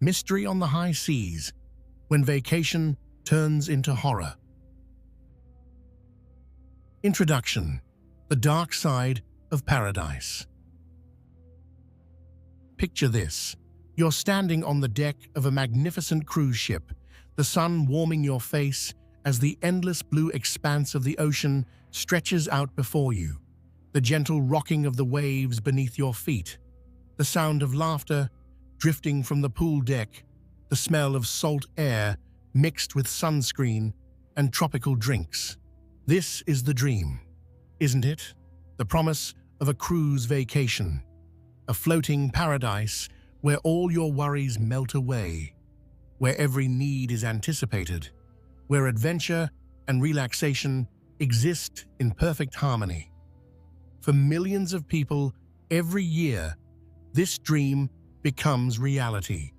Mystery on the high seas, when vacation turns into horror. Introduction: The dark side of paradise. Picture this. You're standing on the deck of a magnificent cruise ship, the sun warming your face as the endless blue expanse of the ocean stretches out before you, the gentle rocking of the waves beneath your feet, the sound of laughter drifting from the pool deck, the smell of salt air mixed with sunscreen and tropical drinks. This is the dream, isn't it? The promise of a cruise vacation, a floating paradise where all your worries melt away, where every need is anticipated, where adventure and relaxation exist in perfect harmony. For millions of people every year, this dream becomes reality.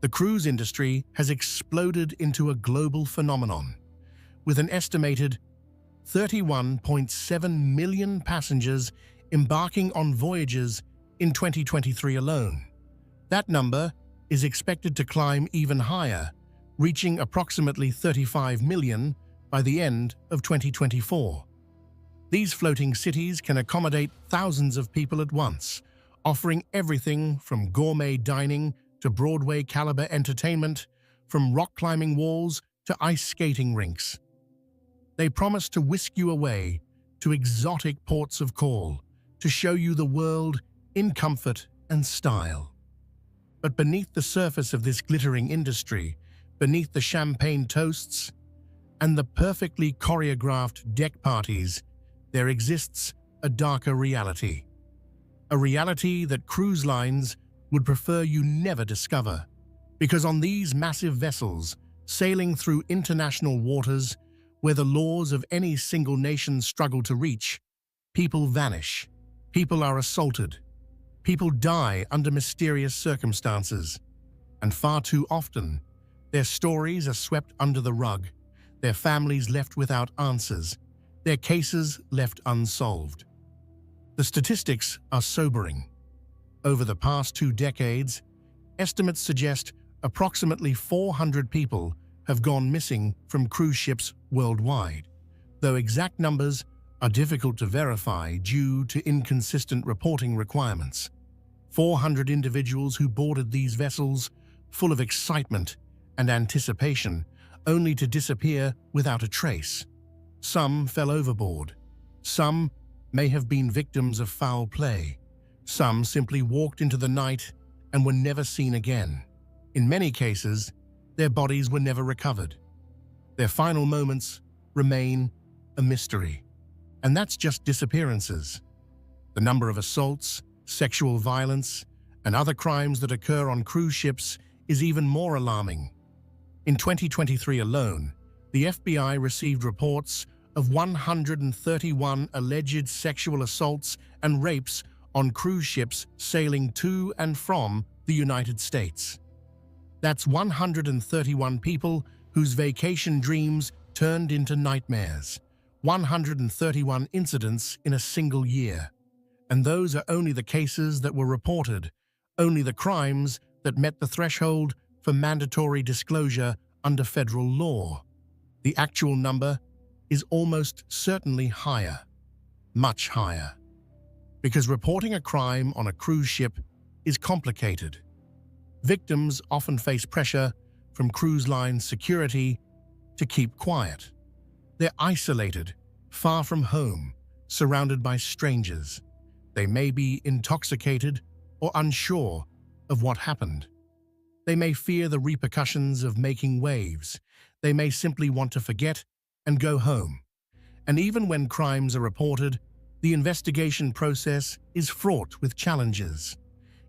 The cruise industry has exploded into a global phenomenon, with an estimated 31.7 million passengers embarking on voyages in 2023 alone. That number is expected to climb even higher, reaching approximately 35 million by the end of 2024. These floating cities can accommodate thousands of people at once, offering everything from gourmet dining to Broadway-caliber entertainment, from rock-climbing walls to ice skating rinks. They promise to whisk you away to exotic ports of call, to show you the world in comfort and style. But beneath the surface of this glittering industry, beneath the champagne toasts and the perfectly choreographed deck parties, there exists a darker reality. A reality that cruise lines would prefer you never discover. Because on these massive vessels, sailing through international waters where the laws of any single nation struggle to reach, people vanish, people are assaulted, people die under mysterious circumstances, and far too often, their stories are swept under the rug, their families left without answers, their cases left unsolved. The statistics are sobering. Over the past 2 decades, estimates suggest approximately 400 people have gone missing from cruise ships worldwide, though exact numbers are difficult to verify due to inconsistent reporting requirements. 400 individuals who boarded these vessels, full of excitement and anticipation, only to disappear without a trace. Some fell overboard. Some may have been victims of foul play. Some simply walked into the night and were never seen again. In many cases, their bodies were never recovered. Their final moments remain a mystery. And that's just disappearances. The number of assaults, sexual violence, and other crimes that occur on cruise ships is even more alarming. In 2023 alone, the FBI received reports of 131 alleged sexual assaults and rapes on cruise ships sailing to and from the United States. That's 131 people whose vacation dreams turned into nightmares. 131 incidents in a single year. And those are only the cases that were reported, only the crimes that met the threshold for mandatory disclosure under federal law. The actual number is almost certainly higher, much higher. Because reporting a crime on a cruise ship is complicated. Victims often face pressure from cruise line security to keep quiet. They're isolated, far from home, surrounded by strangers. They may be intoxicated or unsure of what happened. They may fear the repercussions of making waves. They may simply want to forget and go home. And even when crimes are reported, the investigation process is fraught with challenges.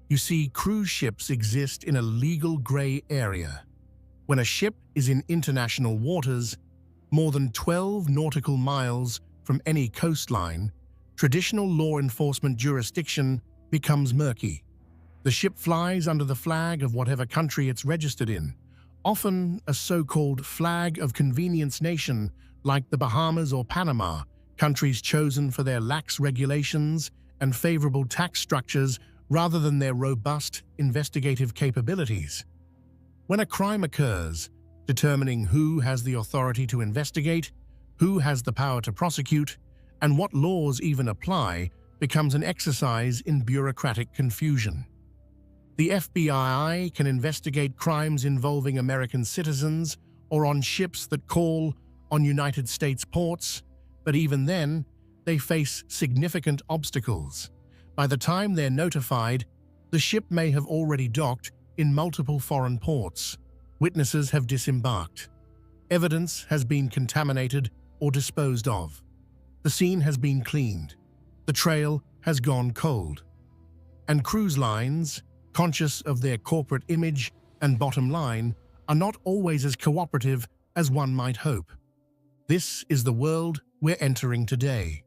You see, cruise ships exist in a legal gray area. When a ship is in international waters, more than 12 nautical miles from any coastline, traditional law enforcement jurisdiction becomes murky. The ship flies under the flag of whatever country it's registered in, often a so-called flag of convenience nation like the Bahamas or Panama, countries chosen for their lax regulations and favorable tax structures rather than their robust investigative capabilities. When a crime occurs, determining who has the authority to investigate, who has the power to prosecute, and what laws even apply becomes an exercise in bureaucratic confusion. The FBI can investigate crimes involving American citizens or on ships that call on United States ports, but even then, they face significant obstacles. By the time they're notified, the ship may have already docked in multiple foreign ports. Witnesses have disembarked. Evidence has been contaminated or disposed of. The scene has been cleaned. The trail has gone cold. And cruise lines, conscious of their corporate image and bottom line, are not always as cooperative as one might hope. This is the world we're entering today.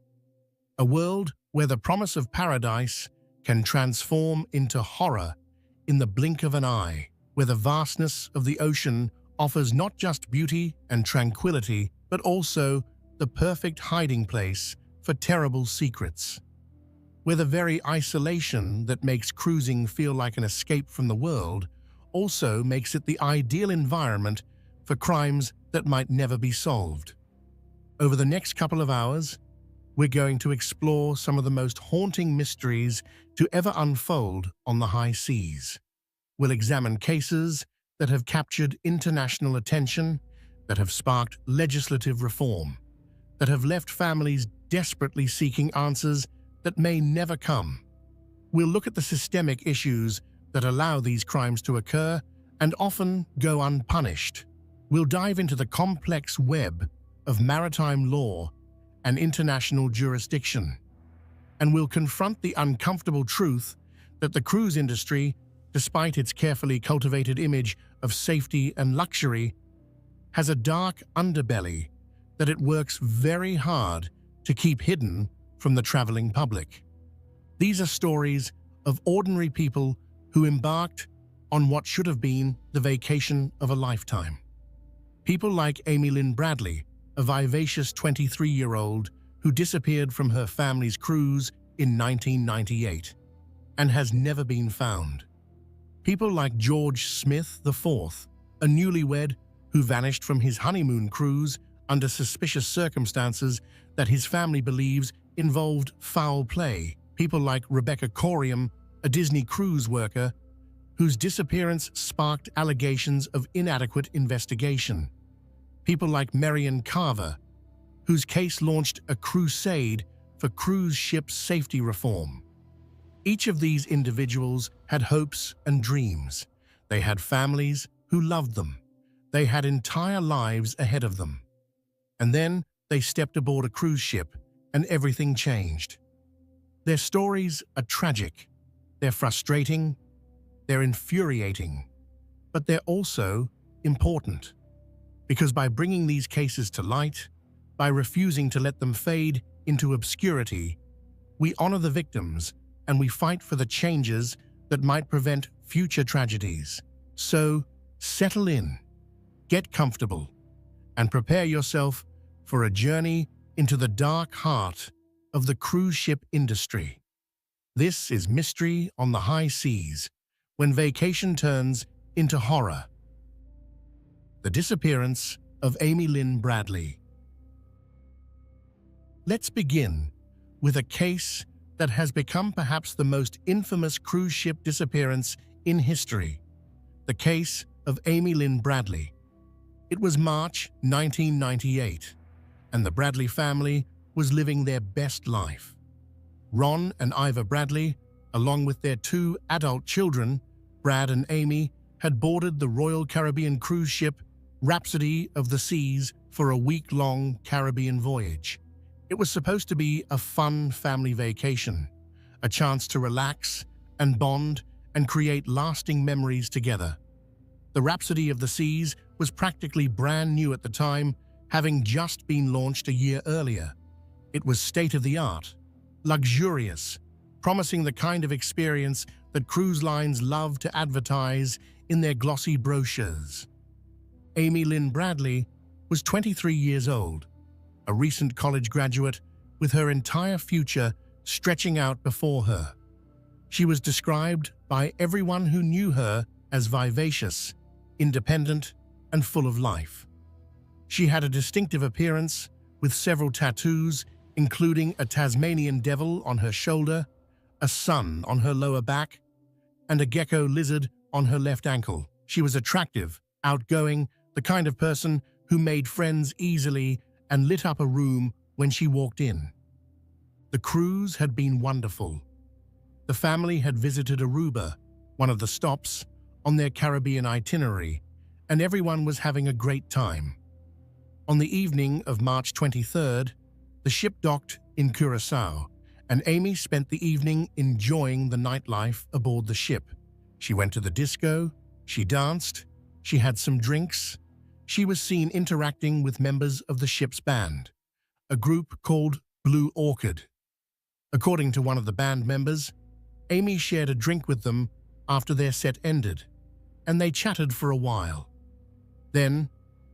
A world where the promise of paradise can transform into horror in the blink of an eye, where the vastness of the ocean offers not just beauty and tranquility, but also the perfect hiding place for terrible secrets. Where the very isolation that makes cruising feel like an escape from the world also makes it the ideal environment for crimes that might never be solved. Over the next couple of hours, we're going to explore some of the most haunting mysteries to ever unfold on the high seas. We'll examine cases that have captured international attention, that have sparked legislative reform, that have left families desperately seeking answers that may never come. We'll look at the systemic issues that allow these crimes to occur and often go unpunished. We'll dive into the complex web of maritime law and international jurisdiction. And we'll confront the uncomfortable truth that the cruise industry, despite its carefully cultivated image of safety and luxury, has a dark underbelly that it works very hard to keep hidden from the traveling public. These are stories of ordinary people who embarked on what should have been the vacation of a lifetime. People like Amy Lynn Bradley, a vivacious 23-year-old who disappeared from her family's cruise in 1998 and has never been found. People like George Smith IV, a newlywed who vanished from his honeymoon cruise under suspicious circumstances that his family believes involved foul play. People like Rebecca Corium, a Disney cruise worker whose disappearance sparked allegations of inadequate investigation. People like Marion Carver, whose case launched a crusade for cruise ship safety reform. Each of these individuals had hopes and dreams. They had families who loved them. They had entire lives ahead of them. And then they stepped aboard a cruise ship and everything changed. Their stories are tragic. They're frustrating. They're infuriating. But they're also important. Because by bringing these cases to light, by refusing to let them fade into obscurity, we honor the victims and we fight for the changes that might prevent future tragedies. So, settle in, get comfortable, and prepare yourself for a journey into the dark heart of the cruise ship industry. This is Mystery on the High Seas, when vacation turns into horror. The disappearance of Amy Lynn Bradley. Let's begin with a case that has become perhaps the most infamous cruise ship disappearance in history, the case of Amy Lynn Bradley. It was March 1998, and the Bradley family was living their best life. Ron and Iva Bradley, along with their two adult children, Brad and Amy, had boarded the Royal Caribbean cruise ship Rhapsody of the Seas for a week-long Caribbean voyage. It was supposed to be a fun family vacation, a chance to relax and bond and create lasting memories together. The Rhapsody of the Seas was practically brand new at the time, having just been launched a year earlier. It was state-of-the-art, luxurious, promising the kind of experience that cruise lines love to advertise in their glossy brochures. Amy Lynn Bradley was 23 years old, a recent college graduate with her entire future stretching out before her. She was described by everyone who knew her as vivacious, independent, and full of life. She had a distinctive appearance with several tattoos, including a Tasmanian devil on her shoulder, a sun on her lower back, and a gecko lizard on her left ankle. She was attractive, outgoing, the kind of person who made friends easily and lit up a room when she walked in. The cruise had been wonderful. The family had visited Aruba, one of the stops on their Caribbean itinerary, and everyone was having a great time. On the evening of March 23rd, the ship docked in Curaçao, and Amy spent the evening enjoying the nightlife aboard the ship. She went to the disco, she danced, she had some drinks. She was seen interacting with members of the ship's band, a group called Blue Orchid. According to one of the band members, Amy shared a drink with them after their set ended, and they chatted for a while. Then,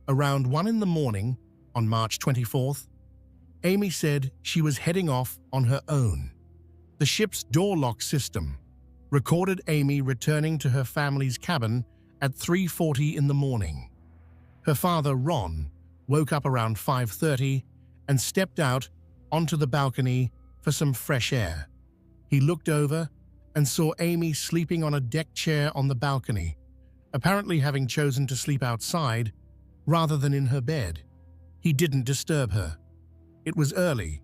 around 1 in the morning, on March 24th, Amy said she was heading off on her own. The ship's door lock system recorded Amy returning to her family's cabin at 3:40 in the morning. Her father, Ron, woke up around 5:30 and stepped out onto the balcony for some fresh air. He looked over and saw Amy sleeping on a deck chair on the balcony, apparently having chosen to sleep outside rather than in her bed. He didn't disturb her. It was early.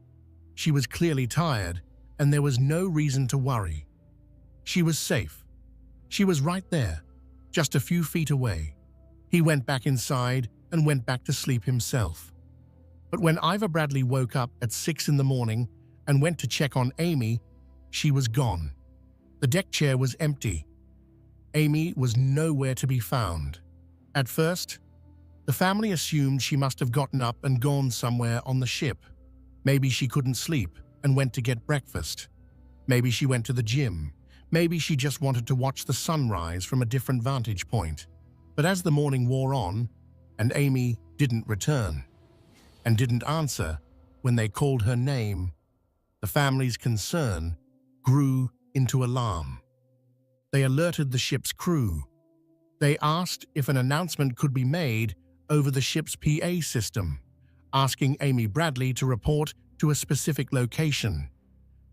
She was clearly tired, and there was no reason to worry. She was safe. She was right there, just a few feet away. He went back inside and went back to sleep himself. But when Ivor Bradley woke up at 6 in the morning and went to check on Amy, she was gone. The deck chair was empty. Amy was nowhere to be found. At first, the family assumed she must have gotten up and gone somewhere on the ship. Maybe she couldn't sleep and went to get breakfast. Maybe she went to the gym. Maybe she just wanted to watch the sunrise from a different vantage point. But as the morning wore on, and Amy didn't return, and didn't answer when they called her name, the family's concern grew into alarm. They alerted the ship's crew. They asked if an announcement could be made over the ship's PA system, asking Amy Bradley to report to a specific location.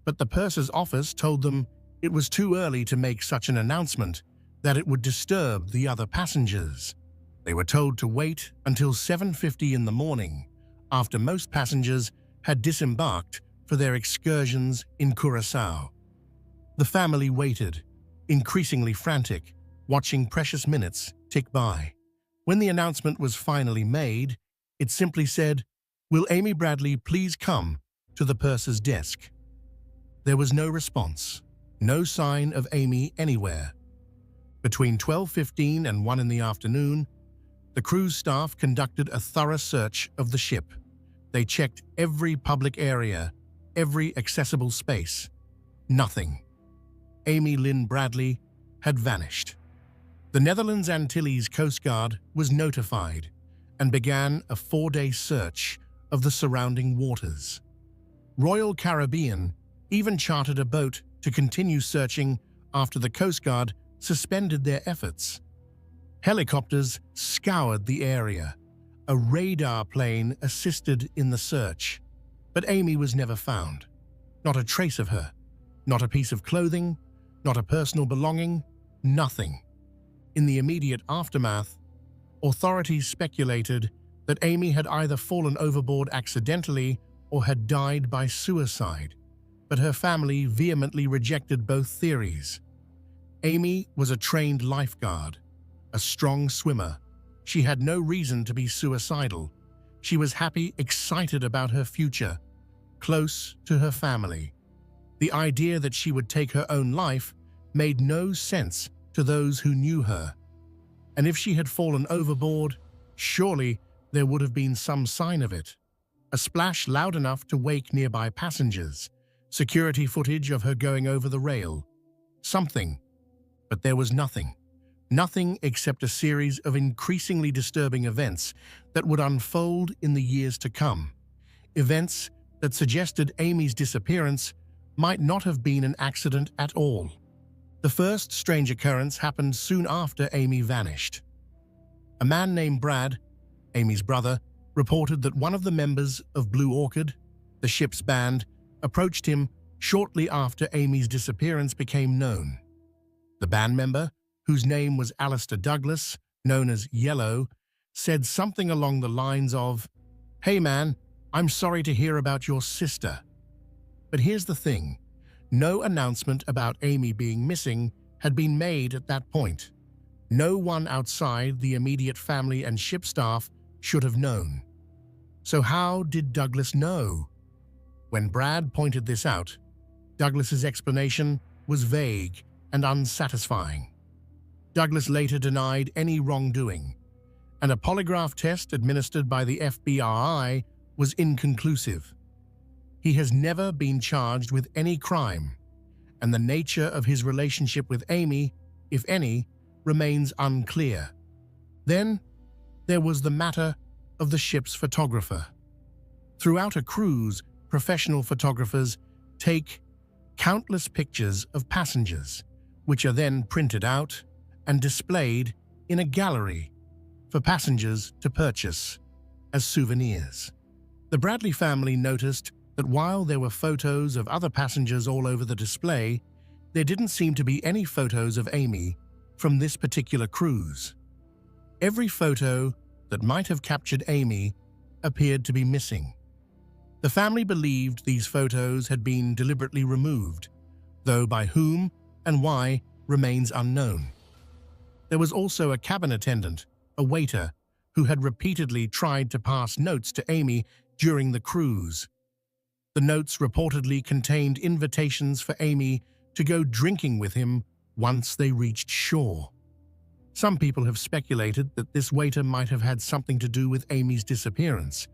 But the purser's office told them it was too early to make such an announcement, that it would disturb the other passengers. They were told to wait until 7:50 in the morning, after most passengers had disembarked for their excursions in Curaçao. The family waited, increasingly frantic, watching precious minutes tick by. When the announcement was finally made, it simply said, "Will Amy Bradley please come to the purser's desk?" There was no response, no sign of Amy anywhere. Between 12:15 and 1 in the afternoon, the cruise staff conducted a thorough search of the ship. They checked every public area, every accessible space. Nothing. Amy Lynn Bradley had vanished. The Netherlands Antilles Coast Guard was notified and began a 4-day search of the surrounding waters. Royal Caribbean even chartered a boat to continue searching after the Coast Guard suspended their efforts. Helicopters scoured the area. A radar plane assisted in the search. But Amy was never found. Not a trace of her. Not a piece of clothing. Not a personal belonging. Nothing. In the immediate aftermath, authorities speculated that Amy had either fallen overboard accidentally or had died by suicide, but her family vehemently rejected both theories. Amy was a trained lifeguard, a strong swimmer. She had no reason to be suicidal. She was happy, excited about her future, close to her family. The idea that she would take her own life made no sense to those who knew her. And if she had fallen overboard, surely there would have been some sign of it. A splash loud enough to wake nearby passengers, security footage of her going over the rail. Something. But there was nothing. Nothing except a series of increasingly disturbing events that would unfold in the years to come. Events that suggested Amy's disappearance might not have been an accident at all. The first strange occurrence happened soon after Amy vanished. A man named Brad, Amy's brother, reported that one of the members of Blue Orchid, the ship's band, approached him shortly after Amy's disappearance became known. The band member, whose name was Alistair Douglas, known as Yellow, said something along the lines of, "Hey man, I'm sorry to hear about your sister." But here's the thing, no announcement about Amy being missing had been made at that point. No one outside the immediate family and ship staff should have known. So how did Douglas know? When Brad pointed this out, Douglas's explanation was vague and unsatisfying. Douglas later denied any wrongdoing, and a polygraph test administered by the FBI was inconclusive. He has never been charged with any crime, and the nature of his relationship with Amy, if any, remains unclear. Then, there was the matter of the ship's photographer. Throughout a cruise, professional photographers take countless pictures of passengers, which are then printed out and displayed in a gallery for passengers to purchase as souvenirs. The Bradley family noticed that while there were photos of other passengers all over the display, there didn't seem to be any photos of Amy from this particular cruise. Every photo that might have captured Amy appeared to be missing. The family believed these photos had been deliberately removed, though by whom and why remains unknown. There was also a cabin attendant, a waiter, who had repeatedly tried to pass notes to Amy during the cruise. The notes reportedly contained invitations for Amy to go drinking with him once they reached shore. Some people have speculated that this waiter might have had something to do with Amy's disappearance,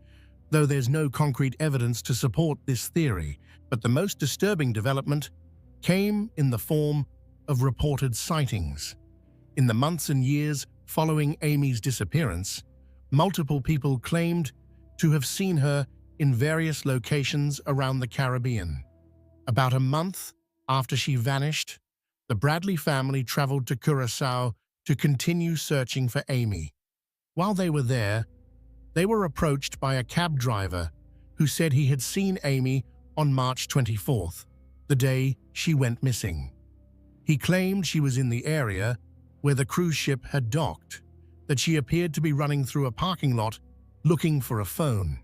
though there's no concrete evidence to support this theory. But the most disturbing development came in the form of reported sightings. In the months and years following Amy's disappearance, multiple people claimed to have seen her in various locations around the Caribbean. About a month after she vanished, the Bradley family traveled to Curaçao to continue searching for Amy. While they were there, they were approached by a cab driver who said he had seen Amy on March 24th, the day she went missing. He claimed she was in the area where the cruise ship had docked, that she appeared to be running through a parking lot looking for a phone.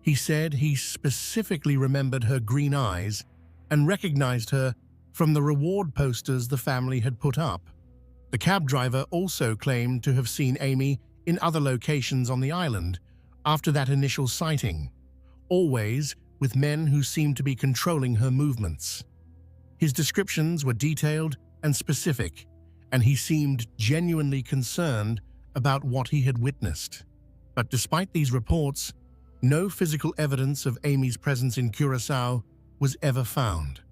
He said he specifically remembered her green eyes and recognized her from the reward posters the family had put up. The cab driver also claimed to have seen Amy in other locations on the island after that initial sighting, always with men who seemed to be controlling her movements. His descriptions were detailed and specific, and he seemed genuinely concerned about what he had witnessed. But despite these reports, no physical evidence of Amy's presence in Curaçao was ever found.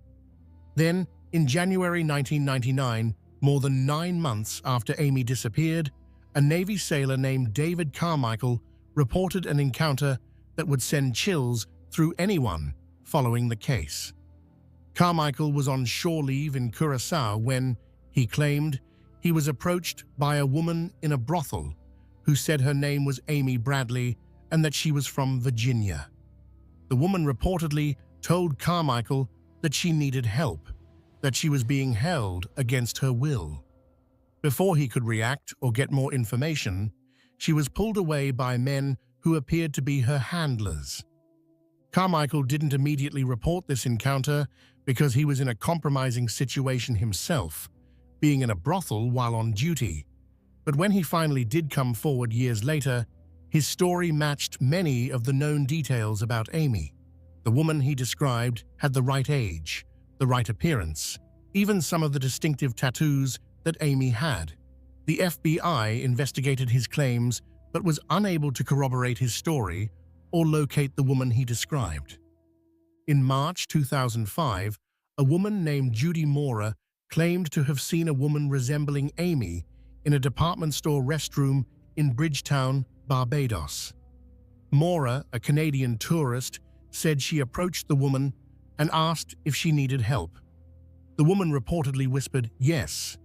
Then, in January 1999, more than 9 months after Amy disappeared, a Navy sailor named David Carmichael reported an encounter that would send chills through anyone following the case. Carmichael was on shore leave in Curaçao when, he claimed, he was approached by a woman in a brothel who said her name was Amy Bradley and that she was from Virginia. The woman reportedly told Carmichael that she needed help, that she was being held against her will. Before he could react or get more information, she was pulled away by men who appeared to be her handlers. Carmichael didn't immediately report this encounter because he was in a compromising situation himself, being in a brothel while on duty. But when he finally did come forward years later, his story matched many of the known details about Amy. The woman he described had the right age, the right appearance, even some of the distinctive tattoos that Amy had. The FBI investigated his claims but was unable to corroborate his story or locate the woman he described. In March 2005, a woman named Judy Mora claimed to have seen a woman resembling Amy in a department store restroom in Bridgetown, Barbados. Mora, a Canadian tourist, said she approached the woman and asked if she needed help. The woman reportedly whispered yes,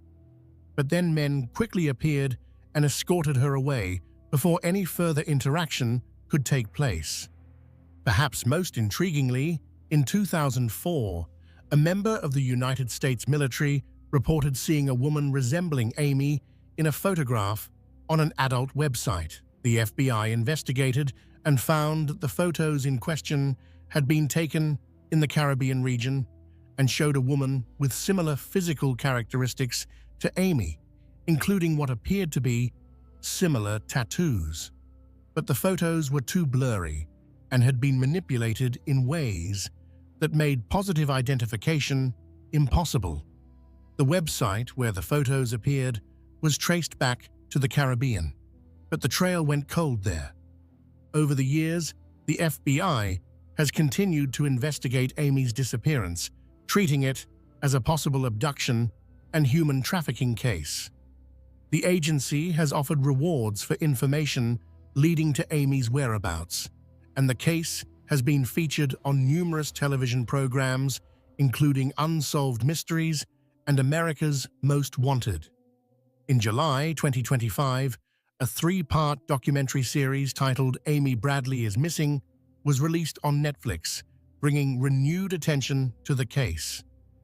but then men quickly appeared and escorted her away before any further interaction could take place. Perhaps most intriguingly, in 2004, a member of the United States military reported seeing a woman resembling Amy in a photograph on an adult website. The FBI investigated and found that the photos in question had been taken in the Caribbean region and showed a woman with similar physical characteristics to Amy, including what appeared to be similar tattoos. But the photos were too blurry and had been manipulated in ways that made positive identification impossible. The website where the photos appeared was traced back to the Caribbean, but the trail went cold there. Over the years, the FBI has continued to investigate Amy's disappearance, treating it as a possible abduction and human trafficking case. The agency has offered rewards for information leading to Amy's whereabouts, and the case has been featured on numerous television programs, including Unsolved Mysteries and America's Most Wanted. In July 2025, a 3-part documentary series titled Amy Bradley is Missing was released on Netflix, bringing renewed attention to the case.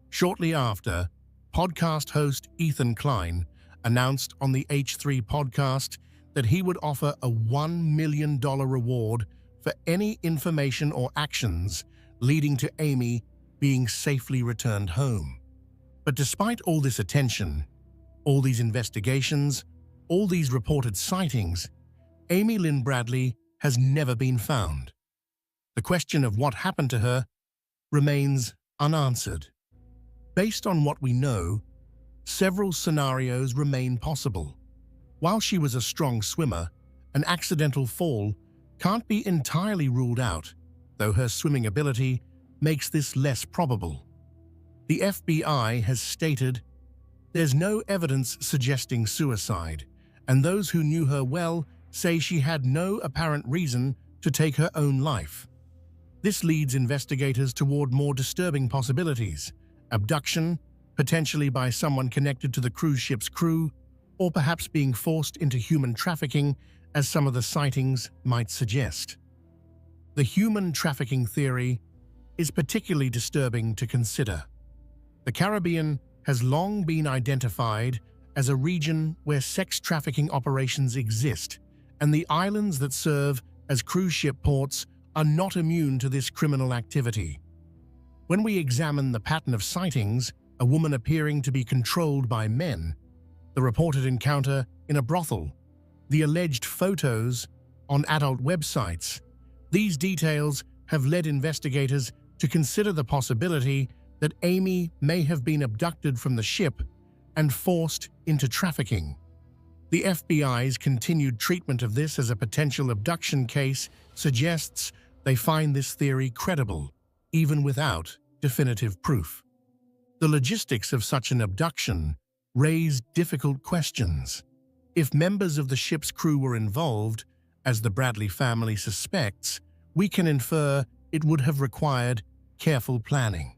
Shortly after, podcast host Ethan Klein announced on the H3 podcast that he would offer a $1 million reward for any information or actions leading to Amy being safely returned home. But despite all this attention, all these investigations, all these reported sightings, Amy Lynn Bradley has never been found. The question of what happened to her remains unanswered. Based on what we know, several scenarios remain possible. While she was a strong swimmer, an accidental fall can't be entirely ruled out, though her swimming ability makes this less probable. The FBI has stated there's no evidence suggesting suicide, and those who knew her well say she had no apparent reason to take her own life. This leads investigators toward more disturbing possibilities: abduction, potentially by someone connected to the cruise ship's crew, or perhaps being forced into human trafficking, as some of the sightings might suggest. The human trafficking theory is particularly disturbing to consider. The Caribbean has long been identified as a region where sex trafficking operations exist, and the islands that serve as cruise ship ports are not immune to this criminal activity. When we examine the pattern of sightings, a woman appearing to be controlled by men, the reported encounter in a brothel, the alleged photos on adult websites, these details have led investigators to consider the possibility that Amy may have been abducted from the ship and forced into trafficking. The FBI's continued treatment of this as a potential abduction case suggests they find this theory credible, even without definitive proof. The logistics of such an abduction raise difficult questions. If members of the ship's crew were involved, as the Bradley family suspects, we can infer it would have required careful planning.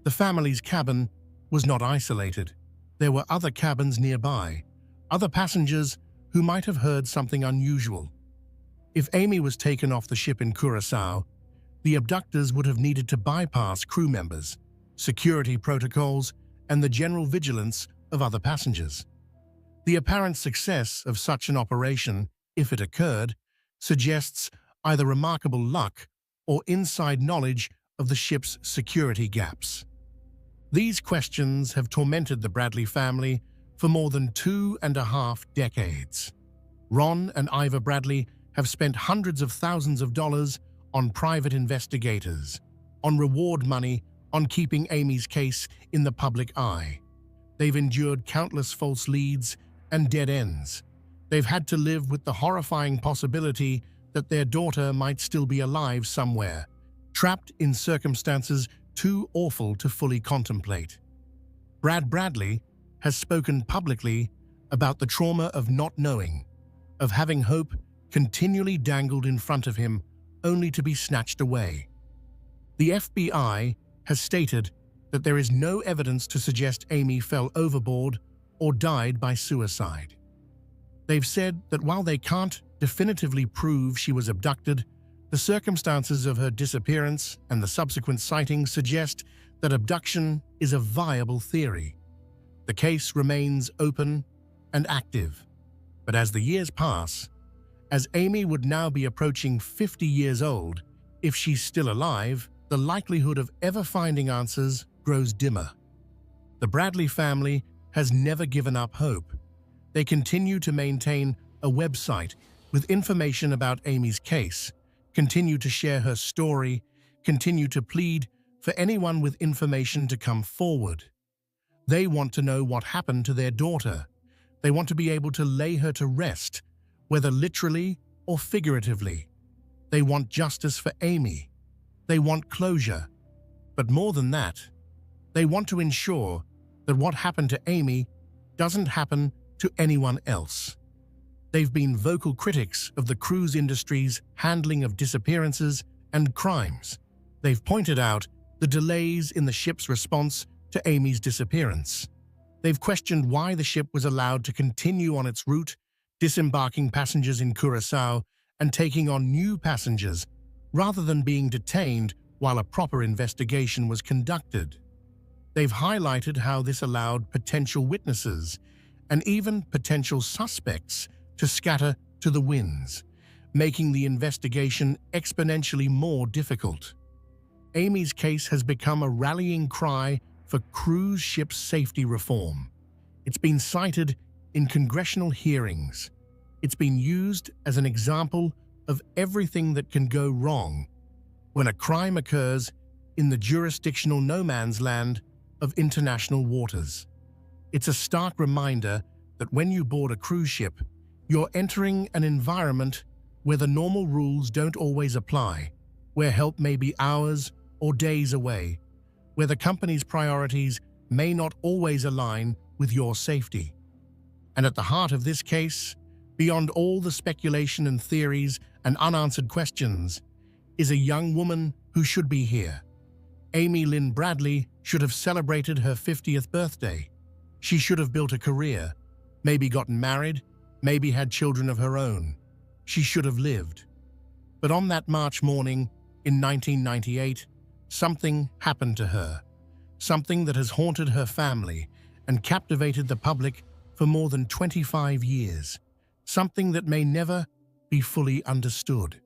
The family's cabin was not isolated. There were other cabins nearby, other passengers who might have heard something unusual. If Amy was taken off the ship in Curaçao, the abductors would have needed to bypass crew members, security protocols, and the general vigilance of other passengers. The apparent success of such an operation, if it occurred, suggests either remarkable luck or inside knowledge of the ship's security gaps. These questions have tormented the Bradley family for more than 2.5 decades. Ron and Iva Bradley have spent hundreds of thousands of dollars on private investigators, on reward money, on keeping Amy's case in the public eye. They've endured countless false leads and dead ends. They've had to live with the horrifying possibility that their daughter might still be alive somewhere, trapped in circumstances too awful to fully contemplate. Brad Bradley has spoken publicly about the trauma of not knowing, of having hope continually dangled in front of him only to be snatched away. The FBI has stated that there is no evidence to suggest Amy fell overboard or died by suicide. They've said that while they can't definitively prove she was abducted, the circumstances of her disappearance and the subsequent sightings suggest that abduction is a viable theory. The case remains open and active. But as the years pass, as Amy would now be approaching 50 years old, if she's still alive, the likelihood of ever finding answers grows dimmer. The Bradley family has never given up hope. They continue to maintain a website with information about Amy's case, continue to share her story, continue to plead for anyone with information to come forward. They want to know what happened to their daughter. They want to be able to lay her to rest, whether literally or figuratively. They want justice for Amy. They want closure. But more than that, they want to ensure that what happened to Amy doesn't happen to anyone else. They've been vocal critics of the cruise industry's handling of disappearances and crimes. They've pointed out the delays in the ship's response to Amy's disappearance. They've questioned why the ship was allowed to continue on its route, disembarking passengers in Curaçao and taking on new passengers, rather than being detained while a proper investigation was conducted. They've highlighted how this allowed potential witnesses and even potential suspects to scatter to the winds, making the investigation exponentially more difficult. Amy's case has become a rallying cry for cruise ship safety reform. It's been cited in congressional hearings. It's been used as an example of everything that can go wrong when a crime occurs in the jurisdictional no man's land of international waters. It's a stark reminder that when you board a cruise ship, you're entering an environment where the normal rules don't always apply, where help may be hours or days away, where the company's priorities may not always align with your safety. And at the heart of this case, beyond all the speculation and theories and unanswered questions, is a young woman who should be here. Amy Lynn Bradley should have celebrated her 50th birthday. She should have built a career, maybe gotten married, maybe had children of her own. She should have lived. But on that March morning in 1998, something happened to her. Something that has haunted her family and captivated the public for more than 25 years. Something that may never be fully understood.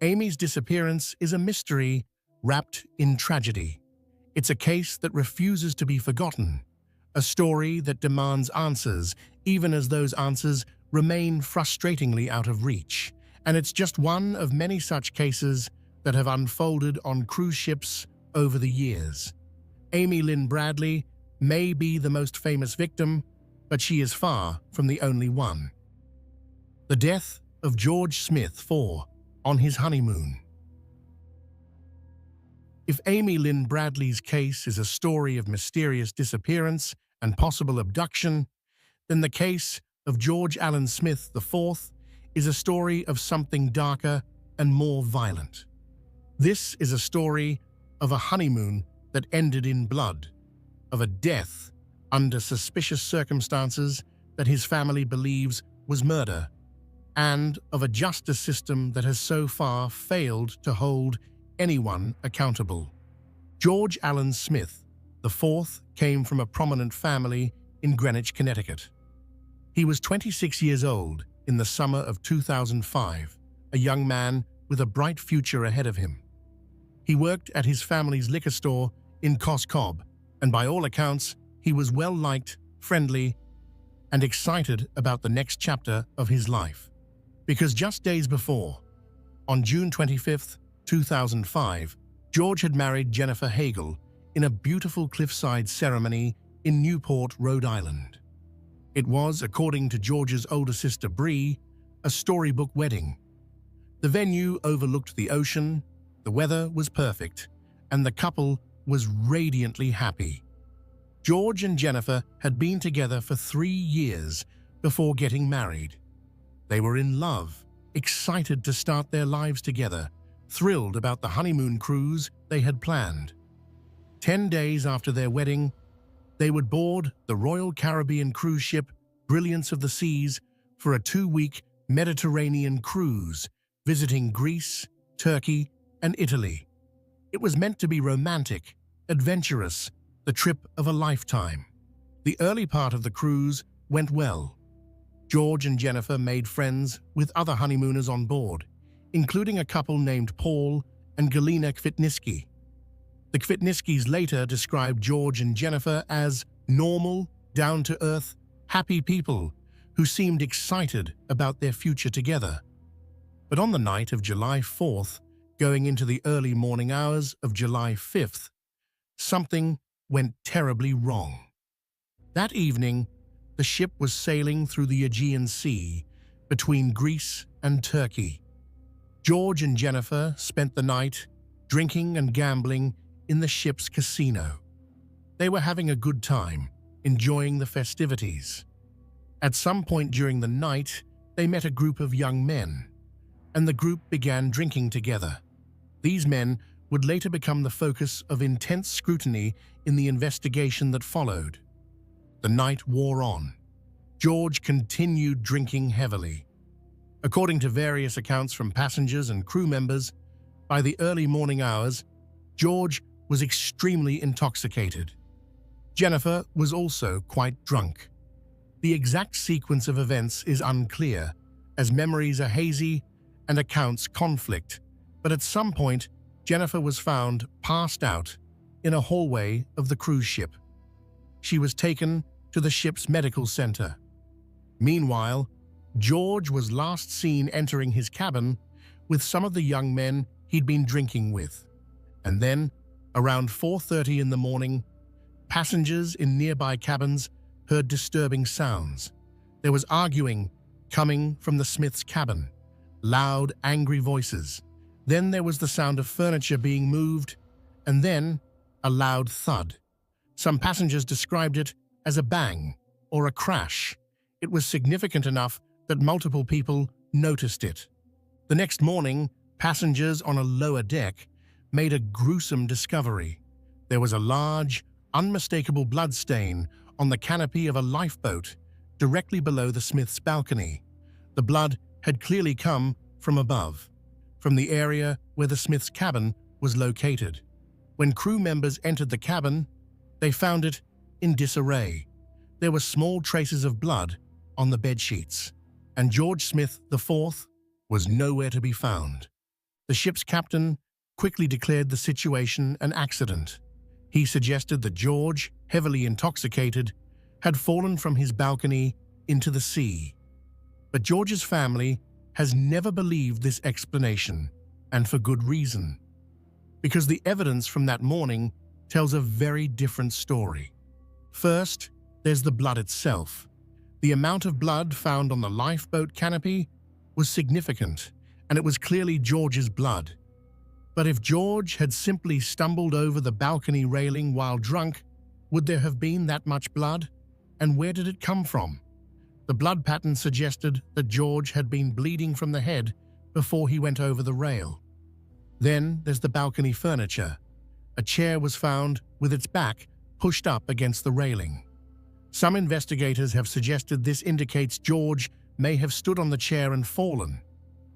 Amy's disappearance is a mystery wrapped in tragedy. It's a case that refuses to be forgotten. A story that demands answers, even as those answers remain frustratingly out of reach. And it's just one of many such cases that have unfolded on cruise ships over the years. Amy Lynn Bradley may be the most famous victim, but she is far from the only one. The death of George Smith IV on his honeymoon. If Amy Lynn Bradley's case is a story of mysterious disappearance and possible abduction, then the case of George Allen Smith IV is a story of something darker and more violent. This is a story of a honeymoon that ended in blood, of a death under suspicious circumstances that his family believes was murder, and of a justice system that has so far failed to hold anyone accountable. George Allen Smith IV came from a prominent family in Greenwich, Connecticut. He was 26 years old in the summer of 2005, a young man with a bright future ahead of him. He worked at his family's liquor store in Cos Cob, and by all accounts, he was well-liked, friendly, and excited about the next chapter of his life. Because just days before, on June 25, 2005, George had married Jennifer Hagel in a beautiful cliffside ceremony in Newport, Rhode Island. It was, according to George's older sister Bree, a storybook wedding. The venue overlooked the ocean, the weather was perfect, and the couple was radiantly happy. George and Jennifer had been together for 3 years before getting married. They were in love, excited to start their lives together, thrilled about the honeymoon cruise they had planned. 10 days after their wedding, they would board the Royal Caribbean cruise ship Brilliance of the Seas for a 2-week Mediterranean cruise, visiting Greece, Turkey, and Italy. It was meant to be romantic, adventurous, the trip of a lifetime. The early part of the cruise went well. George and Jennifer made friends with other honeymooners on board, including a couple named Paul and Galina Kvitniski. The Kvitniskis later described George and Jennifer as normal, down-to-earth, happy people who seemed excited about their future together. But on the night of July 4th, going into the early morning hours of July 5th, something went terribly wrong. That evening, the ship was sailing through the Aegean Sea between Greece and Turkey. George and Jennifer spent the night drinking and gambling in the ship's casino. They were having a good time, enjoying the festivities. At some point during the night, they met a group of young men, and the group began drinking together. These men would later become the focus of intense scrutiny in the investigation that followed. The night wore on. George continued drinking heavily. According to various accounts from passengers and crew members, by the early morning hours, George was extremely intoxicated. Jennifer was also quite drunk. The exact sequence of events is unclear, as memories are hazy and accounts conflict, but at some point, Jennifer was found passed out in a hallway of the cruise ship. She was taken to the ship's medical center. Meanwhile, George was last seen entering his cabin with some of the young men he'd been drinking with. And then, around 4:30 in the morning, passengers in nearby cabins heard disturbing sounds. There was arguing coming from the Smiths' cabin, loud, angry voices. Then there was the sound of furniture being moved, and then a loud thud. Some passengers described it as a bang or a crash. It was significant enough that multiple people noticed it. The next morning, passengers on a lower deck made a gruesome discovery. There was a large, unmistakable blood stain on the canopy of a lifeboat directly below the Smiths' balcony. The blood had clearly come from above, from the area where the Smiths' cabin was located. When crew members entered the cabin, they found it in disarray. There were small traces of blood on the bedsheets, and George Smith IV was nowhere to be found. The ship's captain quickly declared the situation an accident. He suggested that George, heavily intoxicated, had fallen from his balcony into the sea. But George's family has never believed this explanation, and for good reason. Because the evidence from that morning tells a very different story. First, there's the blood itself. The amount of blood found on the lifeboat canopy was significant, and it was clearly George's blood. But if George had simply stumbled over the balcony railing while drunk, would there have been that much blood? And where did it come from? The blood pattern suggested that George had been bleeding from the head before he went over the rail. Then there's the balcony furniture. A chair was found with its back pushed up against the railing. Some investigators have suggested this indicates George may have stood on the chair and fallen,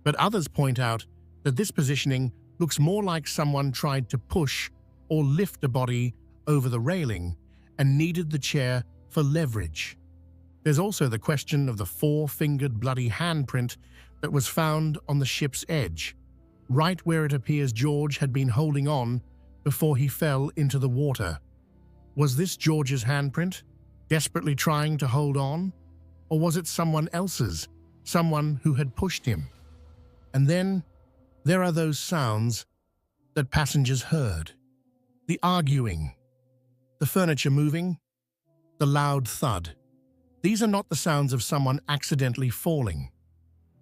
but others point out that this positioning looks more like someone tried to push or lift a body over the railing and needed the chair for leverage. There's also the question of the 4-fingered bloody handprint that was found on the ship's edge, right where it appears George had been holding on before he fell into the water. Was this George's handprint, desperately trying to hold on? Or was it someone else's, someone who had pushed him? And then there are those sounds that passengers heard. The arguing, the furniture moving, the loud thud. These are not the sounds of someone accidentally falling.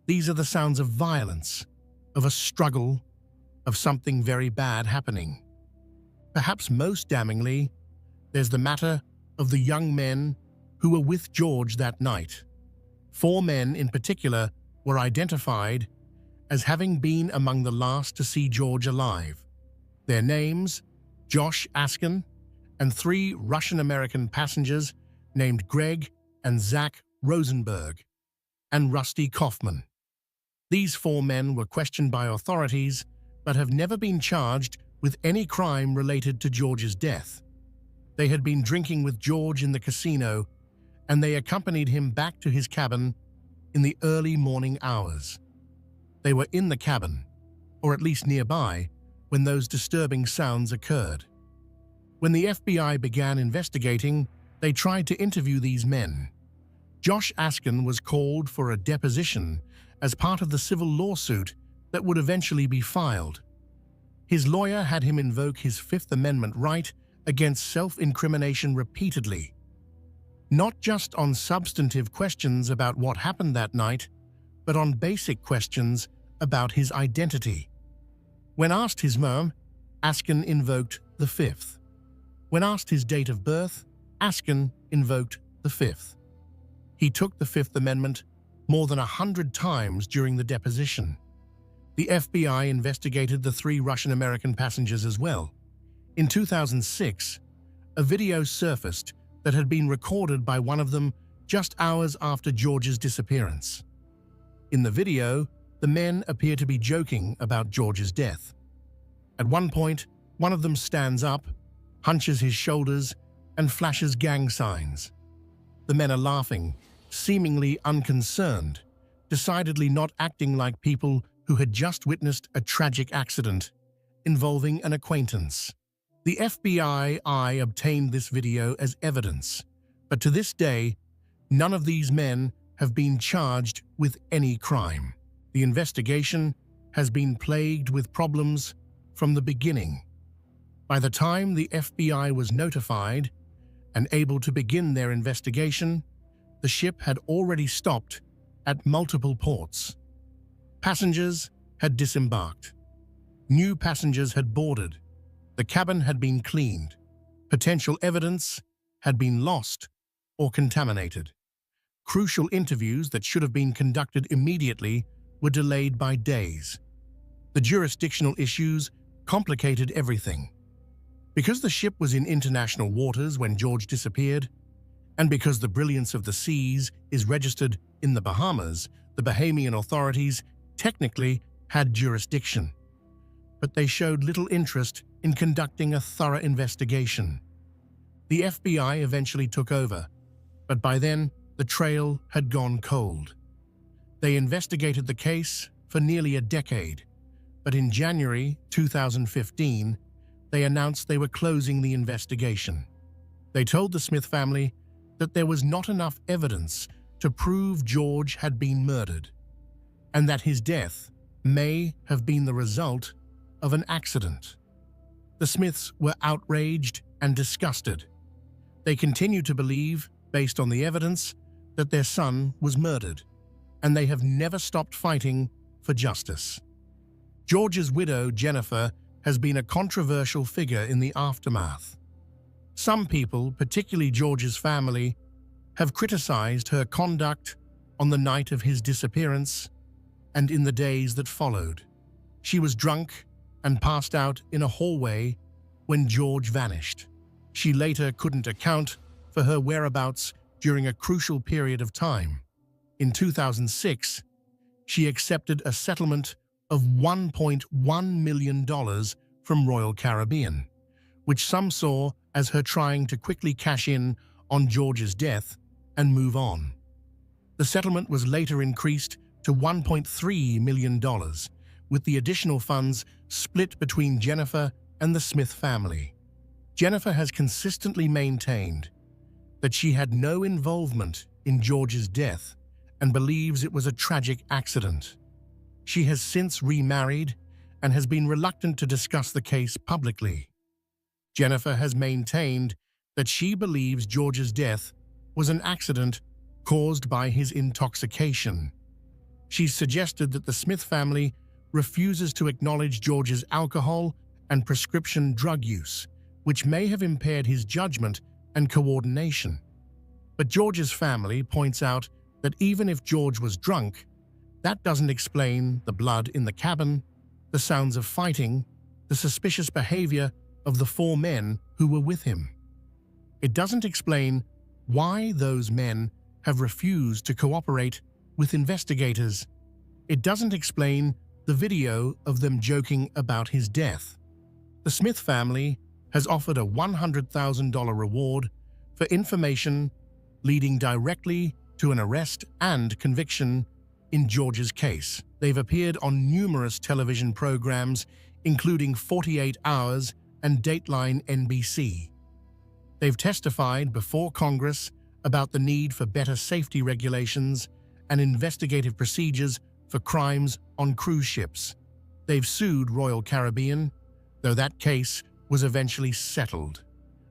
These are the sounds of violence, of a struggle, of something very bad happening. Perhaps most damningly, there's the matter of the young men who were with George that night. 4 men in particular were identified as having been among the last to see George alive. Their names, Josh Askin, and 3 Russian-American passengers named Greg and Zach Rosenberg. and Rusty Kaufman. These 4 men were questioned by authorities but have never been charged with any crime related to George's death. They had been drinking with George in the casino, and they accompanied him back to his cabin in the early morning hours. They were in the cabin, or at least nearby, when those disturbing sounds occurred. When the FBI began investigating, they tried to interview these men. Josh Askin was called for a deposition as part of the civil lawsuit that would eventually be filed. His lawyer had him invoke his Fifth Amendment right against self-incrimination repeatedly, not just on substantive questions about what happened that night, but on basic questions about his identity. When asked his name, Askin invoked the Fifth. When asked his date of birth, Askin invoked the Fifth. He took the Fifth Amendment more than 100 times during the deposition. The FBI investigated the 3 Russian-American passengers as well. In 2006, a video surfaced that had been recorded by one of them just hours after George's disappearance. In the video, the men appear to be joking about George's death. At one point, one of them stands up, hunches his shoulders, and flashes gang signs. The men are laughing, seemingly unconcerned, decidedly not acting like people who had just witnessed a tragic accident involving an acquaintance. The FBI obtained this video as evidence, but to this day, none of these men have been charged with any crime. The investigation has been plagued with problems from the beginning. By the time the FBI was notified and able to begin their investigation, the ship had already stopped at multiple ports. Passengers had disembarked. New passengers had boarded. The cabin had been cleaned. Potential evidence had been lost or contaminated. Crucial interviews that should have been conducted immediately were delayed by days. The jurisdictional issues complicated everything. Because the ship was in international waters when George disappeared, and because the Brilliance of the Seas is registered in the Bahamas, the Bahamian authorities technically had jurisdiction. But they showed little interest in conducting a thorough investigation. The FBI eventually took over, but by then the trail had gone cold. They investigated the case for nearly a decade, but in January 2015, they announced they were closing the investigation. They told the Smith family that there was not enough evidence to prove George had been murdered, and that his death may have been the result of an accident. The Smiths were outraged and disgusted. They continued to believe, based on the evidence, that their son was murdered, and they have never stopped fighting for justice. George's widow, Jennifer, has been a controversial figure in the aftermath. Some people, particularly George's family, have criticized her conduct on the night of his disappearance and in the days that followed. She was drunk and passed out in a hallway when George vanished. She later couldn't account for her whereabouts during a crucial period of time. In 2006, she accepted a settlement of $1.1 million from Royal Caribbean, which some saw as her trying to quickly cash in on George's death and move on. The settlement was later increased to $1.3 million, with the additional funds split between Jennifer and the Smith family. Jennifer has consistently maintained that she had no involvement in George's death and believes it was a tragic accident. She has since remarried and has been reluctant to discuss the case publicly. Jennifer has maintained that she believes George's death was an accident caused by his intoxication. She's suggested that the Smith family refuses to acknowledge George's alcohol and prescription drug use, which may have impaired his judgment and coordination. But George's family points out that even if George was drunk, that doesn't explain the blood in the cabin, the sounds of fighting, the suspicious behavior of the 4 men who were with him. It doesn't explain why those men have refused to cooperate with investigators. It doesn't explain the video of them joking about his death. The Smith family has offered a $100,000 reward for information leading directly to an arrest and conviction in George's case. They've appeared on numerous television programs, including 48 Hours and Dateline NBC. They've testified before Congress about the need for better safety regulations and investigative procedures for crimes on cruise ships. They've sued Royal Caribbean, though that case was eventually settled.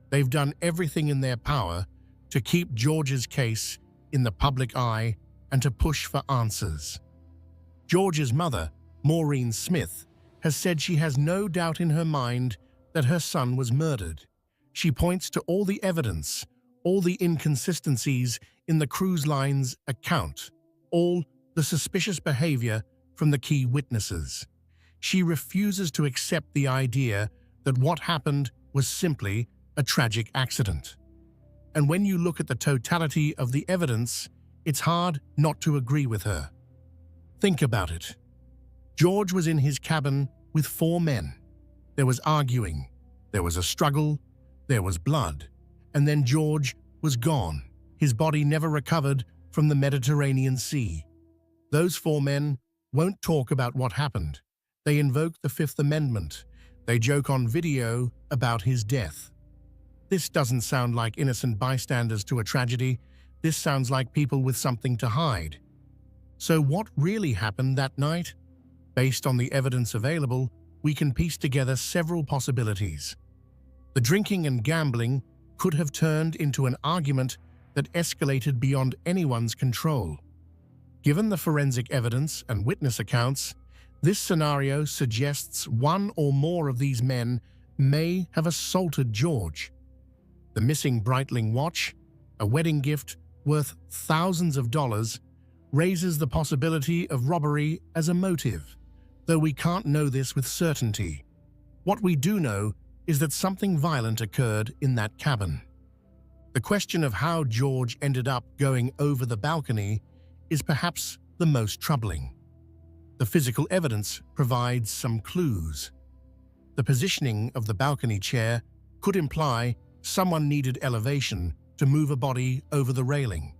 They've done everything in their power to keep George's case in the public eye and to push for answers. George's mother, Maureen Smith, has said she has no doubt in her mind that her son was murdered. She points to all the evidence, all the inconsistencies in the cruise line's account, all the suspicious behavior from the key witnesses. She refuses to accept the idea that what happened was simply a tragic accident. And when you look at the totality of the evidence, it's hard not to agree with her. Think about it. George was in his cabin with 4 men. There was arguing, there was a struggle, there was blood, and then George was gone. His body never recovered from the Mediterranean Sea. Those 4 men won't talk about what happened. They invoke the Fifth Amendment. They joke on video about his death. This doesn't sound like innocent bystanders to a tragedy. This sounds like people with something to hide. So what really happened that night? Based on the evidence available, we can piece together several possibilities. The drinking and gambling could have turned into an argument that escalated beyond anyone's control. Given the forensic evidence and witness accounts, this scenario suggests one or more of these men may have assaulted George. The missing Breitling watch, a wedding gift worth thousands of dollars, raises the possibility of robbery as a motive, though we can't know this with certainty. What we do know is that something violent occurred in that cabin. The question of how George ended up going over the balcony is perhaps the most troubling. The physical evidence provides some clues. The positioning of the balcony chair could imply someone needed elevation to move a body over the railing.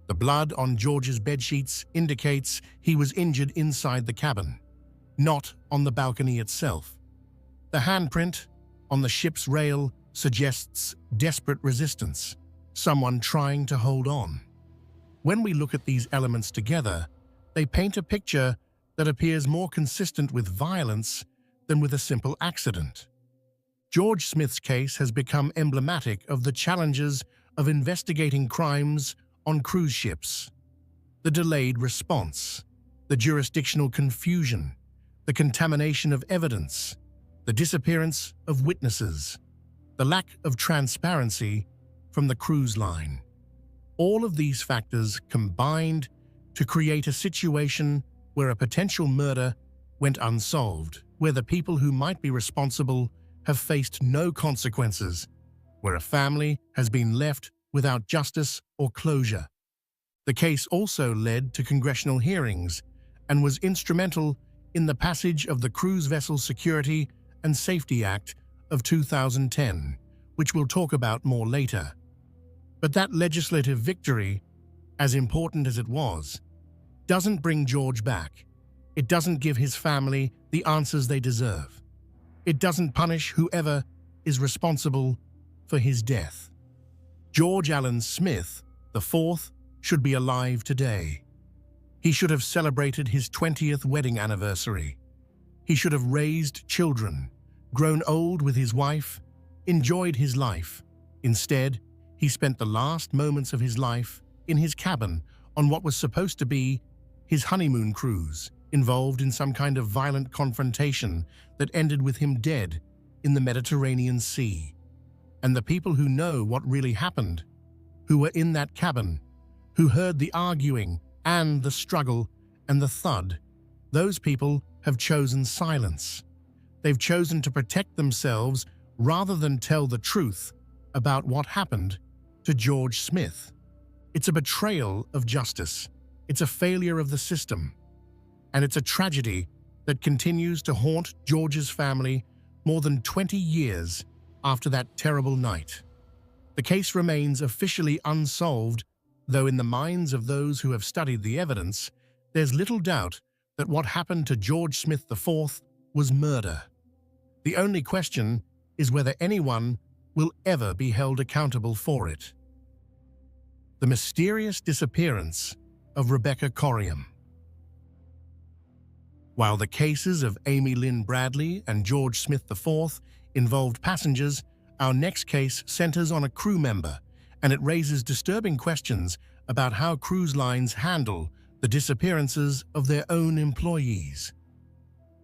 The blood on George's bedsheets indicates he was injured inside the cabin, not on the balcony itself. The handprint on the ship's rail suggests desperate resistance, someone trying to hold on. When we look at these elements together, they paint a picture that appears more consistent with violence than with a simple accident. George Smith's case has become emblematic of the challenges of investigating crimes on cruise ships. The delayed response, the jurisdictional confusion, the contamination of evidence, the disappearance of witnesses, the lack of transparency from the cruise line. All of these factors combined to create a situation where a potential murder went unsolved, where the people who might be responsible have faced no consequences, where a family has been left without justice or closure. The case also led to congressional hearings and was instrumental in the passage of the Cruise Vessel Security and Safety Act of 2010, which we'll talk about more later. But that legislative victory, as important as it was, doesn't bring George back. It doesn't give his family the answers they deserve. It doesn't punish whoever is responsible for his death. George Allen Smith, IV, should be alive today. He should have celebrated his 20th wedding anniversary. He should have raised children, grown old with his wife, enjoyed his life. Instead, he spent the last moments of his life in his cabin on what was supposed to be his honeymoon cruise, involved in some kind of violent confrontation that ended with him dead in the Mediterranean Sea. And the people who know what really happened, who were in that cabin, who heard the arguing and the struggle and the thud, those people have chosen silence. They've chosen to protect themselves rather than tell the truth about what happened to George Smith. It's a betrayal of justice, It's a failure of the system, and it's a tragedy that continues to haunt George's family more than 20 years after that terrible night. The case remains officially unsolved, though in the minds of those who have studied the evidence, there's little doubt that what happened to George Smith IV was murder. The only question is whether anyone will ever be held accountable for it. The mysterious disappearance of Rebecca Corriam. While the cases of Amy Lynn Bradley and George Smith IV involved passengers, our next case centers on a crew member, and it raises disturbing questions about how cruise lines handle the disappearances of their own employees.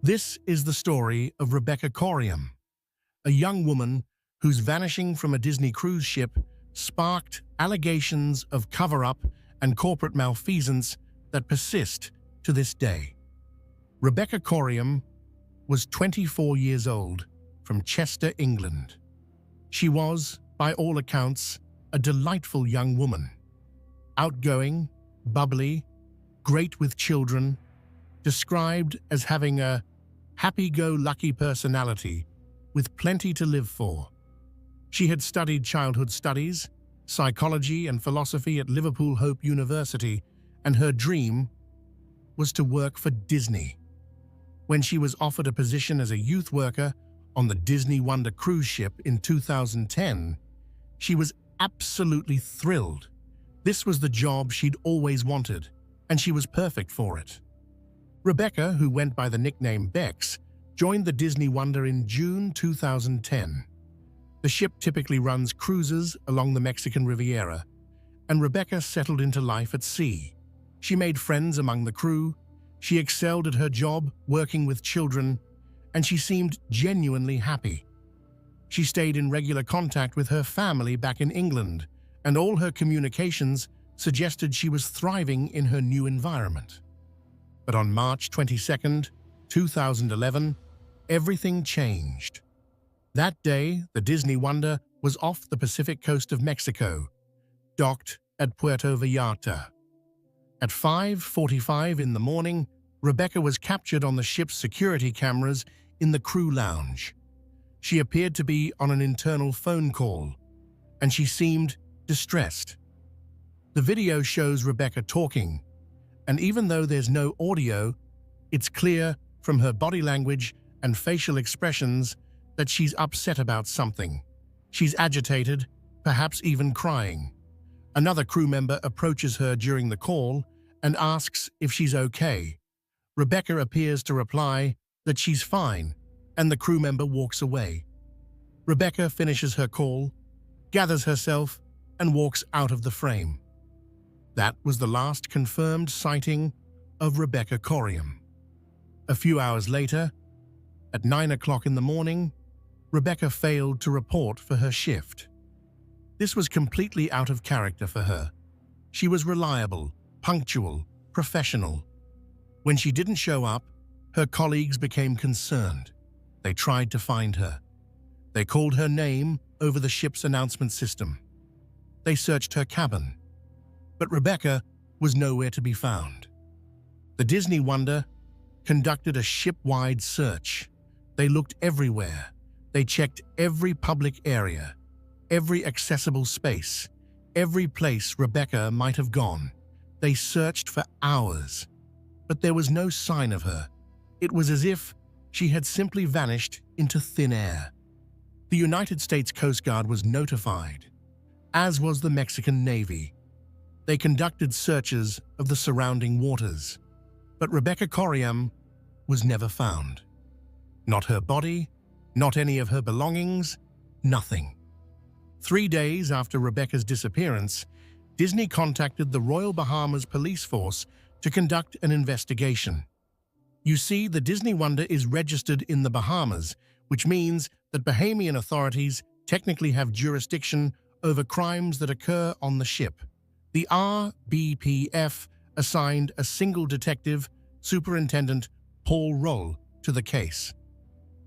This is the story of Rebecca Corriam, a young woman whose vanishing from a Disney cruise ship sparked allegations of cover-up and corporate malfeasance that persist to this day. Rebecca Corriam was 24 years old, from Chester, England. She was, by all accounts, a delightful young woman. Outgoing, bubbly, great with children, described as having a happy-go-lucky personality with plenty to live for. She had studied childhood studies, psychology and philosophy at Liverpool Hope University, and her dream was to work for Disney. When she was offered a position as a youth worker on the Disney Wonder cruise ship in 2010, she was absolutely thrilled. This was the job she'd always wanted, and she was perfect for it. Rebecca, who went by the nickname Bex, joined the Disney Wonder in June 2010. The ship typically runs cruises along the Mexican Riviera, and Rebecca settled into life at sea. She made friends among the crew, she excelled at her job working with children, and she seemed genuinely happy. She stayed in regular contact with her family back in England, and all her communications suggested she was thriving in her new environment. But on March 22, 2011, everything changed. That day, the Disney Wonder was off the Pacific coast of Mexico, docked at Puerto Vallarta. At 5:45 in the morning, Rebecca was captured on the ship's security cameras in the crew lounge. She appeared to be on an internal phone call, and she seemed distressed. The video shows Rebecca talking, and even though there's no audio, it's clear from her body language and facial expressions that she's upset about something. She's agitated, perhaps even crying. Another crew member approaches her during the call and asks if she's okay. Rebecca appears to reply that she's fine, and the crew member walks away. Rebecca finishes her call, gathers herself, and walks out of the frame. That was the last confirmed sighting of Rebecca Corriam. A few hours later, at 9 o'clock in the morning, Rebecca failed to report for her shift. This was completely out of character for her. She was reliable, punctual, professional. When she didn't show up, her colleagues became concerned. They tried to find her. They called her name over the ship's announcement system. They searched her cabin, but Rebecca was nowhere to be found. The Disney Wonder conducted a ship-wide search. They looked everywhere. They checked every public area, every accessible space, every place Rebecca might have gone. They searched for hours, but there was no sign of her. It was as if she had simply vanished into thin air. The United States Coast Guard was notified, as was the Mexican Navy. They conducted searches of the surrounding waters, but Rebecca Corriam was never found. Not her body, not any of her belongings, nothing. 3 days after Rebecca's disappearance, Disney contacted the Royal Bahamas Police Force to conduct an investigation. You see, the Disney Wonder is registered in the Bahamas, which means that Bahamian authorities technically have jurisdiction over crimes that occur on the ship. The RBPF assigned a single detective, Superintendent Paul Roll, to the case.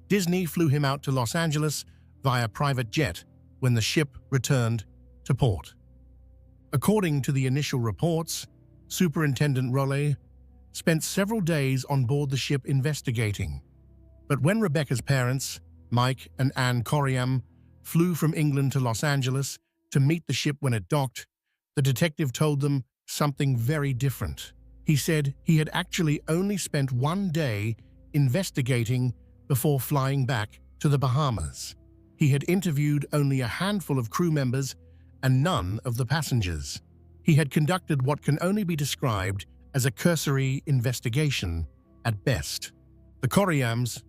Disney flew him out to Los Angeles via private jet when the ship returned to port. According to the initial reports, Superintendent Rollet, spent several days on board the ship investigating. But when Rebecca's parents, Mike and Anne Coriam, flew from England to Los Angeles to meet the ship when it docked, the detective told them something very different. He said he had actually only spent 1 day investigating before flying back to the Bahamas. He had interviewed only a handful of crew members and none of the passengers. He had conducted what can only be described as a cursory investigation at best. The Coriams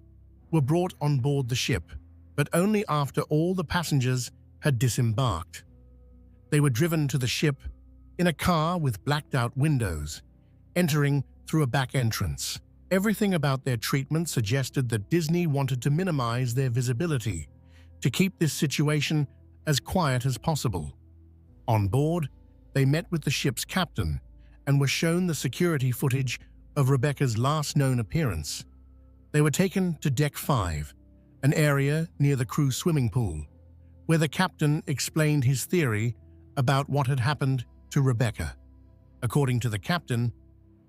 were brought on board the ship, but only after all the passengers had disembarked. They were driven to the ship in a car with blacked-out windows, entering through a back entrance. Everything about their treatment suggested that Disney wanted to minimize their visibility, to keep this situation as quiet as possible. On board, they met with the ship's captain and were shown the security footage of Rebecca's last known appearance. They were taken to Deck 5, an area near the crew swimming pool, where the captain explained his theory about what had happened to Rebecca. According to the captain,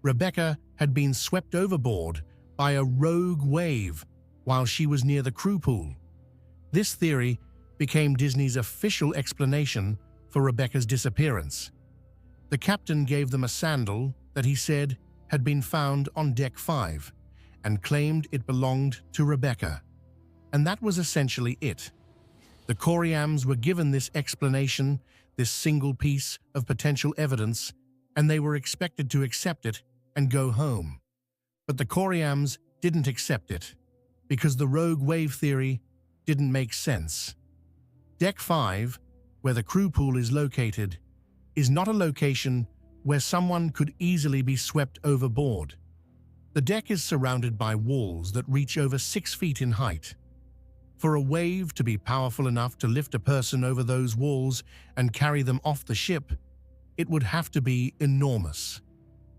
Rebecca had been swept overboard by a rogue wave while she was near the crew pool. This theory became Disney's official explanation for Rebecca's disappearance. The captain gave them a sandal that he said had been found on Deck 5 and claimed it belonged to Rebecca. And that was essentially it. The Coriams were given this explanation, this single piece of potential evidence, and they were expected to accept it and go home. But the Coriams didn't accept it, because the rogue wave theory didn't make sense. Deck 5, where the crew pool is located, is not a location where someone could easily be swept overboard. The deck is surrounded by walls that reach over 6 feet in height. For a wave to be powerful enough to lift a person over those walls and carry them off the ship, it would have to be enormous.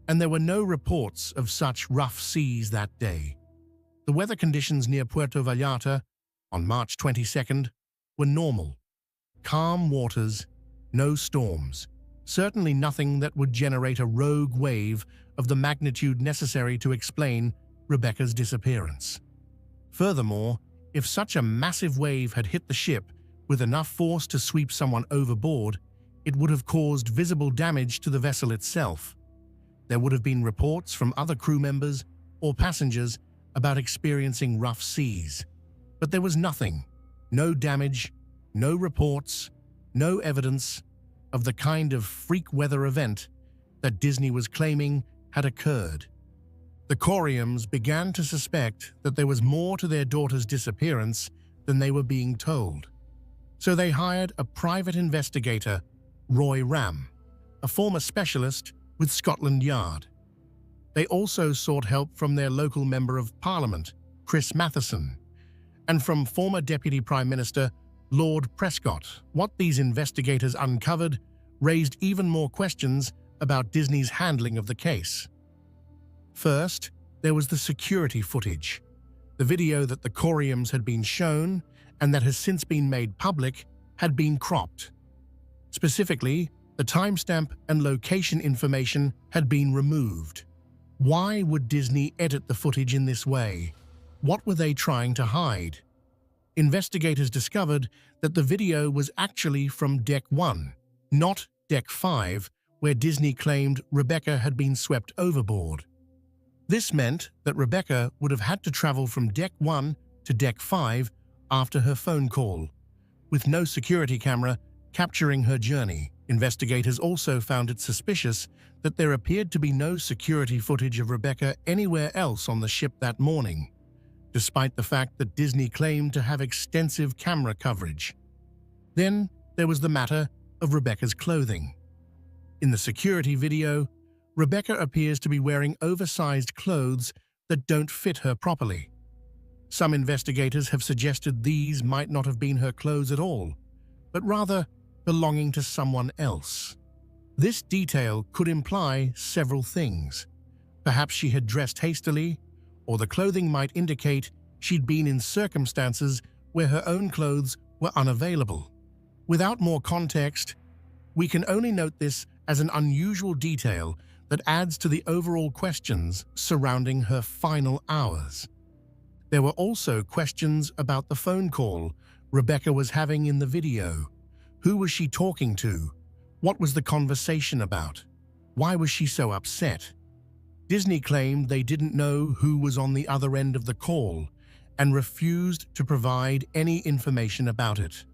And there were no reports of such rough seas that day. The weather conditions near Puerto Vallarta on March 22nd were normal. Calm waters, no storms, certainly nothing that would generate a rogue wave of the magnitude necessary to explain Rebecca's disappearance. Furthermore, if such a massive wave had hit the ship with enough force to sweep someone overboard, it would have caused visible damage to the vessel itself. There would have been reports from other crew members or passengers about experiencing rough seas. But there was nothing, no damage, no reports, no evidence of the kind of freak weather event that Disney was claiming had occurred. The Coriams began to suspect that there was more to their daughter's disappearance than they were being told. So they hired a private investigator, Roy Ram, a former specialist with Scotland Yard. They also sought help from their local Member of Parliament, Chris Matheson, and from former Deputy Prime Minister Lord Prescott. What these investigators uncovered raised even more questions about Disney's handling of the case. First, there was the security footage. The video that the Coriams had been shown, and that has since been made public, had been cropped. Specifically, the timestamp and location information had been removed. Why would Disney edit the footage in this way? What were they trying to hide? Investigators discovered that the video was actually from Deck 1, not Deck 5, where Disney claimed Rebecca had been swept overboard. This meant that Rebecca would have had to travel from Deck 1 to Deck 5 after her phone call, with no security camera capturing her journey. Investigators also found it suspicious that there appeared to be no security footage of Rebecca anywhere else on the ship that morning, despite the fact that Disney claimed to have extensive camera coverage. Then there was the matter of Rebecca's clothing. In the security video, Rebecca appears to be wearing oversized clothes that don't fit her properly. Some investigators have suggested these might not have been her clothes at all, but rather belonging to someone else. This detail could imply several things. Perhaps she had dressed hastily, or the clothing might indicate she'd been in circumstances where her own clothes were unavailable. Without more context, we can only note this as an unusual detail that adds to the overall questions surrounding her final hours. There were also questions about the phone call Rebecca was having in the video. Who was she talking to? What was the conversation about? Why was she so upset? Disney claimed they didn't know who was on the other end of the call and refused to provide any information about it.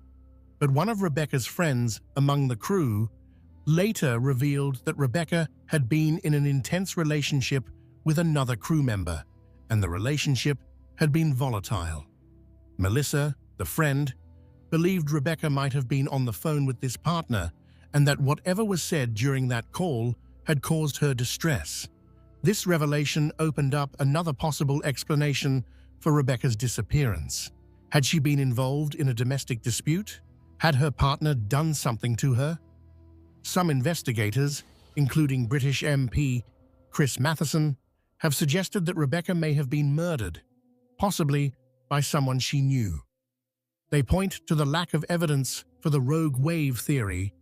But one of Rebecca's friends among the crew later revealed that Rebecca had been in an intense relationship with another crew member, and the relationship had been volatile. Melissa, the friend, believed Rebecca might have been on the phone with this partner and that whatever was said during that call had caused her distress. This revelation opened up another possible explanation for Rebecca's disappearance. Had she been involved in a domestic dispute? Had her partner done something to her? Some investigators, including British MP Chris Matheson, have suggested that Rebecca may have been murdered, possibly by someone she knew. They point to the lack of evidence for the rogue wave theory,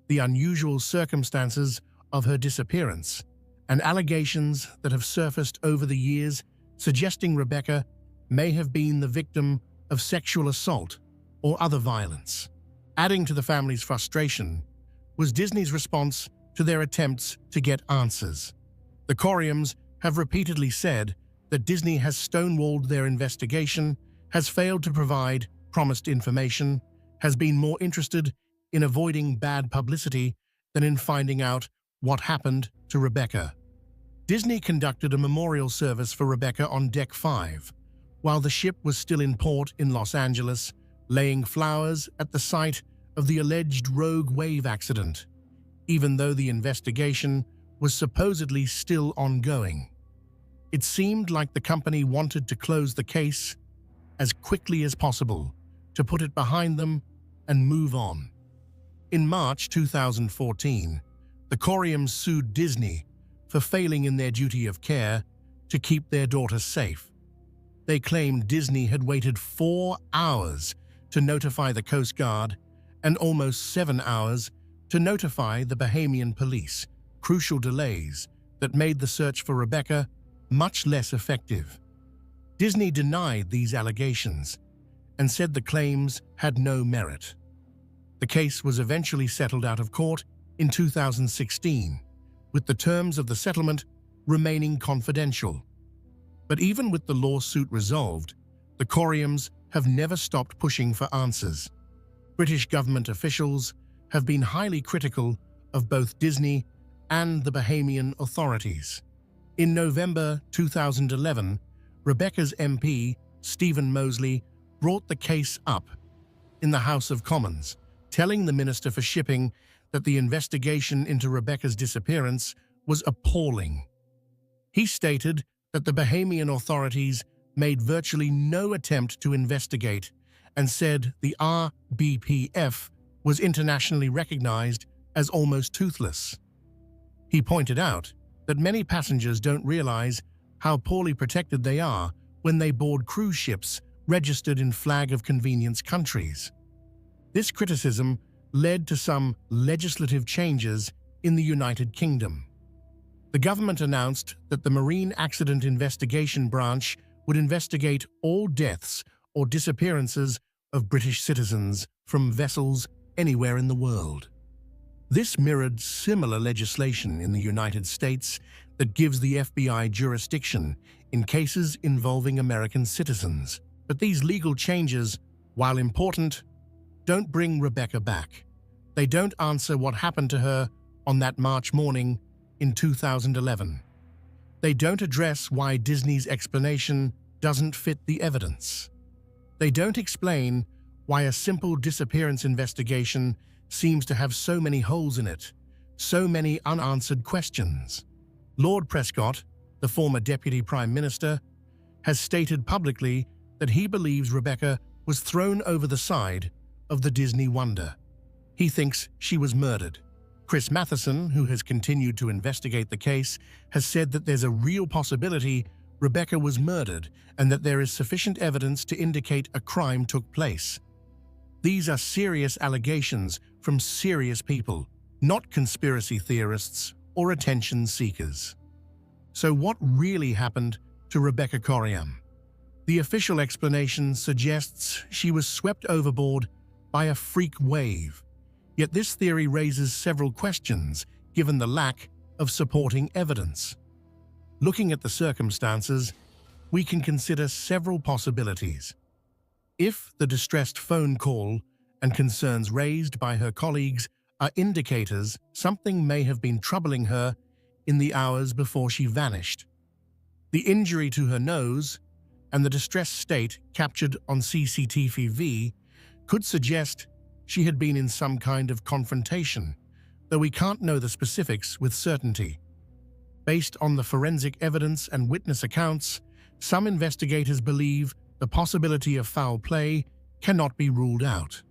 the unusual circumstances of her disappearance, and allegations that have surfaced over the years suggesting Rebecca may have been the victim of sexual assault or other violence. Adding to the family's frustration was Disney's response to their attempts to get answers. The Coriums have repeatedly said that Disney has stonewalled their investigation, has failed to provide promised information, has been more interested in avoiding bad publicity than in finding out what happened to Rebecca. Disney conducted a memorial service for Rebecca on Deck 5, while the ship was still in port in Los Angeles, laying flowers at the site of the alleged rogue wave accident, even though the investigation was supposedly still ongoing. It seemed like the company wanted to close the case as quickly as possible, to put it behind them and move on. In March 2014, the Coriums sued Disney for failing in their duty of care to keep their daughter safe. They claimed Disney had waited 4 hours to notify the Coast Guard and almost 7 hours to notify the Bahamian police, crucial delays that made the search for Rebecca much less effective. Disney denied these allegations and said the claims had no merit. The case was eventually settled out of court in 2016, with the terms of the settlement remaining confidential. But even with the lawsuit resolved, the Coriums have never stopped pushing for answers. British government officials have been highly critical of both Disney and the Bahamian authorities. In November 2011, Rebecca's MP, Stephen Mosley, brought the case up in the House of Commons, telling the Minister for Shipping that the investigation into Rebecca's disappearance was appalling. He stated that the Bahamian authorities made virtually no attempt to investigate and said the RBPF was internationally recognized as almost toothless. He pointed out that many passengers don't realize how poorly protected they are when they board cruise ships registered in flag of convenience countries. This criticism led to some legislative changes in the United Kingdom. The government announced that the Marine Accident Investigation Branch would investigate all deaths or disappearances of British citizens from vessels anywhere in the world. This mirrored similar legislation in the United States that gives the FBI jurisdiction in cases involving American citizens. But these legal changes, while important, don't bring Rebecca back. They don't answer what happened to her on that March morning in 2011. They don't address why Disney's explanation doesn't fit the evidence. They don't explain why a simple disappearance investigation seems to have so many holes in it, so many unanswered questions. Lord Prescott, the former Deputy Prime Minister, has stated publicly that he believes Rebecca was thrown over the side of the Disney Wonder. He thinks she was murdered. Chris Matheson, who has continued to investigate the case, has said that there's a real possibility Rebecca was murdered and that there is sufficient evidence to indicate a crime took place. These are serious allegations from serious people, not conspiracy theorists or attention seekers. So what really happened to Rebecca Corriam? The official explanation suggests she was swept overboard by a freak wave. Yet this theory raises several questions given the lack of supporting evidence. Looking at the circumstances, we can consider several possibilities. If the distressed phone call and concerns raised by her colleagues are indicators something may have been troubling her in the hours before she vanished. The injury to her nose and the distressed state captured on CCTV could suggest she had been in some kind of confrontation, though we can't know the specifics with certainty. Based on the forensic evidence and witness accounts, some investigators believe the possibility of foul play cannot be ruled out.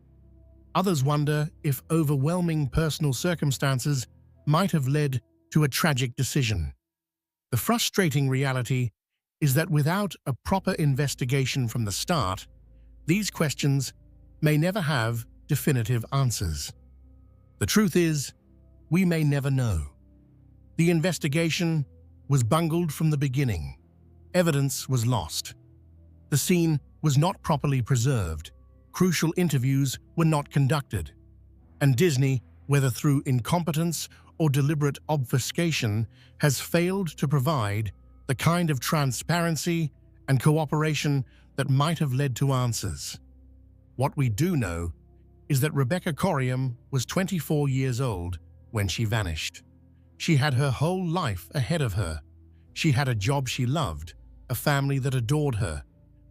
Others wonder if overwhelming personal circumstances might have led to a tragic decision. The frustrating reality is that without a proper investigation from the start, these questions may never have definitive answers. The truth is, we may never know. The investigation was bungled from the beginning. Evidence was lost. The scene was not properly preserved. Crucial interviews were not conducted. And Disney, whether through incompetence or deliberate obfuscation, has failed to provide the kind of transparency and cooperation that might have led to answers. What we do know is that Rebecca Corriam was 24 years old when she vanished. She had her whole life ahead of her. She had a job she loved, a family that adored her,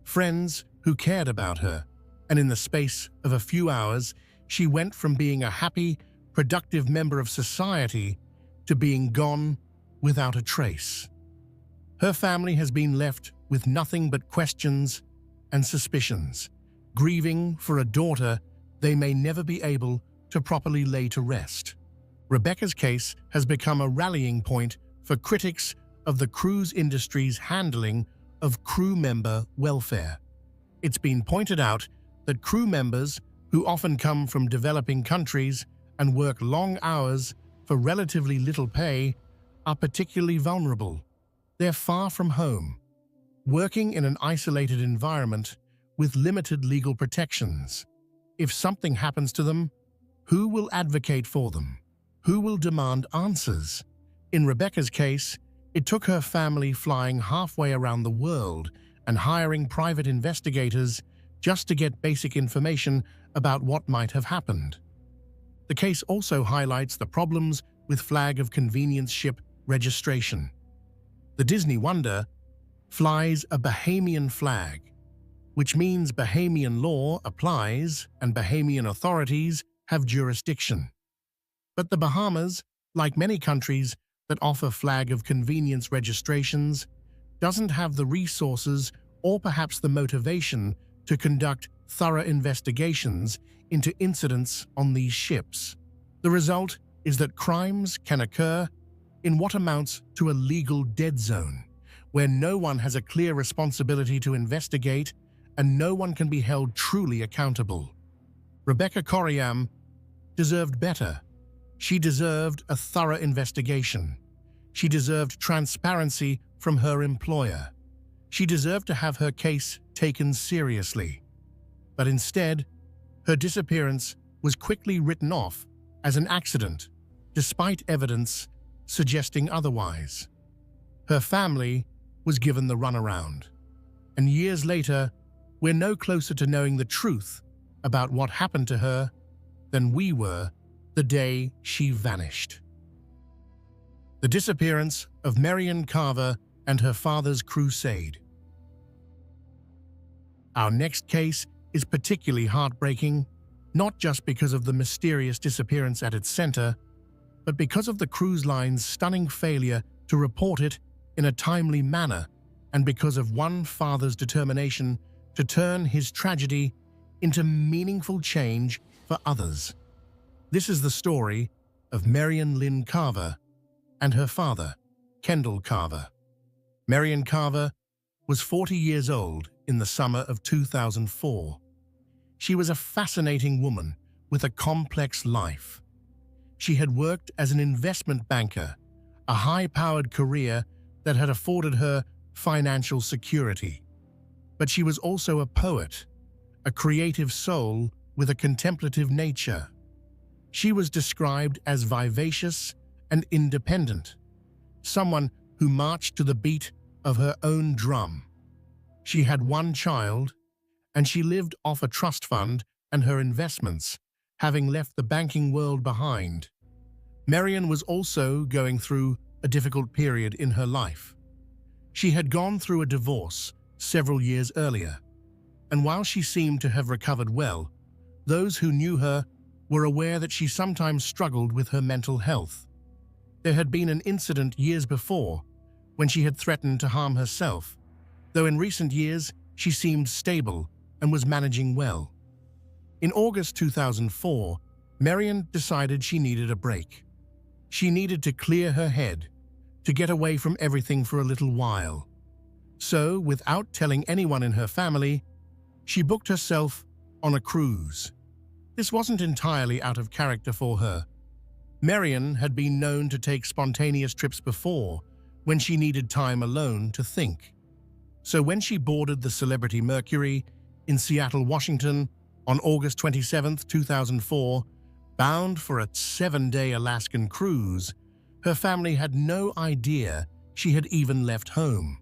friends who cared about her, and in the space of a few hours, she went from being a happy, productive member of society to being gone without a trace. Her family has been left with nothing but questions and suspicions, grieving for a daughter they may never be able to properly lay to rest. Rebecca's case has become a rallying point for critics of the cruise industry's handling of crew member welfare. It's been pointed out that crew members, who often come from developing countries and work long hours for relatively little pay, are particularly vulnerable. They're far from home, working in an isolated environment with limited legal protections. If something happens to them, who will advocate for them? Who will demand answers? In Rebecca's case, it took her family flying halfway around the world and hiring private investigators just to get basic information about what might have happened. The case also highlights the problems with flag of convenience ship registration. The Disney Wonder flies a Bahamian flag, which means Bahamian law applies and Bahamian authorities have jurisdiction. But the Bahamas, like many countries that offer flag of convenience registrations, doesn't have the resources or perhaps the motivation to conduct thorough investigations into incidents on these ships. The result is that crimes can occur in what amounts to a legal dead zone, where no one has a clear responsibility to investigate and no one can be held truly accountable. Rebecca Corriam deserved better. She deserved a thorough investigation. She deserved transparency from her employer. She deserved to have her case taken seriously. But instead, her disappearance was quickly written off as an accident, despite evidence suggesting otherwise. Her family was given the runaround. And years later, we're no closer to knowing the truth about what happened to her than we were the day she vanished. The disappearance of Marion Carver and her father's crusade. Our next case is particularly heartbreaking, not just because of the mysterious disappearance at its center, but because of the cruise line's stunning failure to report it in a timely manner, and because of one father's determination to turn his tragedy into meaningful change for others. This is the story of Marion Lynn Carver and her father, Kendall Carver. Marion Carver was 40 years old in the summer of 2004. She was a fascinating woman, with a complex life. She had worked as an investment banker, a high-powered career that had afforded her financial security. But she was also a poet, a creative soul with a contemplative nature. She was described as vivacious and independent, someone who marched to the beat of her own drum. She had one child, and she lived off a trust fund and her investments, having left the banking world behind. Marion was also going through a difficult period in her life. She had gone through a divorce several years earlier, and while she seemed to have recovered well, those who knew her were aware that she sometimes struggled with her mental health. There had been an incident years before when she had threatened to harm herself, though in recent years she seemed stable and was managing well. In August 2004, Marion decided she needed a break. She needed to clear her head, to get away from everything for a little while. So, without telling anyone in her family, she booked herself on a cruise. This wasn't entirely out of character for her. Marion had been known to take spontaneous trips before when she needed time alone to think. So when she boarded the Celebrity Mercury in Seattle, Washington on August 27, 2004, bound for a 7-day Alaskan cruise, her family had no idea she had even left home.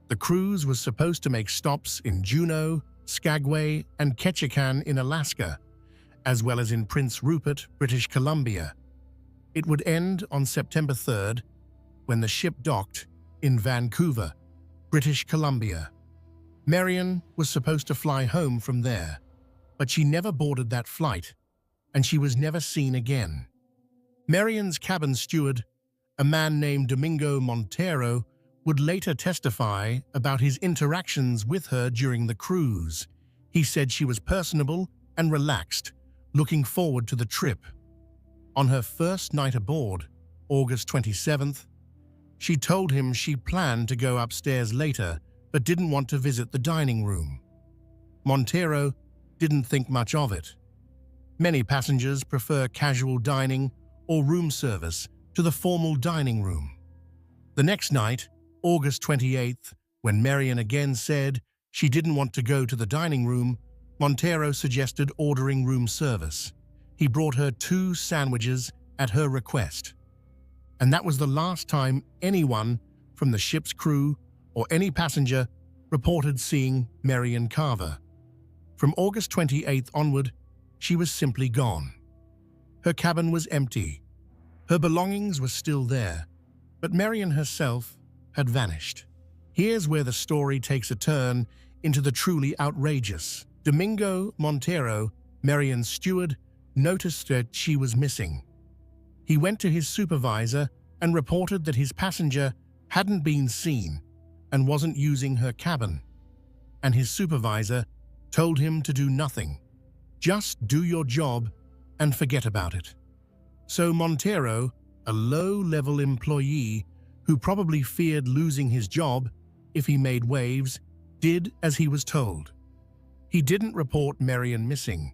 The cruise was supposed to make stops in Juneau, Skagway, and Ketchikan in Alaska, as well as in Prince Rupert, British Columbia. It would end on September 3rd when the ship docked in Vancouver, British Columbia. Marion was supposed to fly home from there, but she never boarded that flight, and she was never seen again. Marion's cabin steward, a man named Domingo Montero, would later testify about his interactions with her during the cruise. He said she was personable and relaxed, looking forward to the trip. On her first night aboard, August 27th, she told him she planned to go upstairs later but didn't want to visit the dining room. Montero didn't think much of it. Many passengers prefer casual dining or room service to the formal dining room. The next night, August 28th, when Marion again said she didn't want to go to the dining room, Montero suggested ordering room service. He brought her 2 sandwiches at her request. And that was the last time anyone from the ship's crew or any passenger reported seeing Marion Carver. From August 28th onward, she was simply gone. Her cabin was empty. Her belongings were still there, but Marion herself had vanished. Here's where the story takes a turn into the truly outrageous. Domingo Montero, Marion's steward, noticed that she was missing. He went to his supervisor and reported that his passenger hadn't been seen and wasn't using her cabin. And his supervisor told him to do nothing. Just do your job and forget about it. So Montero, a low-level employee who probably feared losing his job if he made waves, did as he was told. He didn't report Marion missing.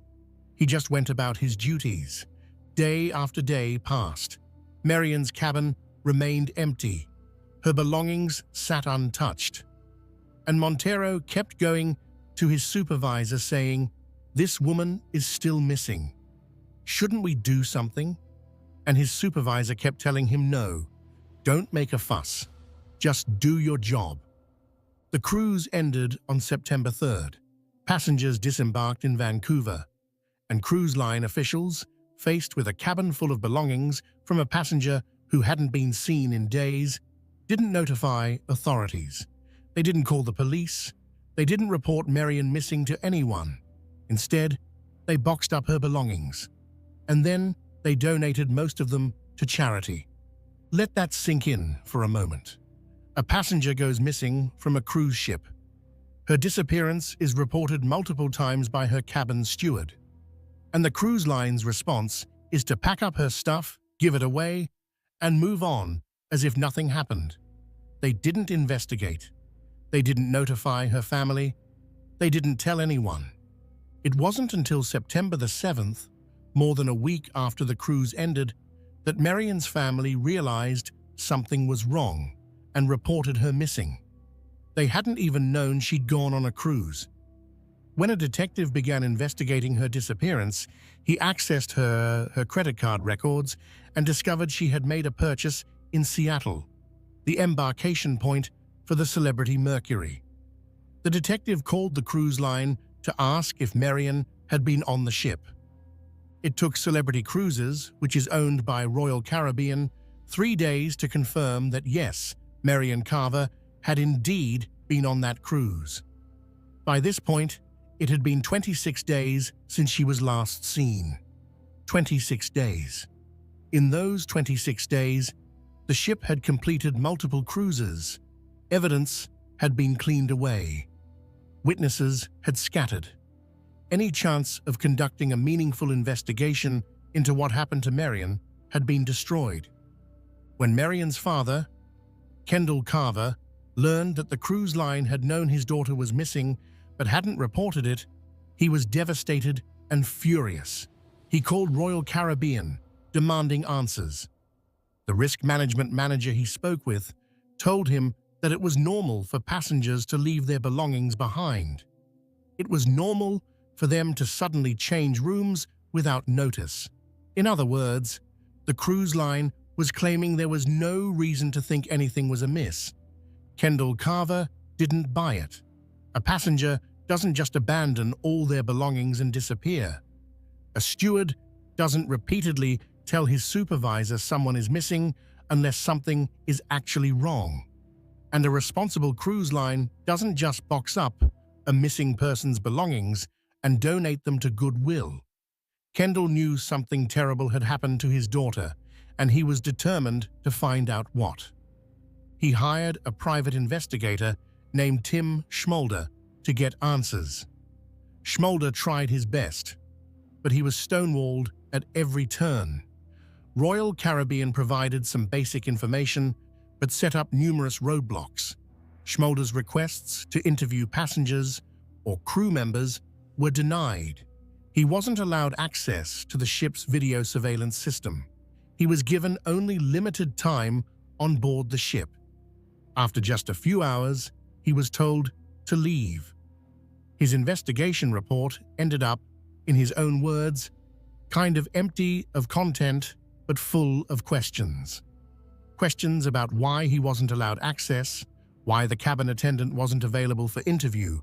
He just went about his duties. Day after day passed. Marion's cabin remained empty. Her belongings sat untouched. And Montero kept going to his supervisor saying, "This woman is still missing. Shouldn't we do something?" And his supervisor kept telling him, "No, don't make a fuss. Just do your job." The cruise ended on September 3rd. Passengers disembarked in Vancouver, and cruise line officials, faced with a cabin full of belongings from a passenger who hadn't been seen in days, didn't notify authorities. They didn't call the police. They didn't report Marion missing to anyone. Instead, they boxed up her belongings. And then they donated most of them to charity. Let that sink in for a moment. A passenger goes missing from a cruise ship. Her disappearance is reported multiple times by her cabin steward. And the cruise line's response is to pack up her stuff, give it away, and move on as if nothing happened. They didn't investigate. They didn't notify her family. They didn't tell anyone. It wasn't until September the 7th, more than a week after the cruise ended, that Marion's family realized something was wrong and reported her missing. They hadn't even known she'd gone on a cruise. When a detective began investigating her disappearance, he accessed her credit card records and discovered she had made a purchase in Seattle, the embarkation point for the Celebrity Mercury. The detective called the cruise line to ask if Marion had been on the ship. It took Celebrity Cruises, which is owned by Royal Caribbean, 3 days to confirm that yes, Marion Carver had indeed been on that cruise. By this point, it had been 26 days since she was last seen. 26 days. In those 26 days, the ship had completed multiple cruises. Evidence had been cleaned away. Witnesses had scattered. Any chance of conducting a meaningful investigation into what happened to Marion had been destroyed. When Marion's father, Kendall Carver, learned that the cruise line had known his daughter was missing but hadn't reported it, he was devastated and furious. He called Royal Caribbean, demanding answers. The risk management manager he spoke with told him that it was normal for passengers to leave their belongings behind. It was normal for them to suddenly change rooms without notice. In other words, the cruise line was claiming there was no reason to think anything was amiss. Kendall Carver didn't buy it. A passenger doesn't just abandon all their belongings and disappear. A steward doesn't repeatedly tell his supervisor someone is missing unless something is actually wrong. And a responsible cruise line doesn't just box up a missing person's belongings and donate them to Goodwill. Kendall knew something terrible had happened to his daughter, and he was determined to find out what. He hired a private investigator named Tim Schmolder to get answers. Schmolder tried his best, but he was stonewalled at every turn. Royal Caribbean provided some basic information, but set up numerous roadblocks. Schmolder's requests to interview passengers or crew members were denied. He wasn't allowed access to the ship's video surveillance system. He was given only limited time on board the ship. After just a few hours, he was told to leave. His investigation report ended up, in his own words, kind of empty of content but full of questions. Questions about why he wasn't allowed access, why the cabin attendant wasn't available for interview,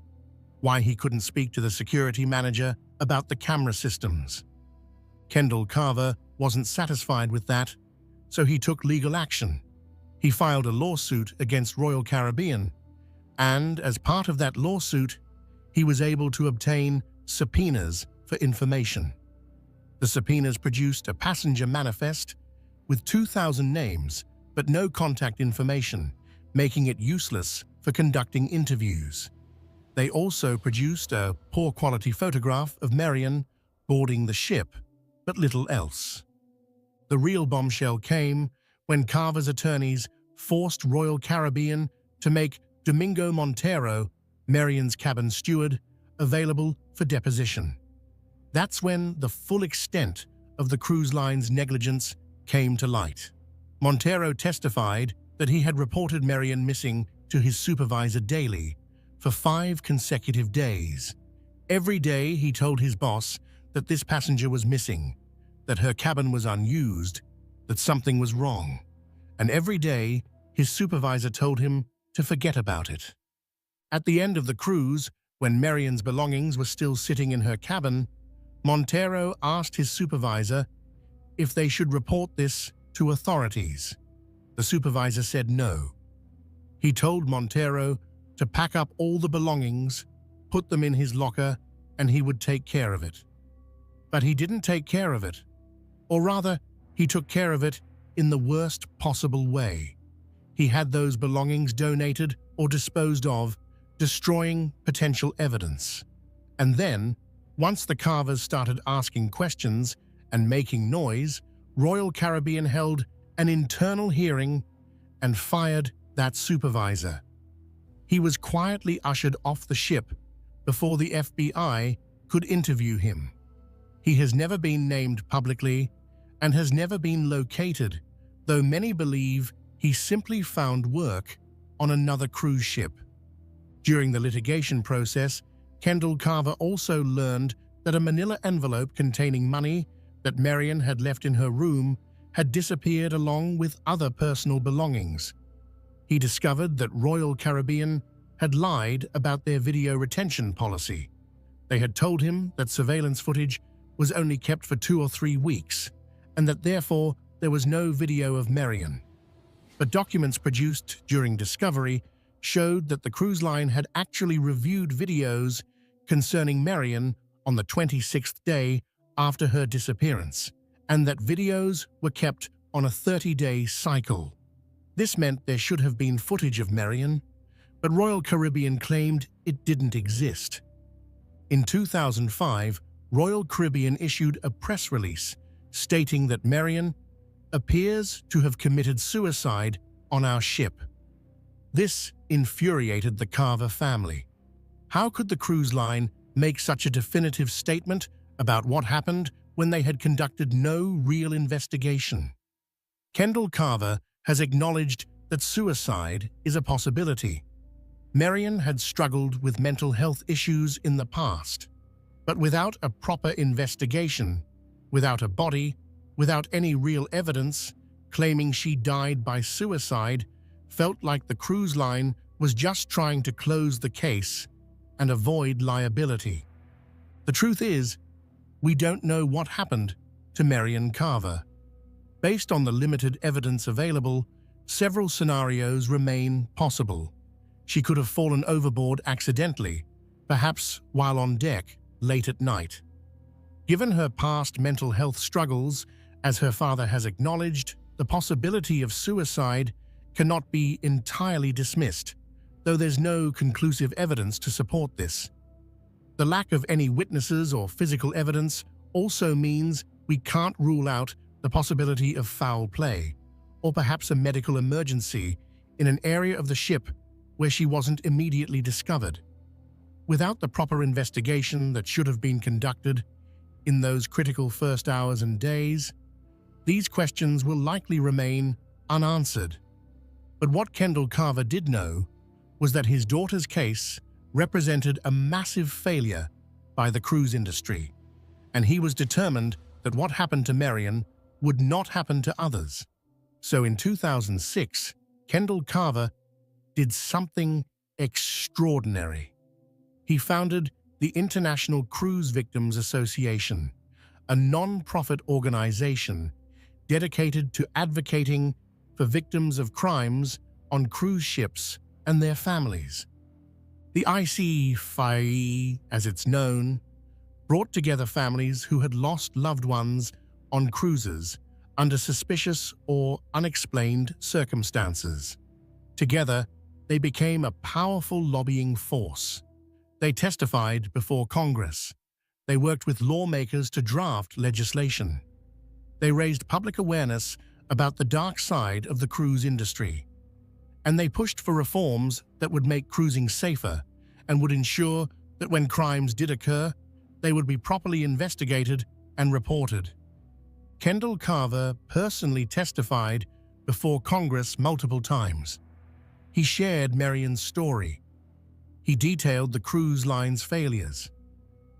why he couldn't speak to the security manager about the camera systems. Kendall Carver wasn't satisfied with that, so he took legal action. He filed a lawsuit against Royal Caribbean, and as part of that lawsuit, he was able to obtain subpoenas for information. The subpoenas produced a passenger manifest with 2,000 names, but no contact information, making it useless for conducting interviews. They also produced a poor-quality photograph of Marion boarding the ship, but little else. The real bombshell came when Carver's attorneys forced Royal Caribbean to make Domingo Montero, Marion's cabin steward, available for deposition. That's when the full extent of the cruise line's negligence came to light. Montero testified that he had reported Marion missing to his supervisor daily for 5 consecutive days. Every day he told his boss that this passenger was missing, that her cabin was unused, that something was wrong. And every day his supervisor told him to forget about it. At the end of the cruise, when Marion's belongings were still sitting in her cabin, Montero asked his supervisor if they should report this to authorities. The supervisor said no. He told Montero to pack up all the belongings, put them in his locker, and he would take care of it. But he didn't take care of it. Or rather, he took care of it in the worst possible way. He had those belongings donated or disposed of, destroying potential evidence. And then, once the Carvers started asking questions and making noise, Royal Caribbean held an internal hearing and fired that supervisor. He was quietly ushered off the ship before the FBI could interview him. He has never been named publicly and has never been located, though many believe he simply found work on another cruise ship. During the litigation process, Kendall Carver also learned that a manila envelope containing money that Marion had left in her room had disappeared along with other personal belongings. He discovered that Royal Caribbean had lied about their video retention policy. They had told him that surveillance footage was only kept for 2 or 3 weeks, and that therefore there was no video of Marion. But documents produced during discovery showed that the cruise line had actually reviewed videos concerning Marion on the 26th day after her disappearance, and that videos were kept on a 30-day cycle. This meant there should have been footage of Marion, but Royal Caribbean claimed it didn't exist. In 2005, Royal Caribbean issued a press release stating that Marion appears to have committed suicide on our ship. This infuriated the Carver family. How could the cruise line make such a definitive statement about what happened when they had conducted no real investigation? Kendall Carver has acknowledged that suicide is a possibility. Marion had struggled with mental health issues in the past, but without a proper investigation, without a body, without any real evidence, claiming she died by suicide felt like the cruise line was just trying to close the case and avoid liability. The truth is, we don't know what happened to Marion Carver. Based on the limited evidence available, several scenarios remain possible. She could have fallen overboard accidentally, perhaps while on deck late at night. Given her past mental health struggles, as her father has acknowledged, the possibility of suicide cannot be entirely dismissed, though there's no conclusive evidence to support this. The lack of any witnesses or physical evidence also means we can't rule out the possibility of foul play, or perhaps a medical emergency in an area of the ship where she wasn't immediately discovered. Without the proper investigation that should have been conducted in those critical first hours and days, these questions will likely remain unanswered. But what Kendall Carver did know was that his daughter's case represented a massive failure by the cruise industry, and he was determined that what happened to Marion would not happen to others. So in 2006, Kendall Carver did something extraordinary. He founded the International Cruise Victims Association, a non-profit organization dedicated to advocating for victims of crimes on cruise ships and their families. The ICFIE, as it's known, brought together families who had lost loved ones on cruises under suspicious or unexplained circumstances. Together, they became a powerful lobbying force. They testified before Congress. They worked with lawmakers to draft legislation. They raised public awareness about the dark side of the cruise industry. And they pushed for reforms that would make cruising safer and would ensure that when crimes did occur, they would be properly investigated and reported. Kendall Carver personally testified before Congress multiple times. He shared Marion's story. He detailed the cruise line's failures.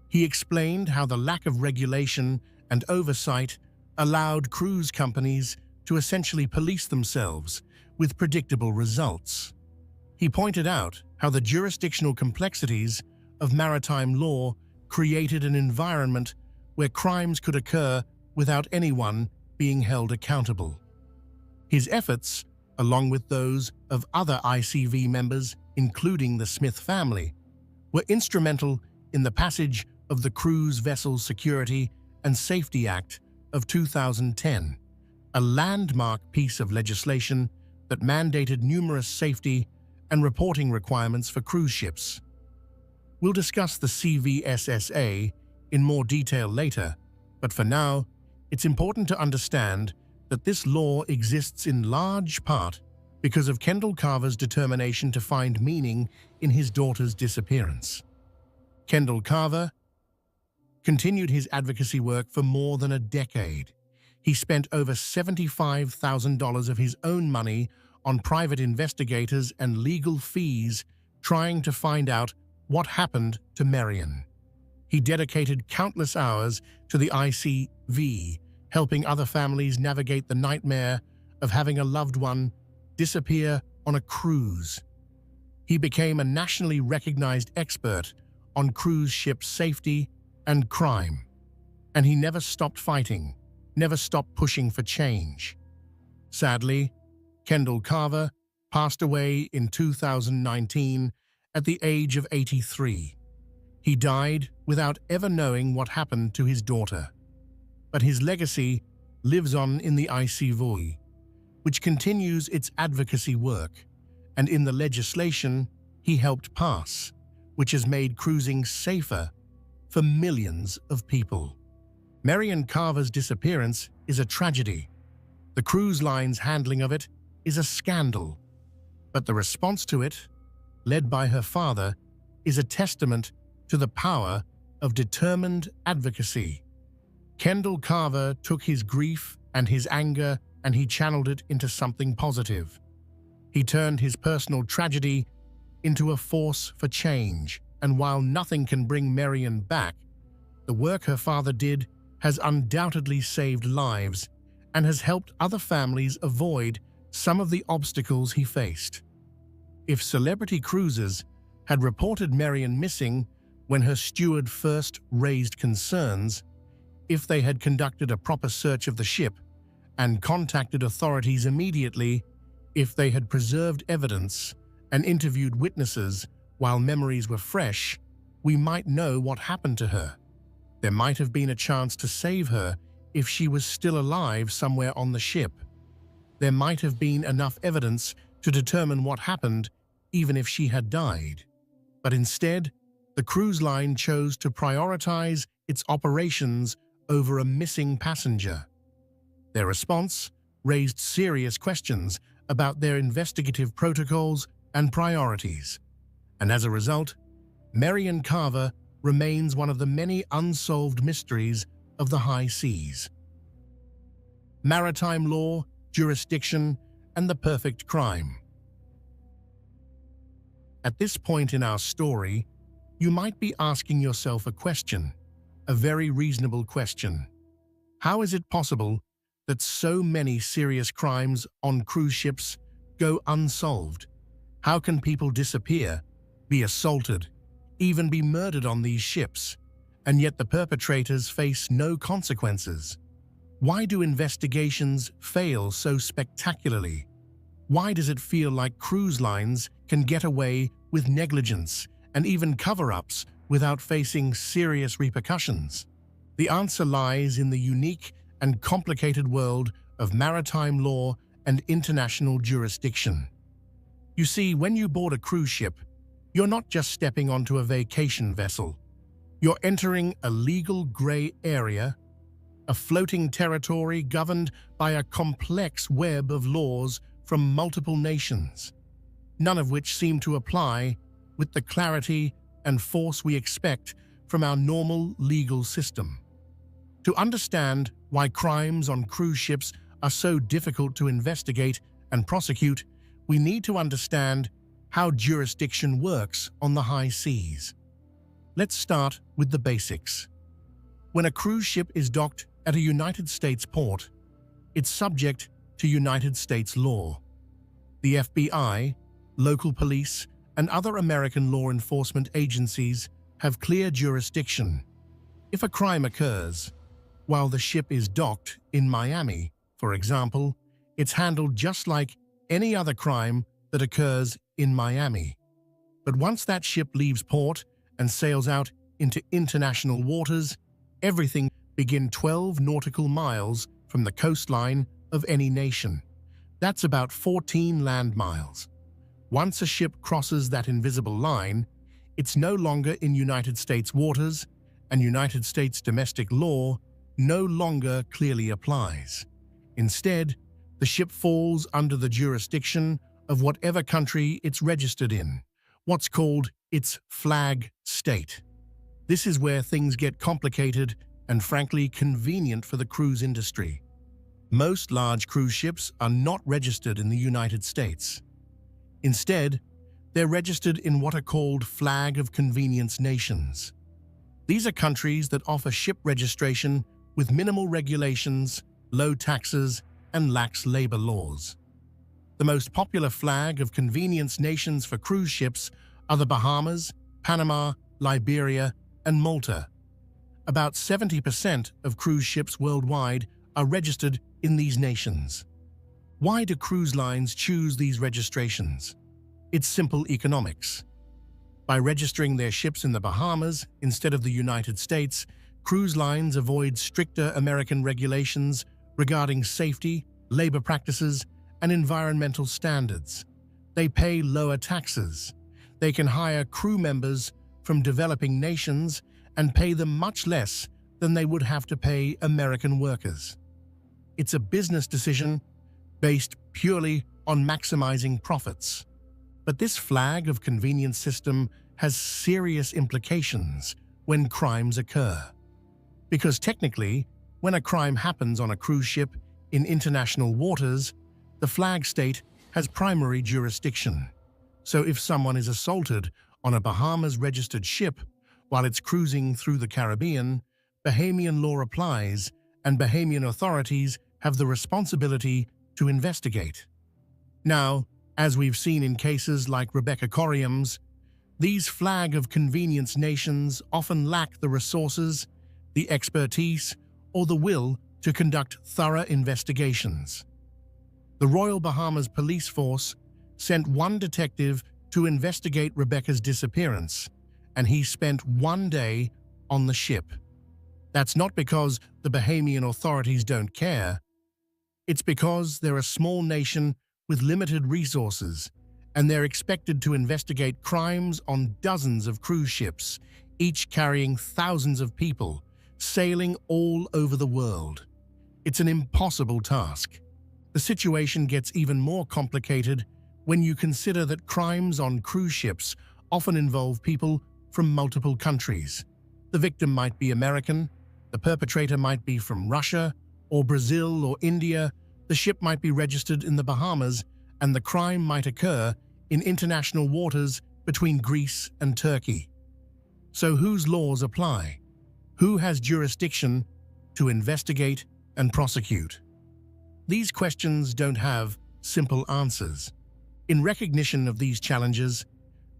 He explained how the lack of regulation and oversight allowed cruise companies to essentially police themselves with predictable results. He pointed out how the jurisdictional complexities of maritime law created an environment where crimes could occur without anyone being held accountable. His efforts, along with those of other ICV members, including the Smith family, were instrumental in the passage of the Cruise Vessel Security and Safety Act of 2010, a landmark piece of legislation that mandated numerous safety and reporting requirements for cruise ships. We'll discuss the CVSSA in more detail later, but for now, it's important to understand that this law exists in large part because of Kendall Carver's determination to find meaning in his daughter's disappearance. Kendall Carver continued his advocacy work for more than a decade. He spent over $75,000 of his own money on private investigators and legal fees trying to find out what happened to Marion. He dedicated countless hours to the ICV, helping other families navigate the nightmare of having a loved one disappear on a cruise. He became a nationally recognized expert on cruise ship safety and crime, and he never stopped fighting, never stopped pushing for change. Sadly, Kendall Carver passed away in 2019 at the age of 83. He died without ever knowing what happened to his daughter. But his legacy lives on in the ICV, which continues its advocacy work, and in the legislation he helped pass, which has made cruising safer for millions of people. Marion Carver's disappearance is a tragedy. The cruise line's handling of it is a scandal. But the response to it, led by her father, is a testament to the power of determined advocacy. Kendall Carver took his grief and his anger and he channeled it into something positive. He turned his personal tragedy into a force for change, and while nothing can bring Marion back, the work her father did has undoubtedly saved lives and has helped other families avoid some of the obstacles he faced. If Celebrity Cruises had reported Marion missing when her steward first raised concerns, if they had conducted a proper search of the ship and contacted authorities immediately, if they had preserved evidence and interviewed witnesses while memories were fresh, we might know what happened to her. There might have been a chance to save her if she was still alive somewhere on the ship. There might have been enough evidence to determine what happened even if she had died. But instead, the cruise line chose to prioritize its operations over a missing passenger. Their response raised serious questions about their investigative protocols and priorities. And as a result, Marion Carver remains one of the many unsolved mysteries of the high seas. Maritime law, jurisdiction, and the perfect crime. At this point in our story, you might be asking yourself a question, a very reasonable question. How is it possible that so many serious crimes on cruise ships go unsolved? How can people disappear, be assaulted, even be murdered on these ships, and yet the perpetrators face no consequences? Why do investigations fail so spectacularly? Why does it feel like cruise lines can get away with negligence and even cover-ups without facing serious repercussions? The answer lies in the unique and complicated world of maritime law and international jurisdiction. You see, when you board a cruise ship, you're not just stepping onto a vacation vessel. You're entering a legal gray area, a floating territory governed by a complex web of laws from multiple nations, none of which seem to apply with the clarity and force we expect from our normal legal system. To understand why crimes on cruise ships are so difficult to investigate and prosecute, we need to understand how jurisdiction works on the high seas. Let's start with the basics. When a cruise ship is docked at a United States port, it's subject to United States law. The FBI, local police, and other American law enforcement agencies have clear jurisdiction. If a crime occurs while the ship is docked in Miami, for example, it's handled just like any other crime that occurs in Miami. But once that ship leaves port and sails out into international waters, everything begins 12 nautical miles from the coastline of any nation. That's about 14 land miles. Once a ship crosses that invisible line, it's no longer in United States waters, and United States domestic law no longer clearly applies. Instead, the ship falls under the jurisdiction of whatever country it's registered in, what's called its flag state. This is where things get complicated and frankly convenient for the cruise industry. Most large cruise ships are not registered in the United States. Instead, they're registered in what are called flag of convenience nations. These are countries that offer ship registration with minimal regulations, low taxes, and lax labor laws. The most popular flag of convenience nations for cruise ships are the Bahamas, Panama, Liberia, and Malta. About 70% of cruise ships worldwide are registered in these nations. Why do cruise lines choose these registrations? It's simple economics. By registering their ships in the Bahamas instead of the United States, cruise lines avoid stricter American regulations regarding safety, labor practices, and environmental standards. They pay lower taxes. They can hire crew members from developing nations and pay them much less than they would have to pay American workers. It's a business decision based purely on maximizing profits. But this flag of convenience system has serious implications when crimes occur. Because technically, when a crime happens on a cruise ship in international waters, the flag state has primary jurisdiction. So if someone is assaulted on a Bahamas-registered ship while it's cruising through the Caribbean, Bahamian law applies, and Bahamian authorities have the responsibility to investigate. Now, as we've seen in cases like Rebecca Corium's, these flag of convenience nations often lack the resources, the expertise, or the will to conduct thorough investigations. The Royal Bahamas Police Force sent one detective to investigate Rebecca's disappearance, and he spent 1 day on the ship. That's not because the Bahamian authorities don't care. It's because they're a small nation with limited resources, and they're expected to investigate crimes on dozens of cruise ships, each carrying thousands of people, sailing all over the world. It's an impossible task. The situation gets even more complicated when you consider that crimes on cruise ships often involve people from multiple countries. The victim might be American, the perpetrator might be from Russia or Brazil or India, the ship might be registered in the Bahamas, and the crime might occur in international waters between Greece and Turkey. So whose laws apply? Who has jurisdiction to investigate and prosecute? These questions don't have simple answers. In recognition of these challenges,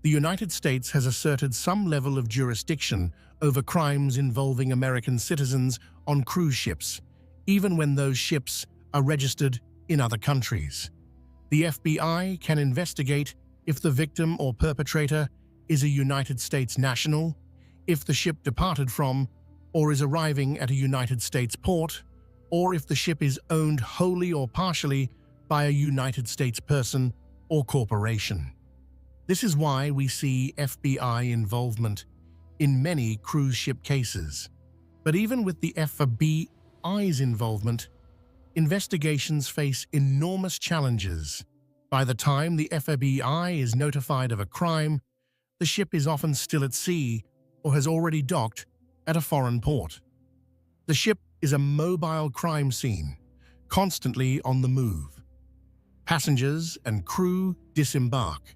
the United States has asserted some level of jurisdiction over crimes involving American citizens on cruise ships, even when those ships are registered in other countries. The FBI can investigate if the victim or perpetrator is a United States national, if the ship departed from or is arriving at a United States port, or if the ship is owned wholly or partially by a United States person or corporation. This is why we see FBI involvement in many cruise ship cases. But even with the FBI's involvement, investigations face enormous challenges. By the time the FBI is notified of a crime, the ship is often still at sea or has already docked at a foreign port. The ship is a mobile crime scene, constantly on the move. Passengers and crew disembark.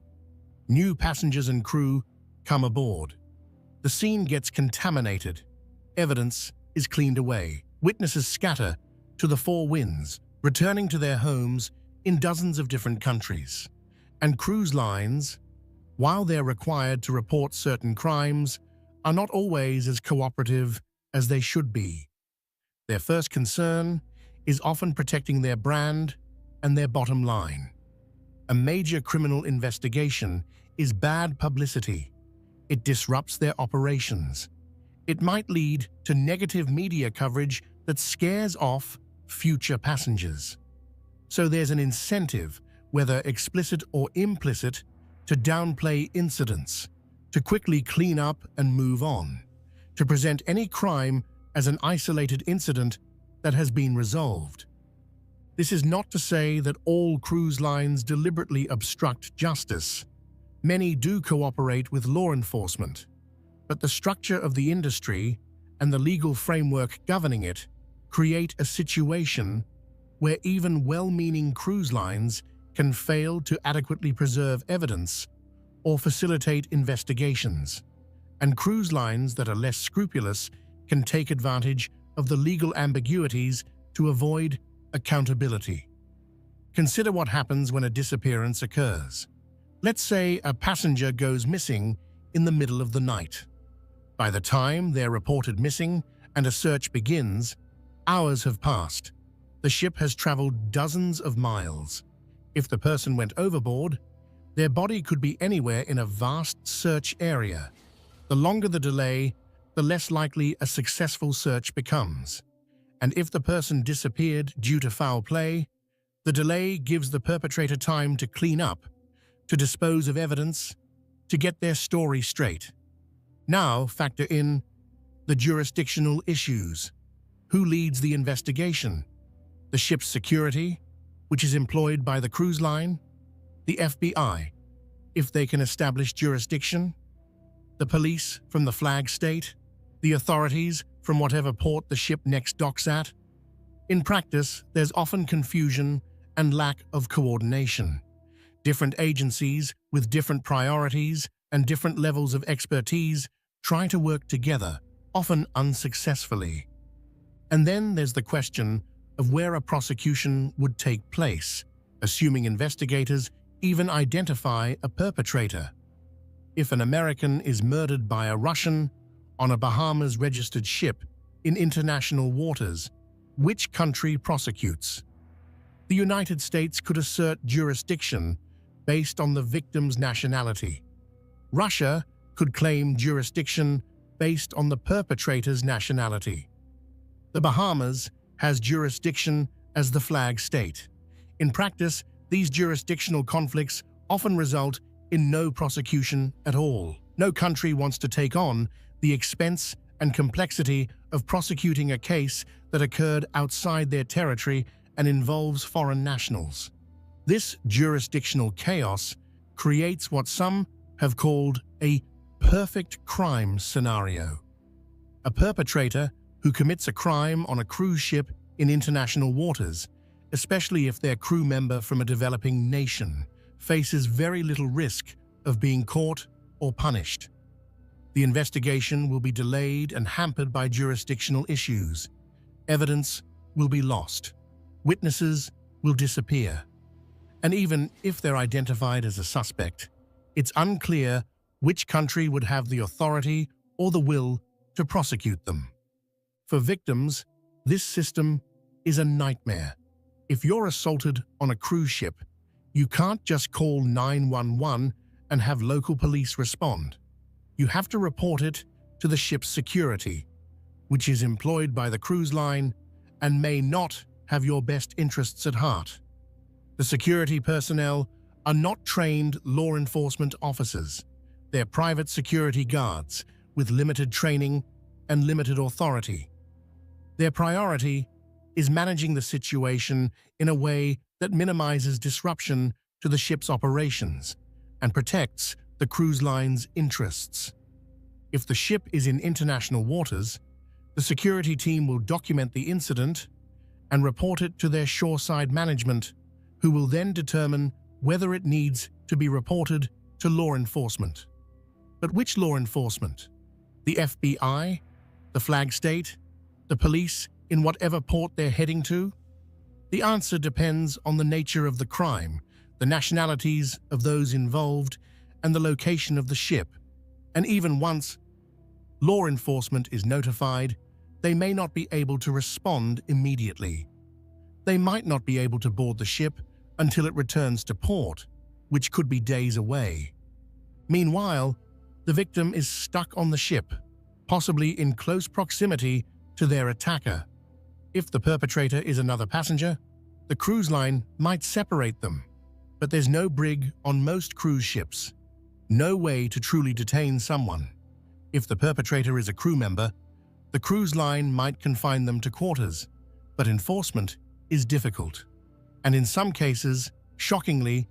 New passengers and crew come aboard. The scene gets contaminated. Evidence is cleaned away. Witnesses scatter to the four winds, returning to their homes in dozens of different countries. And cruise lines, while they're required to report certain crimes, are not always as cooperative as they should be. Their first concern is often protecting their brand and their bottom line. A major criminal investigation is bad publicity. It disrupts their operations. It might lead to negative media coverage that scares off future passengers. So there's an incentive, whether explicit or implicit, to downplay incidents, to quickly clean up and move on, to present any crime as an isolated incident that has been resolved. This is not to say that all cruise lines deliberately obstruct justice. Many do cooperate with law enforcement, but the structure of the industry and the legal framework governing it create a situation where even well-meaning cruise lines can fail to adequately preserve evidence or facilitate investigations, and cruise lines that are less scrupulous can take advantage of the legal ambiguities to avoid accountability. Consider what happens when a disappearance occurs. Let's say a passenger goes missing in the middle of the night. By the time they're reported missing and a search begins, hours have passed. The ship has traveled dozens of miles. If the person went overboard, their body could be anywhere in a vast search area. The longer the delay, the less likely a successful search becomes. And if the person disappeared due to foul play, the delay gives the perpetrator time to clean up, to dispose of evidence, to get their story straight. Now factor in the jurisdictional issues. Who leads the investigation? The ship's security, which is employed by the cruise line? The FBI, if they can establish jurisdiction? The police from the flag state? The authorities from whatever port the ship next docks at? In practice, there's often confusion and lack of coordination. Different agencies with different priorities and different levels of expertise try to work together, often unsuccessfully. And then there's the question of where a prosecution would take place, assuming investigators even identify a perpetrator. If an American is murdered by a Russian on a Bahamas-registered ship in international waters, which country prosecutes? The United States could assert jurisdiction based on the victim's nationality. Russia could claim jurisdiction based on the perpetrator's nationality. The Bahamas has jurisdiction as the flag state. In practice, these jurisdictional conflicts often result in no prosecution at all. No country wants to take on the expense and complexity of prosecuting a case that occurred outside their territory and involves foreign nationals. This jurisdictional chaos creates what some have called a perfect crime scenario. A perpetrator who commits a crime on a cruise ship in international waters, especially if they're crew member from a developing nation, faces very little risk of being caught or punished. The investigation will be delayed and hampered by jurisdictional issues. Evidence will be lost. Witnesses will disappear. And even if they're identified as a suspect, it's unclear which country would have the authority or the will to prosecute them. For victims, this system is a nightmare. If you're assaulted on a cruise ship, you can't just call 911 and have local police respond. You have to report it to the ship's security, which is employed by the cruise line and may not have your best interests at heart. The security personnel are not trained law enforcement officers. They're private security guards with limited training and limited authority. Their priority is managing the situation in a way that minimizes disruption to the ship's operations and protects the cruise line's interests. If the ship is in international waters, the security team will document the incident and report it to their shoreside management, who will then determine whether it needs to be reported to law enforcement. But which law enforcement? The FBI? The flag state? The police in whatever port they're heading to? The answer depends on the nature of the crime, the nationalities of those involved, and the location of the ship. And even once law enforcement is notified, they may not be able to respond immediately. They might not be able to board the ship until it returns to port, which could be days away. Meanwhile, the victim is stuck on the ship, possibly in close proximity to their attacker. If the perpetrator is another passenger, the cruise line might separate them. But there's no brig on most cruise ships. No way to truly detain someone. If the perpetrator is a crew member, the cruise line might confine them to quarters, but enforcement is difficult. And in some cases, shockingly,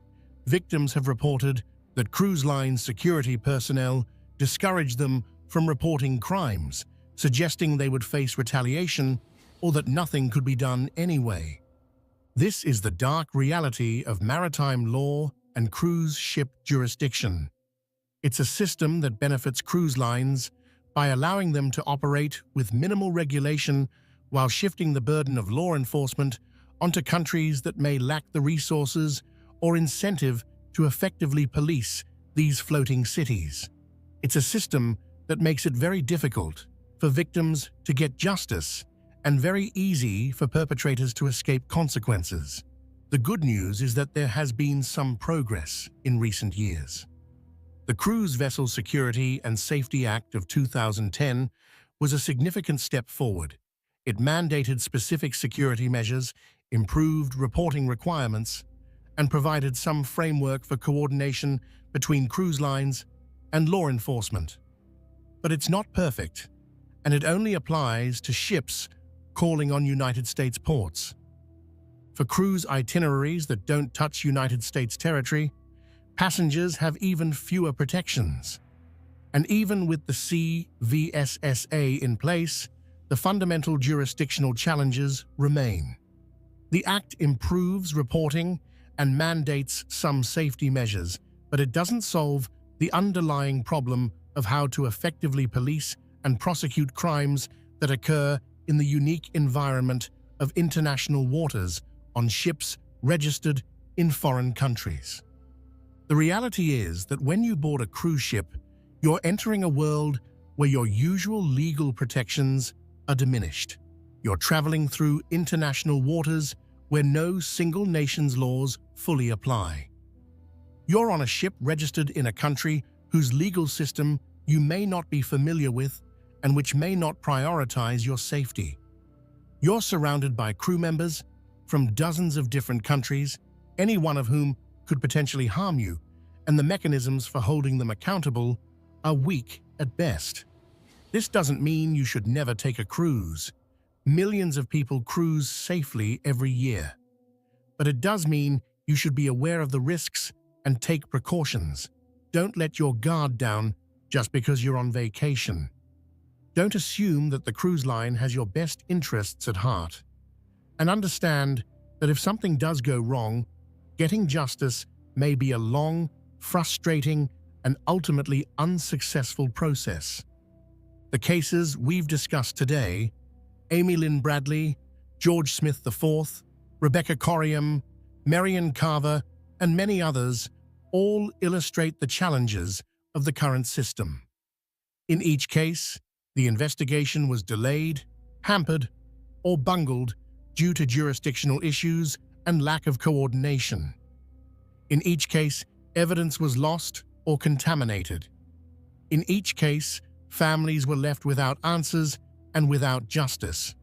victims have reported that cruise line security personnel discourage them from reporting crimes, suggesting they would face retaliation or that nothing could be done anyway. This is the dark reality of maritime law and cruise ship jurisdiction. It's a system that benefits cruise lines by allowing them to operate with minimal regulation while shifting the burden of law enforcement onto countries that may lack the resources or incentive to effectively police these floating cities. It's a system that makes it very difficult for victims to get justice and very easy for perpetrators to escape consequences. The good news is that there has been some progress in recent years. The Cruise Vessel Security and Safety Act of 2010 was a significant step forward. It mandated specific security measures, improved reporting requirements, and provided some framework for coordination between cruise lines and law enforcement. But it's not perfect, and it only applies to ships calling on United States ports. For cruise itineraries that don't touch United States territory, passengers have even fewer protections. And even with the CVSSA in place, the fundamental jurisdictional challenges remain. The Act improves reporting and mandates some safety measures, but it doesn't solve the underlying problem of how to effectively police and prosecute crimes that occur in the unique environment of international waters on ships registered in foreign countries. The reality is that when you board a cruise ship, you're entering a world where your usual legal protections are diminished. You're traveling through international waters where no single nation's laws fully apply. You're on a ship registered in a country whose legal system you may not be familiar with and which may not prioritize your safety. You're surrounded by crew members from dozens of different countries, any one of whom could potentially harm you, and the mechanisms for holding them accountable are weak at best. This doesn't mean you should never take a cruise. Millions of people cruise safely every year. But it does mean you should be aware of the risks and take precautions. Don't let your guard down just because you're on vacation. Don't assume that the cruise line has your best interests at heart. And understand that if something does go wrong, getting justice may be a long, frustrating, and ultimately unsuccessful process. The cases we've discussed today, Amy Lynn Bradley, George Smith IV, Rebecca Corriam, Marion Carver, and many others, all illustrate the challenges of the current system. In each case, the investigation was delayed, hampered, or bungled due to jurisdictional issues and lack of coordination. In each case, evidence was lost or contaminated. In each case, families were left without answers and without justice.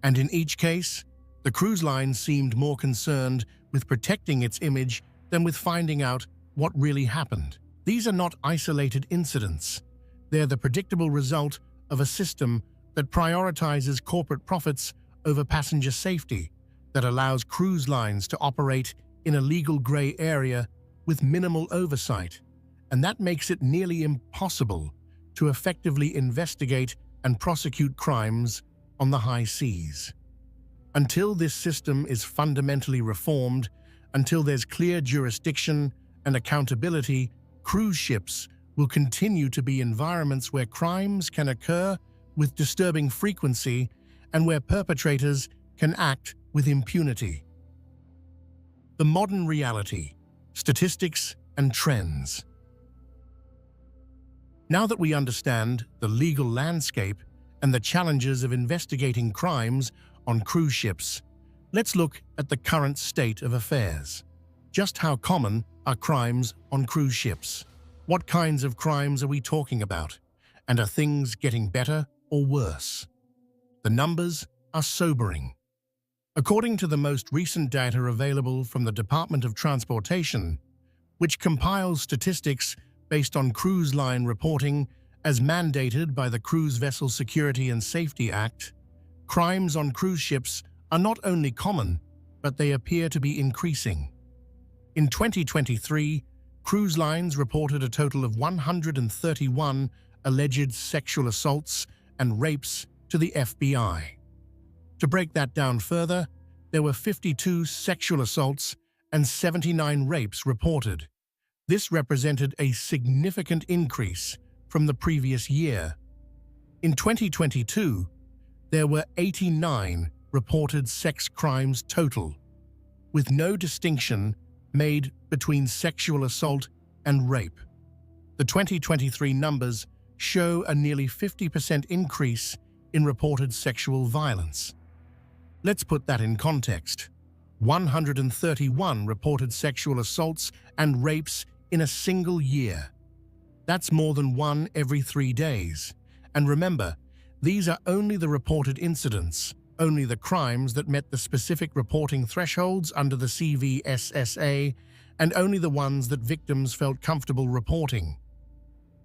And in each case, the cruise line seemed more concerned with protecting its image than with finding out what really happened. These are not isolated incidents. They're the predictable result of a system that prioritizes corporate profits over passenger safety, that allows cruise lines to operate in a legal gray area with minimal oversight, and that makes it nearly impossible to effectively investigate and prosecute crimes on the high seas. Until this system is fundamentally reformed, until there's clear jurisdiction and accountability, cruise ships will continue to be environments where crimes can occur with disturbing frequency and where perpetrators can act with impunity. The modern reality, statistics, and trends. Now that we understand the legal landscape and the challenges of investigating crimes on cruise ships, let's look at the current state of affairs. Just how common are crimes on cruise ships? What kinds of crimes are we talking about? And are things getting better or worse? The numbers are sobering. According to the most recent data available from the Department of Transportation, which compiles statistics based on cruise line reporting as mandated by the Cruise Vessel Security and Safety Act, crimes on cruise ships are not only common, but they appear to be increasing. In 2023, cruise lines reported a total of 131 alleged sexual assaults and rapes to the FBI. To break that down further, there were 52 sexual assaults and 79 rapes reported. This represented a significant increase from the previous year. In 2022, there were 89 reported sex crimes total, with no distinction made between sexual assault and rape. The 2023 numbers show a nearly 50% increase in reported sexual violence. Let's put that in context. 131 reported sexual assaults and rapes in a single year. That's more than one every 3 days. And remember, these are only the reported incidents, only the crimes that met the specific reporting thresholds under the CVSSA, and only the ones that victims felt comfortable reporting.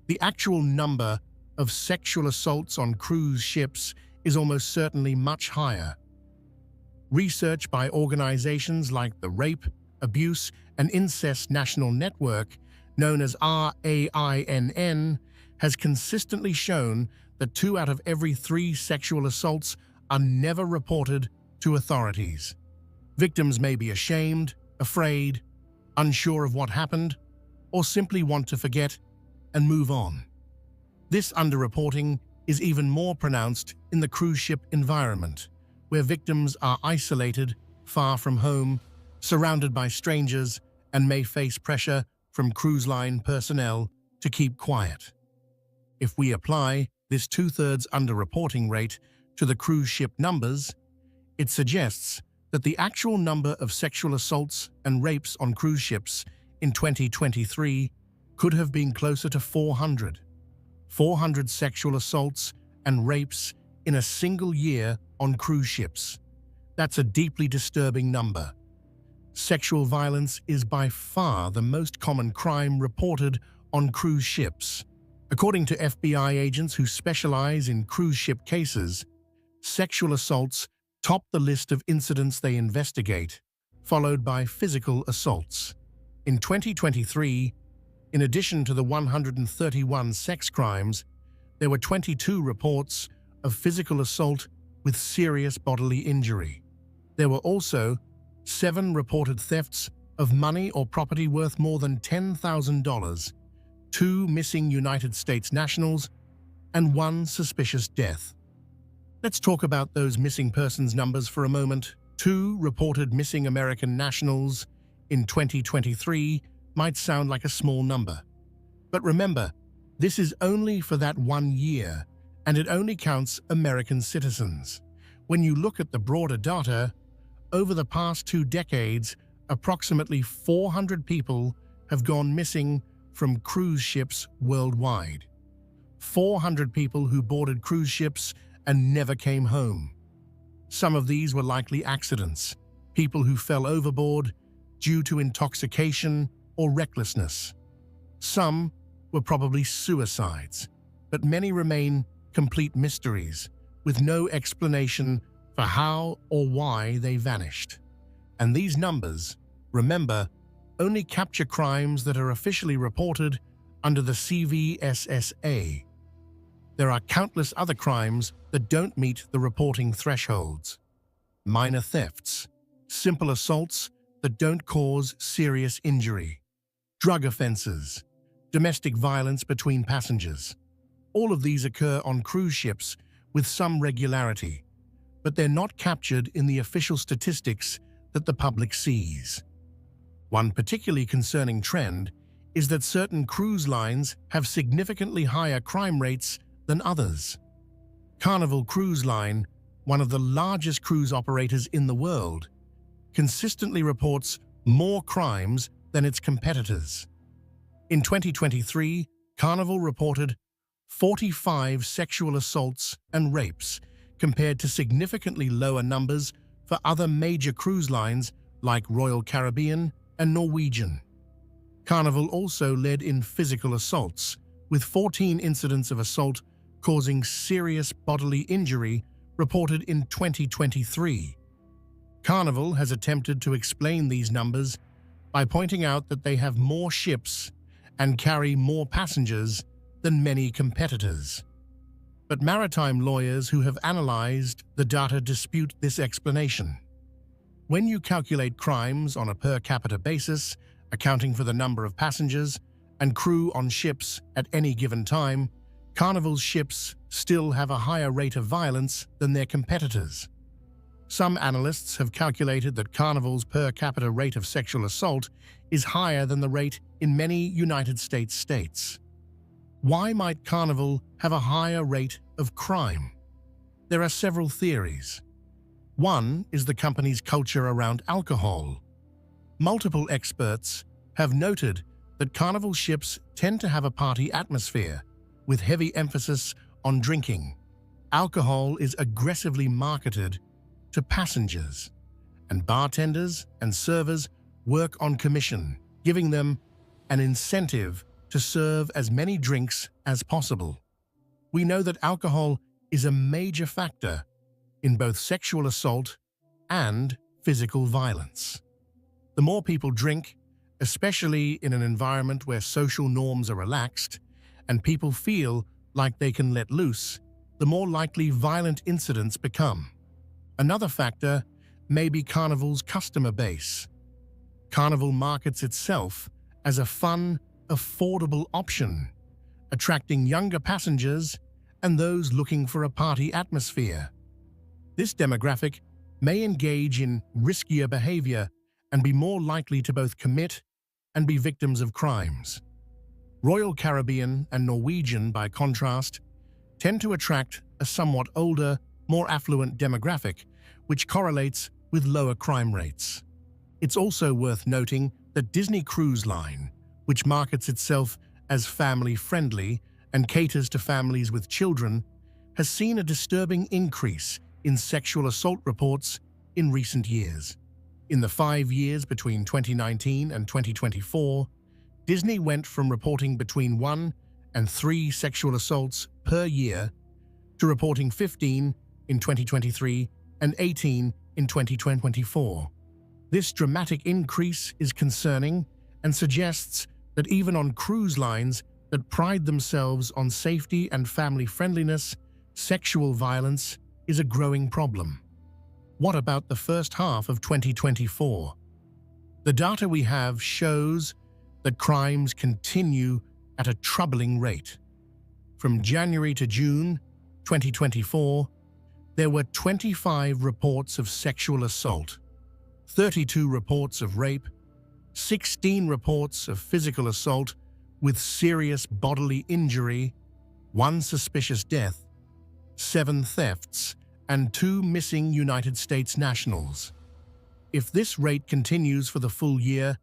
The actual number of sexual assaults on cruise ships is almost certainly much higher. Research by organizations like the Rape, Abuse, and Incest National Network, known as RAINN, has consistently shown that 2 out of every 3 sexual assaults are never reported to authorities. Victims may be ashamed, afraid, unsure of what happened, or simply want to forget and move on. This underreporting is even more pronounced in the cruise ship environment, where victims are isolated, far from home, surrounded by strangers, and may face pressure from cruise line personnel to keep quiet. If we apply this 2/3 underreporting rate to the cruise ship numbers, it suggests that the actual number of sexual assaults and rapes on cruise ships in 2023 could have been closer to 400. 400 sexual assaults and rapes in a single year on cruise ships. That's a deeply disturbing number. Sexual violence is by far the most common crime reported on cruise ships. According to FBI agents who specialize in cruise ship cases, sexual assaults top the list of incidents they investigate, followed by physical assaults. In 2023, in addition to the 131 sex crimes, there were 22 reports of physical assault with serious bodily injury. There were also 7 reported thefts of money or property worth more than $10,000, 2 missing United States nationals, and 1 suspicious death. Let's talk about those missing persons numbers for a moment. 2 reported missing American nationals in 2023 might sound like a small number. But remember, this is only for that 1 year, and it only counts American citizens. When you look at the broader data, over the past 2 decades, approximately 400 people have gone missing from cruise ships worldwide. 400 people who boarded cruise ships and never came home. Some of these were likely accidents, people who fell overboard due to intoxication or recklessness. Some were probably suicides, but many remain complete mysteries, with no explanation for how or why they vanished. And these numbers, remember, only capture crimes that are officially reported under the CVSSA. There are countless other crimes that don't meet the reporting thresholds. Minor thefts, simple assaults that don't cause serious injury, drug offenses, domestic violence between passengers. All of these occur on cruise ships with some regularity, but they're not captured in the official statistics that the public sees. One particularly concerning trend is that certain cruise lines have significantly higher crime rates than others. Carnival Cruise Line, one of the largest cruise operators in the world, consistently reports more crimes than its competitors. In 2023, Carnival reported 45 sexual assaults and rapes, compared to significantly lower numbers for other major cruise lines like Royal Caribbean and Norwegian. Carnival also led in physical assaults, with 14 incidents of assault causing serious bodily injury reported in 2023. Carnival has attempted to explain these numbers by pointing out that they have more ships and carry more passengers than many competitors. But maritime lawyers who have analyzed the data dispute this explanation. When you calculate crimes on a per capita basis, accounting for the number of passengers and crew on ships at any given time, Carnival's ships still have a higher rate of violence than their competitors. Some analysts have calculated that Carnival's per capita rate of sexual assault is higher than the rate in many United States states. Why might Carnival have a higher rate of crime? There are several theories. One is the company's culture around alcohol. Multiple experts have noted that Carnival ships tend to have a party atmosphere, with heavy emphasis on drinking. Alcohol is aggressively marketed to passengers, and bartenders and servers work on commission, giving them an incentive to serve as many drinks as possible. We know that alcohol is a major factor in both sexual assault and physical violence. The more people drink, especially in an environment where social norms are relaxed and people feel like they can let loose, the more likely violent incidents become. Another factor may be Carnival's customer base. Carnival markets itself as a fun, affordable option, attracting younger passengers and those looking for a party atmosphere. This demographic may engage in riskier behavior and be more likely to both commit and be victims of crimes. Royal Caribbean and Norwegian, by contrast, tend to attract a somewhat older, more affluent demographic, which correlates with lower crime rates. It's also worth noting that Disney Cruise Line, which markets itself as family-friendly and caters to families with children, has seen a disturbing increase in sexual assault reports in recent years. In the 5 years between 2019 and 2024, Disney went from reporting between 1 and 3 sexual assaults per year to reporting 15 in 2023 and 18 in 2024. This dramatic increase is concerning and suggests that even on cruise lines that pride themselves on safety and family friendliness, sexual violence is a growing problem. What about the first half of 2024? The data we have shows that crimes continue at a troubling rate. From January to June 2024, there were 25 reports of sexual assault, 32 reports of rape, 16 reports of physical assault with serious bodily injury, 1 suspicious death, 7 thefts, and 2 missing United States nationals. If this rate continues for the full year,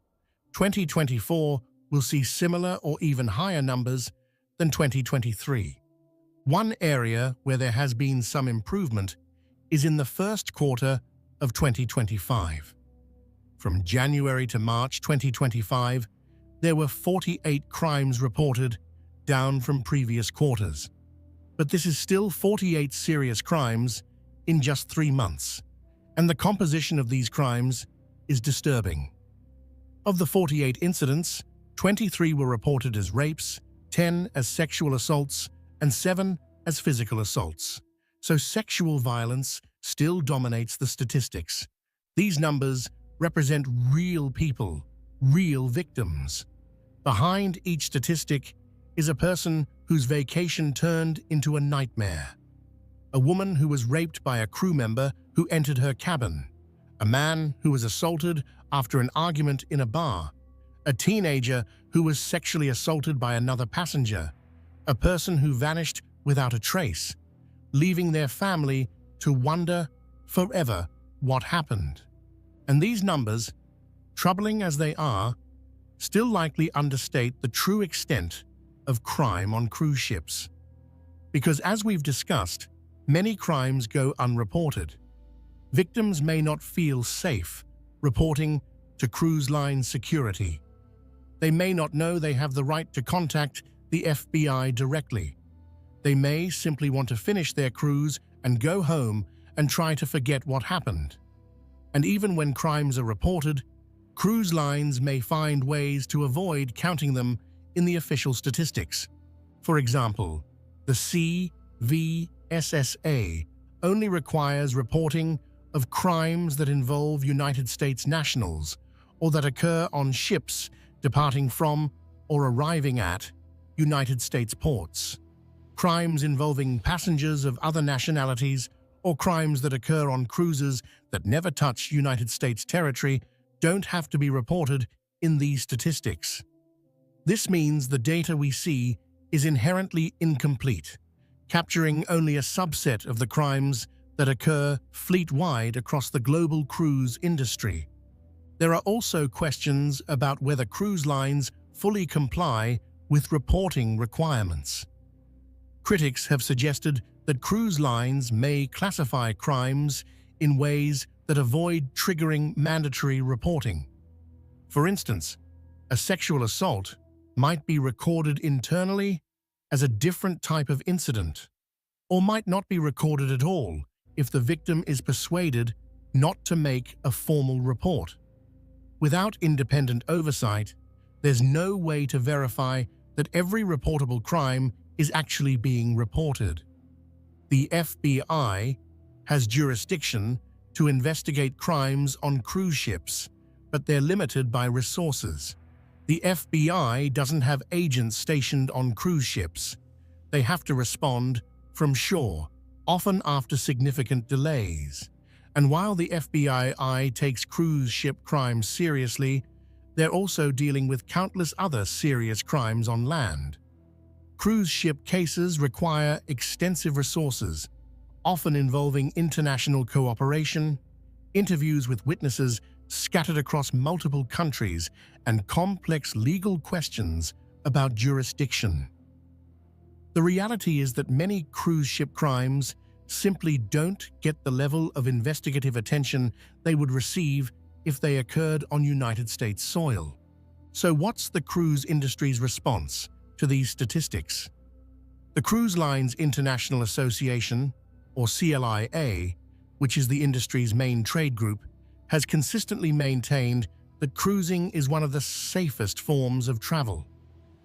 2024 will see similar or even higher numbers than 2023. One area where there has been some improvement is in the first quarter of 2025. From January to March 2025, there were 48 crimes reported, down from previous quarters. But this is still 48 serious crimes in just 3 months, and the composition of these crimes is disturbing. Of the 48 incidents, 23 were reported as rapes, 10 as sexual assaults, and 7 as physical assaults. So sexual violence still dominates the statistics. These numbers represent real people, real victims. Behind each statistic is a person whose vacation turned into a nightmare. A woman who was raped by a crew member who entered her cabin. A man who was assaulted after an argument in a bar. A teenager who was sexually assaulted by another passenger. A person who vanished without a trace, leaving their family to wonder forever what happened. And these numbers, troubling as they are, still likely understate the true extent of crime on cruise ships. Because as we've discussed, many crimes go unreported. Victims may not feel safe reporting to cruise line security. They may not know they have the right to contact the FBI directly. They may simply want to finish their cruise and go home and try to forget what happened. And even when crimes are reported, cruise lines may find ways to avoid counting them in the official statistics. For example, the CVSSA only requires reporting of crimes that involve United States nationals or that occur on ships departing from or arriving at United States ports. Crimes involving passengers of other nationalities or crimes that occur on cruises that never touch United States territory don't have to be reported in these statistics. This means the data we see is inherently incomplete, capturing only a subset of the crimes that occur fleet-wide across the global cruise industry. There are also questions about whether cruise lines fully comply with reporting requirements. Critics have suggested that cruise lines may classify crimes in ways that avoid triggering mandatory reporting. For instance, a sexual assault might be recorded internally as a different type of incident, or might not be recorded at all if the victim is persuaded not to make a formal report. Without independent oversight, there's no way to verify that every reportable crime is actually being reported. The FBI has jurisdiction to investigate crimes on cruise ships, but they're limited by resources. The FBI doesn't have agents stationed on cruise ships. They have to respond from shore, often after significant delays. And while the FBI takes cruise ship crimes seriously, they're also dealing with countless other serious crimes on land. Cruise ship cases require extensive resources, often involving international cooperation, interviews with witnesses scattered across multiple countries, and complex legal questions about jurisdiction. The reality is that many cruise ship crimes simply don't get the level of investigative attention they would receive if they occurred on United States soil. So what's the cruise industry's response to these statistics? The Cruise Lines International Association, or CLIA, which is the industry's main trade group, has consistently maintained that cruising is one of the safest forms of travel.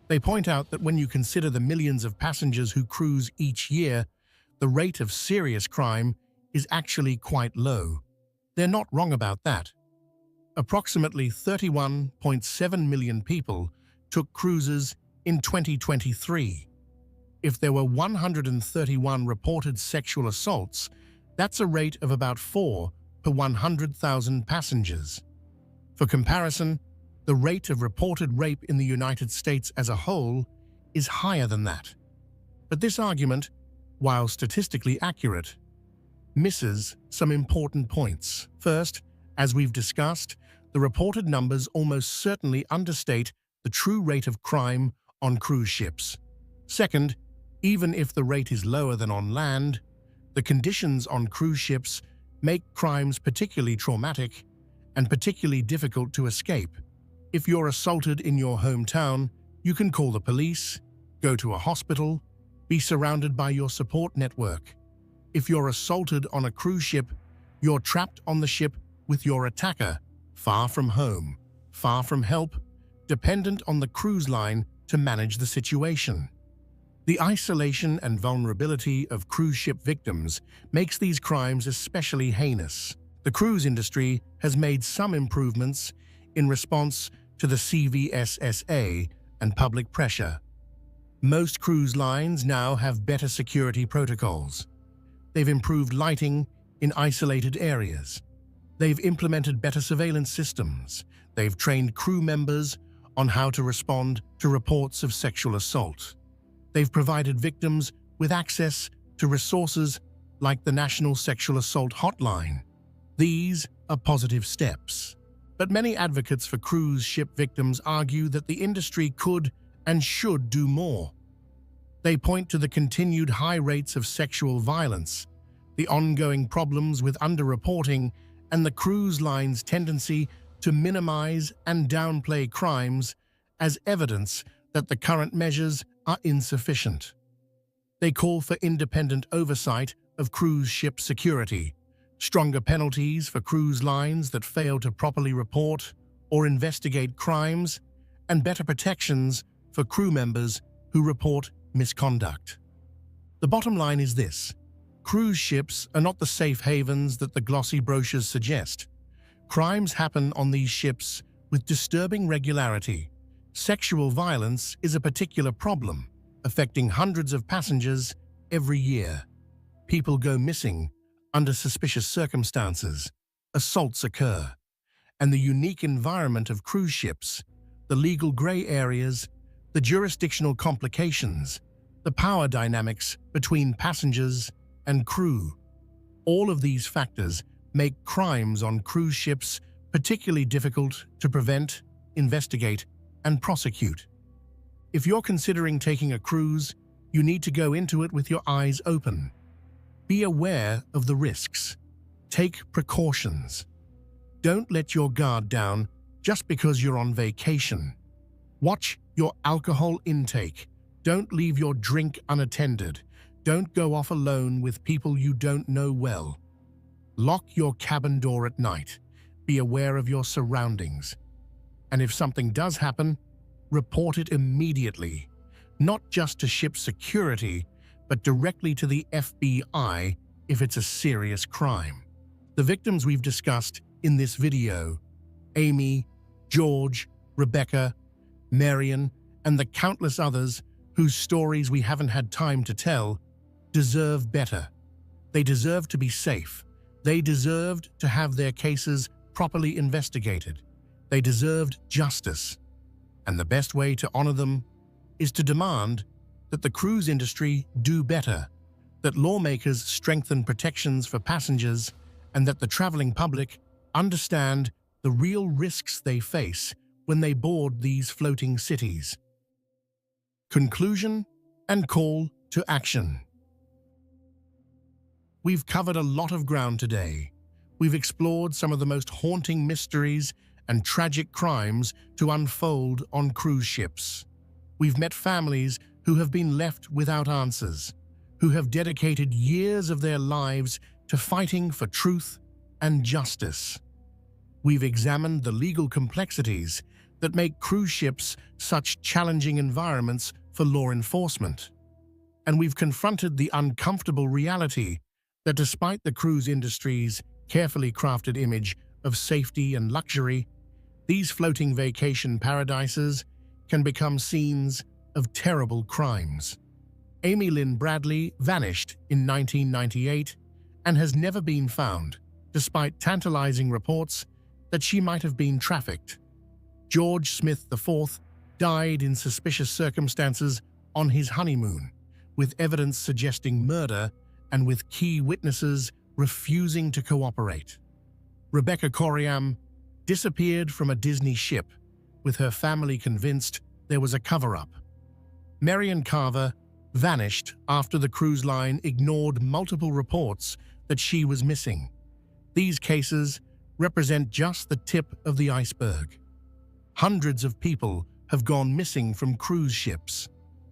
They point out that when you consider the millions of passengers who cruise each year, the rate of serious crime is actually quite low. They're not wrong about that. Approximately 31.7 million people took cruises in 2023. If there were 131 reported sexual assaults, that's a rate of about 4 per 100,000 passengers. For comparison, the rate of reported rape in the United States as a whole is higher than that. But this argument, while statistically accurate, misses some important points. First, as we've discussed, the reported numbers almost certainly understate the true rate of crime on cruise ships. Second, even if the rate is lower than on land, the conditions on cruise ships make crimes particularly traumatic and particularly difficult to escape. If you're assaulted in your hometown, you can call the police, go to a hospital, be surrounded by your support network. If you're assaulted on a cruise ship, you're trapped on the ship with your attacker, far from home, far from help, dependent on the cruise line to manage the situation. The isolation and vulnerability of cruise ship victims makes these crimes especially heinous. The cruise industry has made some improvements in response to the CVSSA and public pressure. Most cruise lines now have better security protocols. They've improved lighting in isolated areas. They've implemented better surveillance systems. They've trained crew members on how to respond to reports of sexual assault. They've provided victims with access to resources like the National Sexual Assault Hotline. These are positive steps. But many advocates for cruise ship victims argue that the industry could and should do more. They point to the continued high rates of sexual violence, the ongoing problems with underreporting, and the cruise line's tendency to minimize and downplay crimes as evidence that the current measures are insufficient. They call for independent oversight of cruise ship security, stronger penalties for cruise lines that fail to properly report or investigate crimes, and better protections for crew members who report misconduct. The bottom line is this: Cruise ships are not the safe havens that the glossy brochures suggest. Crimes happen on these ships with disturbing regularity. Sexual violence is a particular problem, affecting hundreds of passengers every year. People go missing under suspicious circumstances. Assaults occur. And the unique environment of cruise ships, the legal gray areas, the jurisdictional complications, the power dynamics between passengers and crew. All of these factors make crimes on cruise ships particularly difficult to prevent, investigate, and prosecute. If you're considering taking a cruise, you need to go into it with your eyes open. Be aware of the risks. Take precautions. Don't let your guard down just because you're on vacation. Watch your alcohol intake. Don't leave your drink unattended. Don't go off alone with people you don't know well. Lock your cabin door at night. Be aware of your surroundings. And if something does happen, report it immediately, not just to ship security, but directly to the FBI if it's a serious crime. The victims we've discussed in this video, Amy, George, Rebecca, Marion, and the countless others whose stories we haven't had time to tell, deserve better. They deserve to be safe. They deserved to have their cases properly investigated. They deserved justice. And the best way to honor them is to demand that the cruise industry do better, that lawmakers strengthen protections for passengers, and that the traveling public understand the real risks they face when they board these floating cities. Conclusion and call to action. We've covered a lot of ground today. We've explored some of the most haunting mysteries and tragic crimes to unfold on cruise ships. We've met families who have been left without answers, who have dedicated years of their lives to fighting for truth and justice. We've examined the legal complexities that make cruise ships such challenging environments for law enforcement. And we've confronted the uncomfortable reality that despite the cruise industry's carefully crafted image of safety and luxury, these floating vacation paradises can become scenes of terrible crimes. Amy Lynn Bradley vanished in 1998 and has never been found, despite tantalizing reports that she might have been trafficked. George Smith IV died in suspicious circumstances on his honeymoon, with evidence suggesting murder and with key witnesses refusing to cooperate. Rebecca Coriam disappeared from a Disney ship, with her family convinced there was a cover-up. Marion Carver vanished after the cruise line ignored multiple reports that she was missing. These cases represent just the tip of the iceberg. Hundreds of people have gone missing from cruise ships.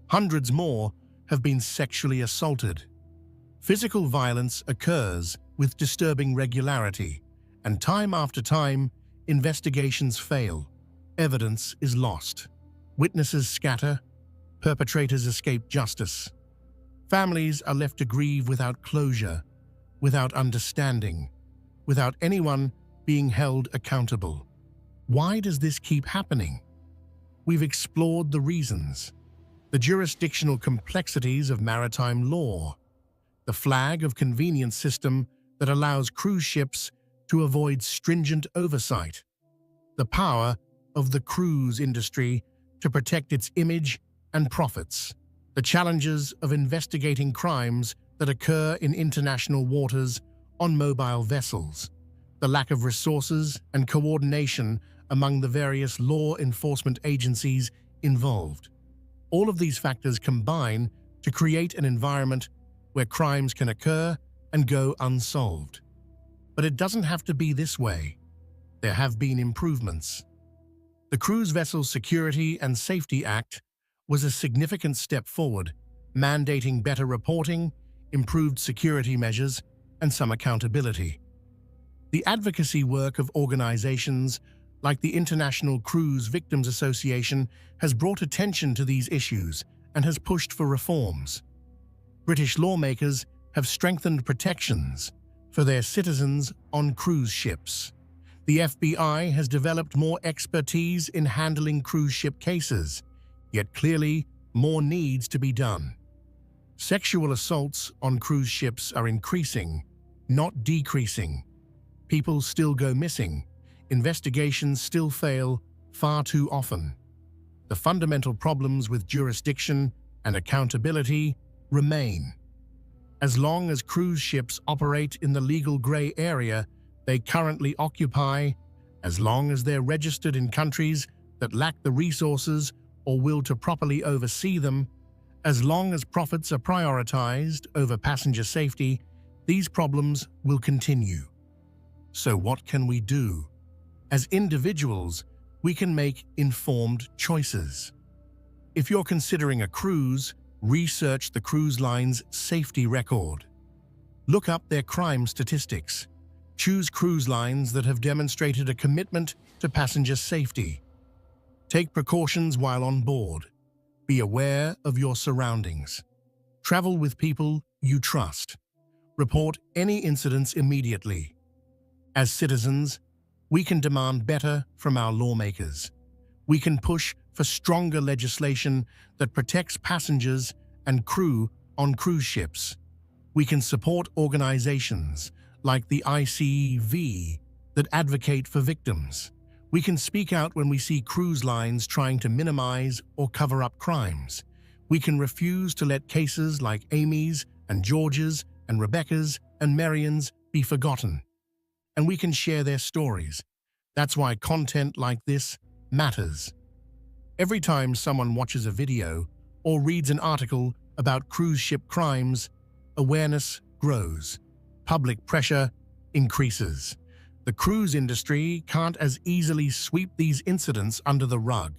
Hundreds more have been sexually assaulted. Physical violence occurs with disturbing regularity, and time after time, investigations fail. Evidence is lost. Witnesses scatter. Perpetrators escape justice. Families are left to grieve without closure, without understanding, without anyone being held accountable. Why does this keep happening? We've explored the reasons, the jurisdictional complexities of maritime law, the flag of convenience system that allows cruise ships to avoid stringent oversight, the power of the cruise industry to protect its image and profits, the challenges of investigating crimes that occur in international waters on mobile vessels, the lack of resources and coordination among the various law enforcement agencies involved. All of these factors combine to create an environment where crimes can occur and go unsolved. But it doesn't have to be this way. There have been improvements. The Cruise Vessel Security and Safety Act was a significant step forward, mandating better reporting, improved security measures, and some accountability. The advocacy work of organizations like the International Cruise Victims Association has brought attention to these issues and has pushed for reforms. British lawmakers have strengthened protections for their citizens on cruise ships. The FBI has developed more expertise in handling cruise ship cases, yet clearly more needs to be done. Sexual assaults on cruise ships are increasing, not decreasing. People still go missing. Investigations still fail far too often. The fundamental problems with jurisdiction and accountability remain. As long as cruise ships operate in the legal gray area they currently occupy, as long as they're registered in countries that lack the resources or will to properly oversee them, as long as profits are prioritized over passenger safety, these problems will continue. So what can we do? As individuals, we can make informed choices. If you're considering a cruise, research the cruise line's safety record. Look up their crime statistics. Choose cruise lines that have demonstrated a commitment to passenger safety. Take precautions while on board. Be aware of your surroundings. Travel with people you trust. Report any incidents immediately. As citizens, we can demand better from our lawmakers. We can push for stronger legislation that protects passengers and crew on cruise ships. We can support organizations like the ICV that advocate for victims. We can speak out when we see cruise lines trying to minimize or cover up crimes. We can refuse to let cases like Amy's and George's and Rebecca's and Marian's be forgotten. And we can share their stories. That's why content like this matters. Every time someone watches a video or reads an article about cruise ship crimes, awareness grows. Public pressure increases. The cruise industry can't as easily sweep these incidents under the rug.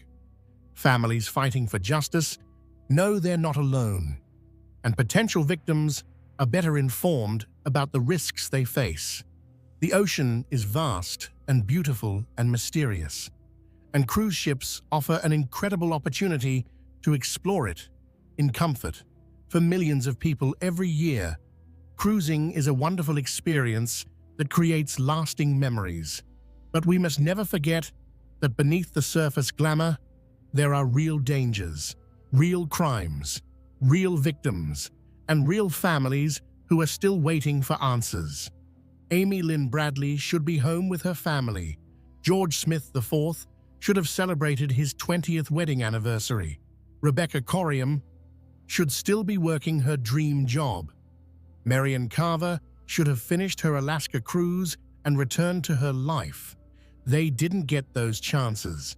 Families fighting for justice know they're not alone, and potential victims are better informed about the risks they face. The ocean is vast and beautiful and mysterious, and cruise ships offer an incredible opportunity to explore it in comfort. For millions of people every year, cruising is a wonderful experience that creates lasting memories. But we must never forget that beneath the surface glamour, there are real dangers, real crimes, real victims, and real families who are still waiting for answers. Amy Lynn Bradley should be home with her family. George Smith IV should have celebrated his 20th wedding anniversary. Rebecca Corriam should still be working her dream job. Marian Carver should have finished her Alaska cruise and returned to her life. They didn't get those chances.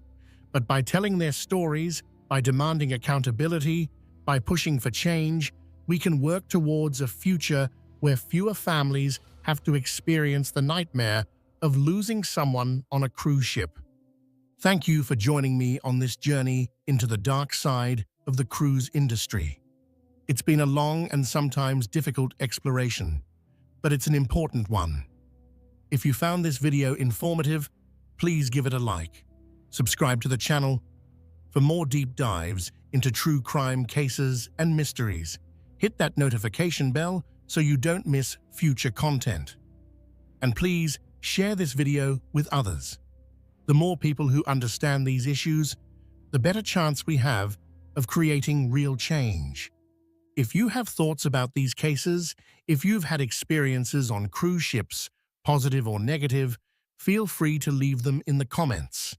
But by telling their stories, by demanding accountability, by pushing for change, we can work towards a future where fewer families have to experience the nightmare of losing someone on a cruise ship. Thank you for joining me on this journey into the dark side of the cruise industry. It's been a long and sometimes difficult exploration, but it's an important one. If you found this video informative, please give it a like. Subscribe to the channel for more deep dives into true crime cases and mysteries. Hit that notification bell so you don't miss future content. And please share this video with others. The more people who understand these issues, the better chance we have of creating real change. If you have thoughts about these cases, if you've had experiences on cruise ships, positive or negative, feel free to leave them in the comments.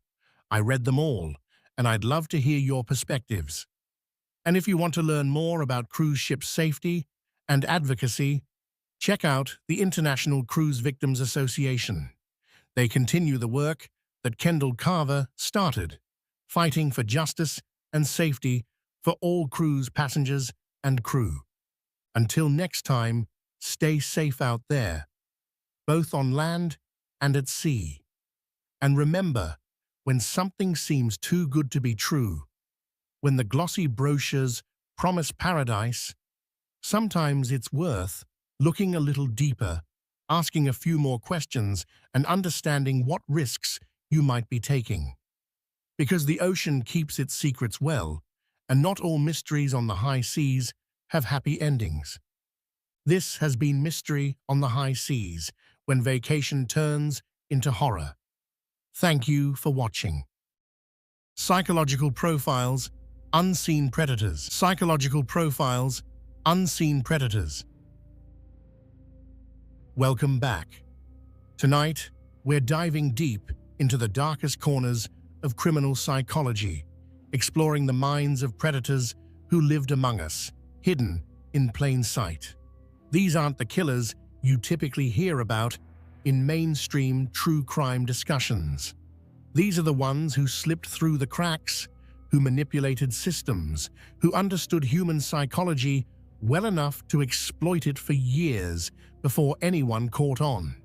I read them all, and I'd love to hear your perspectives. And if you want to learn more about cruise ship safety and advocacy, check out the International Cruise Victims Association. They continue the work that Kendall Carver started, fighting for justice and safety for all cruise passengers and crew. Until next time, stay safe out there, both on land and at sea. And remember, when something seems too good to be true, when the glossy brochures promise paradise, sometimes it's worth looking a little deeper, asking a few more questions, and understanding what risks you might be taking. Because the ocean keeps its secrets well, and not all mysteries on the high seas have happy endings. This has been mystery on the high seas, when vacation turns into horror. Thank you for watching. Psychological Profiles, Unseen Predators. Psychological Profiles, Unseen Predators. Welcome back. Tonight, we're diving deep into the darkest corners of criminal psychology, exploring the minds of predators who lived among us, hidden in plain sight. These aren't the killers you typically hear about in mainstream true crime discussions. These are the ones who slipped through the cracks, who manipulated systems, who understood human psychology well enough to exploit it for years before anyone caught on.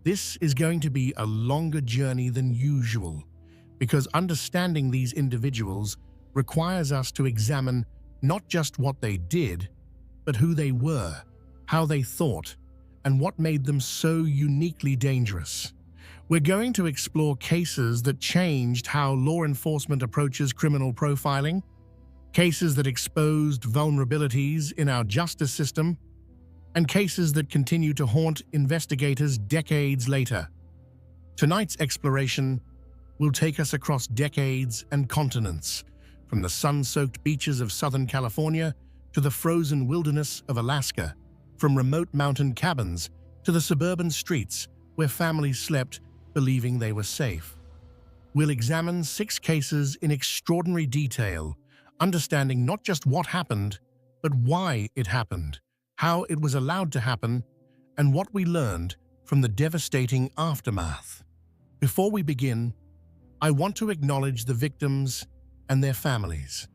This is going to be a longer journey than usual, because understanding these individuals requires us to examine not just what they did, but who they were, how they thought, and what made them so uniquely dangerous. We're going to explore cases that changed how law enforcement approaches criminal profiling, cases that exposed vulnerabilities in our justice system, and cases that continue to haunt investigators decades later. Tonight's exploration will take us across decades and continents, from the sun-soaked beaches of Southern California to the frozen wilderness of Alaska, from remote mountain cabins to the suburban streets where families slept believing they were safe. We'll examine 6 cases in extraordinary detail, understanding not just what happened, but why it happened, how it was allowed to happen, and what we learned from the devastating aftermath. Before we begin, I want to acknowledge the victims and their families.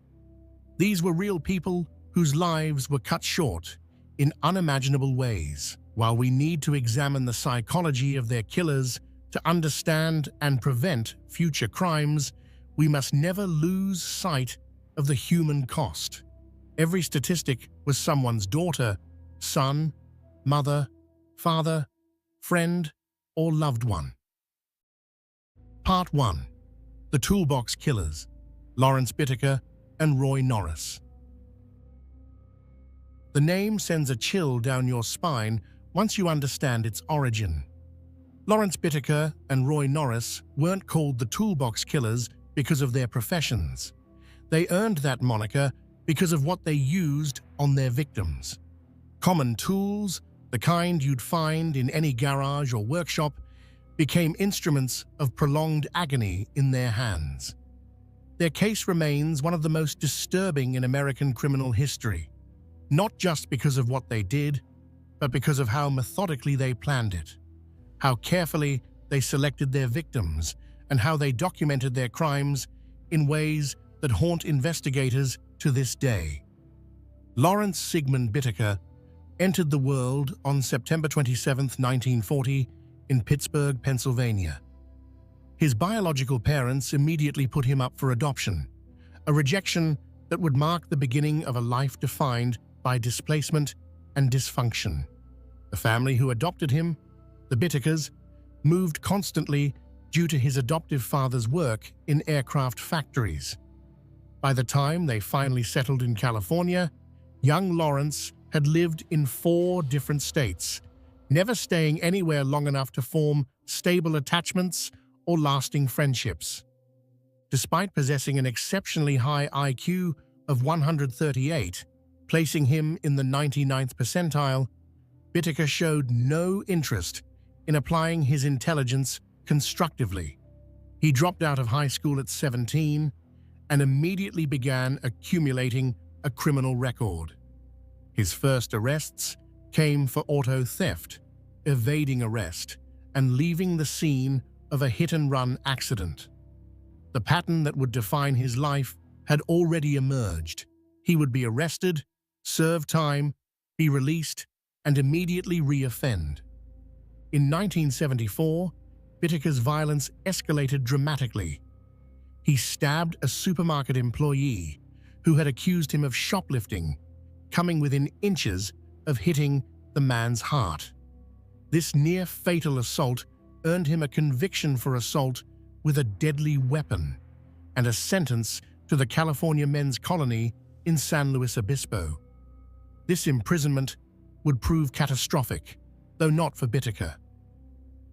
These were real people whose lives were cut short in unimaginable ways. While we need to examine the psychology of their killers to understand and prevent future crimes, we must never lose sight of the human cost. Every statistic was someone's daughter, son, mother, father, friend, or loved one. Part 1. The Toolbox Killers, Lawrence Bittaker and Roy Norris. The name sends a chill down your spine once you understand its origin. Lawrence Bittaker and Roy Norris weren't called the Toolbox Killers because of their professions. They earned that moniker because of what they used on their victims. Common tools, the kind you'd find in any garage or workshop, became instruments of prolonged agony in their hands. Their case remains one of the most disturbing in American criminal history, not just because of what they did, but because of how methodically they planned it, how carefully they selected their victims, and how they documented their crimes in ways that haunt investigators to this day. Lawrence Sigmund Bittaker entered the world on September 27, 1940, in Pittsburgh, Pennsylvania. His biological parents immediately put him up for adoption, a rejection that would mark the beginning of a life defined by displacement and dysfunction. The family who adopted him, the Bittakers, moved constantly due to his adoptive father's work in aircraft factories. By the time they finally settled in California, young Lawrence had lived in 4 different states, never staying anywhere long enough to form stable attachments or lasting friendships. Despite possessing an exceptionally high IQ of 138, placing him in the 99th percentile, Bittaker showed no interest in applying his intelligence constructively. He dropped out of high school at 17 and immediately began accumulating a criminal record. His first arrests came for auto theft, evading arrest, and leaving the scene of a hit-and-run accident. The pattern that would define his life had already emerged. He would be arrested, serve time, be released, and immediately re-offend. In 1974, Bittaker's violence escalated dramatically. He stabbed a supermarket employee who had accused him of shoplifting, coming within inches of hitting the man's heart. This near-fatal assault earned him a conviction for assault with a deadly weapon and a sentence to the California Men's Colony in San Luis Obispo. This imprisonment would prove catastrophic, though not for Bittaker.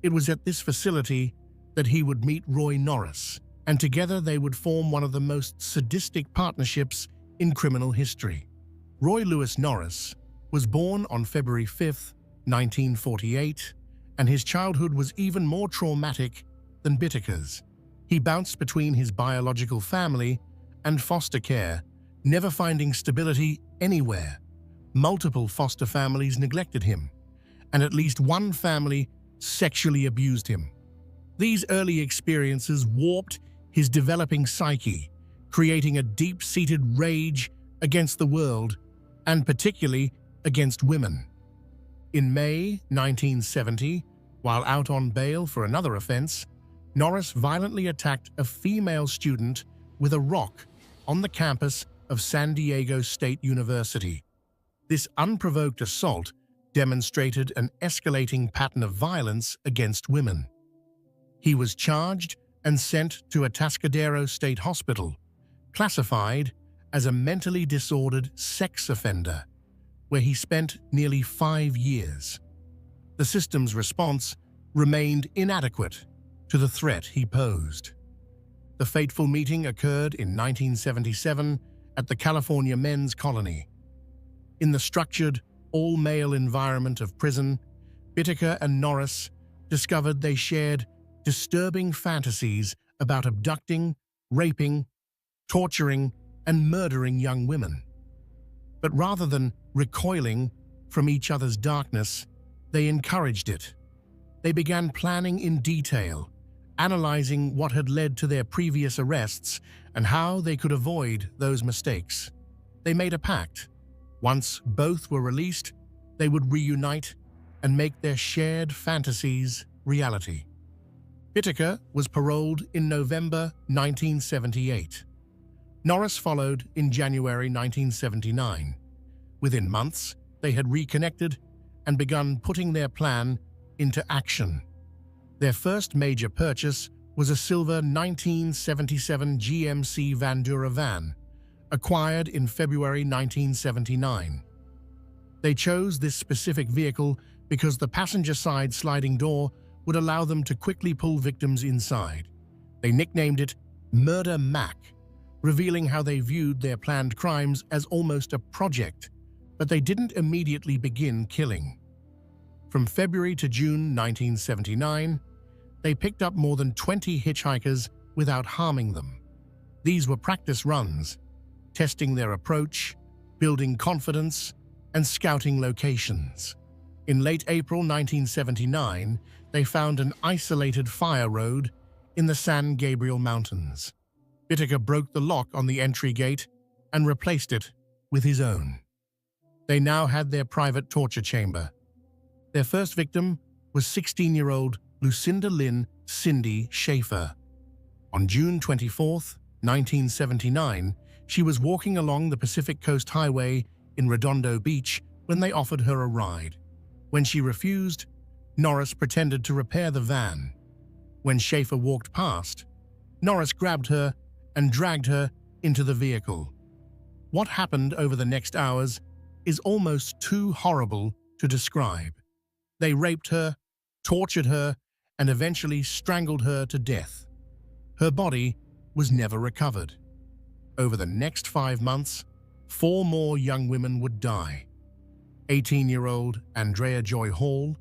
It was at this facility that he would meet Roy Norris, and together they would form one of the most sadistic partnerships in criminal history. Roy Lewis Norris was born on February 5, 1948, and his childhood was even more traumatic than Bittaker's. He bounced between his biological family and foster care, never finding stability anywhere. Multiple foster families neglected him, and at least one family sexually abused him. These early experiences warped his developing psyche, creating a deep-seated rage against the world, and particularly against women. In May 1970, while out on bail for another offense, Norris violently attacked a female student with a rock on the campus of San Diego State University. This unprovoked assault demonstrated an escalating pattern of violence against women. He was charged and sent to Atascadero State Hospital, classified as a mentally disordered sex offender, where he spent nearly 5 years. The system's response remained inadequate to the threat he posed. The fateful meeting occurred in 1977 at the California Men's Colony. In the structured, all-male environment of prison, Bittaker and Norris discovered they shared disturbing fantasies about abducting, raping, torturing, and murdering young women. But rather than recoiling from each other's darkness, they encouraged it. They began planning in detail, analyzing what had led to their previous arrests and how they could avoid those mistakes. They made a pact. Once both were released, they would reunite and make their shared fantasies reality. Bittaker was paroled in November 1978. Norris followed in January 1979. Within months, they had reconnected and begun putting their plan into action. Their first major purchase was a silver 1977 GMC Vandura van, acquired in February 1979. They chose this specific vehicle because the passenger-side sliding door would allow them to quickly pull victims inside. They nicknamed it Murder Mac, revealing how they viewed their planned crimes as almost a project, but they didn't immediately begin killing. From February to June 1979, they picked up more than 20 hitchhikers without harming them. These were practice runs, testing their approach, building confidence, and scouting locations. In late April 1979, they found an isolated fire road in the San Gabriel Mountains. Bittaker broke the lock on the entry gate and replaced it with his own. They now had their private torture chamber. Their first victim was 16-year-old Lucinda Lynn Cindy Schaefer. On June 24, 1979, she was walking along the Pacific Coast Highway in Redondo Beach when they offered her a ride. When she refused, Norris pretended to repair the van. When Schaefer walked past, Norris grabbed her and dragged her into the vehicle. What happened over the next hours is almost too horrible to describe. They raped her, tortured her, and eventually strangled her to death. Her body was never recovered. Over the next 5 months, 4 more young women would die. 18-year-old Andrea Joy Hall,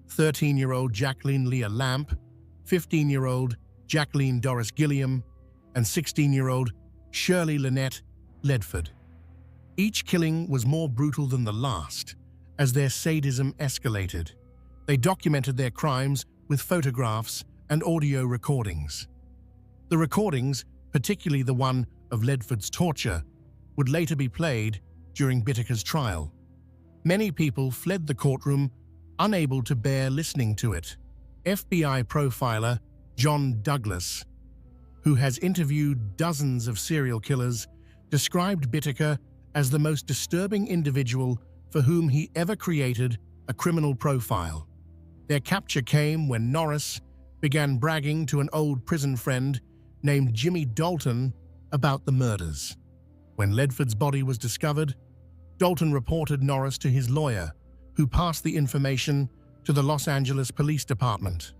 13-year-old Jacqueline Leah Lamp, 15-year-old Jacqueline Doris Gilliam, and 16-year-old Shirley Lynette Ledford. Each killing was more brutal than the last, as their sadism escalated. They documented their crimes with photographs and audio recordings. The recordings, particularly the one of Ledford's torture, would later be played during Bittaker's trial. Many people fled the courtroom, unable to bear listening to it. FBI profiler John Douglas, who has interviewed dozens of serial killers, described Bittaker as the most disturbing individual for whom he ever created a criminal profile. Their capture came when Norris began bragging to an old prison friend named Jimmy Dalton about the murders. When Ledford's body was discovered, Dalton reported Norris to his lawyer, who passed the information to the Los Angeles Police Department.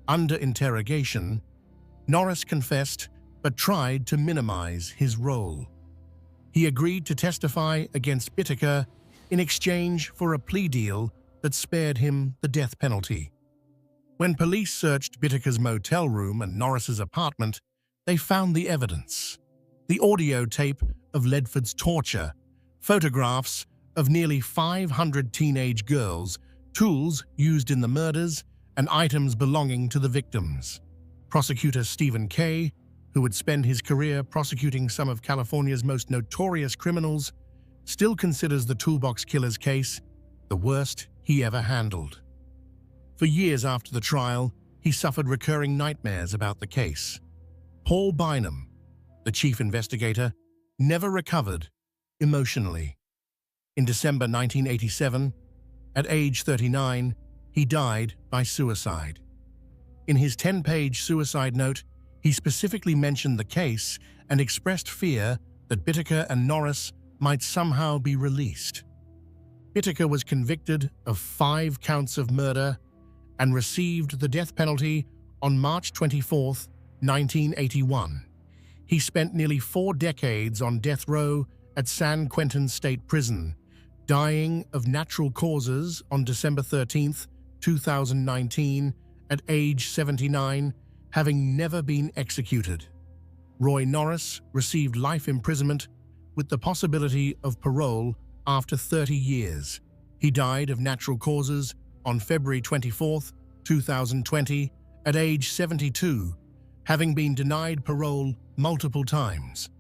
Under interrogation, Norris confessed but tried to minimize his role. He agreed to testify against Bittaker in exchange for a plea deal that spared him the death penalty. When police searched Bittaker's motel room and Norris's apartment, they found the evidence: the audio tape of Ledford's torture, photographs of nearly 500 teenage girls, tools used in the murders, and items belonging to the victims. Prosecutor Stephen Kay, who would spend his career prosecuting some of California's most notorious criminals, still considers the Toolbox Killers case the worst he ever handled. For years after the trial, he suffered recurring nightmares about the case. Paul Bynum, the chief investigator, never recovered emotionally. In December 1987, at age 39, he died by suicide. In his 10-page suicide note, he specifically mentioned the case and expressed fear that Bittaker and Norris might somehow be released. Bittaker was convicted of 5 counts of murder and received the death penalty on March 24, 1981. He spent nearly 4 decades on death row at San Quentin State Prison, dying of natural causes on December 13, 2019, at age 79, having never been executed. Roy Norris received life imprisonment with the possibility of parole after 30 years. He died of natural causes on February 24, 2020, at age 72, having been denied parole multiple times.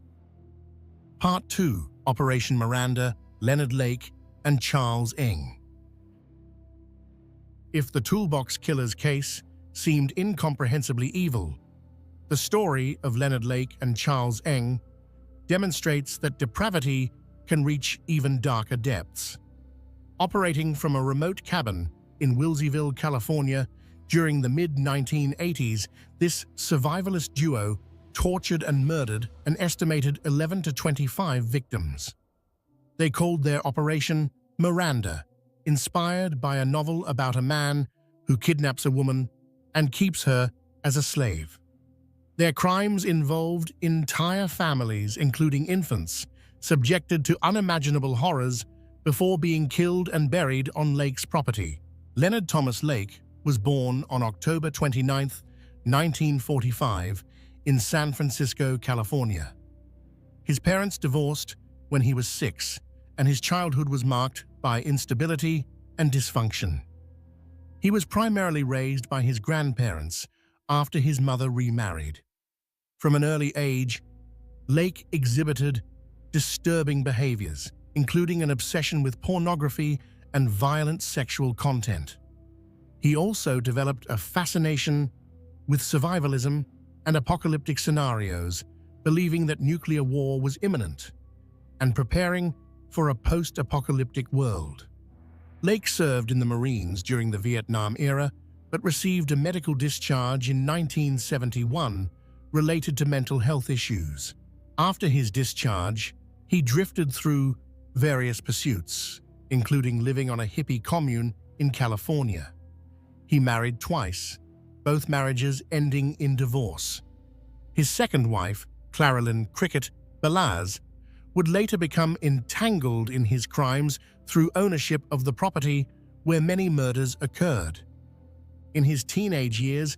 Part 2: Operation Miranda, Leonard Lake, and Charles Ng. If the Toolbox Killers case seemed incomprehensibly evil, the story of Leonard Lake and Charles Ng demonstrates that depravity can reach even darker depths. Operating from a remote cabin in Wilseyville, California, during the mid-1980s, this survivalist duo tortured and murdered an estimated 11 to 25 victims. They called their operation Miranda, inspired by a novel about a man who kidnaps a woman and keeps her as a slave. Their crimes involved entire families, including infants, subjected to unimaginable horrors before being killed and buried on Lake's property. Leonard Thomas Lake was born on October 29, 1945, in San Francisco, California. His parents divorced when he was 6, and his childhood was marked by instability and dysfunction. He was primarily raised by his grandparents after his mother remarried. From an early age, Lake exhibited disturbing behaviors, including an obsession with pornography and violent sexual content. He also developed a fascination with survivalism and apocalyptic scenarios, believing that nuclear war was imminent and preparing for a post-apocalyptic world. Lake served in the Marines during the Vietnam era, but received a medical discharge in 1971 related to mental health issues. After his discharge, he drifted through various pursuits, including living on a hippie commune in California. He married twice, both marriages ending in divorce. His second wife, Claralyn Cricket Balaz, would later become entangled in his crimes through ownership of the property where many murders occurred. In his teenage years,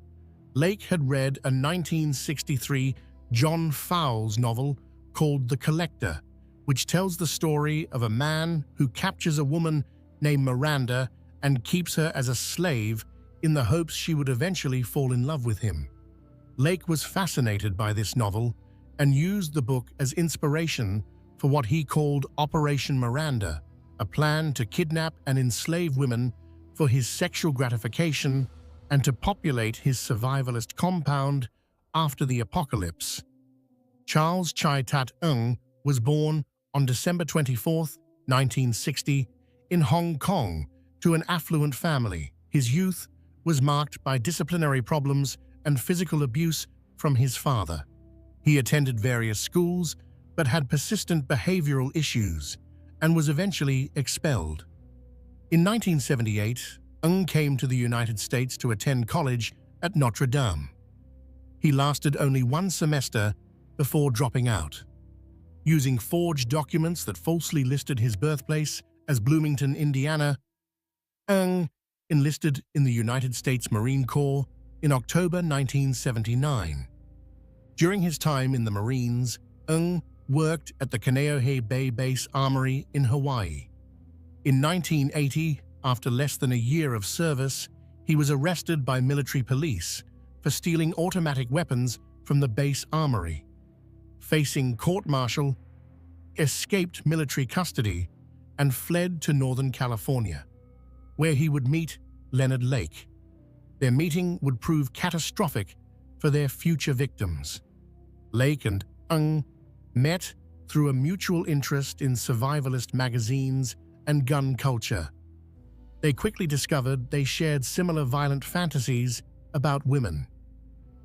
Lake had read a 1963 John Fowles novel called The Collector, which tells the story of a man who captures a woman named Miranda and keeps her as a slave in the hopes she would eventually fall in love with him. Lake was fascinated by this novel and used the book as inspiration for what he called Operation Miranda, a plan to kidnap and enslave women for his sexual gratification and to populate his survivalist compound after the apocalypse. Charles Chai Tat Ng was born on December 24, 1960, in Hong Kong to an affluent family. His youth was marked by disciplinary problems and physical abuse from his father. He attended various schools but had persistent behavioral issues and was eventually expelled. In 1978, Ng came to the United States to attend college at Notre Dame. He lasted only one semester before dropping out. Using forged documents that falsely listed his birthplace as Bloomington, Indiana, Ng enlisted in the United States Marine Corps in October 1979. During his time in the Marines, Ng worked at the Kaneohe Bay Base Armory in Hawaii. In 1980, after less than a year of service, he was arrested by military police for stealing automatic weapons from the base armory. Facing court-martial, escaped military custody and fled to Northern California, where he would meet Leonard Lake. Their meeting would prove catastrophic for their future victims. Lake and Ng met through a mutual interest in survivalist magazines and gun culture. They quickly discovered they shared similar violent fantasies about women.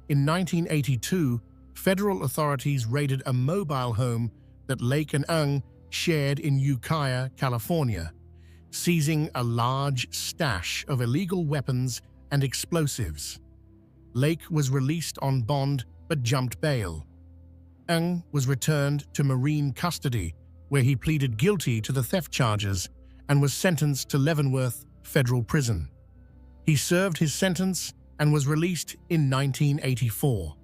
In 1982, federal authorities raided a mobile home that Lake and Ng shared in Ukiah, California, seizing a large stash of illegal weapons and explosives. Lake was released on bond but jumped bail. Ng was returned to Marine custody, where he pleaded guilty to the theft charges and was sentenced to Leavenworth Federal Prison. He served his sentence and was released in 1984.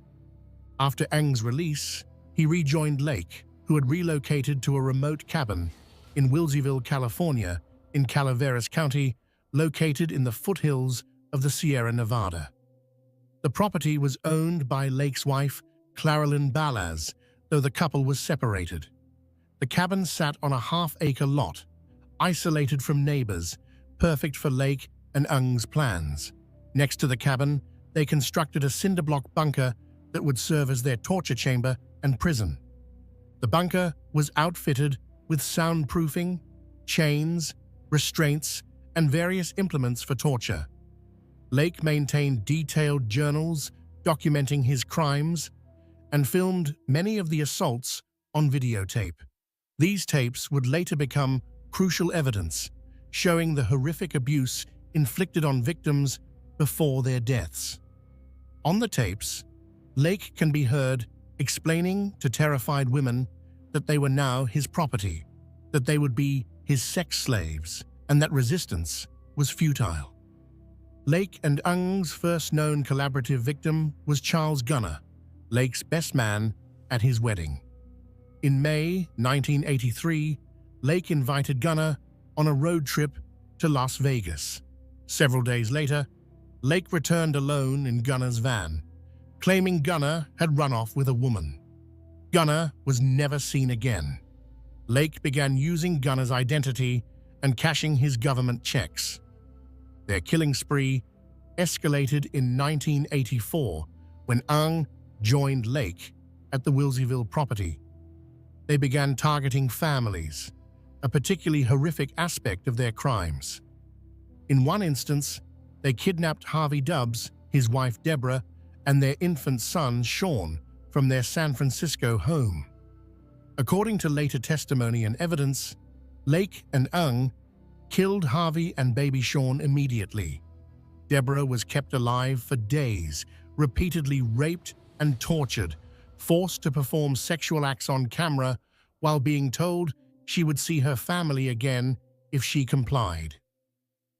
After Ng's release, he rejoined Lake, who had relocated to a remote cabin in Wilseyville, California, in Calaveras County, located in the foothills of the Sierra Nevada. The property was owned by Lake's wife, Claralyn Balaz, though the couple was separated. The cabin sat on a half-acre lot, isolated from neighbors, perfect for Lake and Ng's plans. Next to the cabin, they constructed a cinder block bunker that would serve as their torture chamber and prison. The bunker was outfitted with soundproofing, chains, restraints, and various implements for torture. Lake maintained detailed journals documenting his crimes and filmed many of the assaults on videotape. These tapes would later become crucial evidence, showing the horrific abuse inflicted on victims before their deaths. On the tapes, Lake can be heard explaining to terrified women that they were now his property, that they would be his sex slaves, and that resistance was futile. Lake and Ng's first known collaborative victim was Charles Gunner, Lake's best man at his wedding. In May 1983, Lake invited Gunner on a road trip to Las Vegas. Several days later, Lake returned alone in Gunner's van, claiming Gunner had run off with a woman. Gunner was never seen again. Lake began using Gunner's identity and cashing his government checks. Their killing spree escalated in 1984 when Ng joined Lake at the Wilseyville property. They began targeting families, a particularly horrific aspect of their crimes. In one instance, they kidnapped Harvey Dubbs, his wife Deborah, and their infant son Sean from their San Francisco home. According to later testimony and evidence, Lake and Ng killed Harvey and baby Sean immediately. Deborah was kept alive for days, repeatedly raped and tortured, forced to perform sexual acts on camera while being told she would see her family again if she complied.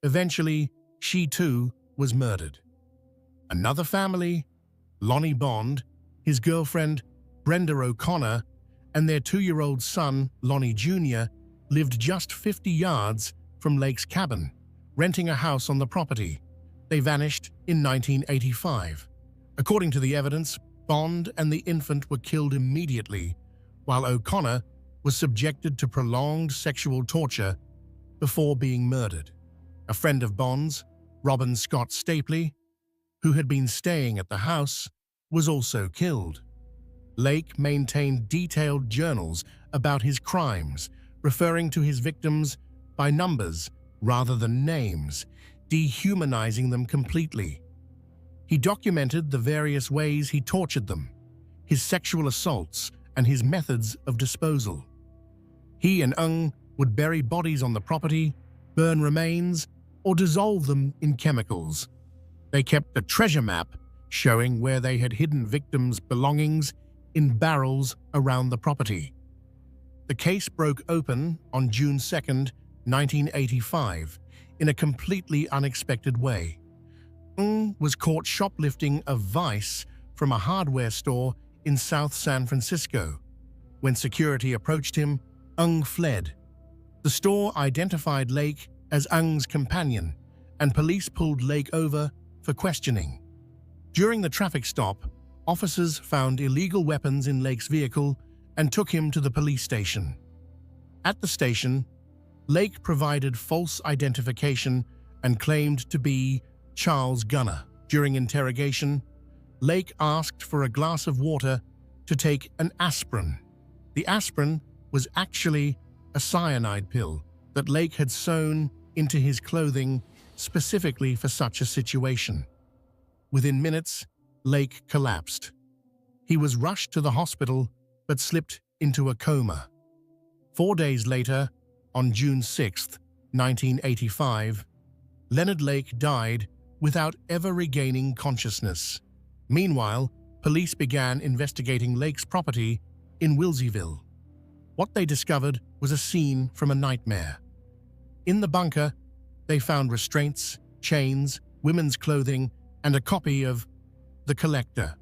Eventually, she too was murdered. Another family, Lonnie Bond, his girlfriend Brenda O'Connor, and their 2-year-old son, Lonnie Jr., lived just 50 yards from Lake's cabin, renting a house on the property. They vanished in 1985. According to the evidence, Bond and the infant were killed immediately, while O'Connor was subjected to prolonged sexual torture before being murdered. A friend of Bond's, Robin Scott Stapley, who had been staying at the house, was also killed. Lake maintained detailed journals about his crimes, referring to his victims by numbers rather than names, dehumanizing them completely. He documented the various ways he tortured them, his sexual assaults, and his methods of disposal. He and Ng would bury bodies on the property burn remains, or dissolve them in chemicals. They kept a treasure map showing where they had hidden victims' belongings in barrels around the property. The case broke open on June 2, 1985, in a completely unexpected way. Ng was caught shoplifting a vice from a hardware store in South San Francisco. When security approached him, Ng fled. The store identified Lake as Ng's companion, and police pulled Lake over for questioning. During the traffic stop, officers found illegal weapons in Lake's vehicle and took him to the police station. At the station, Lake provided false identification and claimed to be Charles Gunner. During interrogation, Lake asked for a glass of water to take an aspirin. The aspirin was actually a cyanide pill that Lake had sewn into his clothing specifically for such a situation. Within minutes, Lake collapsed. He was rushed to the hospital but slipped into a coma. 4 days later, on June 6, 1985, Leonard Lake died without ever regaining consciousness. Meanwhile, police began investigating Lake's property in Wilseyville. What they discovered was a scene from a nightmare. In the bunker, they found restraints, chains, women's clothing, and a copy of The Collector.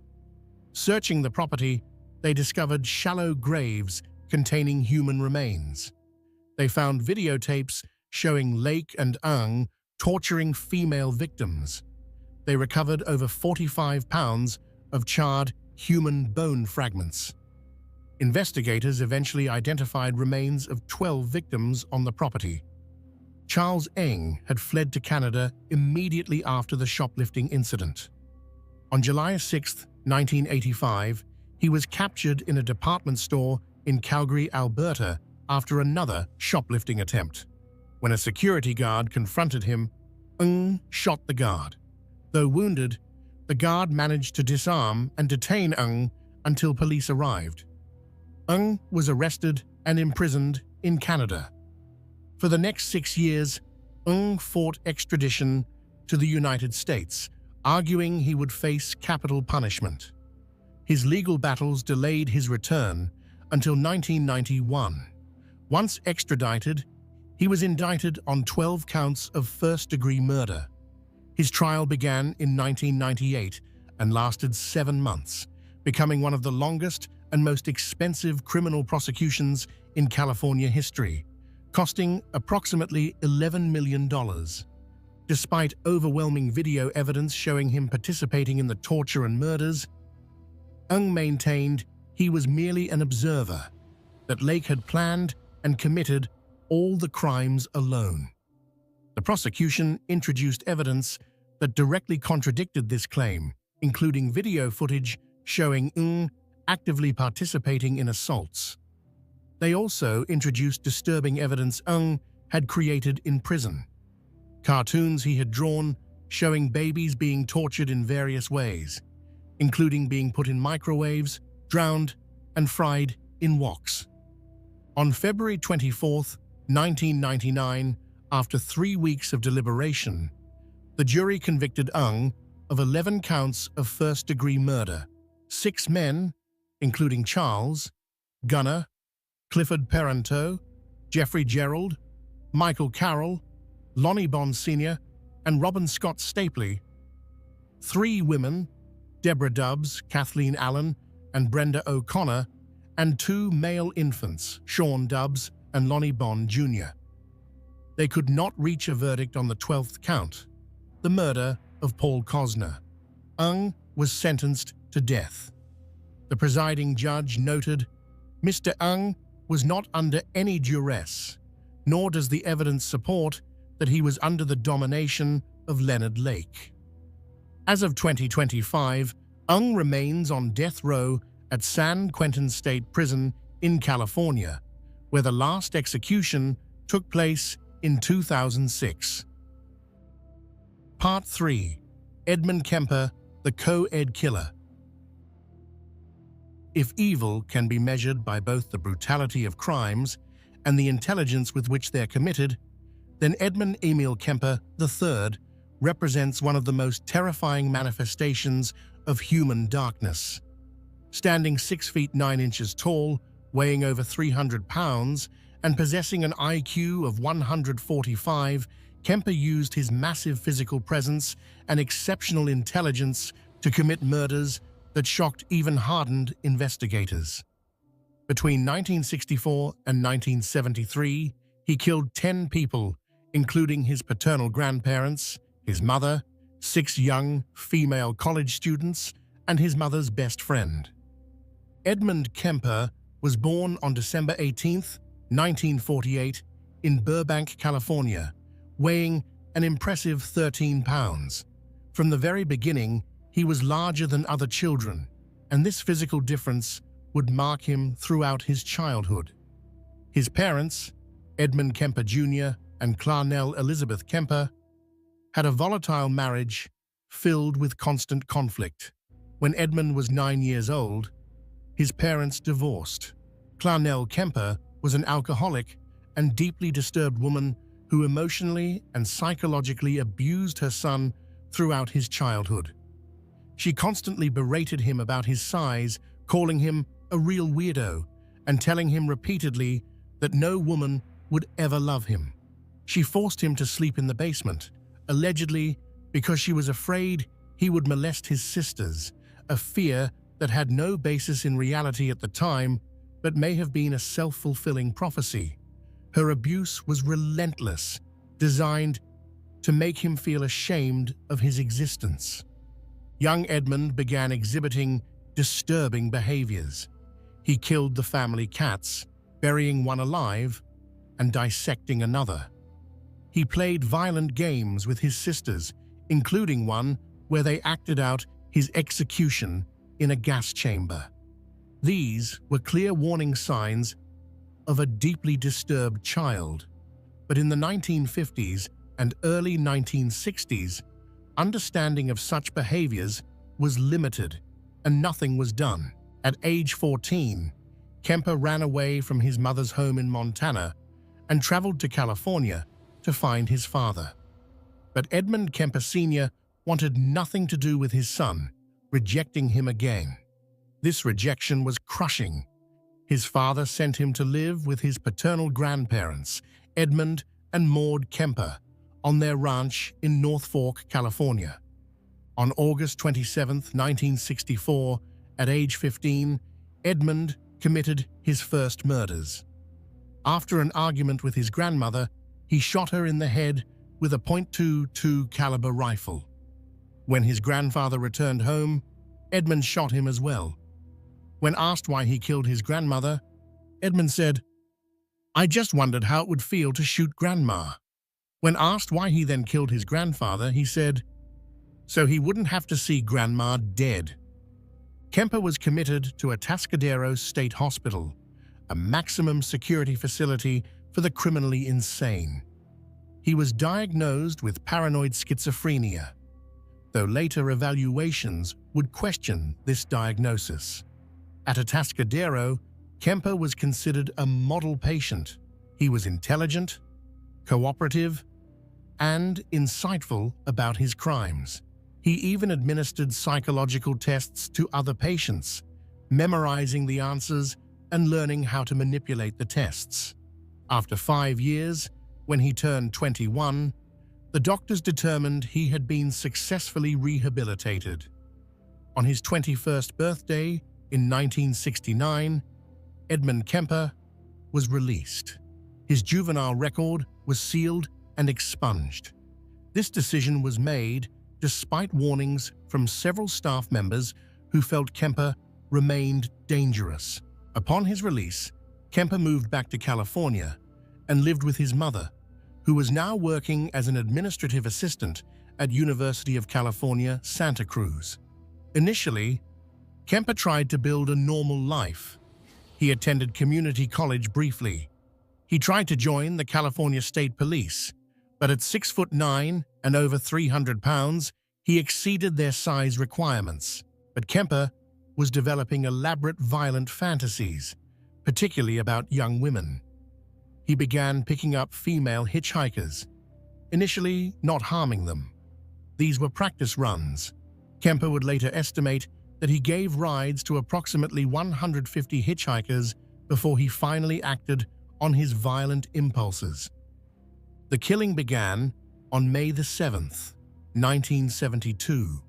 Searching the property, they discovered shallow graves containing human remains. They found videotapes showing Lake and Ng torturing female victims. They recovered over 45 pounds of charred human bone fragments. Investigators eventually identified remains of 12 victims on the property. Charles Ng had fled to Canada immediately after the shoplifting incident. On July 6, 1985, he was captured in a department store in Calgary, Alberta, after another shoplifting attempt. When a security guard confronted him, Ng shot the guard. Though wounded, the guard managed to disarm and detain Ng until police arrived. Ng was arrested and imprisoned in Canada. For the next 6 years, Ng fought extradition to the United States, arguing he would face capital punishment. His legal battles delayed his return until 1991. Once extradited, he was indicted on 12 counts of first-degree murder. His trial began in 1998 and lasted 7 months, becoming one of the longest and most expensive criminal prosecutions in California history, costing approximately $11 million. Despite overwhelming video evidence showing him participating in the torture and murders, Ng maintained he was merely an observer, that Lake had planned and committed all the crimes alone. The prosecution introduced evidence that directly contradicted this claim, including video footage showing Ng actively participating in assaults. They also introduced disturbing evidence Ng had created in prison. Cartoons he had drawn showing babies being tortured in various ways, including being put in microwaves, drowned, and fried in woks. On February 24, 1999, after 3 weeks of deliberation, the jury convicted Ng of 11 counts of first-degree murder. 6 men, including Charles, Gunner, Clifford Parenteau, Jeffrey Gerald, Michael Carroll, Lonnie Bond Sr., and Robin Scott Stapley. 3 women, Deborah Dubbs, Kathleen Allen, and Brenda O'Connor, and 2 male infants, Sean Dubbs and Lonnie Bond Jr. They could not reach a verdict on the 12th count, the murder of Paul Cosner. Ng was sentenced to death. The presiding judge noted, "Mr. Ng was not under any duress, nor does the evidence support that he was under the domination of Leonard Lake." As of 2025, Ng remains on death row at San Quentin State Prison in California, where the last execution took place in 2006. Part 3. Edmund Kemper, the Co-Ed Killer. If evil can be measured by both the brutality of crimes and the intelligence with which they're committed, then Edmund Emil Kemper III represents one of the most terrifying manifestations of human darkness. Standing 6 feet 9 inches tall, weighing over 300 pounds, and possessing an IQ of 145, Kemper used his massive physical presence and exceptional intelligence to commit murders that shocked even hardened investigators. Between 1964 and 1973, he killed 10 people, including his paternal grandparents, his mother, 6 young female college students, and his mother's best friend. Edmund Kemper was born on December 18, 1948, in Burbank, California, weighing an impressive 13 pounds. From the very beginning, he was larger than other children, and this physical difference would mark him throughout his childhood. His parents, Edmund Kemper Jr. and Clarnell Elizabeth Kemper, had a volatile marriage filled with constant conflict. When Edmund was 9 years old, his parents divorced. Clarnell Kemper was an alcoholic and deeply disturbed woman who emotionally and psychologically abused her son throughout his childhood. She constantly berated him about his size, calling him a real weirdo and telling him repeatedly that no woman would ever love him. She forced him to sleep in the basement, allegedly because she was afraid he would molest his sisters, a fear that had no basis in reality at the time, but may have been a self-fulfilling prophecy. Her abuse was relentless, designed to make him feel ashamed of his existence. Young Edmund began exhibiting disturbing behaviors. He killed the family cats, burying one alive and dissecting another. He played violent games with his sisters, including one where they acted out his execution in a gas chamber. These were clear warning signs of a deeply disturbed child. But in the 1950s and early 1960s, understanding of such behaviors was limited and nothing was done. At age 14, Kemper ran away from his mother's home in Montana and traveled to California to find his father. But Edmund Kemper Sr. wanted nothing to do with his son, rejecting him again. This rejection was crushing. His father sent him to live with his paternal grandparents, Edmund and Maud Kemper, on their ranch in North Fork, California. On August 27, 1964, at age 15, Edmund committed his first murders. After an argument with his grandmother, he shot her in the head with a .22 caliber rifle. When his grandfather returned home, Edmund shot him as well. When asked why he killed his grandmother, Edmund said, "I just wondered how it would feel to shoot Grandma." When asked why he then killed his grandfather, he said, "So he wouldn't have to see Grandma dead." Kemper was committed to Atascadero State Hospital, a maximum security facility for the criminally insane. He was diagnosed with paranoid schizophrenia, though later evaluations would question this diagnosis. At Atascadero, Kemper was considered a model patient. He was intelligent, cooperative, and insightful about his crimes. He even administered psychological tests to other patients, memorizing the answers and learning how to manipulate the tests. After 5 years, when he turned 21, the doctors determined he had been successfully rehabilitated. On his 21st birthday in 1969, Edmund Kemper was released. His juvenile record was sealed and expunged. This decision was made despite warnings from several staff members who felt Kemper remained dangerous. Upon his release, Kemper moved back to California and lived with his mother, who was now working as an administrative assistant at University of California, Santa Cruz. Initially, Kemper tried to build a normal life. He attended community college briefly. He tried to join the California State Police, but at 6'9" and over 300 pounds, he exceeded their size requirements. But Kemper was developing elaborate violent fantasies, particularly about young women. he began picking up female hitchhikers, initially not harming them. These were practice runs. Kemper would later estimate that he gave rides to approximately 150 hitchhikers before he finally acted on his violent impulses. The killing began on May the 7th, 1972.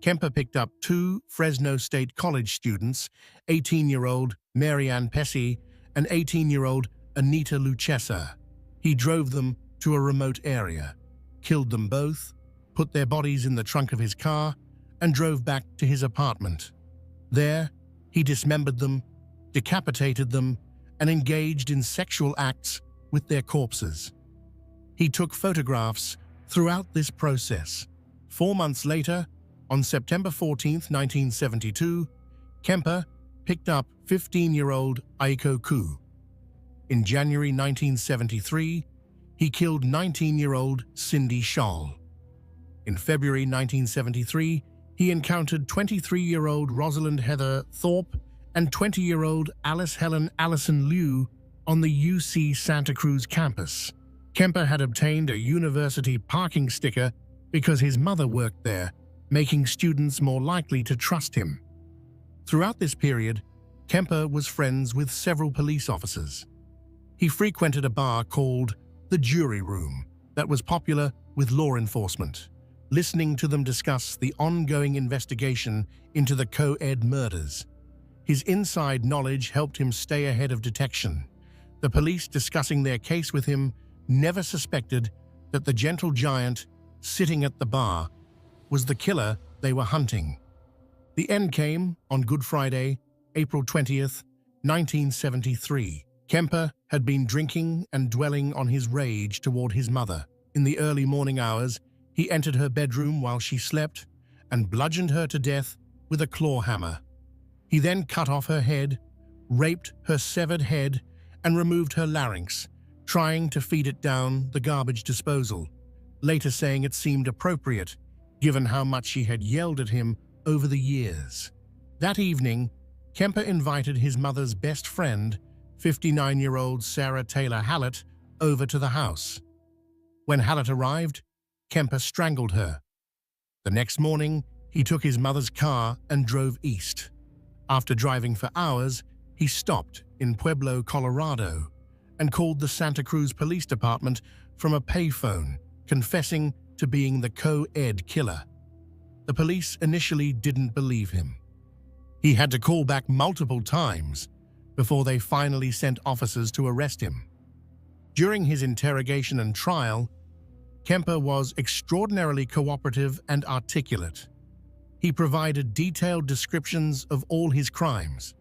Kemper picked up two Fresno State College students, 18-year-old Marianne Pesce and 18-year-old Anita Lucchesa. He drove them to a remote area, killed them both, put their bodies in the trunk of his car, and drove back to his apartment. There, he dismembered them, decapitated them, and engaged in sexual acts with their corpses. He took photographs throughout this process. 4 months later, on September 14, 1972, Kemper picked up 15-year-old Aiko Koo. In January 1973, he killed 19-year-old Cindy Scholl. In February 1973, he encountered 23-year-old Rosalind Heather Thorpe and 20-year-old Alice Helen Allison Liu on the UC Santa Cruz campus. Kemper had obtained a university parking sticker because his mother worked there, making students more likely to trust him. Throughout this period, Kemper was friends with several police officers. He frequented a bar called the Jury Room that was popular with law enforcement, listening to them discuss the ongoing investigation into the co-ed murders. His inside knowledge helped him stay ahead of detection. The police discussing their case with him never suspected that the gentle giant sitting at the bar was the killer they were hunting. The end came on Good Friday, April 20th, 1973. Kemper had been drinking and dwelling on his rage toward his mother. In the early morning hours, he entered her bedroom while she slept and bludgeoned her to death with a claw hammer. He then cut off her head, raped her severed head, and removed her larynx, trying to feed it down the garbage disposal, later saying it seemed appropriate, given how much she had yelled at him over the years. That evening, Kemper invited his mother's best friend, 59-year-old Sarah Taylor Hallett, over to the house. When Hallett arrived, Kemper strangled her. The next morning, he took his mother's car and drove east. After driving for hours, he stopped in Pueblo, Colorado, and called the Santa Cruz Police Department from a payphone, confessing to being the co-ed killer. The police initially didn't believe him. He had to call back multiple times before they finally sent officers to arrest him. During his interrogation and trial, Kemper was extraordinarily cooperative and articulate. He provided detailed descriptions of all his crimes.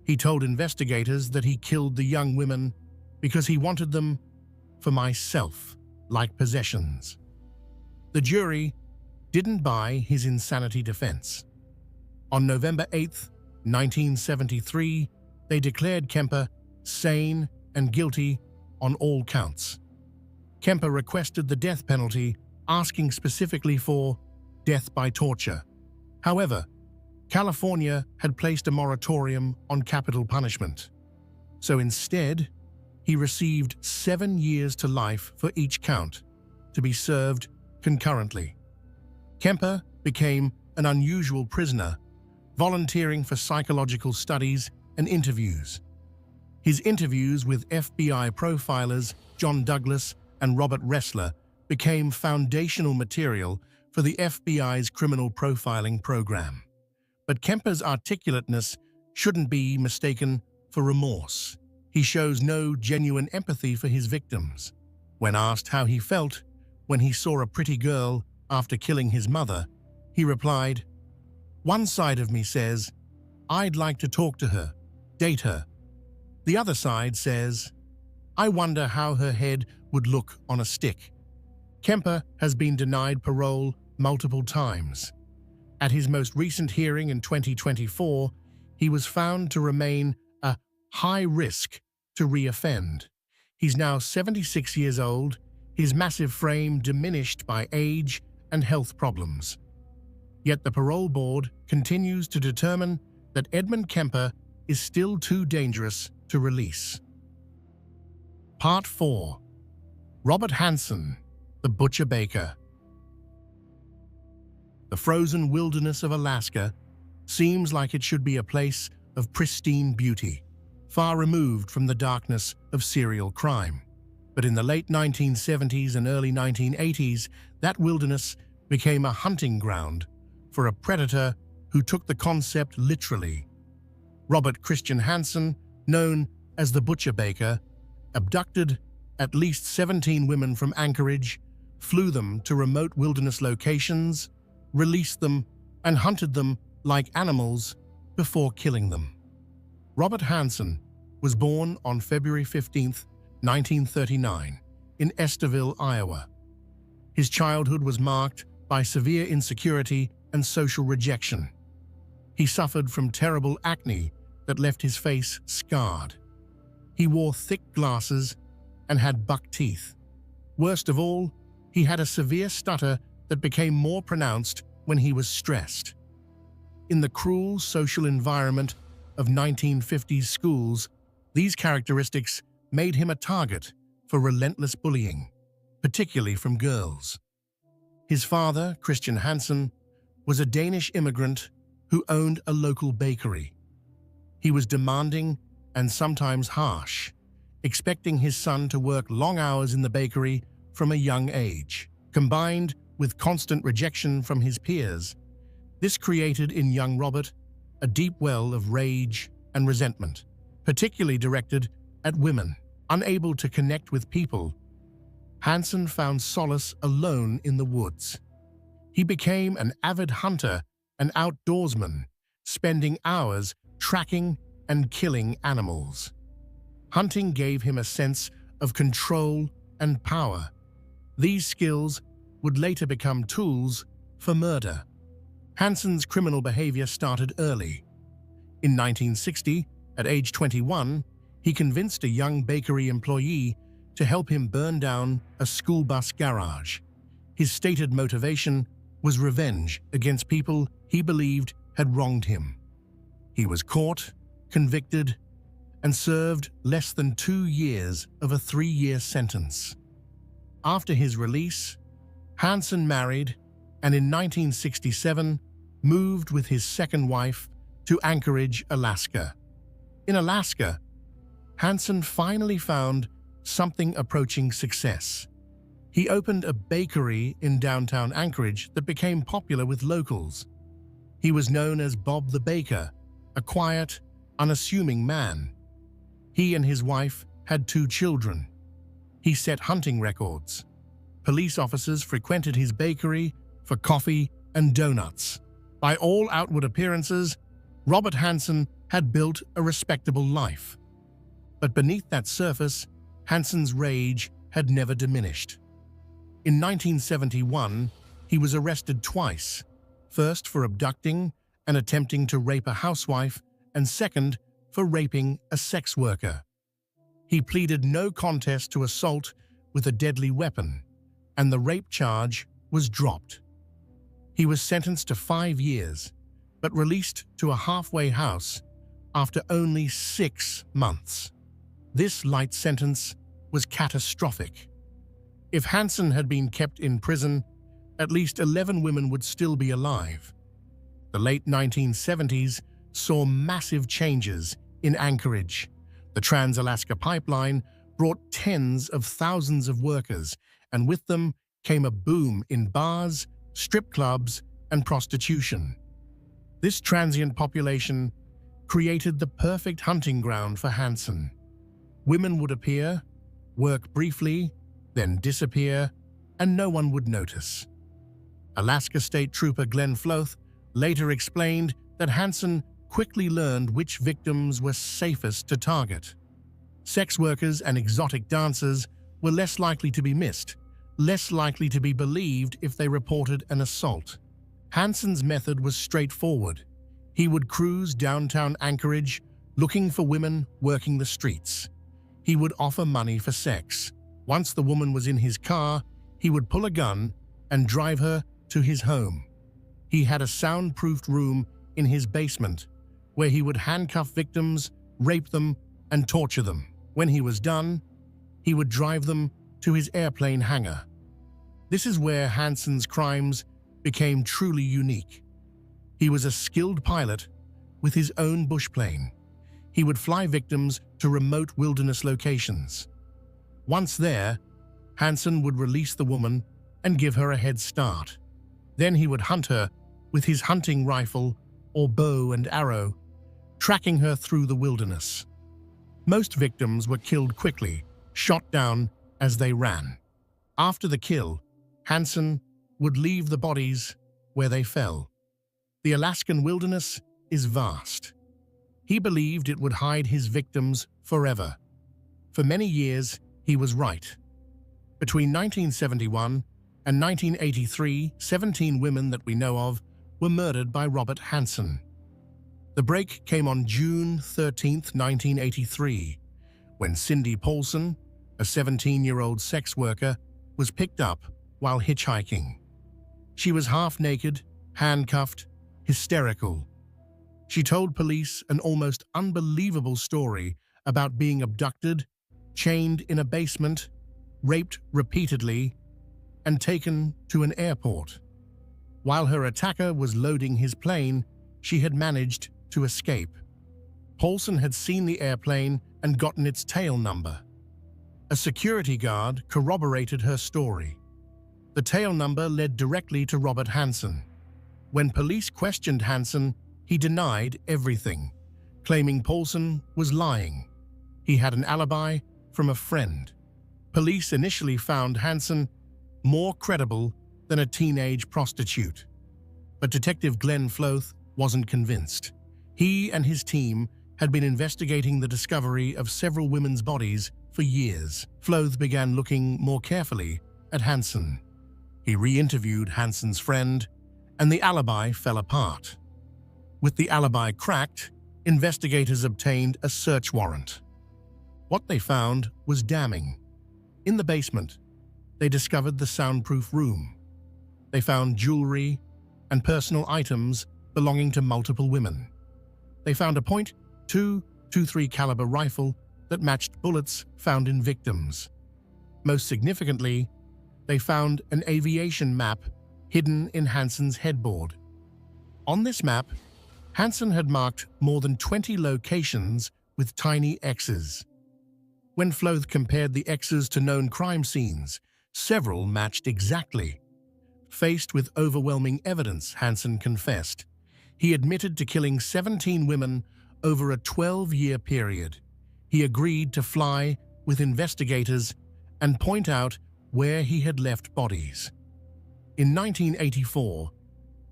He told investigators that he killed the young women because he wanted them for myself, like possessions. The jury didn't buy his insanity defense. On November 8, 1973, they declared Kemper sane and guilty on all counts. Kemper requested the death penalty, asking specifically for death by torture. However, California had placed a moratorium on capital punishment. So instead, he received 7 years to life for each count, to be served concurrently. Kemper became an unusual prisoner, volunteering for psychological studies and interviews. His interviews with FBI profilers John Douglas and Robert Ressler became foundational material for the FBI's criminal profiling program. But Kemper's articulateness shouldn't be mistaken for remorse. He shows no genuine empathy for his victims. When asked how he felt when he saw a pretty girl after killing his mother, he replied, "One side of me says, I'd like to talk to her, date her. The other side says, I wonder how her head would look on a stick." Kemper has been denied parole multiple times. At his most recent hearing in 2024, he was found to remain a high risk to reoffend. He's now 76 years old, his massive frame diminished by age and health problems. Yet the parole board continues to determine that Edmund Kemper is still too dangerous to release. Part 4. Robert Hansen, the Butcher Baker. The frozen wilderness of Alaska seems like it should be a place of pristine beauty, far removed from the darkness of serial crime. But in the late 1970s and early 1980s, that wilderness became a hunting ground for a predator who took the concept literally. Robert Christian Hansen, known as the Butcher Baker, abducted at least 17 women from Anchorage, flew them to remote wilderness locations, released them, and hunted them like animals before killing them. Robert Hansen was born on February 15, 1939, in Estherville, Iowa. His childhood was marked by severe insecurity and social rejection. He suffered from terrible acne that left his face scarred. He wore thick glasses and had buck teeth. Worst of all, he had a severe stutter that became more pronounced when he was stressed. In the cruel social environment of 1950s schools, these characteristics made him a target for relentless bullying, particularly from girls. His father, Christian Hansen, was a Danish immigrant who owned a local bakery. He was demanding and sometimes harsh, expecting his son to work long hours in the bakery from a young age. Combined with constant rejection from his peers, this created in young Robert a deep well of rage and resentment, particularly directed at women. Unable to connect with people, Hansen found solace alone in the woods. He became an avid hunter and outdoorsman, spending hours tracking and killing animals. Hunting gave him a sense of control and power. These skills would later become tools for murder. Hansen's criminal behavior started early. In 1960, at age 21, he convinced a young bakery employee to help him burn down a school bus garage. His stated motivation was revenge against people he believed had wronged him. He was caught, convicted, and served less than 2 years of a 3-year sentence. After his release, Hansen married and in 1967 moved with his second wife to Anchorage, Alaska. In Alaska, Hansen finally found something approaching success. He opened a bakery in downtown Anchorage that became popular with locals. He was known as Bob the Baker, a quiet, unassuming man. He and his wife had 2 children. He set hunting records. Police officers frequented his bakery for coffee and donuts. By all outward appearances, Robert Hansen had built a respectable life. But beneath that surface, Hansen's rage had never diminished. In 1971, he was arrested twice, first for abducting and attempting to rape a housewife, and second for raping a sex worker. He pleaded no contest to assault with a deadly weapon, and the rape charge was dropped. He was sentenced to 5 years, but released to a halfway house after only 6 months. This light sentence was catastrophic. If Hansen had been kept in prison, at least 11 women would still be alive. The late 1970s saw massive changes in Anchorage. The Trans-Alaska Pipeline brought tens of thousands of workers, and with them came a boom in bars, strip clubs, and prostitution. This transient population created the perfect hunting ground for Hansen. Women would appear, work briefly, then disappear, and no one would notice. Alaska State Trooper Glenn Floth later explained that Hansen quickly learned which victims were safest to target. Sex workers and exotic dancers were less likely to be missed, less likely to be believed if they reported an assault. Hansen's method was straightforward. He would cruise downtown Anchorage looking for women working the streets. He would offer money for sex. Once the woman was in his car, he would pull a gun and drive her to his home. He had a soundproofed room in his basement where he would handcuff victims, rape them, and torture them. When he was done, he would drive them to his airplane hangar. This is where Hansen's crimes became truly unique. He was a skilled pilot with his own bushplane. He would fly victims to remote wilderness locations. Once there, Hansen would release the woman and give her a head start. Then he would hunt her with his hunting rifle or bow and arrow, tracking her through the wilderness. Most victims were killed quickly, shot down as they ran. After the kill, Hansen would leave the bodies where they fell. The Alaskan wilderness is vast. He believed it would hide his victims forever. For many years, he was right. Between 1971 and 1983, 17 women that we know of were murdered by Robert Hansen. The break came on June 13, 1983, when Cindy Paulson, a 17-year-old sex worker, was picked up while hitchhiking. She was half-naked, handcuffed, hysterical. She told police an almost unbelievable story about being abducted, chained in a basement, raped repeatedly, and taken to an airport. While her attacker was loading his plane, she had managed to escape. Paulson had seen the airplane and gotten its tail number. A security guard corroborated her story. The tail number led directly to Robert Hansen. When police questioned Hansen, he denied everything, claiming Paulson was lying. He had an alibi from a friend. Police initially found Hansen more credible than a teenage prostitute. But Detective Glenn Floth wasn't convinced. He and his team had been investigating the discovery of several women's bodies for years. Floth began looking more carefully at Hansen. He re-interviewed Hansen's friend, and the alibi fell apart. With the alibi cracked, investigators obtained a search warrant. What they found was damning. In the basement, they discovered the soundproof room. They found jewelry and personal items belonging to multiple women. They found a .223 caliber rifle that matched bullets found in victims. Most significantly, they found an aviation map hidden in Hansen's headboard. On this map, Hansen had marked more than 20 locations with tiny X's. When Floth compared the X's to known crime scenes, several matched exactly. Faced with overwhelming evidence, Hansen confessed. He admitted to killing 17 women over a 12-year period. He agreed to fly with investigators and point out where he had left bodies. In 1984,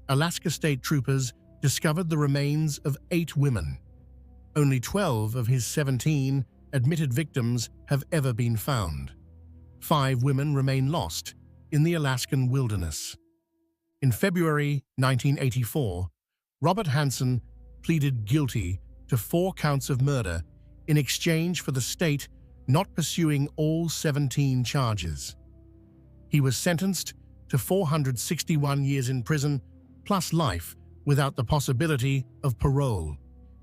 Alaska State Troopers discovered the remains of 8 women. Only 12 of his 17 admitted victims have ever been found. 5 women remain lost in the Alaskan wilderness. In February 1984, Robert Hansen pleaded guilty to 4 counts of murder in exchange for the state not pursuing all 17 charges. He was sentenced to 461 years in prison plus life without the possibility of parole.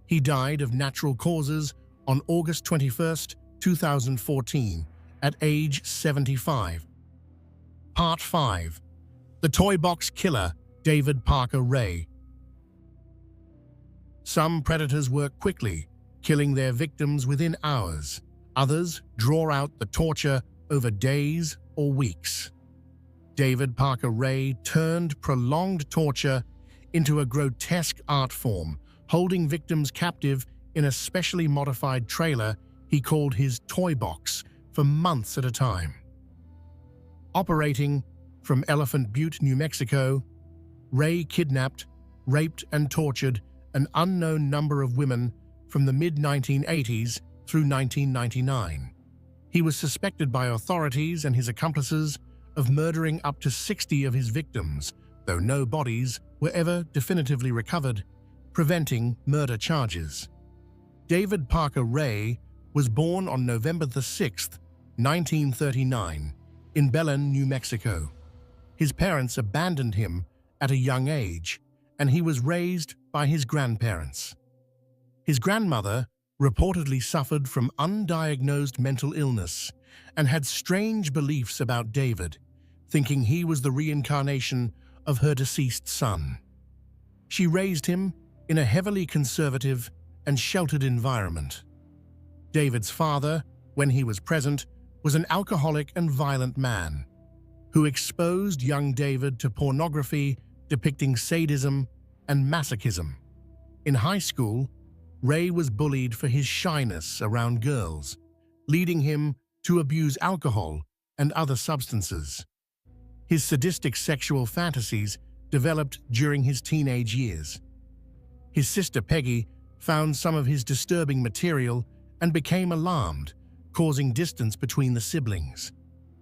He died of natural causes on August 21, 2014, at age 75. Part 5. The Toy Box Killer, David Parker Ray. Some predators work quickly, killing their victims within hours. Others draw out the torture over days or weeks. David Parker Ray turned prolonged torture into a grotesque art form, holding victims captive in a specially modified trailer he called his toy box for months at a time. Operating from Elephant Butte, New Mexico, Ray kidnapped, raped, and tortured an unknown number of women from the mid-1980s through 1999. He was suspected by authorities and his accomplices of murdering up to 60 of his victims, though no bodies were ever definitively recovered, preventing murder charges. David Parker Ray was born on November 6, 1939, in Belen, New Mexico. His parents abandoned him at a young age, and he was raised by his grandparents. His grandmother reportedly suffered from undiagnosed mental illness and had strange beliefs about David, thinking he was the reincarnation of her deceased son. She raised him in a heavily conservative and sheltered environment. David's father, when he was present, was an alcoholic and violent man who exposed young David to pornography depicting sadism and masochism. In high school, Ray was bullied for his shyness around girls, leading him to abuse alcohol and other substances. His sadistic sexual fantasies developed during his teenage years. His sister Peggy found some of his disturbing material and became alarmed, causing distance between the siblings.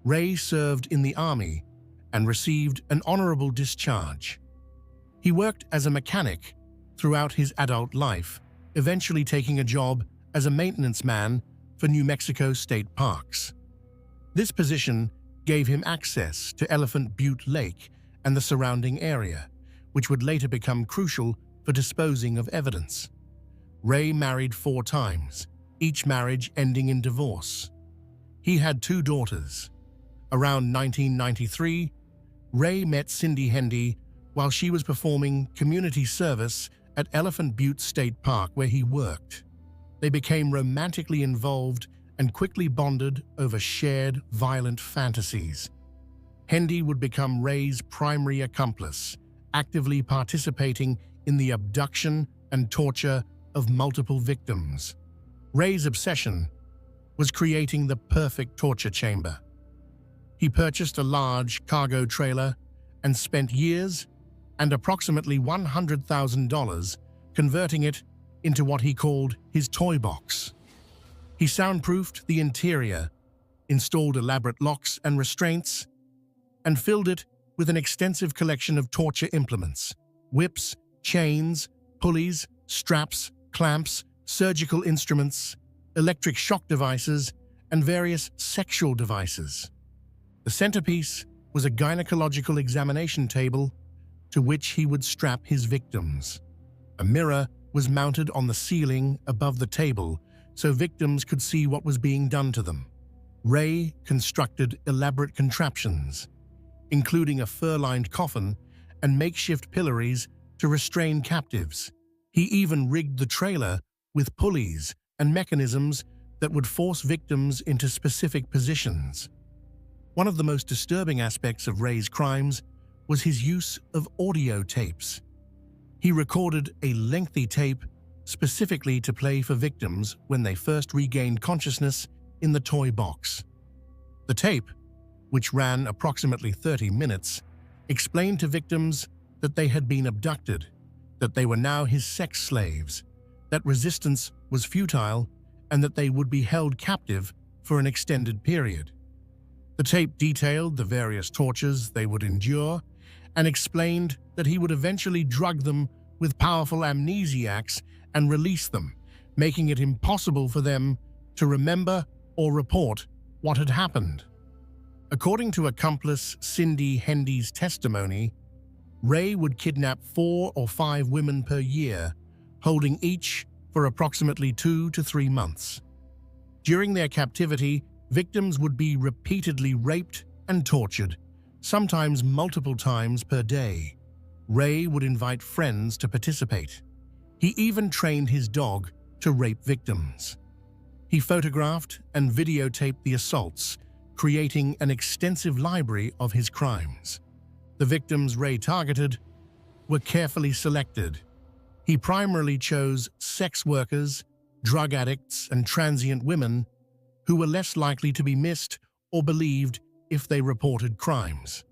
Ray served in the army and received an honorable discharge. He worked as a mechanic throughout his adult life, eventually taking a job as a maintenance man for New Mexico state parks. This position gave him access to Elephant Butte Lake and the surrounding area, which would later become crucial for disposing of evidence. Ray married 4 times, each marriage ending in divorce. He had 2 daughters. Around 1993, Ray met Cindy Hendy while she was performing community service at Elephant Butte State Park where he worked. They became romantically involved and quickly bonded over shared violent fantasies. Hendy would become Ray's primary accomplice, actively participating in the abduction and torture of multiple victims. Ray's obsession was creating the perfect torture chamber. He purchased a large cargo trailer and spent years and approximately $100,000 converting it into what he called his toy box. He soundproofed the interior, installed elaborate locks and restraints, and filled it with an extensive collection of torture implements: whips, chains, pulleys, straps, clamps, surgical instruments, electric shock devices, and various sexual devices. The centerpiece was a gynecological examination table to which he would strap his victims. A mirror was mounted on the ceiling above the table so victims could see what was being done to them. Ray constructed elaborate contraptions, including a fur-lined coffin and makeshift pillories to restrain captives. He even rigged the trailer with pulleys and mechanisms that would force victims into specific positions. One of the most disturbing aspects of Ray's crimes was his use of audio tapes. He recorded a lengthy tape specifically to play for victims when they first regained consciousness in the toy box. The tape, which ran approximately 30 minutes, explained to victims that they had been abducted, that they were now his sex slaves, that resistance was futile, and that they would be held captive for an extended period. The tape detailed the various tortures they would endure and explained that he would eventually drug them with powerful amnesiacs and release them, making it impossible for them to remember or report what had happened. According to accomplice Cindy Hendy's testimony, Ray would kidnap 4 or 5 women per year, holding each for approximately 2 to 3 months. During their captivity, victims would be repeatedly raped and tortured, sometimes multiple times per day. Ray would invite friends to participate. He even trained his dog to rape victims. He photographed and videotaped the assaults, creating an extensive library of his crimes. The victims Ray targeted were carefully selected. He primarily chose sex workers, drug addicts, and transient women who were less likely to be missed or believed if they reported crimes.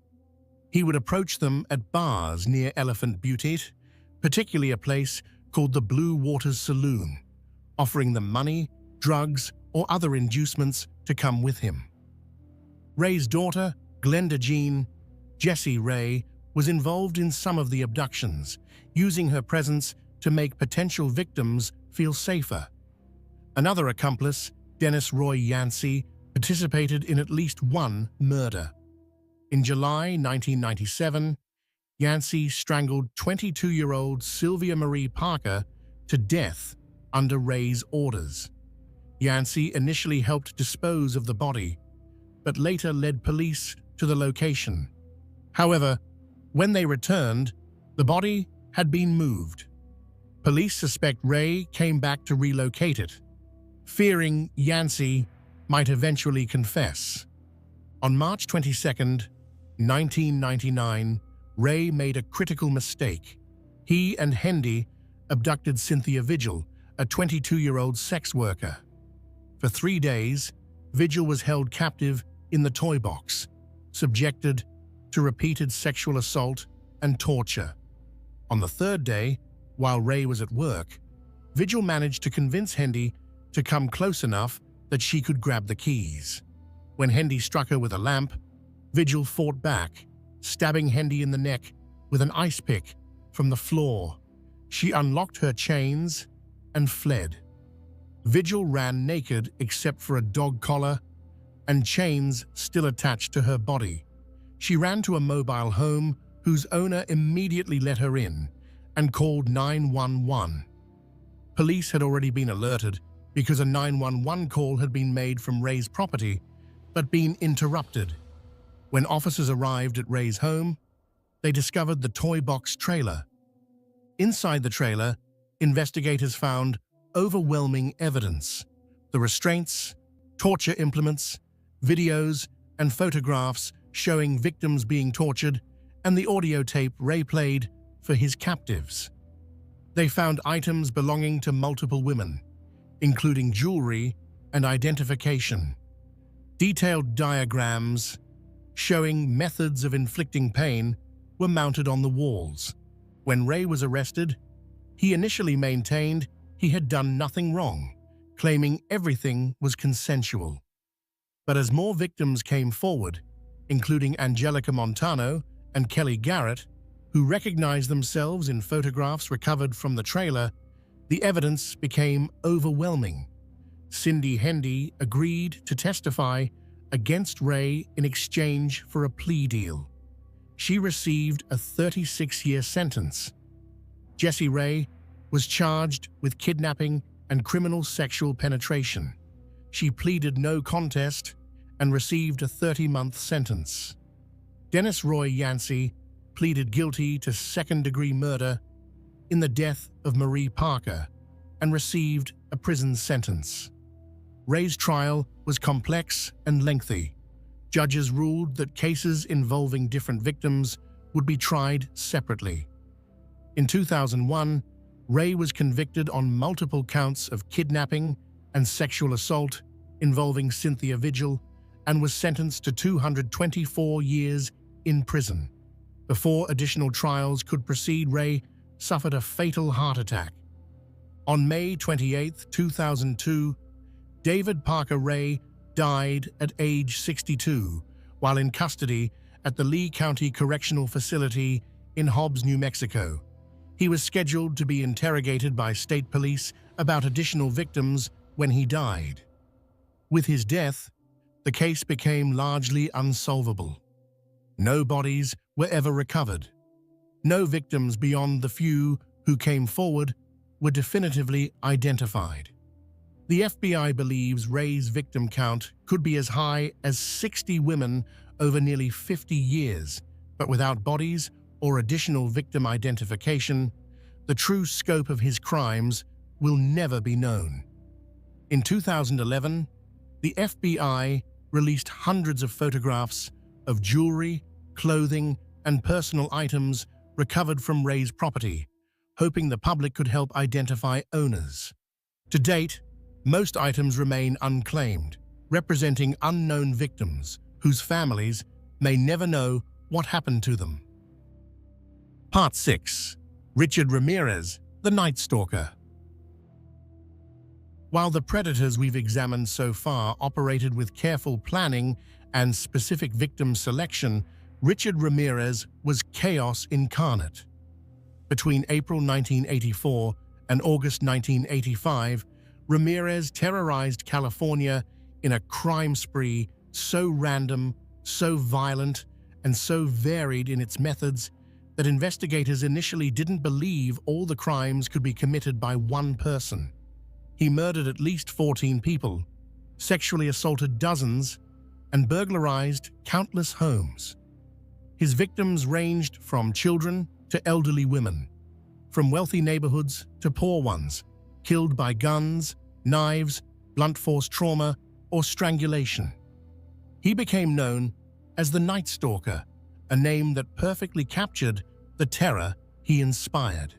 He would approach them at bars near Elephant Butte, particularly a place called the Blue Waters Saloon, offering them money, drugs, or other inducements to come with him. Ray's daughter, Glenda Jean Jessie Ray, was involved in some of the abductions, using her presence to make potential victims feel safer. Another accomplice, Dennis Roy Yancey, participated in at least one murder. In July 1997, Yancey strangled 22-year-old Sylvia Marie Parker to death under Ray's orders. Yancey initially helped dispose of the body, but later led police to the location. However, when they returned, the body had been moved. Police suspect Ray came back to relocate it, fearing Yancey might eventually confess. On March 22, 1999, Ray made a critical mistake. He and Hendy abducted Cynthia Vigil, a 22-year-old sex worker. For 3 days, Vigil was held captive in the toy box, subjected to repeated sexual assault and torture. On the 3rd day, while Ray was at work, Vigil managed to convince Hendy to come close enough that she could grab the keys. When Hendy struck her with a lamp, Vigil fought back, stabbing Hendy in the neck with an ice pick from the floor. She unlocked her chains and fled. Vigil ran naked except for a dog collar and chains still attached to her body. She ran to a mobile home whose owner immediately let her in and called 911. Police had already been alerted because a 911 call had been made from Ray's property but been interrupted. When officers arrived at Ray's home, they discovered the toy box trailer. Inside the trailer, investigators found overwhelming evidence: the restraints, torture implements, videos, and photographs showing victims being tortured, and the audio tape Ray played for his captives. They found items belonging to multiple women, including jewelry and identification. Detailed diagrams showing methods of inflicting pain were mounted on the walls. When Ray was arrested, he initially maintained he had done nothing wrong, claiming everything was consensual. But as more victims came forward, including Angelica Montano and Kelly Garrett, who recognized themselves in photographs recovered from the trailer, the evidence became overwhelming. Cindy Hendy agreed to testify against Ray in exchange for a plea deal. She received a 36-year sentence. Jessie Ray was charged with kidnapping and criminal sexual penetration. She pleaded no contest and received a 30-month sentence. Dennis Roy Yancey pleaded guilty to second-degree murder in the death of Marie Parker and received a prison sentence. Ray's trial was complex and lengthy. Judges ruled that cases involving different victims would be tried separately. In 2001, Ray was convicted on multiple counts of kidnapping and sexual assault involving Cynthia Vigil and was sentenced to 224 years in prison. Before additional trials could proceed, Ray suffered a fatal heart attack. On May 28, 2002, David Parker Ray died at age 62 while in custody at the Lee County Correctional Facility in Hobbs, New Mexico. He was scheduled to be interrogated by state police about additional victims when he died. With his death, the case became largely unsolvable. No bodies were ever recovered. No victims beyond the few who came forward were definitively identified. The FBI believes Ray's victim count could be as high as 60 women over nearly 50 years, but without bodies or additional victim identification, the true scope of his crimes will never be known. In 2011, the FBI released hundreds of photographs of jewelry, clothing, and personal items recovered from Ray's property, hoping the public could help identify owners. To date, most items remain unclaimed, representing unknown victims whose families may never know what happened to them. Part 6. Richard Ramirez, the Night Stalker. While the predators we've examined so far operated with careful planning and specific victim selection, Richard Ramirez was chaos incarnate. Between April 1984 and August 1985, Ramirez terrorized California in a crime spree so random, so violent, and so varied in its methods that investigators initially didn't believe all the crimes could be committed by one person. He murdered at least 14 people, sexually assaulted dozens, and burglarized countless homes. His victims ranged from children to elderly women, from wealthy neighborhoods to poor ones, killed by guns, knives, blunt force trauma, or strangulation. He became known as the Night Stalker, a name that perfectly captured the terror he inspired.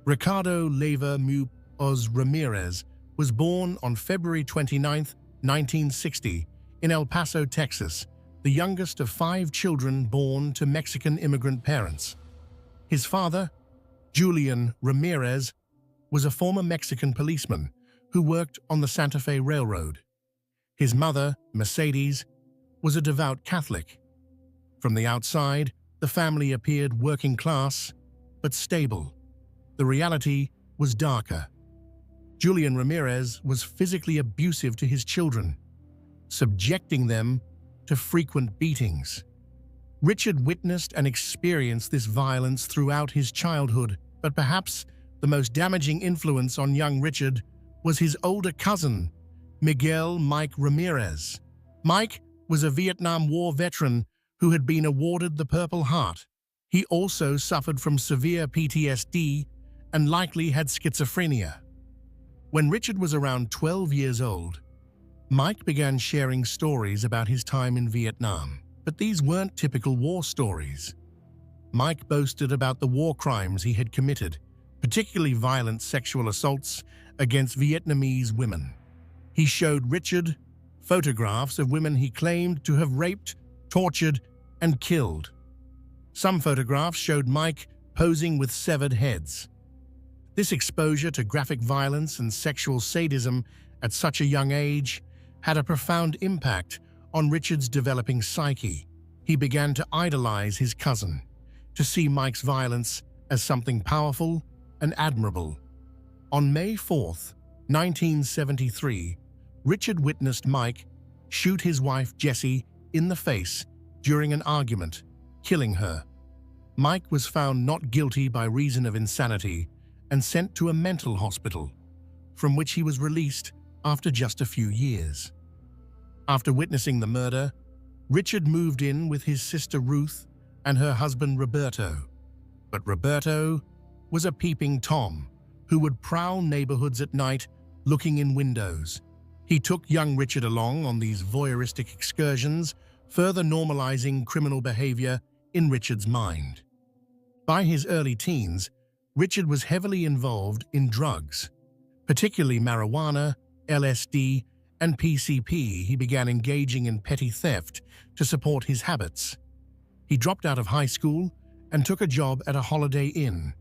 Ricardo Leyva Muñoz Ramirez was born on February 29, 1960, in El Paso, Texas, the youngest of 5 children born to Mexican immigrant parents. His father, Julian Ramirez, was a former Mexican policeman who worked on the Santa Fe Railroad. His mother, Mercedes, was a devout Catholic. From the outside, the family appeared working class, but stable. The reality was darker. Julian Ramirez was physically abusive to his children, subjecting them to frequent beatings. Richard witnessed and experienced this violence throughout his childhood, but perhaps the most damaging influence on young Richard was his older cousin, Miguel Mike Ramirez. Mike was a Vietnam War veteran who had been awarded the Purple Heart. He also suffered from severe PTSD and likely had schizophrenia. When Richard was around 12 years old, Mike began sharing stories about his time in Vietnam, but these weren't typical war stories. Mike boasted about the war crimes he had committed, particularly violent sexual assaults against Vietnamese women. He showed Richard photographs of women he claimed to have raped, tortured, and killed. Some photographs showed Mike posing with severed heads. This exposure to graphic violence and sexual sadism at such a young age had a profound impact on Richard's developing psyche. He began to idolize his cousin, to see Mike's violence as something powerful and admirable. On May 4, 1973, Richard witnessed Mike shoot his wife Jessie in the face during an argument, killing her. Mike was found not guilty by reason of insanity and sent to a mental hospital, from which he was released after just a few years. After witnessing the murder, Richard moved in with his sister Ruth and her husband Roberto. But Roberto was a peeping Tom who would prowl neighborhoods at night looking in windows. He took young Richard along on these voyeuristic excursions, further normalizing criminal behavior in Richard's mind. By his early teens, Richard was heavily involved in drugs, particularly marijuana, LSD, and PCP. He began engaging in petty theft to support his habits. He dropped out of high school and took a job at a Holiday Inn,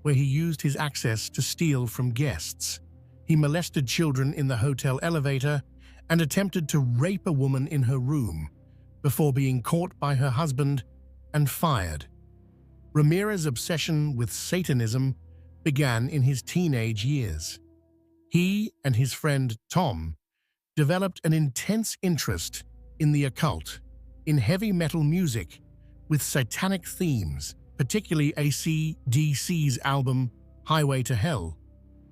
where he used his access to steal from guests. He molested children in the hotel elevator and attempted to rape a woman in her room before being caught by her husband and fired. Ramirez's obsession with Satanism began in his teenage years. He and his friend Tom developed an intense interest in the occult, in heavy metal music with satanic themes, particularly AC/DC's album Highway to Hell.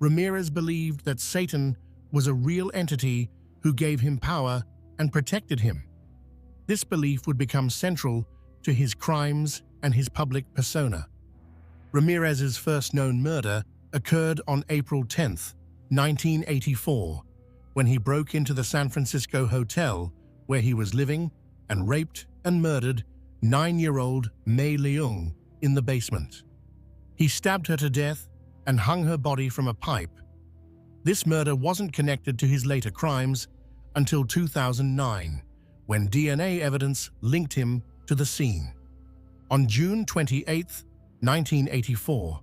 Ramirez believed that Satan was a real entity who gave him power and protected him. This belief would become central to his crimes and his public persona. Ramirez's first known murder occurred on April 10, 1984, when he broke into the San Francisco hotel where he was living and raped and murdered 9-year-old Mei Leung in the basement. He stabbed her to death and hung her body from a pipe. This murder wasn't connected to his later crimes until 2009, when DNA evidence linked him to the scene. On June 28, 1984,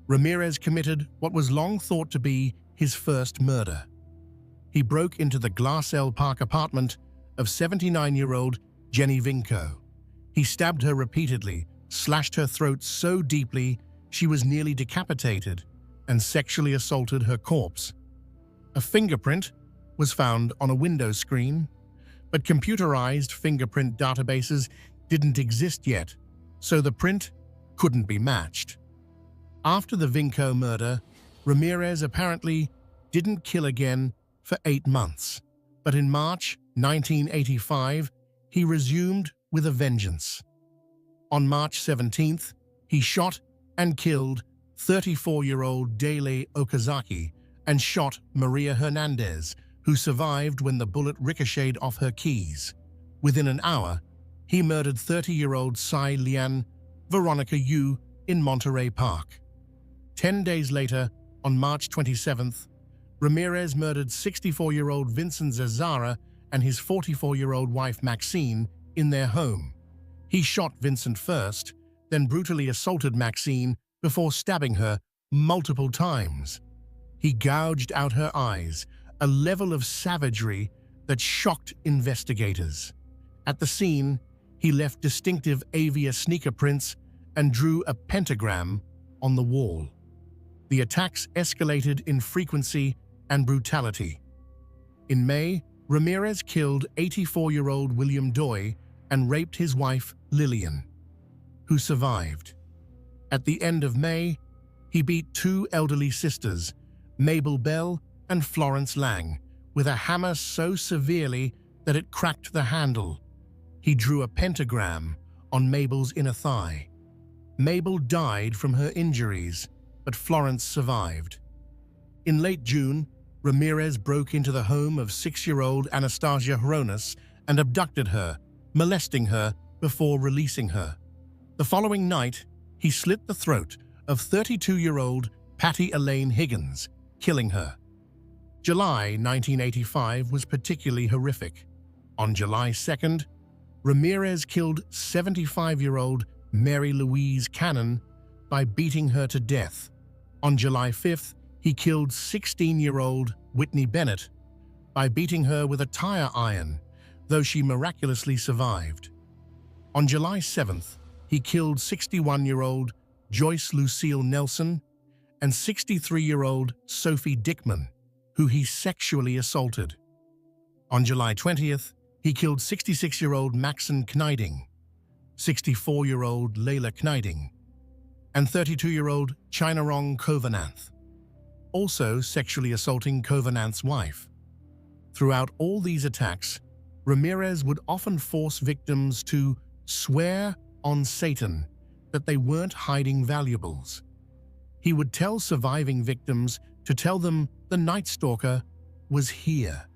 Ramirez committed what was long thought to be his first murder. He broke into the Glassell Park apartment of 79-year-old Jenny Vinco. He stabbed her repeatedly, slashed her throat so deeply she was nearly decapitated, and sexually assaulted her corpse. A fingerprint was found on a window screen, but computerized fingerprint databases didn't exist yet, so the print couldn't be matched. After the Vinco murder, Ramirez apparently didn't kill again for 8 months. But in March 1985, he resumed with a vengeance. On March 17th, he shot and killed 34-year-old Dele Okazaki and shot Maria Hernandez, who survived when the bullet ricocheted off her keys. Within an hour, he murdered 30-year-old Tsai Lian Veronica Yu in Monterey Park. 10 days later, on March 27th, Ramirez murdered 64-year-old Vincent Zazara and his 44-year-old wife Maxine in their home. He shot Vincent first, then brutally assaulted Maxine before stabbing her multiple times. He gouged out her eyes, a level of savagery that shocked investigators. At the scene, he left distinctive Avia sneaker prints and drew a pentagram on the wall. The attacks escalated in frequency and brutality. In May, Ramirez killed 84-year-old William Doi and raped his wife, Lillian, who survived. At the end of May, he beat two elderly sisters, Mabel Bell and Florence Lang, with a hammer so severely that it cracked the handle. He drew a pentagram on Mabel's inner thigh. Mabel died from her injuries, but Florence survived. In late June, Ramirez broke into the home of 6-year-old Anastasia Hronis and abducted her, molesting her before releasing her. The following night, he slit the throat of 32-year-old Patty Elaine Higgins, killing her. July 1985 was particularly horrific. On July 2nd, Ramirez killed 75-year-old Mary Louise Cannon by beating her to death. On July 5th, he killed 16-year-old Whitney Bennett by beating her with a tire iron, though she miraculously survived. On July 7th, he killed 61-year-old Joyce Lucille Nelson and 63-year-old Sophie Dickman, who he sexually assaulted. On July 20th, he killed 66-year-old Maxine Kneiding, 64-year-old Layla Kneiding, and 32-year-old Chinarong Kovananth, also sexually assaulting Kovananth's wife. Throughout all these attacks, Ramirez would often force victims to swear on Satan that they weren't hiding valuables. He would tell surviving victims to tell them the Night Stalker was here.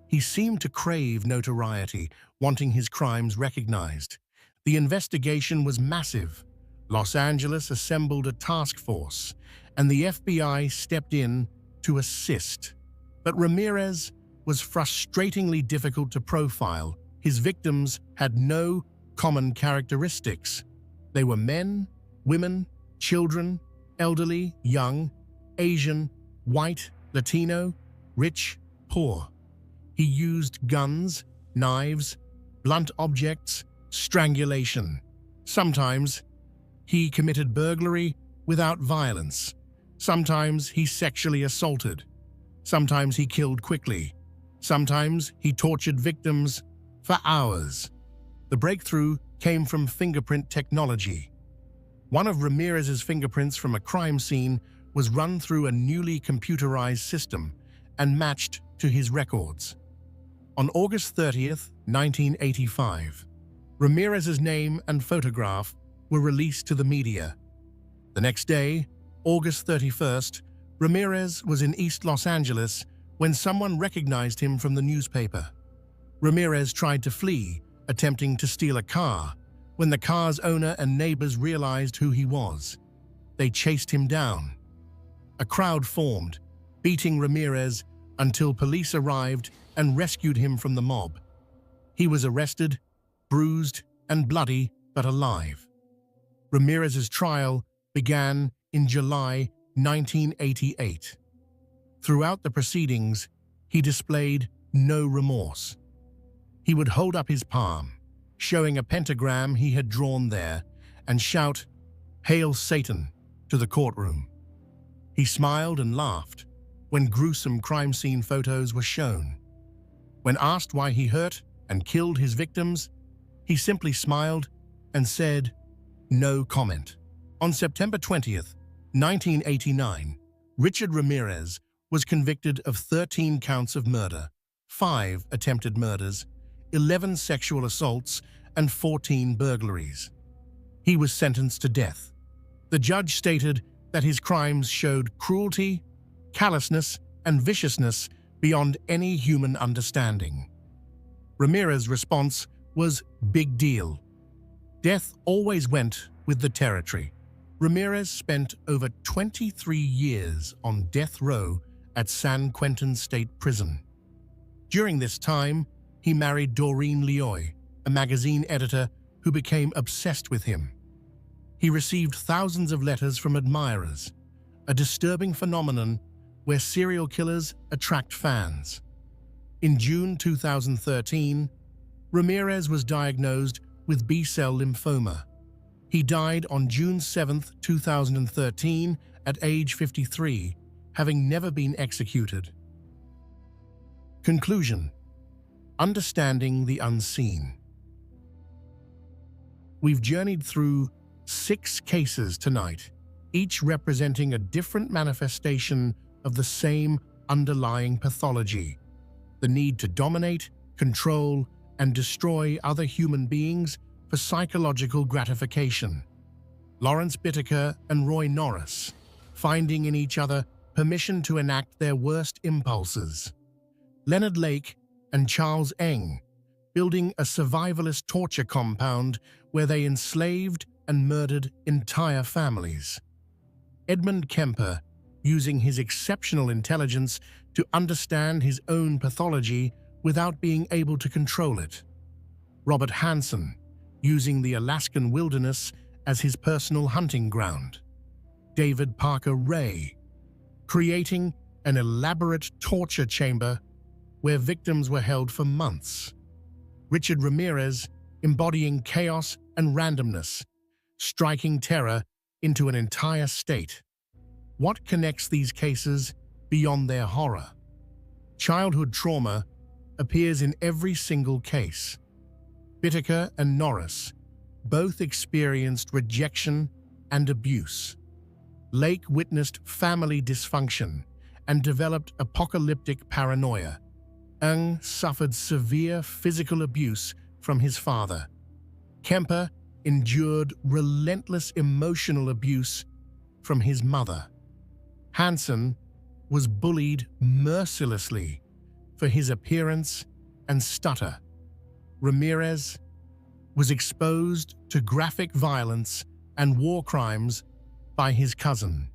He seemed to crave notoriety, wanting his crimes recognized. The investigation was massive. Los Angeles assembled a task force, and the FBI stepped in to assist. But Ramirez was frustratingly difficult to profile. His victims had no common characteristics. They were men, women, children, elderly, young, Asian, white, Latino, rich, poor. He used guns, knives, blunt objects, strangulation. Sometimes he committed burglary without violence. Sometimes he sexually assaulted. Sometimes he killed quickly. Sometimes he tortured victims for hours. The breakthrough came from fingerprint technology. One of Ramirez's fingerprints from a crime scene was run through a newly computerized system and matched to his records. On August 30th, 1985, Ramirez's name and photograph were released to the media. The next day, August 31st, Ramirez was in East Los Angeles when someone recognized him from the newspaper. Ramirez tried to flee, attempting to steal a car, when the car's owner and neighbors realized who he was. They chased him down. A crowd formed, beating Ramirez until police arrived and rescued him from the mob. He was arrested, bruised and bloody, but alive. Ramirez's trial began in July 1988. Throughout the proceedings, he displayed no remorse. He would hold up his palm, showing a pentagram he had drawn there, and shout, "Hail Satan," to the courtroom. He smiled and laughed when gruesome crime scene photos were shown. When asked why he hurt and killed his victims, he simply smiled and said, "No comment." On September 20th, 1989, Richard Ramirez was convicted of 13 counts of murder, 5 attempted murders, 11 sexual assaults, and 14 burglaries. He was sentenced to death. The judge stated that his crimes showed cruelty, callousness, and viciousness beyond any human understanding. Ramirez's response was big deal. Death always went with the territory. Ramirez spent over 23 years on death row at San Quentin State Prison. During this time, he married Doreen Lioy, a magazine editor who became obsessed with him. He received thousands of letters from admirers, a disturbing phenomenon where serial killers attract fans. In June 2013, Ramirez was diagnosed with B-cell lymphoma. He died on June 7, 2013, at age 53, having never been executed. Conclusion: understanding the unseen. We've journeyed through 6 cases tonight, each representing a different manifestation of the same underlying pathology: the need to dominate, control, and destroy other human beings for psychological gratification. Lawrence Bittaker and Roy Norris, finding in each other permission to enact their worst impulses. Leonard Lake and Charles Eng, building a survivalist torture compound where they enslaved and murdered entire families. Edmund Kemper, using his exceptional intelligence to understand his own pathology without being able to control it. Robert Hansen, using the Alaskan wilderness as his personal hunting ground. David Parker Ray, creating an elaborate torture chamber where victims were held for months. Richard Ramirez, embodying chaos and randomness, striking terror into an entire state. What connects these cases beyond their horror? Childhood trauma appears in every single case. Bittaker and Norris both experienced rejection and abuse. Lake witnessed family dysfunction and developed apocalyptic paranoia. Eng suffered severe physical abuse from his father. Kemper endured relentless emotional abuse from his mother. Hansen was bullied mercilessly for his appearance and stutter. Ramirez was exposed to graphic violence and war crimes by his cousin.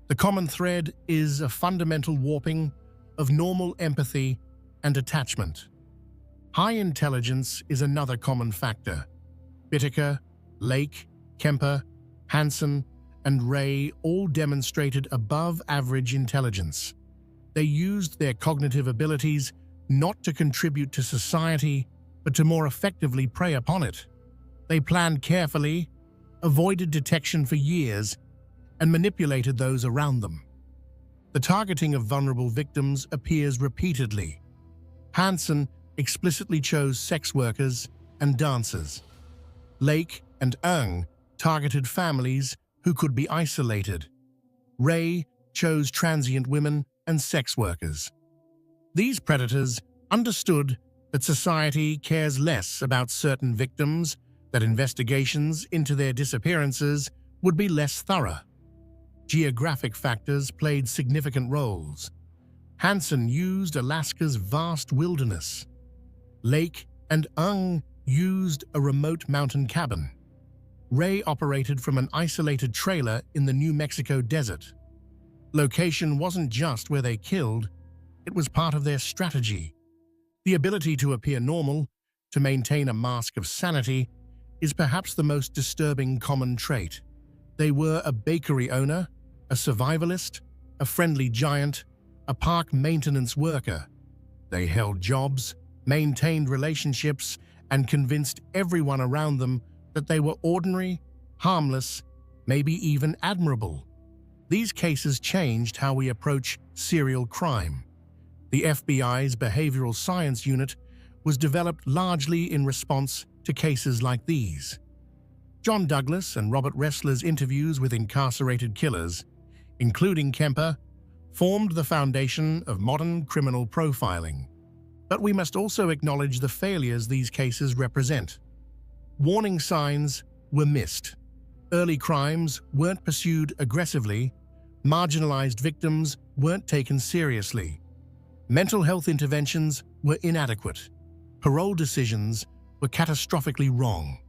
The common thread is a fundamental warping of normal empathy and attachment. High intelligence is another common factor. Bittaker, Lake, Kemper, Hansen, and Ray all demonstrated above-average intelligence. They used their cognitive abilities not to contribute to society, but to more effectively prey upon it. They planned carefully, avoided detection for years, and manipulated those around them. The targeting of vulnerable victims appears repeatedly. Hansen explicitly chose sex workers and dancers. Lake and Eng targeted families who could be isolated. Ray chose transient women and sex workers. These predators understood that society cares less about certain victims, that investigations into their disappearances would be less thorough. Geographic factors played significant roles. Hansen used Alaska's vast wilderness. Lake and Eng used a remote mountain cabin. Ray operated from an isolated trailer in the New Mexico desert. Location wasn't just where they killed, it was part of their strategy. The ability to appear normal, to maintain a mask of sanity, is perhaps the most disturbing common trait. They were a bakery owner, a survivalist, a friendly giant, a park maintenance worker. They held jobs, maintained relationships, and convinced everyone around them that they were ordinary, harmless, maybe even admirable. These cases changed how we approach serial crime. The FBI's Behavioral Science Unit was developed largely in response to cases like these. John Douglas and Robert Ressler's interviews with incarcerated killers, including Kemper, formed the foundation of modern criminal profiling. But we must also acknowledge the failures these cases represent. Warning signs were missed. Early crimes weren't pursued aggressively. Marginalized victims weren't taken seriously. Mental health interventions were inadequate. Parole decisions were catastrophically wrong.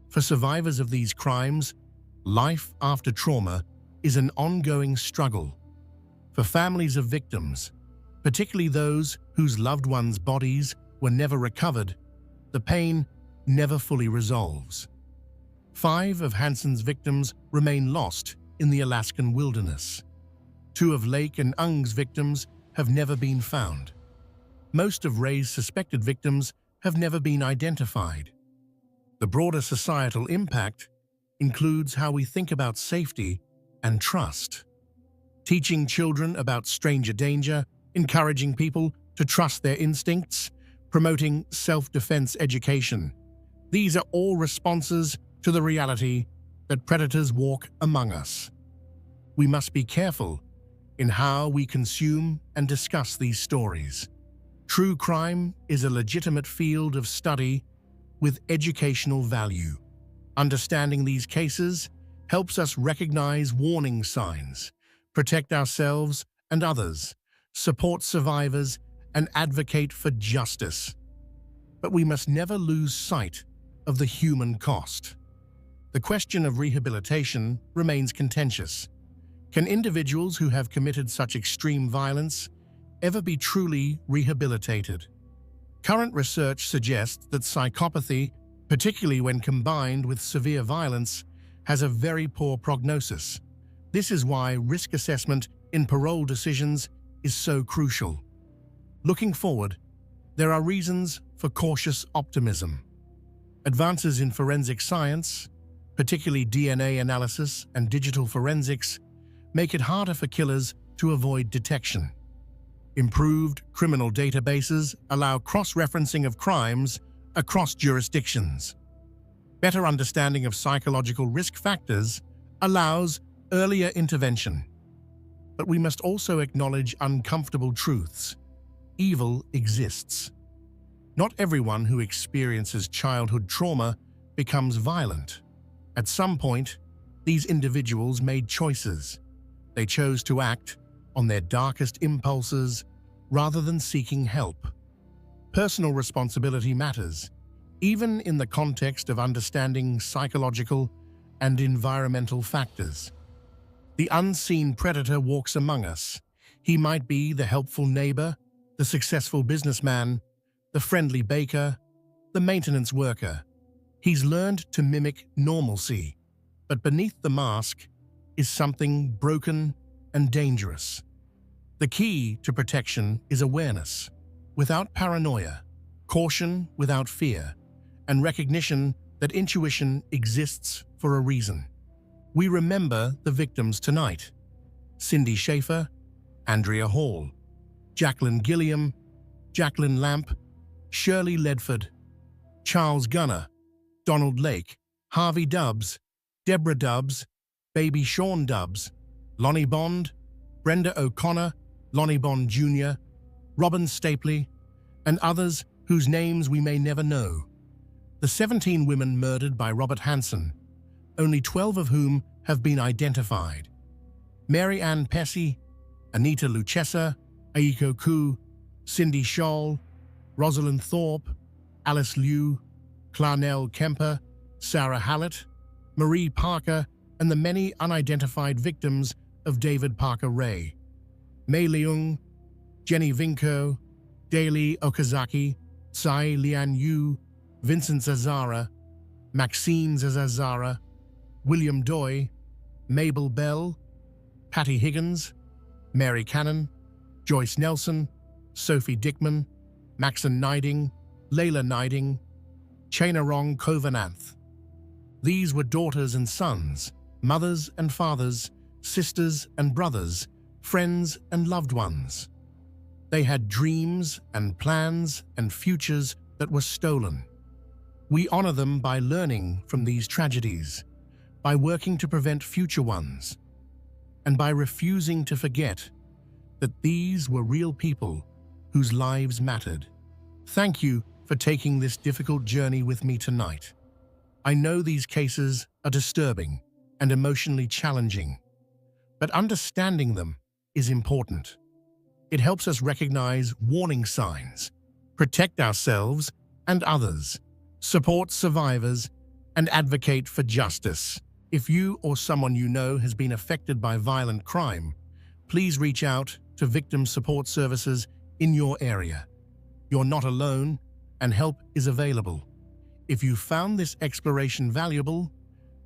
For survivors of these crimes, life after trauma is an ongoing struggle. For families of victims, particularly those whose loved ones' bodies were never recovered, the pain never fully resolves. 5 of Hanson's victims remain lost in the Alaskan wilderness. 2 of Lake and Ung's victims have never been found. Most of Ray's suspected victims have never been identified. The broader societal impact includes how we think about safety and trust. Teaching children about stranger danger, encouraging people to trust their instincts, promoting self-defense education. These are all responses to the reality that predators walk among us. We must be careful in how we consume and discuss these stories. True crime is a legitimate field of study with educational value. Understanding these cases helps us recognize warning signs, protect ourselves and others, support survivors, and advocate for justice. But we must never lose sight of the human cost. The question of rehabilitation remains contentious. Can individuals who have committed such extreme violence ever be truly rehabilitated? Current research suggests that psychopathy, particularly when combined with severe violence, has a very poor prognosis. This is why risk assessment in parole decisions is so crucial. Looking forward, there are reasons for cautious optimism. Advances in forensic science, particularly DNA analysis and digital forensics, make it harder for killers to avoid detection. Improved criminal databases allow cross-referencing of crimes across jurisdictions. Better understanding of psychological risk factors allows earlier intervention. But we must also acknowledge uncomfortable truths. Evil exists. Not everyone who experiences childhood trauma becomes violent. At some point, these individuals made choices. They chose to act on their darkest impulses rather than seeking help. Personal responsibility matters, even in the context of understanding psychological and environmental factors. The unseen predator walks among us. He might be the helpful neighbor, the successful businessman, the friendly baker, the maintenance worker. He's learned to mimic normalcy, but beneath the mask is something broken and dangerous. The key to protection is awareness, without paranoia, caution without fear, and recognition that intuition exists for a reason. We remember the victims tonight: Cindy Schaefer, Andrea Hall, Jacqueline Gilliam, Jacqueline Lamp, Shirley Ledford, Charles Gunner, Donald Lake, Harvey Dubbs, Deborah Dubbs, Baby Sean Dubbs, Lonnie Bond, Brenda O'Connor, Lonnie Bond Jr., Robin Stapley, and others whose names we may never know. The 17 women murdered by Robert Hanson, only 12 of whom have been identified. Mary Ann Pesce, Anita Luchessa, Aiko Koo, Cindy Scholl, Rosalind Thorpe, Alice Liu, Clarnell Kemper, Sarah Hallett, Marie Parker, and the many unidentified victims of David Parker Ray. Mei Leung, Jenny Vinko, Daly Okazaki, Tsai Lian Yu, Vincent Zazara, Maxine Zazara, William Doi, Mabel Bell, Patty Higgins, Mary Cannon, Joyce Nelson, Sophie Dickman, Maxon Niding, Layla Niding, Chainarong Kovananth. These were daughters and sons, mothers and fathers, sisters and brothers, friends and loved ones. They had dreams and plans and futures that were stolen. We honor them by learning from these tragedies, by working to prevent future ones, and by refusing to forget that these were real people whose lives mattered. Thank you for taking this difficult journey with me tonight. I know these cases are disturbing and emotionally challenging, but understanding them is important. It helps us recognize warning signs, protect ourselves and others, support survivors, and advocate for justice. If you or someone you know has been affected by violent crime, please reach out to victim support services in your area. You're not alone, and help is available. If you found this exploration valuable,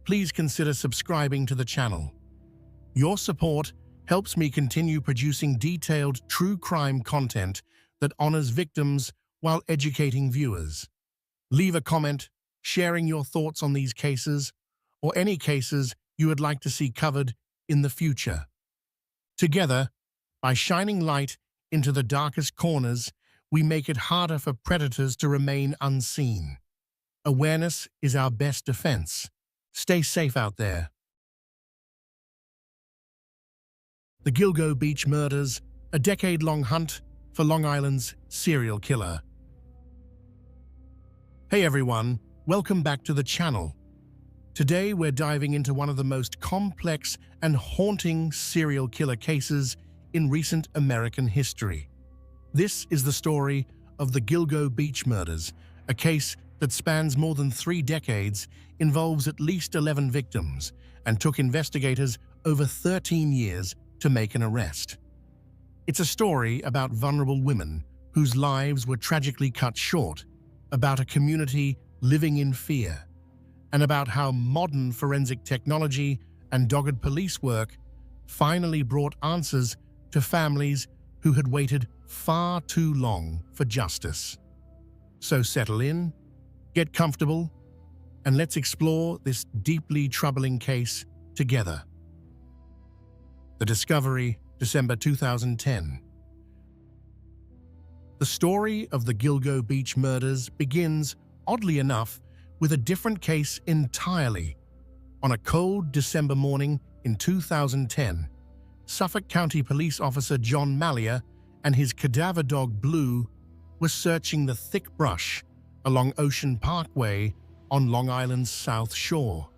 please consider subscribing to the channel. Your support helps me continue producing detailed true crime content that honors victims while educating viewers. Leave a comment sharing your thoughts on these cases or any cases you would like to see covered in the future. Together, by shining light into the darkest corners, we make it harder for predators to remain unseen. Awareness is our best defense. Stay safe out there. The Gilgo Beach Murders, a decade-long hunt for Long Island's serial killer. Hey everyone, welcome back to the channel. Today we're diving into one of the most complex and haunting serial killer cases in recent American history. This is the story of the Gilgo Beach Murders, a case that spans more than 3 decades, involves at least 11 victims, and took investigators over 13 years to make an arrest. It's a story about vulnerable women whose lives were tragically cut short, about a community living in fear, and about how modern forensic technology and dogged police work finally brought answers to families who had waited far too long for justice. So settle in, get comfortable, and let's explore this deeply troubling case together. The discovery, December 2010. The story of the Gilgo Beach Murders begins, oddly enough, with a different case entirely. On a cold December morning in 2010, Suffolk County Police Officer John Mallia and his cadaver dog Blue were searching the thick brush along Ocean Parkway on Long Island's South Shore.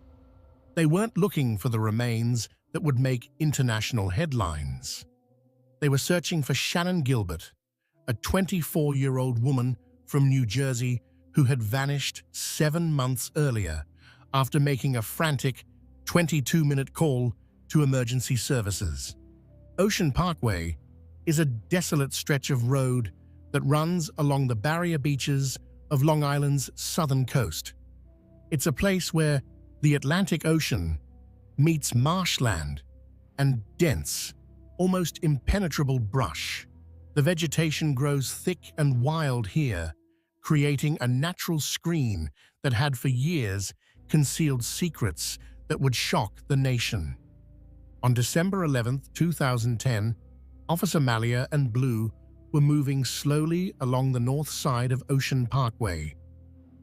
They weren't looking for the remains that would make international headlines. They were searching for Shannon Gilbert, a 24-year-old woman from New Jersey who had vanished 7 months earlier after making a frantic 22-minute call to emergency services. Ocean Parkway is a desolate stretch of road that runs along the barrier beaches of Long Island's southern coast. It's a place where the Atlantic Ocean meets marshland and dense, almost impenetrable brush. The vegetation grows thick and wild here, creating a natural screen that had for years concealed secrets that would shock the nation. On December 11, 2010, Officer Mallia and Blue were moving slowly along the north side of Ocean Parkway,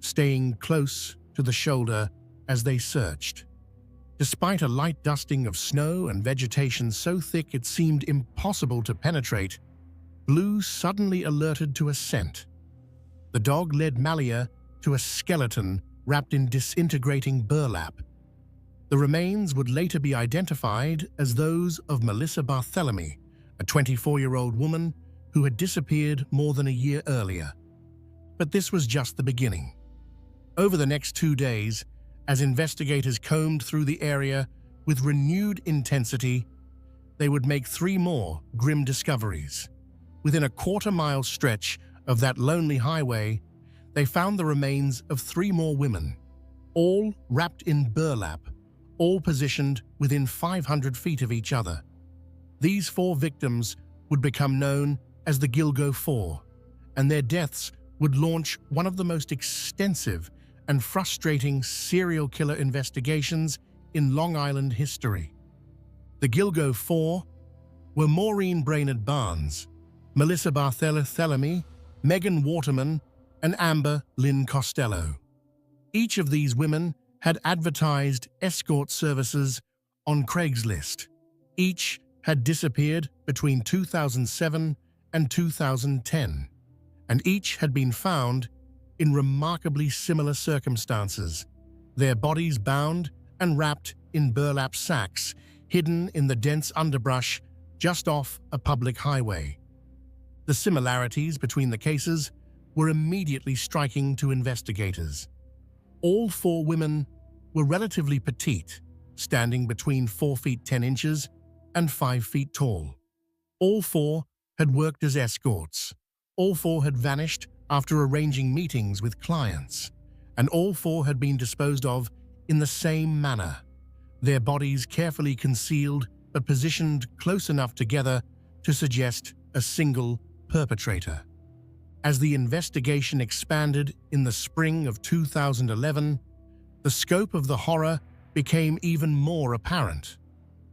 staying close to the shoulder as they searched. Despite a light dusting of snow and vegetation so thick it seemed impossible to penetrate, Blue suddenly alerted to a scent. The dog led Mallia to a skeleton wrapped in disintegrating burlap. The remains would later be identified as those of Melissa Barthelemy, a 24-year-old woman who had disappeared more than a year earlier. But this was just the beginning. Over the next 2 days, as investigators combed through the area with renewed intensity, they would make 3 more grim discoveries. Within a quarter-mile stretch of that lonely highway, they found the remains of 3 more women, all wrapped in burlap, all positioned within 500 feet of each other. These 4 victims would become known as the Gilgo Four, and their deaths would launch one of the most extensive and frustrating serial killer investigations in Long Island history. The Gilgo Four were Maureen Brainerd Barnes, Melissa Barthelemy, Megan Waterman, and Amber Lynn Costello. Each of these women had advertised escort services on Craigslist. Each had disappeared between 2007 and 2010, and each had been found in remarkably similar circumstances, their bodies bound and wrapped in burlap sacks, hidden in the dense underbrush just off a public highway. The similarities between the cases were immediately striking to investigators. All four women were relatively petite, standing between 4 feet 10 inches and 5 feet tall. All four had worked as escorts. All four had vanished after arranging meetings with clients, and all four had been disposed of in the same manner, their bodies carefully concealed but positioned close enough together to suggest a single perpetrator. As the investigation expanded in the spring of 2011, the scope of the horror became even more apparent.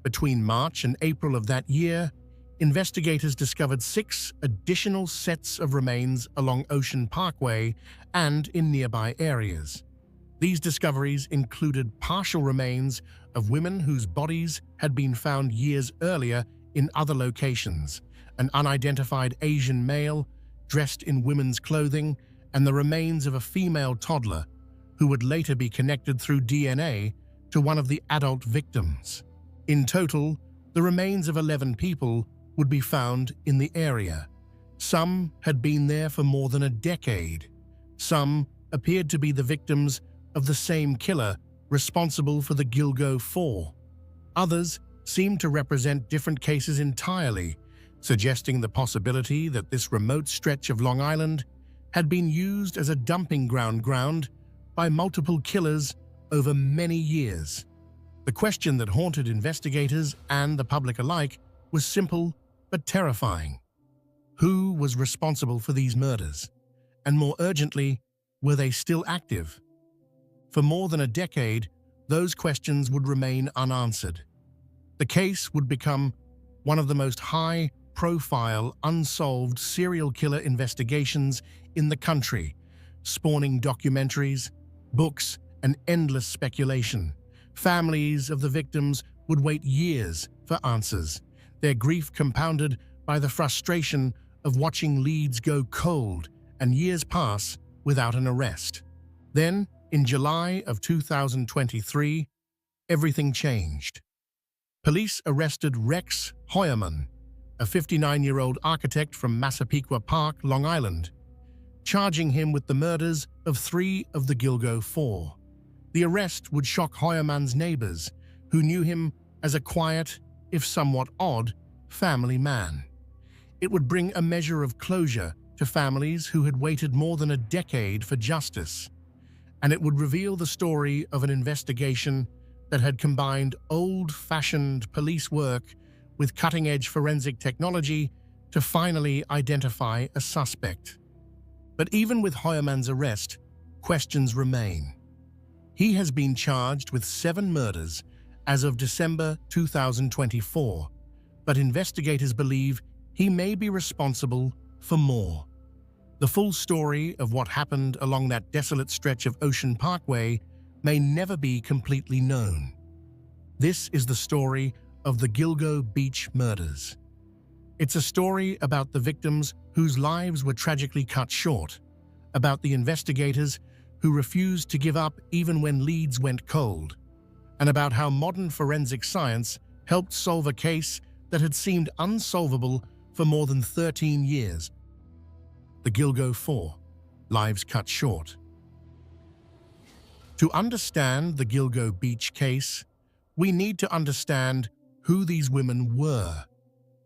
Between March and April of that year, investigators discovered 6 additional sets of remains along Ocean Parkway and in nearby areas. These discoveries included partial remains of women whose bodies had been found years earlier in other locations, an unidentified Asian male dressed in women's clothing, and the remains of a female toddler who would later be connected through DNA to one of the adult victims. In total, the remains of 11 people would be found in the area. Some had been there for more than a decade. Some appeared to be the victims of the same killer responsible for the Gilgo Four. Others seemed to represent different cases entirely, suggesting the possibility that this remote stretch of Long Island had been used as a dumping ground by multiple killers over many years. The question that haunted investigators and the public alike was simple but terrifying. Who was responsible for these murders? And more urgently, were they still active? For more than a decade, those questions would remain unanswered. The case would become one of the most high-profile, unsolved serial killer investigations in the country, spawning documentaries, books, and endless speculation. Families of the victims would wait years for answers, their grief compounded by the frustration of watching leads go cold and years pass without an arrest. Then, in July of 2023, everything changed. Police arrested Rex Heuermann, a 59-year-old architect from Massapequa Park, Long Island, charging him with the murders of 3 of the Gilgo Four. The arrest would shock Heuermann's neighbors, who knew him as a quiet, if somewhat odd, family man. It would bring a measure of closure to families who had waited more than a decade for justice, and it would reveal the story of an investigation that had combined old-fashioned police work with cutting-edge forensic technology to finally identify a suspect. But even with Heuermann's arrest, questions remain. He has been charged with 7 murders as of December 2024, but investigators believe he may be responsible for more. The full story of what happened along that desolate stretch of Ocean Parkway may never be completely known. This is the story of the Gilgo Beach murders. It's a story about the victims whose lives were tragically cut short, about the investigators who refused to give up even when leads went cold, and about how modern forensic science helped solve a case that had seemed unsolvable for more than 13 years. The Gilgo Four, lives cut short. To understand the Gilgo Beach case, we need to understand who these women were.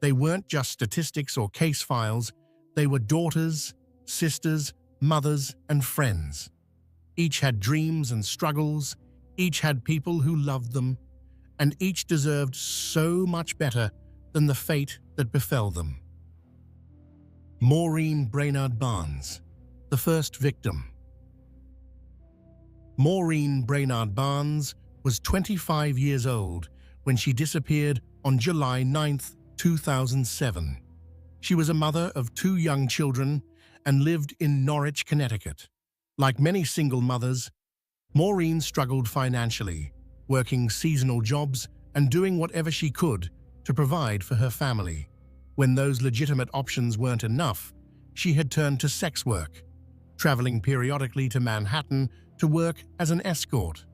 They weren't just statistics or case files, they were daughters, sisters, mothers, and friends. Each had dreams and struggles, each had people who loved them, and each deserved so much better than the fate that befell them. Maureen Brainard Barnes, the first victim. Maureen Brainard Barnes was 25 years old when she disappeared on July 9, 2007. She was a mother of 2 young children and lived in Norwich, Connecticut. Like many single mothers, Maureen struggled financially, working seasonal jobs and doing whatever she could to provide for her family. When those legitimate options weren't enough, she had turned to sex work, traveling periodically to Manhattan to work as an escort.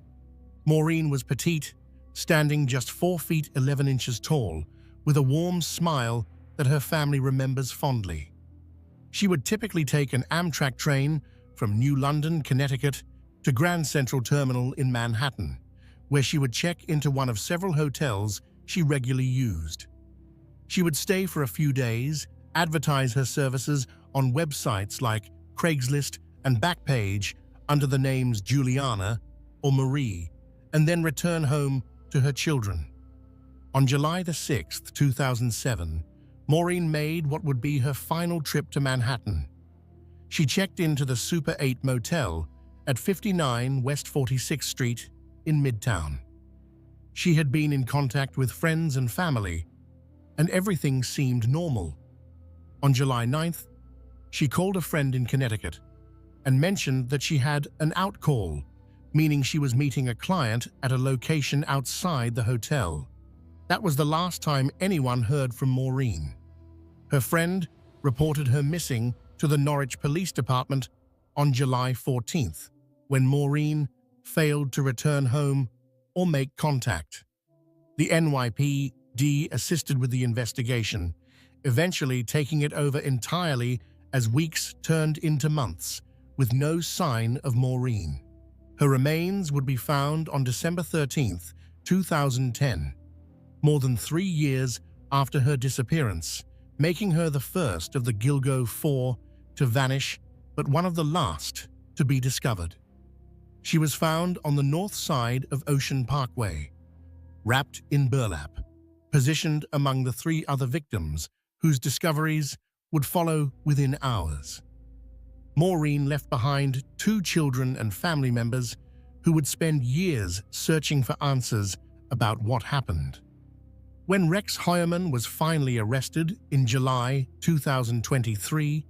Maureen was petite, standing just 4 feet 11 inches tall, with a warm smile that her family remembers fondly. She would typically take an Amtrak train from New London, Connecticut, to Grand Central Terminal in Manhattan, where she would check into one of several hotels she regularly used. She would stay for a few days, advertise her services on websites like Craigslist and Backpage under the names Juliana or Marie, and then return home to her children. On July 6, 2007, Maureen made what would be her final trip to Manhattan. She checked into the Super 8 Motel at 59 West 46th Street in Midtown. She had been in contact with friends and family, and everything seemed normal. On July 9th, she called a friend in Connecticut and mentioned that she had an out call, meaning she was meeting a client at a location outside the hotel. That was the last time anyone heard from Maureen. Her friend reported her missing to the Norwich Police Department on July 14th, when Maureen failed to return home or make contact. The NYPD assisted with the investigation, eventually taking it over entirely as weeks turned into months, with no sign of Maureen. Her remains would be found on December 13th, 2010, more than 3 years after her disappearance, making her the first of the Gilgo Four to vanish, but one of the last to be discovered. She was found on the north side of Ocean Parkway, wrapped in burlap, positioned among the 3 other victims whose discoveries would follow within hours. Maureen left behind 2 children and family members who would spend years searching for answers about what happened. When Rex Heuermann was finally arrested in July 2023,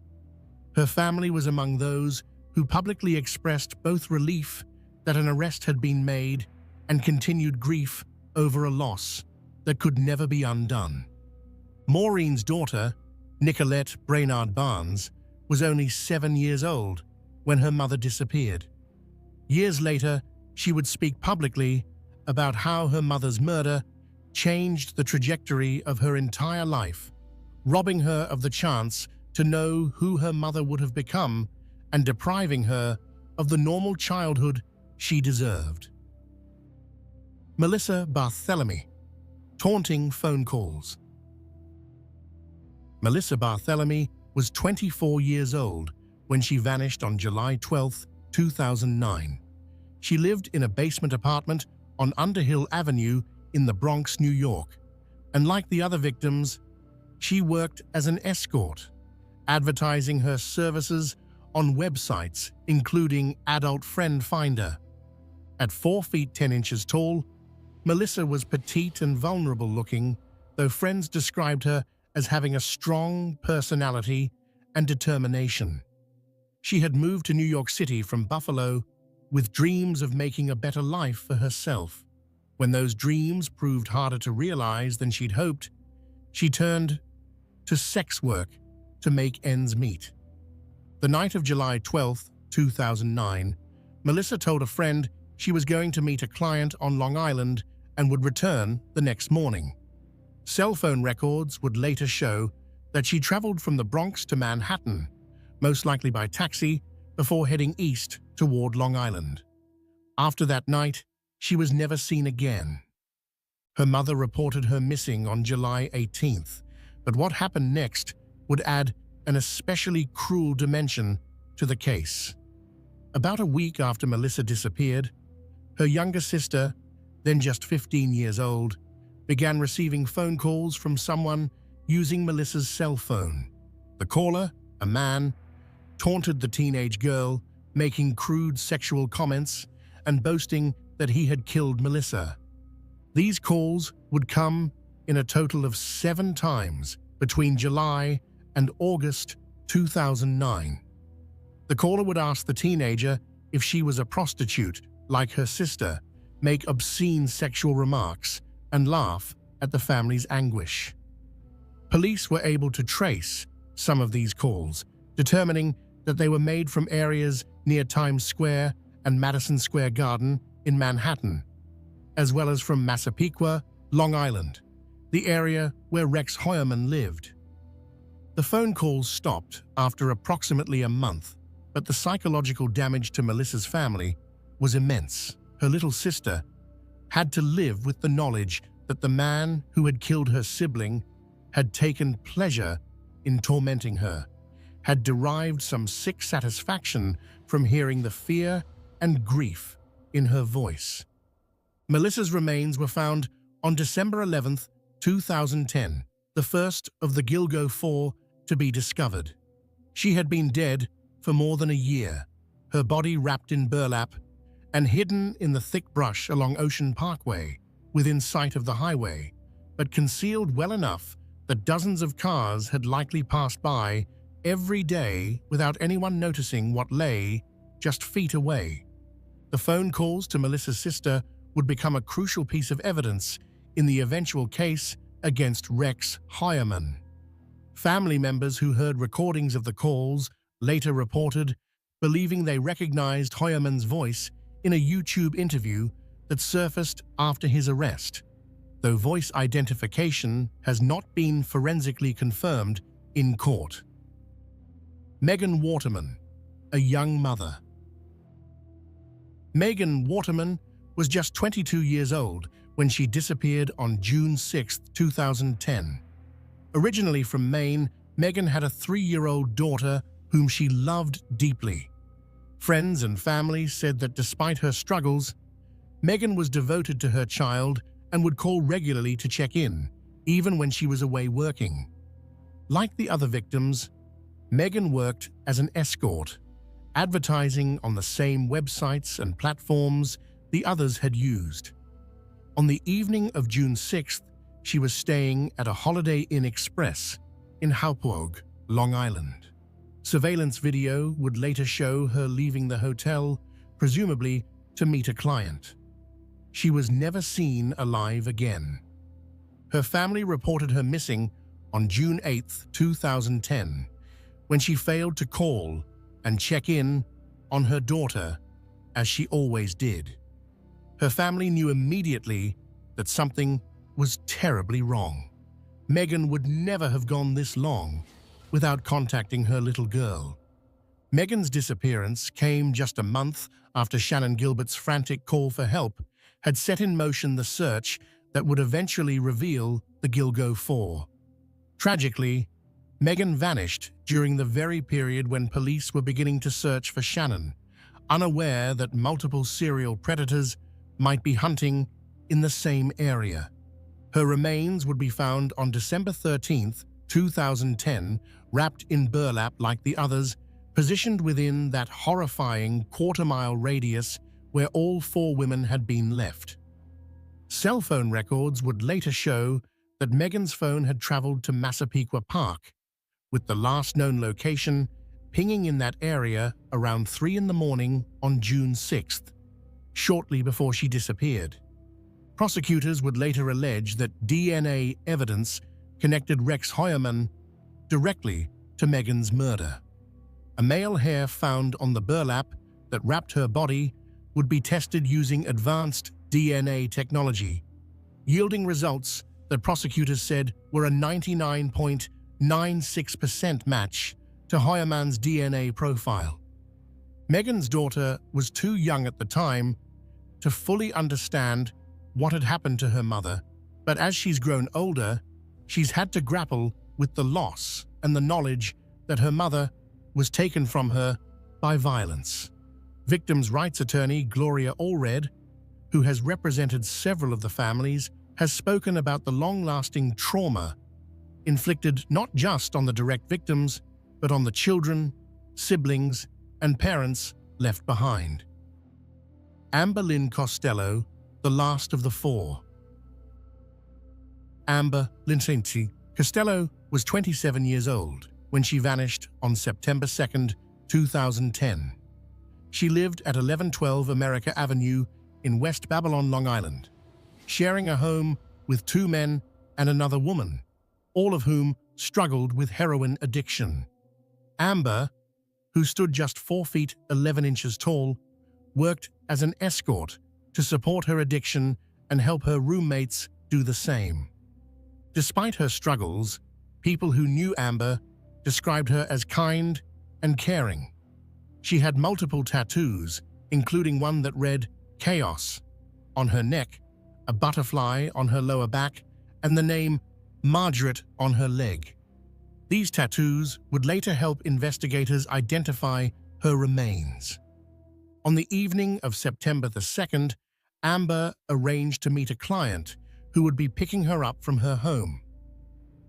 her family was among those who publicly expressed both relief that an arrest had been made and continued grief over a loss that could never be undone. Maureen's daughter, Nicolette Brainard Barnes, was only 7 years old when her mother disappeared. Years later, she would speak publicly about how her mother's murder changed the trajectory of her entire life, robbing her of the chance to know who her mother would have become and depriving her of the normal childhood she deserved. Melissa Barthelemy, taunting phone calls. Melissa Barthelemy was 24 years old when she vanished on July 12, 2009. She lived in a basement apartment on Underhill Avenue in the Bronx, New York, and like the other victims, she worked as an escort, advertising her services on websites including Adult Friend Finder. At 4 feet 10 inches tall, Melissa was petite and vulnerable looking, though friends described her as having a strong personality and determination. She had moved to New York City from Buffalo with dreams of making a better life for herself. When those dreams proved harder to realize than she'd hoped, she turned to sex work to make ends meet. The night of July 12, 2009, Melissa told a friend she was going to meet a client on Long Island and would return the next morning. Cell phone records would later show that she traveled from the Bronx to Manhattan, most likely by taxi, before heading east toward Long Island. After that night, she was never seen again. Her mother reported her missing on July 18th, but what happened next would add an especially cruel dimension to the case. About a week after Melissa disappeared, her younger sister, then just 15 years old, began receiving phone calls from someone using Melissa's cell phone. The caller, a man, taunted the teenage girl, making crude sexual comments and boasting that he had killed Melissa. These calls would come in a total of 7 times between July and August 2009. The caller would ask the teenager if she was a prostitute like her sister, make obscene sexual remarks, and laugh at the family's anguish. Police were able to trace some of these calls, determining that they were made from areas near Times Square and Madison Square Garden in Manhattan, as well as from Massapequa, Long Island, the area where Rex Heuermann lived. The phone calls stopped after approximately a month, but the psychological damage to Melissa's family was immense. Her little sister had to live with the knowledge that the man who had killed her sibling had taken pleasure in tormenting her, had derived some sick satisfaction from hearing the fear and grief in her voice. Melissa's remains were found on December 11, 2010, the first of the Gilgo Four to be discovered. She had been dead for more than a year, her body wrapped in burlap and hidden in the thick brush along Ocean Parkway, within sight of the highway, but concealed well enough that dozens of cars had likely passed by every day without anyone noticing what lay just feet away. The phone calls to Melissa's sister would become a crucial piece of evidence in the eventual case against Rex Heuermann. Family members who heard recordings of the calls later reported believing they recognized Heuermann's voice in a YouTube interview that surfaced after his arrest, though voice identification has not been forensically confirmed in court. Megan Waterman, a young mother. Megan Waterman was just 22 years old when she disappeared on June 6, 2010. Originally from Maine, Megan had a 3-year-old daughter whom she loved deeply. Friends and family said that despite her struggles, Megan was devoted to her child and would call regularly to check in, even when she was away working. Like the other victims, Megan worked as an escort, advertising on the same websites and platforms the others had used. On the evening of June 6th, she was staying at a Holiday Inn Express in Hauppauge, Long Island. Surveillance video would later show her leaving the hotel, presumably to meet a client. She was never seen alive again. Her family reported her missing on June 8, 2010, when she failed to call and check in on her daughter, as she always did. Her family knew immediately that something was terribly wrong. Megan would never have gone this long without contacting her little girl. Megan's disappearance came just a month after Shannan Gilbert's frantic call for help had set in motion the search that would eventually reveal the Gilgo Four. Tragically, Megan vanished during the very period when police were beginning to search for Shannan, unaware that multiple serial predators might be hunting in the same area. Her remains would be found on December 13, 2010, wrapped in burlap like the others, positioned within that horrifying quarter-mile radius where all 4 women had been left. Cell phone records would later show that Megan's phone had traveled to Massapequa Park, with the last known location pinging in that area around 3 in the morning on June 6th, shortly before she disappeared. Prosecutors would later allege that DNA evidence connected Rex Heuermann directly to Megan's murder. A male hair found on the burlap that wrapped her body would be tested using advanced DNA technology, yielding results that prosecutors said were a 99.96% match to Heuermann's DNA profile. Megan's daughter was too young at the time to fully understand what had happened to her mother, but as she's grown older, she's had to grapple with the loss and the knowledge that her mother was taken from her by violence. Victims' rights attorney Gloria Allred, who has represented several of the families, has spoken about the long-lasting trauma inflicted not just on the direct victims, but on the children, siblings, and parents left behind. Amber Lynn Costello, the last of the 4. Amber Lynn Costello was 27 years old when she vanished on September 2, 2010. She lived at 1112 America Avenue in West Babylon, Long Island, sharing a home with 2 men and another woman, all of whom struggled with heroin addiction. Amber, who stood just 4 feet 11 inches tall, worked as an escort to support her addiction and help her roommates do the same. Despite her struggles, people who knew Amber described her as kind and caring. She had multiple tattoos, including one that read "Chaos" on her neck, a butterfly on her lower back, and the name Margaret on her leg. These tattoos would later help investigators identify her remains. On the evening of September the 2nd, Amber arranged to meet a client who would be picking her up from her home.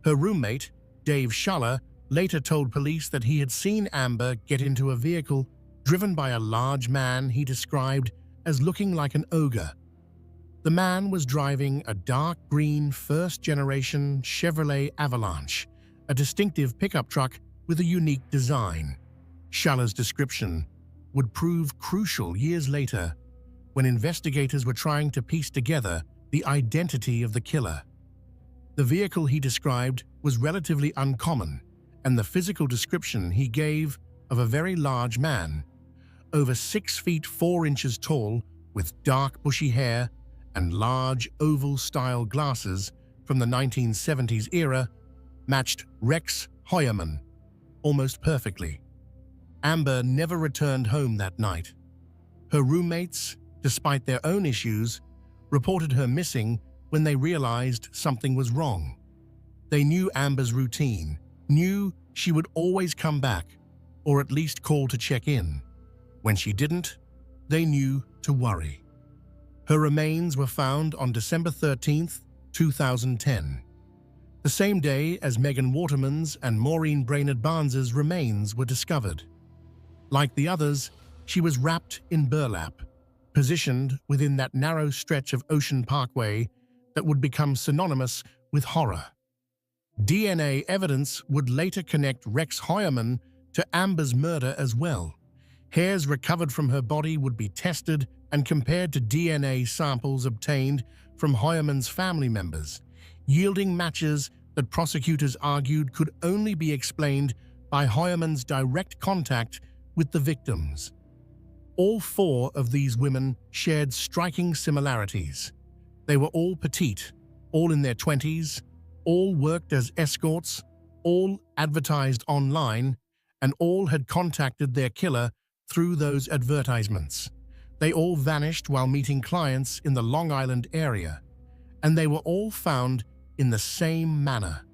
Her roommate, Dave Schuller, later told police that he had seen Amber get into a vehicle driven by a large man he described as looking like an ogre. The man was driving a dark green first-generation Chevrolet Avalanche, a distinctive pickup truck with a unique design. Schuller's description would prove crucial years later when investigators were trying to piece together the identity of the killer. The vehicle he described was relatively uncommon, and the physical description he gave of a very large man, over 6 feet 4 inches tall, with dark bushy hair and large oval-style glasses from the 1970s era, matched Rex Heuermann almost perfectly. Amber never returned home that night. Her roommates, despite their own issues, reported her missing when they realized something was wrong. They knew Amber's routine, knew she would always come back, or at least call to check in. When she didn't, they knew to worry. Her remains were found on December 13, 2010, the same day as Megan Waterman's and Maureen Brainerd Barnes's remains were discovered. Like the others, she was wrapped in burlap, positioned within that narrow stretch of Ocean Parkway that would become synonymous with horror. DNA evidence would later connect Rex Heuermann to Amber's murder as well. Hairs recovered from her body would be tested and compared to DNA samples obtained from Heuermann's family members, yielding matches that prosecutors argued could only be explained by Heuermann's direct contact with the victims. All 4 of these women shared striking similarities. They were all petite, all in their 20s, all worked as escorts, all advertised online, and all had contacted their killer through those advertisements. They all vanished while meeting clients in the Long Island area, and they were all found in the same manner,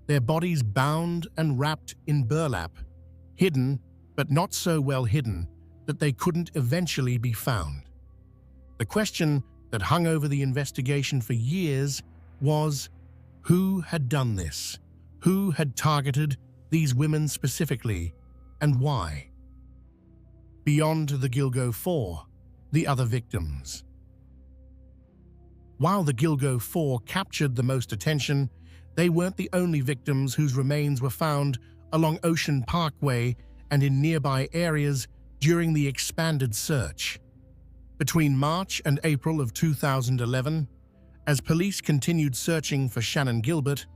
their bodies bound and wrapped in burlap, hidden but not so well hidden that they couldn't eventually be found. The question that hung over the investigation for years was, who had done this? Who had targeted these women specifically, and why? Beyond the Gilgo 4, the other victims. While the Gilgo 4 captured the most attention, they weren't the only victims whose remains were found along Ocean Parkway and in nearby areas during the expanded search. Between March and April of 2011, as police continued searching for Shannan Gilbert,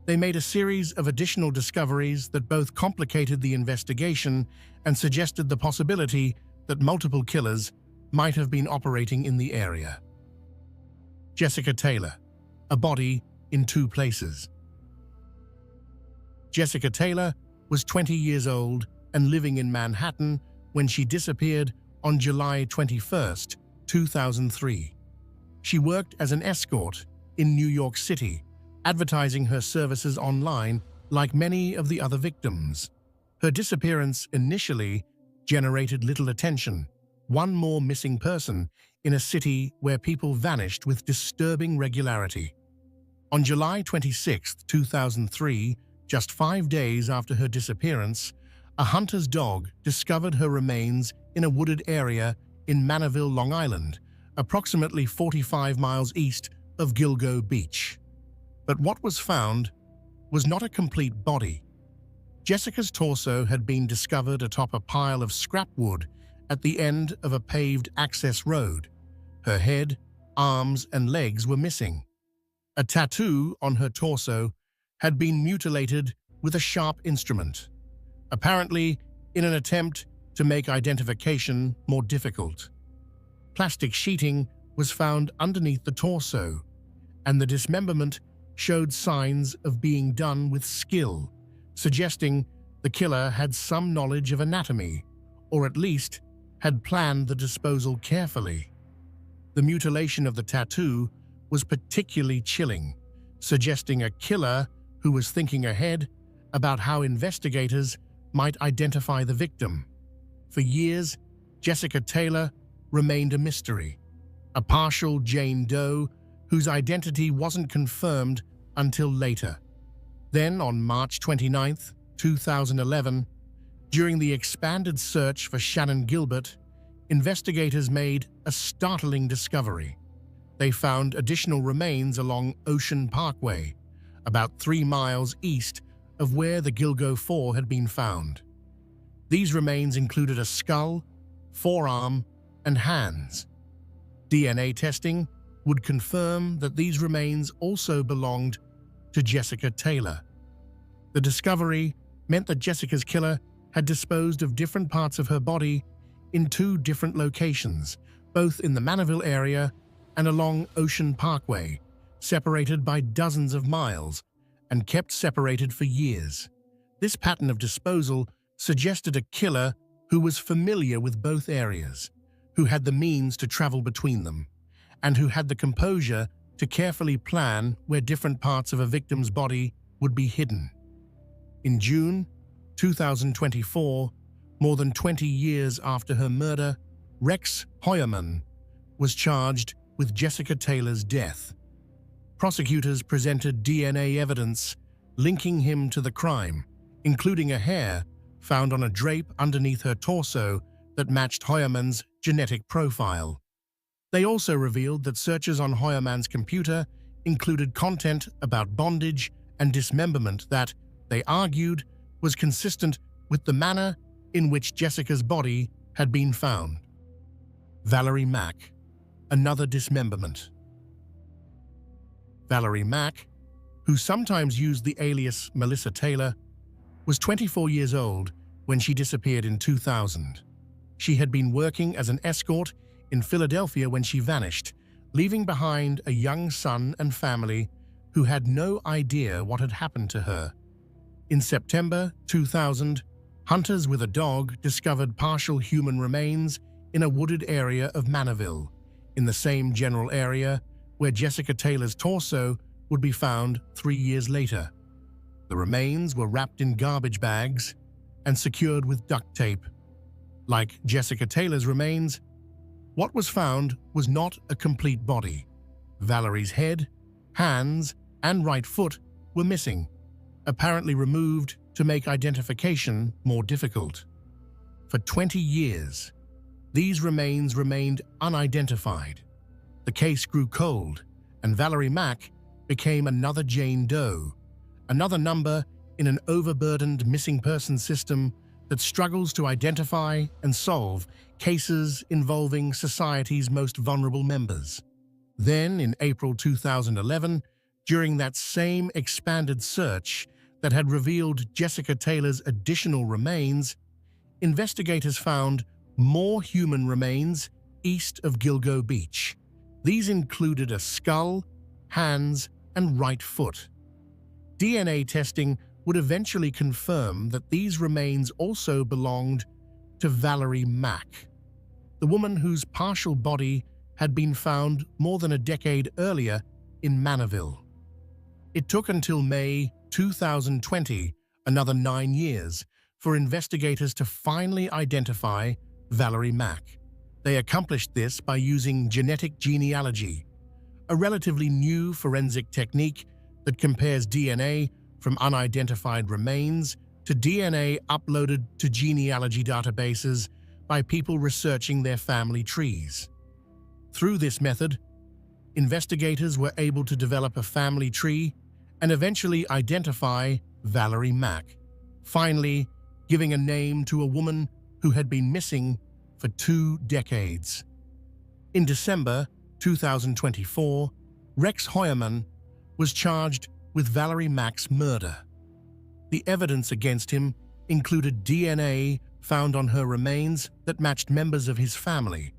they made a series of additional discoveries that both complicated the investigation and suggested the possibility that multiple killers might have been operating in the area. Jessica Taylor, a body in 2 places. Jessica Taylor was 20 years old and living in Manhattan when she disappeared on July 21, 2003. She worked as an escort in New York City, advertising her services online like many of the other victims. Her disappearance initially generated little attention, one more missing person in a city where people vanished with disturbing regularity. On July 26, 2003, just 5 days after her disappearance, a hunter's dog discovered her remains in a wooded area in Manorville, Long Island, approximately 45 miles east of Gilgo Beach. But what was found was not a complete body. Jessica's torso had been discovered atop a pile of scrap wood at the end of a paved access road. Her head, arms, and legs were missing. A tattoo on her torso had been mutilated with a sharp instrument. apparently in an attempt to make identification more difficult. Plastic sheeting was found underneath the torso, and the dismemberment showed signs of being done with skill, suggesting the killer had some knowledge of anatomy, or at least had planned the disposal carefully. The mutilation of the tattoo was particularly chilling, suggesting a killer who was thinking ahead about how investigators might identify the victim. For years, Jessica Taylor remained a mystery, a partial Jane Doe whose identity wasn't confirmed until later. Then, on March 29, 2011, during the expanded search for Shannan Gilbert, investigators made a startling discovery. They found additional remains along Ocean Parkway, about 3 miles east of where the Gilgo 4 had been found. These remains included a skull, forearm, and hands. DNA testing would confirm that these remains also belonged to Jessica Taylor. The discovery meant that Jessica's killer had disposed of different parts of her body in 2 different locations, both in the Manaville area and along Ocean Parkway, separated by dozens of miles and kept separated for years. This pattern of disposal suggested a killer who was familiar with both areas, who had the means to travel between them, and who had the composure to carefully plan where different parts of a victim's body would be hidden. In June 2024, more than 20 years after her murder, Rex Heuermann was charged with Jessica Taylor's death. Prosecutors presented DNA evidence linking him to the crime, including a hair found on a drape underneath her torso that matched Heuermann's genetic profile. They also revealed that searches on Heuermann's computer included content about bondage and dismemberment that, they argued, was consistent with the manner in which Jessica's body had been found. Valerie Mack, another dismemberment. Valerie Mack, who sometimes used the alias Melissa Taylor, was 24 years old when she disappeared in 2000. She had been working as an escort in Philadelphia when she vanished, leaving behind a young son and family who had no idea what had happened to her. In September 2000, hunters with a dog discovered partial human remains in a wooded area of Manaville, in the same general area where Jessica Taylor's torso would be found 3 years later. The remains were wrapped in garbage bags and secured with duct tape. Like Jessica Taylor's remains, what was found was not a complete body. Valerie's head, hands, and right foot were missing, apparently removed to make identification more difficult. For 20 years, these remains remained unidentified. The case grew cold, and Valerie Mack became another Jane Doe, another number in an overburdened missing persons system that struggles to identify and solve cases involving society's most vulnerable members. Then, in April 2011, during that same expanded search that had revealed Jessica Taylor's additional remains, investigators found more human remains east of Gilgo Beach. These included a skull, hands, and right foot. DNA testing would eventually confirm that these remains also belonged to Valerie Mack, the woman whose partial body had been found more than a decade earlier in Manaville. It took until May 2020, another 9 years, for investigators to finally identify Valerie Mack. They accomplished this by using genetic genealogy, a relatively new forensic technique that compares DNA from unidentified remains to DNA uploaded to genealogy databases by people researching their family trees. Through this method, investigators were able to develop a family tree and eventually identify Valerie Mack, finally giving a name to a woman who had been missing for 2 decades. In December 2024, Rex Heuermann was charged with Valerie Mack's murder. The evidence against him included DNA found on her remains that matched members of his family,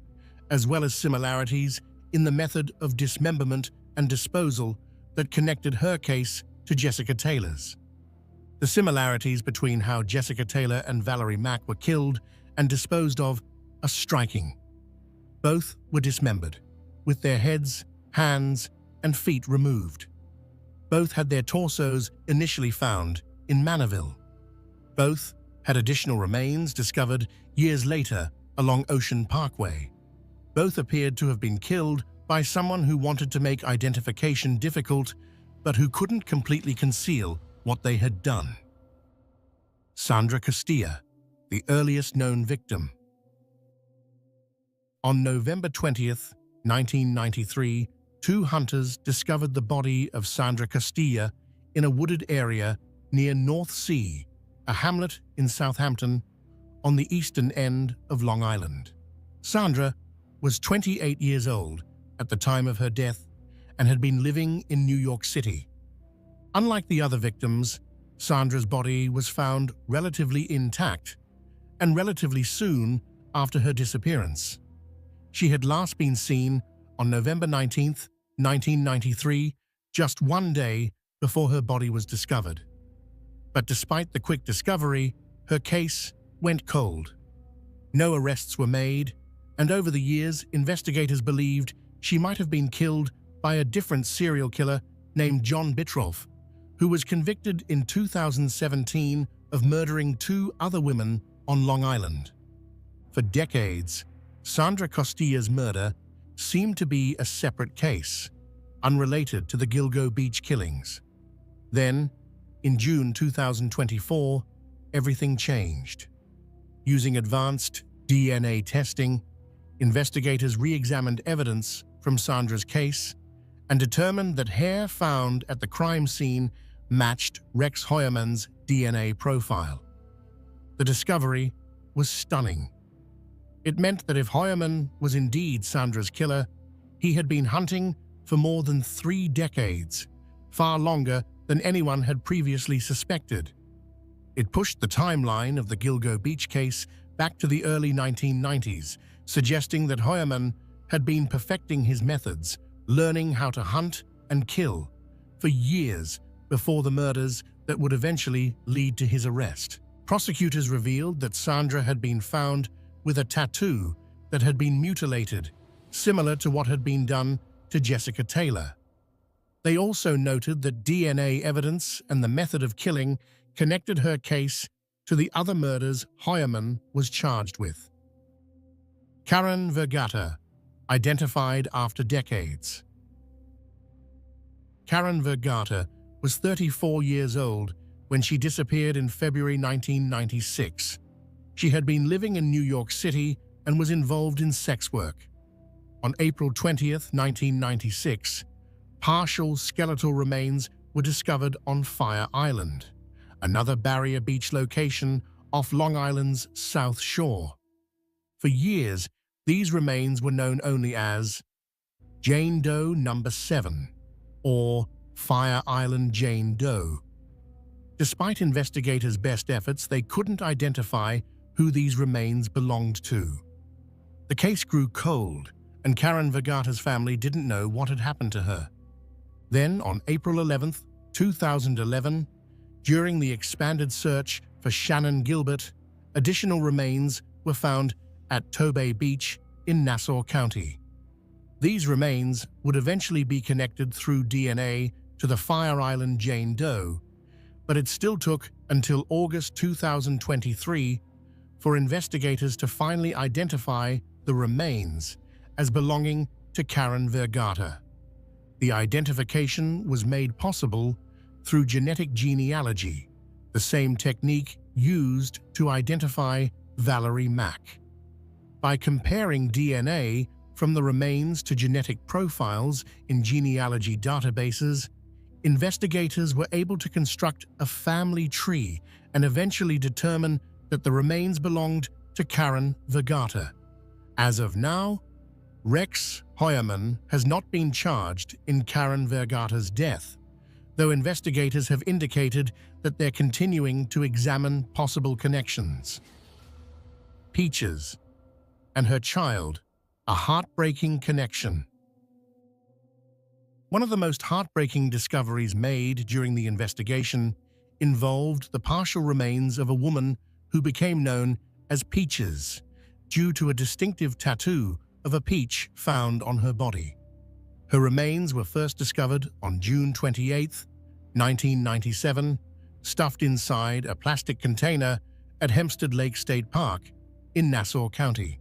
as well as similarities in the method of dismemberment and disposal that connected her case to Jessica Taylor's. The similarities between how Jessica Taylor and Valerie Mack were killed and disposed of are striking. Both were dismembered, with their heads, hands, and feet removed. Both had their torsos initially found in Manorville. Both had additional remains discovered years later along Ocean Parkway. Both appeared to have been killed by someone who wanted to make identification difficult, but who couldn't completely conceal what they had done. Sandra Castilla, the earliest known victim. On November 20th, 1993, two hunters discovered the body of Sandra Castilla in a wooded area near North Sea, a hamlet in Southampton, on the eastern end of Long Island. Sandra was 28 years old at the time of her death and had been living in New York City. Unlike the other victims, Sandra's body was found relatively intact and relatively soon after her disappearance. She had last been seen on November 19, 1993, just one day before her body was discovered. But despite the quick discovery, her case went cold. No arrests were made, and over the years, investigators believed she might have been killed by a different serial killer named John Bittrolff, who was convicted in 2017 of murdering two other women on Long Island. For decades, Sandra Castilla's murder seemed to be a separate case, unrelated to the Gilgo Beach killings. Then, in June 2024, everything changed. Using advanced DNA testing, investigators re-examined evidence from Sandra's case and determined that hair found at the crime scene matched Rex Heuermann's DNA profile. The discovery was stunning. It meant that if Heuermann was indeed Sandra's killer, he had been hunting for more than 3 decades, far longer than anyone had previously suspected. It pushed the timeline of the Gilgo Beach case back to the early 1990s, suggesting that Heuermann had been perfecting his methods, learning how to hunt and kill, for years before the murders that would eventually lead to his arrest. Prosecutors revealed that Sandra had been found with a tattoo that had been mutilated, similar to what had been done to Jessica Taylor. They also noted that DNA evidence and the method of killing connected her case to the other murders Heuermann was charged with. Karen Vergata, identified after decades. Karen Vergata was 34 years old when she disappeared in February 1996. She had been living in New York City and was involved in sex work. On April 20th, 1996, partial skeletal remains were discovered on Fire Island, another Barrier Beach location off Long Island's South Shore. For years, these remains were known only as Jane Doe No. 7 or Fire Island Jane Doe. Despite investigators' best efforts, they couldn't identify who these remains belonged to. The case grew cold, and Karen Vergata's family didn't know what had happened to her. Then, on April 11, 2011, during the expanded search for Shannon Gilbert, additional remains were found at Tobay Beach in Nassau County. These remains would eventually be connected through DNA to the Fire Island Jane Doe, but it still took until August 2023 for investigators to finally identify the remains as belonging to Karen Vergata. The identification was made possible through genetic genealogy, the same technique used to identify Valerie Mack. By comparing DNA from the remains to genetic profiles in genealogy databases, investigators were able to construct a family tree and eventually determine that the remains belonged to Karen Vergata. As of now, Rex Heuermann has not been charged in Karen Vergata's death, though investigators have indicated that they're continuing to examine possible connections. Peaches and her child, a heartbreaking connection. One of the most heartbreaking discoveries made during the investigation involved the partial remains of a woman who became known as Peaches due to a distinctive tattoo of a peach found on her body. Her remains were first discovered on June 28, 1997, stuffed inside a plastic container at Hempstead Lake State Park in Nassau County.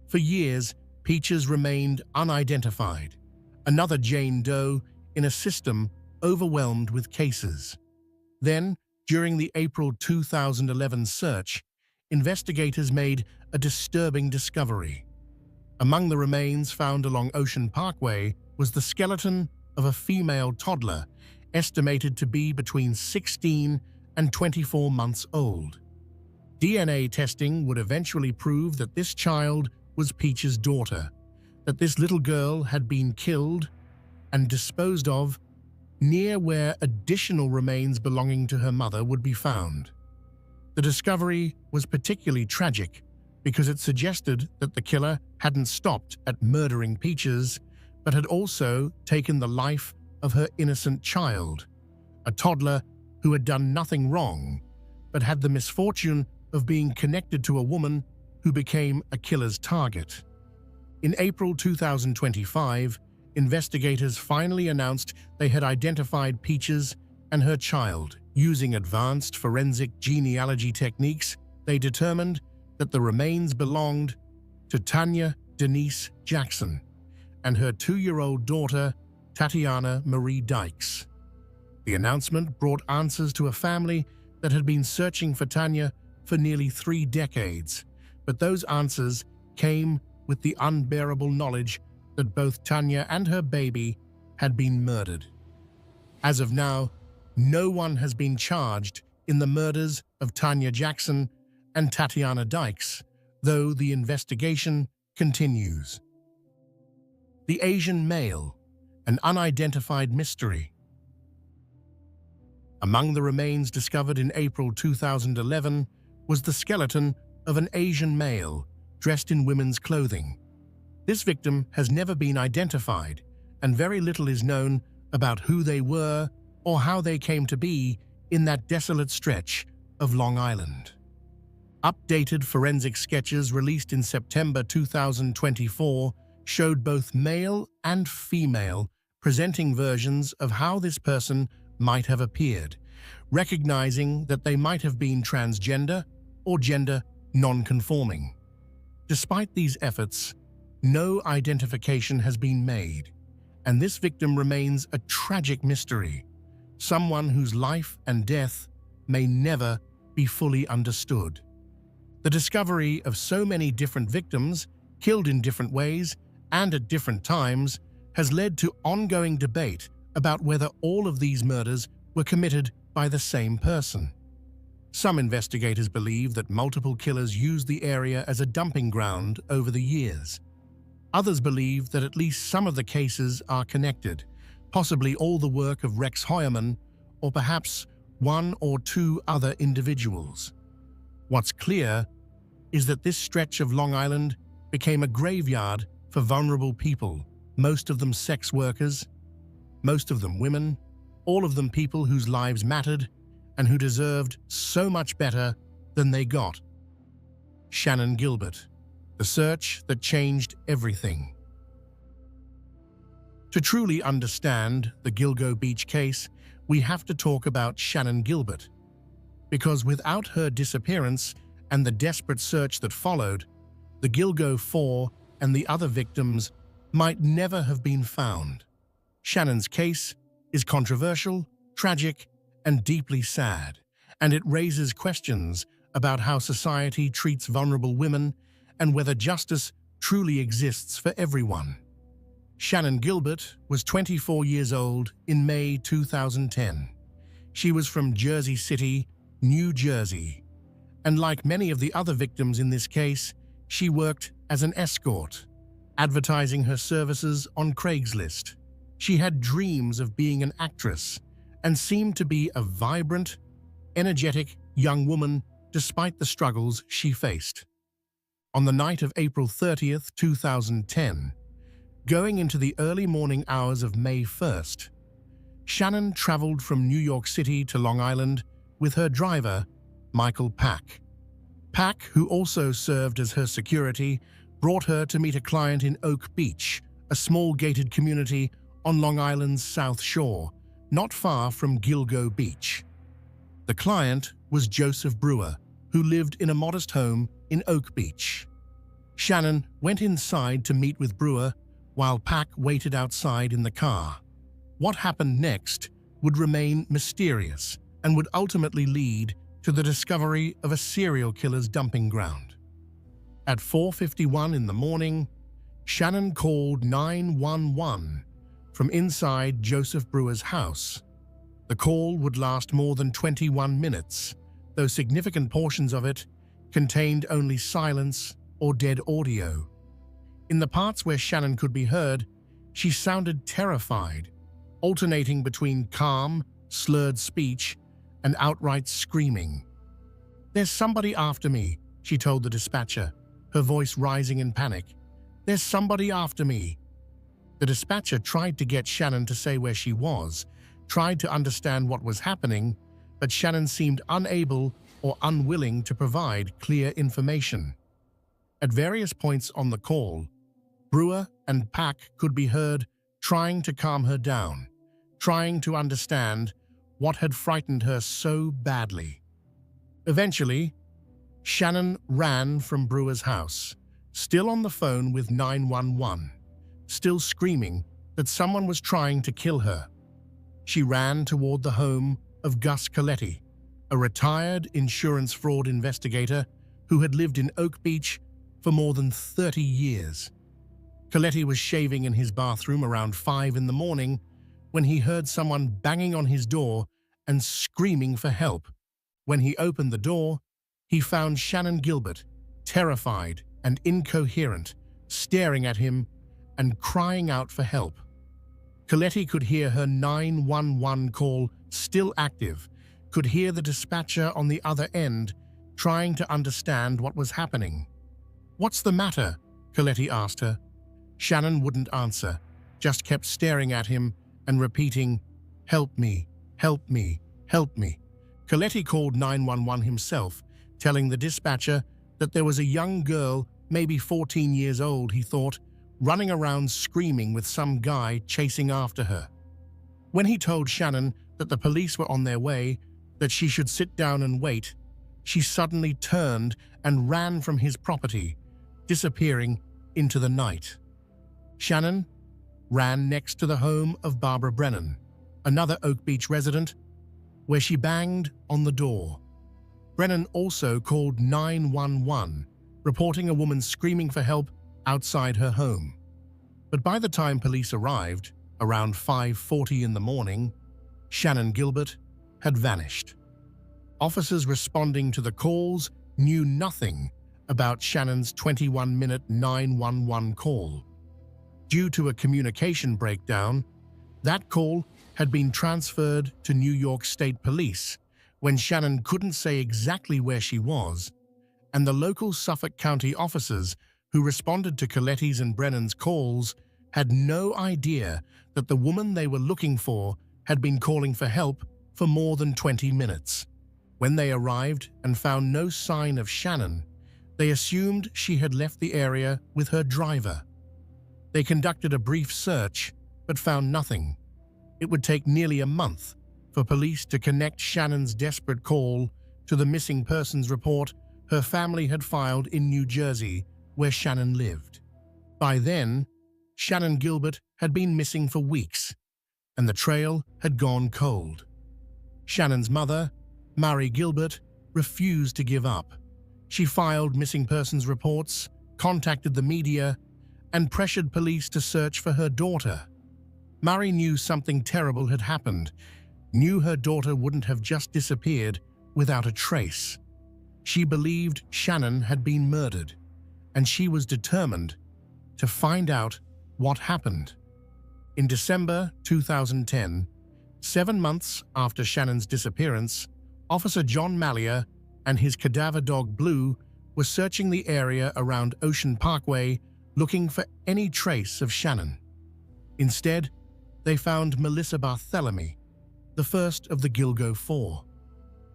For years, Peaches remained unidentified, another Jane Doe in a system overwhelmed with cases. Then, during the April 2011 search, investigators made a disturbing discovery. Among the remains found along Ocean Parkway was the skeleton of a female toddler, estimated to be between 16 and 24 months old. DNA testing would eventually prove that this child was Peach's daughter, that this little girl had been killed and disposed of near where additional remains belonging to her mother would be found. The discovery was particularly tragic because it suggested that the killer hadn't stopped at murdering Peaches, but had also taken the life of her innocent child, a toddler who had done nothing wrong, but had the misfortune of being connected to a woman who became a killer's target. In April 2025, investigators finally announced they had identified Peaches and her child. Using advanced forensic genealogy techniques, they determined that the remains belonged to Tanya Denise Jackson and her 2-year-old daughter, Tatiana Marie Dykes. The announcement brought answers to a family that had been searching for Tanya for nearly 3 decades, but those answers came with the unbearable knowledge that both Tanya and her baby had been murdered. As of now, no one has been charged in the murders of Tanya Jackson and Tatiana Dykes, though the investigation continues. The Asian male, an unidentified mystery. Among the remains discovered in April 2011 was the skeleton of an Asian male dressed in women's clothing. This victim has never been identified, and very little is known about who they were or how they came to be in that desolate stretch of Long Island. Updated forensic sketches released in September 2024 showed both male and female presenting versions of how this person might have appeared, recognizing that they might have been transgender or gender non-conforming. Despite these efforts, no identification has been made, and this victim remains a tragic mystery, someone whose life and death may never be fully understood. The discovery of so many different victims, killed in different ways and at different times, has led to ongoing debate about whether all of these murders were committed by the same person. Some investigators believe that multiple killers used the area as a dumping ground over the years. Others believe that at least some of the cases are connected, possibly all the work of Rex Heuermann, or perhaps 1 or 2 other individuals. What's clear is that this stretch of Long Island became a graveyard for vulnerable people, most of them sex workers, most of them women, all of them people whose lives mattered and who deserved so much better than they got. Shannan Gilbert, the search that changed everything. To truly understand the Gilgo Beach case, we have to talk about Shannan Gilbert, because without her disappearance and the desperate search that followed, the Gilgo 4 and the other victims might never have been found. Shannan's case is controversial, tragic, and deeply sad, and it raises questions about how society treats vulnerable women and whether justice truly exists for everyone. Shannan Gilbert was 24 years old in May 2010. She was from Jersey City, New Jersey, and like many of the other victims in this case, she worked as an escort, advertising her services on Craigslist. She had dreams of being an actress and seemed to be a vibrant, energetic young woman despite the struggles she faced. On the night of April 30th, 2010, going into the early morning hours of May 1st, Shannon traveled from New York City to Long Island with her driver, Michael Pack. Pack, who also served as her security, brought her to meet a client in Oak Beach, a small gated community on Long Island's South Shore, not far from Gilgo Beach. The client was Joseph Brewer, who lived in a modest home in Oak Beach. Shannon went inside to meet with Brewer while Pack waited outside in the car. What happened next would remain mysterious and would ultimately lead to the discovery of a serial killer's dumping ground. At 4:51 in the morning, Shannon called 911 from inside Joseph Brewer's house. The call would last more than 21 minutes, though significant portions of it contained only silence or dead audio. In the parts where Shannon could be heard, she sounded terrified, alternating between calm, slurred speech and outright screaming. "There's somebody after me," she told the dispatcher, her voice rising in panic. "There's somebody after me." The dispatcher tried to get Shannon to say where she was, tried to understand what was happening, but Shannon seemed unable or unwilling to provide clear information. At various points on the call, Brewer and Pack could be heard trying to calm her down, trying to understand what had frightened her so badly. Eventually, Shannon ran from Brewer's house, still on the phone with 911, still screaming that someone was trying to kill her. She ran toward the home of Gus Coletti, a retired insurance fraud investigator who had lived in Oak Beach for more than 30 years. Coletti was shaving in his bathroom around 5 in the morning when he heard someone banging on his door and screaming for help. When he opened the door, he found Shannon Gilbert, terrified and incoherent, staring at him and crying out for help. Coletti could hear her 911 call still active, could hear the dispatcher on the other end trying to understand what was happening. "What's the matter?" Coletti asked her. Shannon wouldn't answer, just kept staring at him and repeating, "Help me, help me, help me." Coletti called 911 himself, telling the dispatcher that there was a young girl, maybe 14 years old, he thought, running around screaming with some guy chasing after her. When he told Shannon that the police were on their way, that she should sit down and wait, she suddenly turned and ran from his property, disappearing into the night. Shannon ran next to the home of Barbara Brennan, another Oak Beach resident, where she banged on the door. Brennan also called 911, reporting a woman screaming for help outside her home. But by the time police arrived, around 5:40 in the morning, Shannon Gilbert had vanished. Officers responding to the calls knew nothing about Shannon's 21-minute 911 call. Due to a communication breakdown, that call had been transferred to New York State Police when Shannon couldn't say exactly where she was, and the local Suffolk County officers who responded to Coletti's and Brennan's calls had no idea that the woman they were looking for had been calling for help for more than 20 minutes. When they arrived and found no sign of Shannon, they assumed she had left the area with her driver. They conducted a brief search, but found nothing. It would take nearly a month for police to connect Shannon's desperate call to the missing persons report her family had filed in New Jersey, where Shannon lived. By then, Shannon Gilbert had been missing for weeks, and the trail had gone cold. Shannon's mother, Mary Gilbert, refused to give up. She filed missing persons reports, contacted the media, and pressured police to search for her daughter. Mary knew something terrible had happened, knew her daughter wouldn't have just disappeared without a trace. She believed Shannon had been murdered, and she was determined to find out what happened. In December 2010, 7 months after Shannon's disappearance, Officer John Mallier and his cadaver dog Blue were searching the area around Ocean Parkway looking for any trace of Shannon. Instead, they found Melissa Barthelemy, the first of the Gilgo Four.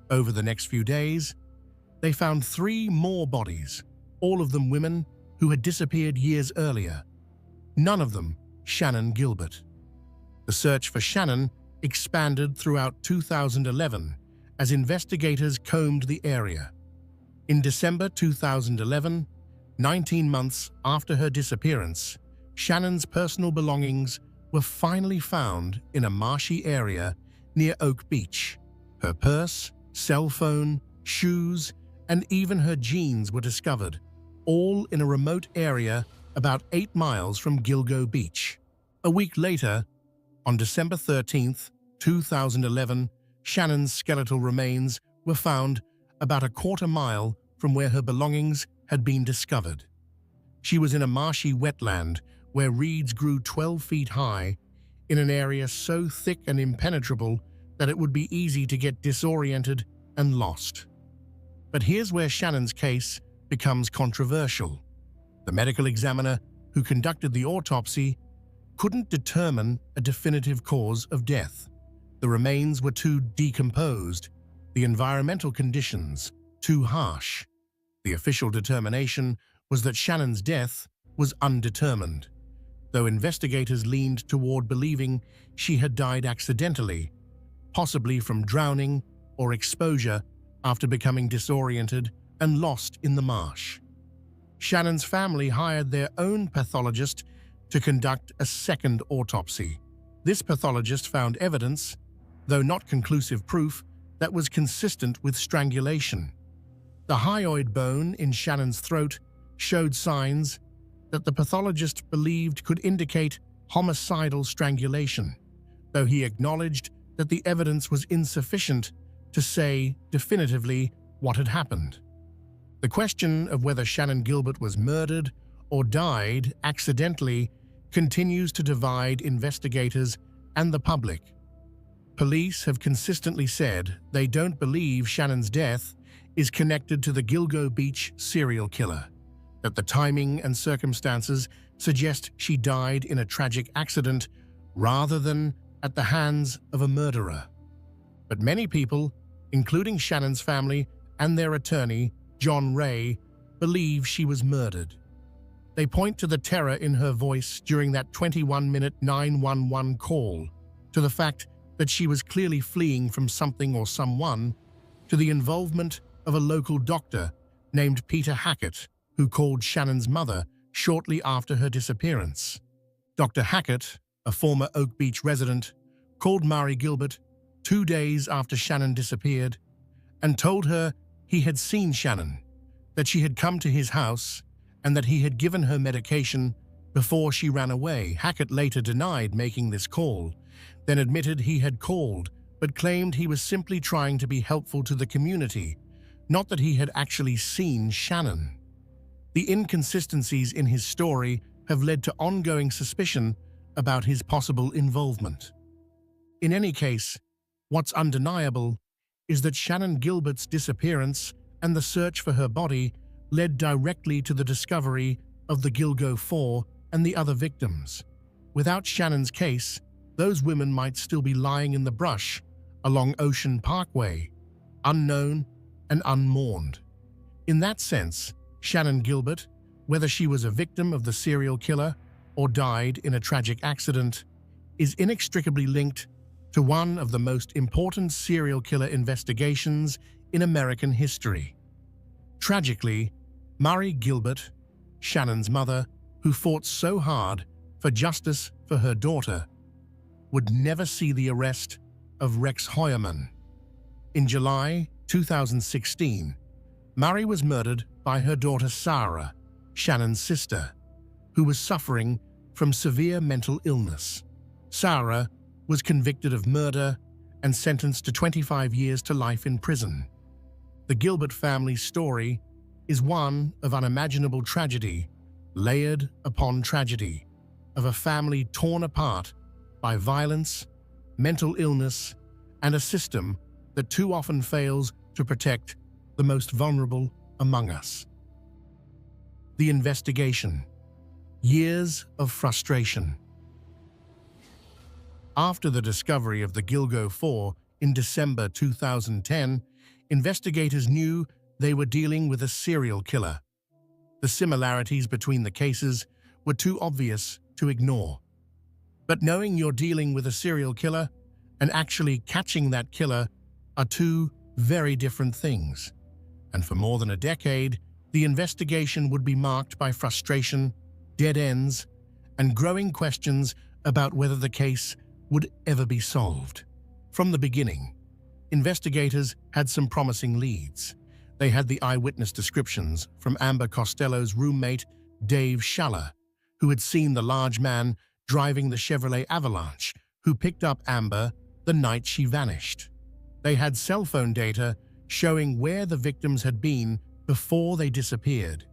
Over the next few days, they found 3 more bodies, all of them women who had disappeared years earlier. None of them Shannon Gilbert. The search for Shannon expanded throughout 2011 as investigators combed the area. In December 2011, 19 months after her disappearance, Shannon's personal belongings were finally found in a marshy area near Oak Beach. Her purse, cell phone, shoes, and even her jeans were discovered, all in a remote area about 8 miles from Gilgo Beach. A week later, on December 13, 2011, Shannon's skeletal remains were found about a quarter mile from where her belongings had been discovered. She was in a marshy wetland where reeds grew 12 feet high, in an area so thick and impenetrable that it would be easy to get disoriented and lost. But here's where Shannon's case becomes controversial. The medical examiner who conducted the autopsy couldn't determine a definitive cause of death. The remains were too decomposed, the environmental conditions too harsh. The official determination was that Shannon's death was undetermined, though investigators leaned toward believing she had died accidentally, possibly from drowning or exposure after becoming disoriented and lost in the marsh. Shannon's family hired their own pathologist to conduct a second autopsy. This pathologist found evidence, though not conclusive proof, that was consistent with strangulation. The hyoid bone in Shannon's throat showed signs that the pathologist believed could indicate homicidal strangulation, though he acknowledged that the evidence was insufficient to say definitively what had happened. The question of whether Shannon Gilbert was murdered or died accidentally continues to divide investigators and the public. Police have consistently said they don't believe Shannon's death is connected to the Gilgo Beach serial killer, that the timing and circumstances suggest she died in a tragic accident rather than at the hands of a murderer. But many people, including Shannon's family and their attorney, John Ray, believe she was murdered. They point to the terror in her voice during that 21-minute 911 call, to the fact that she was clearly fleeing from something or someone, to the involvement of a local doctor named Peter Hackett, who called Shannon's mother shortly after her disappearance. Dr. Hackett, a former Oak Beach resident, called Mari Gilbert 2 days after Shannon disappeared and told her he had seen Shannon, that she had come to his house, and that he had given her medication before she ran away. Hackett later denied making this call, then admitted he had called, but claimed he was simply trying to be helpful to the community, not that he had actually seen Shannon. The inconsistencies in his story have led to ongoing suspicion about his possible involvement. In any case, what's undeniable is that Shannon Gilbert's disappearance and the search for her body led directly to the discovery of the Gilgo Four and the other victims. Without Shannon's case, those women might still be lying in the brush along Ocean Parkway, unknown and unmourned. In that sense, Shannon Gilbert, whether she was a victim of the serial killer or died in a tragic accident, is inextricably linked to one of the most important serial killer investigations in American history. Tragically, Mari Gilbert, Shannon's mother, who fought so hard for justice for her daughter, would never see the arrest of Rex Heuermann. In July 2016, Mari was murdered by her daughter Sarah, Shannon's sister, who was suffering from severe mental illness. Sarah was convicted of murder and sentenced to 25 years to life in prison. The Gilbert family's story is one of unimaginable tragedy, layered upon tragedy, of a family torn apart by violence, mental illness, and a system that too often fails to protect the most vulnerable among us. The investigation. Years of frustration. After the discovery of the Gilgo 4 in December 2010, investigators knew they were dealing with a serial killer. The similarities between the cases were too obvious to ignore. But knowing you're dealing with a serial killer and actually catching that killer are two very different things. And for more than a decade, the investigation would be marked by frustration, dead ends, and growing questions about whether the case would ever be solved. From the beginning, investigators had some promising leads. They had the eyewitness descriptions from Amber Costello's roommate, Dave Schaller, who had seen the large man driving the Chevrolet Avalanche, who picked up Amber the night she vanished. They had cell phone data showing where the victims had been before they disappeared.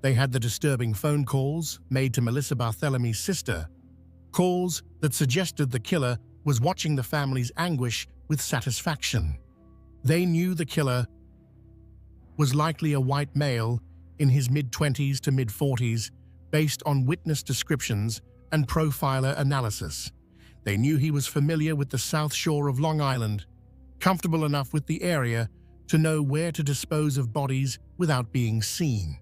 They had the disturbing phone calls made to Melissa Barthelomy's sister, calls that suggested the killer was watching the family's anguish with satisfaction. They knew the killer was likely a white male in his mid-20s to mid-40s based on witness descriptions and profiler analysis. They knew he was familiar with the South Shore of Long Island, comfortable enough with the area to know where to dispose of bodies without being seen.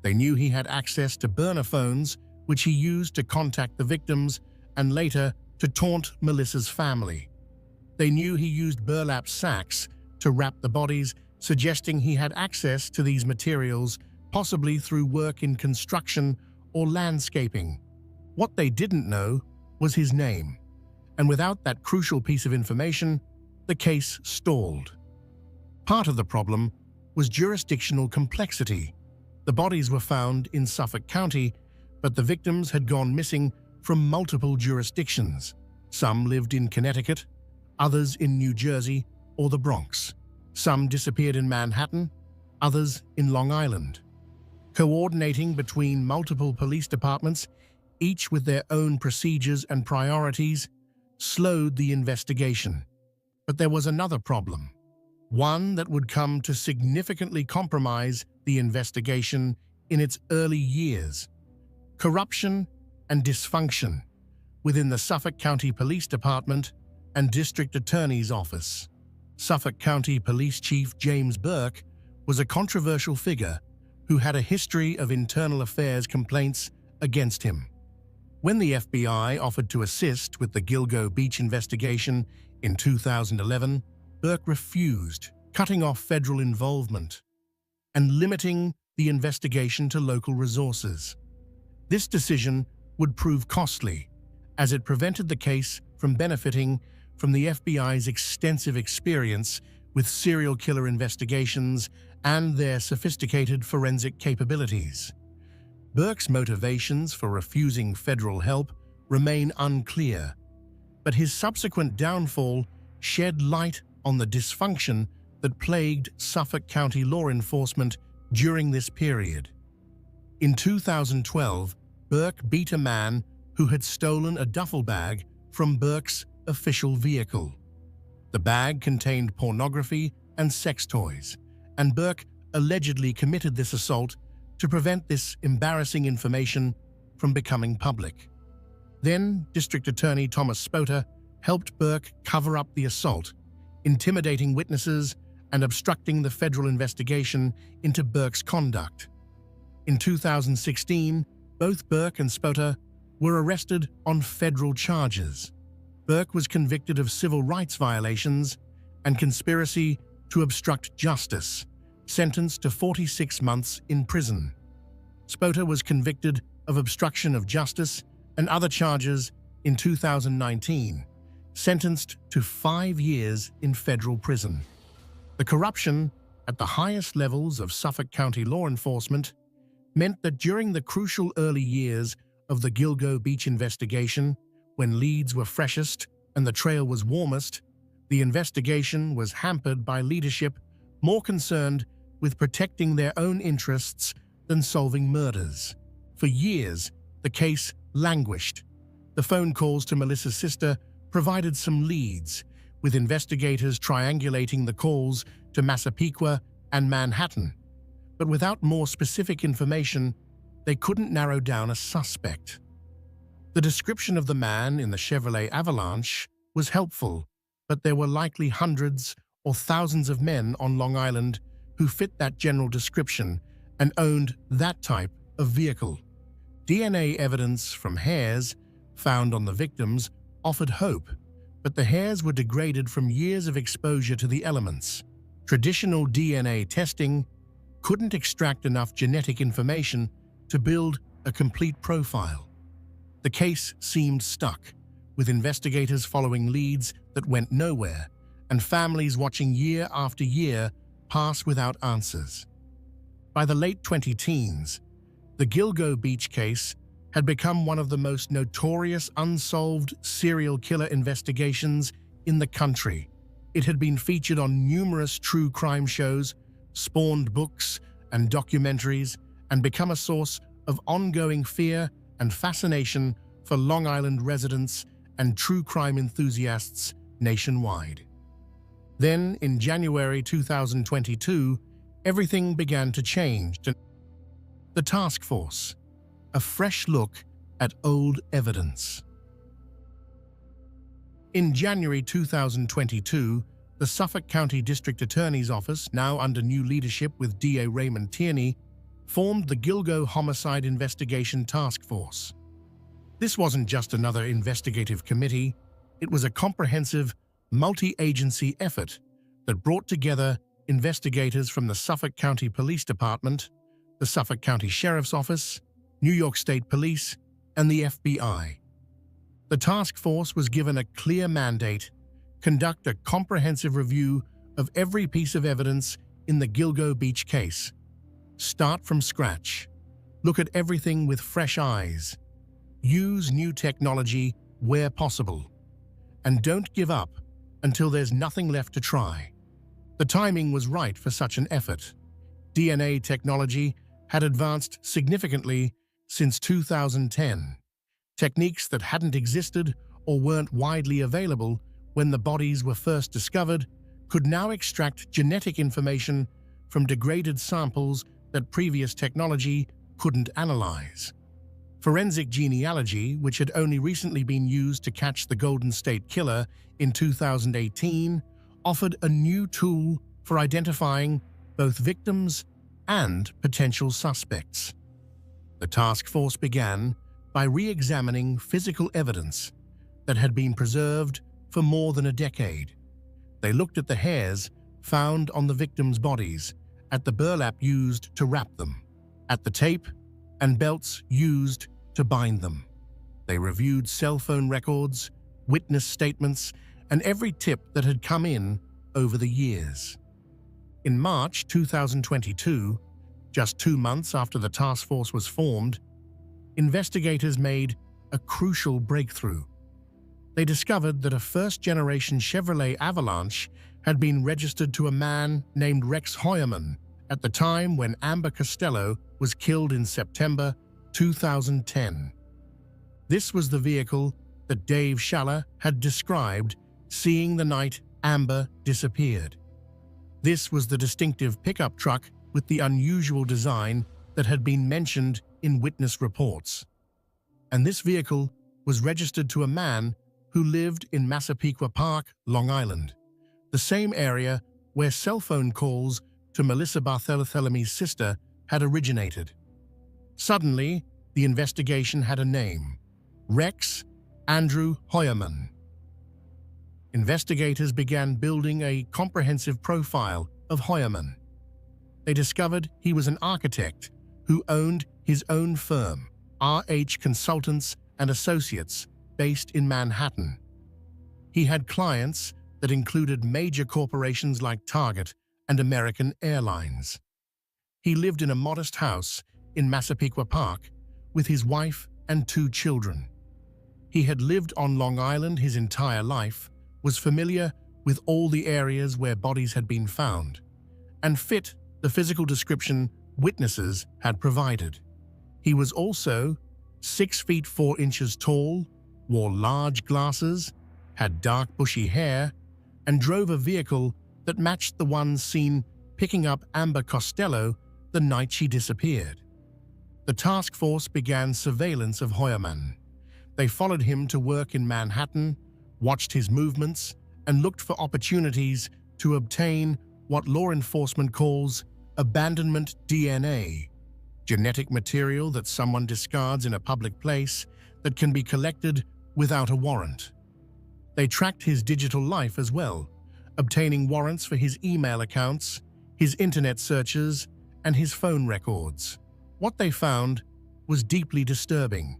They knew he had access to burner phones, which he used to contact the victims and later to taunt Melissa's family. They knew he used burlap sacks to wrap the bodies, suggesting he had access to these materials, possibly through work in construction or landscaping. What they didn't know was his name, and without that crucial piece of information, the case stalled. Part of the problem was jurisdictional complexity. The bodies were found in Suffolk County, but the victims had gone missing from multiple jurisdictions. Some lived in Connecticut, others in New Jersey or the Bronx. Some disappeared in Manhattan, others in Long Island. Coordinating between multiple police departments, each with their own procedures and priorities, slowed the investigation. But there was another problem, one that would come to significantly compromise the investigation in its early years: corruption and dysfunction within the Suffolk County Police Department and District Attorney's Office. Suffolk County Police Chief James Burke was a controversial figure who had a history of internal affairs complaints against him. When the FBI offered to assist with the Gilgo Beach investigation in 2011, Burke refused, cutting off federal involvement and limiting the investigation to local resources. This decision would prove costly, as it prevented the case from benefiting from the FBI's extensive experience with serial killer investigations and their sophisticated forensic capabilities. Burke's motivations for refusing federal help remain unclear, but his subsequent downfall shed light on the dysfunction that plagued Suffolk County law enforcement during this period. In 2012, Burke beat a man who had stolen a duffel bag from Burke's official vehicle. The bag contained pornography and sex toys, and Burke allegedly committed this assault to prevent this embarrassing information from becoming public. Then, District Attorney Thomas Spota helped Burke cover up the assault, intimidating witnesses and obstructing the federal investigation into Burke's conduct. In 2016, both Burke and Spota were arrested on federal charges. Burke was convicted of civil rights violations and conspiracy to obstruct justice, sentenced to 46 months in prison. Spota was convicted of obstruction of justice and other charges in 2019, sentenced to 5 years in federal prison. The corruption at the highest levels of Suffolk County law enforcement meant that during the crucial early years of the Gilgo Beach investigation, when leads were freshest and the trail was warmest, the investigation was hampered by leadership more concerned with protecting their own interests than solving murders. For years, the case languished. The phone calls to Melissa's sister provided some leads, with investigators triangulating the calls to Massapequa and Manhattan. But without more specific information, they couldn't narrow down a suspect. The description of the man in the Chevrolet Avalanche was helpful, but there were likely hundreds or thousands of men on Long Island who fit that general description and owned that type of vehicle. DNA evidence from hairs found on the victims offered hope, but the hairs were degraded from years of exposure to the elements. Traditional DNA testing couldn't extract enough genetic information to build a complete profile. The case seemed stuck, with investigators following leads that went nowhere and families watching year after year pass without answers. By the late 2010s, the Gilgo Beach case had become one of the most notorious unsolved serial killer investigations in the country. It had been featured on numerous true crime shows, spawned books and documentaries, and become a source of ongoing fear and fascination for Long Island residents and true crime enthusiasts nationwide. Then, in January 2022, everything began to change. The Task Force, a fresh look at old evidence. In January 2022, the Suffolk County District Attorney's Office, now under new leadership with DA Raymond Tierney, formed the Gilgo Homicide Investigation Task Force. This wasn't just another investigative committee, it was a comprehensive, multi-agency effort that brought together investigators from the Suffolk County Police Department, the Suffolk County Sheriff's Office, New York State Police, and the FBI. The task force was given a clear mandate: conduct a comprehensive review of every piece of evidence in the Gilgo Beach case. Start from scratch. Look at everything with fresh eyes. Use new technology where possible. And don't give up until there's nothing left to try. The timing was right for such an effort. DNA technology had advanced significantly since 2010. Techniques that hadn't existed or weren't widely available when the bodies were first discovered could now extract genetic information from degraded samples that previous technology couldn't analyze. Forensic genealogy, which had only recently been used to catch the Golden State Killer in 2018, offered a new tool for identifying both victims and potential suspects. The task force began by re-examining physical evidence that had been preserved for more than a decade. They looked at the hairs found on the victims' bodies, at the burlap used to wrap them, at the tape and belts used to bind them. They reviewed cell phone records, witness statements, and every tip that had come in over the years. In March 2022, just 2 months after the task force was formed, investigators made a crucial breakthrough. They discovered that a first-generation Chevrolet Avalanche had been registered to a man named Rex Heuermann at the time when Amber Costello was killed in September 2010. This was the vehicle that Dave Schaller had described seeing the night Amber disappeared. This was the distinctive pickup truck with the unusual design that had been mentioned in witness reports. And this vehicle was registered to a man who lived in Massapequa Park, Long Island, the same area where cell phone calls to Melissa Barthelomew's sister had originated. Suddenly, the investigation had a name: Rex Andrew Heuermann. Investigators began building a comprehensive profile of Heuermann. They discovered he was an architect who owned his own firm, RH Consultants and Associates, based in Manhattan. He had clients that included major corporations like Target and American Airlines. He lived in a modest house in Massapequa Park with his wife and 2 children. He had lived on Long Island his entire life, was familiar with all the areas where bodies had been found, and fit the physical description witnesses had provided. He was also 6 feet 4 inches tall, wore large glasses, had dark bushy hair, and drove a vehicle that matched the one seen picking up Amber Costello the night she disappeared. The task force began surveillance of Hoyerman. They followed him to work in Manhattan, watched his movements, and looked for opportunities to obtain what law enforcement calls abandonment DNA, genetic material that someone discards in a public place that can be collected without a warrant. They tracked his digital life as well, obtaining warrants for his email accounts, his internet searches, and his phone records. What they found was deeply disturbing.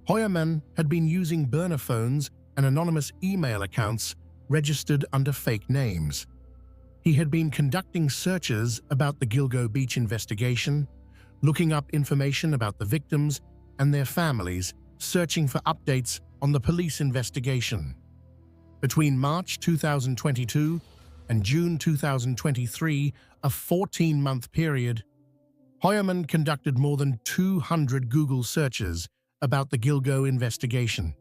Hoyerman had been using burner phones and anonymous email accounts registered under fake names. He had been conducting searches about the Gilgo Beach investigation, looking up information about the victims and their families, searching for updates on the police investigation. Between March 2022 and June 2023, a 14-month period, Hoyerman conducted more than 200 Google searches about the Gilgo investigation.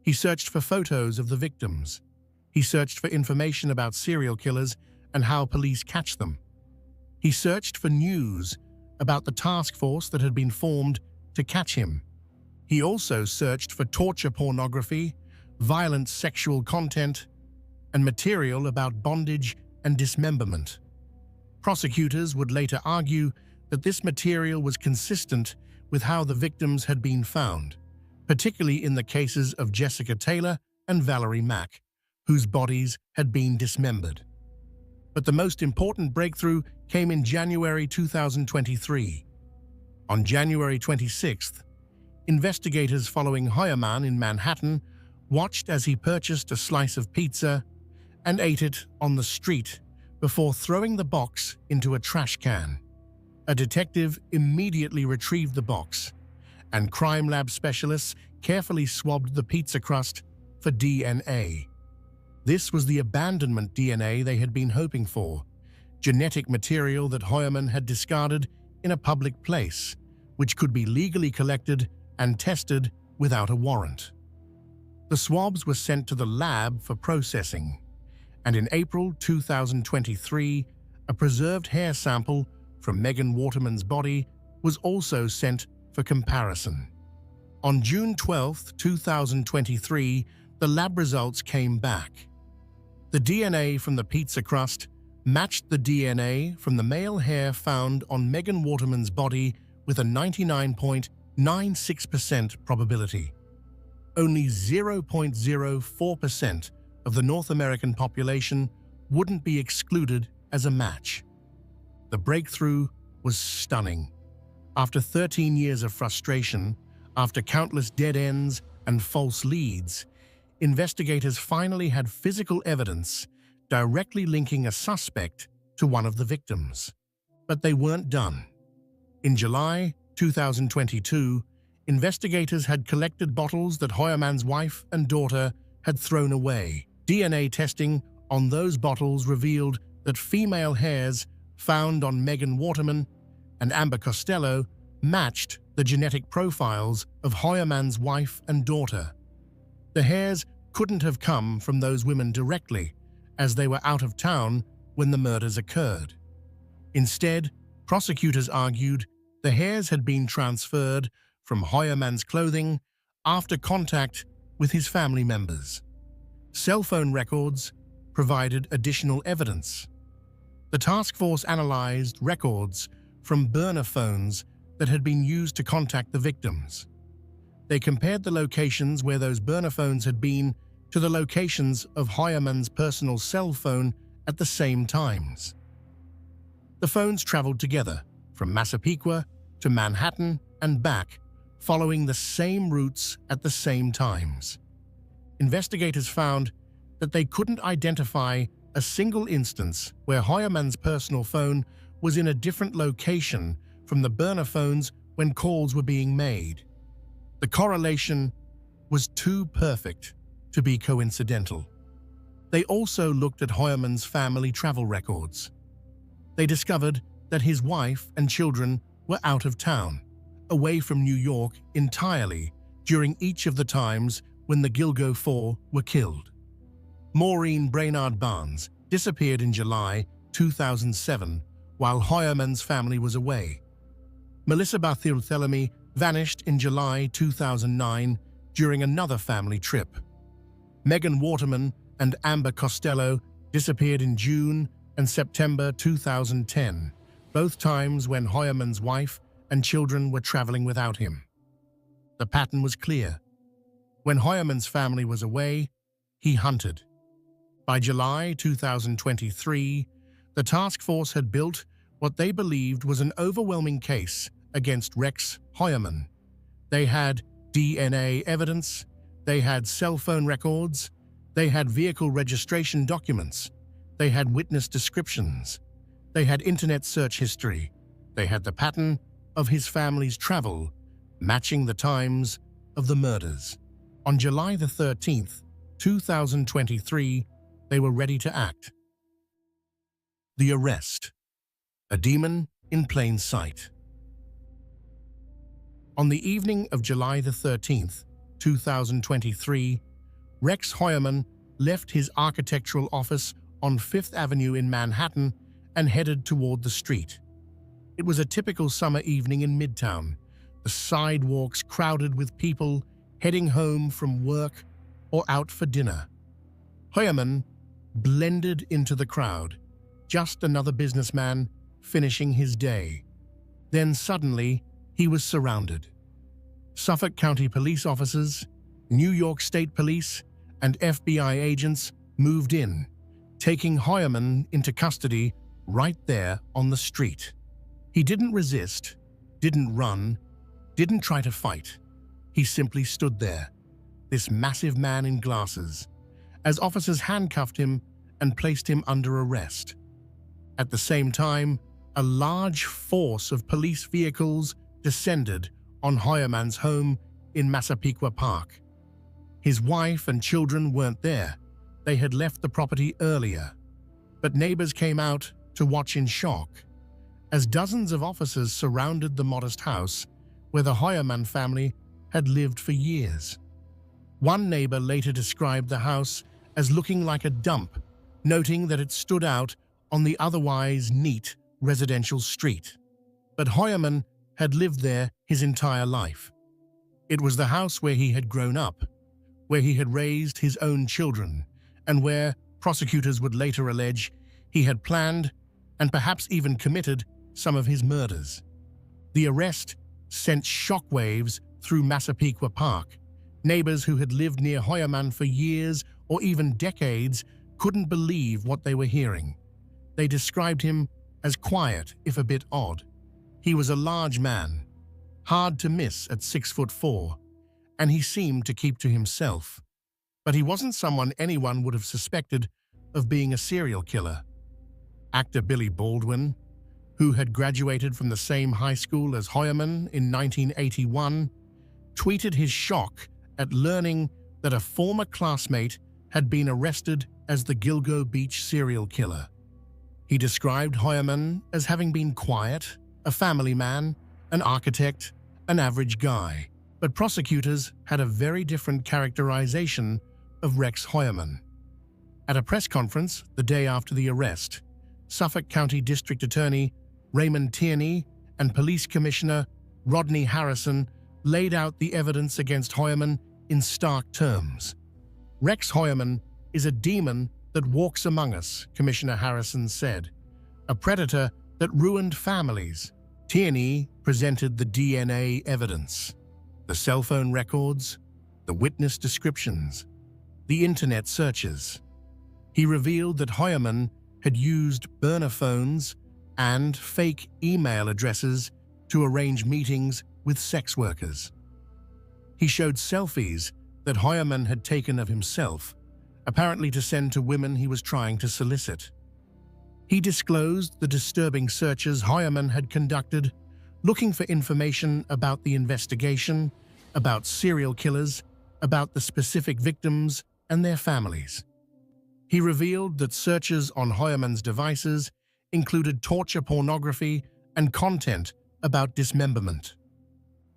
He searched for photos of the victims. He searched for information about serial killers and how police catch them. He searched for news about the task force that had been formed to catch him. He also searched for torture pornography, violent sexual content, and material about bondage and dismemberment. Prosecutors would later argue that this material was consistent with how the victims had been found, particularly in the cases of Jessica Taylor and Valerie Mack, whose bodies had been dismembered. But the most important breakthrough came in January 2023. On January 26th, investigators following Hoyerman in Manhattan watched as he purchased a slice of pizza and ate it on the street before throwing the box into a trash can. A detective immediately retrieved the box, and crime lab specialists carefully swabbed the pizza crust for DNA. This was the abandonment DNA they had been hoping for, genetic material that Hoyerman had discarded in a public place, which could be legally collected and tested without a warrant. The swabs were sent to the lab for processing, and in April 2023, a preserved hair sample from Megan Waterman's body was also sent for comparison. On June 12, 2023, the lab results came back. The DNA from the pizza crust matched the DNA from the male hair found on Megan Waterman's body with a 99.96% probability. Only 0.04% of the North American population wouldn't be excluded as a match. The breakthrough was stunning. After 13 years of frustration, after countless dead ends and false leads, investigators finally had physical evidence directly linking a suspect to one of the victims. But they weren't done. In July 2022, investigators had collected bottles that Hoyerman's wife and daughter had thrown away. DNA testing on those bottles revealed that female hairs found on Megan Waterman and Amber Costello matched the genetic profiles of Hoyerman's wife and daughter. The hairs couldn't have come from those women directly, as they were out of town when the murders occurred. Instead, prosecutors argued the hairs had been transferred from Hoyerman's clothing after contact with his family members. Cell phone records provided additional evidence. The task force analyzed records from burner phones that had been used to contact the victims. They compared the locations where those burner phones had been to the locations of Hoyerman's personal cell phone at the same times. The phones traveled together from Massapequa to Manhattan and back, following the same routes at the same times. Investigators found that they couldn't identify a single instance where Hoyerman's personal phone was in a different location from the burner phones when calls were being made. The correlation was too perfect to be coincidental. They also looked at Hoyerman's family travel records. They discovered that his wife and children were out of town, away from New York entirely during each of the times when the Gilgo Four were killed. Maureen Brainard Barnes disappeared in July 2007 while Hoyerman's family was away. Melissa Bartholomew vanished in July 2009 during another family trip. Megan Waterman and Amber Costello disappeared in June and September 2010, both times when Hoyerman's wife and children were traveling without him. The pattern was clear. When Hoyerman's family was away, he hunted. By July 2023, the task force had built what they believed was an overwhelming case against Rex Hoyerman. They had DNA evidence, they had cell phone records, they had vehicle registration documents, they had witness descriptions, they had internet search history, they had the pattern of his family's travel, matching the times of the murders. On July the 13th, 2023, they were ready to act. The arrest. A demon in plain sight. On the evening of July the 13th, 2023, Rex Hoyerman left his architectural office on Fifth Avenue in Manhattan and headed toward the street. It was a typical summer evening in Midtown, the sidewalks crowded with people heading home from work or out for dinner. Hoyerman blended into the crowd, just another businessman finishing his day. Then suddenly, he was surrounded. Suffolk County police officers, New York State Police, and FBI agents moved in, taking Hoyerman into custody right there on the street. He didn't resist, didn't run, didn't try to fight. He simply stood there, this massive man in glasses, as officers handcuffed him and placed him under arrest. At the same time, a large force of police vehicles descended on Hoyerman's home in Massapequa Park. His wife and children weren't there. They had left the property earlier. But neighbors came out to watch in shock, as dozens of officers surrounded the modest house where the Hoyerman family had lived for years. One neighbor later described the house as looking like a dump, noting that it stood out on the otherwise neat residential street. But Hoyerman had lived there his entire life. It was the house where he had grown up, where he had raised his own children, and where, prosecutors would later allege, he had planned and perhaps even committed some of his murders. The arrest sent shockwaves through Massapequa Park. Neighbors who had lived near Hoyerman for years or even decades couldn't believe what they were hearing. They described him as quiet, if a bit odd. He was a large man, hard to miss at 6'4", and he seemed to keep to himself. But he wasn't someone anyone would have suspected of being a serial killer. Actor Billy Baldwin, who had graduated from the same high school as Hoyerman in 1981, tweeted his shock at learning that a former classmate had been arrested as the Gilgo Beach serial killer. He described Hoyerman as having been quiet, a family man, an architect, an average guy. But prosecutors had a very different characterization of Rex Hoyerman. At a press conference the day after the arrest, Suffolk County District Attorney Raymond Tierney and Police Commissioner Rodney Harrison laid out the evidence against Hoyerman in stark terms. Rex Hoyerman is a demon that walks among us, Commissioner Harrison said, a predator that ruined families. Tierney presented the DNA evidence, the cell phone records, the witness descriptions, the internet searches. He revealed that Hoyerman had used burner phones and fake email addresses to arrange meetings with sex workers. He showed selfies that Hoyerman had taken of himself, apparently to send to women he was trying to solicit. He disclosed the disturbing searches Hoyerman had conducted, looking for information about the investigation, about serial killers, about the specific victims and their families. He revealed that searches on Hoyerman's devices included torture pornography and content about dismemberment.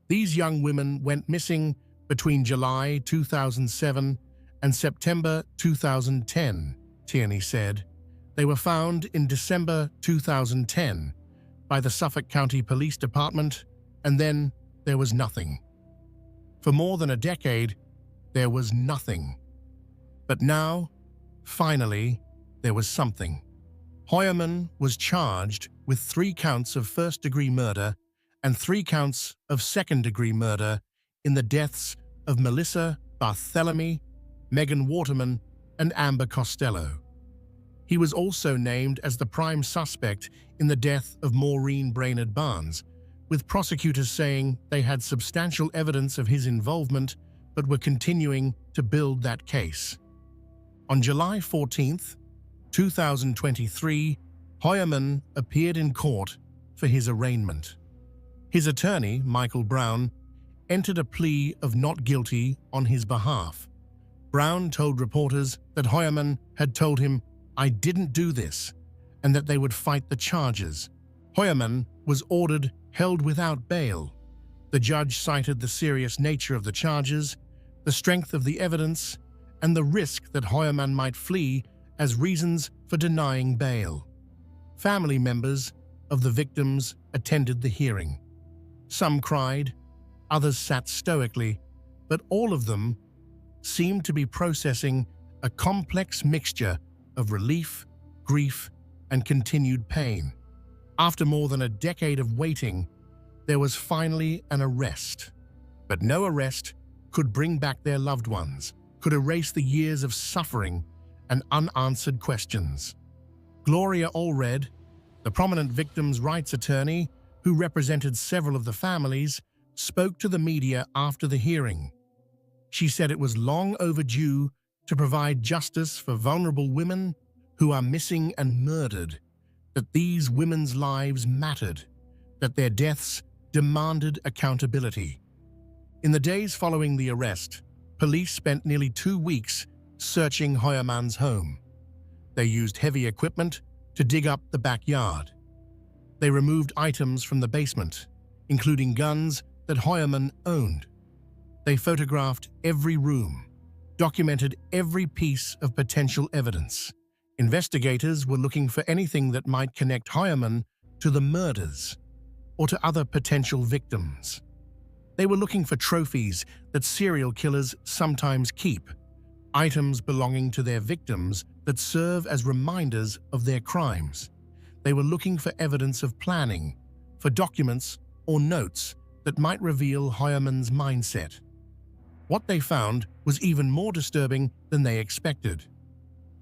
These young women went missing Between July 2007 and September 2010, Tierney said, they were found in December 2010 by the Suffolk County Police Department, and then there was nothing. For more than a decade, there was nothing. But now, finally, there was something. Hoyerman was charged with 3 counts of first-degree murder and 3 counts of second-degree murder in the deaths of Melissa Barthelemy, Megan Waterman, and Amber Costello. He was also named as the prime suspect in the death of Maureen Brainerd Barnes, with prosecutors saying they had substantial evidence of his involvement but were continuing to build that case. On July 14, 2023, Hoyerman appeared in court for his arraignment. His attorney, Michael Brown, entered a plea of not guilty on his behalf. Brown told reporters that Hoyerman had told him, "I didn't do this," and that they would fight the charges. Hoyerman was ordered held without bail. The judge cited the serious nature of the charges, the strength of the evidence, and the risk that Hoyerman might flee as reasons for denying bail. Family members of the victims attended the hearing. Some cried, others sat stoically, but all of them seemed to be processing a complex mixture of relief, grief, and continued pain. After more than a decade of waiting, there was finally an arrest. But no arrest could bring back their loved ones, could erase the years of suffering and unanswered questions. Gloria Allred, the prominent victims' rights attorney who represented several of the families, spoke to the media after the hearing. She said it was long overdue to provide justice for vulnerable women who are missing and murdered, that these women's lives mattered, that their deaths demanded accountability. In the days following the arrest, police spent nearly 2 weeks searching Hoyerman's home. They used heavy equipment to dig up the backyard. They removed items from the basement, including guns that Hoyerman owned. They photographed every room, documented every piece of potential evidence. Investigators were looking for anything that might connect Hoyerman to the murders or to other potential victims. They were looking for trophies that serial killers sometimes keep, items belonging to their victims that serve as reminders of their crimes. They were looking for evidence of planning, for documents or notes that might reveal Hoyerman's mindset. What they found was even more disturbing than they expected.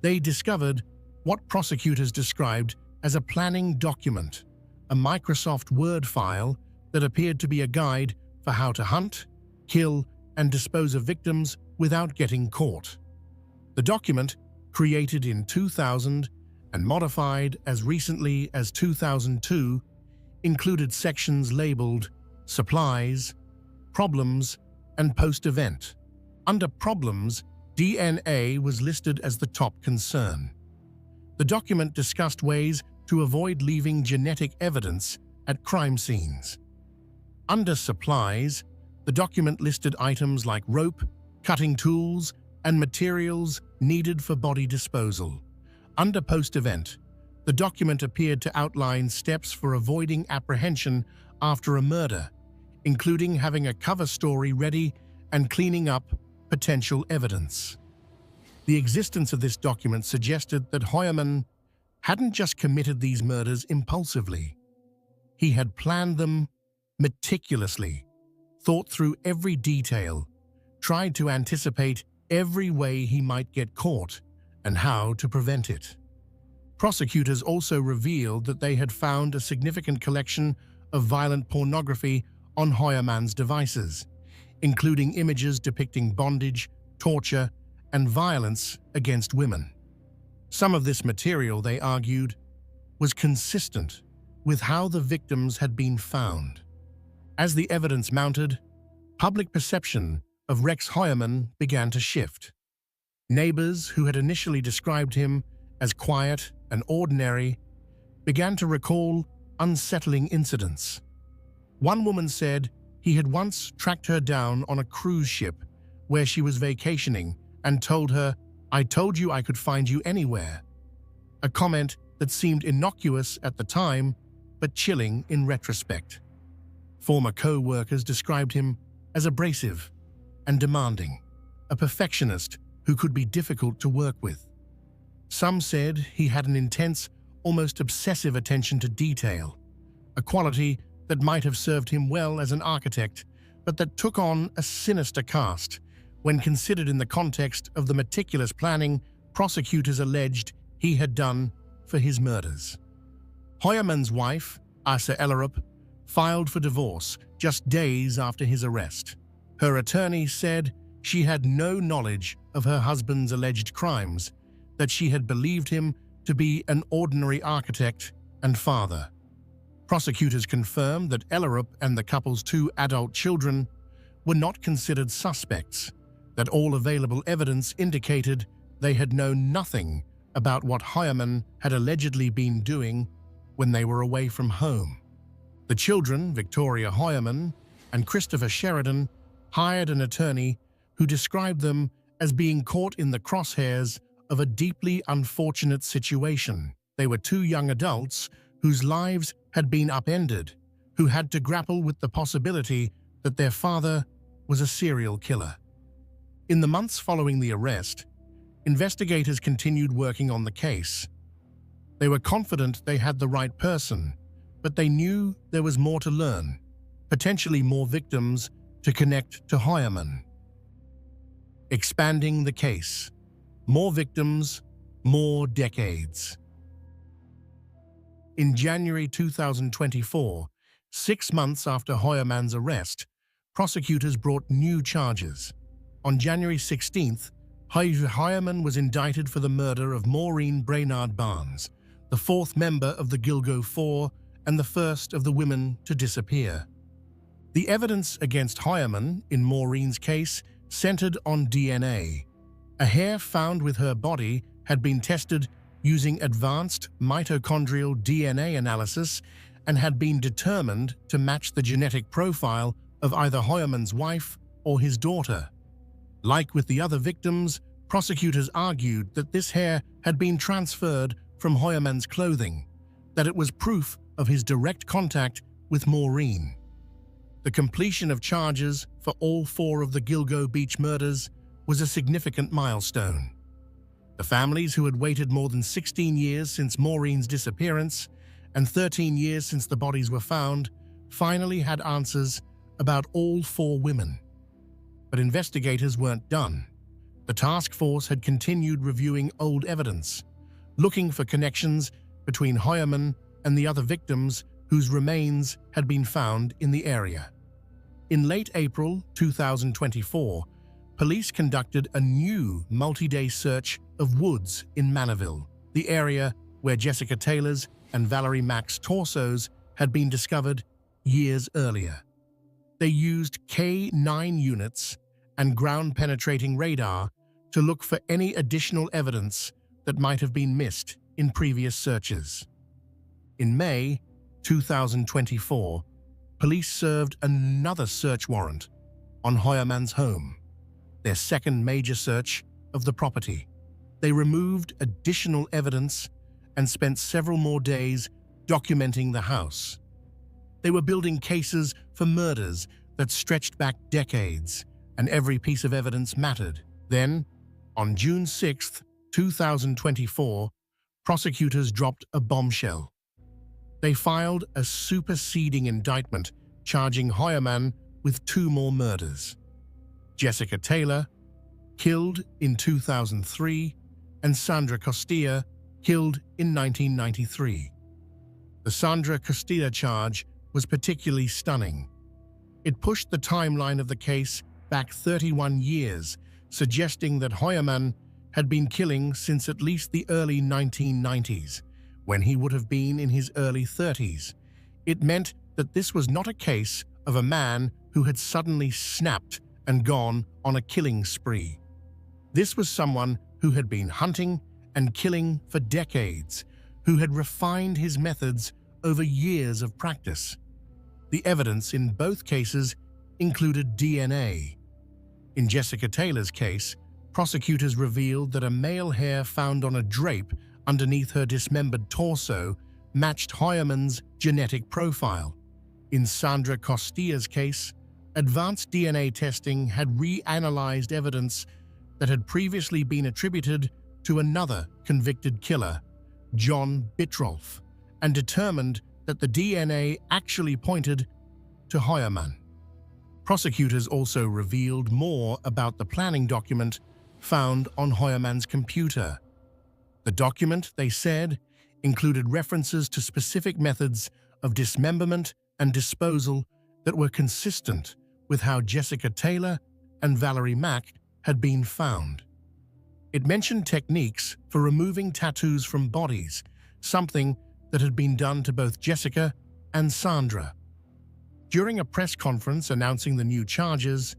They discovered what prosecutors described as a planning document, a Microsoft Word file that appeared to be a guide for how to hunt, kill, and dispose of victims without getting caught. The document, created in 2000 and modified as recently as 2002, included sections labeled Supplies, Problems, and Post-Event. Under Problems, DNA was listed as the top concern. The document discussed ways to avoid leaving genetic evidence at crime scenes. Under Supplies, the document listed items like rope, cutting tools, and materials needed for body disposal. Under Post-Event, the document appeared to outline steps for avoiding apprehension after a murder, including having a cover story ready and cleaning up potential evidence. The existence of this document suggested that Hoyerman hadn't just committed these murders impulsively. He had planned them meticulously, thought through every detail, tried to anticipate every way he might get caught and how to prevent it. Prosecutors also revealed that they had found a significant collection of violent pornography on Hoyerman's devices, including images depicting bondage, torture, and violence against women. Some of this material, they argued, was consistent with how the victims had been found. As the evidence mounted, public perception of Rex Hoyerman began to shift. Neighbors who had initially described him as quiet and ordinary began to recall unsettling incidents. One woman said He had once tracked her down on a cruise ship where she was vacationing and told her, "I told you I could find you anywhere." A comment that seemed innocuous at the time, but chilling in retrospect. Former co-workers described him as abrasive and demanding, a perfectionist who could be difficult to work with. Some said he had an intense, almost obsessive attention to detail, a quality that might have served him well as an architect, but that took on a sinister cast when considered in the context of the meticulous planning prosecutors alleged he had done for his murders. Hoyerman's wife, Asa Ellerup, filed for divorce just days after his arrest. Her attorney said she had no knowledge of her husband's alleged crimes, that she had believed him to be an ordinary architect and father. Prosecutors confirmed that Ellerup and the couple's 2 adult children were not considered suspects, that all available evidence indicated they had known nothing about what Hoyerman had allegedly been doing when they were away from home. The children, Victoria Hoyerman and Christopher Sheridan, hired an attorney who described them as being caught in the crosshairs of a deeply unfortunate situation. They were 2 young adults whose lives had been upended, who had to grapple with the possibility that their father was a serial killer. In the months following the arrest, investigators continued working on the case. They were confident they had the right person, but they knew there was more to learn, potentially more victims to connect to Hoyerman. Expanding the case. More victims, more decades. In January 2024, 6 months after Hoyerman's arrest, prosecutors brought new charges. On January 16th, Hoyerman was indicted for the murder of Maureen Brainard Barnes, the 4th member of the Gilgo Four and the first of the women to disappear. The evidence against Hoyerman in Maureen's case centered on DNA. A hair found with her body had been tested using advanced mitochondrial DNA analysis and had been determined to match the genetic profile of either Hoyerman's wife or his daughter. Like with the other victims, prosecutors argued that this hair had been transferred from Hoyerman's clothing, that it was proof of his direct contact with Maureen. The completion of charges for all 4 of the Gilgo Beach murders was a significant milestone. The families who had waited more than 16 years since Maureen's disappearance and 13 years since the bodies were found finally had answers about all 4 women. But investigators weren't done. The task force had continued reviewing old evidence, looking for connections between Hoyerman and the other victims whose remains had been found in the area. In late April 2024, police conducted a new multi-day search of woods in Manorville, the area where Jessica Taylor's and Valerie Mack's torsos had been discovered years earlier. They used K9 units and ground-penetrating radar to look for any additional evidence that might have been missed in previous searches. In May 2024, police served another search warrant on Hoyerman's home, their second major search of the property. They removed additional evidence and spent several more days documenting the house. They were building cases for murders that stretched back decades, and every piece of evidence mattered. Then, on June 6, 2024, prosecutors dropped a bombshell. They filed a superseding indictment charging Hoyerman with 2 more murders. Jessica Taylor, killed in 2003, and Sandra Costilla, killed in 1993. The Sandra Costilla charge was particularly stunning. It pushed the timeline of the case back 31 years, suggesting that Hoyerman had been killing since at least the early 1990s, when he would have been in his early 30s. It meant that this was not a case of a man who had suddenly snapped and gone on a killing spree. This was someone who had been hunting and killing for decades, who had refined his methods over years of practice. The evidence in both cases included DNA. In Jessica Taylor's case, prosecutors revealed that a male hair found on a drape underneath her dismembered torso matched Hoyerman's genetic profile. In Sandra Costilla's case, advanced DNA testing had reanalyzed evidence that had previously been attributed to another convicted killer, John Bitrolf, and determined that the DNA actually pointed to Hoyerman. Prosecutors also revealed more about the planning document found on Hoyerman's computer. The document, they said, included references to specific methods of dismemberment and disposal that were consistent with how Jessica Taylor and Valerie Mack had been found. It mentioned techniques for removing tattoos from bodies, something that had been done to both Jessica and Sandra. During a press conference announcing the new charges,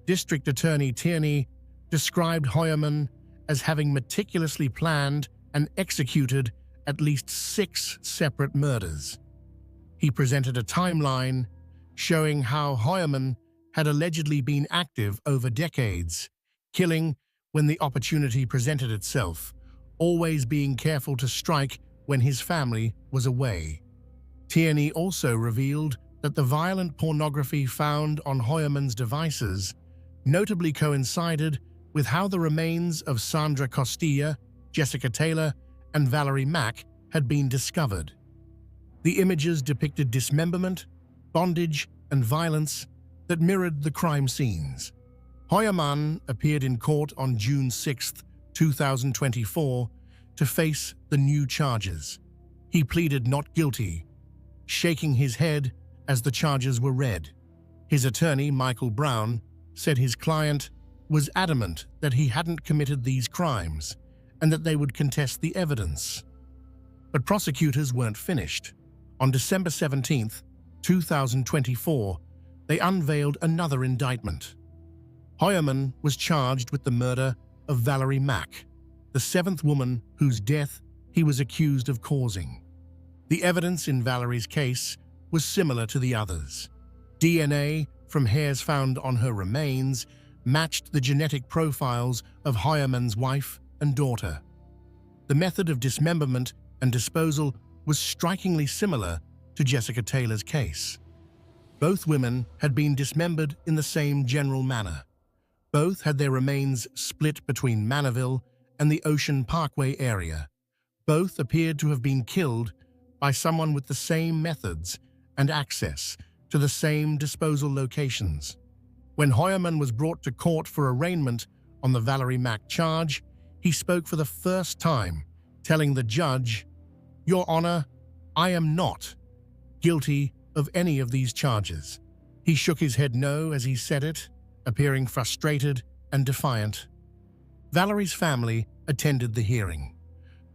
District Attorney Tierney described Hoyerman as having meticulously planned and executed at least 6 separate murders. He presented a timeline showing how Hoyerman had allegedly been active over decades, killing when the opportunity presented itself, always being careful to strike when his family was away. Tierney also revealed that the violent pornography found on Hoyerman's devices notably coincided with how the remains of Sandra Costilla, Jessica Taylor, and Valerie Mack had been discovered. The images depicted dismemberment, bondage, and violence that mirrored the crime scenes. Hoyerman appeared in court on June 6, 2024, to face the new charges. He pleaded not guilty, shaking his head as the charges were read. His attorney, Michael Brown, said his client was adamant that he hadn't committed these crimes and that they would contest the evidence. But prosecutors weren't finished. On December 17, 2024, they unveiled another indictment. Hoyerman was charged with the murder of Valerie Mack, the 7th woman whose death he was accused of causing. The evidence in Valerie's case was similar to the others. DNA from hairs found on her remains matched the genetic profiles of Hoyerman's wife and daughter. The method of dismemberment and disposal was strikingly similar to Jessica Taylor's case. Both women had been dismembered in the same general manner. Both had their remains split between Manorville and the Ocean Parkway area. Both appeared to have been killed by someone with the same methods and access to the same disposal locations. When Hoyerman was brought to court for arraignment on the Valerie Mack charge, he spoke for the first time, telling the judge, "Your Honor, I am not guilty of any of these charges." He shook his head no as he said it, appearing frustrated and defiant. Valerie's family attended the hearing.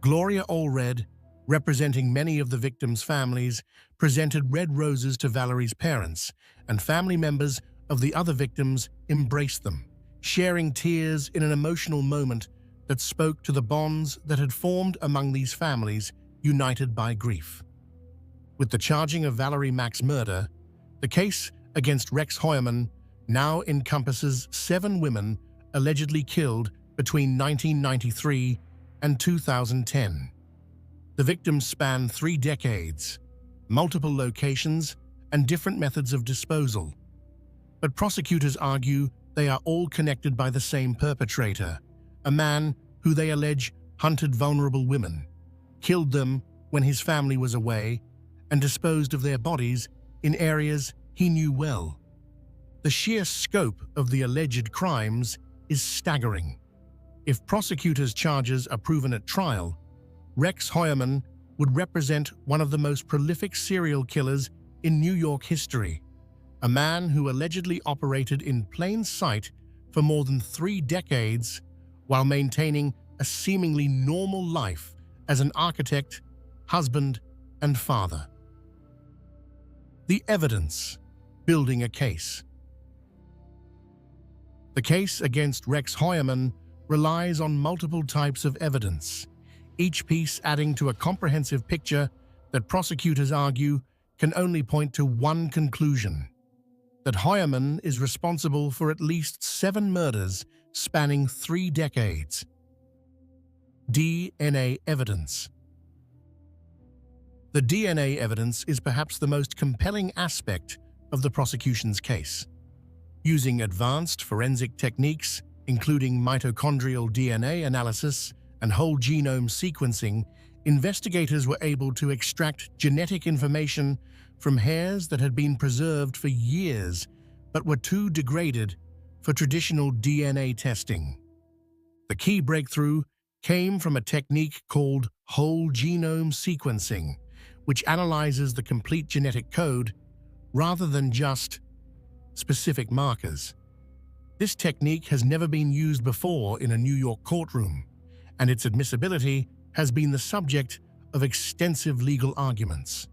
Gloria Allred, representing many of the victims' families, presented red roses to Valerie's parents, and family members of the other victims embraced them, sharing tears in an emotional moment that spoke to the bonds that had formed among these families united by grief. With the charging of Valerie Mack's murder, the case against Rex Hoyerman now encompasses 7 women allegedly killed between 1993 and 2010. The victims span 3 decades, multiple locations, and different methods of disposal. But prosecutors argue they are all connected by the same perpetrator, a man who they allege hunted vulnerable women, killed them when his family was away, and disposed of their bodies in areas he knew well. The sheer scope of the alleged crimes is staggering. If prosecutors' charges are proven at trial, Rex Hoyerman would represent one of the most prolific serial killers in New York history, a man who allegedly operated in plain sight for more than 3 decades while maintaining a seemingly normal life as an architect, husband, and father. The evidence: building a case. The case against Rex Hoyerman relies on multiple types of evidence, each piece adding to a comprehensive picture that prosecutors argue can only point to one conclusion: that Heuermann is responsible for at least 7 murders spanning 3 decades. DNA evidence. The DNA evidence is perhaps the most compelling aspect of the prosecution's case. Using advanced forensic techniques, including mitochondrial DNA analysis and whole genome sequencing, investigators were able to extract genetic information from hairs that had been preserved for years but were too degraded for traditional DNA testing. The key breakthrough came from a technique called whole genome sequencing, which analyzes the complete genetic code rather than just specific markers. This technique has never been used before in a New York courtroom, and its admissibility has been the subject of extensive legal arguments.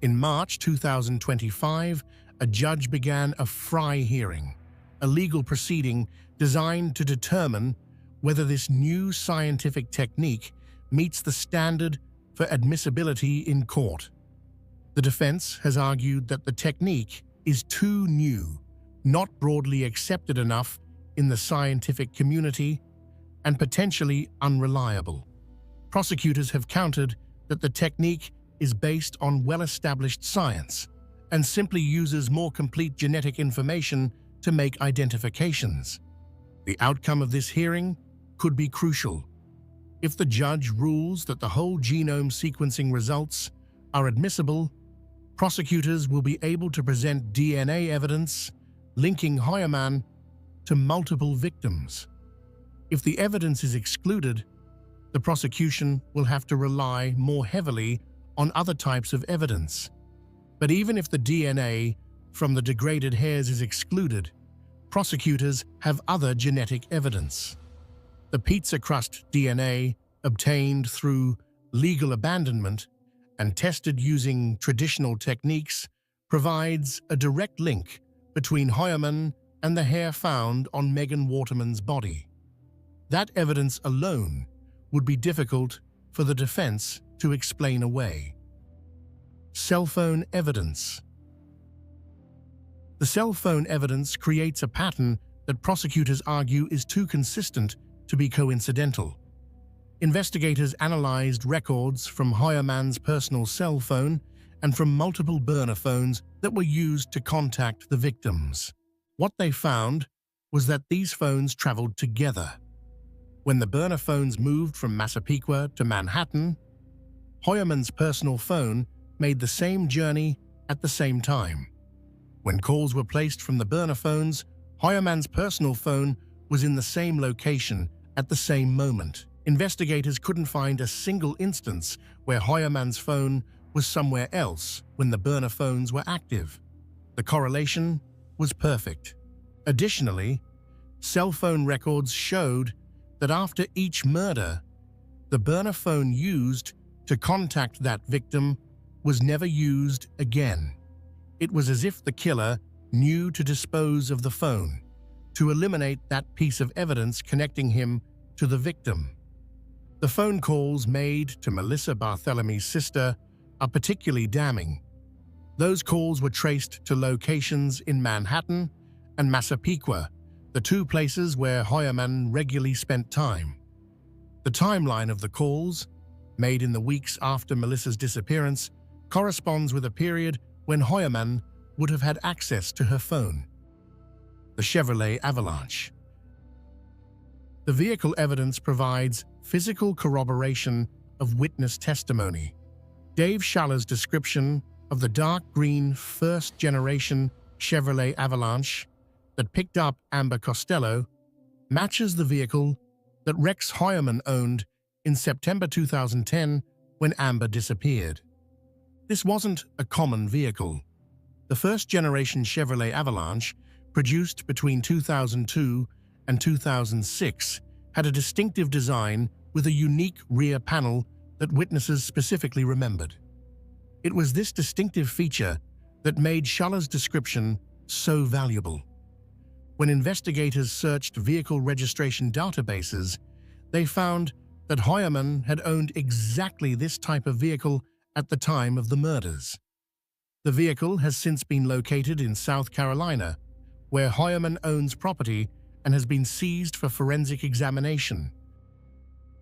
In March 2025, a judge began a Frye hearing, a legal proceeding designed to determine whether this new scientific technique meets the standard for admissibility in court. The defense has argued that the technique is too new, not broadly accepted enough in the scientific community, and potentially unreliable. Prosecutors have countered that the technique is based on well-established science and simply uses more complete genetic information to make identifications. The outcome of this hearing could be crucial. If the judge rules that the whole genome sequencing results are admissible, prosecutors will be able to present DNA evidence linking Heuermann to multiple victims. If the evidence is excluded, the prosecution will have to rely more heavily on other types of evidence. But even if the DNA from the degraded hairs is excluded, prosecutors have other genetic evidence. The pizza crust DNA, obtained through legal abandonment and tested using traditional techniques, provides a direct link between Heuermann and the hair found on Megan Waterman's body. That evidence alone would be difficult for the defense to explain away. Cell phone evidence. The cell phone evidence creates a pattern that prosecutors argue is too consistent to be coincidental. Investigators analyzed records from Heuermann's personal cell phone and from multiple burner phones that were used to contact the victims. What they found was that these phones traveled together. When the burner phones moved from Massapequa to Manhattan, Heuermann's personal phone made the same journey at the same time. When calls were placed from the burner phones, Heuermann's personal phone was in the same location at the same moment. Investigators couldn't find a single instance where Heuermann's phone was somewhere else when the burner phones were active. The correlation was perfect. Additionally, cell phone records showed that after each murder, the burner phone used to contact that victim was never used again. It was as if the killer knew to dispose of the phone, to eliminate that piece of evidence connecting him to the victim. The phone calls made to Melissa Barthelемy's sister are particularly damning. Those calls were traced to locations in Manhattan and Massapequa, the two places where Heuermann regularly spent time. The timeline of the calls, made in the weeks after Melissa's disappearance, corresponds with a period when Heuermann would have had access to her phone. The Chevrolet Avalanche. The vehicle evidence provides physical corroboration of witness testimony. Dave Schaller's description of the dark green first-generation Chevrolet Avalanche that picked up Amber Costello matches the vehicle that Rex Heuermann owned in September 2010 when Amber disappeared. This wasn't a common vehicle. The first-generation Chevrolet Avalanche, produced between 2002 and 2006, had a distinctive design with a unique rear panel that witnesses specifically remembered. It was this distinctive feature that made Schaller's description so valuable. When investigators searched vehicle registration databases, they found that Heuermann had owned exactly this type of vehicle at the time of the murders. The vehicle has since been located in South Carolina, where Hoyerman owns property and has been seized for forensic examination.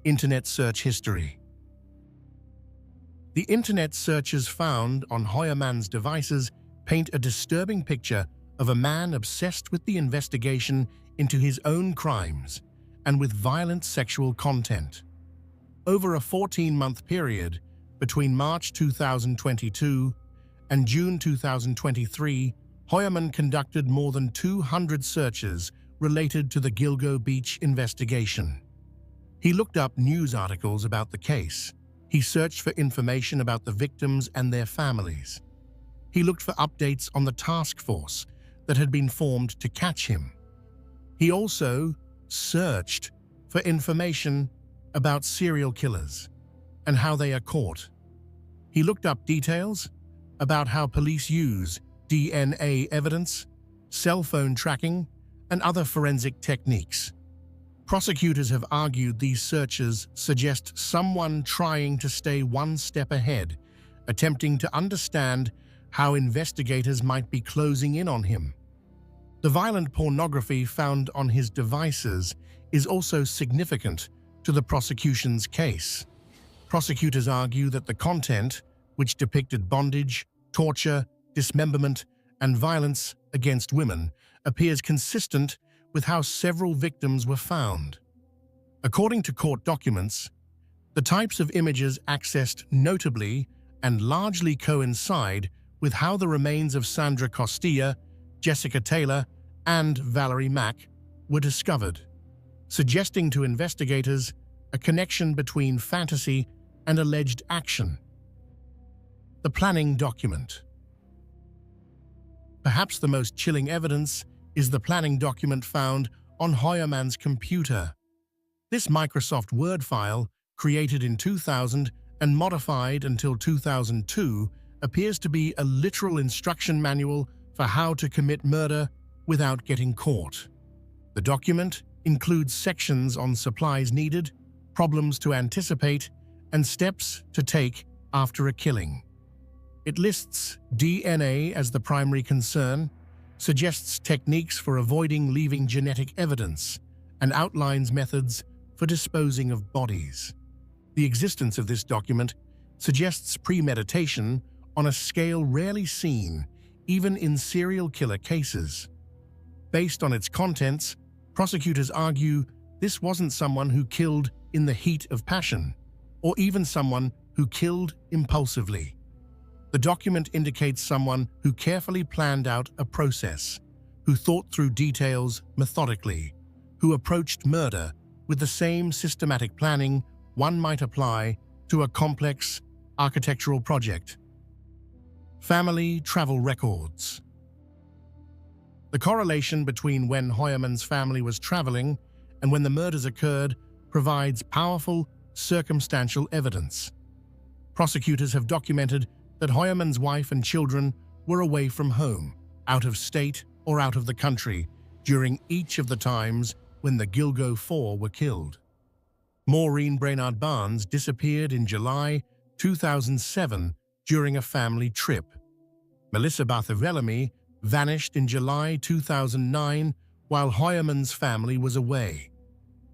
Internet search history. The internet searches found on Hoyerman's devices paint a disturbing picture of a man obsessed with the investigation into his own crimes and with violent sexual content. Over a 14-month period between March 2022 and June 2023, Hoyerman conducted more than 200 searches related to the Gilgo Beach investigation. He looked up news articles about the case. He searched for information about the victims and their families. He looked for updates on the task force that had been formed to catch him. He also searched for information about serial killers and how they are caught. He looked up details about how police use DNA evidence, cell phone tracking, and other forensic techniques. Prosecutors have argued these searches suggest someone trying to stay one step ahead, attempting to understand how investigators might be closing in on him. The violent pornography found on his devices is also significant to the prosecution's case. Prosecutors argue that the content, which depicted bondage, torture, dismemberment, and violence against women, appears consistent with how several victims were found. According to court documents, the types of images accessed notably and largely coincide with how the remains of Sandra Costilla, Jessica Taylor, and Valerie Mack were discovered, suggesting to investigators a connection between fantasy and alleged action. The planning document. Perhaps the most chilling evidence is the planning document found on Hoyerman's computer. This Microsoft Word file, created in 2000 and modified until 2002, appears to be a literal instruction manual for how to commit murder without getting caught. The document includes sections on supplies needed, problems to anticipate, and steps to take after a killing. It lists DNA as the primary concern, suggests techniques for avoiding leaving genetic evidence, and outlines methods for disposing of bodies. The existence of this document suggests premeditation on a scale rarely seen, even in serial killer cases. Based on its contents, prosecutors argue this wasn't someone who killed in the heat of passion, or even someone who killed impulsively. The document indicates someone who carefully planned out a process, who thought through details methodically, who approached murder with the same systematic planning one might apply to a complex architectural project. Family travel records. The correlation between when Hoyerman's family was traveling and when the murders occurred provides powerful circumstantial evidence. Prosecutors have documented that Hoyerman's wife and children were away from home, out of state or out of the country during each of the times when the Gilgo Four were killed. Maureen Brainard Barnes disappeared in July 2007 during a family trip. Melissa Bartholomew vanished in July 2009 while Hoyerman's family was away.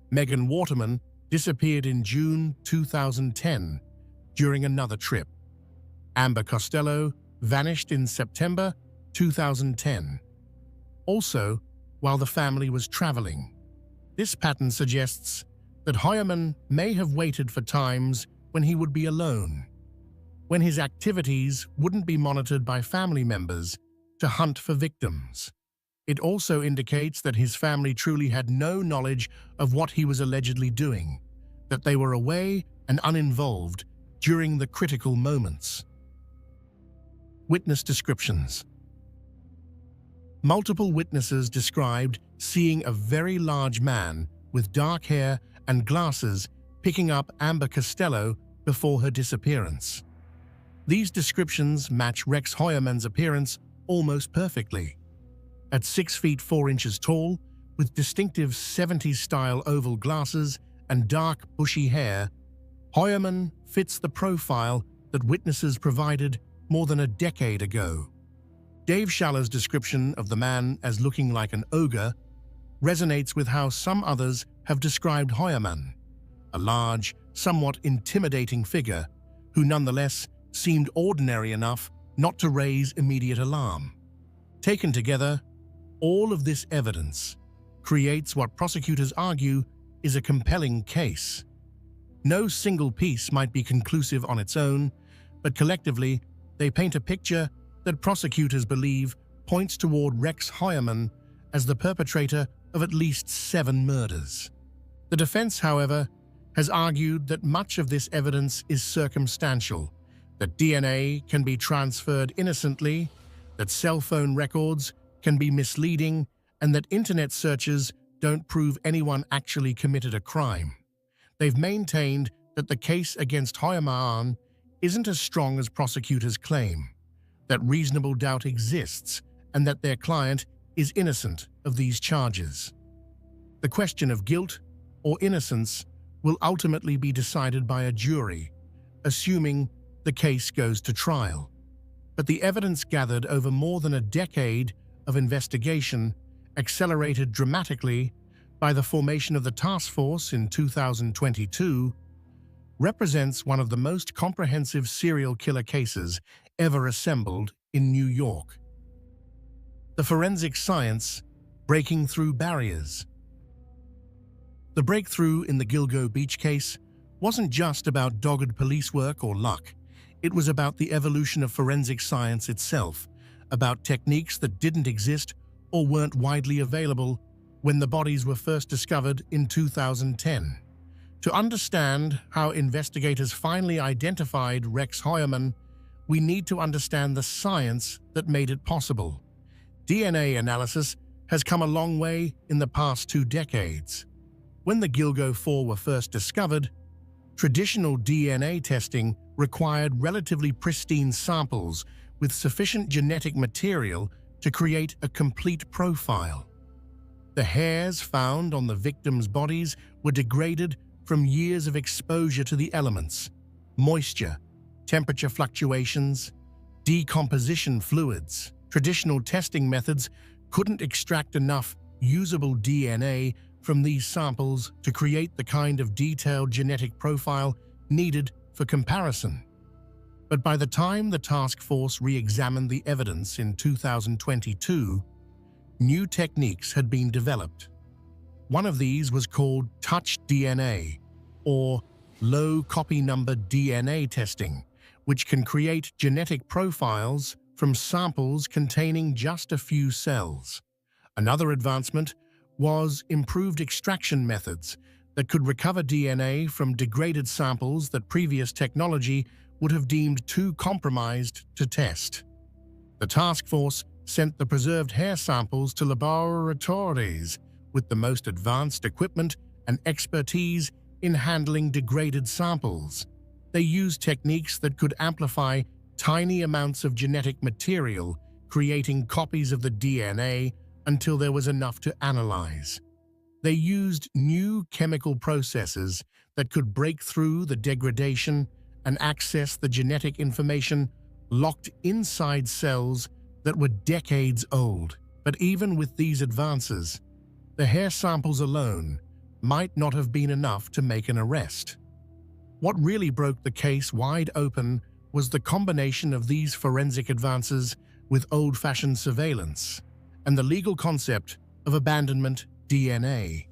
Megan Waterman disappeared in June 2010 during another trip. Amber Costello vanished in September 2010, also while the family was traveling. This pattern suggests that Hoyerman may have waited for times when he would be alone, when his activities wouldn't be monitored by family members to hunt for victims. It also indicates that his family truly had no knowledge of what he was allegedly doing, that they were away and uninvolved during the critical moments. Witness descriptions. Multiple witnesses described seeing a very large man with dark hair and glasses picking up Amber Costello before her disappearance. These descriptions match Rex Hoyerman's appearance almost perfectly. At 6 feet 4 inches tall, with distinctive 70s-style oval glasses and dark, bushy hair, Hoyerman fits the profile that witnesses provided more than a decade ago. Dave Shaller's description of the man as looking like an ogre resonates with how some others have described Hoyerman, a large, somewhat intimidating figure who nonetheless seemed ordinary enough not to raise immediate alarm. Taken together, all of this evidence creates what prosecutors argue is a compelling case. No single piece might be conclusive on its own, but collectively, they paint a picture that prosecutors believe points toward Rex Hoyerman as the perpetrator of at least 7 murders. The defense, however, has argued that much of this evidence is circumstantial, that DNA can be transferred innocently, that cell phone records can be misleading, and that internet searches don't prove anyone actually committed a crime. They've maintained that the case against Hoyerman isn't as strong as prosecutors claim, that reasonable doubt exists, and that their client is innocent of these charges. The question of guilt or innocence will ultimately be decided by a jury, assuming the case goes to trial. But the evidence gathered over more than a decade of investigation, accelerated dramatically by the formation of the task force in 2022, represents one of the most comprehensive serial killer cases ever assembled in New York. The forensic science breaking through barriers. The breakthrough in the Gilgo Beach case wasn't just about dogged police work or luck. It was about the evolution of forensic science itself, about techniques that didn't exist or weren't widely available when the bodies were first discovered in 2010. To understand how investigators finally identified Rex Hoyerman, we need to understand the science that made it possible. DNA analysis has come a long way in the past 2 decades. When the Gilgo 4 were first discovered, traditional DNA testing required relatively pristine samples with sufficient genetic material to create a complete profile. The hairs found on the victims' bodies were degraded from years of exposure to the elements, moisture, temperature fluctuations, decomposition fluids. Traditional testing methods couldn't extract enough usable DNA from these samples to create the kind of detailed genetic profile needed for comparison. But by the time the task force re-examined the evidence in 2022, new techniques had been developed. One of these was called touch DNA, or low copy number DNA testing, which can create genetic profiles from samples containing just a few cells. Another advancement was improved extraction methods that could recover DNA from degraded samples that previous technology would have deemed too compromised to test. The task force sent the preserved hair samples to laboratories with the most advanced equipment and expertise in handling degraded samples. They used techniques that could amplify tiny amounts of genetic material, creating copies of the DNA until there was enough to analyze. They used new chemical processes that could break through the degradation and access the genetic information locked inside cells that were decades old. But even with these advances, the hair samples alone might not have been enough to make an arrest. What really broke the case wide open was the combination of these forensic advances with old-fashioned surveillance and the legal concept of abandonment DNA.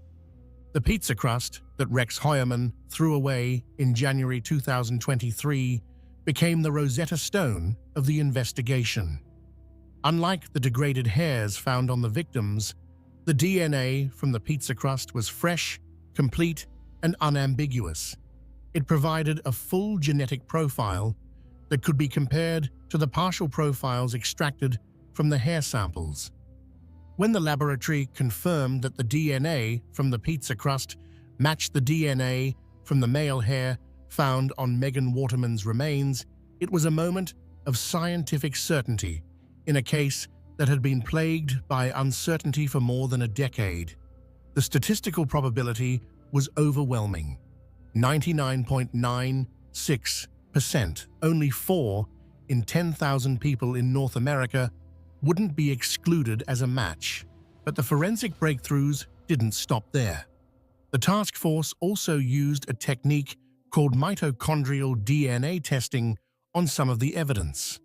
The pizza crust that Rex Hoyerman threw away in January 2023 became the Rosetta Stone of the investigation. Unlike the degraded hairs found on the victims, the DNA from the pizza crust was fresh, complete, and unambiguous. It provided a full genetic profile that could be compared to the partial profiles extracted from the hair samples. When the laboratory confirmed that the DNA from the pizza crust matched the DNA from the male hair found on Megan Waterman's remains, it was a moment of scientific certainty in a case that had been plagued by uncertainty for more than a decade. The statistical probability was overwhelming. 99.96%, only 4 in 10,000 people in North America wouldn't be excluded as a match. But the forensic breakthroughs didn't stop there. The task force also used a technique called mitochondrial DNA testing on some of the evidence.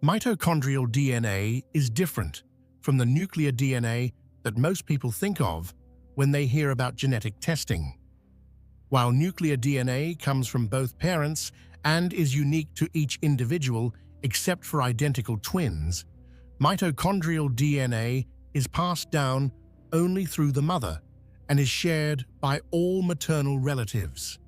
Mitochondrial DNA is different from the nuclear DNA that most people think of when they hear about genetic testing. While nuclear DNA comes from both parents and is unique to each individual except for identical twins, mitochondrial DNA is passed down only through the mother and is shared by all maternal relatives.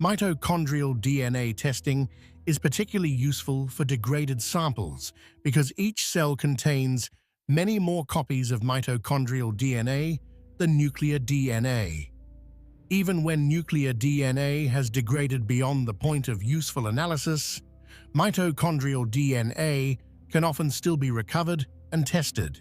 Mitochondrial DNA testing is particularly useful for degraded samples because each cell contains many more copies of mitochondrial DNA than nuclear DNA. Even when nuclear DNA has degraded beyond the point of useful analysis, mitochondrial DNA can often still be recovered and tested.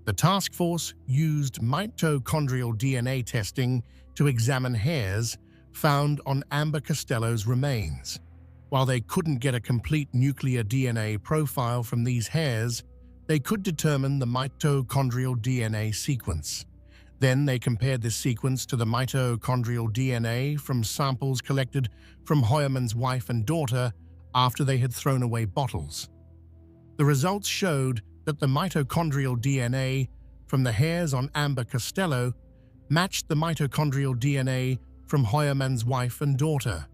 The task force used mitochondrial DNA testing to examine hairs found on Amber Costello's remains. While they couldn't get a complete nuclear DNA profile from these hairs, they could determine the mitochondrial DNA sequence. Then they compared this sequence to the mitochondrial DNA from samples collected from Hoyerman's wife and daughter after they had thrown away bottles. The results showed that the mitochondrial DNA from the hairs on Amber Costello matched the mitochondrial DNA from Hoyerman's wife and daughter.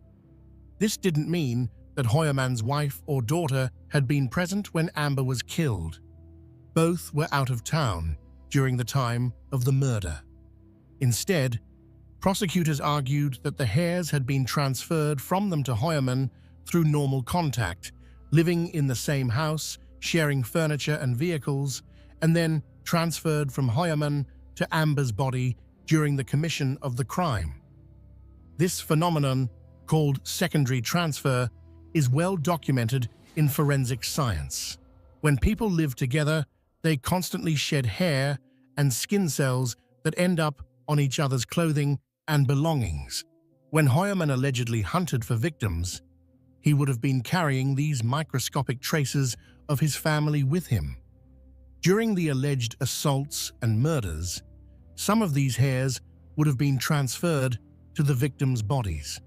This didn't mean that Hoyerman's wife or daughter had been present when Amber was killed. Both were out of town during the time of the murder. Instead, prosecutors argued that the hairs had been transferred from them to Hoyerman through normal contact, living in the same house, sharing furniture and vehicles, and then transferred from Hoyerman to Amber's body during the commission of the crime. This phenomenon, called secondary transfer, is well documented in forensic science. When people live together, they constantly shed hair and skin cells that end up on each other's clothing and belongings. When Hoyerman allegedly hunted for victims, he would have been carrying these microscopic traces of his family with him. During the alleged assaults and murders, some of these hairs would have been transferred to the victims' bodies.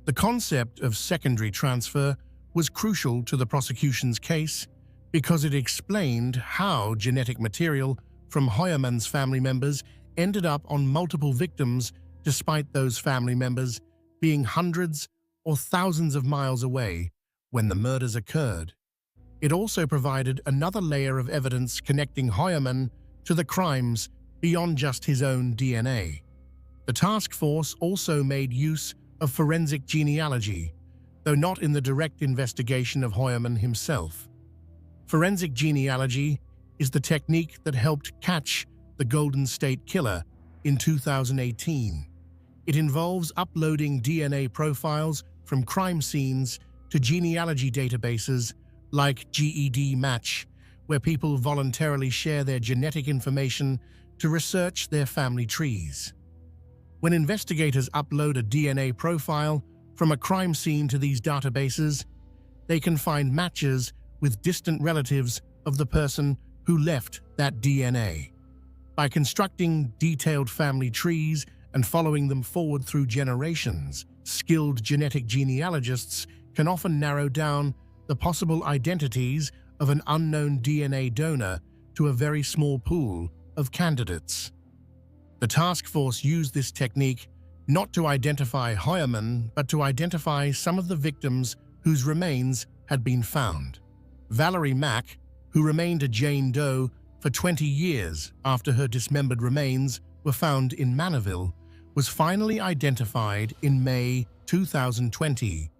The concept of secondary transfer was crucial to the prosecution's case because it explained how genetic material from Hoyerman's family members ended up on multiple victims despite those family members being hundreds or thousands of miles away when the murders occurred. It also provided another layer of evidence connecting Hoyerman to the crimes beyond just his own DNA. The task force also made use of forensic genealogy, though not in the direct investigation of Hoyerman himself. Forensic genealogy is the technique that helped catch the Golden State Killer in 2018. It involves uploading DNA profiles from crime scenes to genealogy databases like GEDmatch, where people voluntarily share their genetic information to research their family trees. When investigators upload a DNA profile from a crime scene to these databases, they can find matches with distant relatives of the person who left that DNA. By constructing detailed family trees and following them forward through generations, skilled genetic genealogists can often narrow down the possible identities of an unknown DNA donor to a very small pool of candidates. The task force used this technique not to identify Hoyerman, but to identify some of the victims whose remains had been found. Valerie Mack, who remained a Jane Doe for 20 years after her dismembered remains were found in Manorville, was finally identified in May 2020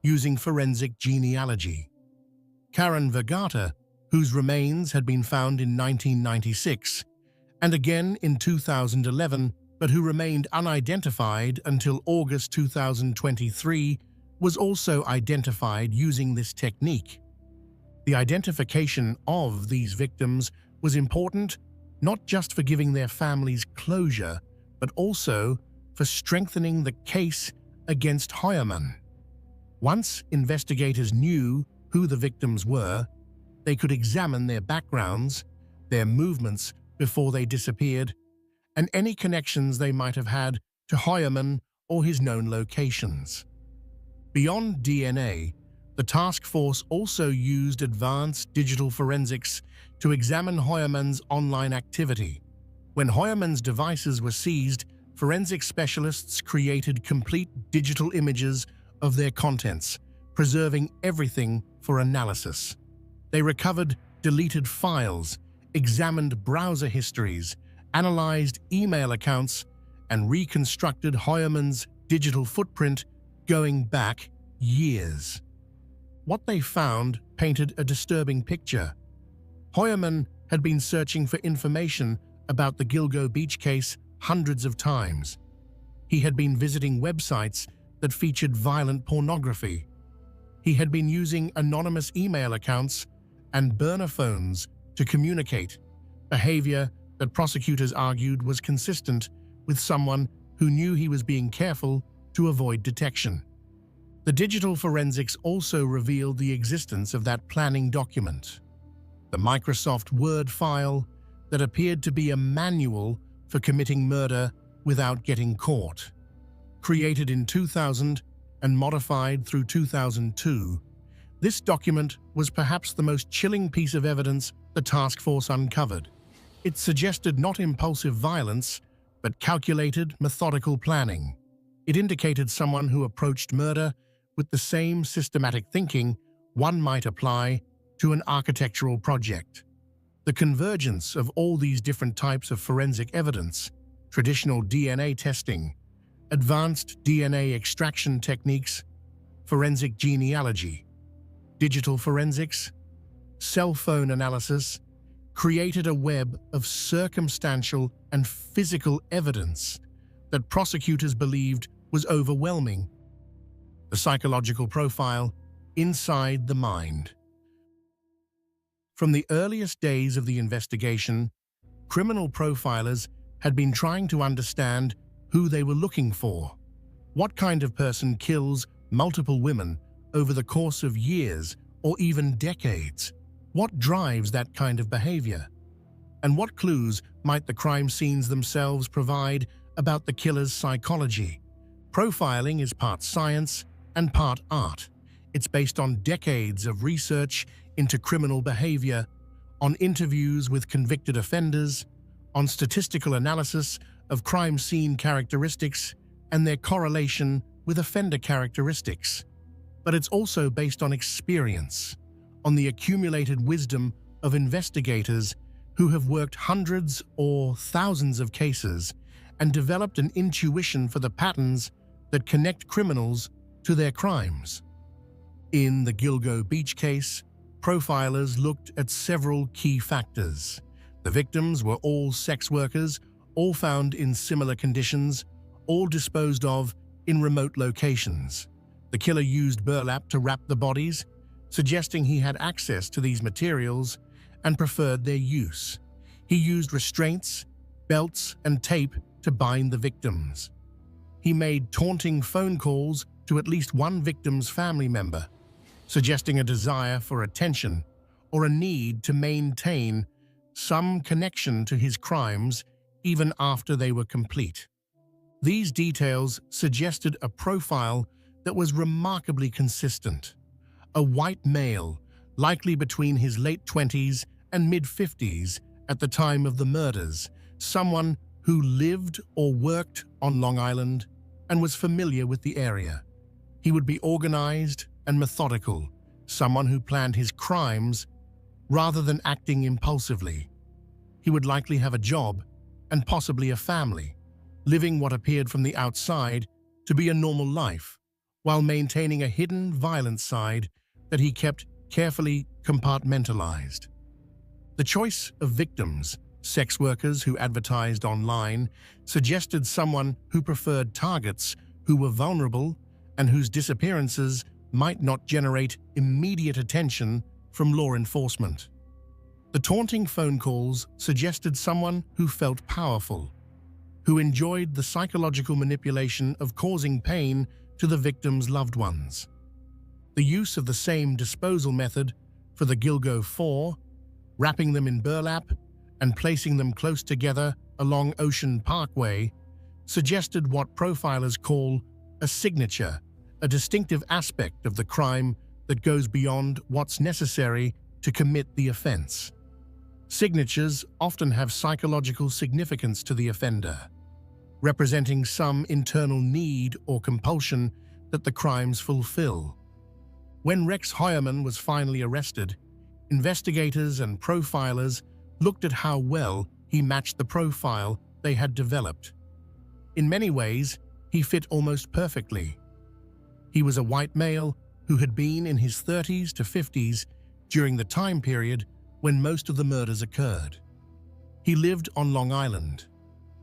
using forensic genealogy. Karen Vergata, whose remains had been found in 1996, and again in 2011, but who remained unidentified until August 2023, was also identified using this technique. The identification of these victims was important not just for giving their families closure, but also for strengthening the case against Hoyerman. Once investigators knew who the victims were, they could examine their backgrounds, their movements before they disappeared, and any connections they might have had to Heuermann or his known locations. Beyond DNA, the task force also used advanced digital forensics to examine Heuermann's online activity. When Heuermann's devices were seized, forensic specialists created complete digital images of their contents, preserving everything for analysis. They recovered deleted files, examined browser histories, analyzed email accounts, and reconstructed Heuermann's digital footprint going back years. What they found painted a disturbing picture. Heuermann had been searching for information about the Gilgo Beach case hundreds of times. He had been visiting websites that featured violent pornography. He had been using anonymous email accounts and burner phones to communicate, behavior that prosecutors argued was consistent with someone who knew he was being careful to avoid detection. The digital forensics also revealed the existence of that planning document, the Microsoft Word file that appeared to be a manual for committing murder without getting caught. Created in 2000 and modified through 2002, this document was perhaps the most chilling piece of evidence the task force uncovered. It suggested not impulsive violence, but calculated, methodical planning. It indicated someone who approached murder with the same systematic thinking one might apply to an architectural project. The convergence of all these different types of forensic evidence, traditional DNA testing, advanced DNA extraction techniques, forensic genealogy, digital forensics, cell phone analysis, created a web of circumstantial and physical evidence that prosecutors believed was overwhelming. The psychological profile inside the mind. From the earliest days of the investigation, criminal profilers had been trying to understand who they were looking for. What kind of person kills multiple women over the course of years or even decades? What drives that kind of behavior? And what clues might the crime scenes themselves provide about the killer's psychology? Profiling is part science and part art. It's based on decades of research into criminal behavior, on interviews with convicted offenders, on statistical analysis of crime scene characteristics and their correlation with offender characteristics. But it's also based on experience, on the accumulated wisdom of investigators who have worked hundreds or thousands of cases and developed an intuition for the patterns that connect criminals to their crimes. In the Gilgo Beach case, profilers looked at several key factors. The victims were all sex workers, all found in similar conditions, all disposed of in remote locations. The killer used burlap to wrap the bodies, suggesting he had access to these materials and preferred their use. He used restraints, belts, and tape to bind the victims. He made taunting phone calls to at least one victim's family member, suggesting a desire for attention or a need to maintain some connection to his crimes even after they were complete. These details suggested a profile that was remarkably consistent. A white male, likely between his late 20s and mid-50s at the time of the murders, someone who lived or worked on Long Island and was familiar with the area. He would be organized and methodical, someone who planned his crimes rather than acting impulsively. He would likely have a job and possibly a family, living what appeared from the outside to be a normal life, while maintaining a hidden violent side that he kept carefully compartmentalized. The choice of victims, sex workers who advertised online, suggested someone who preferred targets who were vulnerable and whose disappearances might not generate immediate attention from law enforcement. The taunting phone calls suggested someone who felt powerful, who enjoyed the psychological manipulation of causing pain to the victim's loved ones. The use of the same disposal method for the Gilgo 4, wrapping them in burlap and placing them close together along Ocean Parkway, suggested what profilers call a signature, a distinctive aspect of the crime that goes beyond what's necessary to commit the offense. Signatures often have psychological significance to the offender, representing some internal need or compulsion that the crimes fulfill. When Rex Heuermann was finally arrested, investigators and profilers looked at how well he matched the profile they had developed. In many ways, he fit almost perfectly. He was a white male who had been in his 30s to 50s during the time period when most of the murders occurred. He lived on Long Island,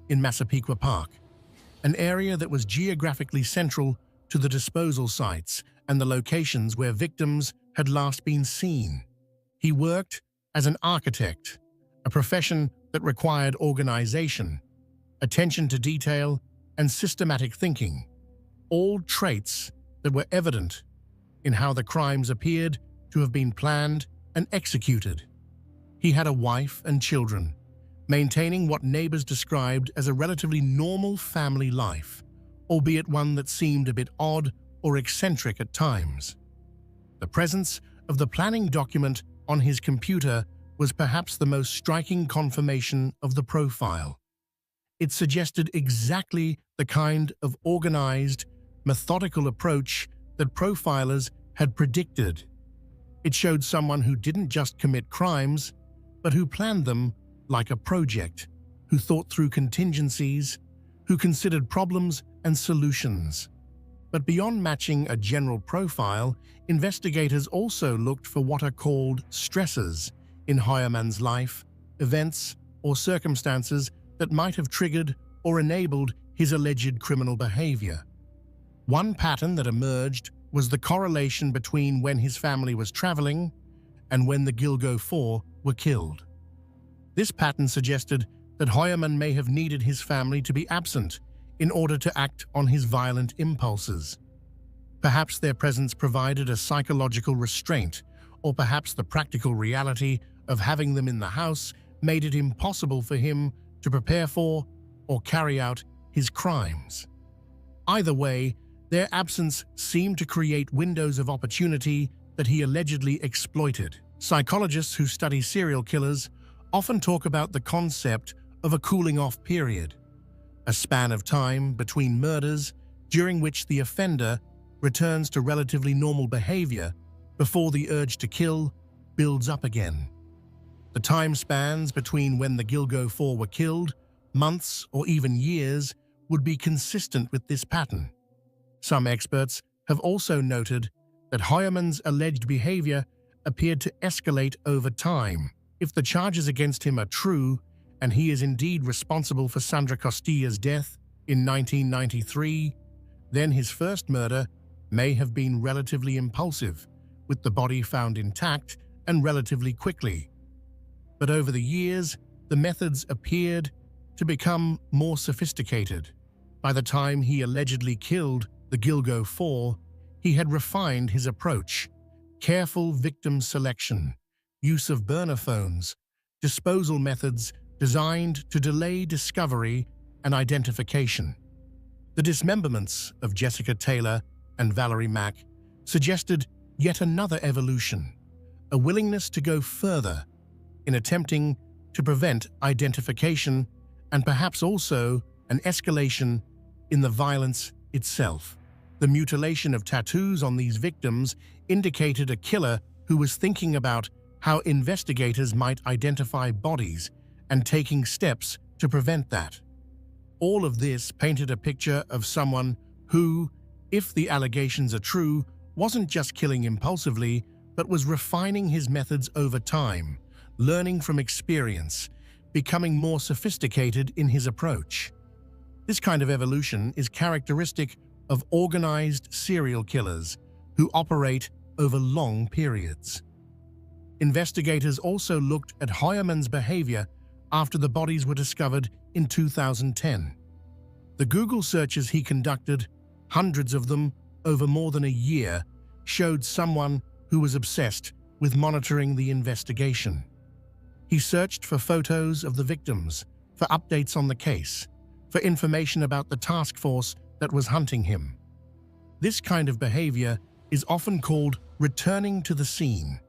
in Massapequa Park, an area that was geographically central to the disposal sites and the locations where victims had last been seen. He worked as an architect, a profession that required organization, attention to detail, and systematic thinking, all traits that were evident in how the crimes appeared to have been planned and executed. He had a wife and children, maintaining what neighbors described as a relatively normal family life, albeit one that seemed a bit odd or eccentric at times. The presence of the planning document on his computer was perhaps the most striking confirmation of the profile. It suggested exactly the kind of organized, methodical approach that profilers had predicted. It showed someone who didn't just commit crimes, but who planned them like a project, who thought through contingencies, who considered problems and solutions. But beyond matching a general profile, investigators also looked for what are called stressors in Heuermann's life, events or circumstances that might have triggered or enabled his alleged criminal behavior. One pattern that emerged was the correlation between when his family was traveling and when the Gilgo 4 were killed. This pattern suggested that Heuermann may have needed his family to be absent in order to act on his violent impulses. Perhaps their presence provided a psychological restraint, or perhaps the practical reality of having them in the house made it impossible for him to prepare for or carry out his crimes. Either way, their absence seemed to create windows of opportunity that he allegedly exploited. Psychologists who study serial killers often talk about the concept of a cooling-off period, a span of time between murders during which the offender returns to relatively normal behavior before the urge to kill builds up again. The time spans between when the Gilgo 4 were killed, months or even years, would be consistent with this pattern. Some experts have also noted that Heuermann's alleged behavior appeared to escalate over time. If the charges against him are true, and he is indeed responsible for Sandra Costilla's death in 1993, then his first murder may have been relatively impulsive, with the body found intact and relatively quickly. But over the years, the methods appeared to become more sophisticated. By the time he allegedly killed the Gilgo 4, he had refined his approach: careful victim selection, use of burner phones, disposal methods designed to delay discovery and identification. The dismemberments of Jessica Taylor and Valerie Mack suggested yet another evolution, a willingness to go further in attempting to prevent identification and perhaps also an escalation in the violence itself. The mutilation of tattoos on these victims indicated a killer who was thinking about how investigators might identify bodies and taking steps to prevent that. All of this painted a picture of someone who, if the allegations are true, wasn't just killing impulsively, but was refining his methods over time, learning from experience, becoming more sophisticated in his approach. This kind of evolution is characteristic of organized serial killers who operate over long periods. Investigators also looked at Heuermann's behavior after the bodies were discovered in 2010. The Google searches he conducted, hundreds of them over more than a year, showed someone who was obsessed with monitoring the investigation. He searched for photos of the victims, for updates on the case, for information about the task force that was hunting him. This kind of behavior is often called returning to the scene,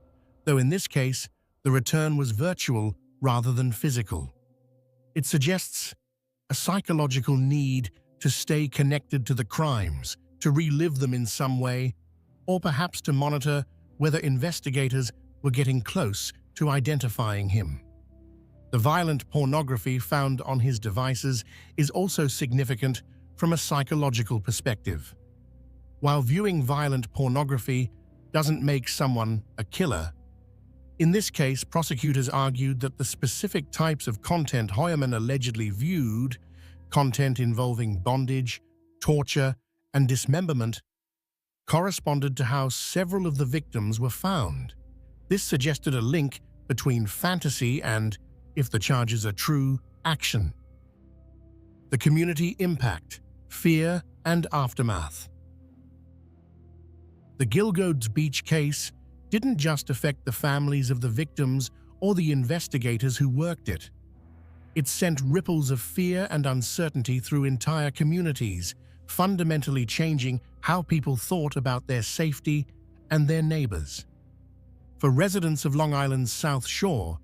though in this case, the return was virtual rather than physical. It suggests a psychological need to stay connected to the crimes, to relive them in some way, or perhaps to monitor whether investigators were getting close to identifying him. The violent pornography found on his devices is also significant from a psychological perspective. While viewing violent pornography doesn't make someone a killer, in this case, prosecutors argued that the specific types of content Hoyerman allegedly viewed, content involving bondage, torture, and dismemberment, corresponded to how several of the victims were found. This suggested a link between fantasy and, if the charges are true, action. The community impact, fear, and aftermath. The Gilgo's Beach case didn't just affect the families of the victims or the investigators who worked it. It sent ripples of fear and uncertainty through entire communities, fundamentally changing how people thought about their safety and their neighbors. For residents of Long Island's South Shore,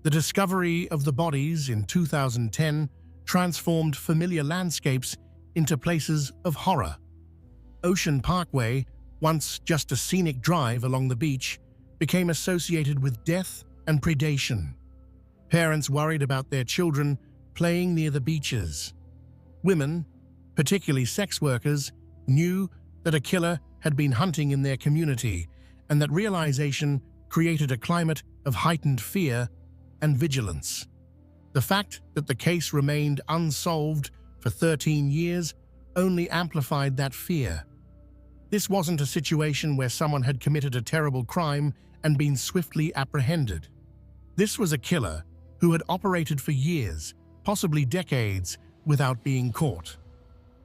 the discovery of the bodies in 2010 transformed familiar landscapes into places of horror. Ocean Parkway, once just a scenic drive along the beach, became associated with death and predation. Parents worried about their children playing near the beaches. Women, particularly sex workers, knew that a killer had been hunting in their community, and that realization created a climate of heightened fear and vigilance. The fact that the case remained unsolved for 13 years only amplified that fear. This wasn't a situation where someone had committed a terrible crime and been swiftly apprehended. This was a killer who had operated for years, possibly decades, without being caught.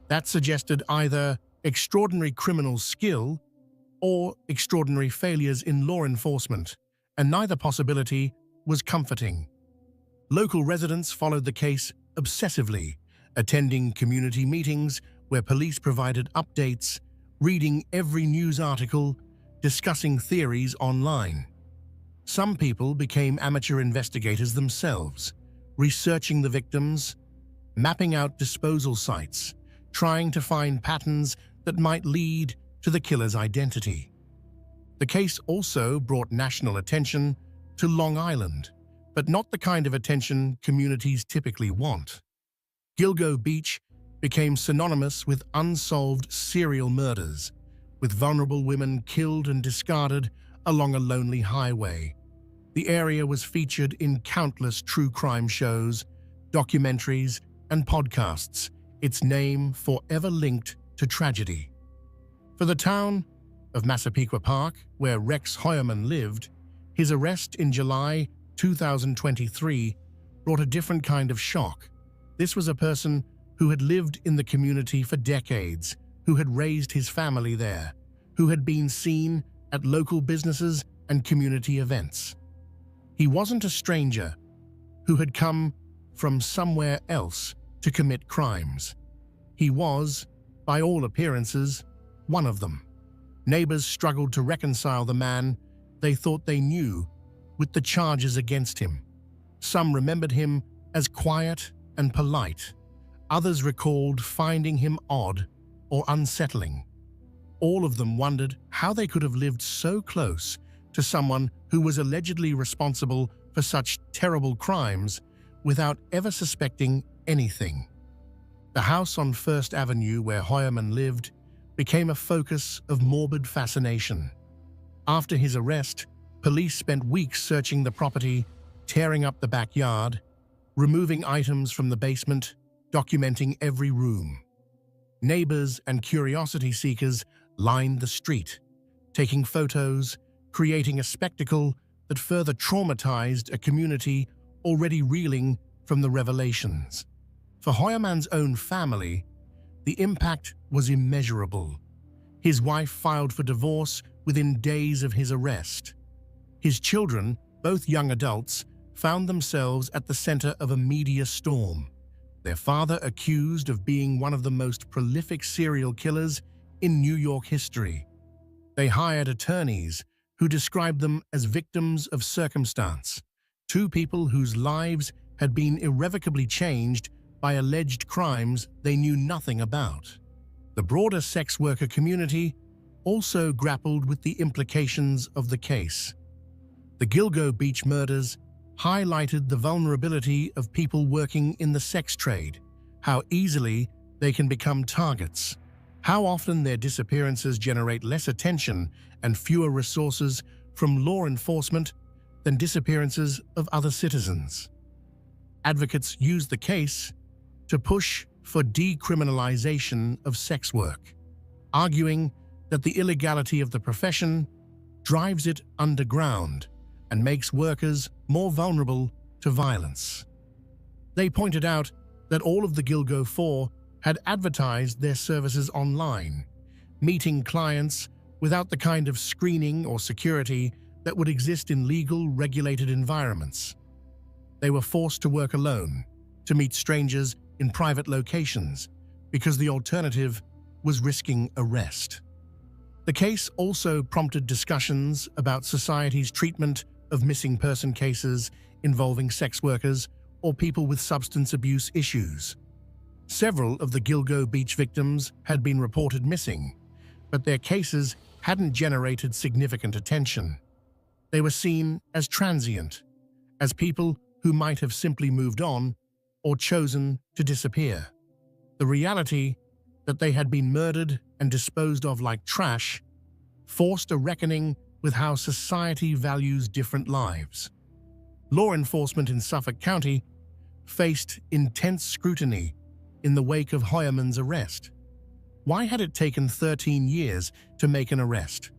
That suggested either extraordinary criminal skill or extraordinary failures in law enforcement, and neither possibility was comforting. Local residents followed the case obsessively, attending community meetings where police provided updates, reading every news article, discussing theories online. Some people became amateur investigators themselves, researching the victims, mapping out disposal sites, trying to find patterns that might lead to the killer's identity. The case also brought national attention to Long Island, but not the kind of attention communities typically want. Gilgo Beach became synonymous with unsolved serial murders, with vulnerable women killed and discarded along a lonely highway. The area was featured in countless true crime shows, documentaries, and podcasts, its name forever linked to tragedy. For the town of Massapequa Park, where Rex Hoyerman lived, his arrest in July 2023 brought a different kind of shock. This was a person who had lived in the community for decades, who had raised his family there, who had been seen at local businesses and community events. He wasn't a stranger who had come from somewhere else to commit crimes. He was, by all appearances, one of them. Neighbors struggled to reconcile the man they thought they knew with the charges against him. Some remembered him as quiet and polite. Others recalled finding him odd or unsettling. All of them wondered how they could have lived so close to someone who was allegedly responsible for such terrible crimes without ever suspecting anything. The house on First Avenue where Hoyerman lived became a focus of morbid fascination. After his arrest, police spent weeks searching the property, tearing up the backyard, removing items from the basement, documenting every room. Neighbors and curiosity seekers lined the street, taking photos, creating a spectacle that further traumatized a community already reeling from the revelations. For Hoyerman's own family, the impact was immeasurable. His wife filed for divorce within days of his arrest. His children, both young adults, found themselves at the center of a media storm. Their father accused of being one of the most prolific serial killers in New York history. They hired attorneys who described them as victims of circumstance, two people whose lives had been irrevocably changed by alleged crimes they knew nothing about. The broader sex worker community also grappled with the implications of the case. The Gilgo Beach murders highlighted the vulnerability of people working in the sex trade, how easily they can become targets, how often their disappearances generate less attention and fewer resources from law enforcement than disappearances of other citizens. Advocates used the case to push for decriminalization of sex work, arguing that the illegality of the profession drives it underground and makes workers more vulnerable to violence. They pointed out that all of the Gilgo Four had advertised their services online, meeting clients without the kind of screening or security that would exist in legal, regulated environments. They were forced to work alone, to meet strangers in private locations, because the alternative was risking arrest. The case also prompted discussions about society's treatment of missing person cases involving sex workers or people with substance abuse issues. Several of the Gilgo Beach victims had been reported missing, but their cases hadn't generated significant attention. They were seen as transient, as people who might have simply moved on or chosen to disappear. The reality that they had been murdered and disposed of like trash forced a reckoning with how society values different lives. Law enforcement in Suffolk County faced intense scrutiny in the wake of Hoyerman's arrest. Why had it taken 13 years to make an arrest?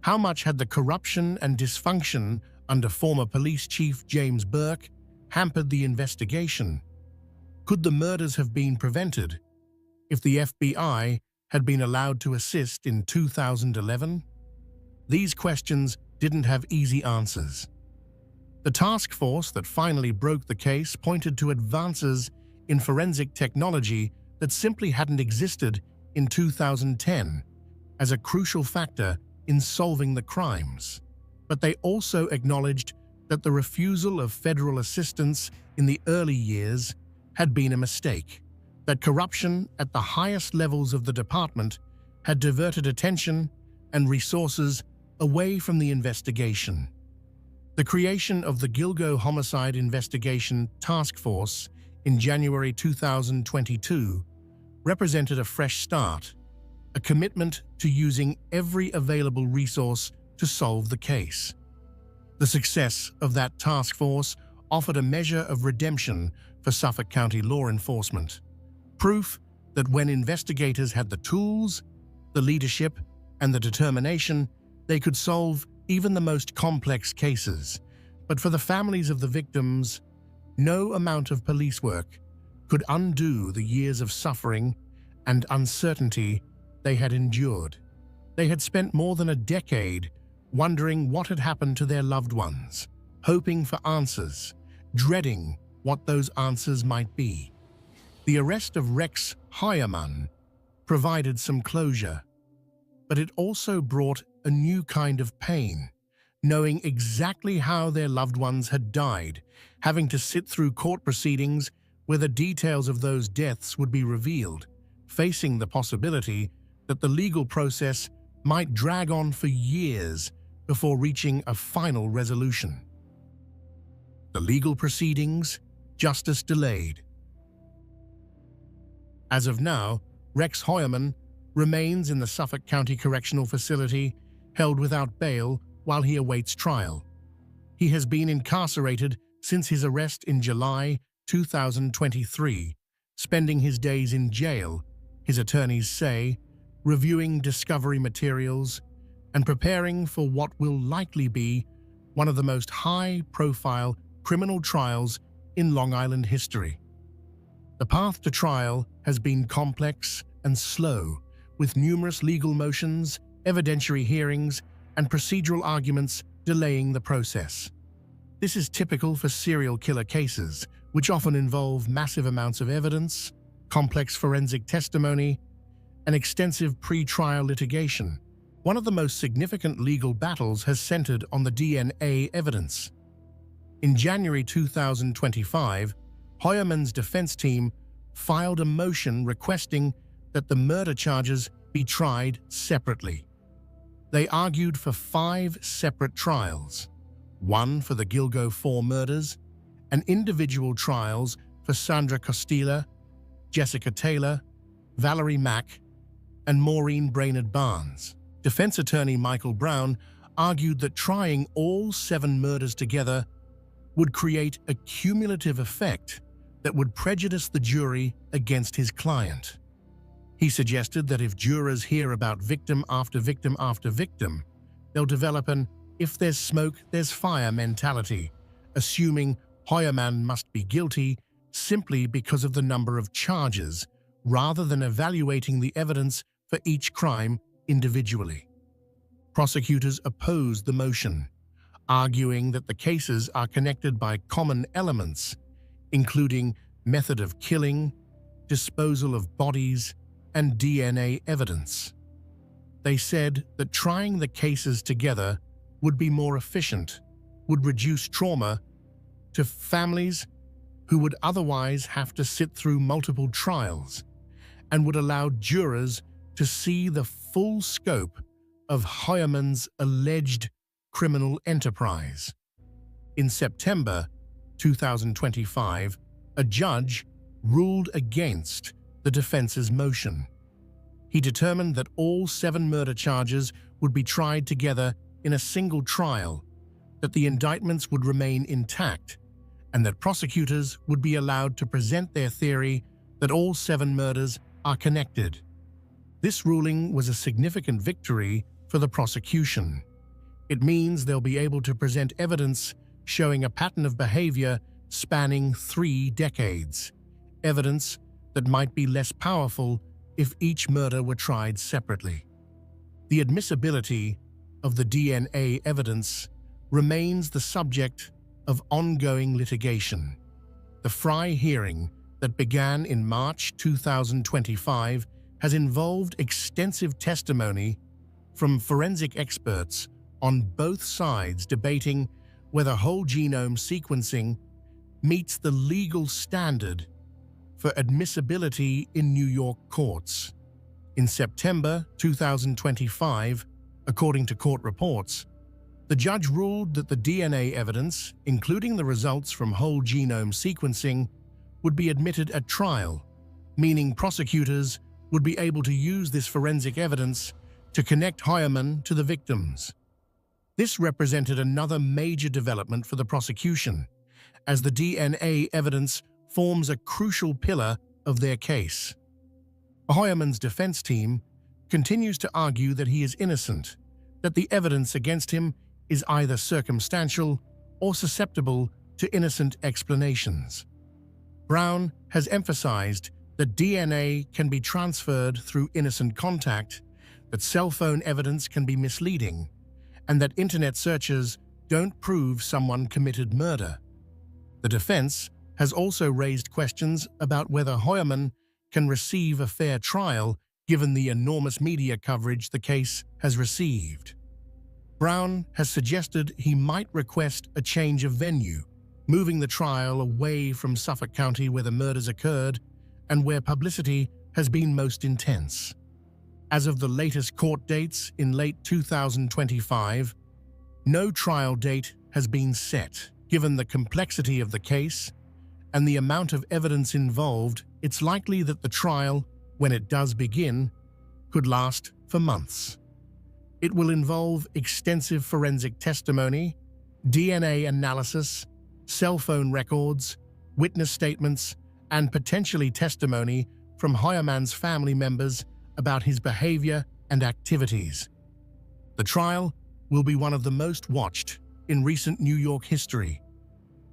How much had the corruption and dysfunction under former police chief James Burke hampered the investigation? Could the murders have been prevented if the FBI had been allowed to assist in 2011? These questions didn't have easy answers. The task force that finally broke the case pointed to advances in forensic technology that simply hadn't existed in 2010 as a crucial factor in solving the crimes. But they also acknowledged that the refusal of federal assistance in the early years had been a mistake, that corruption at the highest levels of the department had diverted attention and resources away from the investigation. The creation of the Gilgo Homicide Investigation Task Force in January 2022 represented a fresh start, a commitment to using every available resource to solve the case. The success of that task force offered a measure of redemption for Suffolk County law enforcement, proof that when investigators had the tools, the leadership, and the determination, they could solve even the most complex cases. But for the families of the victims, no amount of police work could undo the years of suffering and uncertainty they had endured. They had spent more than a decade wondering what had happened to their loved ones, hoping for answers, dreading what those answers might be. The arrest of Rex Heuermann provided some closure, but it also brought a new kind of pain, knowing exactly how their loved ones had died, having to sit through court proceedings where the details of those deaths would be revealed, facing the possibility that the legal process might drag on for years before reaching a final resolution. The legal proceedings, justice delayed. As of now, Rex Heuermann remains in the Suffolk County Correctional Facility, held without bail while he awaits trial. He has been incarcerated since his arrest in July 2023, spending his days in jail, his attorneys say, reviewing discovery materials and preparing for what will likely be one of the most high-profile criminal trials in Long Island history. The path to trial has been complex and slow, with numerous legal motions, evidentiary hearings, and procedural arguments delaying the process. This is typical for serial killer cases, which often involve massive amounts of evidence, complex forensic testimony, and extensive pre-trial litigation. One of the most significant legal battles has centered on the DNA evidence. In January 2025, Heuermann's defense team filed a motion requesting that the murder charges be tried separately. They argued for 5 separate trials, one for the Gilgo 4 murders, and individual trials for Sandra Costilla, Jessica Taylor, Valerie Mack, and Maureen Brainerd Barnes. Defense attorney Michael Brown argued that trying all 7 murders together would create a cumulative effect that would prejudice the jury against his client. He suggested that if jurors hear about victim after victim after victim, they'll develop an "if there's smoke, there's fire" mentality, assuming Heuermann must be guilty simply because of the number of charges, rather than evaluating the evidence for each crime individually. Prosecutors opposed the motion, arguing that the cases are connected by common elements, including method of killing, disposal of bodies, and DNA evidence. They said that trying the cases together would be more efficient, would reduce trauma to families who would otherwise have to sit through multiple trials, and would allow jurors to see the full scope of Heuermann's alleged criminal enterprise. In September 2025, a judge ruled against the defense's motion. He determined that all 7 murder charges would be tried together in a single trial, that the indictments would remain intact, and that prosecutors would be allowed to present their theory that all 7 murders are connected. This ruling was a significant victory for the prosecution. It means they'll be able to present evidence showing a pattern of behavior spanning 3 decades, evidence that might be less powerful if each murder were tried separately. The admissibility of the DNA evidence remains the subject of ongoing litigation. The Frye hearing that began in March 2025 has involved extensive testimony from forensic experts on both sides debating whether whole genome sequencing meets the legal standard for admissibility in New York courts. In September 2025, according to court reports, the judge ruled that the DNA evidence, including the results from whole genome sequencing, would be admitted at trial, meaning prosecutors would be able to use this forensic evidence to connect Heuermann to the victims. This represented another major development for the prosecution, as the DNA evidence forms a crucial pillar of their case. Heuermann's defense team continues to argue that he is innocent, that the evidence against him is either circumstantial or susceptible to innocent explanations. Brown has emphasized that DNA can be transferred through innocent contact, that cell phone evidence can be misleading, and that internet searches don't prove someone committed murder. The defense has also raised questions about whether Heuermann can receive a fair trial given the enormous media coverage the case has received. Brown has suggested he might request a change of venue, moving the trial away from Suffolk County where the murders occurred and where publicity has been most intense. As of the latest court dates in late 2025, no trial date has been set. Given the complexity of the case and the amount of evidence involved, it's likely that the trial, when it does begin, could last for months. It will involve extensive forensic testimony, DNA analysis, cell phone records, witness statements, and potentially testimony from Heuermann's family members about his behavior and activities. The trial will be one of the most watched in recent New York history.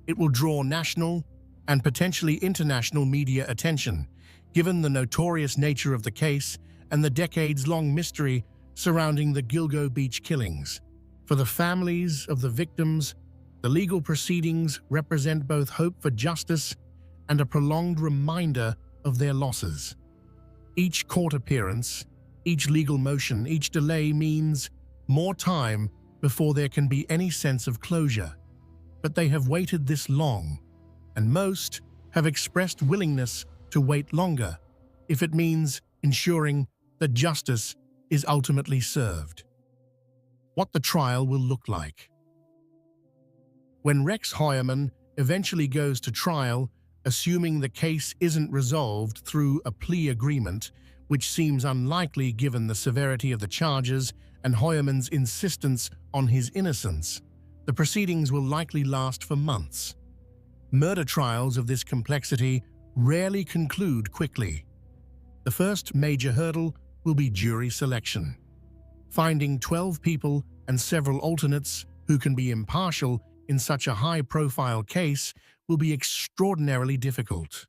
It will draw national and potentially international media attention, given the notorious nature of the case and the decades-long mystery surrounding the Gilgo Beach killings. For the families of the victims, the legal proceedings represent both hope for justice and a prolonged reminder of their losses. Each court appearance, each legal motion, each delay means more time before there can be any sense of closure. But they have waited this long, and most have expressed willingness to wait longer, if it means ensuring that justice is ultimately served. What the trial will look like. When Rex Heuermann eventually goes to trial, assuming the case isn't resolved through a plea agreement, which seems unlikely given the severity of the charges and Heuermann's insistence on his innocence, the proceedings will likely last for months. Murder trials of this complexity rarely conclude quickly. The first major hurdle will be jury selection. Finding 12 people and several alternates who can be impartial in such a high-profile case will be extraordinarily difficult.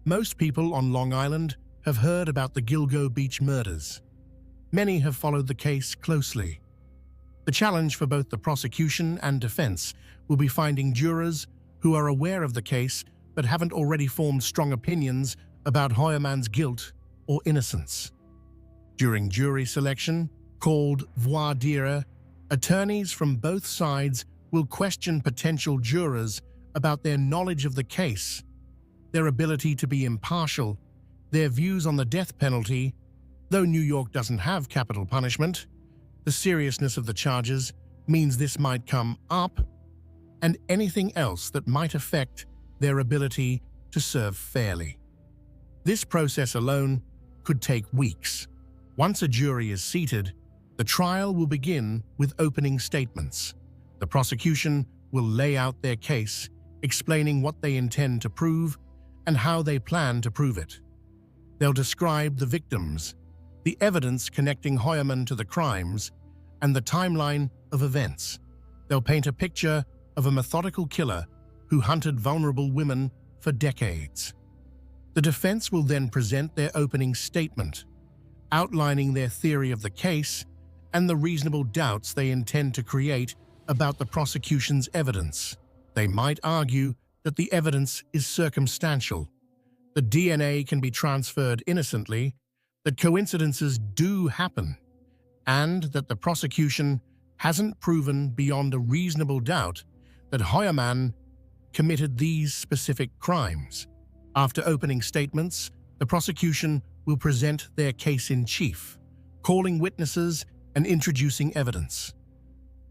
Most people on Long Island have heard about the Gilgo Beach murders. Many have followed the case closely. The challenge for both the prosecution and defense will be finding jurors who are aware of the case but haven't already formed strong opinions about Heuermann's guilt or innocence. During jury selection, called voir dire, attorneys from both sides will question potential jurors about their knowledge of the case, their ability to be impartial, their views on the death penalty. Though New York doesn't have capital punishment, the seriousness of the charges means this might come up, and anything else that might affect their ability to serve fairly. This process alone could take weeks. Once a jury is seated, the trial will begin with opening statements. The prosecution will lay out their case, explaining what they intend to prove and how they plan to prove it. They'll describe the victims, the evidence connecting Heuermann to the crimes, and the timeline of events. They'll paint a picture of a methodical killer who hunted vulnerable women for decades. The defense will then present their opening statement, outlining their theory of the case and the reasonable doubts they intend to create about the prosecution's evidence. They might argue that the evidence is circumstantial, that DNA can be transferred innocently, that coincidences do happen, and that the prosecution hasn't proven beyond a reasonable doubt that Heuermann committed these specific crimes. After opening statements, the prosecution will present their case in chief, calling witnesses and introducing evidence.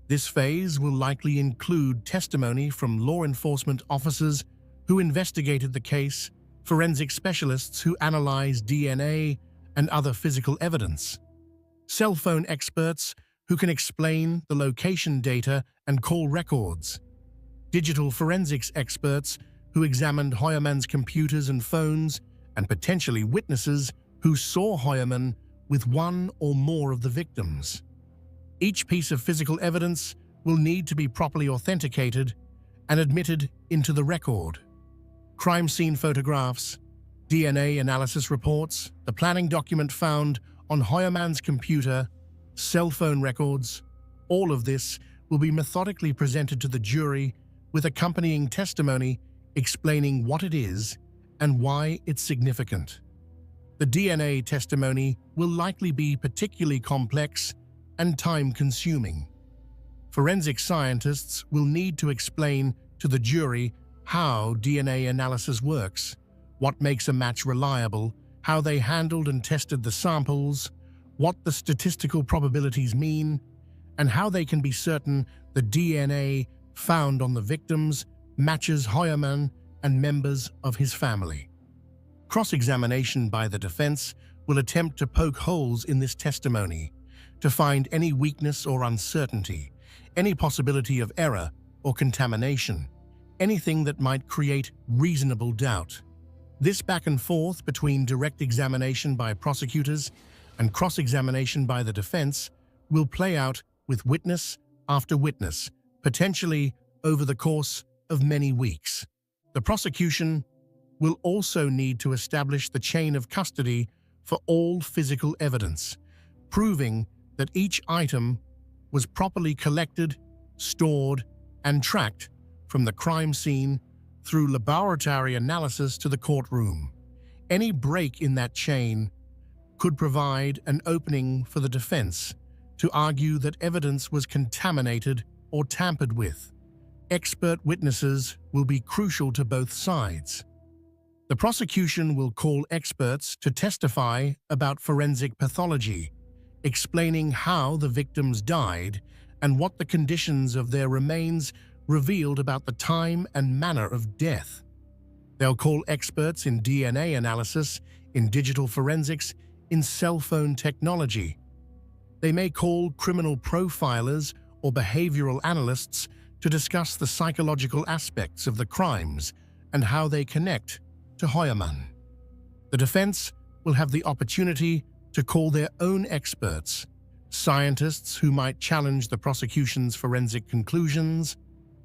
This phase will likely include testimony from law enforcement officers who investigated the case, forensic specialists who analyze DNA and other physical evidence, cell phone experts who can explain the location data and call records, digital forensics experts who examined Heuermann's computers and phones, and potentially witnesses who saw Heuermann with one or more of the victims. Each piece of physical evidence will need to be properly authenticated and admitted into the record. Crime scene photographs, DNA analysis reports, the planning document found on Heuermann's computer, cell phone records, all of this will be methodically presented to the jury with accompanying testimony explaining what it is and why it's significant. The DNA testimony will likely be particularly complex and time-consuming. Forensic scientists will need to explain to the jury how DNA analysis works, what makes a match reliable, how they handled and tested the samples, what the statistical probabilities mean, and how they can be certain the DNA found on the victims matches Heuermann and members of his family. Cross-examination by the defense will attempt to poke holes in this testimony, to find any weakness or uncertainty, any possibility of error or contamination, anything that might create reasonable doubt. This back and forth between direct examination by prosecutors and cross-examination by the defense will play out with witness after witness, potentially over the course of many weeks. The prosecution will also need to establish the chain of custody for all physical evidence, proving that each item was properly collected, stored, and tracked from the crime scene through laboratory analysis to the courtroom. Any break in that chain could provide an opening for the defense to argue that evidence was contaminated or tampered with. Expert witnesses will be crucial to both sides. The prosecution will call experts to testify about forensic pathology, explaining how the victims died and what the conditions of their remains revealed about the time and manner of death. They'll call experts in DNA analysis, in digital forensics, in cell phone technology. They may call criminal profilers or behavioral analysts to discuss the psychological aspects of the crimes and how they connect to Heuermann. The defense will have the opportunity to call their own experts, scientists who might challenge the prosecution's forensic conclusions,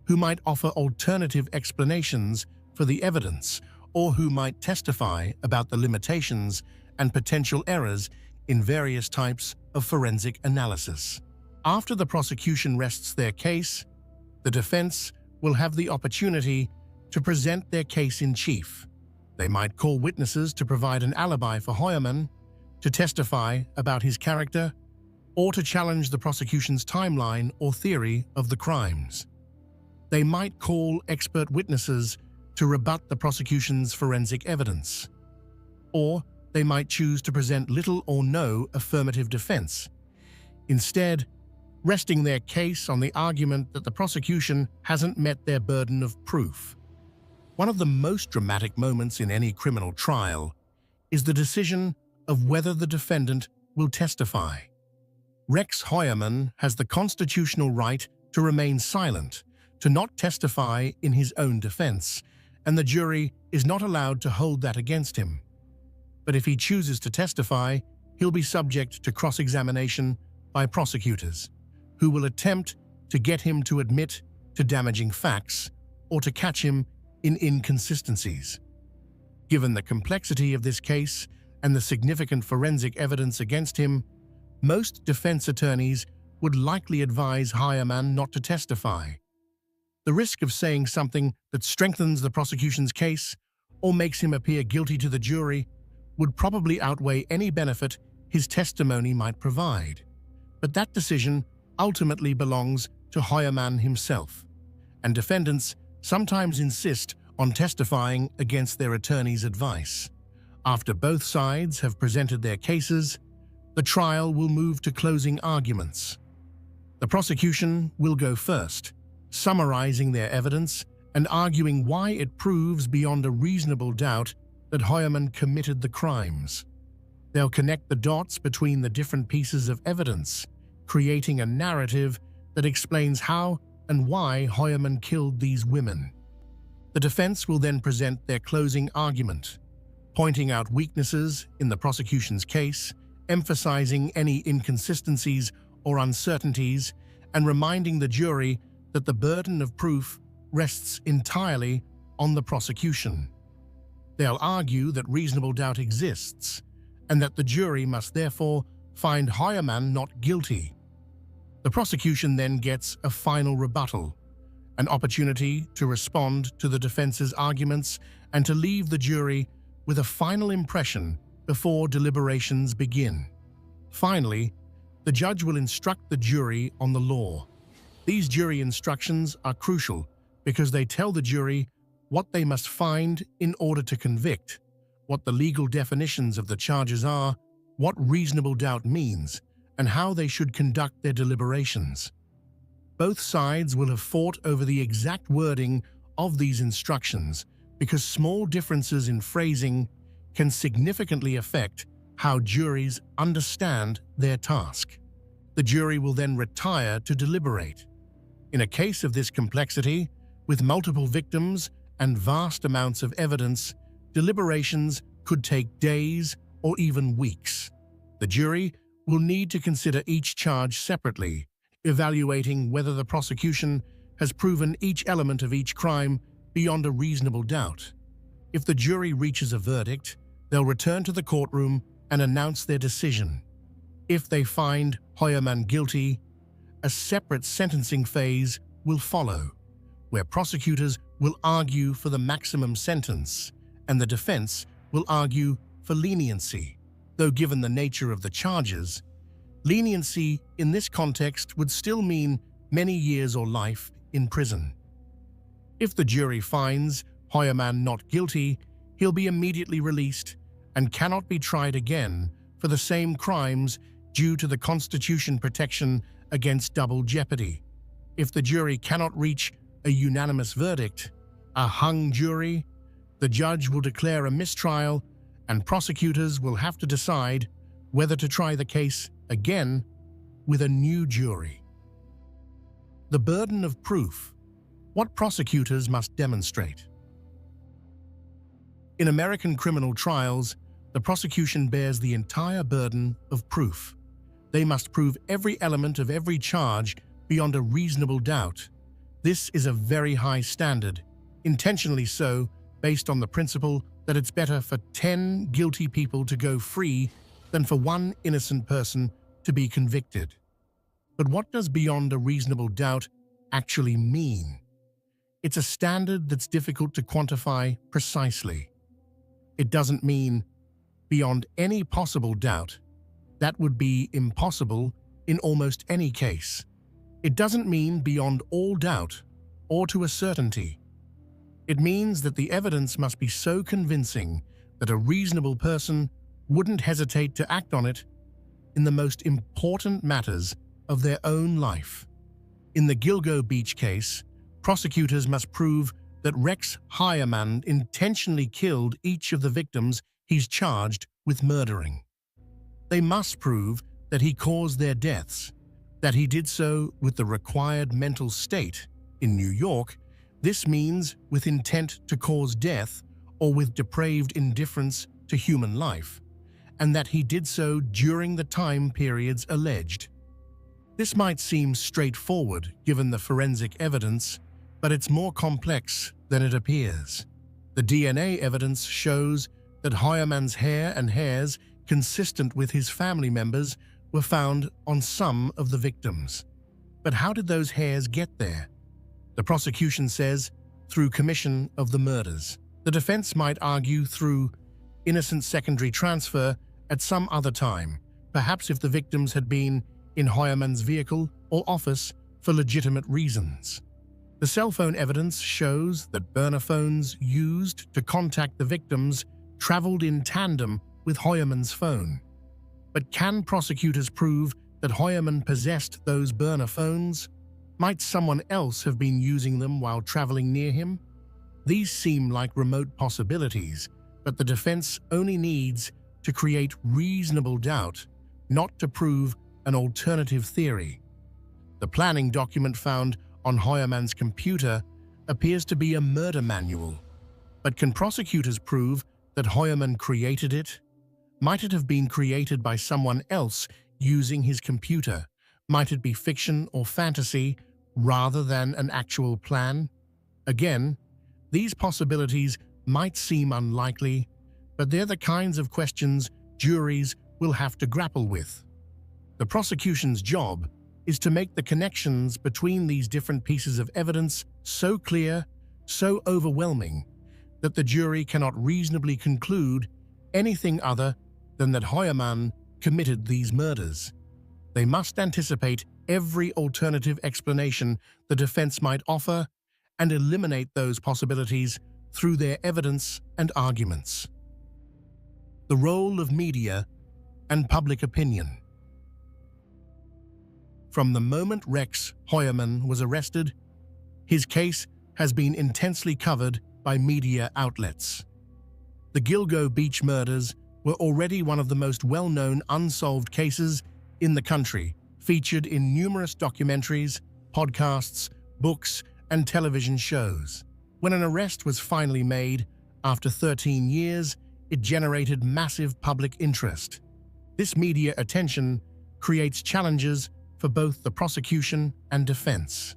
who might offer alternative explanations for the evidence, or who might testify about the limitations and potential errors in various types of forensic analysis. After the prosecution rests their case, the defense will have the opportunity to present their case in chief. They might call witnesses to provide an alibi for Heuermann, to testify about his character, or to challenge the prosecution's timeline or theory of the crimes. They might call expert witnesses to rebut the prosecution's forensic evidence. Or they might choose to present little or no affirmative defense, instead resting their case on the argument that the prosecution hasn't met their burden of proof. One of the most dramatic moments in any criminal trial is the decision of whether the defendant will testify. Rex Heuermann has the constitutional right to remain silent, to not testify in his own defense, and the jury is not allowed to hold that against him. But if he chooses to testify, he'll be subject to cross-examination by prosecutors, who will attempt to get him to admit to damaging facts or to catch him in inconsistencies. Given the complexity of this case and the significant forensic evidence against him, most defense attorneys would likely advise Heuermann not to testify. The risk of saying something that strengthens the prosecution's case or makes him appear guilty to the jury would probably outweigh any benefit his testimony might provide. But that decision ultimately belongs to Heuermann himself, and defendants sometimes insist on testifying against their attorney's advice. After both sides have presented their cases, the trial will move to closing arguments. The prosecution will go first, summarizing their evidence and arguing why it proves beyond a reasonable doubt that Heuermann committed the crimes. They'll connect the dots between the different pieces of evidence, creating a narrative that explains how and why Heuermann killed these women. The defense will then present their closing argument, pointing out weaknesses in the prosecution's case, emphasizing any inconsistencies or uncertainties, and reminding the jury that the burden of proof rests entirely on the prosecution. They'll argue that reasonable doubt exists, and that the jury must therefore find Heuermann not guilty. The prosecution then gets a final rebuttal, an opportunity to respond to the defense's arguments and to leave the jury with a final impression before deliberations begin. Finally, the judge will instruct the jury on the law. These jury instructions are crucial because they tell the jury what they must find in order to convict, what the legal definitions of the charges are, what reasonable doubt means, and how they should conduct their deliberations. Both sides will have fought over the exact wording of these instructions because small differences in phrasing can significantly affect how juries understand their task. The jury will then retire to deliberate. In a case of this complexity, with multiple victims and vast amounts of evidence, deliberations could take days or even weeks. The jury will need to consider each charge separately, evaluating whether the prosecution has proven each element of each crime beyond a reasonable doubt. If the jury reaches a verdict, they'll return to the courtroom and announce their decision. If they find Heuermann guilty, a separate sentencing phase will follow, where prosecutors will argue for the maximum sentence and the defense will argue for leniency. Though given the nature of the charges, leniency in this context would still mean many years or life in prison. If the jury finds Heuermann not guilty, he'll be immediately released and cannot be tried again for the same crimes due to the Constitution protection against double jeopardy. If the jury cannot reach a unanimous verdict, a hung jury, the judge will declare a mistrial and prosecutors will have to decide whether to try the case again with a new jury. The burden of proof. What prosecutors must demonstrate. In American criminal trials, the prosecution bears the entire burden of proof. They must prove every element of every charge beyond a reasonable doubt. This is a very high standard, intentionally so, based on the principle that it's better for 10 guilty people to go free than for one innocent person to be convicted. But what does beyond a reasonable doubt actually mean? It's a standard that's difficult to quantify precisely. It doesn't mean beyond any possible doubt. That would be impossible in almost any case. It doesn't mean beyond all doubt or to a certainty. It means that the evidence must be so convincing that a reasonable person wouldn't hesitate to act on it in the most important matters of their own life. In the Gilgo Beach case, prosecutors must prove that Rex Heuermann intentionally killed each of the victims he's charged with murdering. They must prove that he caused their deaths, that he did so with the required mental state. In New York, this means with intent to cause death or with depraved indifference to human life, and that he did so during the time periods alleged. This might seem straightforward given the forensic evidence, but it's more complex than it appears. The DNA evidence shows that Heuermann's hair and hairs consistent with his family members were found on some of the victims. But how did those hairs get there? The prosecution says through commission of the murders. The defense might argue through innocent secondary transfer at some other time, perhaps if the victims had been in Heuermann's vehicle or office for legitimate reasons. The cell phone evidence shows that burner phones used to contact the victims traveled in tandem with Heuermann's phone. But can prosecutors prove that Heuermann possessed those burner phones? Might someone else have been using them while traveling near him? These seem like remote possibilities, but the defense only needs to create reasonable doubt, not to prove an alternative theory. The planning document found on Heuermann's computer appears to be a murder manual. But can prosecutors prove that Heuermann created it? Might it have been created by someone else using his computer? Might it be fiction or fantasy rather than an actual plan? Again, these possibilities might seem unlikely, but they're the kinds of questions juries will have to grapple with. The prosecution's job is to make the connections between these different pieces of evidence so clear, so overwhelming, that the jury cannot reasonably conclude anything other than that Heuermann committed these murders. They must anticipate every alternative explanation the defense might offer and eliminate those possibilities through their evidence and arguments. The role of media and public opinion. From the moment Rex Heuermann was arrested, his case has been intensely covered by media outlets. The Gilgo Beach murders were already one of the most well-known unsolved cases in the country, featured in numerous documentaries, podcasts, books, and television shows. When an arrest was finally made, after 13 years, it generated massive public interest. This media attention creates challenges for both the prosecution and defense.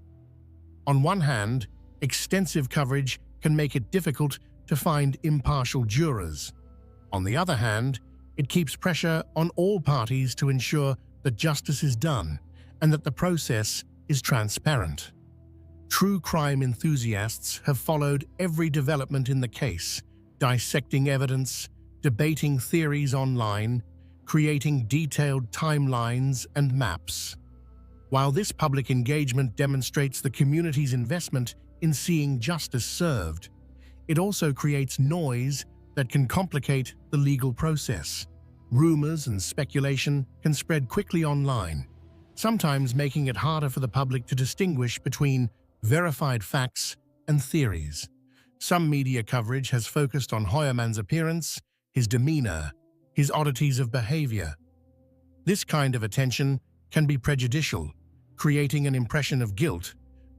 On one hand, extensive coverage can make it difficult to find impartial jurors. On the other hand, It keeps pressure on all parties to ensure that justice is done and that the process is transparent. True crime enthusiasts have followed every development in the case, dissecting evidence, debating theories online, creating detailed timelines and maps. While this public engagement demonstrates the community's investment in seeing justice served, it also creates noise that can complicate the legal process. Rumors and speculation can spread quickly online, sometimes making it harder for the public to distinguish between verified facts and theories. Some media coverage has focused on Hoyerman's appearance, his demeanor, his oddities of behavior. This kind of attention can be prejudicial, creating an impression of guilt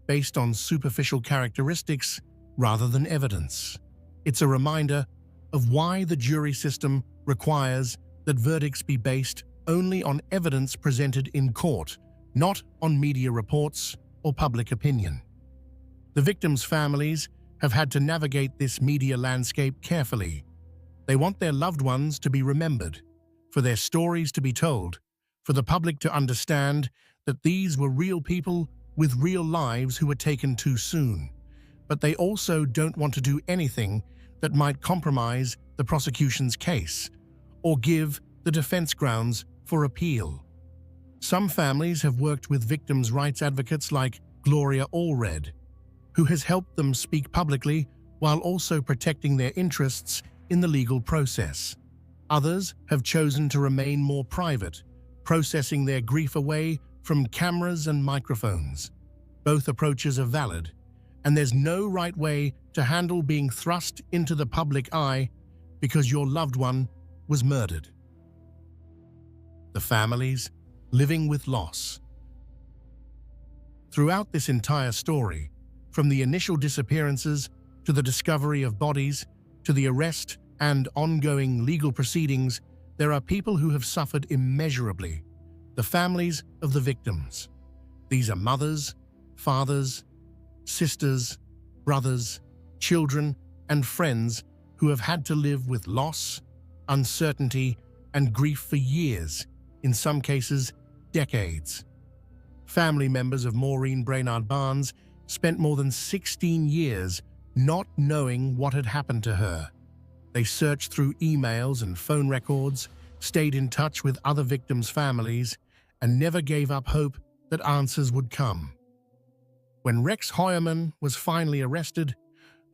based on superficial characteristics rather than evidence. It's a reminder of why the jury system requires that verdicts be based only on evidence presented in court, not on media reports or public opinion. The victims' families have had to navigate this media landscape carefully. They want their loved ones to be remembered, for their stories to be told, for the public to understand that these were real people with real lives who were taken too soon. But they also don't want to do anything that might compromise the prosecution's case or give the defense grounds for appeal. Some families have worked with victims' rights advocates like Gloria Allred, who has helped them speak publicly while also protecting their interests in the legal process. Others have chosen to remain more private, processing their grief away from cameras and microphones. Both approaches are valid, and there's no right way to handle being thrust into the public eye because your loved one was murdered. The families living with loss. Throughout this entire story, from the initial disappearances to the discovery of bodies to the arrest and ongoing legal proceedings, there are people who have suffered immeasurably, the families of the victims. These are mothers, fathers, sisters, brothers, children, and friends who have had to live with loss, uncertainty, and grief for years, in some cases, decades. Family members of Maureen Brainard Barnes spent more than 16 years not knowing what had happened to her. They searched through emails and phone records, stayed in touch with other victims' families, and never gave up hope that answers would come. When Rex Hoyerman was finally arrested,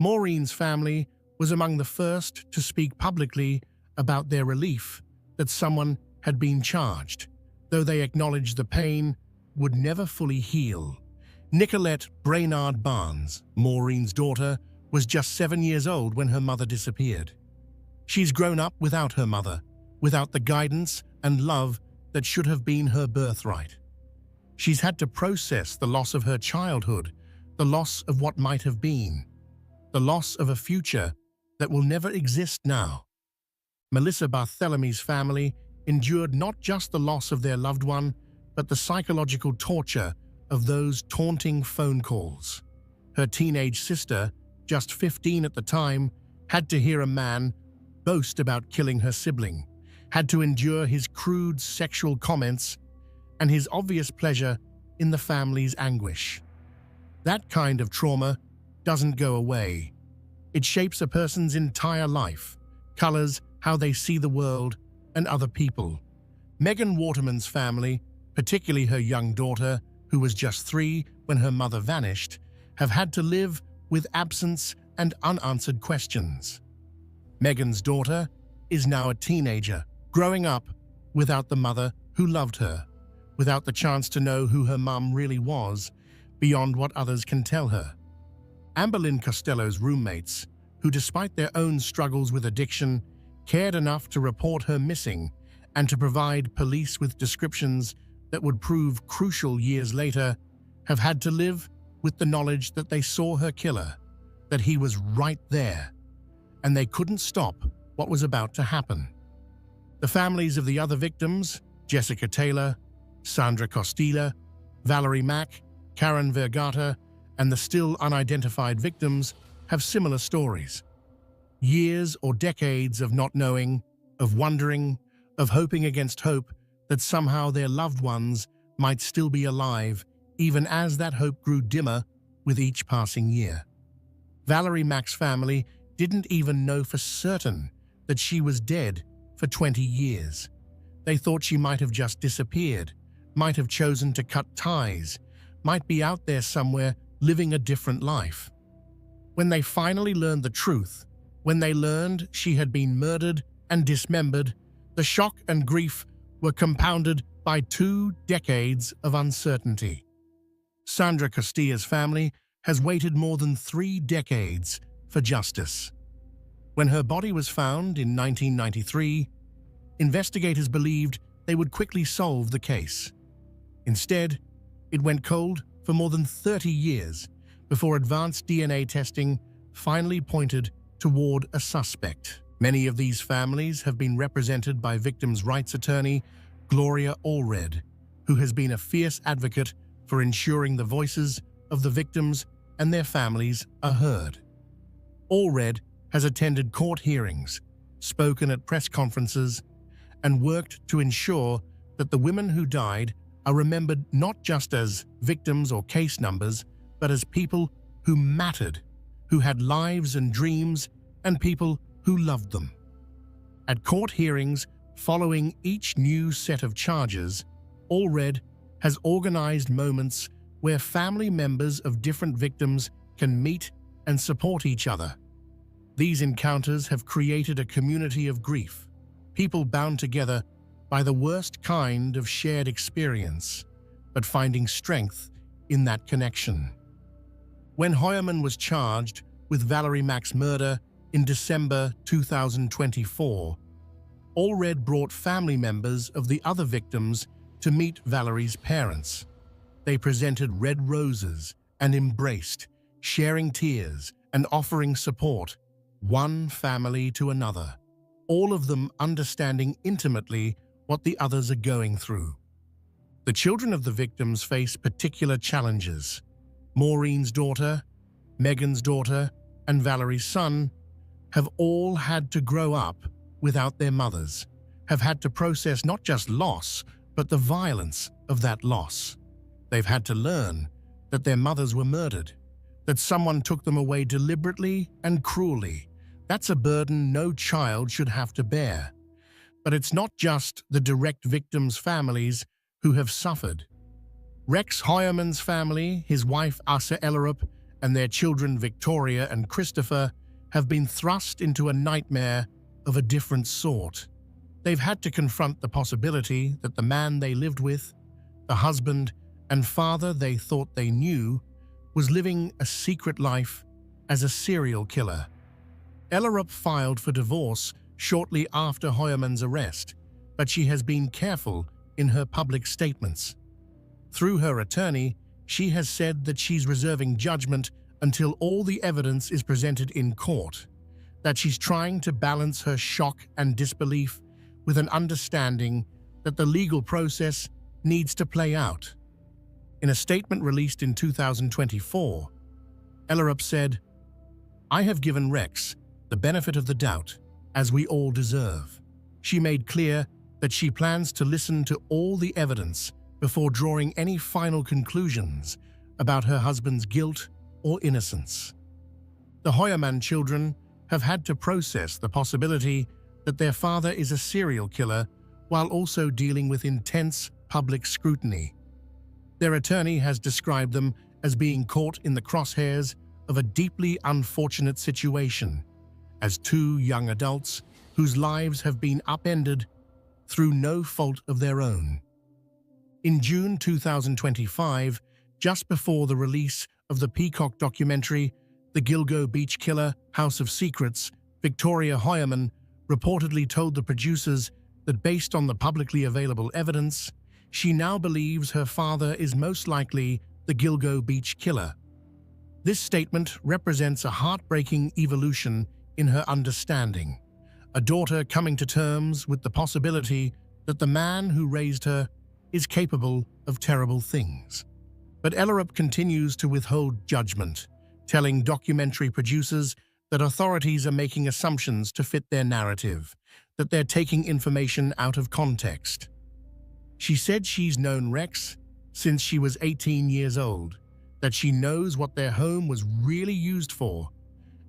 Maureen's family was among the first to speak publicly about their relief that someone had been charged, though they acknowledged the pain would never fully heal. Nicolette Brainard Barnes, Maureen's daughter, was just 7 years old when her mother disappeared. She's grown up without her mother, without the guidance and love that should have been her birthright. She's had to process the loss of her childhood, the loss of what might have been, the loss of a future that will never exist now. Melissa Barthelomy's family endured not just the loss of their loved one, but the psychological torture of those taunting phone calls. Her teenage sister, just 15 at the time, had to hear a man boast about killing her sibling, had to endure his crude sexual comments and his obvious pleasure in the family's anguish. That kind of trauma doesn't go away. It shapes a person's entire life, colors how they see the world and other people. Megan Waterman's family, particularly her young daughter, who was just 3 when her mother vanished, have had to live with absence and unanswered questions. Megan's daughter is now a teenager, growing up without the mother who loved her, without the chance to know who her mum really was, beyond what others can tell her. Amberlynn Costello's roommates, who despite their own struggles with addiction, cared enough to report her missing and to provide police with descriptions that would prove crucial years later, have had to live with the knowledge that they saw her killer, that he was right there, and they couldn't stop what was about to happen. The families of the other victims, Jessica Taylor, Sandra Costilla, Valerie Mack, Karen Vergata, and the still unidentified victims have similar stories. Years or decades of not knowing, of wondering, of hoping against hope that somehow their loved ones might still be alive, even as that hope grew dimmer with each passing year. Valerie Mack's family didn't even know for certain that she was dead for 20 years. They thought she might have just disappeared, might have chosen to cut ties, might be out there somewhere living a different life. When they finally learned the truth, when they learned she had been murdered and dismembered, the shock and grief were compounded by 2 decades of uncertainty. Sandra Castilla's family has waited more than 3 decades for justice. When her body was found in 1993, investigators believed they would quickly solve the case. Instead, it went cold for more than 30 years before advanced DNA testing finally pointed toward a suspect. Many of these families have been represented by victims' rights attorney Gloria Allred, who has been a fierce advocate for ensuring the voices of the victims and their families are heard. Allred has attended court hearings, spoken at press conferences, and worked to ensure that the women who died are remembered not just as victims or case numbers, but as people who mattered, who had lives and dreams, and people who loved them. At court hearings following each new set of charges, Allred has organized moments where family members of different victims can meet and support each other. These encounters have created a community of grief, people bound together by the worst kind of shared experience, but finding strength in that connection. When Hoyerman was charged with Valerie Mack's murder in December 2024, Allred brought family members of the other victims to meet Valerie's parents. They presented red roses and embraced, sharing tears and offering support, one family to another, all of them understanding intimately what the others are going through. The children of the victims face particular challenges. Maureen's daughter, Megan's daughter, and Valerie's son have all had to grow up without their mothers, have had to process not just loss, but the violence of that loss. They've had to learn that their mothers were murdered, that someone took them away deliberately and cruelly. That's a burden no child should have to bear. But it's not just the direct victims' families who have suffered. Rex Hoyerman's family, his wife Asa Ellerup, and their children Victoria and Christopher have been thrust into a nightmare of a different sort. They've had to confront the possibility that the man they lived with, the husband and father they thought they knew, was living a secret life as a serial killer. Ellerup filed for divorce shortly after Hoyerman's arrest, but she has been careful in her public statements. Through her attorney, she has said that she's reserving judgment until all the evidence is presented in court, that she's trying to balance her shock and disbelief with an understanding that the legal process needs to play out. In a statement released in 2024, Ellerup said, "I have given Rex the benefit of the doubt, as we all deserve." She made clear that she plans to listen to all the evidence before drawing any final conclusions about her husband's guilt or innocence. The Hoyerman children have had to process the possibility that their father is a serial killer while also dealing with intense public scrutiny. Their attorney has described them as being caught in the crosshairs of a deeply unfortunate situation, as 2 young adults whose lives have been upended through no fault of their own. In June 2025, just before the release of the Peacock documentary, The Gilgo Beach Killer: House of Secrets, Victoria Hoyerman reportedly told the producers that based on the publicly available evidence, she now believes her father is most likely the Gilgo Beach Killer. This statement represents a heartbreaking evolution in her understanding, a daughter coming to terms with the possibility that the man who raised her is capable of terrible things. But Ellerup continues to withhold judgment, telling documentary producers that authorities are making assumptions to fit their narrative. that they're taking information out of context. She said she's known Rex since she was 18 years old, that she knows what their home was really used for,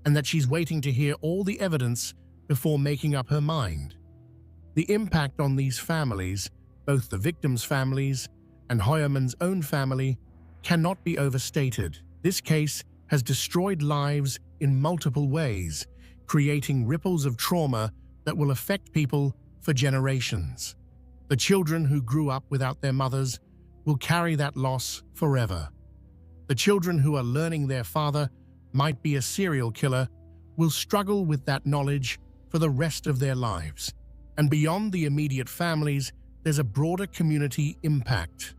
and that she's waiting to hear all the evidence before making up her mind. The impact on these families, both the victims' families and Hoyerman's own family, cannot be overstated. This case has destroyed lives in multiple ways, creating ripples of trauma that will affect people for generations. The children who grew up without their mothers will carry that loss forever. The children who are learning their father might be a serial killer will struggle with that knowledge for the rest of their lives. And beyond the immediate families, there's a broader community impact.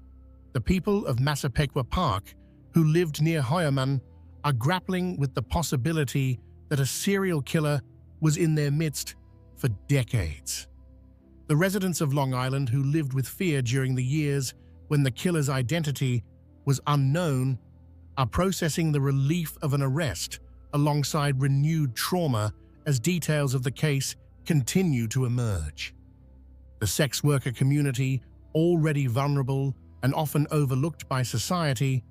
The people of Massapequa Park, who lived near Hoyerman, are grappling with the possibility that a serial killer was in their midst for decades. The residents of Long Island who lived with fear during the years when the killer's identity was unknown are processing the relief of an arrest alongside renewed trauma as details of the case continue to emerge. The sex worker community, already vulnerable and often overlooked by society,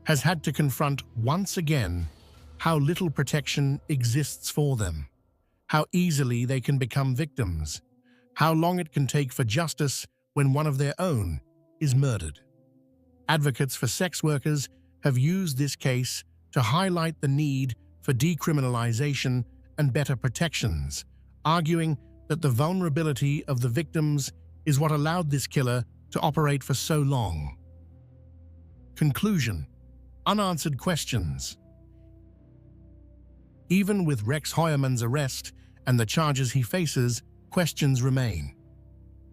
has had to confront once again how little protection exists for them, how easily they can become victims, how long it can take for justice when one of their own is murdered. Advocates for sex workers have used this case to highlight the need for decriminalization and better protections, arguing that the vulnerability of the victims is what allowed this killer to operate for so long. Conclusion: unanswered questions. Even with Rex Hoyerman's arrest and the charges he faces, questions remain.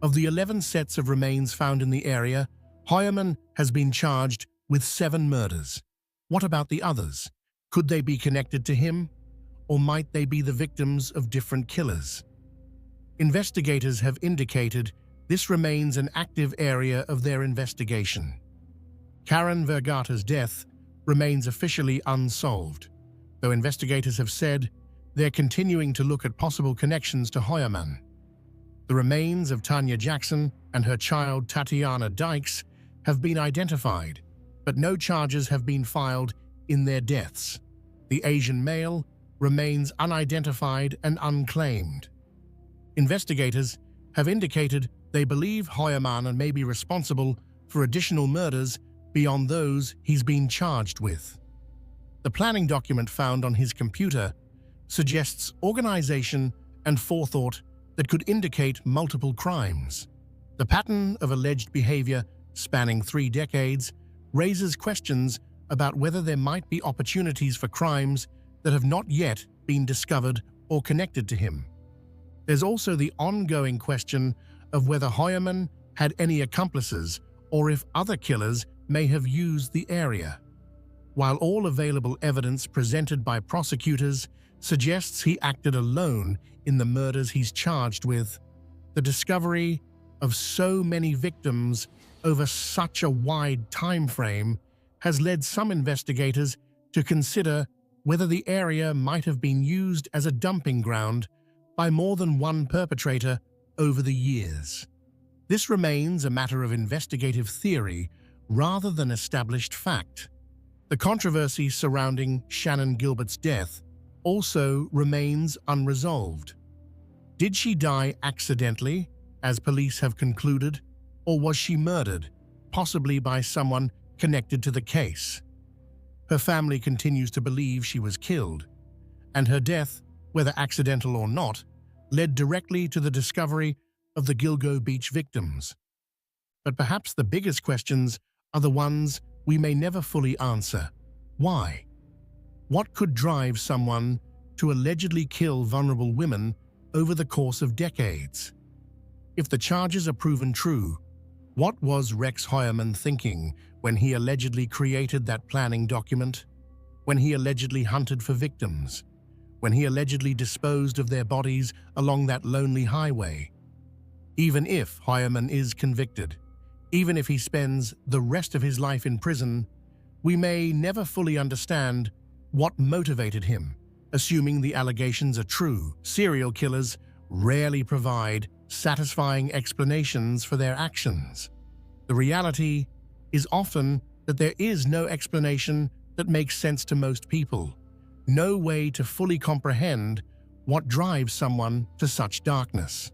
Of the 11 sets of remains found in the area, Hoyerman has been charged with 7 murders. What about the others? Could they be connected to him? Or might they be the victims of different killers? Investigators have indicated this remains an active area of their investigation. Karen Vergata's death remains officially unsolved, though investigators have said they're continuing to look at possible connections to Hoyerman. The remains of Tanya Jackson and her child Tatiana Dykes have been identified, but no charges have been filed in their deaths. The Asian male remains unidentified and unclaimed. Investigators have indicated they believe Hoyerman may be responsible for additional murders beyond those he's been charged with. The planning document found on his computer suggests organization and forethought that could indicate multiple crimes. The pattern of alleged behavior spanning 3 decades raises questions about whether there might be opportunities for crimes that have not yet been discovered or connected to him. There's also the ongoing question of whether Hoyerman had any accomplices or if other killers may have used the area. While all available evidence presented by prosecutors suggests he acted alone in the murders he's charged with, the discovery of so many victims over such a wide time frame has led some investigators to consider whether the area might have been used as a dumping ground by more than one perpetrator over the years. This remains a matter of investigative theory rather than established fact. The controversy surrounding Shannan Gilbert's death also remains unresolved. Did she die accidentally, as police have concluded, or was she murdered, possibly by someone connected to the case? Her family continues to believe she was killed, and her death, whether accidental or not, led directly to the discovery of the Gilgo Beach victims. But perhaps the biggest questions are the ones we may never fully answer. Why? What could drive someone to allegedly kill vulnerable women over the course of decades? If the charges are proven true, what was Rex Hoyerman thinking when he allegedly created that planning document? When he allegedly hunted for victims? When he allegedly disposed of their bodies along that lonely highway? Even if Hoyerman is convicted, even if he spends the rest of his life in prison, we may never fully understand what motivated him. Assuming the allegations are true, serial killers rarely provide satisfying explanations for their actions. The reality is often that there is no explanation that makes sense to most people, no way to fully comprehend what drives someone to such darkness.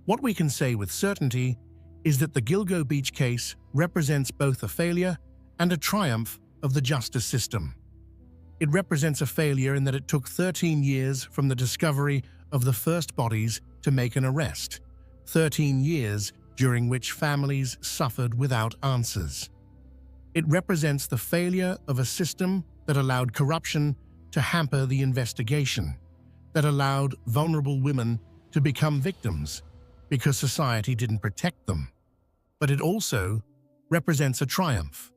What we can say with certainty is that the Gilgo Beach case represents both a failure and a triumph of the justice system. It represents a failure in that it took 13 years from the discovery of the first bodies to make an arrest, 13 years during which families suffered without answers. It represents the failure of a system that allowed corruption to hamper the investigation, that allowed vulnerable women to become victims because society didn't protect them. But it also represents a triumph.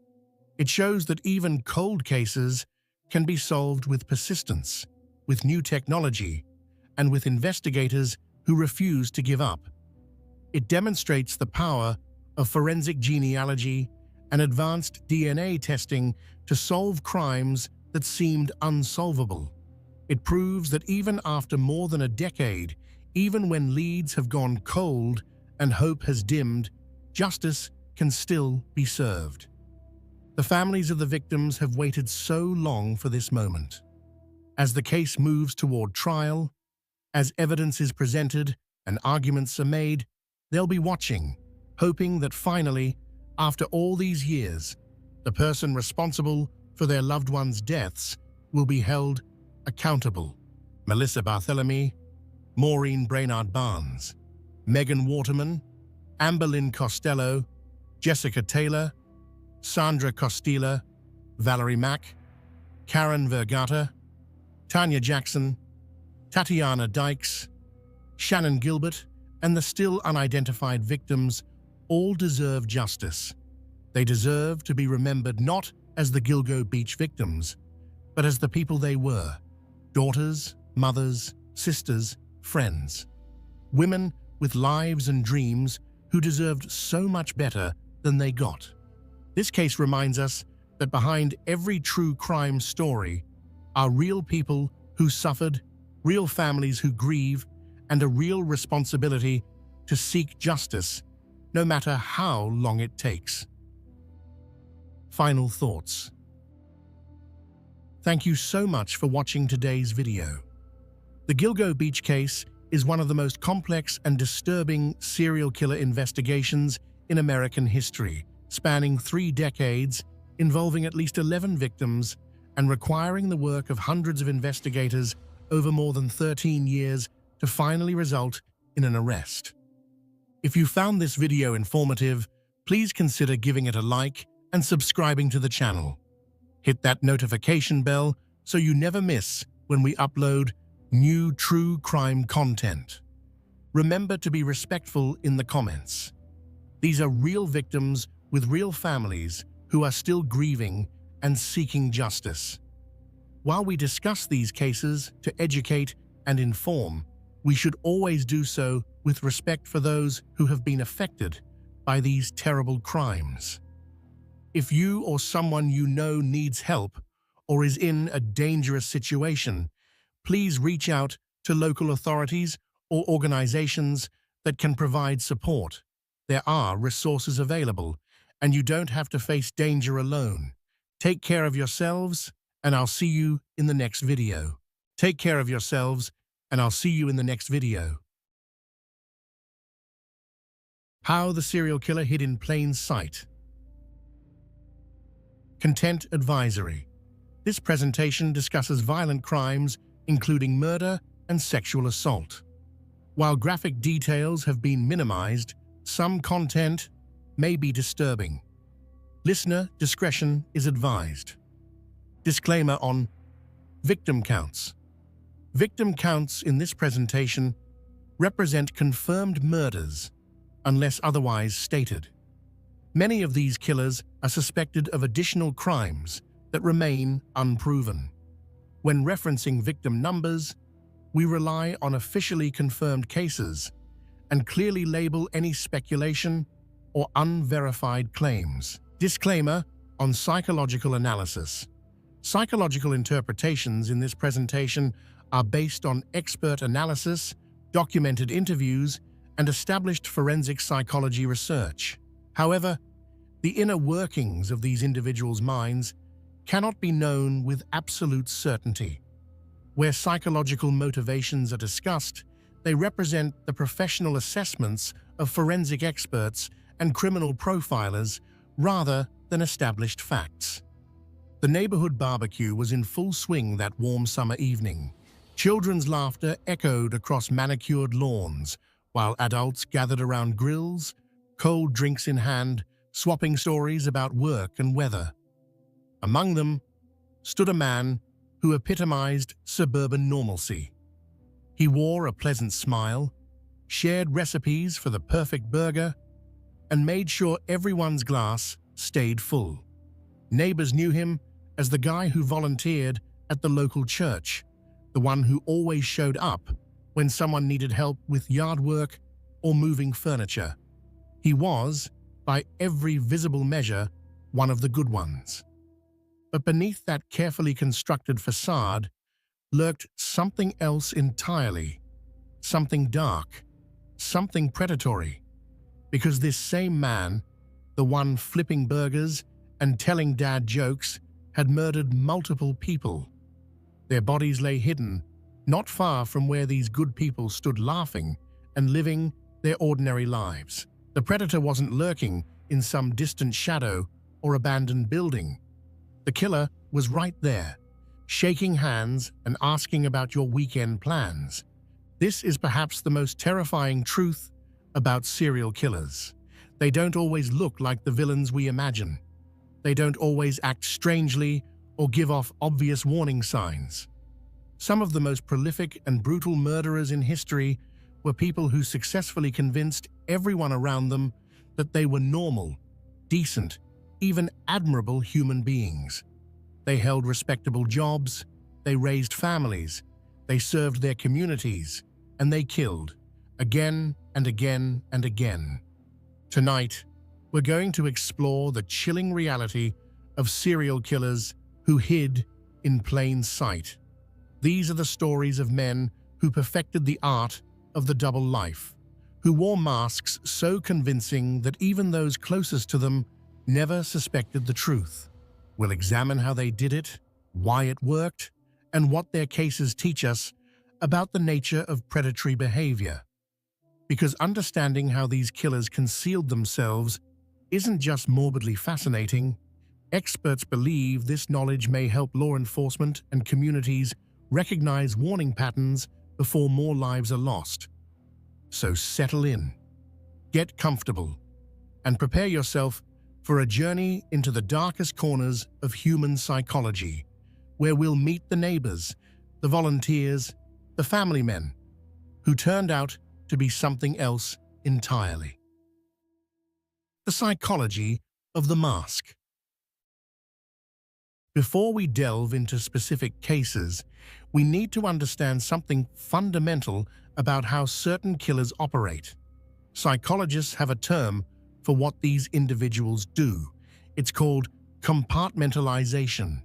It shows that even cold cases can be solved with persistence, with new technology, and with investigators who refuse to give up. It demonstrates the power of forensic genealogy and advanced DNA testing to solve crimes that seemed unsolvable. It proves that even after more than a decade, even when leads have gone cold and hope has dimmed, justice can still be served. The families of the victims have waited so long for this moment. As the case moves toward trial, as evidence is presented and arguments are made, they'll be watching, hoping that finally, after all these years, the person responsible for their loved ones' deaths will be held accountable. Melissa Barthelemy, Maureen Brainard Barnes, Megan Waterman, Amber Lynn Costello, Jessica Taylor, Sandra Costilla, Valerie Mack, Karen Vergata, Tanya Jackson, Tatiana Dykes, Shannon Gilbert, and the still unidentified victims all deserve justice. They deserve to be remembered not as the Gilgo Beach victims, but as the people they were: daughters, mothers, sisters, friends. Women with lives and dreams who deserved so much better than they got. This case reminds us that behind every true crime story are real people who suffered, real families who grieve, and a real responsibility to seek justice, no matter how long it takes. Final thoughts. Thank you so much for watching today's video. The Gilgo Beach case is one of the most complex and disturbing serial killer investigations in American history, spanning 3 decades, involving at least 11 victims, and requiring the work of hundreds of investigators over more than 13 years to finally result in an arrest. If you found this video informative, please consider giving it a like and subscribing to the channel. Hit that notification bell so you never miss when we upload new true crime content. Remember to be respectful in the comments. These are real victims with real families who are still grieving and seeking justice. While we discuss these cases to educate and inform, we should always do so with respect for those who have been affected by these terrible crimes. If you or someone you know needs help or is in a dangerous situation, please reach out to local authorities or organizations that can provide support. There are resources available, and you don't have to face danger alone. Take care of yourselves, and I'll see you in the next video. Take care of yourselves, and I'll see you in the next video. How the serial killer hid in plain sight. Content Advisory. This presentation discusses violent crimes, including murder and sexual assault. While graphic details have been minimized, some content may be disturbing. Listener discretion is advised. Disclaimer on victim counts. Victim counts in this presentation represent confirmed murders, unless otherwise stated. Many of these killers are suspected of additional crimes that remain unproven. When referencing victim numbers, we rely on officially confirmed cases and clearly label any speculation or unverified claims. Disclaimer on psychological analysis. Psychological interpretations in this presentation are based on expert analysis, documented interviews, and established forensic psychology research. However, the inner workings of these individuals' minds cannot be known with absolute certainty. Where psychological motivations are discussed, they represent the professional assessments of forensic experts and criminal profilers rather than established facts. The neighborhood barbecue was in full swing that warm summer evening. Children's laughter echoed across manicured lawns, while adults gathered around grills, cold drinks in hand, swapping stories about work and weather. Among them stood a man who epitomized suburban normalcy. He wore a pleasant smile, shared recipes for the perfect burger, and made sure everyone's glass stayed full. Neighbors knew him as the guy who volunteered at the local church, the one who always showed up when someone needed help with yard work or moving furniture. He was, by every visible measure, one of the good ones. But beneath that carefully constructed facade lurked something else entirely, something dark, something predatory. Because this same man, the one flipping burgers and telling dad jokes, had murdered multiple people. Their bodies lay hidden, not far from where these good people stood laughing and living their ordinary lives. The predator wasn't lurking in some distant shadow or abandoned building. The killer was right there, shaking hands and asking about your weekend plans. This is perhaps the most terrifying truth about serial killers. They don't always look like the villains we imagine. They don't always act strangely or give off obvious warning signs. Some of the most prolific and brutal murderers in history were people who successfully convinced everyone around them that they were normal, decent, even admirable human beings. They held respectable jobs, they raised families, they served their communities, and they killed, again and again and again. Tonight, we're going to explore the chilling reality of serial killers who hid in plain sight. These are the stories of men who perfected the art of the double life, who wore masks so convincing that even those closest to them never suspected the truth. We'll examine how they did it, why it worked, and what their cases teach us about the nature of predatory behavior. Because understanding how these killers concealed themselves isn't just morbidly fascinating, experts believe this knowledge may help law enforcement and communities recognize warning patterns before more lives are lost. So settle in, get comfortable, and prepare yourself for a journey into the darkest corners of human psychology, where we'll meet the neighbors, the volunteers, the family men, who turned out to be something else entirely. The psychology of the mask. Before we delve into specific cases, we need to understand something fundamental about how certain killers operate. Psychologists have a term for what these individuals do. It's called compartmentalization.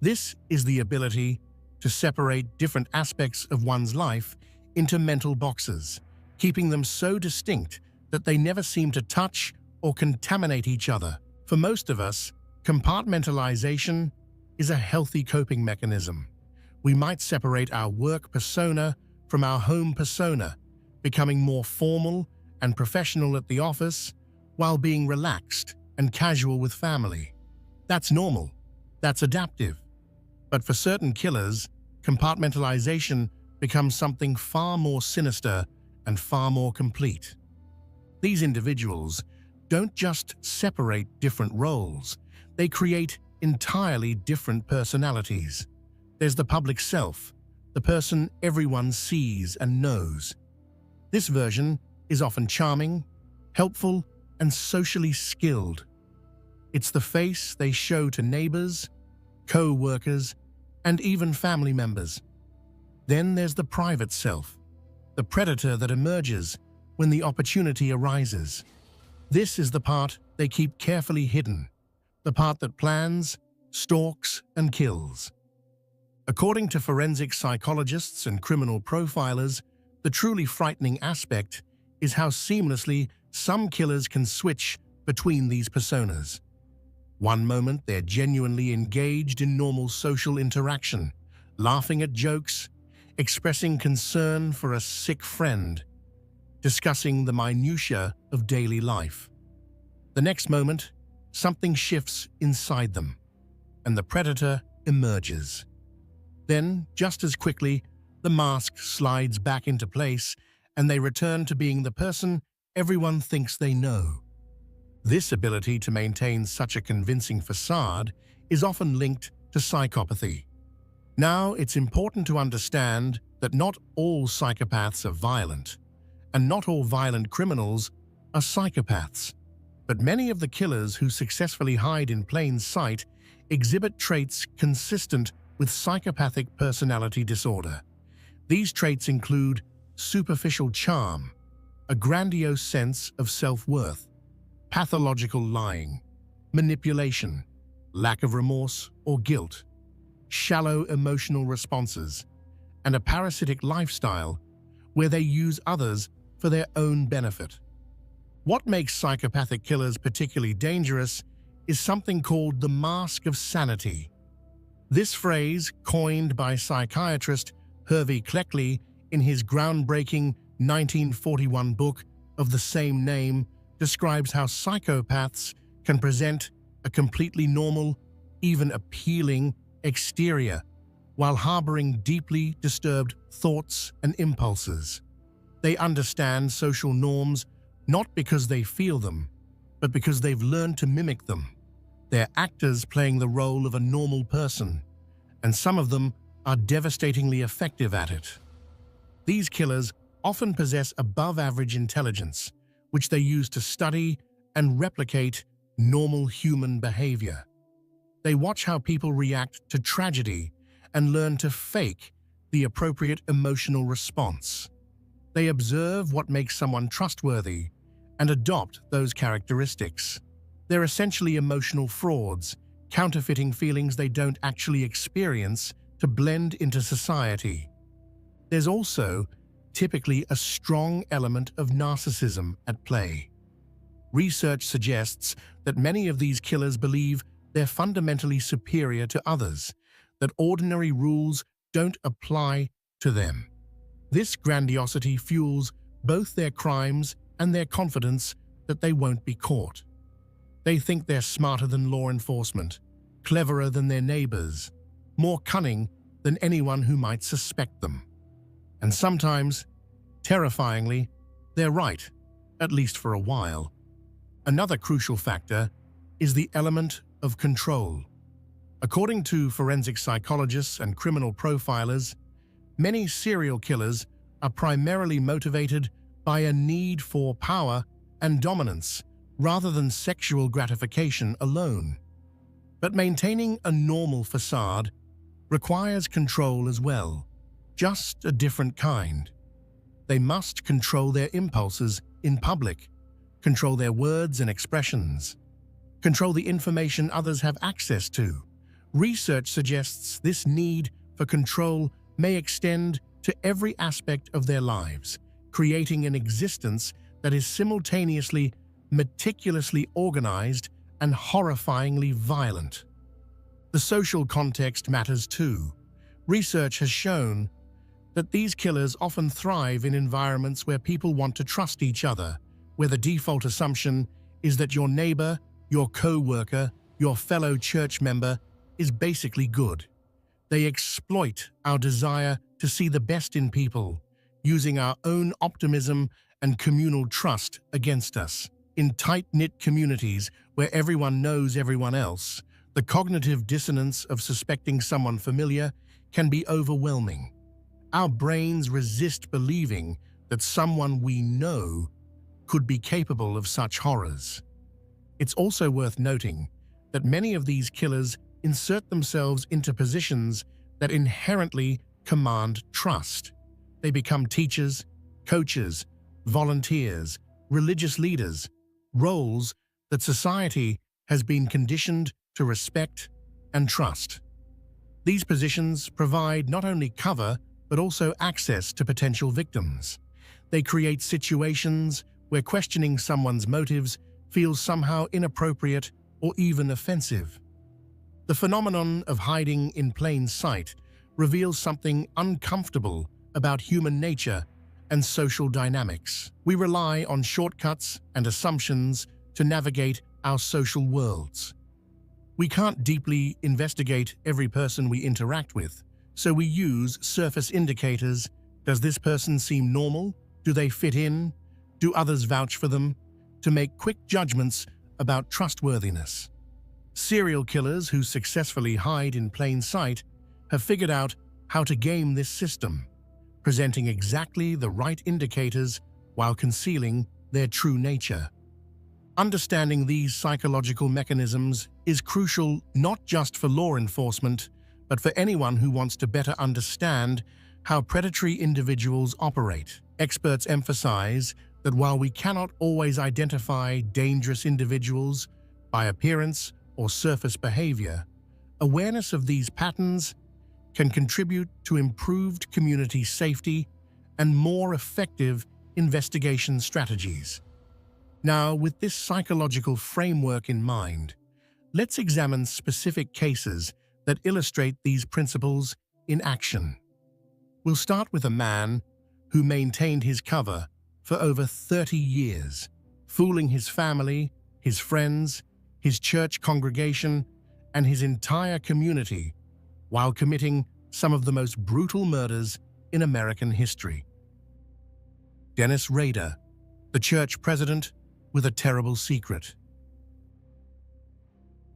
This is the ability to separate different aspects of one's life into mental boxes, keeping them so distinct that they never seem to touch or contaminate each other. For most of us, compartmentalization is a healthy coping mechanism. We might separate our work persona from our home persona, becoming more formal and professional at the office while being relaxed and casual with family. That's normal. That's adaptive. But for certain killers, compartmentalization becomes something far more sinister and far more complete. These individuals don't just separate different roles, they create entirely different personalities. There's the public self, the person everyone sees and knows. This version is often charming, helpful, and socially skilled. It's the face they show to neighbors, co-workers, and even family members. Then there's the private self, the predator that emerges when the opportunity arises. This is the part they keep carefully hidden, the part that plans, stalks, and kills. According to forensic psychologists and criminal profilers, The truly frightening aspect is how seamlessly some killers can switch between these personas. One moment they're genuinely engaged in normal social interaction, laughing at jokes, expressing concern for a sick friend, discussing the minutiae of daily life. The next moment, something shifts inside them, and the predator emerges. Then, just as quickly, the mask slides back into place and they return to being the person everyone thinks they know. This ability to maintain such a convincing facade is often linked to psychopathy. Now, it's important to understand that not all psychopaths are violent, and not all violent criminals are psychopaths. But many of the killers who successfully hide in plain sight exhibit traits consistent with psychopathic personality disorder. These traits include superficial charm, a grandiose sense of self-worth, pathological lying, manipulation, lack of remorse or guilt, shallow emotional responses, and a parasitic lifestyle where they use others for their own benefit. What makes psychopathic killers particularly dangerous is something called the mask of sanity. This phrase, coined by psychiatrist Hervey Cleckley in his groundbreaking 1941 book of the same name, describes how psychopaths can present a completely normal, even appealing exterior while harboring deeply disturbed thoughts and impulses. They understand social norms not because they feel them, but because they've learned to mimic them. They're actors playing the role of a normal person, and some of them are devastatingly effective at it. These killers often possess above-average intelligence, which they use to study and replicate normal human behavior. They watch how people react to tragedy and learn to fake the appropriate emotional response. They observe what makes someone trustworthy and adopt those characteristics. They're essentially emotional frauds, counterfeiting feelings they don't actually experience to blend into society. There's also typically a strong element of narcissism at play. Research suggests that many of these killers believe they're fundamentally superior to others, that ordinary rules don't apply to them. This grandiosity fuels both their crimes and their confidence that they won't be caught. They think they're smarter than law enforcement, cleverer than their neighbors, more cunning than anyone who might suspect them. And sometimes, terrifyingly, they're right, at least for a while. Another crucial factor is the element of control. According to forensic psychologists and criminal profilers, many serial killers are primarily motivated by a need for power and dominance rather than sexual gratification alone. But maintaining a normal facade requires control as well, just a different kind. They must control their impulses in public, control their words and expressions, control the information others have access to. Research suggests this need for control may extend to every aspect of their lives, creating an existence that is simultaneously meticulously organized and horrifyingly violent. The social context matters too. Research has shown that these killers often thrive in environments where people want to trust each other, where the default assumption is that your neighbor, your co-worker, your fellow church member is basically good. They exploit our desire to see the best in people, using our own optimism and communal trust against us. In tight-knit communities where everyone knows everyone else, the cognitive dissonance of suspecting someone familiar can be overwhelming. Our brains resist believing that someone we know could be capable of such horrors. It's also worth noting that many of these killers insert themselves into positions that inherently command trust. They become teachers, coaches, volunteers, religious leaders, roles that society has been conditioned to respect and trust. These positions provide not only cover, but also access to potential victims. They create situations where questioning someone's motives feels somehow inappropriate or even offensive. The phenomenon of hiding in plain sight reveals something uncomfortable about human nature and social dynamics. We rely on shortcuts and assumptions to navigate our social worlds. We can't deeply investigate every person we interact with, so we use surface indicators. Does this person seem normal? Do they fit in? Do others vouch for them? To make quick judgments about trustworthiness. Serial killers who successfully hide in plain sight have figured out how to game this system, presenting exactly the right indicators while concealing their true nature. Understanding these psychological mechanisms is crucial not just for law enforcement, but for anyone who wants to better understand how predatory individuals operate. Experts emphasize that while we cannot always identify dangerous individuals by appearance or surface behavior, awareness of these patterns can contribute to improved community safety and more effective investigation strategies. Now, with this psychological framework in mind, let's examine specific cases that illustrate these principles in action. We'll start with a man who maintained his cover for over 30 years, fooling his family, his friends, his church congregation, and his entire community while committing some of the most brutal murders in American history. Dennis Rader, the church president with a terrible secret.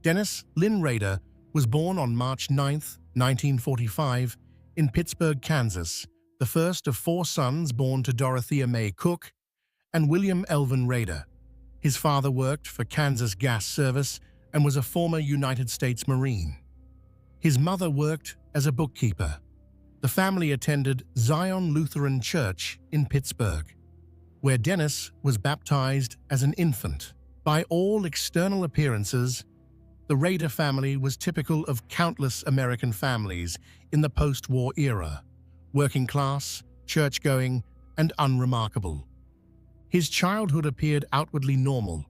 Dennis Lynn Rader was born on March 9, 1945, in Pittsburgh, Kansas, the first of 4 sons born to Dorothea May Cook and William Elvin Rader. His father worked for Kansas Gas Service and was a former United States Marine. His mother worked as a bookkeeper. The family attended Zion Lutheran Church in Pittsburgh, where Dennis was baptized as an infant. By all external appearances, the Rader family was typical of countless American families in the post-war era, working class, church-going, and unremarkable. His childhood appeared outwardly normal,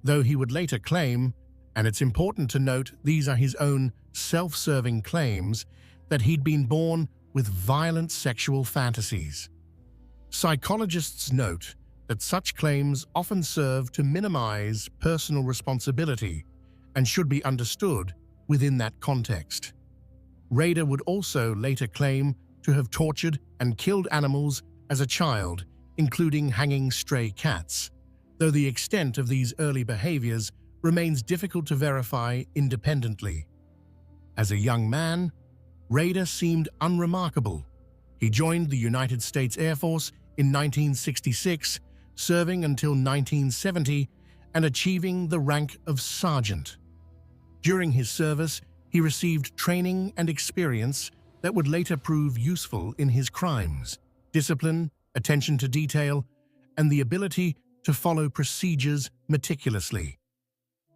though he would later claim, and it's important to note these are his own self-serving claims, that he'd been born with violent sexual fantasies. Psychologists note that such claims often serve to minimize personal responsibility and should be understood within that context. Rader would also later claim to have tortured and killed animals as a child, including hanging stray cats, though the extent of these early behaviors remains difficult to verify independently. As a young man, Rader seemed unremarkable. He joined the United States Air Force in 1966, serving until 1970 and achieving the rank of sergeant. During his service, he received training and experience that would later prove useful in his crimes: discipline, attention to detail, and the ability to follow procedures meticulously.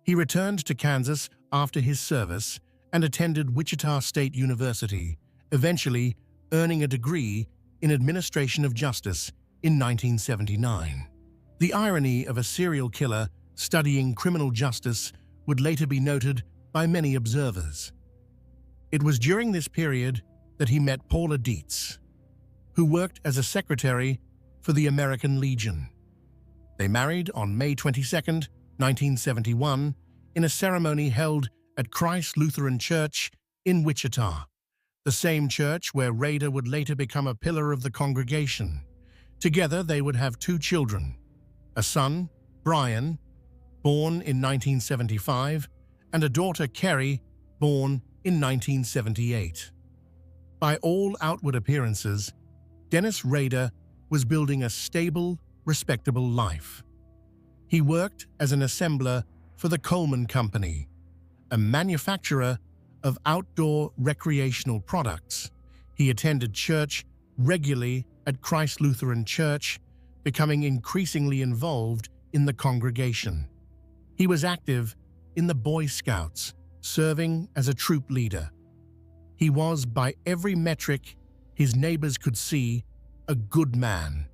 He returned to Kansas after his service and attended Wichita State University, eventually earning a degree in administration of justice in 1979. The irony of a serial killer studying criminal justice would later be noted by many observers. It was during this period that he met Paula Dietz, who worked as a secretary for the American Legion. They married on May 22, 1971, in a ceremony held at Christ Lutheran Church in Wichita, the same church where Rader would later become a pillar of the congregation. Together, they would have 2 children, a son, Brian, born in 1975, and a daughter, Kerry, born in 1978. By all outward appearances, Dennis Rader was building a stable, respectable life. He worked as an assembler for the Coleman Company, a manufacturer of outdoor recreational products. He attended church regularly at Christ Lutheran Church, becoming increasingly involved in the congregation. He was active in the Boy Scouts, serving as a troop leader. He was, by every metric, his neighbors could see a good man,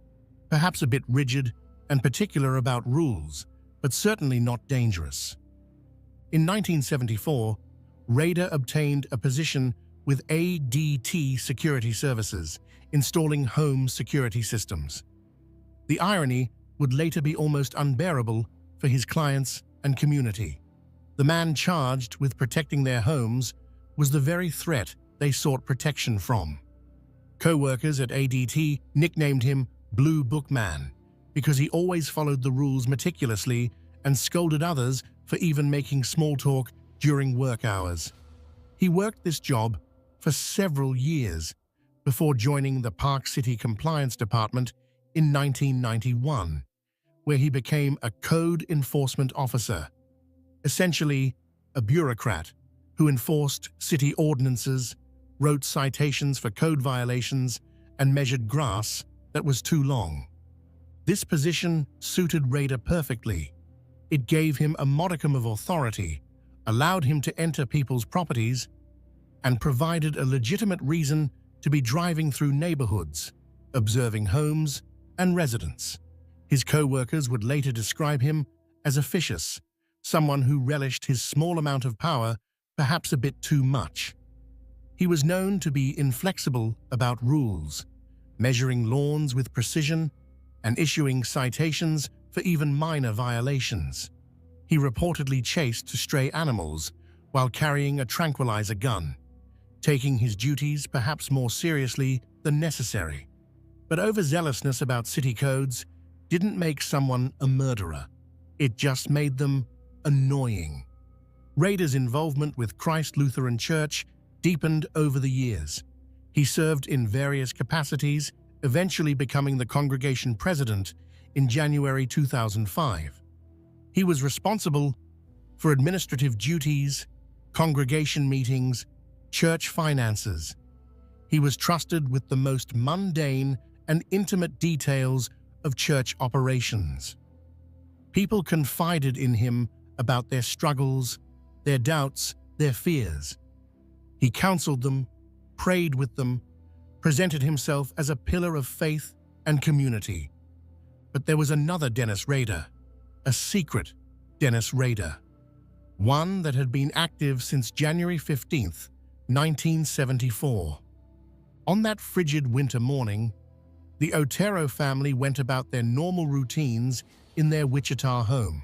perhaps a bit rigid and particular about rules, but certainly not dangerous. In 1974, Rader obtained a position with ADT Security Services, installing home security systems. The irony would later be almost unbearable for his clients and community. The man charged with protecting their homes was the very threat they sought protection from. Co-workers at ADT nicknamed him Blue Book Man because he always followed the rules meticulously and scolded others for even making small talk during work hours. He worked this job for several years before joining the Park City Compliance Department in 1991, where he became a code enforcement officer, essentially a bureaucrat who enforced city ordinances, wrote citations for code violations, and measured grass that was too long. This position suited Rader perfectly. It gave him a modicum of authority, allowed him to enter people's properties, and provided a legitimate reason to be driving through neighborhoods, observing homes and residents. His co-workers would later describe him as officious, someone who relished his small amount of power, perhaps a bit too much. He was known to be inflexible about rules, measuring lawns with precision and issuing citations for even minor violations. He reportedly chased stray animals while carrying a tranquilizer gun, taking his duties perhaps more seriously than necessary. But overzealousness about city codes didn't make someone a murderer. It just made them annoying. Rader's involvement with Christ Lutheran Church deepened over the years. He served in various capacities, eventually becoming the congregation president in January 2005. He was responsible for administrative duties, congregation meetings, church finances. He was trusted with the most mundane and intimate details of church operations. People confided in him about their struggles, their doubts, their fears. He counseled them, prayed with them, presented himself as a pillar of faith and community. But there was another Dennis Rader, a secret Dennis Rader, one that had been active since January 15th, 1974. On that frigid winter morning, the Otero family went about their normal routines in their Wichita home.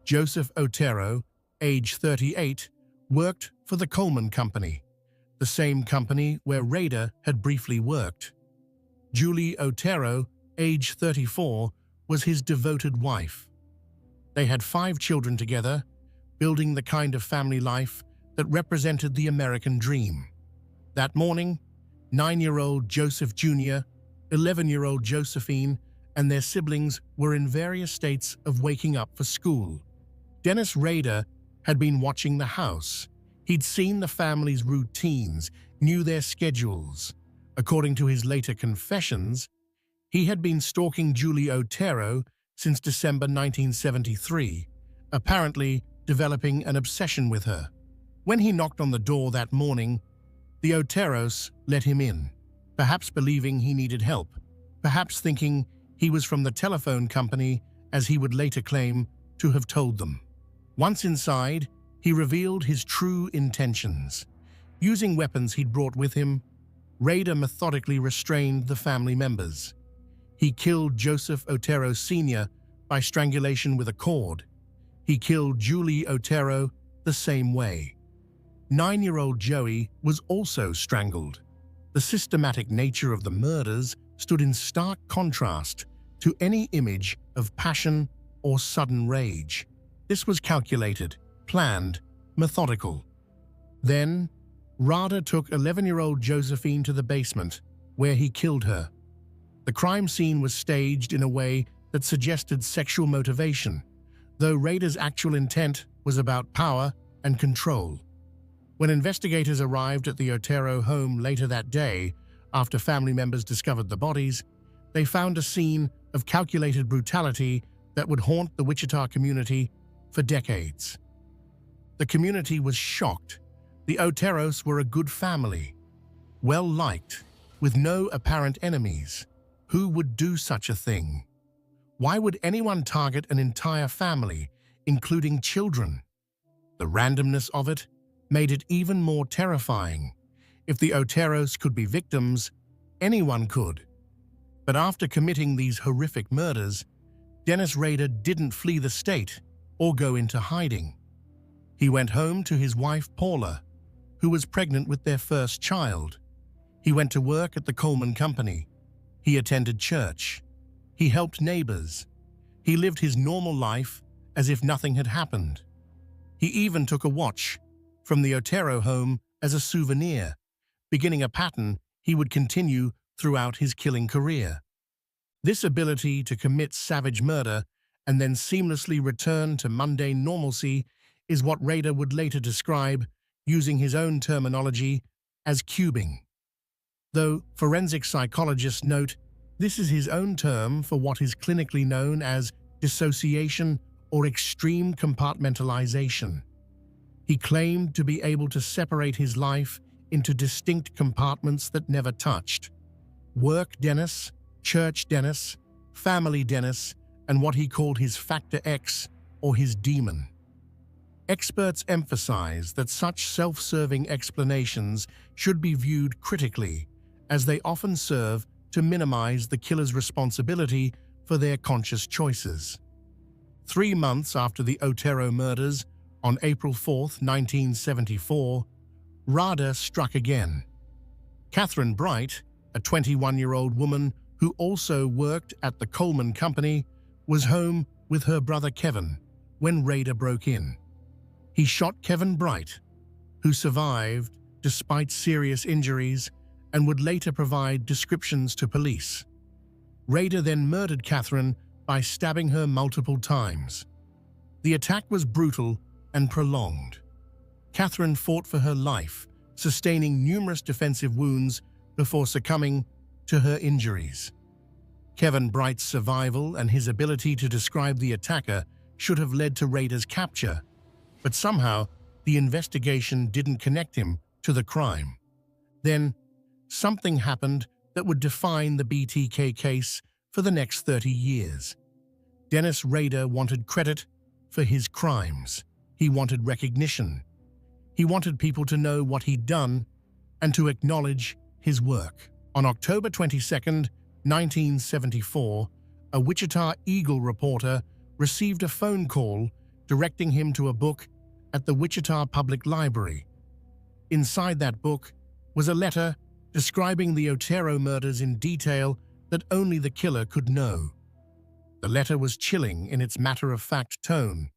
Joseph Otero, age 38, worked for the Coleman Company, the same company where Rader had briefly worked. Julie Otero, age 34, was his devoted wife. They had 5 children together, building the kind of family life that represented the American dream. That morning, 9-year-old Joseph Jr., 11-year-old Josephine, and their siblings were in various states of waking up for school. Dennis Rader had been watching the house. He'd seen the family's routines, knew their schedules. According to his later confessions, he had been stalking Julie Otero since December 1973, apparently developing an obsession with her. When he knocked on the door that morning, the Oteros let him in, perhaps believing he needed help, perhaps thinking he was from the telephone company, as he would later claim to have told them. Once inside, he revealed his true intentions. Using weapons he'd brought with him, Rader methodically restrained the family members. He killed Joseph Otero Sr. by strangulation with a cord. He killed Julie Otero the same way. 9-year-old Joey was also strangled. The systematic nature of the murders stood in stark contrast to any image of passion or sudden rage. This was calculated, planned, methodical. Then, Rader took 11-year-old Josephine to the basement, where he killed her. The crime scene was staged in a way that suggested sexual motivation, though Rader's actual intent was about power and control. When investigators arrived at the Otero home later that day, after family members discovered the bodies, they found a scene of calculated brutality that would haunt the Wichita community for decades. The community was shocked. The Oteros were a good family, well-liked, with no apparent enemies. Who would do such a thing? Why would anyone target an entire family, including children? The randomness of it made it even more terrifying. If the Oteros could be victims, anyone could. But after committing these horrific murders, Dennis Rader didn't flee the state or go into hiding. He went home to his wife Paula, who was pregnant with their first child. He went to work at the Coleman Company. He attended church. He helped neighbors. He lived his normal life as if nothing had happened. He even took a watch from the Otero home as a souvenir, beginning a pattern he would continue throughout his killing career. This ability to commit savage murder and then seamlessly return to mundane normalcy is what Rader would later describe, using his own terminology, as cubing. Though forensic psychologists note this is his own term for what is clinically known as dissociation or extreme compartmentalization. He claimed to be able to separate his life into distinct compartments that never touched: work Dennis, church Dennis, family Dennis, and what he called his Factor X, or his demon. Experts emphasize that such self-serving explanations should be viewed critically, as they often serve to minimize the killer's responsibility for their conscious choices. 3 months after the Otero murders, on April 4, 1974, Rader struck again. Catherine Bright, a 21-year-old woman who also worked at the Coleman Company, was home with her brother Kevin when Rader broke in. He shot Kevin Bright, who survived despite serious injuries and would later provide descriptions to police. Rader then murdered Catherine by stabbing her multiple times. The attack was brutal and prolonged. Catherine fought for her life, sustaining numerous defensive wounds before succumbing to her injuries. Kevin Bright's survival and his ability to describe the attacker should have led to Rader's capture, but somehow the investigation didn't connect him to the crime. Then, something happened that would define the BTK case for the next 30 years. Dennis Rader wanted credit for his crimes. He wanted recognition. He wanted people to know what he'd done and to acknowledge his work. On October 22, 1974, a Wichita Eagle reporter received a phone call directing him to a book at the Wichita Public Library. Inside that book was a letter describing the Otero murders in detail that only the killer could know. The letter was chilling in its matter-of-fact tone,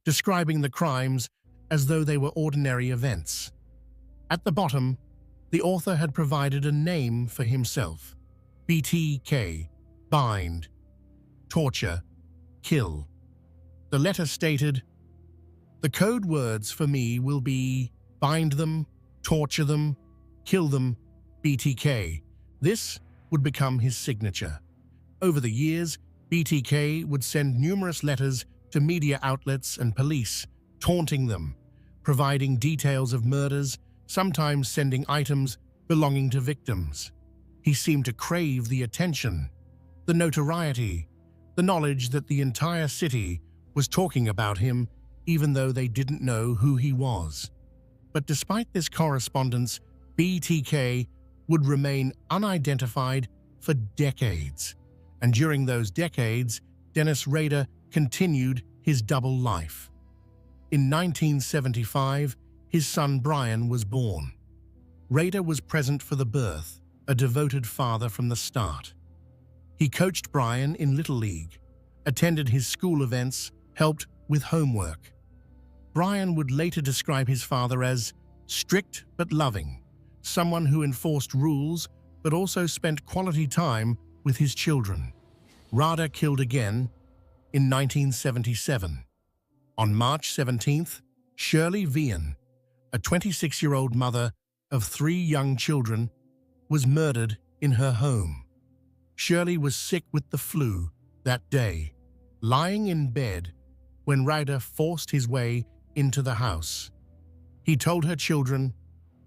describing the crimes as though they were ordinary events. At the bottom, the author had provided a name for himself: BTK, bind, torture, kill. The letter stated, "The code words for me will be bind them, torture them, kill them, BTK." This would become his signature. Over the years, BTK would send numerous letters to media outlets and police, taunting them, providing details of murders, sometimes sending items belonging to victims. He seemed to crave the attention, the notoriety, the knowledge that the entire city was talking about him, even though they didn't know who he was. But despite this correspondence, BTK would remain unidentified for decades. And during those decades, Dennis Rader continued his double life. In 1975, his son Brian was born. Rader was present for the birth, a devoted father from the start. He coached Brian in Little League, attended his school events, helped with homework. Brian would later describe his father as strict but loving, someone who enforced rules but also spent quality time with his children. Rader killed again in 1977. On March 17th, Shirley Vian, a 26-year-old mother of 3 young children, was murdered in her home. Shirley was sick with the flu that day, lying in bed when Rader forced his way into the house. He told her children,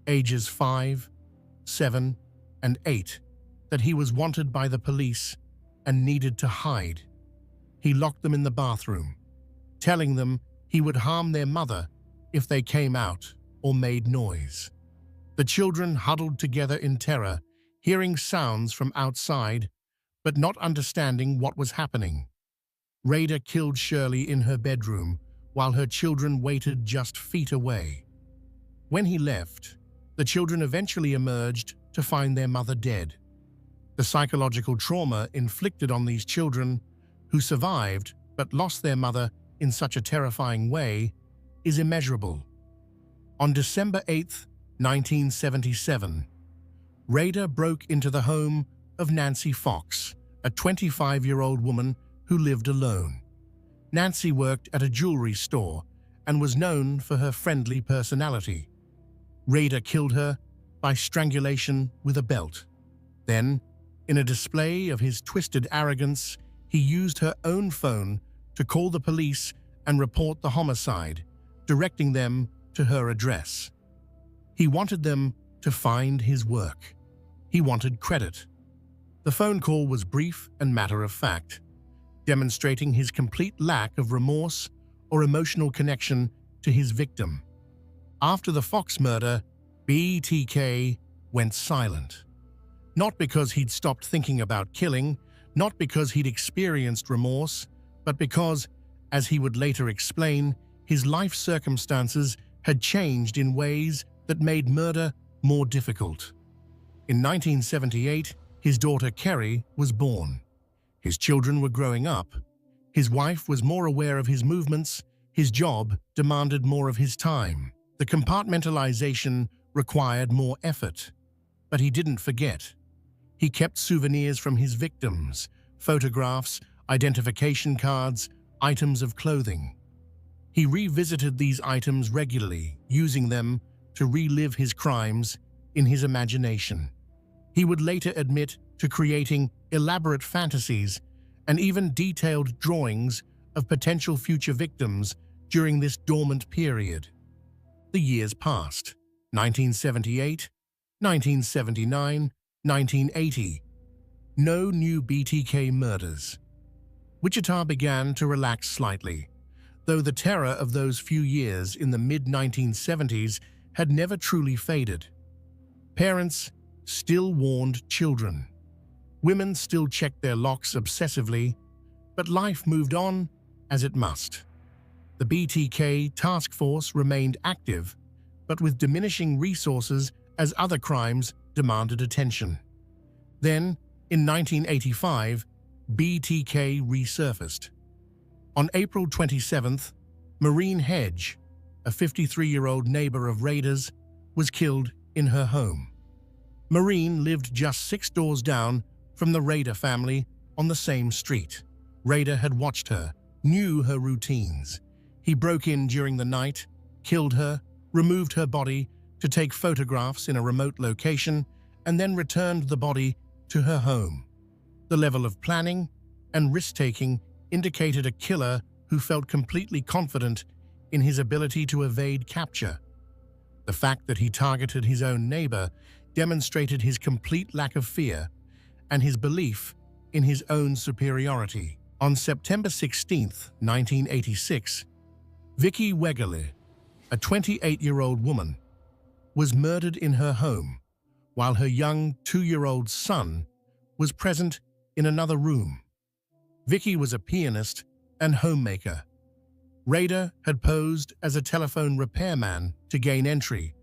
ages 5, 7, 2008 that he was wanted by the police and needed to hide. He locked them in the bathroom, telling them he would harm their mother if they came out or made noise. The children huddled together in terror, hearing sounds from outside, but not understanding what was happening. Rader killed Shirley in her bedroom while her children waited just feet away. When he left, the children eventually emerged to find their mother dead. The psychological trauma inflicted on these children, who survived but lost their mother in such a terrifying way, is immeasurable. On December 8, 1977, Rader broke into the home of Nancy Fox, a 25-year-old woman who lived alone. Nancy worked at a jewelry store and was known for her friendly personality. Rader killed her by strangulation with a belt. Then, in a display of his twisted arrogance, he used her own phone to call the police and report the homicide, directing them to her address. He wanted them to find his work. He wanted credit. The phone call was brief and matter-of-fact, demonstrating his complete lack of remorse or emotional connection to his victim. After the Fox murder, BTK went silent. Not because he'd stopped thinking about killing, not because he'd experienced remorse, but because, as he would later explain, his life circumstances had changed in ways that made murder more difficult. In 1978, his daughter Kerry was born. His children were growing up. His wife was more aware of his movements. His job demanded more of his time. The compartmentalization required more effort. But he didn't forget. He kept souvenirs from his victims, photographs, identification cards, items of clothing. He revisited these items regularly, using them to relive his crimes in his imagination. He would later admit to creating elaborate fantasies and even detailed drawings of potential future victims during this dormant period. The years passed. 1978, 1979, 1980. No new BTK murders. Wichita began to relax slightly, though the terror of those few years in the mid-1970s had never truly faded. Parents still warned children. Women still checked their locks obsessively, but life moved on as it must. The BTK task force remained active, but with diminishing resources as other crimes demanded attention. Then, in 1985, BTK resurfaced. On April 27th, Maureen Hedge, a 53-year-old neighbor of Rader's, was killed in her home. Maureen lived just 6 doors down from the Rader family on the same street. Rader had watched her, knew her routines. He broke in during the night, killed her, removed her body to take photographs in a remote location, and then returned the body to her home. The level of planning and risk-taking indicated a killer who felt completely confident in his ability to evade capture. The fact that he targeted his own neighbor demonstrated his complete lack of fear and his belief in his own superiority. On September 16, 1986, Vicki Wegerle, a 28-year-old woman, was murdered in her home, while her young 2-year-old son was present in another room. Vicki was a pianist and homemaker. Rader had posed as a telephone repairman to gain entry,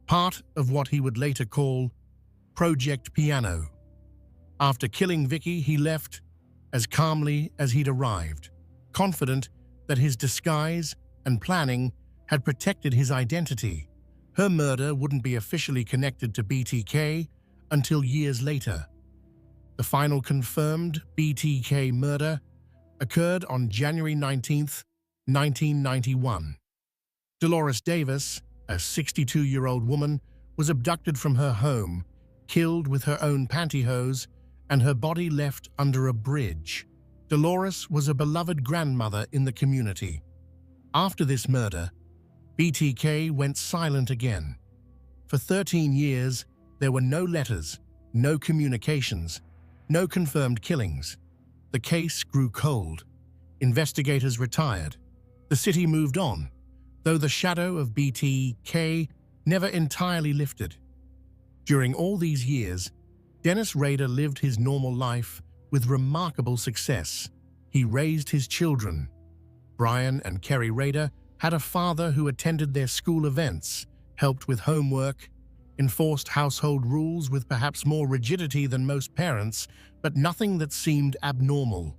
part of what he would later call Project Piano. After killing Vicki, he left as calmly as he'd arrived, confident that his disguise and planning had protected his identity. Her murder wouldn't be officially connected to BTK until years later. The final confirmed BTK murder occurred on January 19, 1991. Dolores Davis, a 62-year-old woman, was abducted from her home, killed with her own pantyhose, and her body left under a bridge. Dolores was a beloved grandmother in the community. After this murder, BTK went silent again. For 13 years, there were no letters, no communications, no confirmed killings. The case grew cold. Investigators retired. The city moved on, though the shadow of BTK never entirely lifted. During all these years, Dennis Rader lived his normal life with remarkable success. He raised his children. Brian and Kerry Rader had a father who attended their school events, helped with homework, enforced household rules with perhaps more rigidity than most parents, but nothing that seemed abnormal.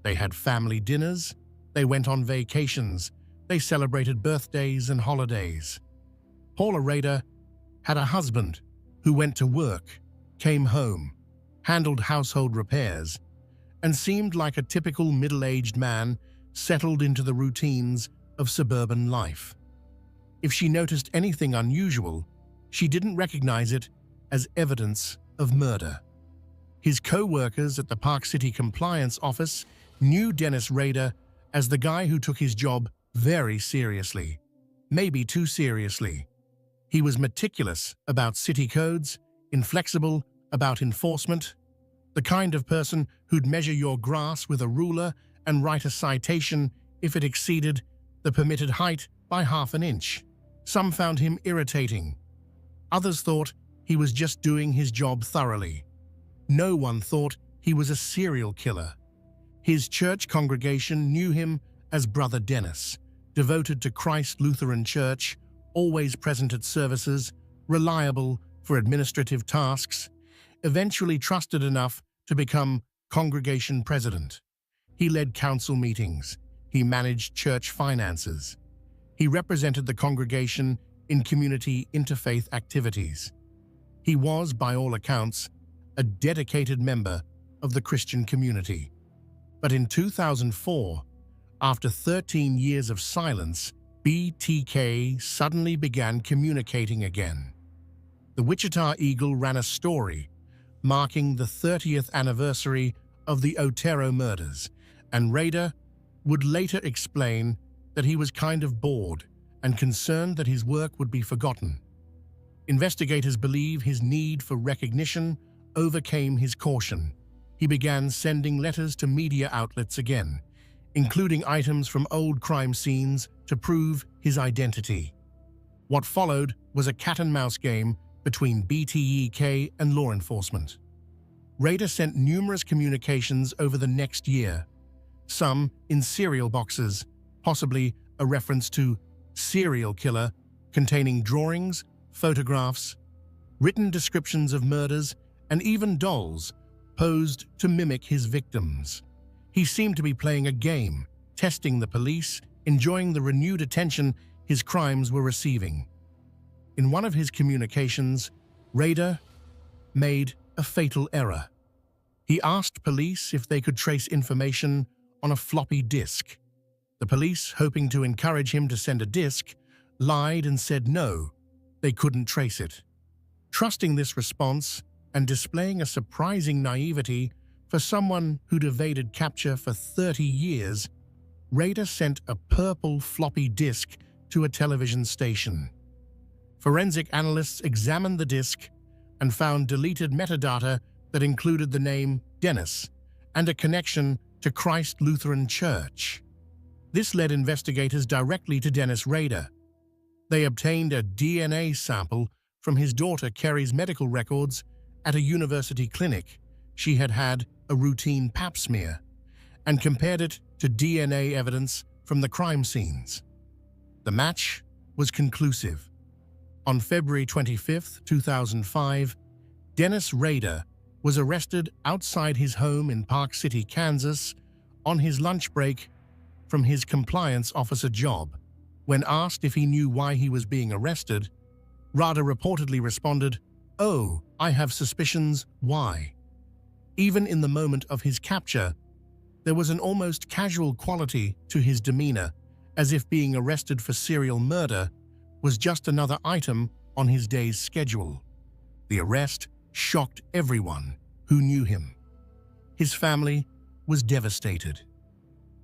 They had family dinners, they went on vacations, they celebrated birthdays and holidays. Paula Rader had a husband who went to work, came home, handled household repairs, and seemed like a typical middle-aged man settled into the routines of suburban life. If she noticed anything unusual, she didn't recognize it as evidence of murder. His co-workers at the Park City Compliance Office knew Dennis Rader as the guy who took his job very seriously, maybe too seriously. He was meticulous about city codes, inflexible about enforcement, the kind of person who'd measure your grass with a ruler and write a citation if it exceeded the permitted height by half an inch. Some found him irritating. Others thought he was just doing his job thoroughly. No one thought he was a serial killer. His church congregation knew him as Brother Dennis, devoted to Christ Lutheran Church, always present at services, reliable for administrative tasks, eventually trusted enough to become congregation president. He led council meetings. He managed church finances. He represented the congregation in community interfaith activities. He was, by all accounts, a dedicated member of the Christian community. But in 2004, after 13 years of silence, BTK suddenly began communicating again. The Wichita Eagle ran a story marking the 30th anniversary of the Otero murders, and Rader would later explain that he was kind of bored and concerned that his work would be forgotten. Investigators believe his need for recognition overcame his caution. He began sending letters to media outlets again, including items from old crime scenes to prove his identity. What followed was a cat-and-mouse game between BTK and law enforcement. Rader sent numerous communications over the next year, some in cereal boxes, possibly a reference to serial killer, containing drawings, photographs, written descriptions of murders, and even dolls posed to mimic his victims. He seemed to be playing a game, testing the police, enjoying the renewed attention his crimes were receiving. In one of his communications, Rader made a fatal error. He asked police if they could trace information on a floppy disk. The police, hoping to encourage him to send a disk, lied and said no, they couldn't trace it. Trusting this response and displaying a surprising naivety for someone who'd evaded capture for 30 years, Rader sent a purple floppy disk to a television station. Forensic analysts examined the disk and found deleted metadata that included the name Dennis and a connection to Christ Lutheran Church. This led investigators directly to Dennis Rader. They obtained a DNA sample from his daughter Kerry's medical records at a university clinic. She had had a routine pap smear, and compared it to DNA evidence from the crime scenes. The match was conclusive. On February 25, 2005, Dennis Rader was arrested outside his home in Park City, Kansas, on his lunch break from his compliance officer job. When asked if he knew why he was being arrested, Rader reportedly responded, "Oh, I have suspicions why." Even in the moment of his capture, there was an almost casual quality to his demeanor, as if being arrested for serial murder was just another item on his day's schedule. The arrest shocked everyone who knew him. His family was devastated.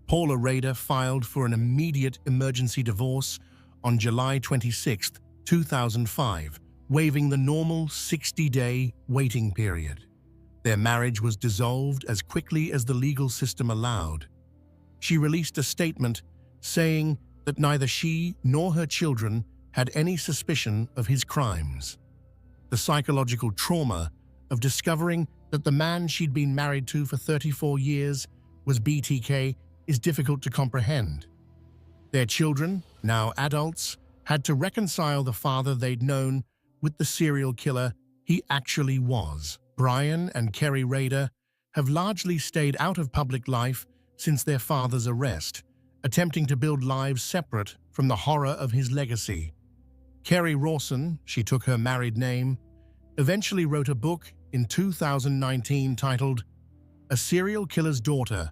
Paula Rader filed for an immediate emergency divorce on July 26, 2005, waiving the normal 60-day waiting period. Their marriage was dissolved as quickly as the legal system allowed. She released a statement saying that neither she nor her children had any suspicion of his crimes. The psychological trauma of discovering that the man she'd been married to for 34 years was BTK is difficult to comprehend. Their children, now adults, had to reconcile the father they'd known with the serial killer he actually was. Brian and Kerry Rader have largely stayed out of public life since their father's arrest, attempting to build lives separate from the horror of his legacy. Kerry Rawson, she took her married name, eventually wrote a book in 2019 titled A Serial Killer's Daughter,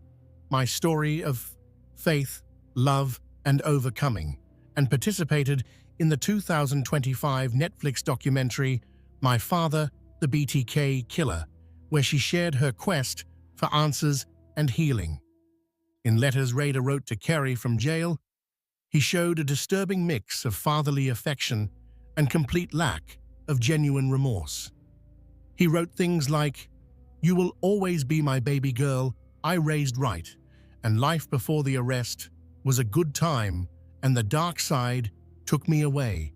My Story of Faith, Love, and Overcoming, and participated in the 2025 Netflix documentary My Father, the BTK Killer, where she shared her quest for answers and healing. In letters Rader wrote to Kerry from jail, he showed a disturbing mix of fatherly affection and complete lack of genuine remorse. He wrote things like, "You will always be my baby girl, I raised right, and life before the arrest was a good time, and the dark side took me away,"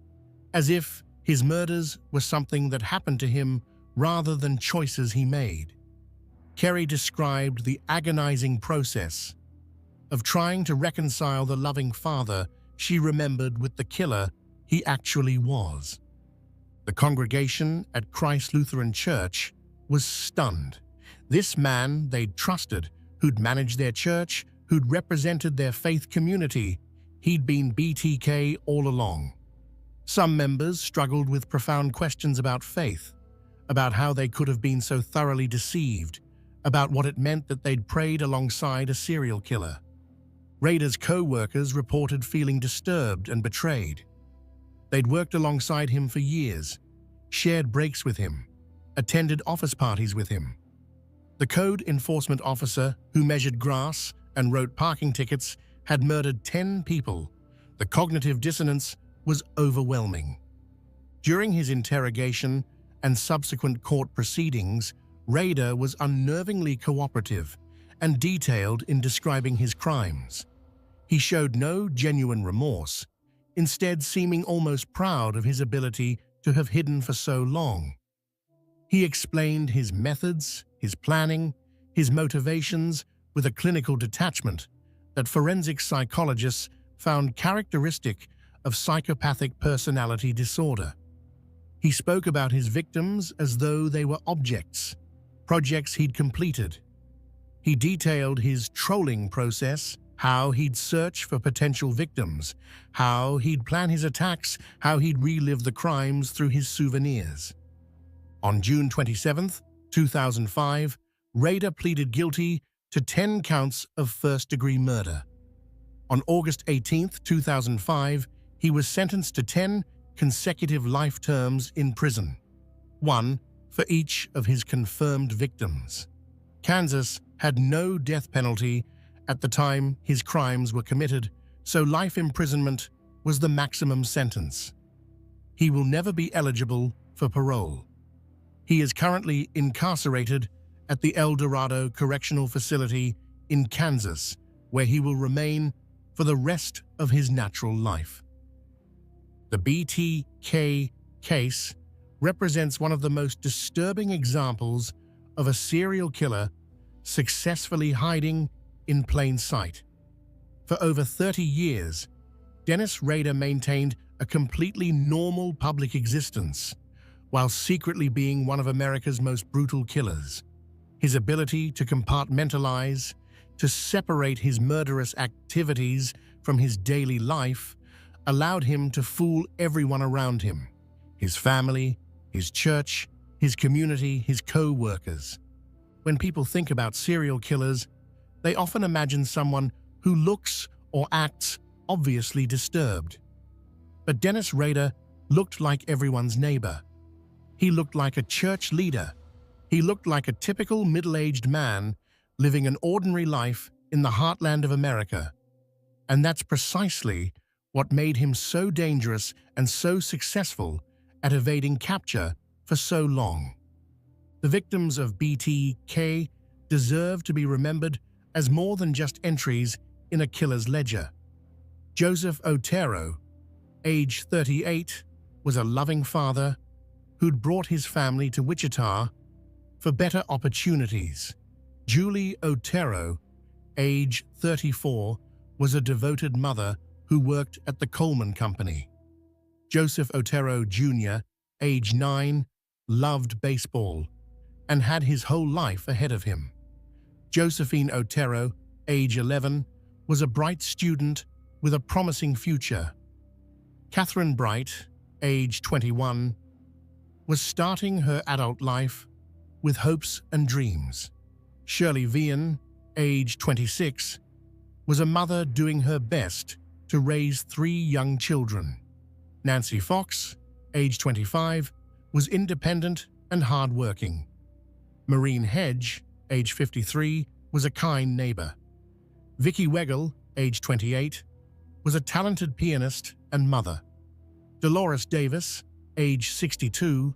as if his murders were something that happened to him rather than choices he made. Kerry described the agonizing process of trying to reconcile the loving father she remembered with the killer he actually was. The congregation at Christ Lutheran Church was stunned. This man they'd trusted, who'd managed their church, who'd represented their faith community, he'd been BTK all along. Some members struggled with profound questions about faith, about how they could have been so thoroughly deceived, about what it meant that they'd prayed alongside a serial killer. Rader's co-workers reported feeling disturbed and betrayed. They'd worked alongside him for years, shared breaks with him, attended office parties with him. The code enforcement officer who measured grass and wrote parking tickets had murdered 10 people. The cognitive dissonance was overwhelming. During his interrogation and subsequent court proceedings, Rader was unnervingly cooperative and detailed in describing his crimes. He showed no genuine remorse, instead seeming almost proud of his ability to have hidden for so long. He explained his methods, his planning, his motivations with a clinical detachment that forensic psychologists found characteristic of psychopathic personality disorder. He spoke about his victims as though they were objects, projects he'd completed. He detailed his trolling process, how he'd search for potential victims, how he'd plan his attacks, how he'd relive the crimes through his souvenirs. On June 27, 2005, Rader pleaded guilty to 10 counts of first-degree murder. On August 18, 2005, he was sentenced to 10 consecutive life terms in prison, one for each of his confirmed victims. Kansas had no death penalty at the time his crimes were committed, so life imprisonment was the maximum sentence. He will never be eligible for parole. He is currently incarcerated at the El Dorado Correctional Facility in Kansas, where he will remain for the rest of his natural life. The BTK case represents one of the most disturbing examples of a serial killer successfully hiding in plain sight. For over 30 years, Dennis Rader maintained a completely normal public existence, while secretly being one of America's most brutal killers. His ability to compartmentalize, to separate his murderous activities from his daily life, allowed him to fool everyone around him: his family, his church, his community, his co-workers. When people think about serial killers, they often imagine someone who looks or acts obviously disturbed. But Dennis Rader looked like everyone's neighbor. He looked like a church leader. He looked like a typical middle-aged man living an ordinary life in the heartland of America. And that's precisely what made him so dangerous and so successful at evading capture for so long. The victims of BTK deserve to be remembered as more than just entries in a killer's ledger. Joseph Otero, age 38, was a loving father who'd brought his family to Wichita for better opportunities. Julie Otero, age 34, was a devoted mother who worked at the Coleman Company. Joseph Otero Jr., age 9, loved baseball and had his whole life ahead of him. Josephine Otero, age 11, was a bright student with a promising future. Catherine Bright, age 21, was starting her adult life with hopes and dreams. Shirley Vian, age 26, was a mother doing her best to raise 3 young children. Nancy Fox, age 25, was independent and hardworking. Maureen Hedge, age 53, was a kind neighbor. Vicky Weigel, age 28, was a talented pianist and mother. Dolores Davis, age 62,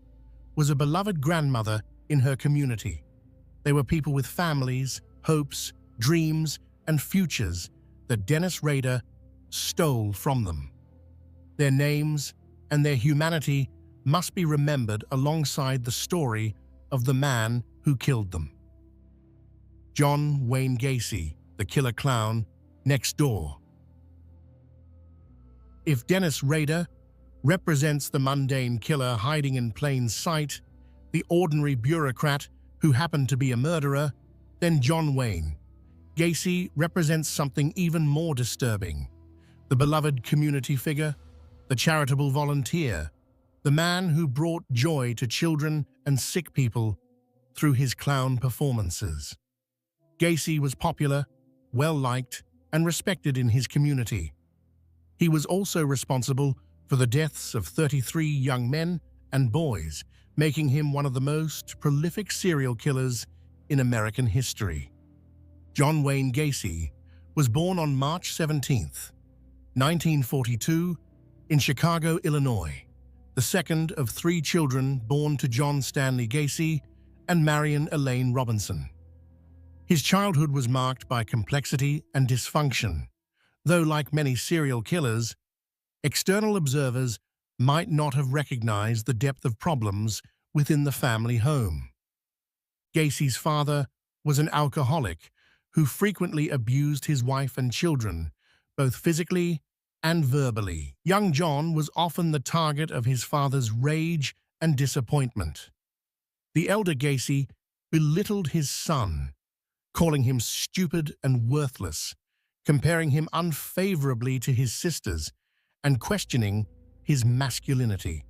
was a beloved grandmother in her community. They were people with families, hopes, dreams, and futures that Dennis Rader stole from them. Their names and their humanity must be remembered alongside the story of the man who killed them. John Wayne Gacy, the killer clown, next door. If Dennis Rader represents the mundane killer hiding in plain sight, the ordinary bureaucrat who happened to be a murderer, then John Wayne Gacy represents something even more disturbing: the beloved community figure, the charitable volunteer, the man who brought joy to children and sick people through his clown performances. Gacy was popular, well-liked, and respected in his community. He was also responsible for the deaths of 33 young men and boys, making him one of the most prolific serial killers in American history. John Wayne Gacy was born on March 17, 1942, in Chicago, Illinois, the second of 3 children born to John Stanley Gacy and Marion Elaine Robinson. His childhood was marked by complexity and dysfunction, though like many serial killers, external observers might not have recognized the depth of problems within the family home. Gacy's father was an alcoholic who frequently abused his wife and children, both physically and verbally. Young John was often the target of his father's rage and disappointment. The elder Gacy belittled his son, calling him stupid and worthless, comparing him unfavorably to his sisters, and questioning his masculinity.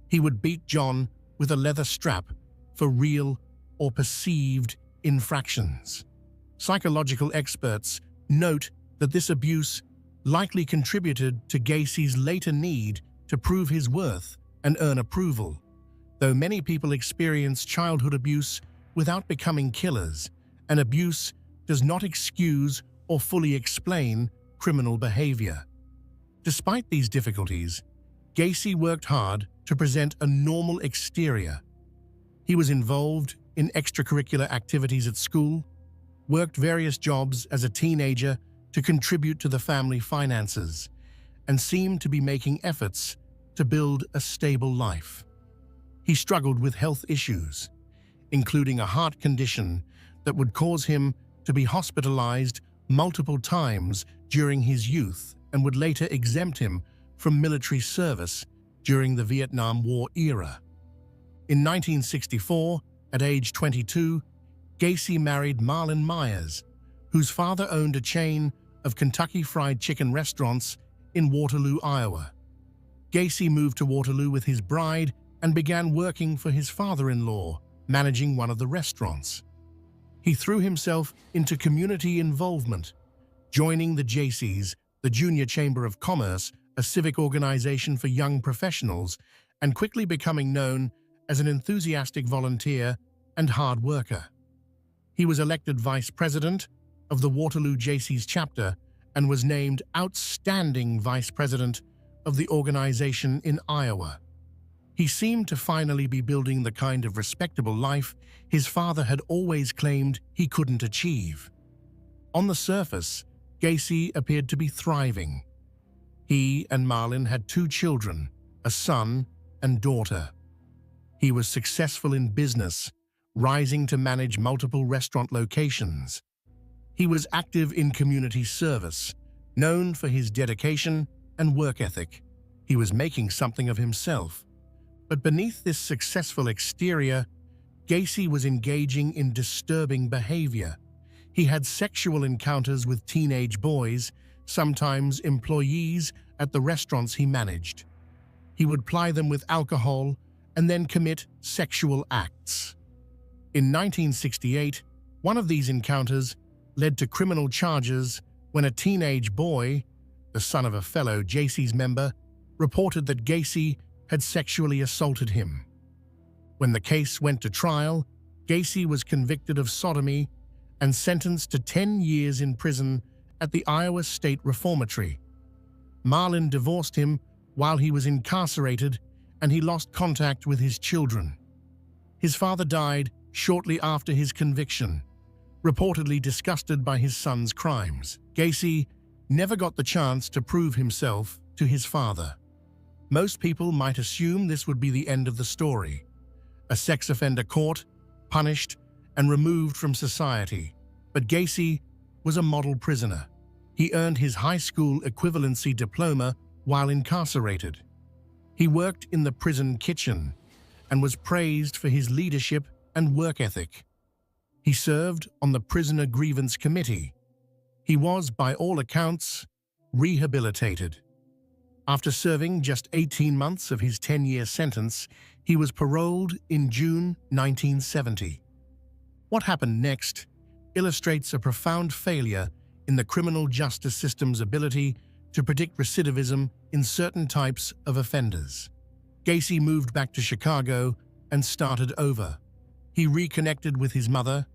He would beat John with a leather strap for real or perceived infractions. Psychological experts note that this abuse likely contributed to Gacy's later need to prove his worth and earn approval. Though many people experience childhood abuse without becoming killers, and abuse does not excuse or fully explain criminal behavior. Despite these difficulties, Gacy worked hard to present a normal exterior. He was involved in extracurricular activities at school, worked various jobs as a teenager to contribute to the family finances, and seemed to be making efforts to build a stable life. He struggled with health issues, including a heart condition that would cause him to be hospitalized multiple times during his youth and would later exempt him from military service during the Vietnam War era. In 1964, at age 22, Gacy married Marlon Myers, whose father owned a chain of Kentucky Fried Chicken restaurants in Waterloo, Iowa. Gacy moved to Waterloo with his bride and began working for his father-in-law, managing one of the restaurants. He threw himself into community involvement, joining the JCs, the Junior Chamber of Commerce, a civic organization for young professionals, and quickly becoming known as an enthusiastic volunteer and hard worker. He was elected vice president of the Waterloo JCs chapter and was named outstanding vice president of the organization in Iowa. He seemed to finally be building the kind of respectable life his father had always claimed he couldn't achieve. On the surface, Gacy appeared to be thriving. He and Marlin had 2 children, a son and daughter. He was successful in business, rising to manage multiple restaurant locations. He was active in community service, known for his dedication and work ethic. He was making something of himself. But beneath this successful exterior, Gacy was engaging in disturbing behavior. He had sexual encounters with teenage boys, sometimes employees at the restaurants he managed. He would ply them with alcohol and then commit sexual acts. In 1968, one of these encounters led to criminal charges when a teenage boy, the son of a fellow Jaycees member, reported that Gacy had sexually assaulted him. When the case went to trial, Gacy was convicted of sodomy and sentenced to 10 years in prison at the Iowa State Reformatory. Marlin divorced him while he was incarcerated, and he lost contact with his children. His father died shortly after his conviction, reportedly disgusted by his son's crimes. Gacy never got the chance to prove himself to his father. Most people might assume this would be the end of the story. A sex offender caught, punished, and removed from society. But Gacy was a model prisoner. He earned his high school equivalency diploma while incarcerated. He worked in the prison kitchen and was praised for his leadership and work ethic. He served on the Prisoner Grievance Committee. He was, by all accounts, rehabilitated. After serving just 18 months of his 10-year sentence, he was paroled in June 1970. What happened next illustrates a profound failure in the criminal justice system's ability to predict recidivism in certain types of offenders. Gacy moved back to Chicago and started over. He reconnected with his mother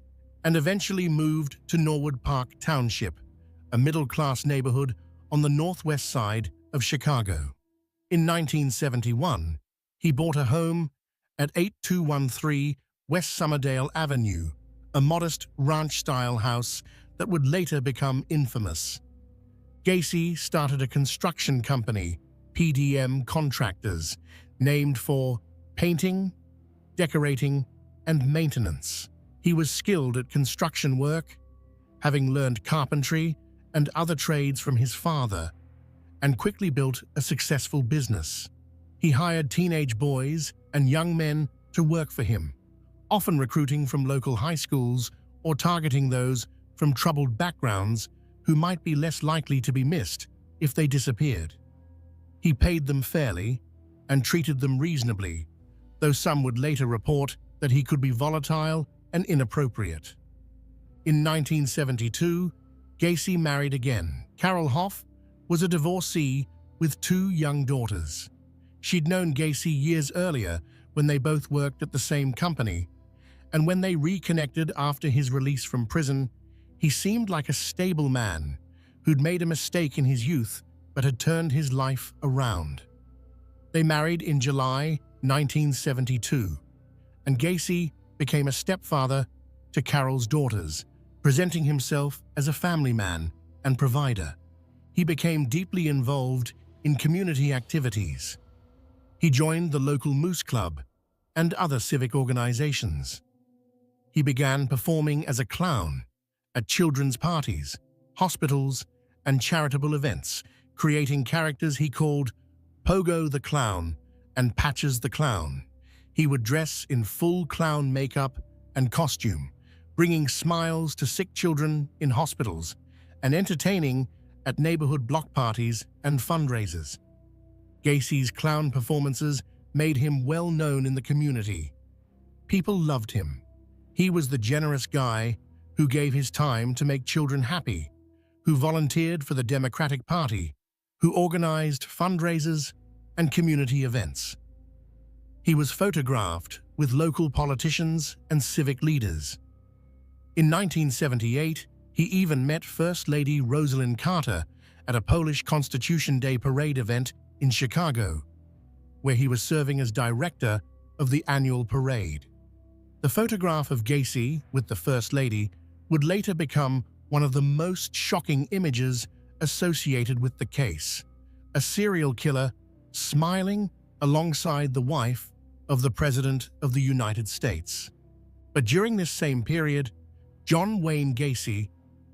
and eventually moved to Norwood Park Township, a middle-class neighborhood on the northwest side of Chicago. In 1971, he bought a home at 8213 West Summerdale Avenue, a modest ranch-style house that would later become infamous. Gacy started a construction company, PDM Contractors, named for painting, decorating, and maintenance. He was skilled at construction work, having learned carpentry and other trades from his father, and quickly built a successful business. He hired teenage boys and young men to work for him, often recruiting from local high schools or targeting those from troubled backgrounds who might be less likely to be missed if they disappeared. He paid them fairly and treated them reasonably, though some would later report that he could be volatile and inappropriate. In 1972, Gacy married again. Carol Hoff was a divorcee with 2 young daughters. She'd known Gacy years earlier when they both worked at the same company, and when they reconnected after his release from prison, he seemed like a stable man who'd made a mistake in his youth but had turned his life around. They married in July 1972, and Gacy became a stepfather to Carol's daughters, presenting himself as a family man and provider. He became deeply involved in community activities. He joined the local Moose Club and other civic organizations. He began performing as a clown at children's parties, hospitals, and charitable events, creating characters he called Pogo the Clown and Patches the Clown. He would dress in full clown makeup and costume, bringing smiles to sick children in hospitals and entertaining at neighborhood block parties and fundraisers. Gacy's clown performances made him well known in the community. People loved him. He was the generous guy who gave his time to make children happy, who volunteered for the Democratic Party, who organized fundraisers and community events. He was photographed with local politicians and civic leaders. In 1978, he even met First Lady Rosalynn Carter at a Polish Constitution Day parade event in Chicago. where he was serving as director of the annual parade. The photograph of Gacy with the First Lady would later become one of the most shocking images associated with the case, a serial killer smiling alongside the wife of the President of the United States. But during this same period, John Wayne Gacy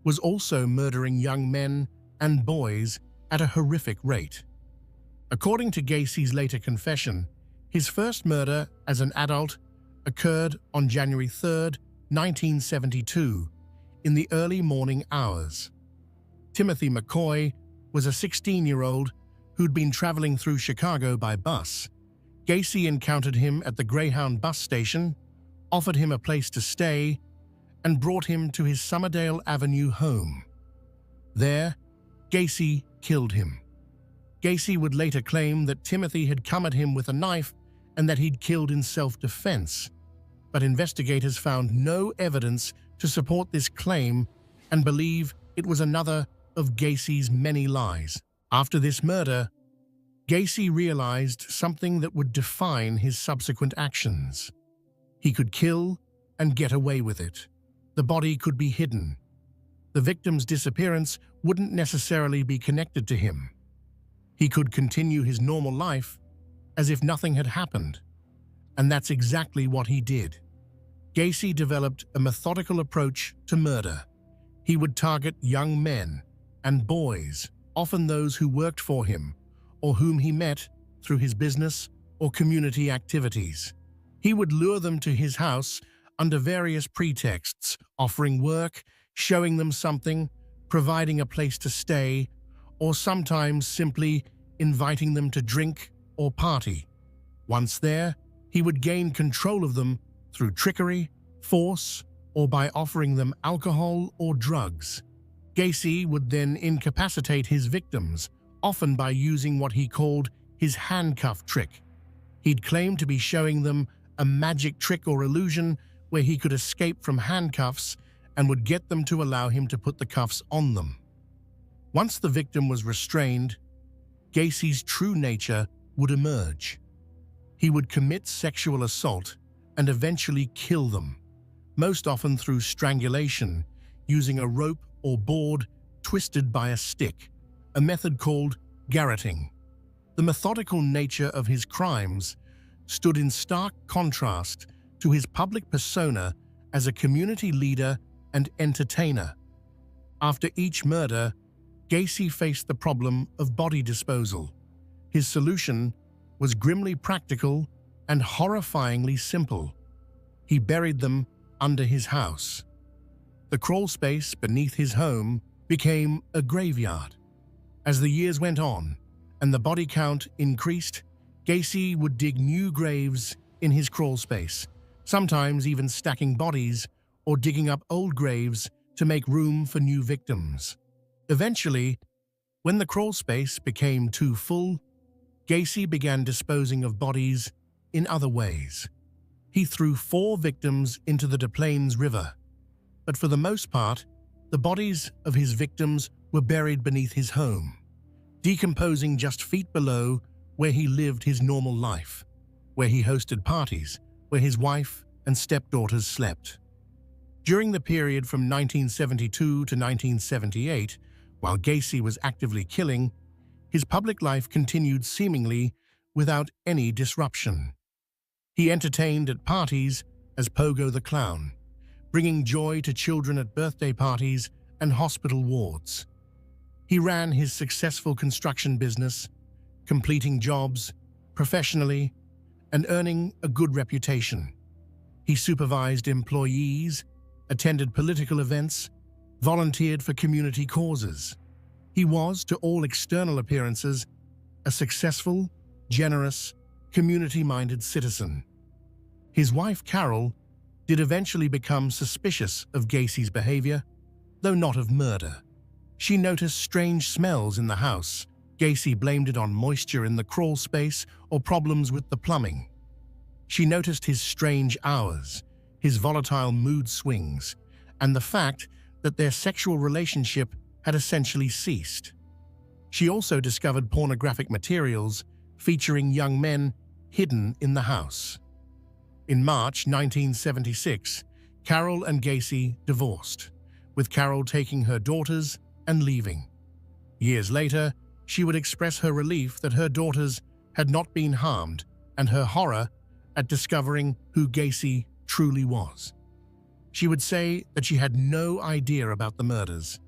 was also murdering young men and boys at a horrific rate. According to Gacy's later confession, his first murder as an adult occurred on January 3, 1972, in the early morning hours. Timothy McCoy was a 16-year-old who'd been traveling through Chicago by bus. Gacy encountered him at the Greyhound bus station, offered him a place to stay, and brought him to his Summerdale Avenue home. There, Gacy killed him. Gacy would later claim that Timothy had come at him with a knife and that he'd killed in self-defense, but investigators found no evidence to support this claim and believe it was another of Gacy's many lies. After this murder, Gacy realized something that would define his subsequent actions. He could kill and get away with it. The body could be hidden. The victim's disappearance wouldn't necessarily be connected to him. He could continue his normal life as if nothing had happened. And that's exactly what he did. Gacy developed a methodical approach to murder. He would target young men and boys, often those who worked for him or whom he met through his business or community activities. He would lure them to his house under various pretexts, offering work, showing them something, providing a place to stay, or sometimes simply inviting them to drink or party. Once there, he would gain control of them through trickery, force, or by offering them alcohol or drugs. Gacy would then incapacitate his victims, often by using what he called his handcuff trick. He'd claim to be showing them a magic trick or illusion where he could escape from handcuffs and would get them to allow him to put the cuffs on them. Once the victim was restrained, Gacy's true nature would emerge. He would commit sexual assault and eventually kill them, most often through strangulation, using a rope or board twisted by a stick, a method called garroting. The methodical nature of his crimes stood in stark contrast to his public persona as a community leader and entertainer. After each murder, Gacy faced the problem of body disposal. His solution was grimly practical and horrifyingly simple. He buried them under his house. The crawl space beneath his home became a graveyard. As the years went on and the body count increased, Gacy would dig new graves in his crawl space, sometimes even stacking bodies or digging up old graves to make room for new victims. Eventually, when the crawl space became too full, Gacy began disposing of bodies in other ways. He threw 4 victims into the Des Plaines River, but for the most part, the bodies of his victims were buried beneath his home, decomposing just feet below where he lived his normal life, where he hosted parties, where his wife and stepdaughters slept. During the period from 1972 to 1978, while Gacy was actively killing, his public life continued seemingly without any disruption. He entertained at parties as Pogo the Clown, bringing joy to children at birthday parties and hospital wards. He ran his successful construction business, completing jobs professionally and earning a good reputation. He supervised employees, attended political events, volunteered for community causes. He was, to all external appearances, a successful, generous, community-minded citizen. His wife, Carol, did eventually become suspicious of Gacy's behavior, though not of murder. She noticed strange smells in the house. Gacy blamed it on moisture in the crawl space or problems with the plumbing. She noticed his strange hours, his volatile mood swings, and the fact that their sexual relationship had essentially ceased. She also discovered pornographic materials featuring young men hidden in the house. In March 1976, Carol and Gacy divorced, with Carol taking her daughters and leaving. Years later, she would express her relief that her daughters had not been harmed and her horror at discovering who Gacy truly was. She would say that she had no idea about the murders,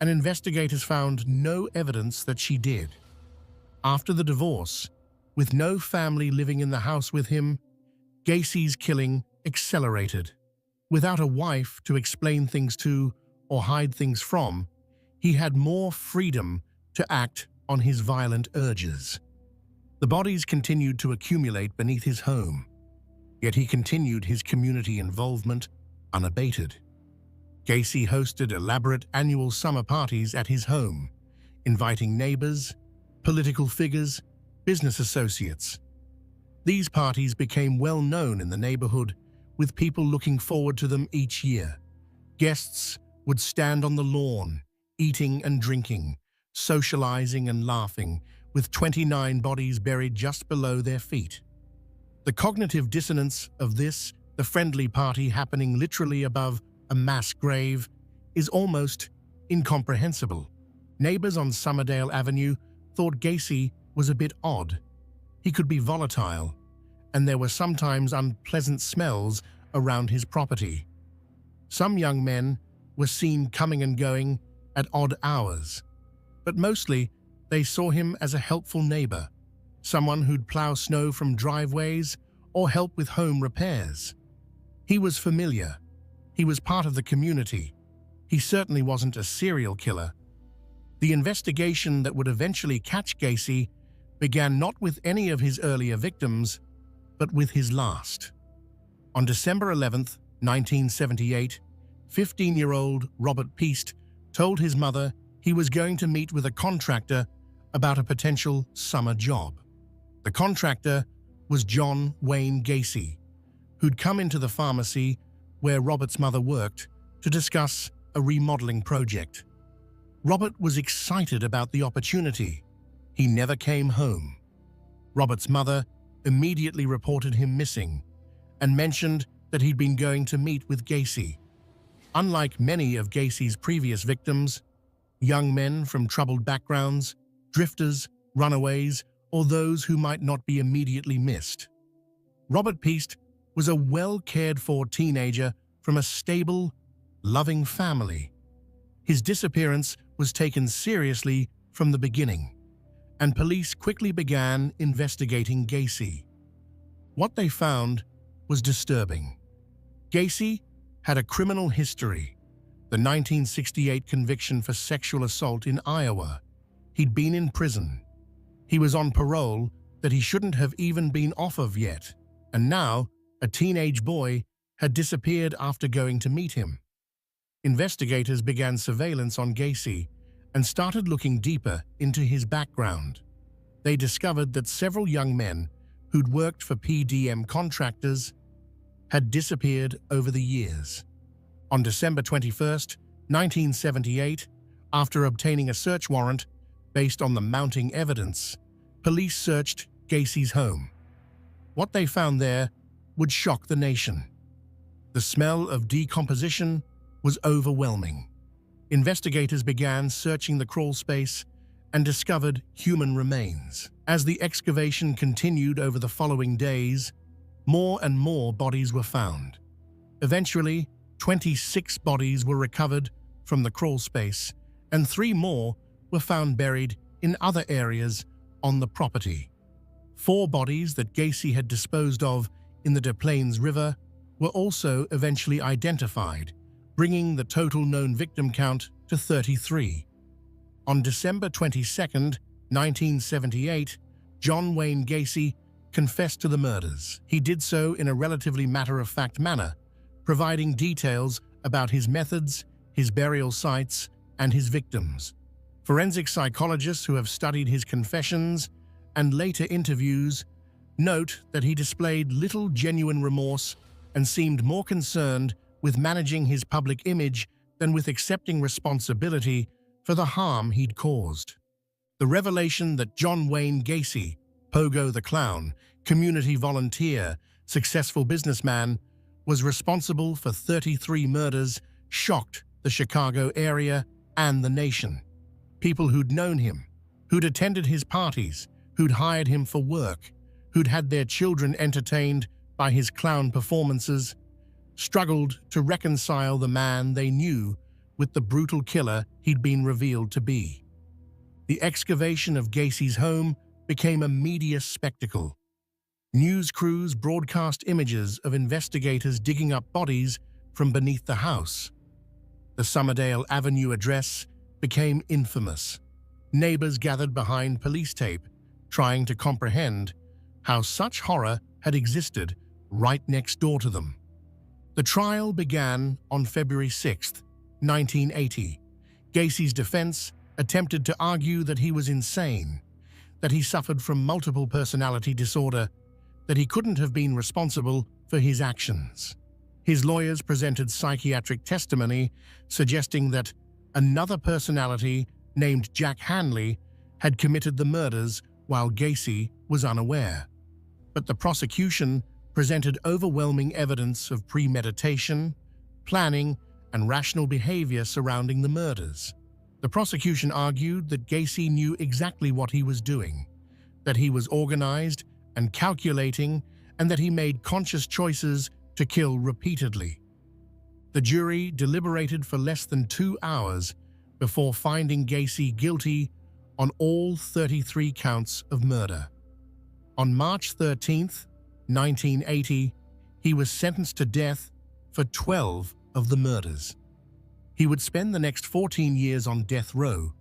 and investigators found no evidence that she did. After the divorce, with no family living in the house with him, Gacy's killing accelerated. Without a wife to explain things to or hide things from, he had more freedom to act on his violent urges. The bodies continued to accumulate beneath his home, yet he continued his community involvement unabated. Gacy hosted elaborate annual summer parties at his home, inviting neighbors, political figures, business associates. These parties became well known in the neighborhood, with people looking forward to them each year. Guests would stand on the lawn, eating and drinking, socializing and laughing, with 29 bodies buried just below their feet. The cognitive dissonance of this, the friendly party happening literally above a mass grave, is almost incomprehensible. Neighbors on Summerdale Avenue thought Gacy was a bit odd. He could be volatile, and there were sometimes unpleasant smells around his property. Some young men were seen coming and going at odd hours, but mostly they saw him as a helpful neighbor, someone who'd plow snow from driveways or help with home repairs. He was familiar. He was part of the community. He certainly wasn't a serial killer. The investigation that would eventually catch Gacy began not with any of his earlier victims, but with his last. On December 11, 1978, 15-year-old Robert Piest told his mother he was going to meet with a contractor about a potential summer job. The contractor was John Wayne Gacy, who'd come into the pharmacy where Robert's mother worked to discuss a remodeling project. Robert was excited about the opportunity. He never came home. Robert's mother immediately reported him missing and mentioned that he'd been going to meet with Gacy. Unlike many of Gacy's previous victims, young men from troubled backgrounds, drifters, runaways, or those who might not be immediately missed, Robert Piest was a well-cared-for teenager from a stable, loving family. His disappearance was taken seriously from the beginning, and police quickly began investigating Gacy. What they found was disturbing. Gacy had a criminal history, the 1968 conviction for sexual assault in Iowa. He'd been in prison. He was on parole that he shouldn't have even been off of yet, and now a teenage boy had disappeared after going to meet him. Investigators began surveillance on Gacy and started looking deeper into his background. They discovered that several young men who'd worked for PDM contractors had disappeared over the years. On December 21, 1978, after obtaining a search warrant based on the mounting evidence, police searched Gacy's home. What they found there would shock the nation. The smell of decomposition was overwhelming. Investigators began searching the crawl space and discovered human remains. As the excavation continued over the following days, more and more bodies were found. Eventually, 26 bodies were recovered from the crawl space, and 3 more were found buried in other areas on the property. 4 bodies that Gacy had disposed of in the Des Plaines River were also eventually identified, bringing the total known victim count to 33. On December 22, 1978, John Wayne Gacy confessed to the murders. He did so in a relatively matter-of-fact manner, providing details about his methods, his burial sites, and his victims. Forensic psychologists who have studied his confessions and later interviews note that he displayed little genuine remorse and seemed more concerned with managing his public image than with accepting responsibility for the harm he'd caused. The revelation that John Wayne Gacy Pogo the Clown, community volunteer, successful businessman, was responsible for 33 murders, shocked the Chicago area and the nation. People who'd known him, who'd attended his parties, who'd hired him for work, who'd had their children entertained by his clown performances, struggled to reconcile the man they knew with the brutal killer he'd been revealed to be. The excavation of Gacy's home became a media spectacle. News crews broadcast images of investigators digging up bodies from beneath the house. The Somerdale Avenue address became infamous. Neighbors gathered behind police tape, trying to comprehend how such horror had existed right next door to them. The trial began on February 6, 1980. Gacy's defense attempted to argue that he was insane, that he suffered from multiple personality disorder, that he couldn't have been responsible for his actions. His lawyers presented psychiatric testimony suggesting that another personality named Jack Hanley had committed the murders while Gacy was unaware. But the prosecution presented overwhelming evidence of premeditation, planning, and rational behavior surrounding the murders. The prosecution argued that Gacy knew exactly what he was doing, that he was organized and calculating, and that he made conscious choices to kill repeatedly. The jury deliberated for less than 2 hours before finding Gacy guilty on all 33 counts of murder. On March 13, 1980, he was sentenced to death for 12 of the murders. He would spend the next 14 years on death row,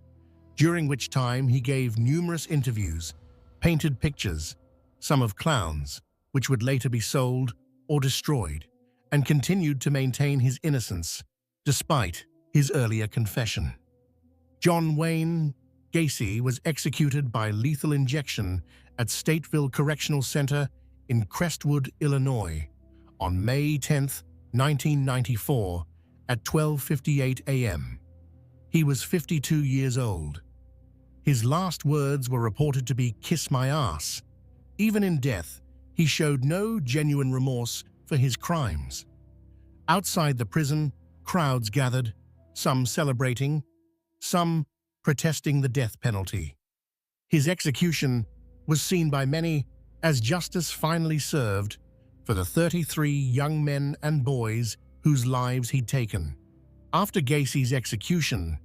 during which time he gave numerous interviews, painted pictures, some of clowns, which would later be sold or destroyed, and continued to maintain his innocence despite his earlier confession. John Wayne Gacy was executed by lethal injection at Stateville Correctional Center in Crestwood, Illinois, on May 10, 1994, at 12:58 a.m. He was 52 years old. His last words were reported to be "kiss my ass." Even in death, he showed no genuine remorse for his crimes. Outside the prison, crowds gathered, some celebrating, some protesting the death penalty. His execution was seen by many as justice finally served for the 33 young men and boys whose lives he'd taken. After Gacy's execution,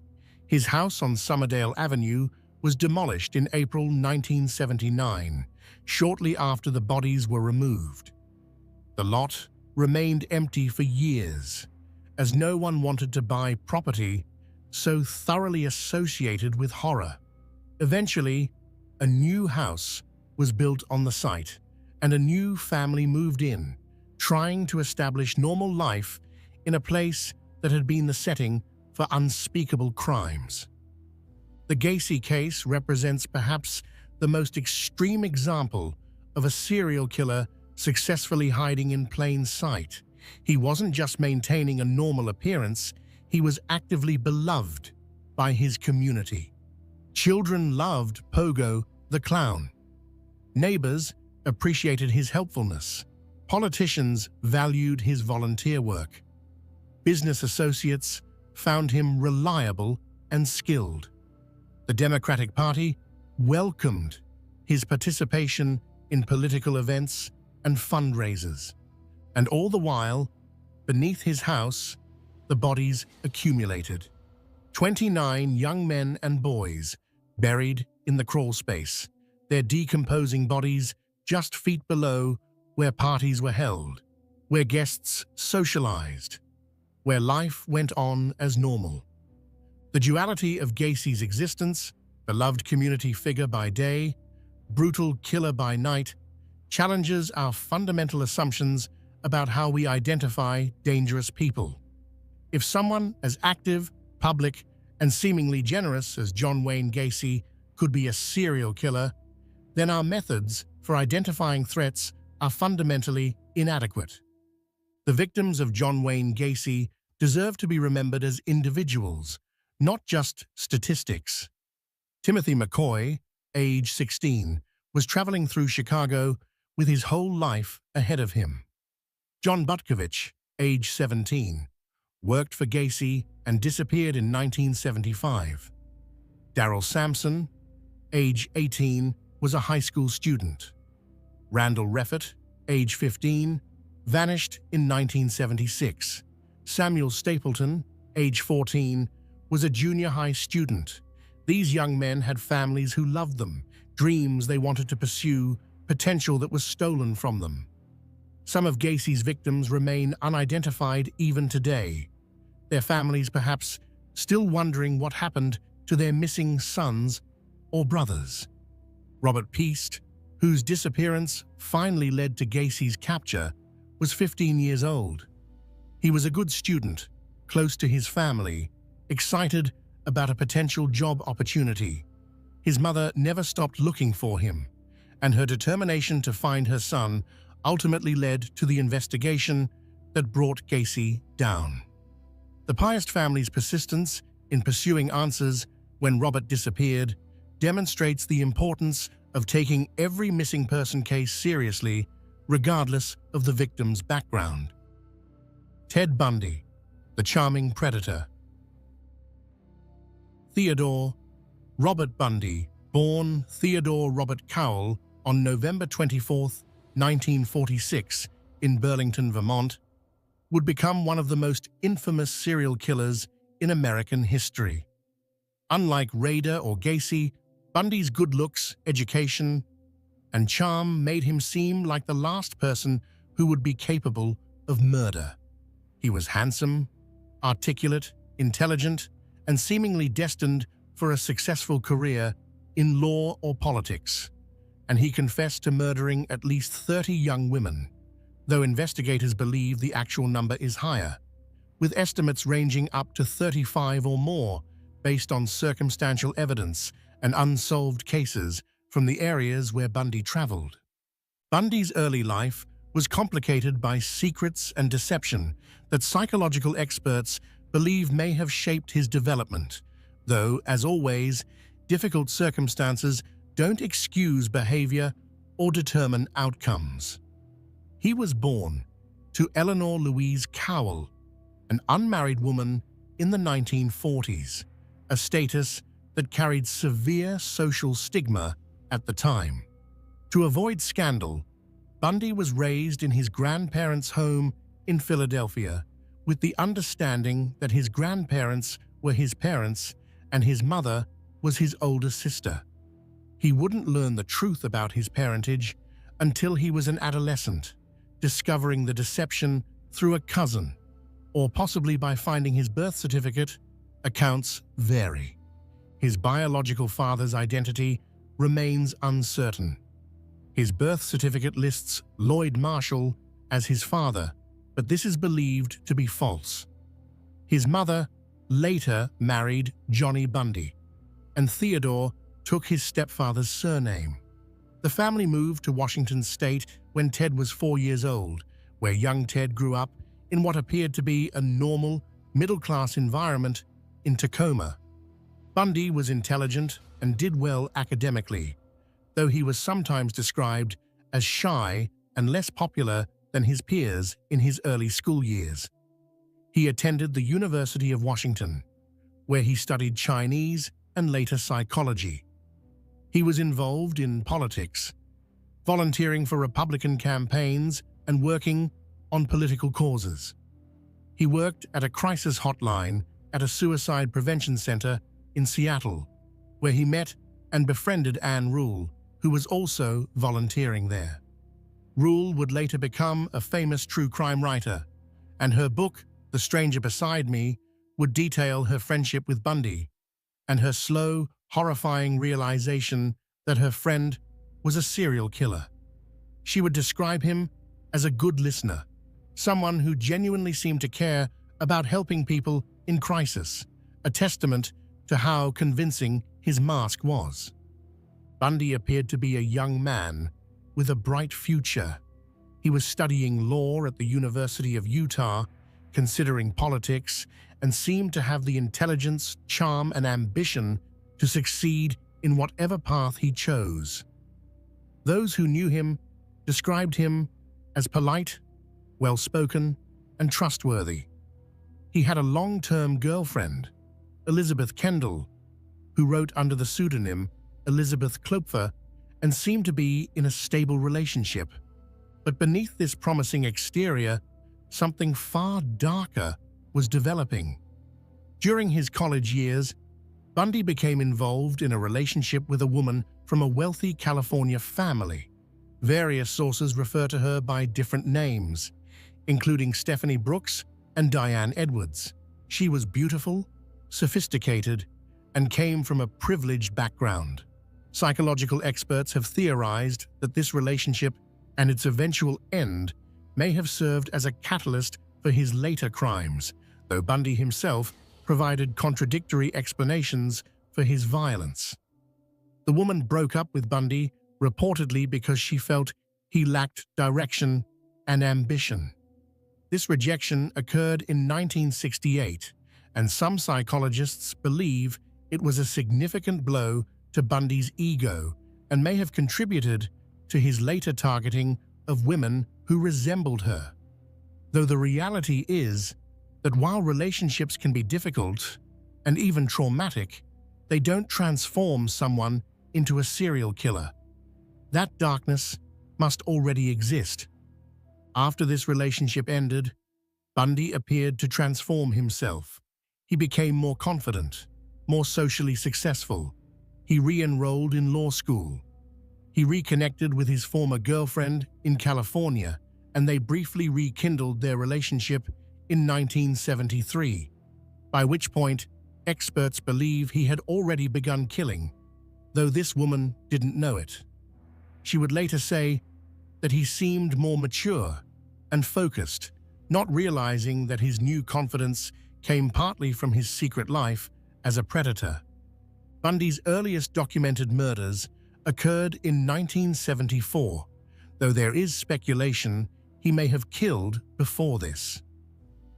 his house on Somerdale Avenue was demolished in April 1979, shortly after the bodies were removed. The lot remained empty for years, as no one wanted to buy property so thoroughly associated with horror. Eventually, a new house was built on the site, and a new family moved in, trying to establish normal life in a place that had been the setting for unspeakable crimes. The Gacy case represents perhaps the most extreme example of a serial killer successfully hiding in plain sight. He wasn't just maintaining a normal appearance, he was actively beloved by his community. Children loved Pogo the Clown. Neighbors appreciated his helpfulness. Politicians valued his volunteer work. Business associates found him reliable and skilled. The Democratic Party welcomed his participation in political events and fundraisers. And all the while, beneath his house, the bodies accumulated. 29 young men and boys buried in the crawl space, their decomposing bodies just feet below where parties were held, where guests socialized, where life went on as normal. The duality of Gacy's existence, beloved community figure by day, brutal killer by night, challenges our fundamental assumptions about how we identify dangerous people. If someone as active, public, and seemingly generous as John Wayne Gacy could be a serial killer, then our methods for identifying threats are fundamentally inadequate. The victims of John Wayne Gacy deserve to be remembered as individuals, not just statistics. Timothy McCoy, age 16, was traveling through Chicago with his whole life ahead of him. John Butkovich, age 17, worked for Gacy and disappeared in 1975. Daryl Sampson, age 18, was a high school student. Randall Reffett, age 15, vanished in 1976. Samuel Stapleton, age 14, was a junior high student. These young men had families who loved them, dreams they wanted to pursue, potential that was stolen from them. Some of Gacy's victims remain unidentified even today, their families perhaps still wondering what happened to their missing sons or brothers. Robert Piest, whose disappearance finally led to Gacy's capture, was 15 years old. He was a good student, close to his family, excited about a potential job opportunity. His mother never stopped looking for him, and her determination to find her son ultimately led to the investigation that brought Gacy down. The Piest family's persistence in pursuing answers when Robert disappeared demonstrates the importance of taking every missing person case seriously, regardless of the victim's background. Ted Bundy, the charming predator. Theodore Robert Bundy, born Theodore Robert Cowell on November 24, 1946, in Burlington, Vermont, would become one of the most infamous serial killers in American history. Unlike Rader or Gacy, Bundy's good looks, education, and charm made him seem like the last person who would be capable of murder. He was handsome, articulate, intelligent, and seemingly destined for a successful career in law or politics, and he confessed to murdering at least 30 young women, though investigators believe the actual number is higher, with estimates ranging up to 35 or more based on circumstantial evidence and unsolved cases from the areas where Bundy traveled. Bundy's early life was complicated by secrets and deception that psychological experts believe may have shaped his development, though, as always, difficult circumstances don't excuse behavior or determine outcomes. He was born to Eleanor Louise Cowell, an unmarried woman in the 1940s, a status that carried severe social stigma at the time. To avoid scandal, Bundy was raised in his grandparents' home in Philadelphia with the understanding that his grandparents were his parents and his mother was his older sister. He wouldn't learn the truth about his parentage until he was an adolescent, discovering the deception through a cousin, or possibly by finding his birth certificate. Accounts vary. His biological father's identity remains uncertain. His birth certificate lists Lloyd Marshall as his father, but this is believed to be false. His mother later married Johnny Bundy, and Theodore took his stepfather's surname. The family moved to Washington State when Ted was 4 years old, where young Ted grew up in what appeared to be a normal, middle-class environment in Tacoma. Bundy was intelligent and did well academically, though he was sometimes described as shy and less popular than his peers in his early school years. He attended the University of Washington, where he studied Chinese and later psychology. He was involved in politics, volunteering for Republican campaigns and working on political causes. He worked at a crisis hotline at a suicide prevention center in Seattle, where he met and befriended Ann Rule, who was also volunteering there. Rule would later become a famous true crime writer, and her book, The Stranger Beside Me, would detail her friendship with Bundy and her slow, horrifying realization that her friend was a serial killer. She would describe him as a good listener, someone who genuinely seemed to care about helping people in crisis, a testament to how convincing his mask was. Bundy appeared to be a young man with a bright future. He was studying law at the University of Utah, considering politics, and seemed to have the intelligence, charm, and ambition to succeed in whatever path he chose. Those who knew him described him as polite, well-spoken, and trustworthy. He had a long-term girlfriend, Elizabeth Kendall, who wrote under the pseudonym Elizabeth Klopfer and seemed to be in a stable relationship. But beneath this promising exterior, something far darker was developing. During his college years, Bundy became involved in a relationship with a woman from a wealthy California family. Various sources refer to her by different names, including Stephanie Brooks and Diane Edwards. She was beautiful, sophisticated, and came from a privileged background. Psychological experts have theorized that this relationship and its eventual end may have served as a catalyst for his later crimes, though Bundy himself provided contradictory explanations for his violence. The woman broke up with Bundy reportedly because she felt he lacked direction and ambition. This rejection occurred in 1968, and some psychologists believe it was a significant blow to Bundy's ego and may have contributed to his later targeting of women who resembled her. Though the reality is that while relationships can be difficult and even traumatic, they don't transform someone into a serial killer. That darkness must already exist. After this relationship ended, Bundy appeared to transform himself. He became more confident, more socially successful. He re-enrolled in law school. He reconnected with his former girlfriend in California, and they briefly rekindled their relationship in 1973, by which point experts believe he had already begun killing, though this woman didn't know it. She would later say that he seemed more mature and focused, not realizing that his new confidence came partly from his secret life as a predator. Bundy's earliest documented murders occurred in 1974, though there is speculation he may have killed before this.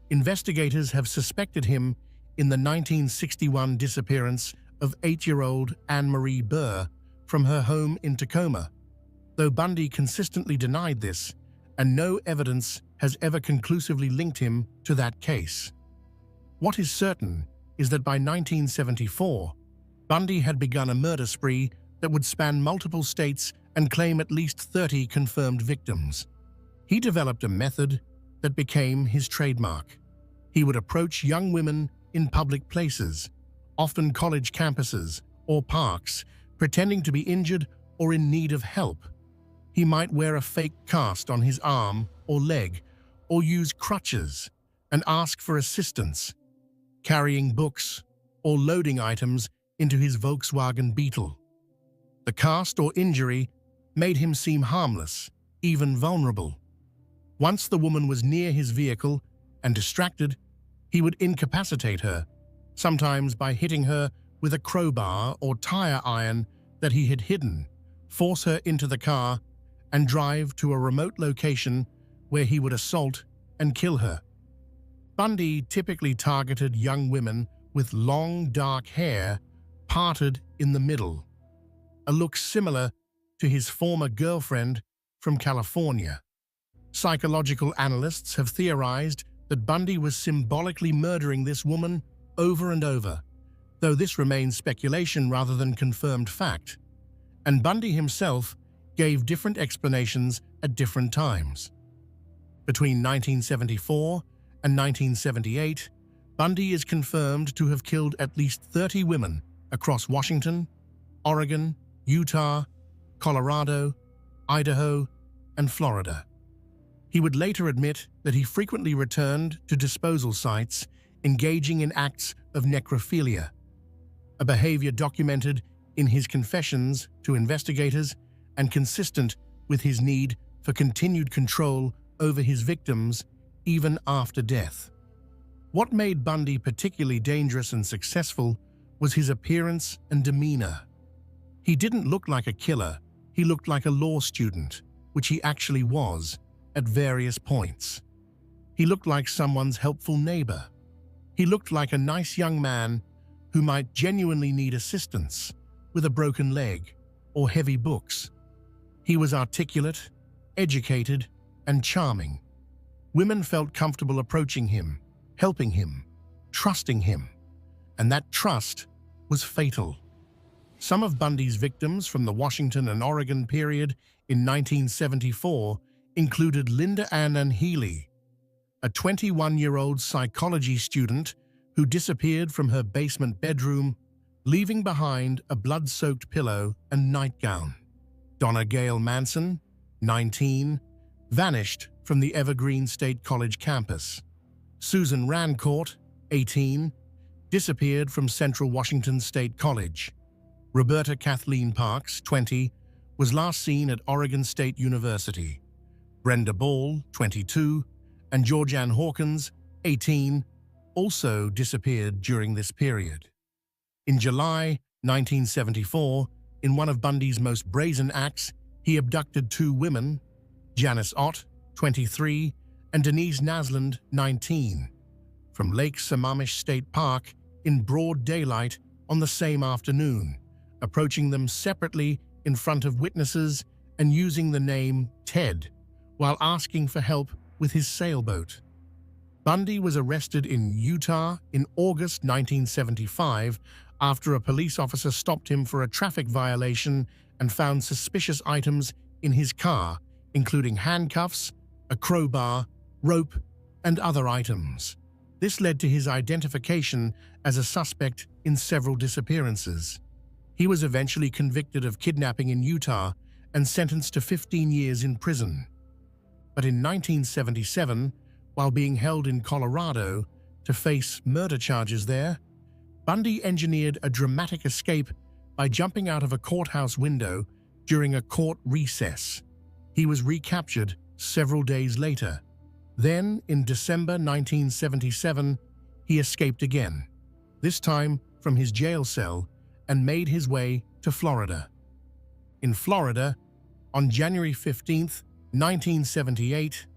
Investigators have suspected him in the 1961 disappearance of 8-year-old Anne-Marie Burr from her home in Tacoma, though Bundy consistently denied this, and no evidence has ever conclusively linked him to that case. What is certain is that by 1974, Bundy had begun a murder spree that would span multiple states and claim at least 30 confirmed victims. He developed a method that became his trademark. He would approach young women in public places, often college campuses or parks, pretending to be injured or in need of help. He might wear a fake cast on his arm or leg, or use crutches and ask for assistance, carrying books or loading items into his Volkswagen Beetle. The cast or injury made him seem harmless, even vulnerable. Once the woman was near his vehicle and distracted, he would incapacitate her, sometimes by hitting her with a crowbar or tire iron that he had hidden, force her into the car, and drive to a remote location where he would assault and kill her. Bundy typically targeted young women with long, dark hair parted in the middle, a look similar to his former girlfriend from California. Psychological analysts have theorized that Bundy was symbolically murdering this woman over and over, though this remains speculation rather than confirmed fact, and Bundy himself gave different explanations at different times. Between 1974 and 1978, Bundy is confirmed to have killed at least 30 women across Washington, Oregon, Utah, Colorado, Idaho, and Florida. He would later admit that he frequently returned to disposal sites, engaging in acts of necrophilia, a behavior documented in his confessions to investigators and consistent with his need for continued control over his victims even after death. What made Bundy particularly dangerous and successful was his appearance and demeanor. He didn't look like a killer, he looked like a law student, which he actually was at various points. He looked like someone's helpful neighbor. He looked like a nice young man who might genuinely need assistance with a broken leg or heavy books. He was articulate, educated, and charming. Women felt comfortable approaching him, helping him, trusting him, and that trust was fatal. Some of Bundy's victims from the Washington and Oregon period in 1974 included Linda Ann Healy, a 21-year-old psychology student who disappeared from her basement bedroom, leaving behind a blood-soaked pillow and nightgown. Donna Gail Manson, 19, vanished from the Evergreen State College campus. Susan Rancourt, 18, disappeared from Central Washington State College. Roberta Kathleen Parks, 20, was last seen at Oregon State University. Brenda Ball, 22, and Georgianne Hawkins, 18, also disappeared during this period. In July 1974, in one of Bundy's most brazen acts, he abducted two women, Janice Ott, 23, and Denise Nasland, 19, from Lake Sammamish State Park in broad daylight on the same afternoon, approaching them separately in front of witnesses and using the name Ted while asking for help with his sailboat. Bundy was arrested in Utah in August 1975 after a police officer stopped him for a traffic violation and found suspicious items in his car, including handcuffs, a crowbar, rope, and other items. This led to his identification as a suspect in several disappearances. He was eventually convicted of kidnapping in Utah and sentenced to 15 years in prison. But in 1977, while being held in Colorado to face murder charges there, Bundy engineered a dramatic escape by jumping out of a courthouse window during a court recess. He was recaptured several days later. Then, in December 1977, he escaped again, this time from his jail cell, and made his way to Florida. In Florida, on January 15, 1978,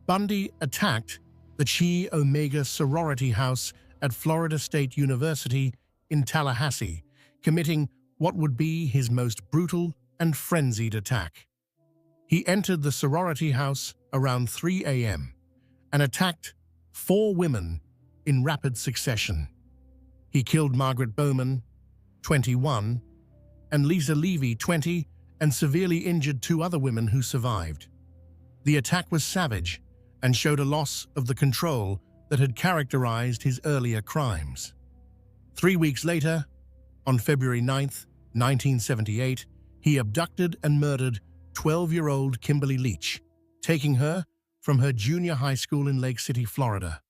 Bundy attacked the Chi Omega sorority house at Florida State University in Tallahassee, committing what would be his most brutal and frenzied attack. He entered the sorority house around 3 a.m. and attacked 4 women in rapid succession. He killed Margaret Bowman, 21, and Lisa Levy, 20, and severely injured 2 other women who survived. The attack was savage and showed a loss of the control that had characterized his earlier crimes. 3 weeks later, on February 9, 1978, he abducted and murdered 12-year-old Kimberly Leach, taking her from her junior high school in Lake City, Florida.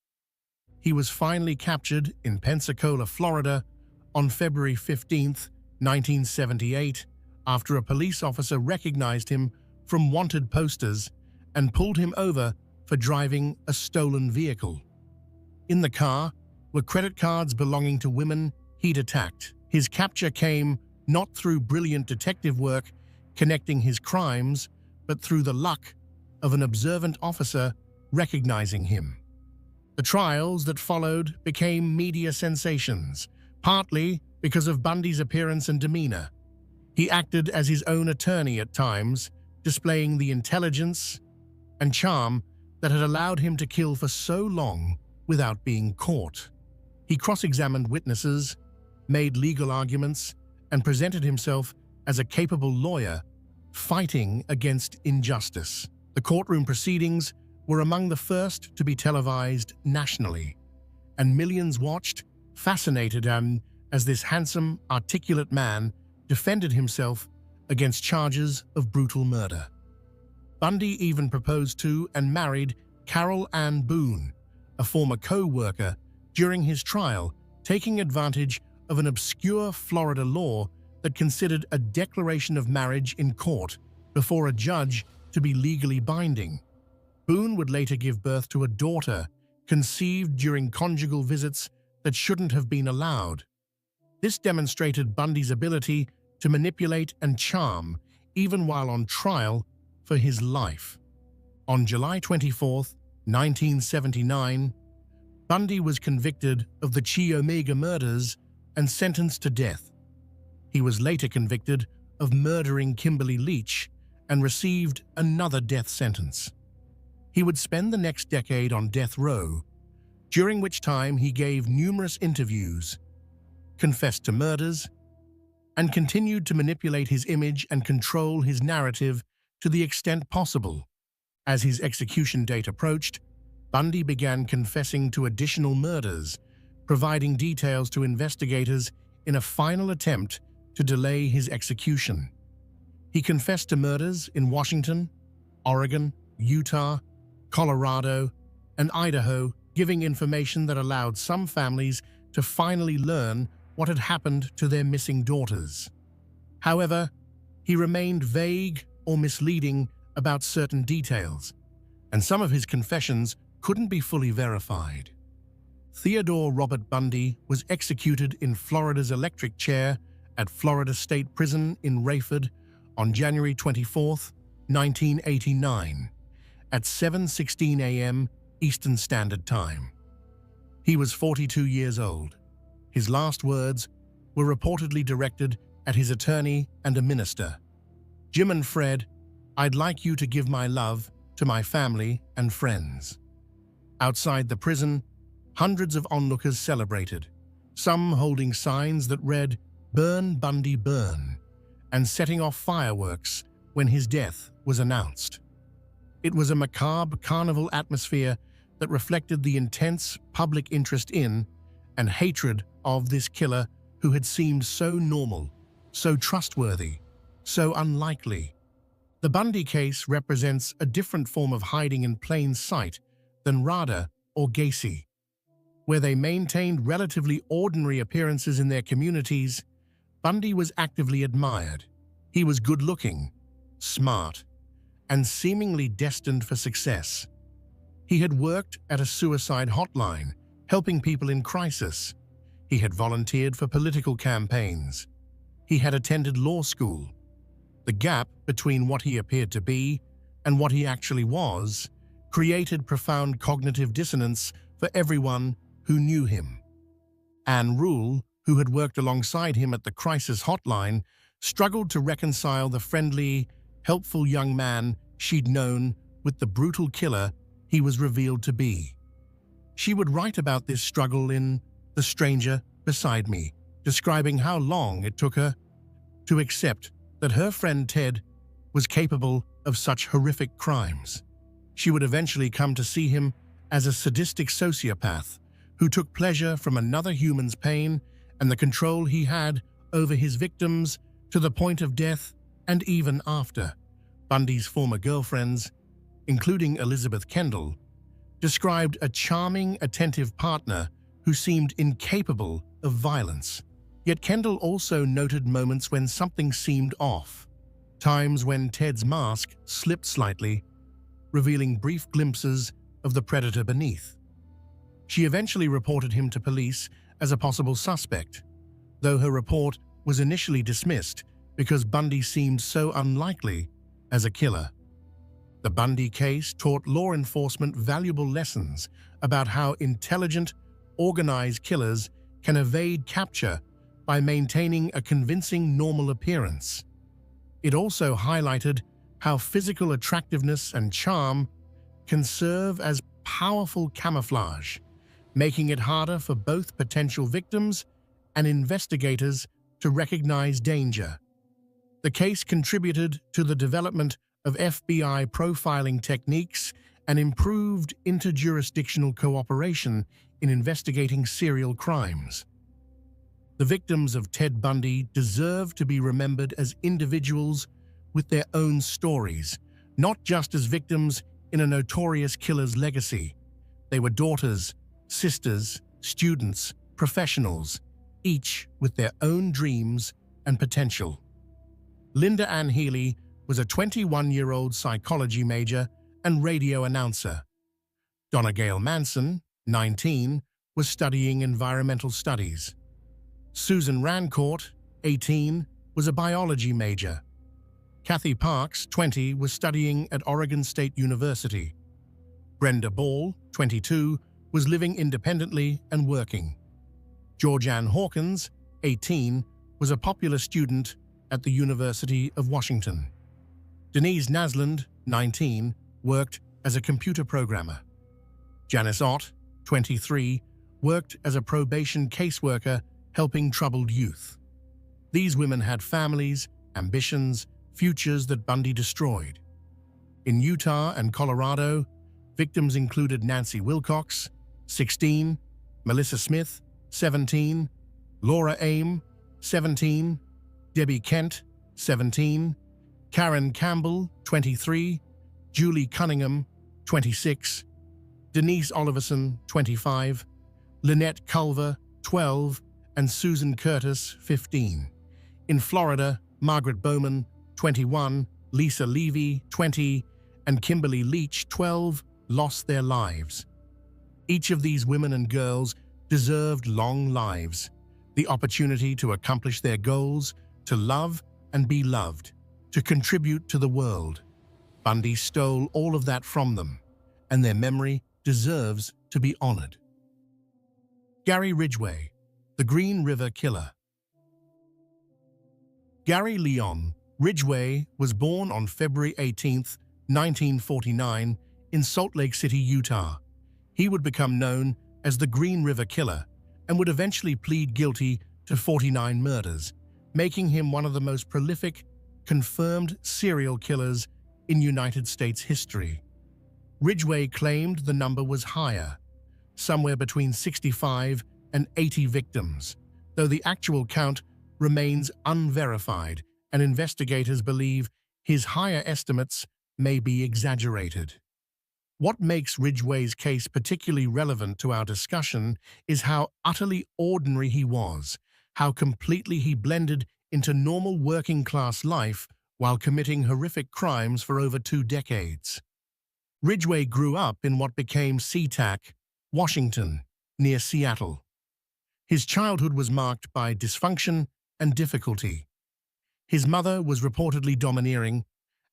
He was finally captured in Pensacola, Florida, on February 15, 1978, after a police officer recognized him from wanted posters and pulled him over for driving a stolen vehicle. In the car were credit cards belonging to women he'd attacked. His capture came not through brilliant detective work connecting his crimes, but through the luck of an observant officer recognizing him. The trials that followed became media sensations, partly because of Bundy's appearance and demeanor. He acted as his own attorney at times, displaying the intelligence and charm that had allowed him to kill for so long without being caught. He cross-examined witnesses, made legal arguments, and presented himself as a capable lawyer fighting against injustice. The courtroom proceedings were among the first to be televised nationally, and millions watched, fascinated as this handsome, articulate man defended himself against charges of brutal murder. Bundy even proposed to and married Carol Ann Boone, a former co-worker, during his trial, taking advantage of an obscure Florida law that considered a declaration of marriage in court before a judge to be legally binding. Boone would later give birth to a daughter conceived during conjugal visits that shouldn't have been allowed. This demonstrated Bundy's ability to manipulate and charm even while on trial for his life. On July 24, 1979, Bundy was convicted of the Chi Omega murders and sentenced to death. He was later convicted of murdering Kimberly Leach and received another death sentence. He would spend the next decade on death row, during which time he gave numerous interviews, confessed to murders, and continued to manipulate his image and control his narrative to the extent possible. As his execution date approached, Bundy began confessing to additional murders, providing details to investigators in a final attempt to delay his execution. He confessed to murders in Washington, Oregon, Utah, Colorado, and Idaho, giving information that allowed some families to finally learn what had happened to their missing daughters. However, he remained vague or misleading about certain details, and some of his confessions couldn't be fully verified. Theodore Robert Bundy was executed in Florida's electric chair at Florida State Prison in Rayford on January 24, 1989, at 7:16 a.m. Eastern Standard Time. He was 42 years old. His last words were reportedly directed at his attorney and a minister. "Jim and Fred, I'd like you to give my love to my family and friends." Outside the prison, hundreds of onlookers celebrated, some holding signs that read, "Burn Bundy Burn," and setting off fireworks when his death was announced. It was a macabre carnival atmosphere that reflected the intense public interest in and hatred of this killer who had seemed so normal, so trustworthy, so unlikely. The Bundy case represents a different form of hiding in plain sight than Rader or Gacy, where they maintained relatively ordinary appearances in their communities. Bundy was actively admired. He was good-looking, smart, and seemingly destined for success. He had worked at a suicide hotline, helping people in crisis. He had volunteered for political campaigns. He had attended law school. The gap between what he appeared to be and what he actually was created profound cognitive dissonance for everyone who knew him. Anne Rule, who had worked alongside him at the crisis hotline, struggled to reconcile the friendly, helpful young man she'd known with the brutal killer he was revealed to be. She would write about this struggle in The Stranger Beside Me, describing how long it took her to accept that her friend Ted was capable of such horrific crimes. She would eventually come to see him as a sadistic sociopath who took pleasure from another human's pain and the control he had over his victims to the point of death and even after. Bundy's former girlfriends, including Elizabeth Kendall, described a charming, attentive partner who seemed incapable of violence. Yet Kendall also noted moments when something seemed off, times when Ted's mask slipped slightly, revealing brief glimpses of the predator beneath. She eventually reported him to police as a possible suspect, though her report was initially dismissed because Bundy seemed so unlikely as a killer. The Bundy case taught law enforcement valuable lessons about how intelligent, organized killers can evade capture by maintaining a convincing normal appearance. It also highlighted how physical attractiveness and charm can serve as powerful camouflage, making it harder for both potential victims and investigators to recognize danger. The case contributed to the development of FBI profiling techniques and improved interjurisdictional cooperation in investigating serial crimes. The victims of Ted Bundy deserve to be remembered as individuals with their own stories, not just as victims in a notorious killer's legacy. They were daughters, sisters, students, professionals, each with their own dreams and potential. Linda Ann Healy was a 21-year-old psychology major and radio announcer. Donna Gail Manson, 19, was studying environmental studies. Susan Rancourt, 18, was a biology major. Kathy Parks, 20, was studying at Oregon State University. Brenda Ball, 22, was living independently and working. Georgianne Hawkins, 18, was a popular student at the University of Washington. Denise Nasland, 19, worked as a computer programmer. Janice Ott, 23, worked as a probation caseworker helping troubled youth. These women had families, ambitions, futures that Bundy destroyed. In Utah and Colorado, victims included Nancy Wilcox, 16, Melissa Smith, 17, Laura Aim, 17, Debbie Kent, 17, Karen Campbell, 23, Julie Cunningham, 26, Denise Oliverson, 25, Lynette Culver, 12, and Susan Curtis, 15. In Florida, Margaret Bowman, 21, Lisa Levy, 20, and Kimberly Leach, 12, lost their lives. Each of these women and girls deserved long lives, the opportunity to accomplish their goals, to love and be loved, to contribute to the world. Bundy stole all of that from them, and their memory deserves to be honored. Gary Ridgway, the Green River Killer. Gary Leon Ridgway was born on February 18, 1949, in Salt Lake City, Utah. He would become known as the Green River Killer and would eventually plead guilty to 49 murders, making him one of the most prolific, confirmed serial killers in United States history. Ridgway claimed the number was higher, somewhere between 65 and 80 victims, though the actual count remains unverified, and investigators believe his higher estimates may be exaggerated. What makes Ridgway's case particularly relevant to our discussion is how utterly ordinary he was, how completely he blended into normal working-class life while committing horrific crimes for over 2 decades. Ridgway grew up in what became SeaTac, Washington, near Seattle. His childhood was marked by dysfunction and difficulty. His mother was reportedly domineering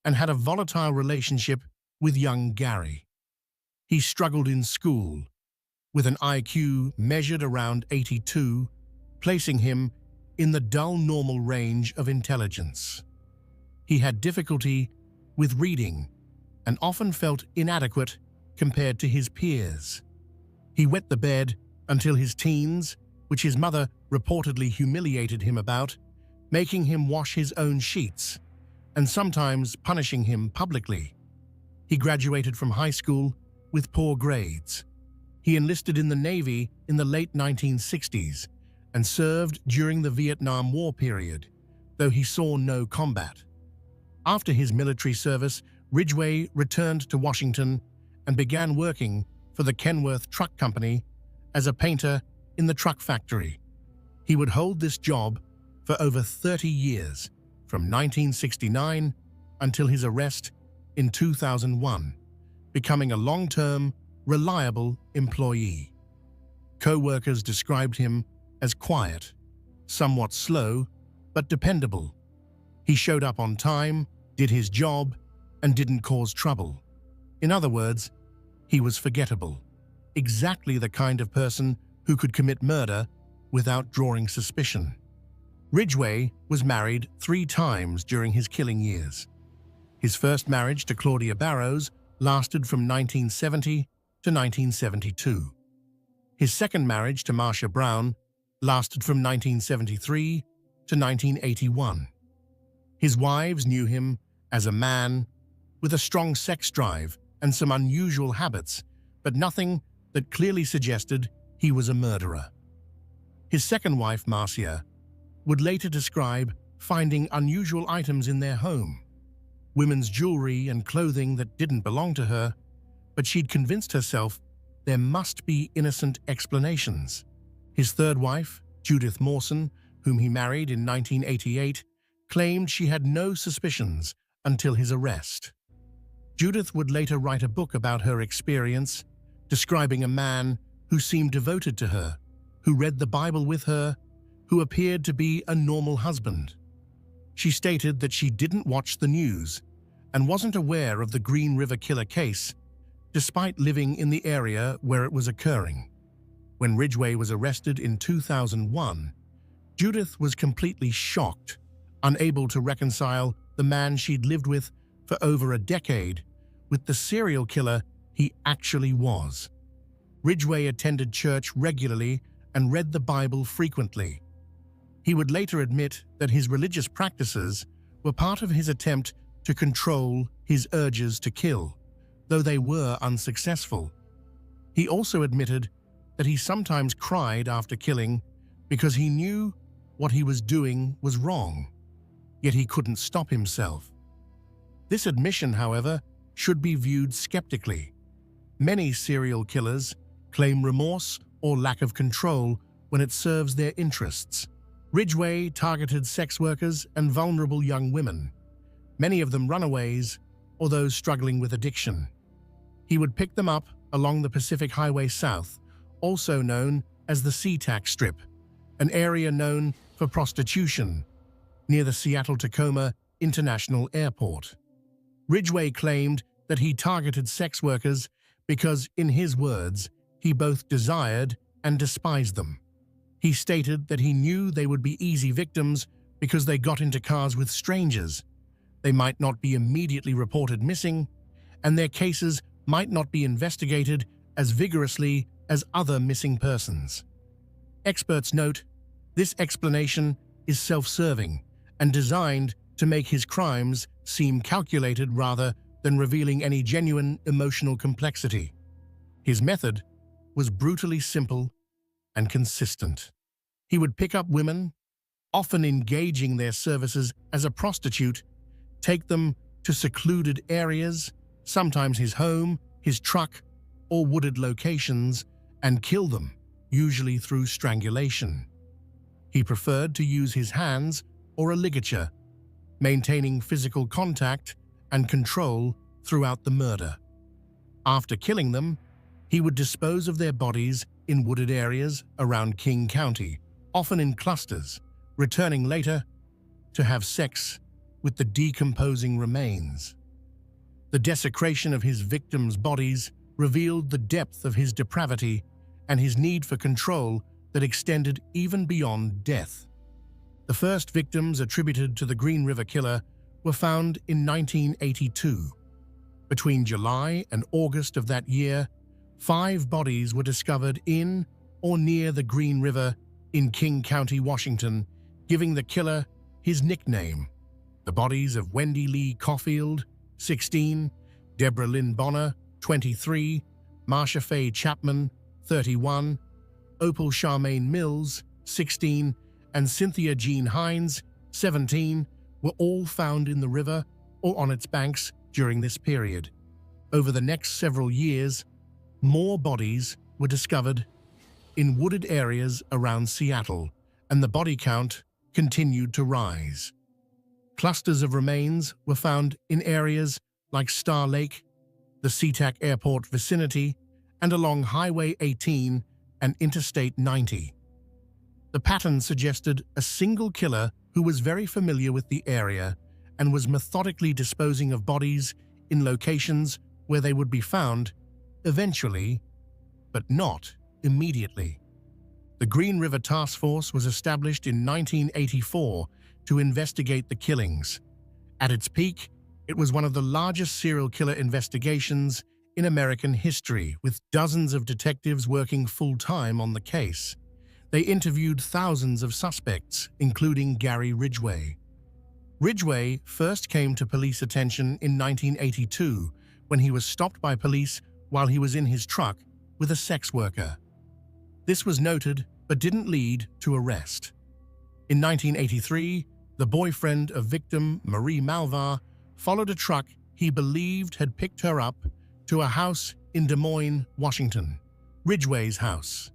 and had a volatile relationship with young Gary. He struggled in school, with an IQ measured around 82, placing him in the dull normal range of intelligence. He had difficulty with reading and often felt inadequate compared to his peers. He wet the bed until his teens, which his mother reportedly humiliated him about, making him wash his own sheets, and sometimes punishing him publicly. He graduated from high school with poor grades. He enlisted in the Navy in the late 1960s and served during the Vietnam War period, though he saw no combat. After his military service, Ridgway returned to Washington and began working for the Kenworth Truck Company as a painter in the truck factory. He would hold this job for over 30 years, from 1969 until his arrest in 2001, becoming a long-term, reliable employee. Co-workers described him as quiet, somewhat slow, but dependable. He showed up on time, did his job, and didn't cause trouble. In other words, he was forgettable, exactly the kind of person who could commit murder without drawing suspicion. Ridgway was married 3 times during his killing years. His first marriage to Claudia Barrows lasted from 1970 to 1972. His second marriage to Marcia Brown lasted from 1973 to 1981. His wives knew him as a man with a strong sex drive and some unusual habits, but nothing that clearly suggested he was a murderer. His second wife, Marcia, would later describe finding unusual items in their home, women's jewelry and clothing that didn't belong to her, but she'd convinced herself there must be innocent explanations. His third wife, Judith Mawson, whom he married in 1988, claimed she had no suspicions until his arrest. Judith would later write a book about her experience, describing a man who seemed devoted to her, who read the Bible with her, who appeared to be a normal husband. She stated that she didn't watch the news and wasn't aware of the Green River Killer case, despite living in the area where it was occurring. When Ridgway was arrested in 2001, Judith was completely shocked, unable to reconcile the man she'd lived with for over a decade with the serial killer he actually was. Ridgway attended church regularly and read the Bible frequently. He would later admit that his religious practices were part of his attempt to control his urges to kill, though they were unsuccessful. He also admitted that he sometimes cried after killing because he knew what he was doing was wrong, yet he couldn't stop himself. This admission, however, should be viewed skeptically. Many serial killers claim remorse or lack of control when it serves their interests. Ridgway targeted sex workers and vulnerable young women, many of them runaways or those struggling with addiction. He would pick them up along the Pacific Highway South, also known as the SeaTac Strip, an area known for prostitution, near the Seattle-Tacoma International Airport. Ridgway claimed that he targeted sex workers because, in his words, he both desired and despised them. He stated that he knew they would be easy victims because they got into cars with strangers. They might not be immediately reported missing, and their cases might not be investigated as vigorously as other missing persons. Experts note this explanation is self-serving and designed to make his crimes seem calculated rather than revealing any genuine emotional complexity. His method was brutally simple and consistent. He would pick up women, often engaging their services as a prostitute, take them to secluded areas, sometimes his home, his truck, or wooded locations, and kill them, usually through strangulation. He preferred to use his hands or a ligature, maintaining physical contact and control throughout the murder. After killing them, he would dispose of their bodies in wooded areas around King County, often in clusters, returning later to have sex with the decomposing remains. The desecration of his victims' bodies revealed the depth of his depravity and his need for control that extended even beyond death. The first victims attributed to the Green River Killer were found in 1982. Between July and August of that year, 5 bodies were discovered in or near the Green River in King County, Washington, giving the killer his nickname. The bodies of Wendy Lee Caulfield, 16, Deborah Lynn Bonner, 23, Marsha Faye Chapman, 31, Opal Charmaine Mills, 16, and Cynthia Jean Hines, 17, were all found in the river or on its banks during this period. Over the next several years, more bodies were discovered in wooded areas around Seattle, and the body count continued to rise. Clusters of remains were found in areas like Star Lake, the SeaTac Airport vicinity, and along Highway 18 and Interstate 90. The pattern suggested a single killer who was very familiar with the area and was methodically disposing of bodies in locations where they would be found eventually, but not immediately. The Green River Task Force was established in 1984 to investigate the killings. At its peak, it was one of the largest serial killer investigations in American history, with dozens of detectives working full-time on the case. They interviewed thousands of suspects, including Gary Ridgway. Ridgway first came to police attention in 1982 when he was stopped by police while he was in his truck with a sex worker. This was noted but didn't lead to arrest. In 1983, the boyfriend of victim Marie Malvar followed a truck he believed had picked her up to a house in Des Moines, Washington, Ridgway's house.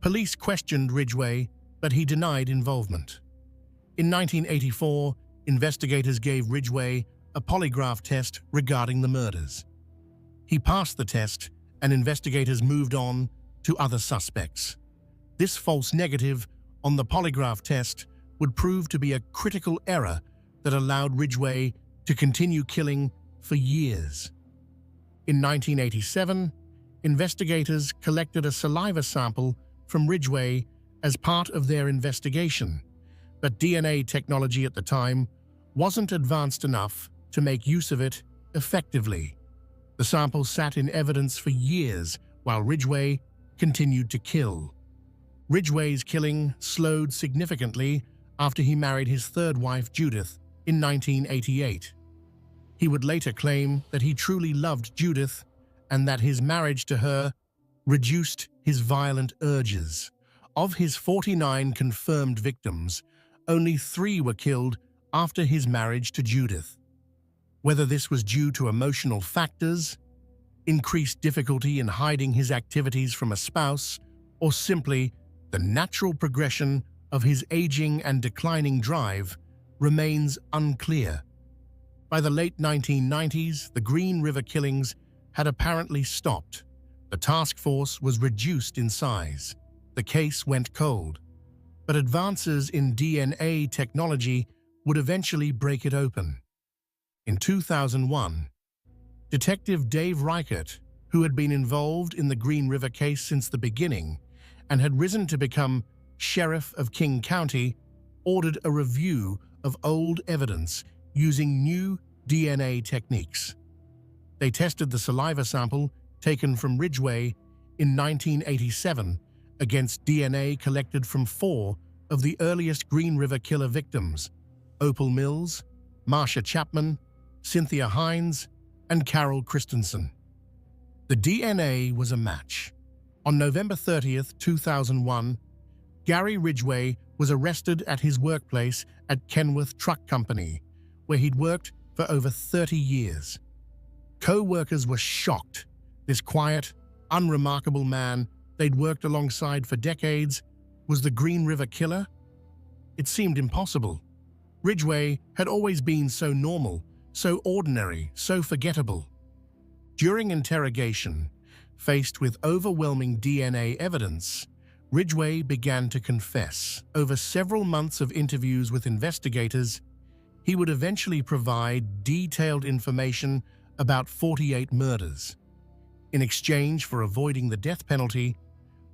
Police questioned Ridgway, but he denied involvement. In 1984, investigators gave Ridgway a polygraph test regarding the murders. He passed the test, and investigators moved on to other suspects. This false negative on the polygraph test would prove to be a critical error that allowed Ridgway to continue killing for years. In 1987, investigators collected a saliva sample from Ridgway as part of their investigation, but DNA technology at the time wasn't advanced enough to make use of it effectively. The sample sat in evidence for years while Ridgway continued to kill. Ridgway's killing slowed significantly after he married his third wife, Judith, in 1988. He would later claim that he truly loved Judith and that his marriage to her reduced his violent urges. Of his 49 confirmed victims, only 3 were killed after his marriage to Judith. Whether this was due to emotional factors, increased difficulty in hiding his activities from a spouse, or simply the natural progression of his aging and declining drive, remains unclear. By the late 1990s, the Green River killings had apparently stopped. The task force was reduced in size. The case went cold. But advances in DNA technology would eventually break it open. In 2001, Detective Dave Reichert, who had been involved in the Green River case since the beginning and had risen to become Sheriff of King County, ordered a review of old evidence using new DNA techniques. They tested the saliva sample taken from Ridgway in 1987 against DNA collected from 4 of the earliest Green River killer victims: Opal Mills, Marsha Chapman, Cynthia Hines, and Carol Christensen. The DNA was a match. On November 30th, 2001, Gary Ridgway was arrested at his workplace at Kenworth Truck Company, where he'd worked for over 30 years. Co-workers were shocked. This quiet, unremarkable man they'd worked alongside for decades was the Green River killer? It seemed impossible. Ridgway had always been so normal, so ordinary, so forgettable. During interrogation, faced with overwhelming DNA evidence, Ridgway began to confess. Over several months of interviews with investigators, he would eventually provide detailed information about 48 murders. In exchange for avoiding the death penalty,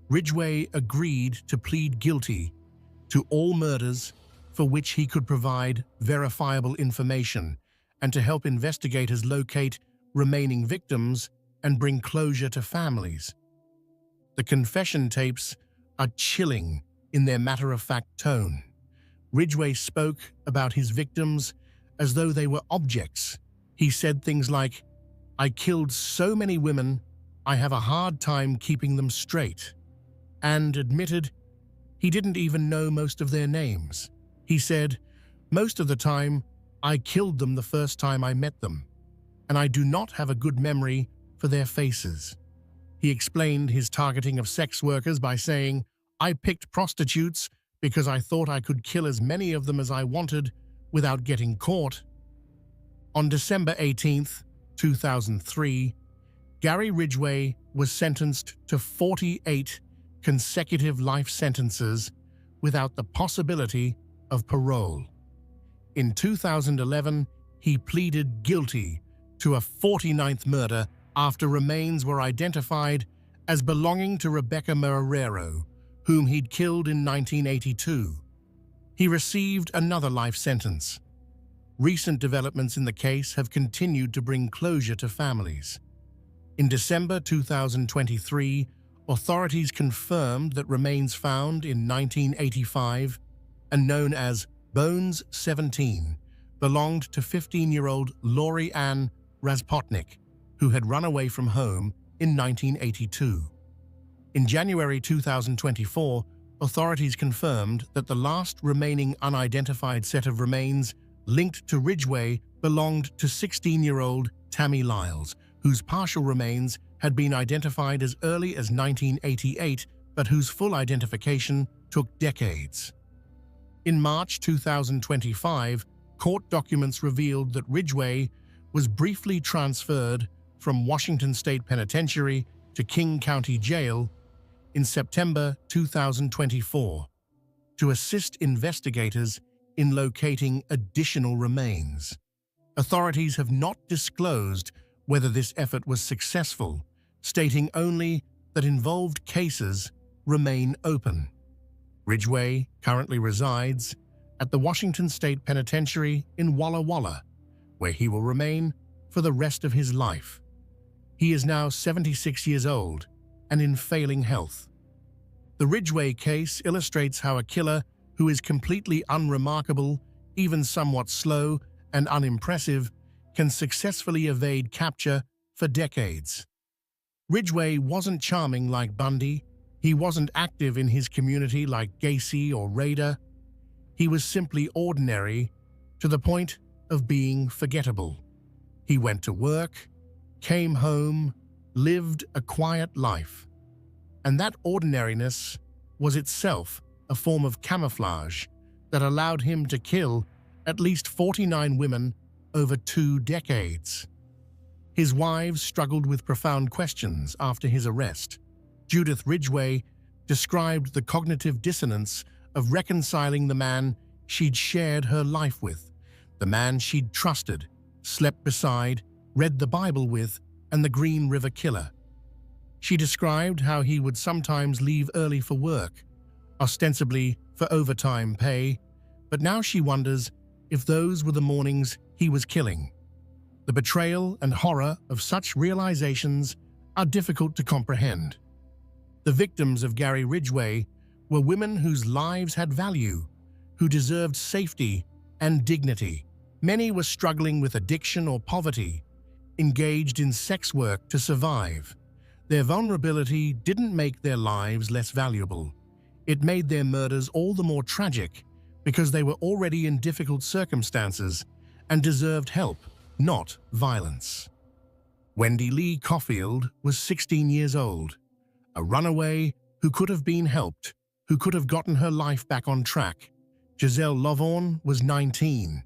Ridgway agreed to plead guilty to all murders for which he could provide verifiable information and to help investigators locate remaining victims and bring closure to families. The confession tapes are chilling in their matter-of-fact tone. Ridgway spoke about his victims as though they were objects. He said things like, "I killed so many women, I have a hard time keeping them straight," and admitted he didn't even know most of their names. He said, "Most of the time, I killed them the first time I met them, and I do not have a good memory for their faces." He explained his targeting of sex workers by saying, "I picked prostitutes because I thought I could kill as many of them as I wanted without getting caught." On December 18th, 2003, Gary Ridgway was sentenced to 48 consecutive life sentences without the possibility of parole. In 2011, he pleaded guilty to a 49th murder after remains were identified as belonging to Rebecca Marrero, whom he'd killed in 1982. He received another life sentence. Recent developments in the case have continued to bring closure to families. In December 2023, authorities confirmed that remains found in 1985 and known as Bones 17 belonged to 15-year-old Lori Ann Razpotnik, who had run away from home in 1982. In January 2024, authorities confirmed that the last remaining unidentified set of remains linked to Ridgway belonged to 16-year-old Tammy Lyles, whose partial remains had been identified as early as 1988, but whose full identification took decades. In March 2025, court documents revealed that Ridgway was briefly transferred from Washington State Penitentiary to King County Jail in September 2024 to assist investigators in locating additional remains. Authorities have not disclosed whether this effort was successful, stating only that involved cases remain open. Ridgway currently resides at the Washington State Penitentiary in Walla Walla, where he will remain for the rest of his life. He is now 76 years old and in failing health. The Ridgway case illustrates how a killer who is completely unremarkable, even somewhat slow and unimpressive, can successfully evade capture for decades. Ridgway wasn't charming like Bundy. He wasn't active in his community like Gacy or Rader. He was simply ordinary, to the point of being forgettable. He went to work, came home, lived a quiet life. And that ordinariness was itself a form of camouflage that allowed him to kill at least 49 women over 2 decades. His wives struggled with profound questions after his arrest. Judith Ridgway described the cognitive dissonance of reconciling the man she'd shared her life with, the man she'd trusted, slept beside, read the Bible with, and the Green River Killer. She described how he would sometimes leave early for work, ostensibly for overtime pay, but now she wonders if those were the mornings he was killing. The betrayal and horror of such realizations are difficult to comprehend. The victims of Gary Ridgway were women whose lives had value, who deserved safety and dignity. Many were struggling with addiction or poverty, engaged in sex work to survive. Their vulnerability didn't make their lives less valuable. It made their murders all the more tragic because they were already in difficult circumstances and deserved help, not violence. Wendy Lee Caulfield was 16 years old, a runaway who could have been helped, who could have gotten her life back on track. Giselle Lovvorn was 19.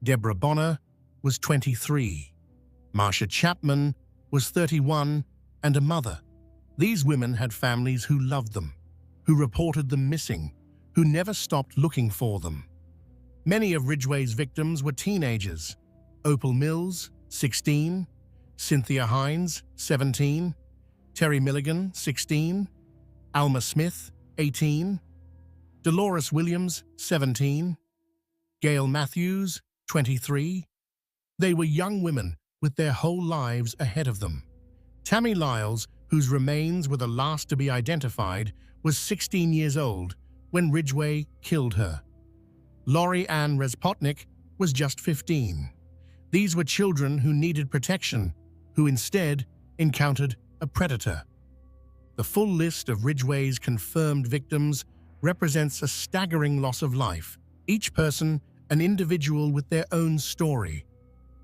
Deborah Bonner was 23. Marcia Chapman was 31 and a mother. These women had families who loved them, who reported them missing, who never stopped looking for them. Many of Ridgway's victims were teenagers. Opal Mills, 16, Cynthia Hines, 17, Terry Milligan, 16, Alma Smith, 18, Dolores Williams, 17, Gail Matthews, 23. They were young women with their whole lives ahead of them. Tammy Lyles, whose remains were the last to be identified, was 16 years old when Ridgway killed her. Lori Ann Respotnik was just 15. These were children who needed protection, who instead encountered a predator. The full list of Ridgway's confirmed victims represents a staggering loss of life, each person an individual with their own story.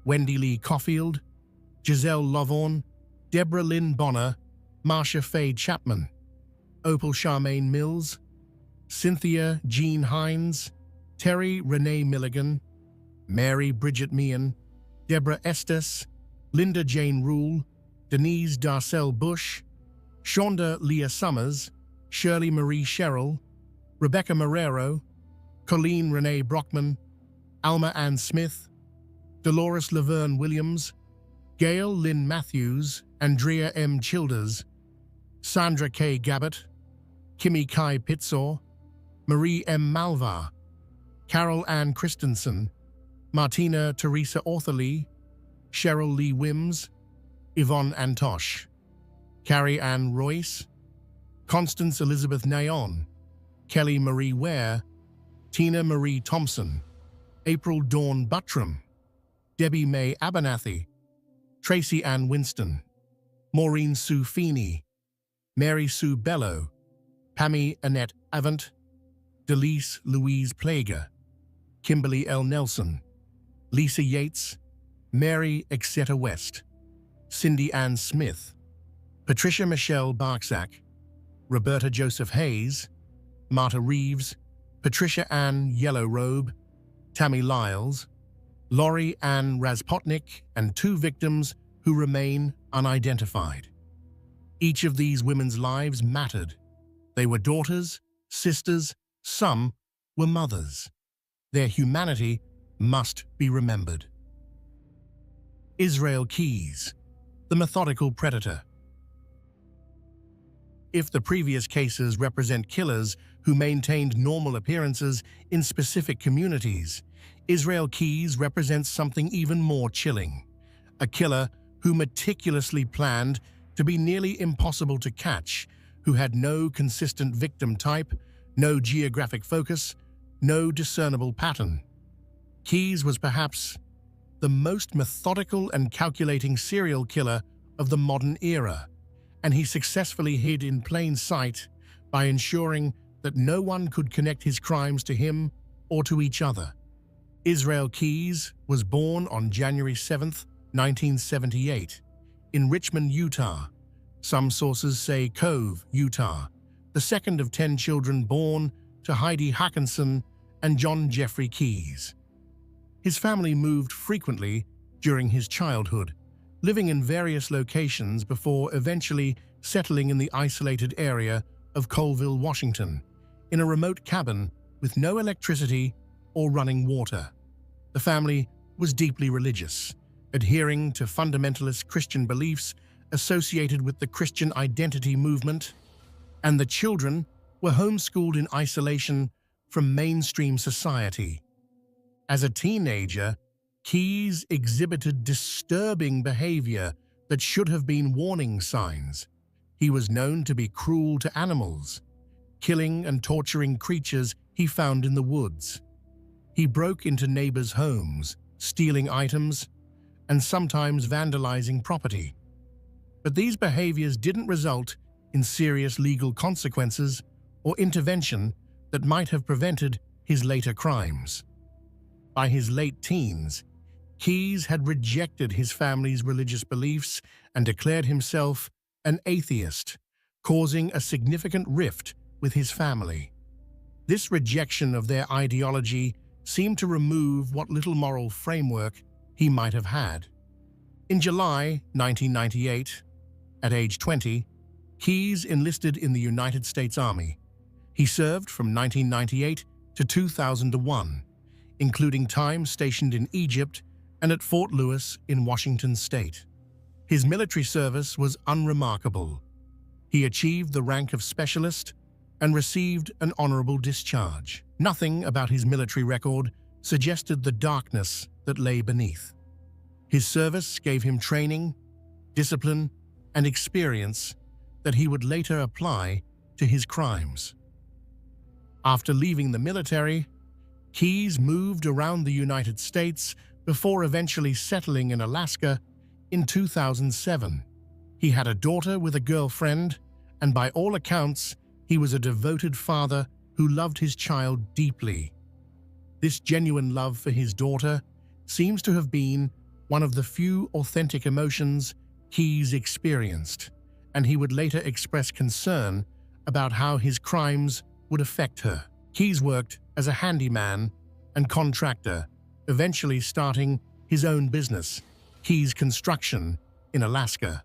Wendy Lee Caulfield, Giselle Lovvorn, Deborah Lynn Bonner, Marcia Faye Chapman, Opal Charmaine Mills, Cynthia Jean Hines, Terry Renee Milligan, Mary Bridget Meehan, Deborah Estes, Linda Jane Rule, Denise Darcel Bush, Shonda Leah Summers, Shirley Marie Sherrill, Rebecca Marrero, Colleen Renee Brockman, Alma Ann Smith, Dolores Laverne Williams, Gail Lynn Matthews, Andrea M. Childers, Sandra K. Gabbett, Kimmy Kai Pitzer, Marie M. Malvar, Carol Ann Christensen, Martina Teresa Ortherly, Cheryl Lee Wims, Yvonne Antosh, Carrie Ann Royce, Constance Elizabeth Nayon, Kelly Marie Ware, Tina Marie Thompson, April Dawn Buttram, Debbie Mae Abernathy, Tracy Ann Winston, Maureen Sue Feeney, Mary Sue Bello, Pammy Annette Avant, Delise Louise Plager, Kimberly L. Nelson, Lisa Yates, Mary Exeter West, Cindy Ann Smith, Patricia Michelle Barksack, Roberta Joseph Hayes, Marta Reeves, Patricia Ann Yellow Robe, Tammy Lyles, Lori Ann Raspotnik, and 2 victims who remain unidentified. Each of these women's lives mattered. They were daughters, sisters, some were mothers. Their humanity must be remembered. Israel Keyes, the methodical predator. If the previous cases represent killers who maintained normal appearances in specific communities, Israel Keyes represents something even more chilling, a killer who meticulously planned to be nearly impossible to catch, who had no consistent victim type, no geographic focus, no discernible pattern. Keyes was perhaps the most methodical and calculating serial killer of the modern era, and he successfully hid in plain sight by ensuring that no one could connect his crimes to him or to each other. Israel Keyes was born on January 7, 1978, in Richmond, Utah. Some sources say Cove, Utah, the second of 10 children born to Heidi Hackinson and John Jeffrey Keyes. His family moved frequently during his childhood, living in various locations before eventually settling in the isolated area of Colville, Washington, in a remote cabin with no electricity or running water. The family was deeply religious, adhering to fundamentalist Christian beliefs associated with the Christian identity movement, and the children were homeschooled in isolation from mainstream society. As a teenager, Keyes exhibited disturbing behavior that should have been warning signs. He was known to be cruel to animals, killing and torturing creatures he found in the woods. He broke into neighbors' homes, stealing items, and sometimes vandalizing property. But these behaviors didn't result in serious legal consequences or intervention that might have prevented his later crimes. By his late teens, Keyes had rejected his family's religious beliefs and declared himself an atheist, causing a significant rift with his family. This rejection of their ideology seemed to remove what little moral framework he might have had. In July 1998, at age 20, Keyes enlisted in the United States Army. He served from 1998 to 2001, including time stationed in Egypt and at Fort Lewis in Washington state. His military service was unremarkable. He achieved the rank of specialist and received an honorable discharge. Nothing about his military record suggested the darkness that lay beneath. His service gave him training, discipline, and experience that he would later apply to his crimes. After leaving the military, Keyes moved around the United States before eventually settling in Alaska in 2007. He had a daughter with a girlfriend, and by all accounts, he was a devoted father who loved his child deeply. This genuine love for his daughter seems to have been one of the few authentic emotions Keyes experienced, and he would later express concern about how his crimes would affect her. Keyes worked as a handyman and contractor, eventually starting his own business, Keyes Construction, in Alaska.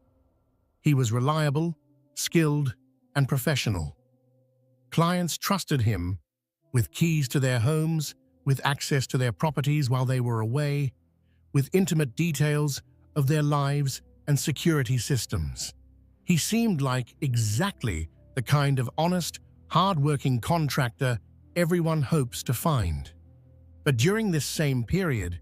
He was reliable, skilled, and professional. Clients trusted him with keys to their homes, with access to their properties while they were away, with intimate details of their lives and security systems. He seemed like exactly the kind of honest, hard-working contractor everyone hopes to find. But during this same period,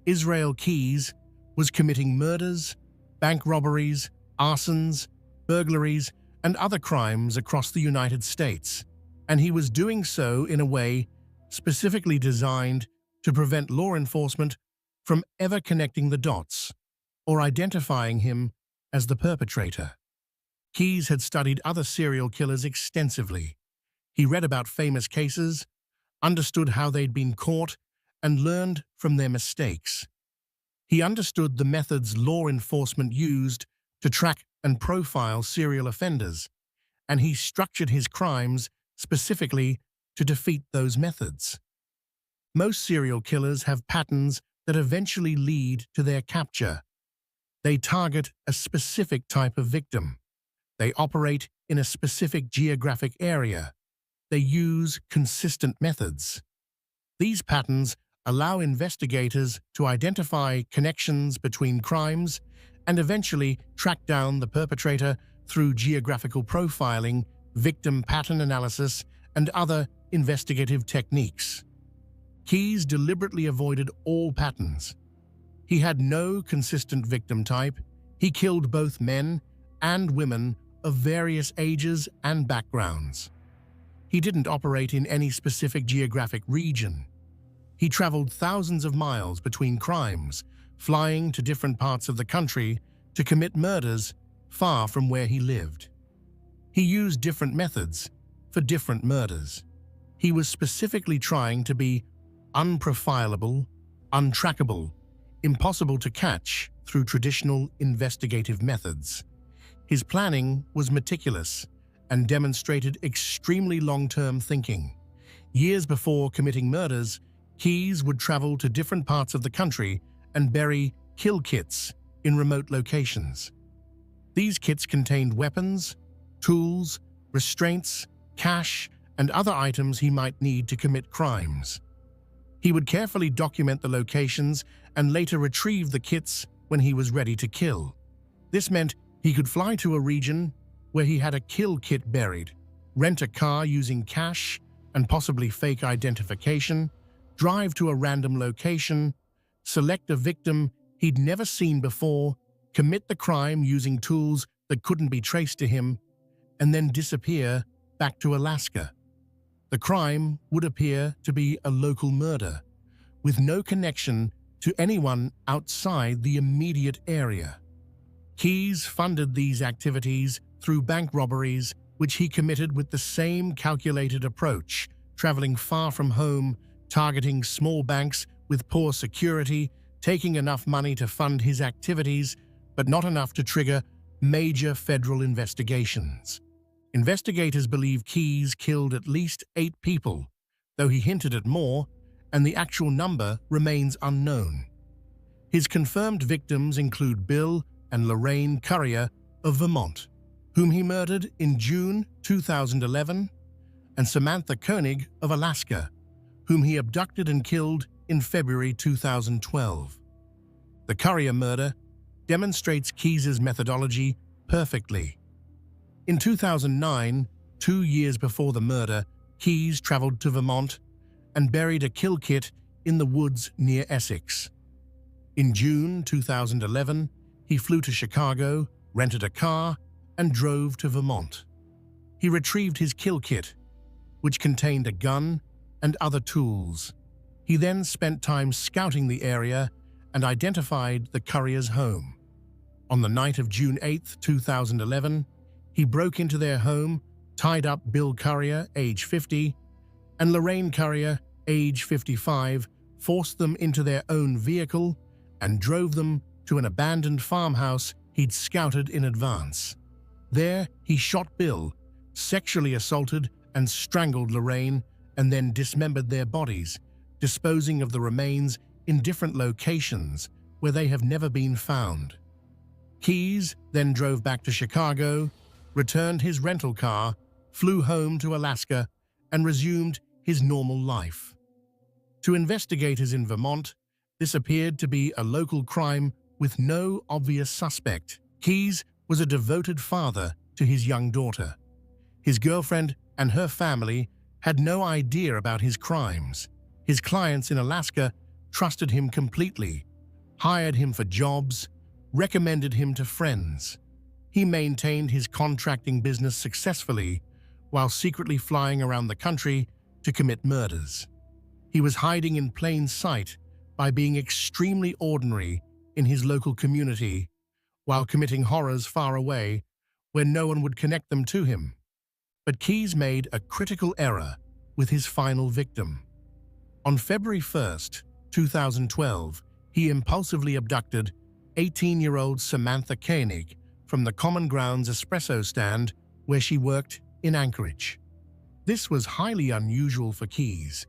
Israel Keyes was committing murders, bank robberies, arsons, burglaries, and other crimes across the United States, and he was doing so in a way specifically designed to prevent law enforcement from ever connecting the dots or identifying him as the perpetrator. Keyes had studied other serial killers extensively. He read about famous cases, understood how they'd been caught, and learned from their mistakes. He understood the methods law enforcement used to track and profile serial offenders, and he structured his crimes specifically to defeat those methods. Most serial killers have patterns that eventually lead to their capture. They target a specific type of victim. They operate in a specific geographic area. They use consistent methods. These patterns allow investigators to identify connections between crimes and eventually track down the perpetrator through geographical profiling, victim pattern analysis, and other investigative techniques. Keyes deliberately avoided all patterns. He had no consistent victim type. He killed both men and women of various ages and backgrounds. He didn't operate in any specific geographic region. He traveled thousands of miles between crimes, flying to different parts of the country to commit murders far from where he lived. He used different methods for different murders. He was specifically trying to be unprofilable, untrackable, impossible to catch through traditional investigative methods. His planning was meticulous and demonstrated extremely long-term thinking. Years before committing murders, Keyes would travel to different parts of the country and bury kill kits in remote locations. These kits contained weapons, tools, restraints, cash, and other items he might need to commit crimes. He would carefully document the locations and later retrieve the kits when he was ready to kill. This meant he could fly to a region where he had a kill kit buried, rent a car using cash and possibly fake identification, drive to a random location, select a victim he'd never seen before, commit the crime using tools that couldn't be traced to him, and then disappear back to Alaska. The crime would appear to be a local murder, with no connection to anyone outside the immediate area. Keyes funded these activities through bank robberies, which he committed with the same calculated approach, traveling far from home, targeting small banks with poor security, taking enough money to fund his activities, but not enough to trigger major federal investigations. Investigators believe Keyes killed at least 8 people, though he hinted at more, and the actual number remains unknown. His confirmed victims include Bill and Lorraine Currier of Vermont, whom he murdered in June 2011, and Samantha Koenig of Alaska, whom he abducted and killed in February 2012. The Currier murder demonstrates Keyes' methodology perfectly. In 2009, 2 years before the murder, Keyes traveled to Vermont and buried a kill kit in the woods near Essex. In June 2011, he flew to Chicago, rented a car, and drove to Vermont. He retrieved his kill kit, which contained a gun and other tools. He then spent time scouting the area and identified the Currier's home. On the night of June 8, 2011, he broke into their home, tied up Bill Currier, age 50, and Lorraine Currier, age 55, forced them into their own vehicle and drove them to an abandoned farmhouse he'd scouted in advance. There, he shot Bill, sexually assaulted and strangled Lorraine, and then dismembered their bodies, disposing of the remains in different locations where they have never been found. Keyes then drove back to Chicago, returned his rental car, flew home to Alaska, and resumed his normal life. To investigators in Vermont, this appeared to be a local crime with no obvious suspect. Keyes was a devoted father to his young daughter. His girlfriend and her family had no idea about his crimes. His clients in Alaska trusted him completely, hired him for jobs, recommended him to friends. He maintained his contracting business successfully while secretly flying around the country to commit murders. He was hiding in plain sight by being extremely ordinary in his local community while committing horrors far away where no one would connect them to him. But Keyes made a critical error with his final victim. On February 1st, 2012, he impulsively abducted 18-year-old Samantha Koenig from the Common Grounds espresso stand where she worked in Anchorage. This was highly unusual for Keyes.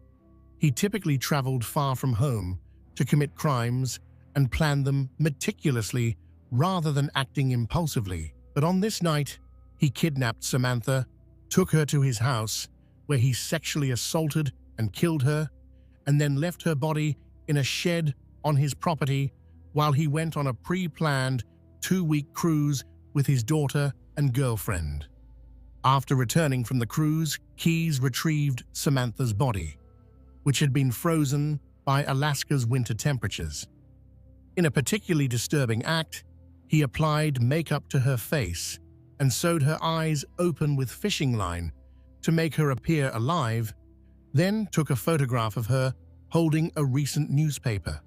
He typically traveled far from home to commit crimes and planned them meticulously rather than acting impulsively. But on this night, he kidnapped Samantha, took her to his house, where he sexually assaulted and killed her, and then left her body in a shed on his property while he went on a pre-planned 2-week cruise with his daughter and girlfriend. After returning from the cruise, Keyes retrieved Samantha's body. which had been frozen by Alaska's winter temperatures. In a particularly disturbing act, he applied makeup to her face and sewed her eyes open with fishing line to make her appear alive, then took a photograph of her holding a recent newspaper.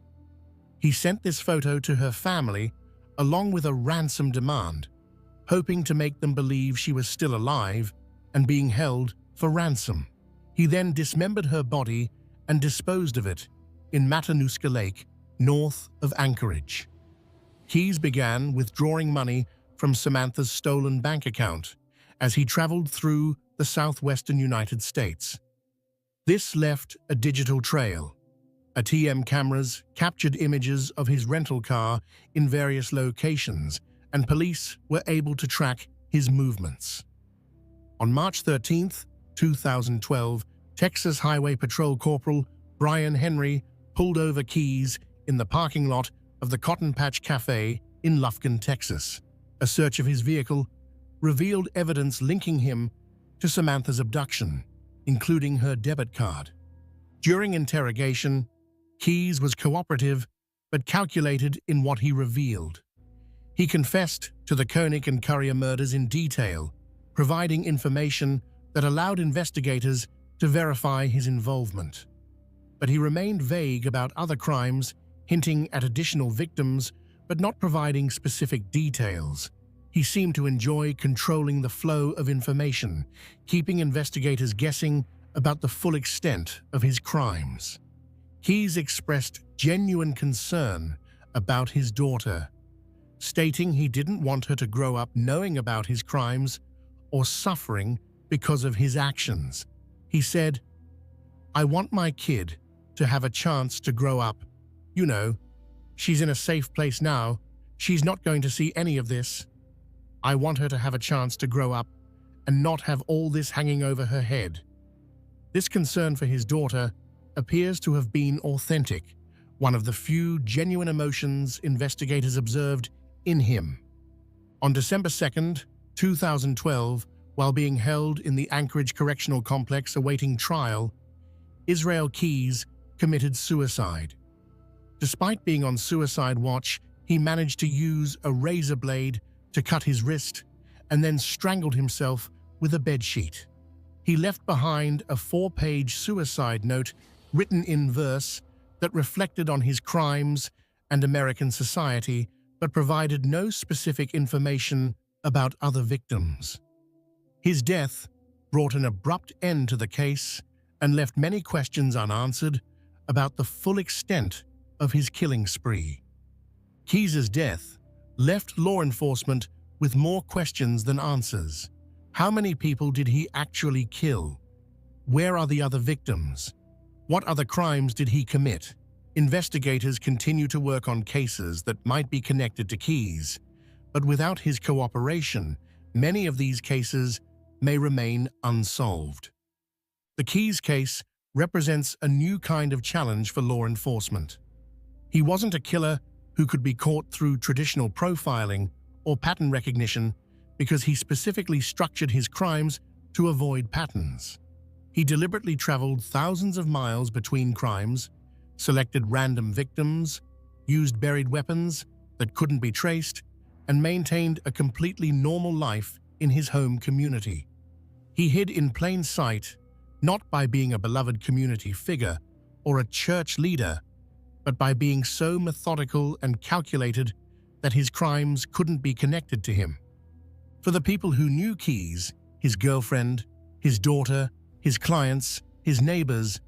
He sent this photo to her family along with a ransom demand, hoping to make them believe she was still alive and being held for ransom. He then dismembered her body and disposed of it in Matanuska Lake, north of Anchorage. Keyes began withdrawing money from Samantha's stolen bank account as he traveled through the southwestern United States. This left a digital trail. ATM cameras captured images of his rental car in various locations, and police were able to track his movements. On March 13, 2012, Texas Highway Patrol Corporal Brian Henry pulled over Keyes in the parking lot of the Cotton Patch Cafe in Lufkin, Texas. A search of his vehicle revealed evidence linking him to Samantha's abduction, including her debit card. During interrogation, Keyes was cooperative but calculated in what he revealed. He confessed to the Koenig and Currier murders in detail, providing information that allowed investigators to verify his involvement. But he remained vague about other crimes, hinting at additional victims but not providing specific details. He seemed to enjoy controlling the flow of information, keeping investigators guessing about the full extent of his crimes. Keyes expressed genuine concern about his daughter, stating he didn't want her to grow up knowing about his crimes or suffering because of his actions. He said, "I want my kid to have a chance to grow up. You know, she's in a safe place now. She's not going to see any of this. I want her to have a chance to grow up and not have all this hanging over her head." This concern for his daughter appears to have been authentic, one of the few genuine emotions investigators observed in him. On December 2, 2012, while being held in the Anchorage Correctional Complex awaiting trial, Israel Keyes committed suicide. Despite being on suicide watch, he managed to use a razor blade to cut his wrist and then strangled himself with a bedsheet. He left behind a 4-page suicide note written in verse that reflected on his crimes and American society, but provided no specific information about other victims. His death brought an abrupt end to the case and left many questions unanswered about the full extent of his killing spree. Keyes' death left law enforcement with more questions than answers. How many people did he actually kill? Where are the other victims? What other crimes did he commit? Investigators continue to work on cases that might be connected to Keyes, but without his cooperation, many of these cases may remain unsolved. The Keyes case represents a new kind of challenge for law enforcement. He wasn't a killer who could be caught through traditional profiling or pattern recognition because he specifically structured his crimes to avoid patterns. He deliberately traveled thousands of miles between crimes, selected random victims, used buried weapons that couldn't be traced, and maintained a completely normal life in his home community. He hid in plain sight, not by being a beloved community figure or a church leader, but by being so methodical and calculated that his crimes couldn't be connected to him. For the people who knew Keyes, his girlfriend, his daughter, his clients, his neighbors,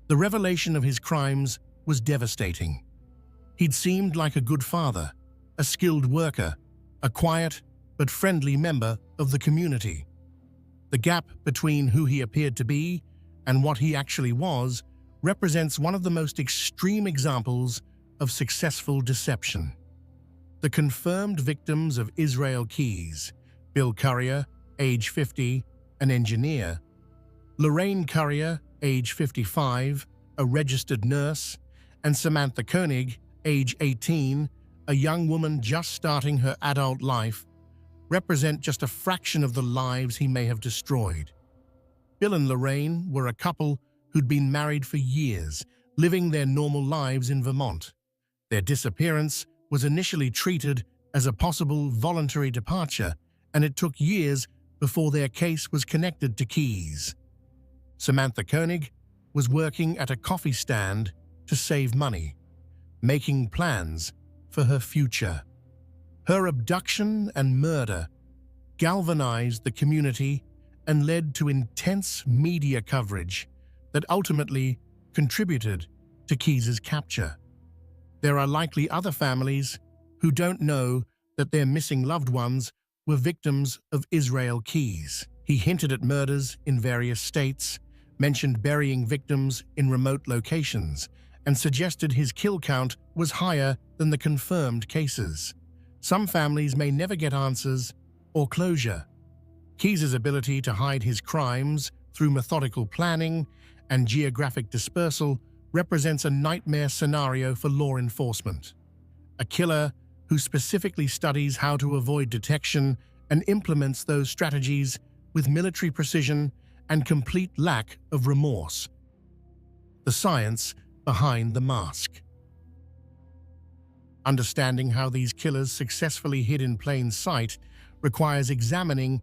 the revelation of his crimes was devastating. He'd seemed like a good father, a skilled worker, a quiet but friendly member of the community. The gap between who he appeared to be and what he actually was represents one of the most extreme examples of successful deception. The confirmed victims of Israel Keyes: Bill Currier, age 50, an engineer; Lorraine Currier, age 55, a registered nurse; and Samantha Koenig, age 18, a young woman just starting her adult life, represent just a fraction of the lives he may have destroyed. Bill and Lorraine were a couple who'd been married for years, living their normal lives in Vermont. Their disappearance was initially treated as a possible voluntary departure, and it took years before their case was connected to Keyes. Samantha Koenig was working at a coffee stand to save money, making plans for her future. Her abduction and murder galvanized the community and led to intense media coverage that ultimately contributed to Keyes' capture. There are likely other families who don't know that their missing loved ones were victims of Israel Keyes. He hinted at murders in various states, mentioned burying victims in remote locations, and suggested his kill count was higher than the confirmed cases. Some families may never get answers or closure. Keyes' ability to hide his crimes through methodical planning and geographic dispersal represents a nightmare scenario for law enforcement. A killer who specifically studies how to avoid detection and implements those strategies with military precision and complete lack of remorse. The science behind the mask. Understanding how these killers successfully hid in plain sight requires examining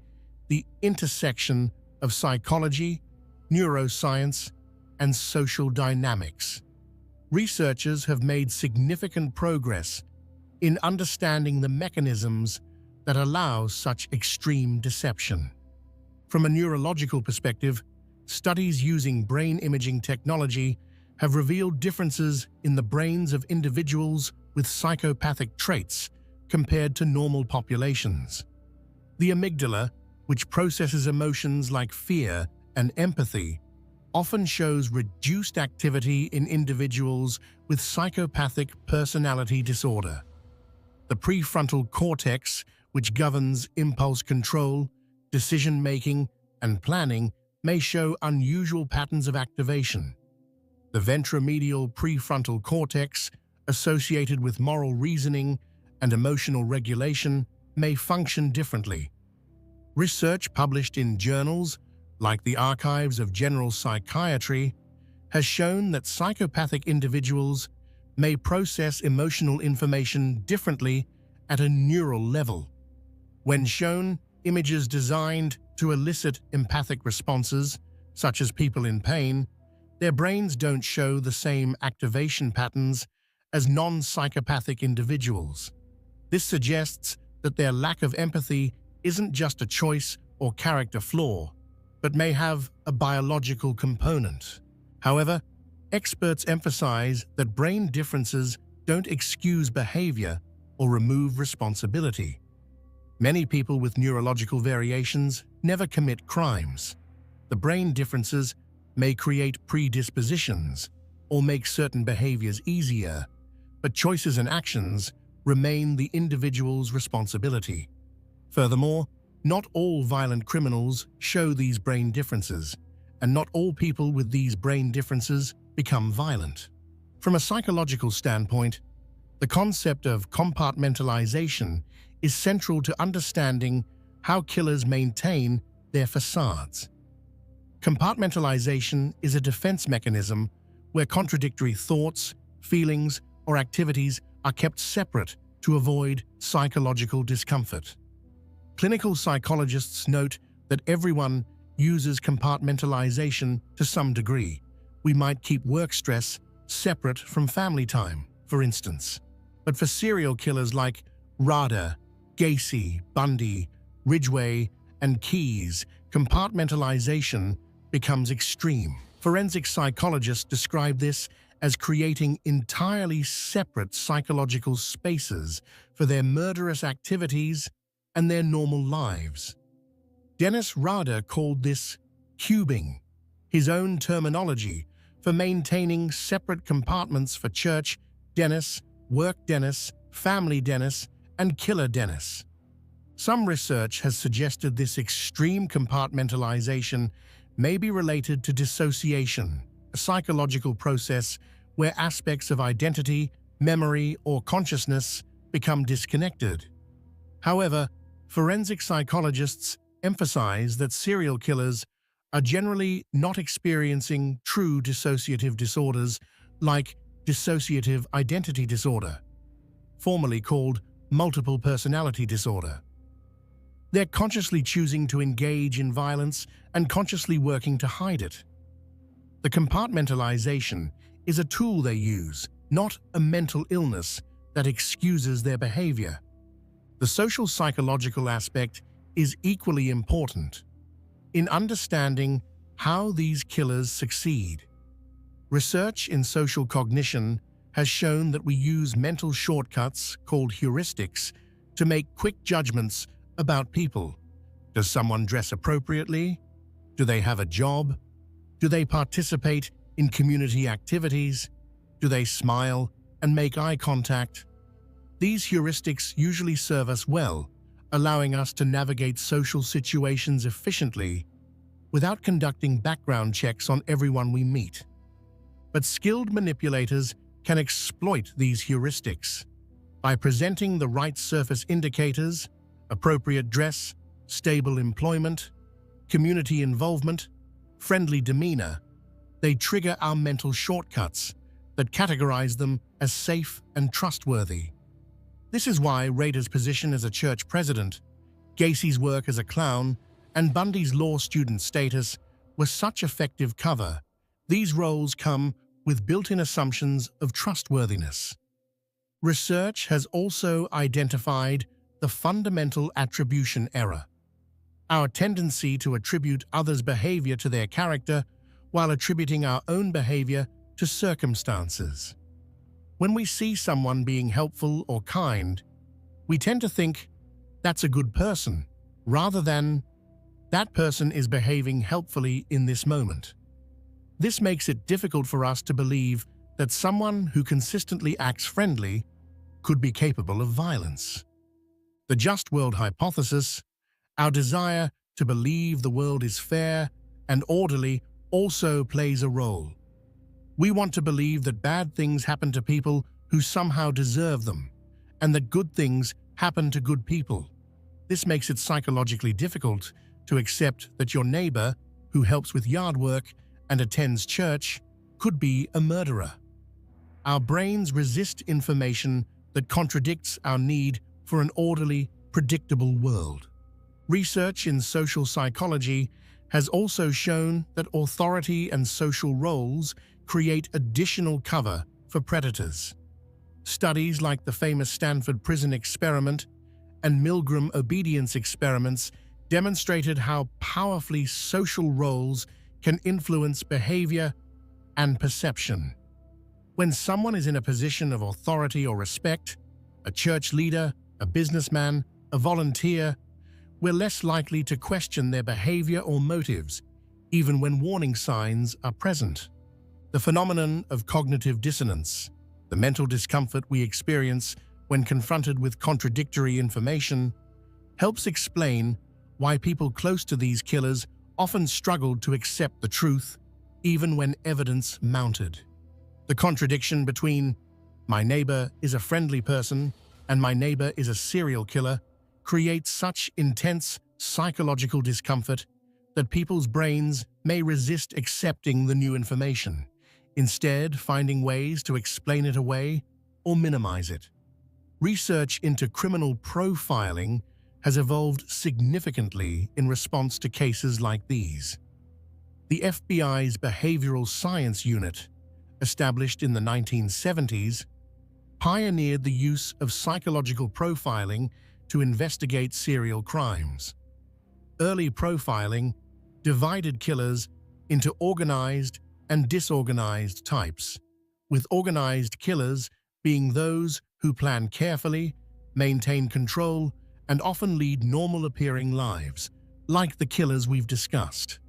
the intersection of psychology, neuroscience, and social dynamics. Researchers have made significant progress in understanding the mechanisms that allow such extreme deception. From a neurological perspective, studies using brain imaging technology have revealed differences in the brains of individuals with psychopathic traits compared to normal populations. The amygdala, which processes emotions like fear and empathy, often shows reduced activity in individuals with psychopathic personality disorder. The prefrontal cortex, which governs impulse control, decision-making, and planning, may show unusual patterns of activation. The ventromedial prefrontal cortex, associated with moral reasoning and emotional regulation, may function differently. Research published in journals like the Archives of General Psychiatry has shown that psychopathic individuals may process emotional information differently at a neural level. When shown images designed to elicit empathic responses, such as people in pain, their brains don't show the same activation patterns as non-psychopathic individuals. This suggests that their lack of empathy isn't just a choice or character flaw, but may have a biological component. However, experts emphasize that brain differences don't excuse behavior or remove responsibility. Many people with neurological variations never commit crimes. The brain differences may create predispositions or make certain behaviors easier, but choices and actions remain the individual's responsibility. Furthermore, not all violent criminals show these brain differences, and not all people with these brain differences become violent. From a psychological standpoint, the concept of compartmentalization is central to understanding how killers maintain their facades. Compartmentalization is a defense mechanism where contradictory thoughts, feelings, or activities are kept separate to avoid psychological discomfort. Clinical psychologists note that everyone uses compartmentalization to some degree. We might keep work stress separate from family time, for instance. But for serial killers like Rader, Gacy, Bundy, Ridgway, and Keyes, compartmentalization becomes extreme. Forensic psychologists describe this as creating entirely separate psychological spaces for their murderous activities and their normal lives. Dennis Rader called this cubing, his own terminology for maintaining separate compartments for church Dennis, work Dennis, family Dennis, and killer Dennis. Some research has suggested this extreme compartmentalization may be related to dissociation, a psychological process where aspects of identity, memory, or consciousness become disconnected. However, forensic psychologists emphasize that serial killers are generally not experiencing true dissociative disorders like dissociative identity disorder, formerly called multiple personality disorder. They're consciously choosing to engage in violence and consciously working to hide it. The compartmentalization is a tool they use, not a mental illness that excuses their behavior. The social psychological aspect is equally important in understanding how these killers succeed. Research in social cognition has shown that we use mental shortcuts called heuristics to make quick judgments about people. Does someone dress appropriately? Do they have a job? Do they participate in community activities? Do they smile and make eye contact? These heuristics usually serve us well, allowing us to navigate social situations efficiently without conducting background checks on everyone we meet. But skilled manipulators can exploit these heuristics by presenting the right surface indicators, appropriate dress, stable employment, community involvement, friendly demeanor. They trigger our mental shortcuts that categorize them as safe and trustworthy. This is why Rader's position as a church president, Gacy's work as a clown, and Bundy's law student status were such effective cover. These roles come with built-in assumptions of trustworthiness. Research has also identified the fundamental attribution error, our tendency to attribute others' behavior to their character while attributing our own behavior to circumstances. When we see someone being helpful or kind, we tend to think, that's a good person, rather than, that person is behaving helpfully in this moment. This makes it difficult for us to believe that someone who consistently acts friendly could be capable of violence. The just world hypothesis, our desire to believe the world is fair and orderly, also plays a role. We want to believe that bad things happen to people who somehow deserve them, and that good things happen to good people. This makes it psychologically difficult to accept that your neighbor, who helps with yard work and attends church, could be a murderer. Our brains resist information that contradicts our need for an orderly, predictable world. Research in social psychology has also shown that authority and social roles create additional cover for predators. Studies like the famous Stanford Prison Experiment and Milgram obedience experiments demonstrated how powerfully social roles can influence behavior and perception. When someone is in a position of authority or respect, a church leader, a businessman, a volunteer, we're less likely to question their behavior or motives, even when warning signs are present. The phenomenon of cognitive dissonance, the mental discomfort we experience when confronted with contradictory information, helps explain why people close to these killers often struggled to accept the truth, even when evidence mounted. The contradiction between my neighbor is a friendly person and my neighbor is a serial killer creates such intense psychological discomfort that people's brains may resist accepting the new information, instead finding ways to explain it away or minimize it. Research into criminal profiling has evolved significantly in response to cases like these. The FBI's Behavioral Science Unit, established in the 1970s, pioneered the use of psychological profiling to investigate serial crimes. Early profiling divided killers into organized and disorganized types, with organized killers being those who plan carefully, maintain control, and often lead normal-appearing lives, like the killers we've discussed.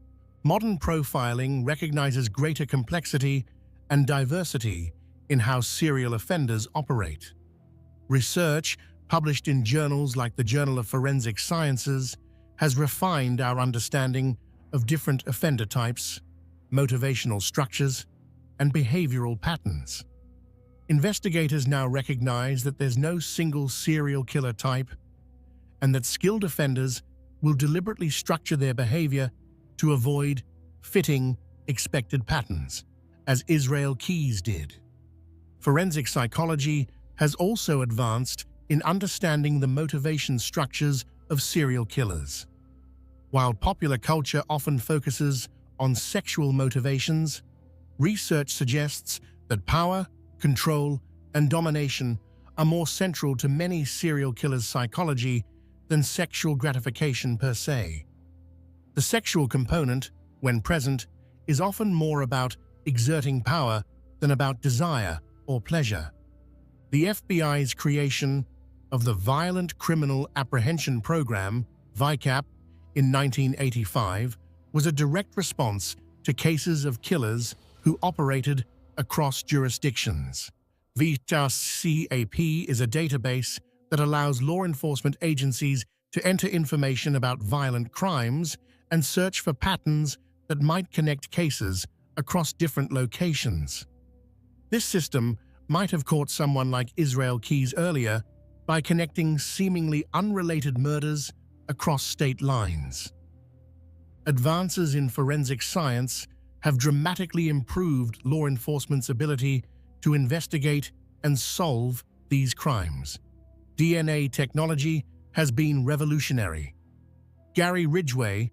Modern profiling recognizes greater complexity and diversity in how serial offenders operate. Research published in journals like the Journal of Forensic Sciences has refined our understanding of different offender types, motivational structures, and behavioral patterns. Investigators now recognize that there's no single serial killer type and that skilled offenders will deliberately structure their behavior to avoid fitting expected patterns, as Israel Keyes did. Forensic psychology has also advanced in understanding the motivation structures of serial killers. While popular culture often focuses on sexual motivations, research suggests that power, control, and domination are more central to many serial killers' psychology than sexual gratification per se. The sexual component, when present, is often more about exerting power than about desire or pleasure. The FBI's creation of the Violent Criminal Apprehension Program, VICAP, in 1985 was a direct response to cases of killers who operated across jurisdictions. VICAP is a database that allows law enforcement agencies to enter information about violent crimes and search for patterns that might connect cases across different locations. This system might have caught someone like Israel Keyes earlier by connecting seemingly unrelated murders across state lines. Advances in forensic science have dramatically improved law enforcement's ability to investigate and solve these crimes. DNA technology has been revolutionary. Gary Ridgway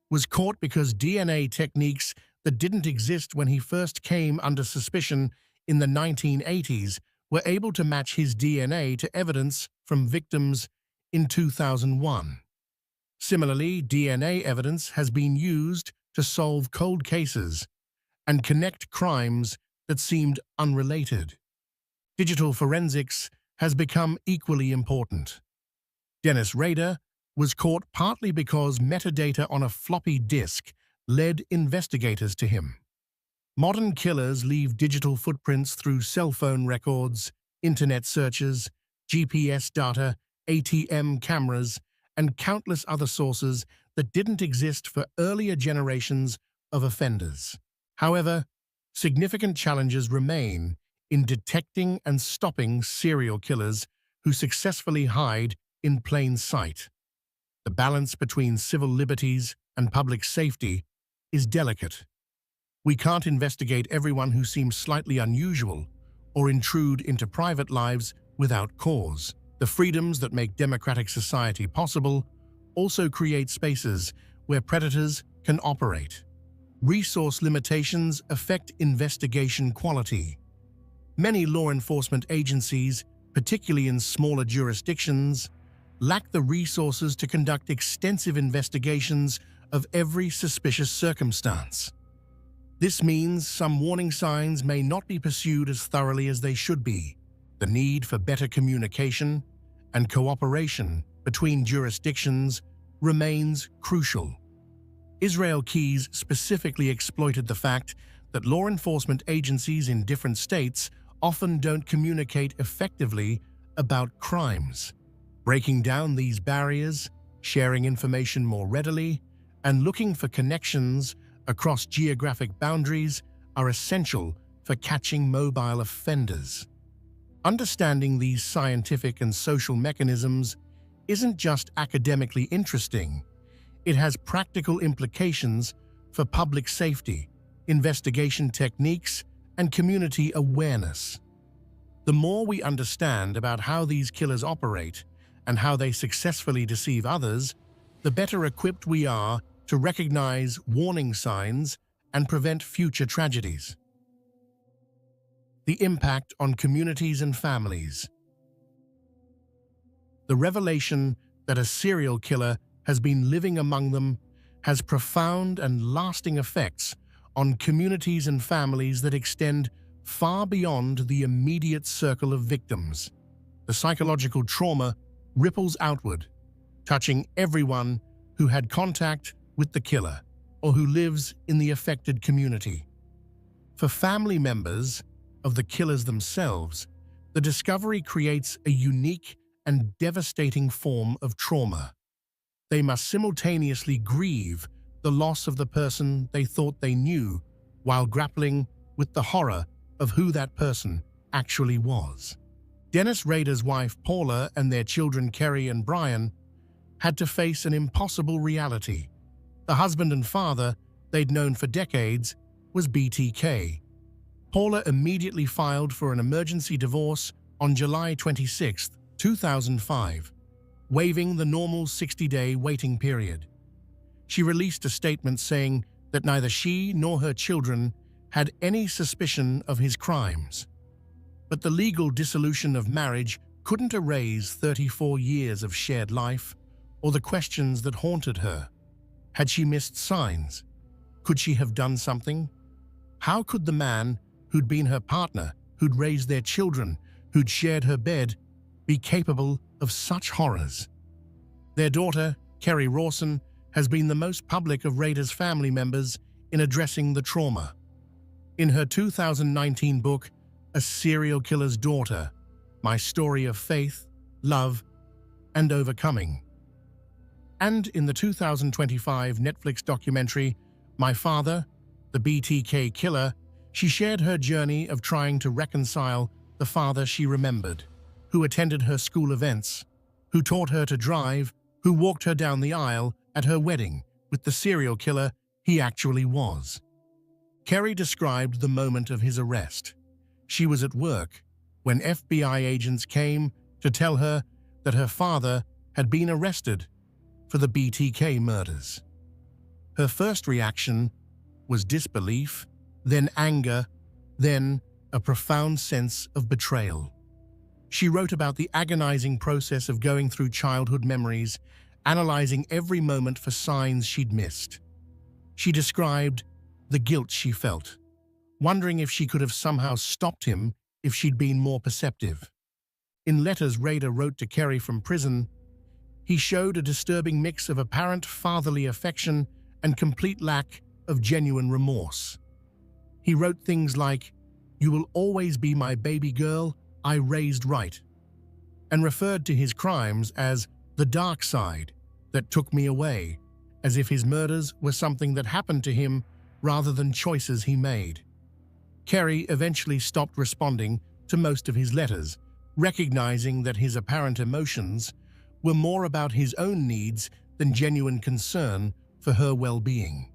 was caught because DNA techniques that didn't exist when he first came under suspicion in the 1980s were able to match his DNA to evidence from victims in 2001. Similarly, DNA evidence has been used to solve cold cases and connect crimes that seemed unrelated. Digital forensics has become equally important. Dennis Rader was caught partly because metadata on a floppy disk led investigators to him. Modern killers leave digital footprints through cell phone records, internet searches, GPS data, ATM cameras, and countless other sources that didn't exist for earlier generations of offenders. However, significant challenges remain in detecting and stopping serial killers who successfully hide in plain sight. The balance between civil liberties and public safety is delicate. We can't investigate everyone who seems slightly unusual or intrude into private lives without cause. The freedoms that make democratic society possible also create spaces where predators can operate. Resource limitations affect investigation quality. Many law enforcement agencies, particularly in smaller jurisdictions, lack the resources to conduct extensive investigations of every suspicious circumstance. This means some warning signs may not be pursued as thoroughly as they should be. The need for better communication and cooperation between jurisdictions remains crucial. Israel Keyes specifically exploited the fact that law enforcement agencies in different states often don't communicate effectively about crimes. Breaking down these barriers, sharing information more readily, and looking for connections across geographic boundaries are essential for catching mobile offenders. Understanding these scientific and social mechanisms isn't just academically interesting, it has practical implications for public safety, investigation techniques, and community awareness. The more we understand about how these killers operate and how they successfully deceive others, the better equipped we are to recognize warning signs and prevent future tragedies. The impact on communities and families. The revelation that a serial killer has been living among them has profound and lasting effects on communities and families that extend far beyond the immediate circle of victims. The psychological trauma ripples outward, touching everyone who had contact with the killer or who lives in the affected community. For family members of the killers themselves, the discovery creates a unique and devastating form of trauma. They must simultaneously grieve the loss of the person they thought they knew while grappling with the horror of who that person actually was. Dennis Rader's wife Paula and their children Kerry and Brian had to face an impossible reality. The husband and father they'd known for decades, was BTK. Paula immediately filed for an emergency divorce on July 26, 2005, waiving the normal 60-day waiting period. She released a statement saying that neither she nor her children had any suspicion of his crimes. But the legal dissolution of marriage couldn't erase 34 years of shared life or the questions that haunted her. Had she missed signs? Could she have done something? How could the man who'd been her partner, who'd raised their children, who'd shared her bed, be capable of such horrors? Their daughter, Kerri Rawson, has been the most public of Rader's family members in addressing the trauma. In her 2019 book, A Serial Killer's Daughter, My Story of Faith, Love, and Overcoming. And in the 2025 Netflix documentary, My Father, the BTK Killer, she shared her journey of trying to reconcile the father she remembered, who attended her school events, who taught her to drive, who walked her down the aisle at her wedding with the serial killer he actually was. Kerri described the moment of his arrest. She was at work when FBI agents came to tell her that her father had been arrested for the BTK murders. Her first reaction was disbelief, then anger, then a profound sense of betrayal. She wrote about the agonizing process of going through childhood memories, analyzing every moment for signs she'd missed. She described the guilt she felt, wondering if she could have somehow stopped him if she'd been more perceptive. In letters Rader wrote to Kerri from prison, he showed a disturbing mix of apparent fatherly affection and complete lack of genuine remorse. He wrote things like, "You will always be my baby girl I raised right," and referred to his crimes as the dark side that took me away, as if his murders were something that happened to him rather than choices he made. Kerri eventually stopped responding to most of his letters, recognizing that his apparent emotions were more about his own needs than genuine concern for her well-being.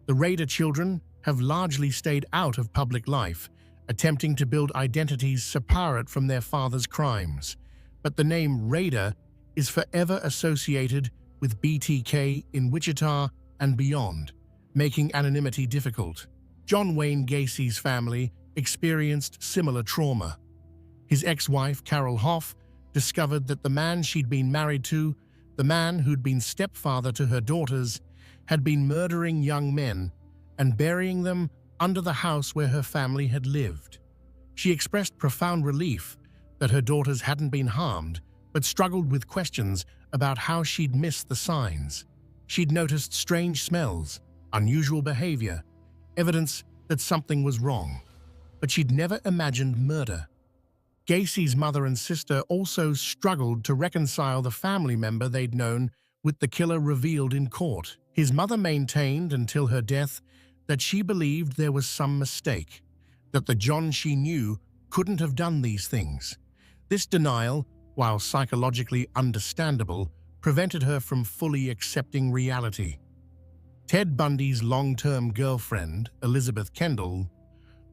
The Rader children have largely stayed out of public life, attempting to build identities separate from their father's crimes, but the name Rader is forever associated with BTK in Wichita and beyond, making anonymity difficult. John Wayne Gacy's family experienced similar trauma. His ex-wife, Carol Hoff, discovered that the man she'd been married to, the man who'd been stepfather to her daughters, had been murdering young men and burying them under the house where her family had lived. She expressed profound relief that her daughters hadn't been harmed, but struggled with questions about how she'd missed the signs. She'd noticed strange smells, unusual behavior, evidence that something was wrong, but she'd never imagined murder. Gacy's mother and sister also struggled to reconcile the family member they'd known with the killer revealed in court. His mother maintained until her death that she believed there was some mistake, that the John she knew couldn't have done these things. This denial, while psychologically understandable, prevented her from fully accepting reality. Ted Bundy's long-term girlfriend, Elizabeth Kendall,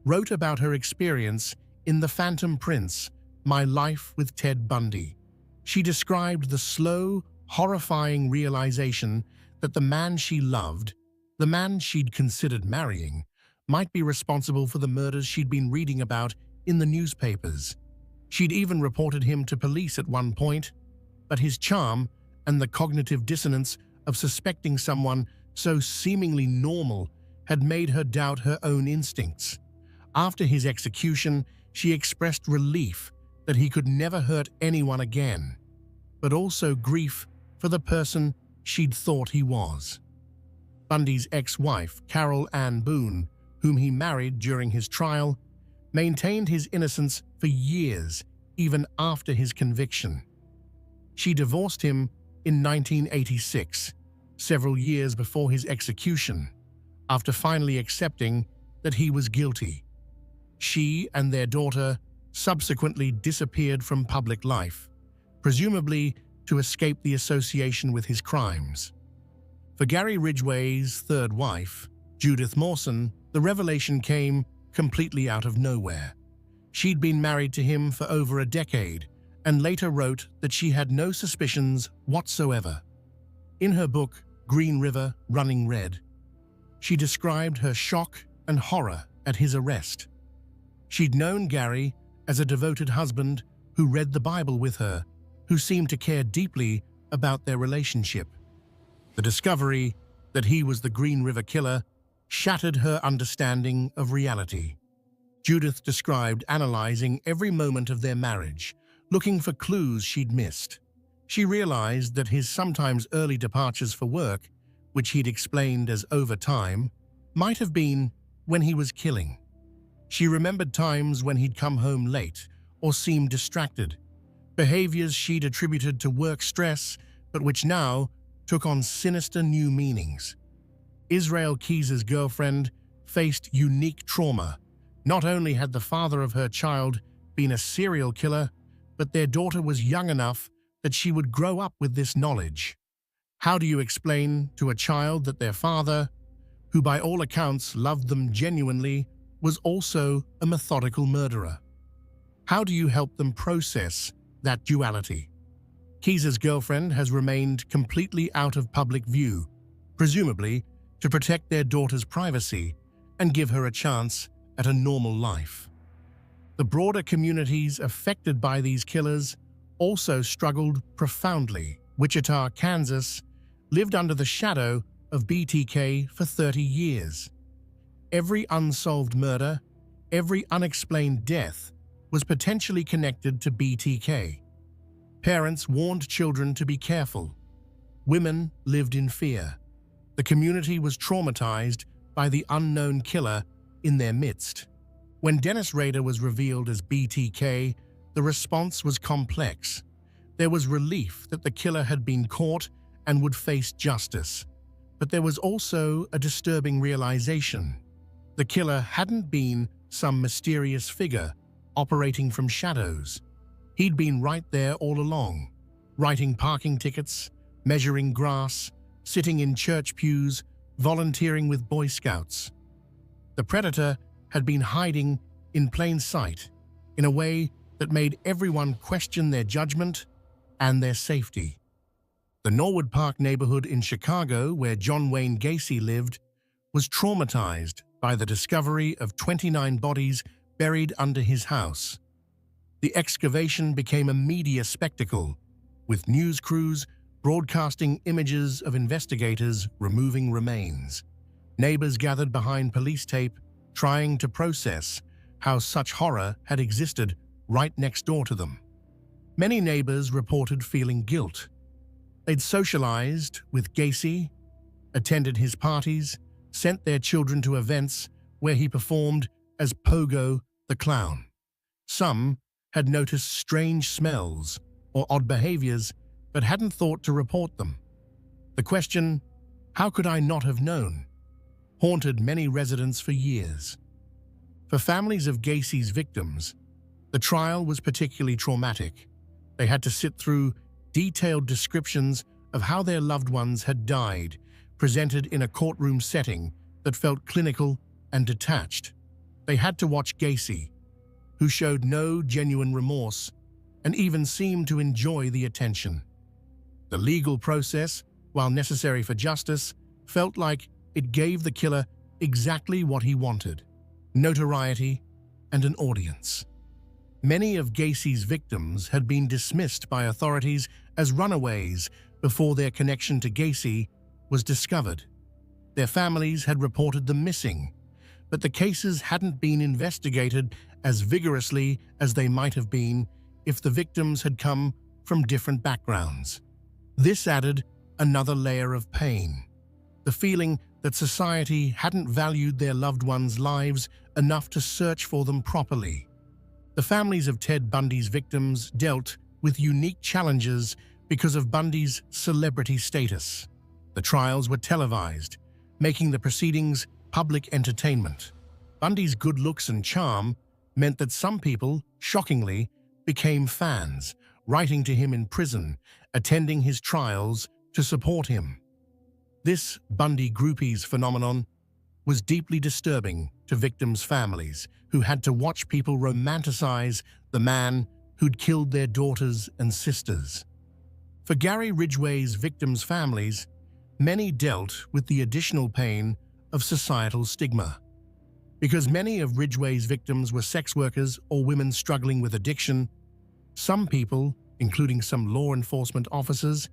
wrote about her experience in The Phantom Prince, My Life with Ted Bundy. She described the slow, horrifying realization that the man she loved, the man she'd considered marrying, might be responsible for the murders she'd been reading about in the newspapers. She'd even reported him to police at one point, but his charm and the cognitive dissonance of suspecting someone so seemingly normal had made her doubt her own instincts. After his execution, she expressed relief that he could never hurt anyone again, but also grief for the person she'd thought he was. Bundy's ex-wife, Carol Ann Boone, whom he married during his trial, maintained his innocence for years, even after his conviction. She divorced him in 1986, several years before his execution, after finally accepting that he was guilty. She and their daughter subsequently disappeared from public life, presumably to escape the association with his crimes. For Gary Ridgway's third wife, Judith Mawson, the revelation came completely out of nowhere. She'd been married to him for over a decade and later wrote that she had no suspicions whatsoever. In her book, Green River, Running Red, she described her shock and horror at his arrest. She'd known Gary as a devoted husband who read the Bible with her, who seemed to care deeply about their relationship. The discovery that he was the Green River Killer shattered her understanding of reality. Judith described analyzing every moment of their marriage, looking for clues she'd missed. She realized that his sometimes early departures for work, which he'd explained as overtime, might have been when he was killing. She remembered times when he'd come home late or seemed distracted, behaviors she'd attributed to work stress, but which now took on sinister new meanings. Israel Keys's girlfriend faced unique trauma. Not only had the father of her child been a serial killer, but their daughter was young enough that she would grow up with this knowledge. How do you explain to a child that their father, who by all accounts loved them genuinely, was also a methodical murderer? How do you help them process that duality? Keys's girlfriend has remained completely out of public view, presumably to protect their daughter's privacy and give her a chance at a normal life. The broader communities affected by these killers also struggled profoundly. Wichita, Kansas, lived under the shadow of BTK for 30 years. Every unsolved murder, every unexplained death was potentially connected to BTK. Parents warned children to be careful. Women lived in fear. The community was traumatized by the unknown killer in their midst. When Dennis Rader was revealed as BTK, the response was complex. There was relief that the killer had been caught and would face justice. But there was also a disturbing realization. The killer hadn't been some mysterious figure operating from shadows. He'd been right there all along, writing parking tickets, measuring grass, sitting in church pews, volunteering with Boy Scouts. The predator had been hiding in plain sight in a way that made everyone question their judgment and their safety. The Norwood Park neighborhood in Chicago, where John Wayne Gacy lived, was traumatized by the discovery of 29 bodies buried under his house. The excavation became a media spectacle, with news crews broadcasting images of investigators removing remains. Neighbors gathered behind police tape, trying to process how such horror had existed right next door to them. Many neighbors reported feeling guilt. They'd socialized with Gacy, attended his parties, sent their children to events where he performed as Pogo the Clown. Some had noticed strange smells or odd behaviors but hadn't thought to report them. The question, "How could I not have known?" haunted many residents for years. For families of Gacy's victims, the trial was particularly traumatic. They had to sit through detailed descriptions of how their loved ones had died, presented in a courtroom setting that felt clinical and detached. They had to watch Gacy, who showed no genuine remorse and even seemed to enjoy the attention. The legal process, while necessary for justice, felt like it gave the killer exactly what he wanted: notoriety and an audience. Many of Gacy's victims had been dismissed by authorities as runaways before their connection to Gacy was discovered. Their families had reported them missing, but the cases hadn't been investigated as vigorously as they might have been if the victims had come from different backgrounds. This added another layer of pain, the feeling that society hadn't valued their loved ones' lives enough to search for them properly. The families of Ted Bundy's victims dealt with unique challenges because of Bundy's celebrity status. The trials were televised, making the proceedings public entertainment. Bundy's good looks and charm meant that some people, shockingly, became fans, writing to him in prison, attending his trials to support him. This Bundy groupies phenomenon was deeply disturbing to victims' families who had to watch people romanticize the man who'd killed their daughters and sisters. For Gary Ridgway's victims' families, many dealt with the additional pain of societal stigma. Because many of Ridgway's victims were sex workers or women struggling with addiction, some people, including some law enforcement officers,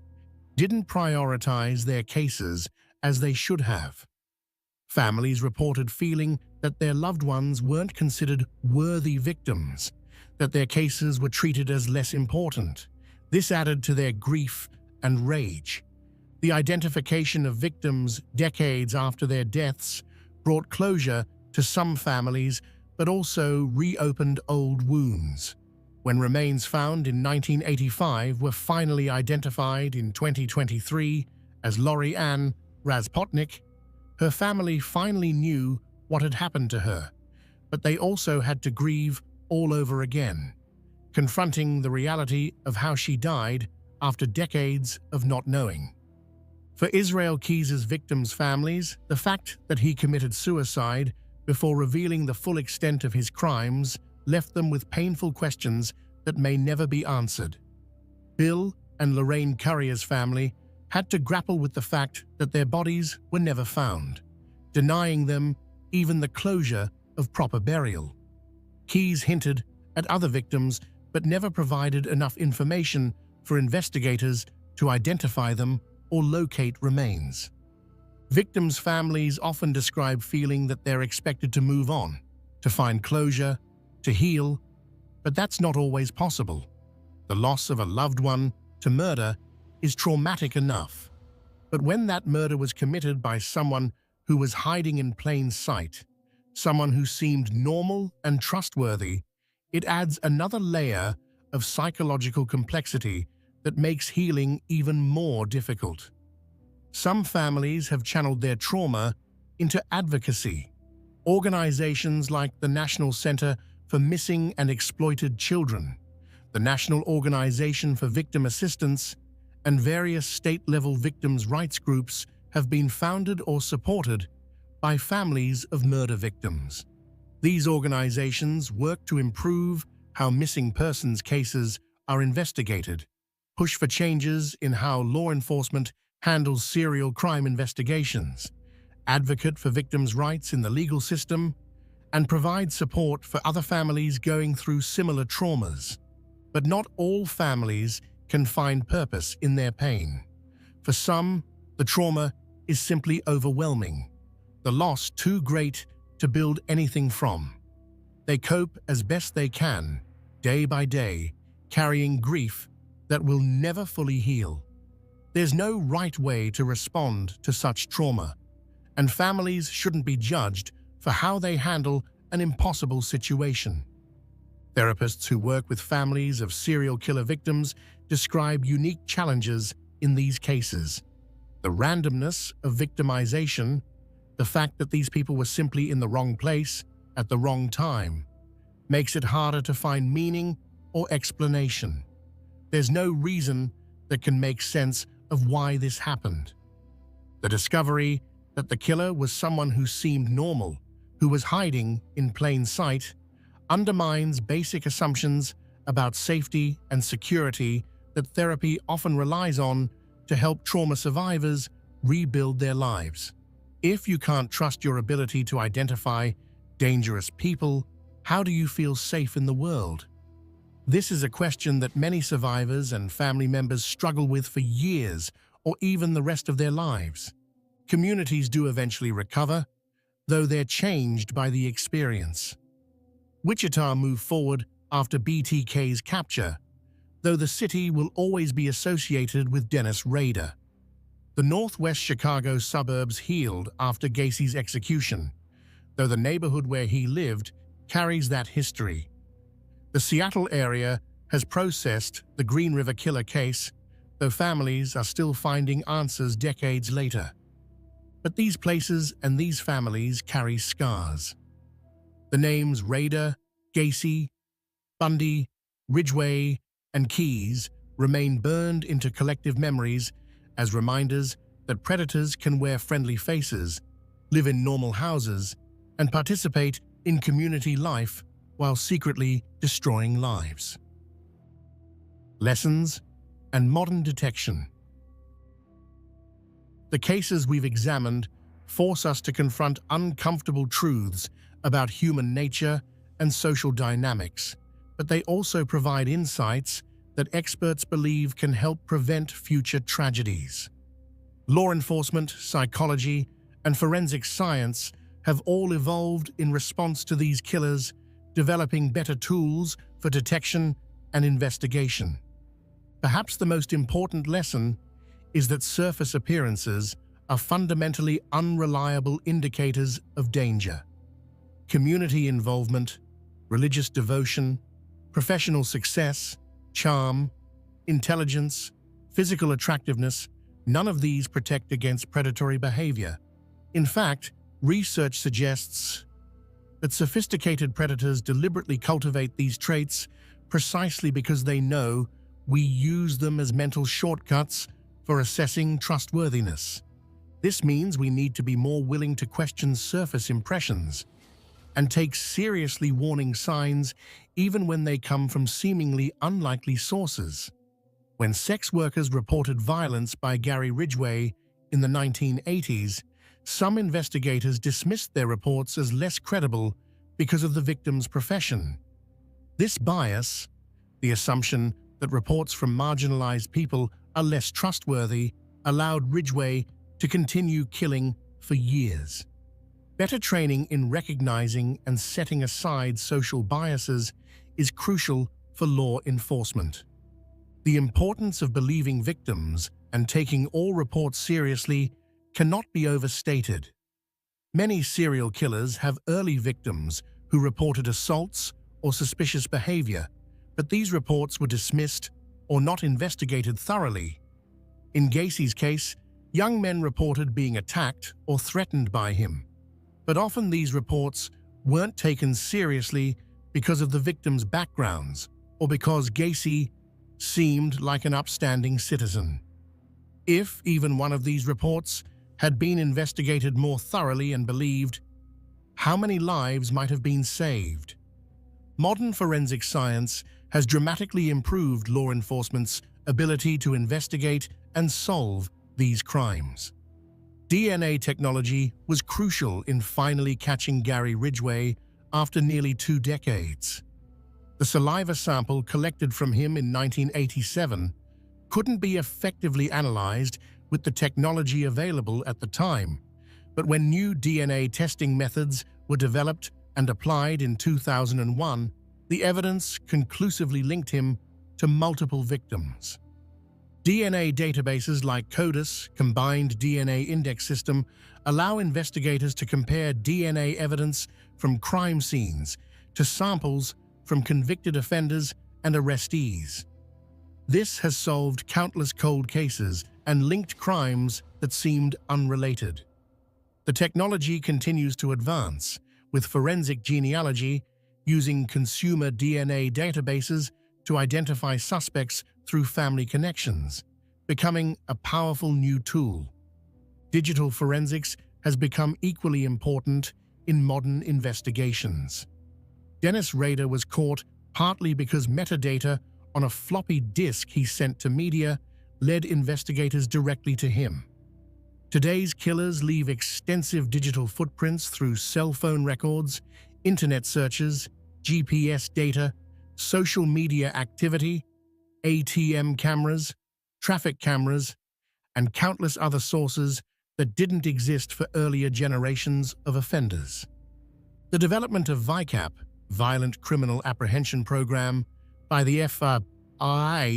didn't prioritize their cases as they should have. Families reported feeling that their loved ones weren't considered worthy victims, that their cases were treated as less important. This added to their grief and rage. The identification of victims decades after their deaths brought closure to some families, but also reopened old wounds. When remains found in 1985 were finally identified in 2023 as Lori Ann Razpotnik, her family finally knew what had happened to her, but they also had to grieve all over again, confronting the reality of how she died after decades of not knowing. For Israel Keys's victims' families, the fact that he committed suicide before revealing the full extent of his crimes left them with painful questions that may never be answered. Bill and Lorraine Currier's family had to grapple with the fact that their bodies were never found, denying them even the closure of proper burial. Keys hinted at other victims but never provided enough information for investigators to identify them or locate remains. Victims' families often describe feeling that they're expected to move on, to find closure, to heal, but that's not always possible. The loss of a loved one to murder is traumatic enough. But when that murder was committed by someone who was hiding in plain sight, someone who seemed normal and trustworthy, it adds another layer of psychological complexity that makes healing even more difficult. Some families have channeled their trauma into advocacy. Organizations like the National Center for Missing and Exploited Children, the National Organization for Victim Assistance, and various state-level victims' rights groups have been founded or supported by families of murder victims. These organizations work to improve how missing persons cases are investigated, push for changes in how law enforcement handles serial crime investigations, advocate for victims' rights in the legal system, and provide support for other families going through similar traumas. But not all families can find purpose in their pain. For some, the trauma is simply overwhelming, the loss too great to build anything from. They cope as best they can, day by day, carrying grief that will never fully heal. There's no right way to respond to such trauma, and families shouldn't be judged for how they handle an impossible situation. Therapists who work with families of serial killer victims describe unique challenges in these cases. The randomness of victimization, the fact that these people were simply in the wrong place at the wrong time, makes it harder to find meaning or explanation. There's no reason that can make sense of why this happened. The discovery that the killer was someone who seemed normal, who was hiding in plain sight, undermines basic assumptions about safety and security that therapy often relies on to help trauma survivors rebuild their lives. If you can't trust your ability to identify dangerous people, how do you feel safe in the world? This is a question that many survivors and family members struggle with for years or even the rest of their lives. Communities do eventually recover, though they're changed by the experience. Wichita moved forward after BTK's capture, though the city will always be associated with Dennis Rader. The Northwest Chicago suburbs healed after Gacy's execution, though the neighborhood where he lived carries that history. The Seattle area has processed the Green River Killer case, though families are still finding answers decades later. But these places and these families carry scars. The names Rader, Gacy, Bundy, Ridgway, and Keys remain burned into collective memories as reminders that predators can wear friendly faces, live in normal houses, and participate in community life while secretly destroying lives. Lessons and modern detection. The cases we've examined force us to confront uncomfortable truths about human nature and social dynamics, but they also provide insights that experts believe can help prevent future tragedies. Law enforcement, psychology, and forensic science have all evolved in response to these killers, developing better tools for detection and investigation. Perhaps the most important lesson is that surface appearances are fundamentally unreliable indicators of danger. Community involvement, religious devotion, professional success, charm, intelligence, physical attractiveness, none of these protect against predatory behavior. In fact, research suggests that sophisticated predators deliberately cultivate these traits precisely because they know we use them as mental shortcuts for assessing trustworthiness. This means we need to be more willing to question surface impressions and take seriously warning signs even when they come from seemingly unlikely sources. When sex workers reported violence by Gary Ridgway in the 1980s, some investigators dismissed their reports as less credible because of the victim's profession. This bias, the assumption that reports from marginalized people are less trustworthy, allowed Ridgway to continue killing for years. Better training in recognizing and setting aside social biases is crucial for law enforcement. The importance of believing victims and taking all reports seriously cannot be overstated. Many serial killers have early victims who reported assaults or suspicious behavior, but these reports were dismissed or not investigated thoroughly. In Gacy's case, young men reported being attacked or threatened by him, but often these reports weren't taken seriously because of the victims' backgrounds or because Gacy seemed like an upstanding citizen. If even one of these reports had been investigated more thoroughly and believed, how many lives might have been saved? Modern forensic science has dramatically improved law enforcement's ability to investigate and solve these crimes. DNA technology was crucial in finally catching Gary Ridgway after nearly 2 decades. The saliva sample collected from him in 1987 couldn't be effectively analyzed with the technology available at the time, but when new DNA testing methods were developed and applied in 2001, the evidence conclusively linked him to multiple victims. DNA databases like CODIS, Combined DNA Index System, allow investigators to compare DNA evidence from crime scenes to samples from convicted offenders and arrestees. This has solved countless cold cases and linked crimes that seemed unrelated. The technology continues to advance, with forensic genealogy using consumer DNA databases to identify suspects through family connections, becoming a powerful new tool. Digital forensics has become equally important in modern investigations. Dennis Rader was caught partly because metadata on a floppy disk he sent to media led investigators directly to him. Today's killers leave extensive digital footprints through cell phone records, internet searches, GPS data, social media activity, ATM cameras, traffic cameras, and countless other sources that didn't exist for earlier generations of offenders. The development of VICAP, Violent Criminal Apprehension Program, by the FBI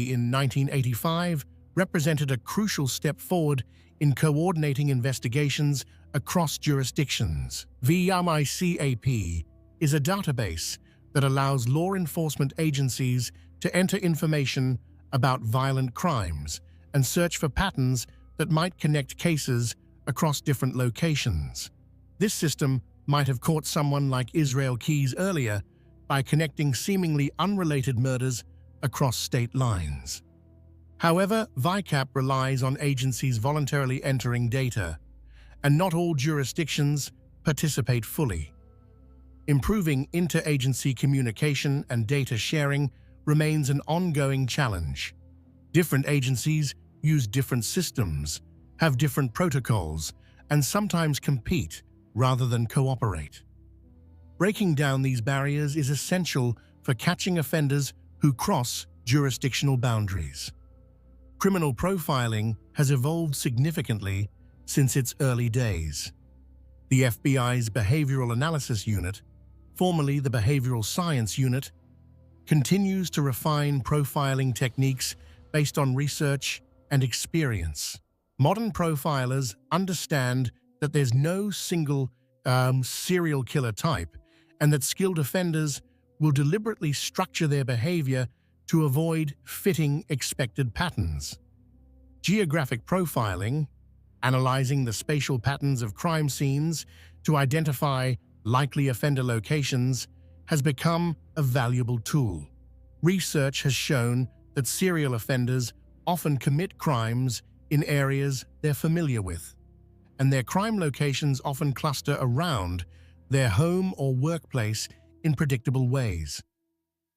in 1985 represented a crucial step forward in coordinating investigations across jurisdictions. VICAP is a database that allows law enforcement agencies to enter information about violent crimes and search for patterns that might connect cases across different locations. This system might have caught someone like Israel Keys earlier by connecting seemingly unrelated murders across state lines. However, VICAP relies on agencies voluntarily entering data, and not all jurisdictions participate fully. Improving interagency communication and data sharing remains an ongoing challenge. Different agencies use different systems, have different protocols, and sometimes compete rather than cooperate. Breaking down these barriers is essential for catching offenders who cross jurisdictional boundaries. Criminal profiling has evolved significantly since its early days. The FBI's Behavioral Analysis Unit, formerly the Behavioral Science Unit, continues to refine profiling techniques based on research and experience. Modern profilers understand that there's no single serial killer type, and that skilled offenders will deliberately structure their behavior to avoid fitting expected patterns. Geographic profiling, analyzing the spatial patterns of crime scenes to identify likely offender locations, has become a valuable tool. Research has shown that serial offenders often commit crimes in areas they're familiar with, and their crime locations often cluster around their home or workplace in predictable ways.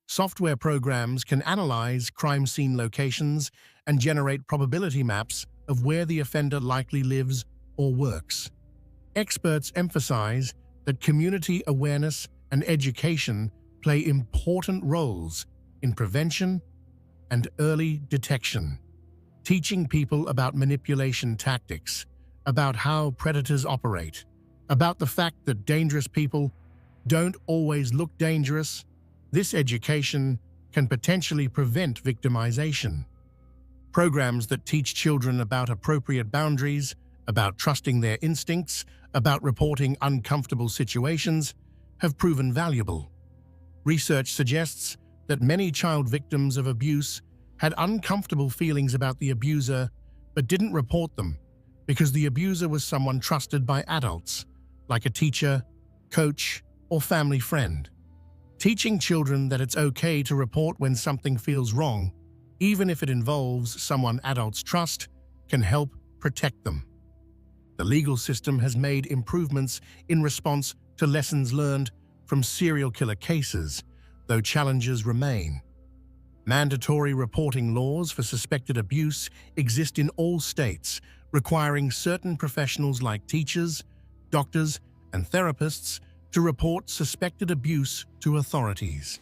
Software programs can analyze crime scene locations and generate probability maps of where the offender likely lives or works. Experts emphasize that community awareness and education play important roles in prevention and early detection, teaching people about manipulation tactics, about how predators operate, about the fact that dangerous people don't always look dangerous. This education can potentially prevent victimization. Programs that teach children about appropriate boundaries, about trusting their instincts, about reporting uncomfortable situations, have proven valuable. Research suggests that many child victims of abuse had uncomfortable feelings about the abuser but didn't report them because the abuser was someone trusted by adults, like a teacher, coach, or family friend. Teaching children that it's okay to report when something feels wrong, even if it involves someone adults trust, can help protect them. The legal system has made improvements in response to lessons learned from serial killer cases, though challenges remain. Mandatory reporting laws for suspected abuse exist in all states, requiring certain professionals like teachers, doctors, and therapists to report suspected abuse to authorities.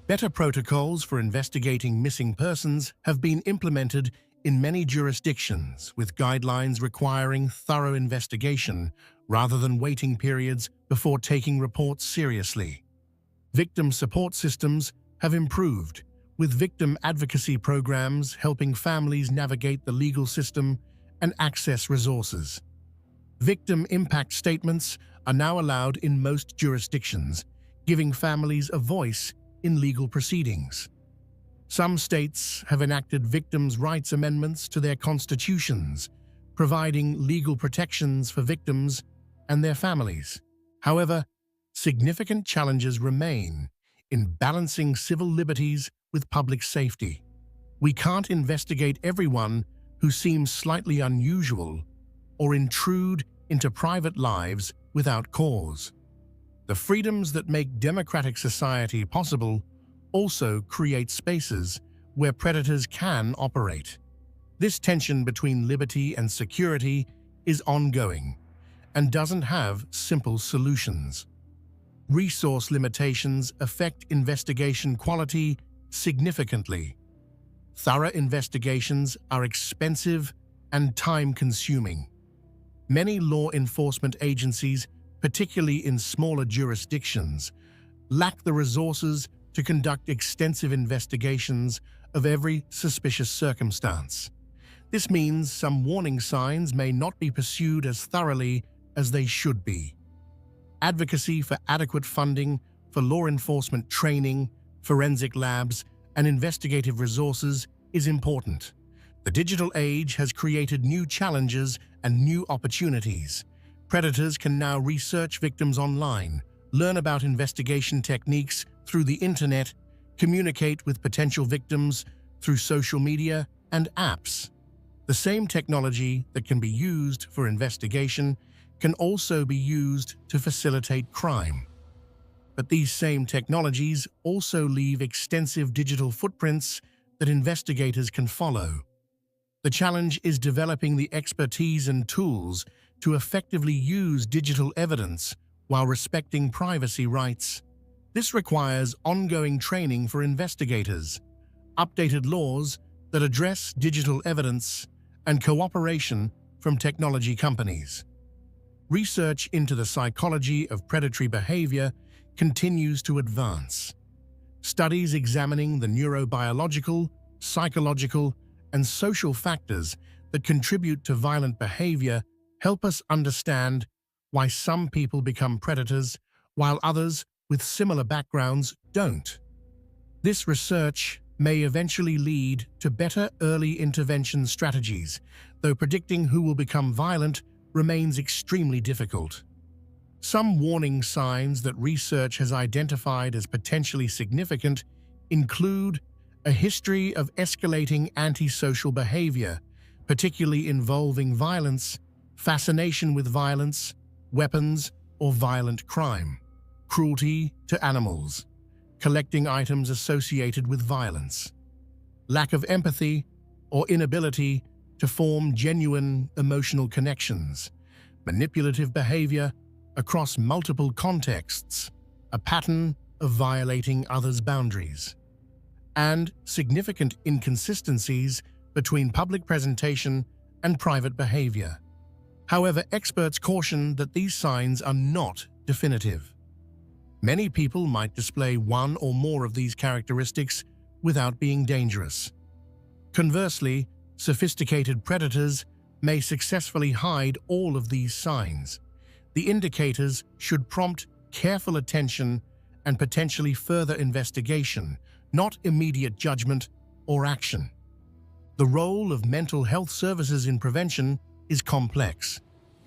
Better protocols for investigating missing persons have been implemented in many jurisdictions, with guidelines requiring thorough investigation rather than waiting periods before taking reports seriously. Victim support systems have improved, with victim advocacy programs helping families navigate the legal system and access resources. Victim impact statements are now allowed in most jurisdictions, giving families a voice in legal proceedings. Some states have enacted victims' rights amendments to their constitutions, providing legal protections for victims and their families. However, significant challenges remain in balancing civil liberties with public safety. We can't investigate everyone who seems slightly unusual or intrude into private lives without cause. The freedoms that make democratic society possible also create spaces where predators can operate. This tension between liberty and security is ongoing and doesn't have simple solutions. Resource limitations affect investigation quality significantly. Thorough investigations are expensive and time-consuming. Many law enforcement agencies, particularly in smaller jurisdictions, lack the resources to conduct extensive investigations of every suspicious circumstance. This means some warning signs may not be pursued as thoroughly as they should be. Advocacy for adequate funding for law enforcement training, forensic labs, and investigative resources is important. The digital age has created new challenges and new opportunities. Predators can now research victims online, learn about investigation techniques through the internet, communicate with potential victims through social media and apps. The same technology that can be used for investigation can also be used to facilitate crime. But these same technologies also leave extensive digital footprints that investigators can follow. The challenge is developing the expertise and tools to effectively use digital evidence while respecting privacy rights. This requires ongoing training for investigators, updated laws that address digital evidence, and cooperation from technology companies. Research into the psychology of predatory behavior continues to advance. Studies examining the neurobiological, psychological, and social factors that contribute to violent behavior help us understand why some people become predators while others with similar backgrounds don't. This research may eventually lead to better early intervention strategies, though predicting who will become violent remains extremely difficult. Some warning signs that research has identified as potentially significant include a history of escalating antisocial behavior, particularly involving violence, fascination with violence, weapons, or violent crime, cruelty to animals, collecting items associated with violence, lack of empathy or inability to form genuine emotional connections, manipulative behavior across multiple contexts, a pattern of violating others' boundaries, and significant inconsistencies between public presentation and private behavior. However, experts caution that these signs are not definitive. Many people might display one or more of these characteristics without being dangerous. Conversely, sophisticated predators may successfully hide all of these signs. The indicators should prompt careful attention and potentially further investigation, not immediate judgment or action. The role of mental health services in prevention is complex.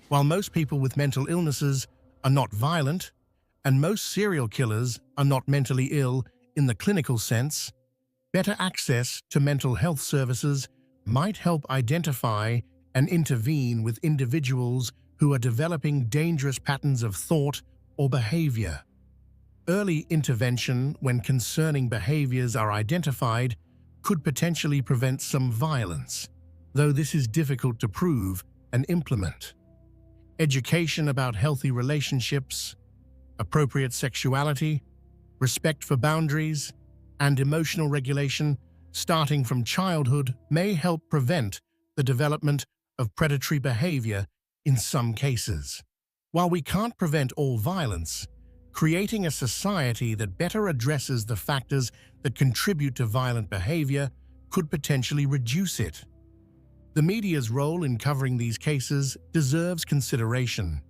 While most people with mental illnesses are not violent, and most serial killers are not mentally ill in the clinical sense, better access to mental health services might help identify and intervene with individuals who are developing dangerous patterns of thought or behavior. Early intervention, when concerning behaviors are identified, could potentially prevent some violence, though this is difficult to prove and implement. Education about healthy relationships, appropriate sexuality, respect for boundaries, and emotional regulation starting from childhood may help prevent the development of predatory behavior in some cases. While we can't prevent all violence, creating a society that better addresses the factors that contribute to violent behavior could potentially reduce it. The media's role in covering these cases deserves consideration.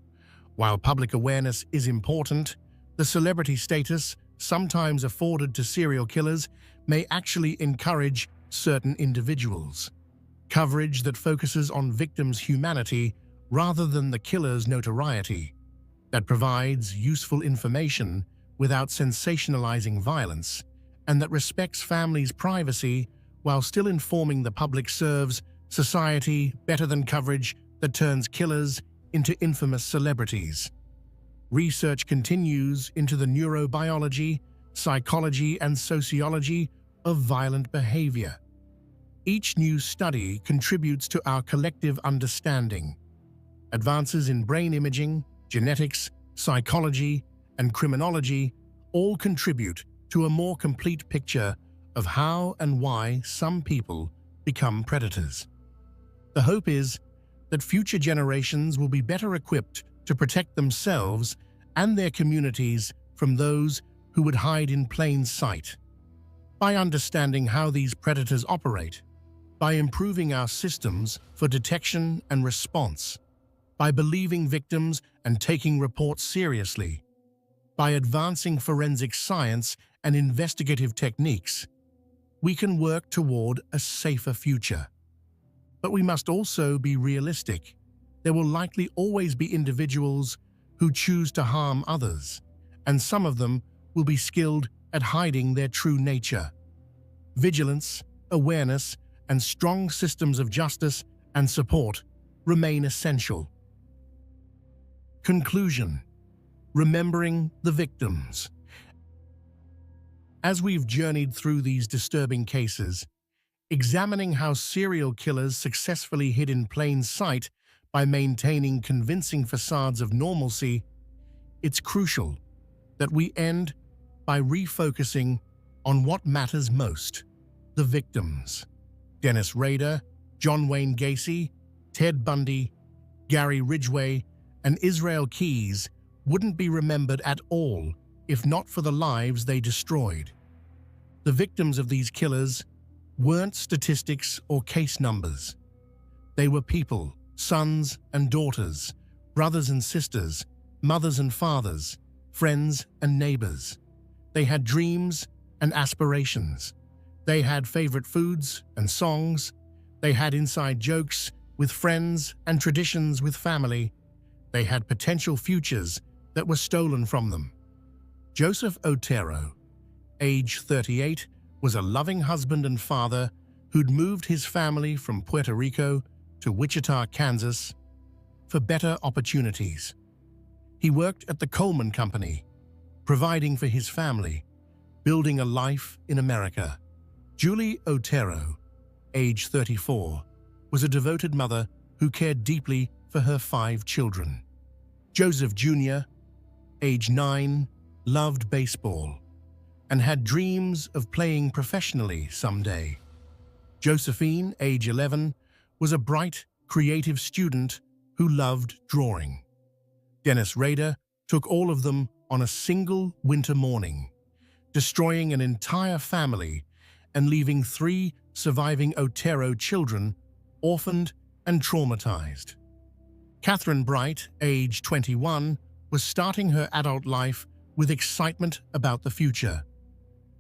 While public awareness is important, the celebrity status sometimes afforded to serial killers may actually encourage certain individuals. Coverage that focuses on victims' humanity rather than the killer's notoriety, that provides useful information without sensationalizing violence, and that respects families' privacy while still informing the public serves society better than coverage that turns killers into infamous celebrities. Research continues into the neurobiology, psychology, and sociology of violent behavior. Each new study contributes to our collective understanding. Advances in brain imaging, genetics, psychology, and criminology all contribute to a more complete picture of how and why some people become predators. The hope is that future generations will be better equipped to protect themselves and their communities from those who would hide in plain sight. By understanding how these predators operate, by improving our systems for detection and response, by believing victims and taking reports seriously, by advancing forensic science and investigative techniques, we can work toward a safer future. But we must also be realistic. There will likely always be individuals who choose to harm others, and some of them will be skilled at hiding their true nature. Vigilance, awareness, and strong systems of justice and support remain essential. Conclusion: remembering the victims. As we've journeyed through these disturbing cases, examining how serial killers successfully hid in plain sight by maintaining convincing facades of normalcy, it's crucial that we end by refocusing on what matters most: the victims. Dennis Rader, John Wayne Gacy, Ted Bundy, Gary Ridgway, and Israel Keyes wouldn't be remembered at all if not for the lives they destroyed. The victims of these killers weren't statistics or case numbers. They were people, sons and daughters, brothers and sisters, mothers and fathers, friends and neighbors. They had dreams and aspirations. They had favorite foods and songs. They had inside jokes with friends and traditions with family. They had potential futures that were stolen from them. Joseph Otero, age 38, was a loving husband and father who'd moved his family from Puerto Rico to Wichita, Kansas, for better opportunities. He worked at the Coleman Company, providing for his family, building a life in America. Julie Otero, age 34, was a devoted mother who cared deeply for her 5 children. Joseph Jr., age 9, loved baseball and had dreams of playing professionally someday. Josephine, age 11, was a bright, creative student who loved drawing. Dennis Rader took all of them on a single winter morning, destroying an entire family and leaving 3 surviving Otero children orphaned and traumatized. Catherine Bright, age 21, was starting her adult life with excitement about the future.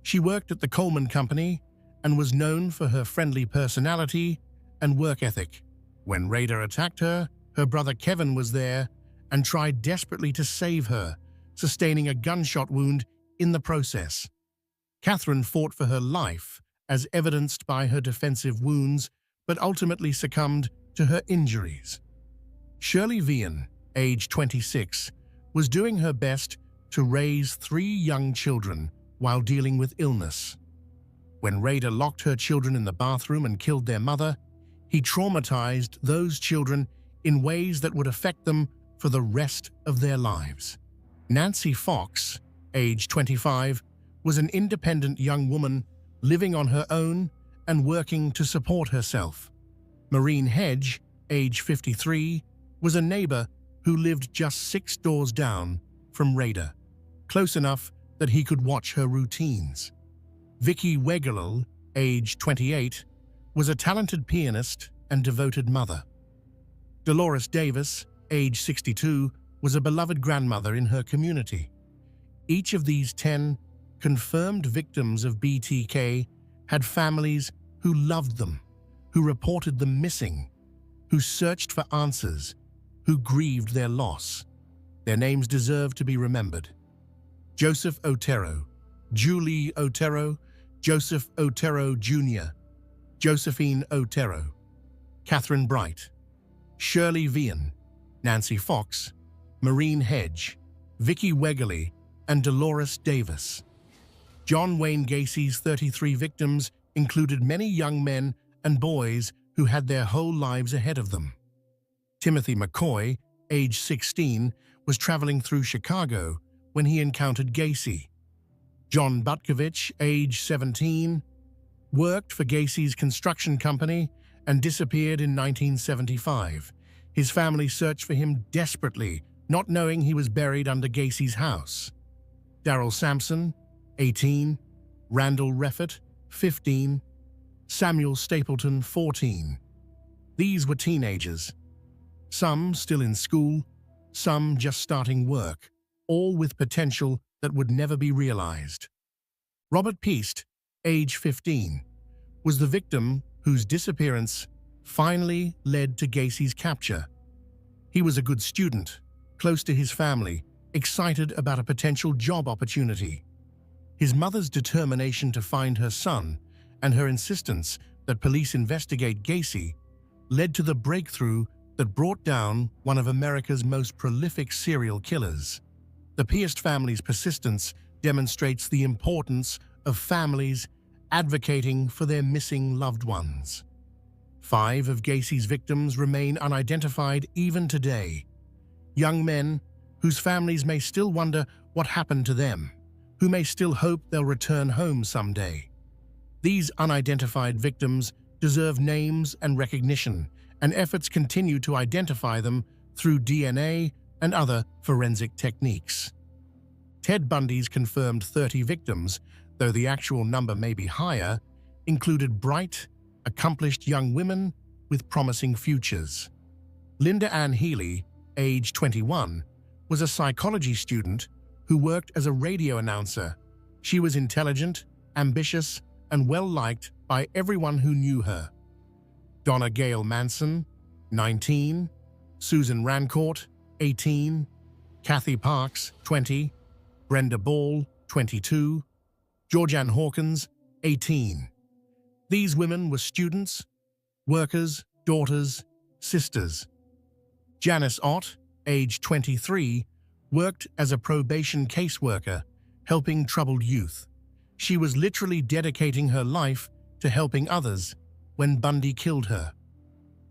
She worked at the Coleman Company and was known for her friendly personality and work ethic. When Rader attacked her, her brother Kevin was there and tried desperately to save her, sustaining a gunshot wound in the process. Catherine fought for her life, as evidenced by her defensive wounds, but ultimately succumbed to her injuries. Shirley Vian, age 26, was doing her best to raise 3 young children while dealing with illness. When Rader locked her children in the bathroom and killed their mother, he traumatized those children in ways that would affect them for the rest of their lives. Nancy Fox, age 25, was an independent young woman living on her own and working to support herself. Maureen Hedge, age 53, was a neighbor who lived just 6 doors down from Rader, close enough that he could watch her routines. Vicky Wegerle, age 28, was a talented pianist and devoted mother. Dolores Davis, age 62, was a beloved grandmother in her community. Each of these 10 confirmed victims of BTK had families who loved them, who reported them missing, who searched for answers, who grieved their loss. Their names deserve to be remembered. Joseph Otero, Julie Otero, Joseph Otero Jr., Josephine Otero, Catherine Bright, Shirley Vian, Nancy Fox, Maureen Hedge, Vicky Wegerle, and Dolores Davis. John Wayne Gacy's 33 victims included many young men and boys who had their whole lives ahead of them. Timothy McCoy, age 16, was traveling through Chicago when he encountered Gacy. John Butkovich, age 17, worked for Gacy's construction company and disappeared in 1975. His family searched for him desperately, not knowing he was buried under Gacy's house. Darrell Sampson, 18, Randall Reffett, 15, Samuel Stapleton, 14. These were teenagers, some still in school, some just starting work, all with potential that would never be realized. Robert Piest, age 15, was the victim whose disappearance finally led to Gacy's capture. He was a good student, close to his family, excited about a potential job opportunity. His mother's determination to find her son and her insistence that police investigate Gacy led to the breakthrough that brought down one of America's most prolific serial killers. The Pierce family's persistence demonstrates the importance of families advocating for their missing loved ones. 5 of Gacy's victims remain unidentified even today. Young men whose families may still wonder what happened to them, who may still hope they'll return home someday. These unidentified victims deserve names and recognition, and efforts continue to identify them through DNA and other forensic techniques. Ted Bundy's confirmed 30 victims, though the actual number may be higher, included bright, accomplished young women with promising futures. Linda Ann Healy, age 21, was a psychology student who worked as a radio announcer. She was intelligent, ambitious, and well-liked by everyone who knew her. Donna Gail Manson, 19, Susan Rancourt, 18, Kathy Parks, 20, Brenda Ball, 22, Georgianne Hawkins, 18. These women were students, workers, daughters, sisters. Janice Ott, age 23, worked as a probation caseworker, helping troubled youth. She was literally dedicating her life to helping others when Bundy killed her.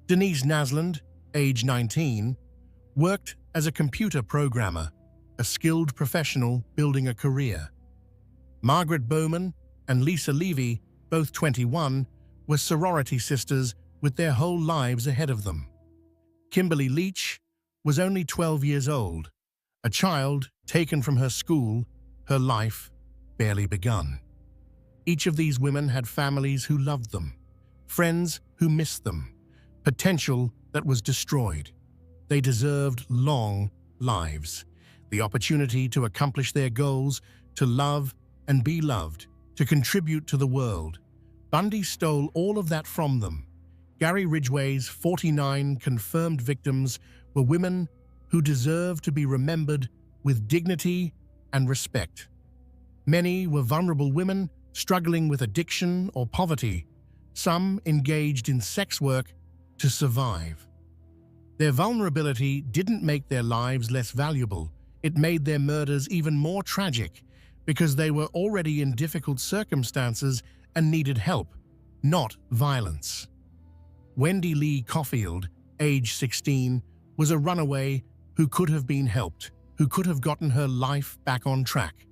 Denise Nasland, age 19, worked as a computer programmer, a skilled professional building a career. Margaret Bowman and Lisa Levy, both 21, were sorority sisters with their whole lives ahead of them. Kimberly Leach was only 12 years old, a child taken from her school, her life barely begun. Each of these women had families who loved them, friends who missed them, potential that was destroyed. They deserved long lives, the opportunity to accomplish their goals, to love and be loved, to contribute to the world. Bundy stole all of that from them. Gary Ridgway's 49 confirmed victims were women who deserve to be remembered with dignity and respect. Many were vulnerable women struggling with addiction or poverty, some engaged in sex work to survive. Their vulnerability didn't make their lives less valuable. It made their murders even more tragic because they were already in difficult circumstances and needed help, not violence. Wendy Lee Caulfield, age 16, was a runaway who could have been helped, who could have gotten her life back on track.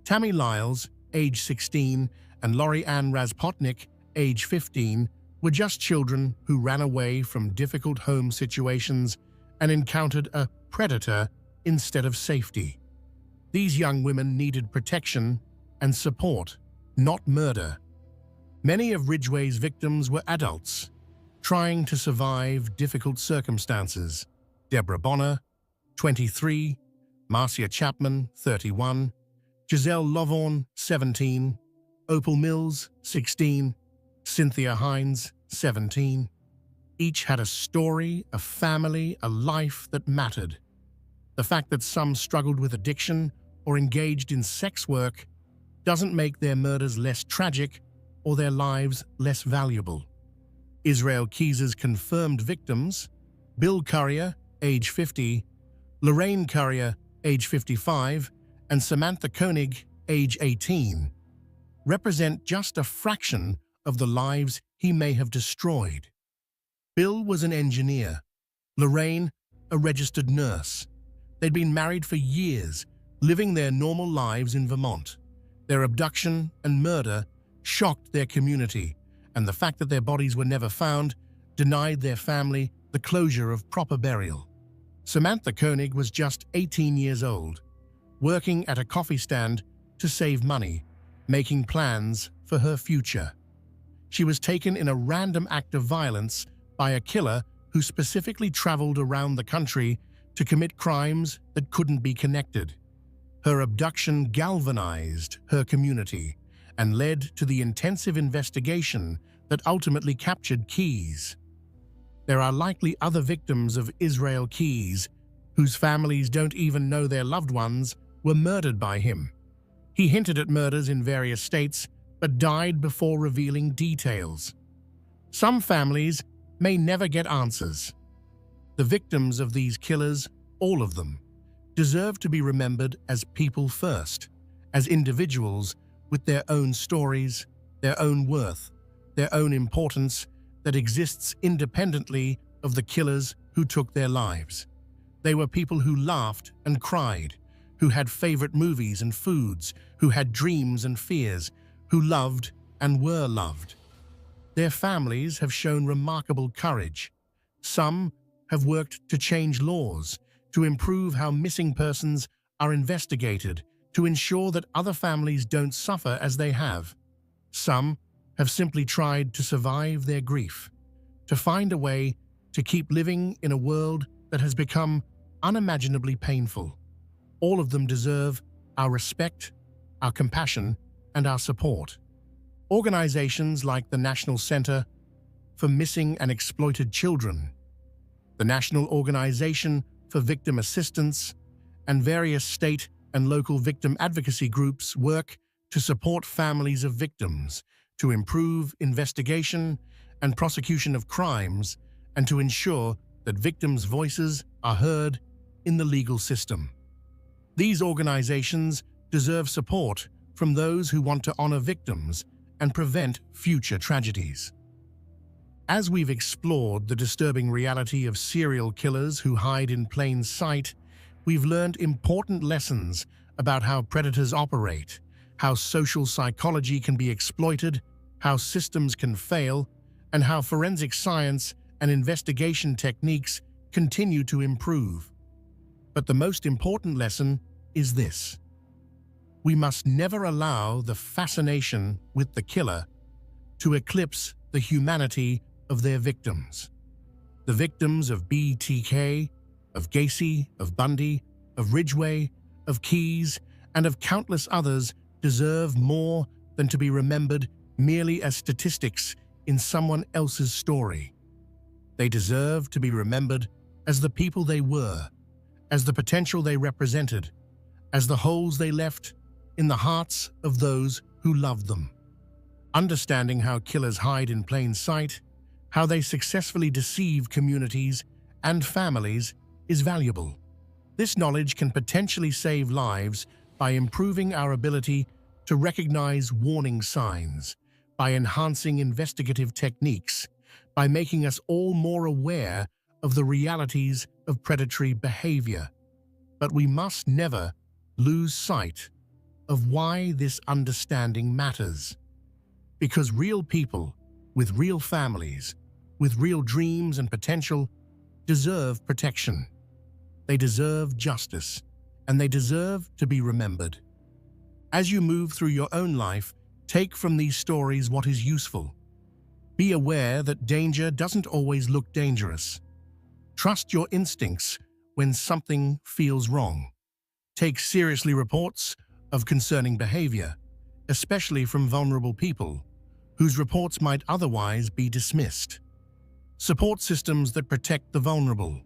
Tammy Lyles, age 16, and Lori Ann Razpotnik, age 15, were just children who ran away from difficult home situations and encountered a predator instead of safety. These young women needed protection and support, not murder. Many of Ridgway's victims were adults, trying to survive difficult circumstances. Deborah Bonner, 23, Marcia Chapman, 31, Giselle Lovvorn, 17, Opal Mills, 16, Cynthia Hines, 17. Each had a story, a family, a life that mattered. The fact that some struggled with addiction or engaged in sex work doesn't make their murders less tragic or their lives less valuable. Israel Keyes's confirmed victims, Bill Currier, age 50, Lorraine Currier, age 55, and Samantha Koenig, age 18, represent just a fraction of the lives he may have destroyed. Bill was an engineer, Lorraine a registered nurse. They'd been married for years, living their normal lives in Vermont. Their abduction and murder shocked their community, and the fact that their bodies were never found denied their family the closure of proper burial. Samantha Koenig was just 18 years old, working at a coffee stand to save money, making plans for her future. She was taken in a random act of violence by a killer who specifically traveled around the country to commit crimes that couldn't be connected. Her abduction galvanized her community and led to the intensive investigation that ultimately captured Keyes. There are likely other victims of Israel Keyes whose families don't even know their loved ones were murdered by him. He hinted at murders in various states, but died before revealing details. Some families may never get answers. The victims of these killers, all of them, deserve to be remembered as people first, as individuals with their own stories, their own worth, their own importance that exists independently of the killers who took their lives. They were people who laughed and cried, who had favorite movies and foods, who had dreams and fears, who loved and were loved. Their families have shown remarkable courage. Some have worked to change laws, to improve how missing persons are investigated, to ensure that other families don't suffer as they have. Some have simply tried to survive their grief, to find a way to keep living in a world that has become unimaginably painful. All of them deserve our respect, our compassion, and our support. Organizations like the National Center for Missing and Exploited Children, the National Organization for Victim Assistance, and various state and local victim advocacy groups work to support families of victims, to improve investigation and prosecution of crimes, and to ensure that victims' voices are heard in the legal system. These organizations deserve support from those who want to honor victims and prevent future tragedies. As we've explored the disturbing reality of serial killers who hide in plain sight, we've learned important lessons about how predators operate, how social psychology can be exploited, how systems can fail, and how forensic science and investigation techniques continue to improve. But the most important lesson is this: we must never allow the fascination with the killer to eclipse the humanity of their victims. The victims of BTK, of Gacy, of Bundy, of Ridgway, of Keyes, and of countless others deserve more than to be remembered merely as statistics in someone else's story. They deserve to be remembered as the people they were, as the potential they represented, as the holes they left in the hearts of those who loved them. Understanding how killers hide in plain sight, how they successfully deceive communities and families is valuable. This knowledge can potentially save lives by improving our ability to recognize warning signs, by enhancing investigative techniques, by making us all more aware of the realities of predatory behavior. But we must never lose sight of why this understanding matters. Because real people with real families, with real dreams and potential, deserve protection. They deserve justice, and they deserve to be remembered. As you move through your own life, take from these stories what is useful. Be aware that danger doesn't always look dangerous. Trust your instincts when something feels wrong. Take seriously reports of concerning behavior, especially from vulnerable people, whose reports might otherwise be dismissed. Support systems that protect the vulnerable.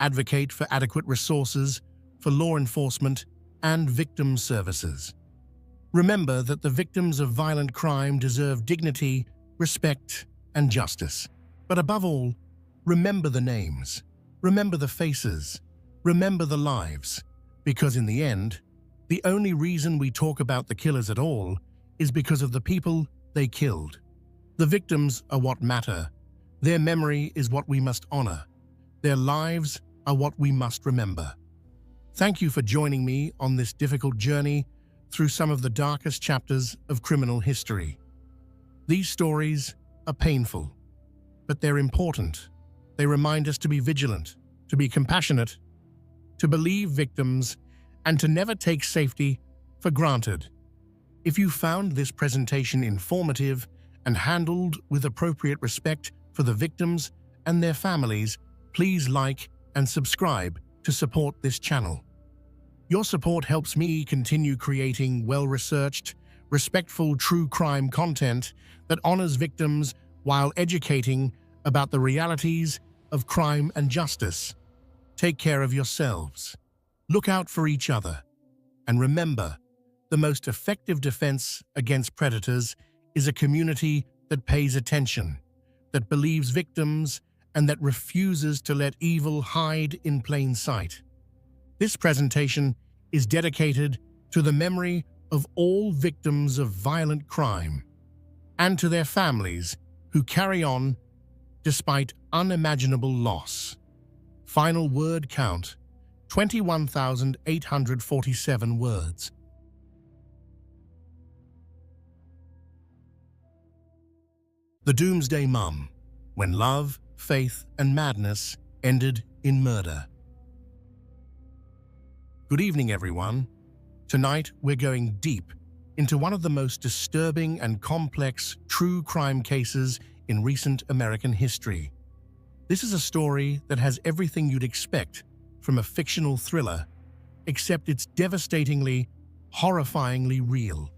Advocate for adequate resources for law enforcement and victim services. Remember that the victims of violent crime deserve dignity, respect, and justice. But above all, remember the names, remember the faces, remember the lives, because in the end, the only reason we talk about the killers at all is because of the people they killed. The victims are what matter. Their memory is what we must honor. Their lives are what we must remember. Thank you for joining me on this difficult journey through some of the darkest chapters of criminal history. These stories are painful, but they're important. They remind us to be vigilant, to be compassionate, to believe victims, and to never take safety for granted. If you found this presentation informative and handled with appropriate respect for the victims and their families, please like and subscribe to support this channel. Your support helps me continue creating well-researched, respectful true crime content that honors victims while educating about the realities of crime and justice. Take care of yourselves. Look out for each other. And remember, the most effective defense against predators is a community that pays attention, that believes victims, and that refuses to let evil hide in plain sight. This presentation is dedicated to the memory of all victims of violent crime and to their families who carry on despite unimaginable loss. Final word count, 21,847 words. The Doomsday Mum, when love, faith, and madness ended in murder. Good evening, everyone. Tonight, we're going deep into one of the most disturbing and complex true crime cases in recent American history. This is a story that has everything you'd expect from a fictional thriller, except it's devastatingly, horrifyingly real.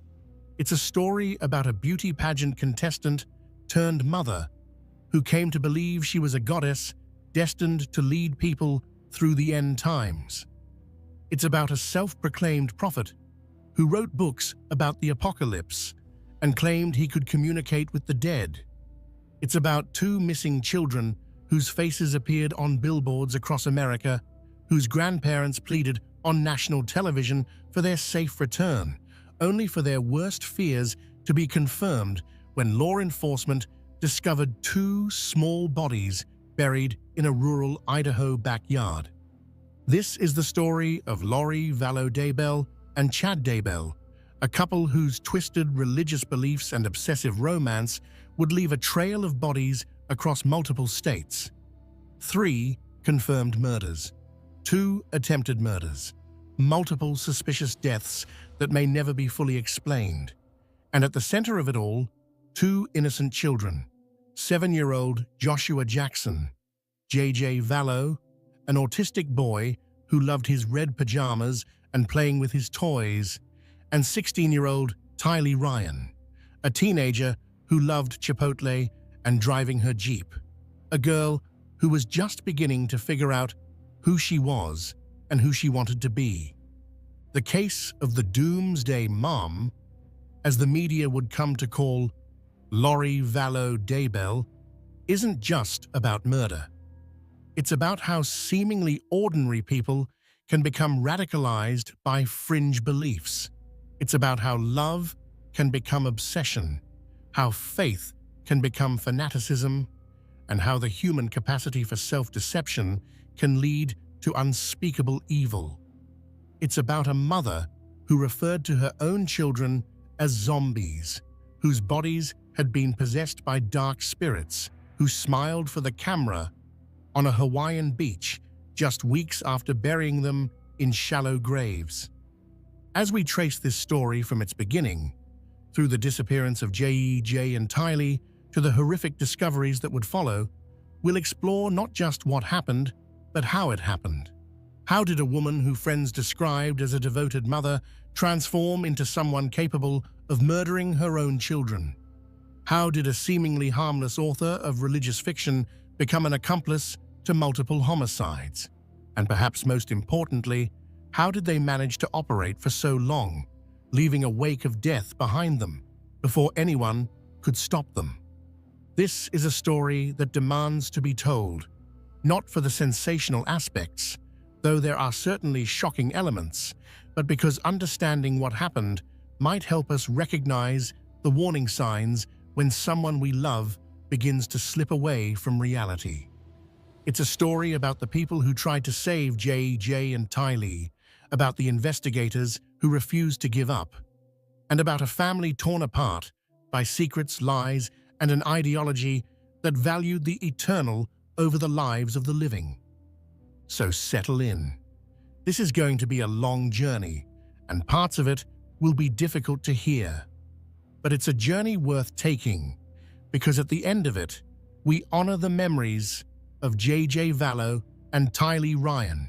It's a story about a beauty pageant contestant turned mother who came to believe she was a goddess destined to lead people through the end times. It's about a self-proclaimed prophet who wrote books about the apocalypse and claimed he could communicate with the dead. It's about two missing children whose faces appeared on billboards across America, whose grandparents pleaded on national television for their safe return, only for their worst fears to be confirmed when law enforcement discovered two small bodies buried in a rural Idaho backyard. This is the story of Lori Vallow Daybell and Chad Daybell, a couple whose twisted religious beliefs and obsessive romance would leave a trail of bodies across multiple states. 3 confirmed murders, 2 attempted murders, multiple suspicious deaths that may never be fully explained. And at the center of it all, 2 innocent children, 7-year-old Joshua Jackson, J.J. Vallow, an autistic boy who loved his red pajamas and playing with his toys, and 16-year-old Tylee Ryan, a teenager who loved Chipotle and driving her Jeep, a girl who was just beginning to figure out who she was and who she wanted to be. The case of the Doomsday Mom, as the media would come to call Lori Vallow Daybell, isn't just about murder. It's about how seemingly ordinary people can become radicalized by fringe beliefs. It's about how love can become obsession, how faith can become fanaticism, and how the human capacity for self-deception can lead to unspeakable evil. It's about a mother who referred to her own children as zombies, whose bodies had been possessed by dark spirits, who smiled for the camera on a Hawaiian beach just weeks after burying them in shallow graves. As we trace this story from its beginning, through the disappearance of J.E.J. and Tylee to the horrific discoveries that would follow, we'll explore not just what happened, but how it happened. How did a woman who friends described as a devoted mother transform into someone capable of murdering her own children? How did a seemingly harmless author of religious fiction become an accomplice to multiple homicides? And perhaps most importantly, how did they manage to operate for so long, leaving a wake of death behind them before anyone could stop them? This is a story that demands to be told, not for the sensational aspects, though there are certainly shocking elements, but because understanding what happened might help us recognize the warning signs when someone we love begins to slip away from reality. It's a story about the people who tried to save J.J. and Tylee, about the investigators who refused to give up, and about a family torn apart by secrets, lies, and an ideology that valued the eternal over the lives of the living. So settle in. This is going to be a long journey, and parts of it will be difficult to hear. But it's a journey worth taking, because at the end of it, we honor the memories of J.J. Vallow and Tylee Ryan,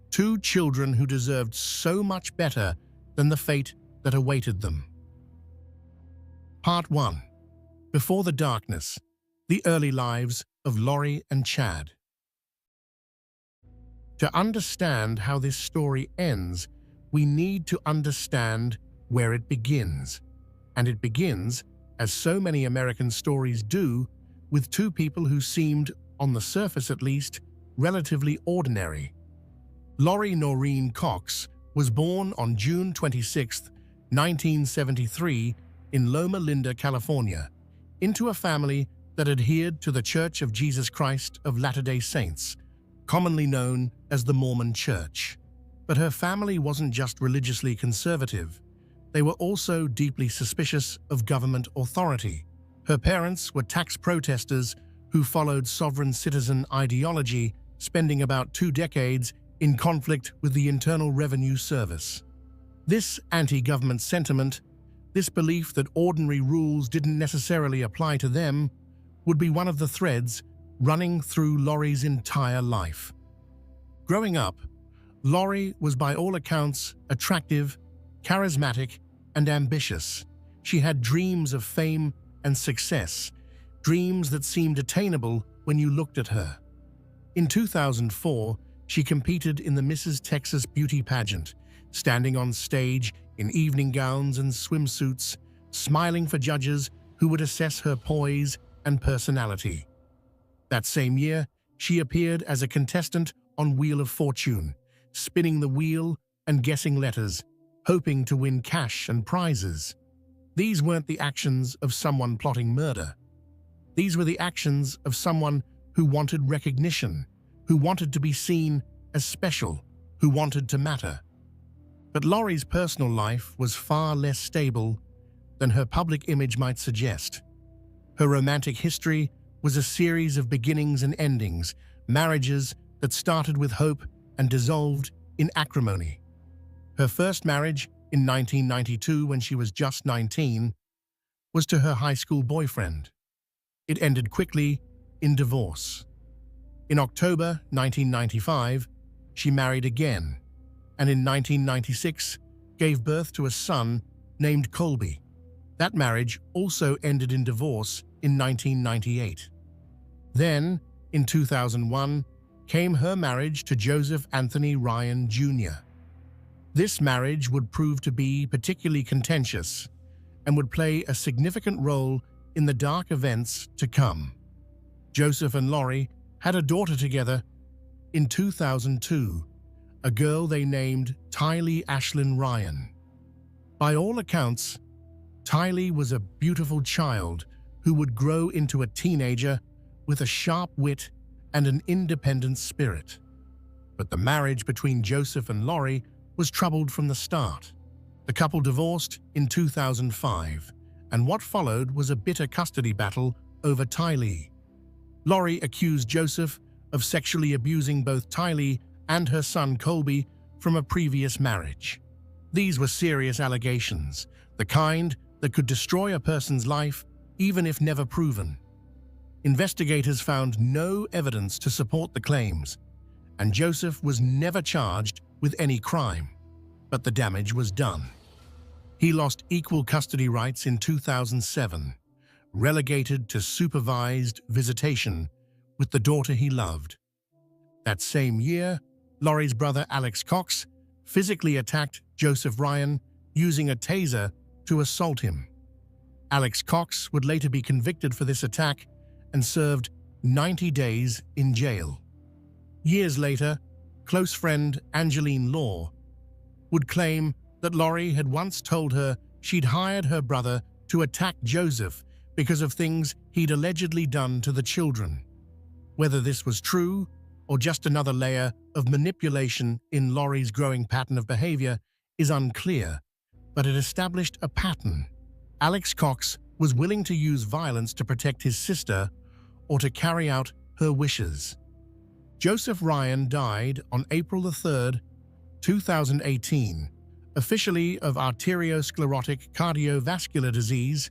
2 children who deserved so much better than the fate that awaited them. Part 1. Before the Darkness, the early lives of Lori and Chad. To understand how this story ends, we need to understand where it begins. And it begins, as so many American stories do, with 2 people who seemed on the surface at least, relatively ordinary. Lori Noreen Cox was born on June 26, 1973, in Loma Linda, California, into a family that adhered to the Church of Jesus Christ of Latter-day Saints, commonly known as the Mormon Church. But her family wasn't just religiously conservative. They were also deeply suspicious of government authority. Her parents were tax protesters who followed sovereign citizen ideology, spending about 2 decades in conflict with the Internal Revenue Service. This anti-government sentiment, this belief that ordinary rules didn't necessarily apply to them, would be one of the threads running through Lori's entire life. Growing up, Lori was by all accounts attractive, charismatic, and ambitious. She had dreams of fame and success, dreams that seemed attainable when you looked at her. In 2004, she competed in the Mrs. Texas beauty pageant, standing on stage in evening gowns and swimsuits, smiling for judges who would assess her poise and personality. That same year, she appeared as a contestant on Wheel of Fortune, spinning the wheel and guessing letters, hoping to win cash and prizes. These weren't the actions of someone plotting murder. These were the actions of someone who wanted recognition, who wanted to be seen as special, who wanted to matter. But Lori's personal life was far less stable than her public image might suggest. Her romantic history was a series of beginnings and endings, marriages that started with hope and dissolved in acrimony. Her first marriage, in 1992 when she was just 19, was to her high school boyfriend. It ended quickly in divorce. In October 1995, she married again, and in 1996 gave birth to a son named Colby. That marriage also ended in divorce in 1998. Then, in 2001, came her marriage to Joseph Anthony Ryan Jr. This marriage would prove to be particularly contentious and would play a significant role in the dark events to come. Joseph and Lori had a daughter together in 2002, a girl they named Tylee Ashlyn Ryan. By all accounts, Tylee was a beautiful child who would grow into a teenager with a sharp wit and an independent spirit. But the marriage between Joseph and Lori was troubled from the start. The couple divorced in 2005, and what followed was a bitter custody battle over Tylee. Lori accused Joseph of sexually abusing both Tylee and her son Colby from a previous marriage. These were serious allegations, the kind that could destroy a person's life even if never proven. Investigators found no evidence to support the claims, and Joseph was never charged with any crime. But the damage was done. He lost equal custody rights in 2007, relegated to supervised visitation with the daughter he loved. That same year, Lori's brother Alex Cox physically attacked Joseph Ryan using a taser to assault him. Alex Cox would later be convicted for this attack and served 90 days in jail. Years later, close friend Angeline Law would claim that Lori had once told her she'd hired her brother to attack Joseph because of things he'd allegedly done to the children. Whether this was true or just another layer of manipulation in Lori's growing pattern of behavior is unclear, but it established a pattern. Alex Cox was willing to use violence to protect his sister or to carry out her wishes. Joseph Ryan died on April 3, 2018, officially of arteriosclerotic cardiovascular disease,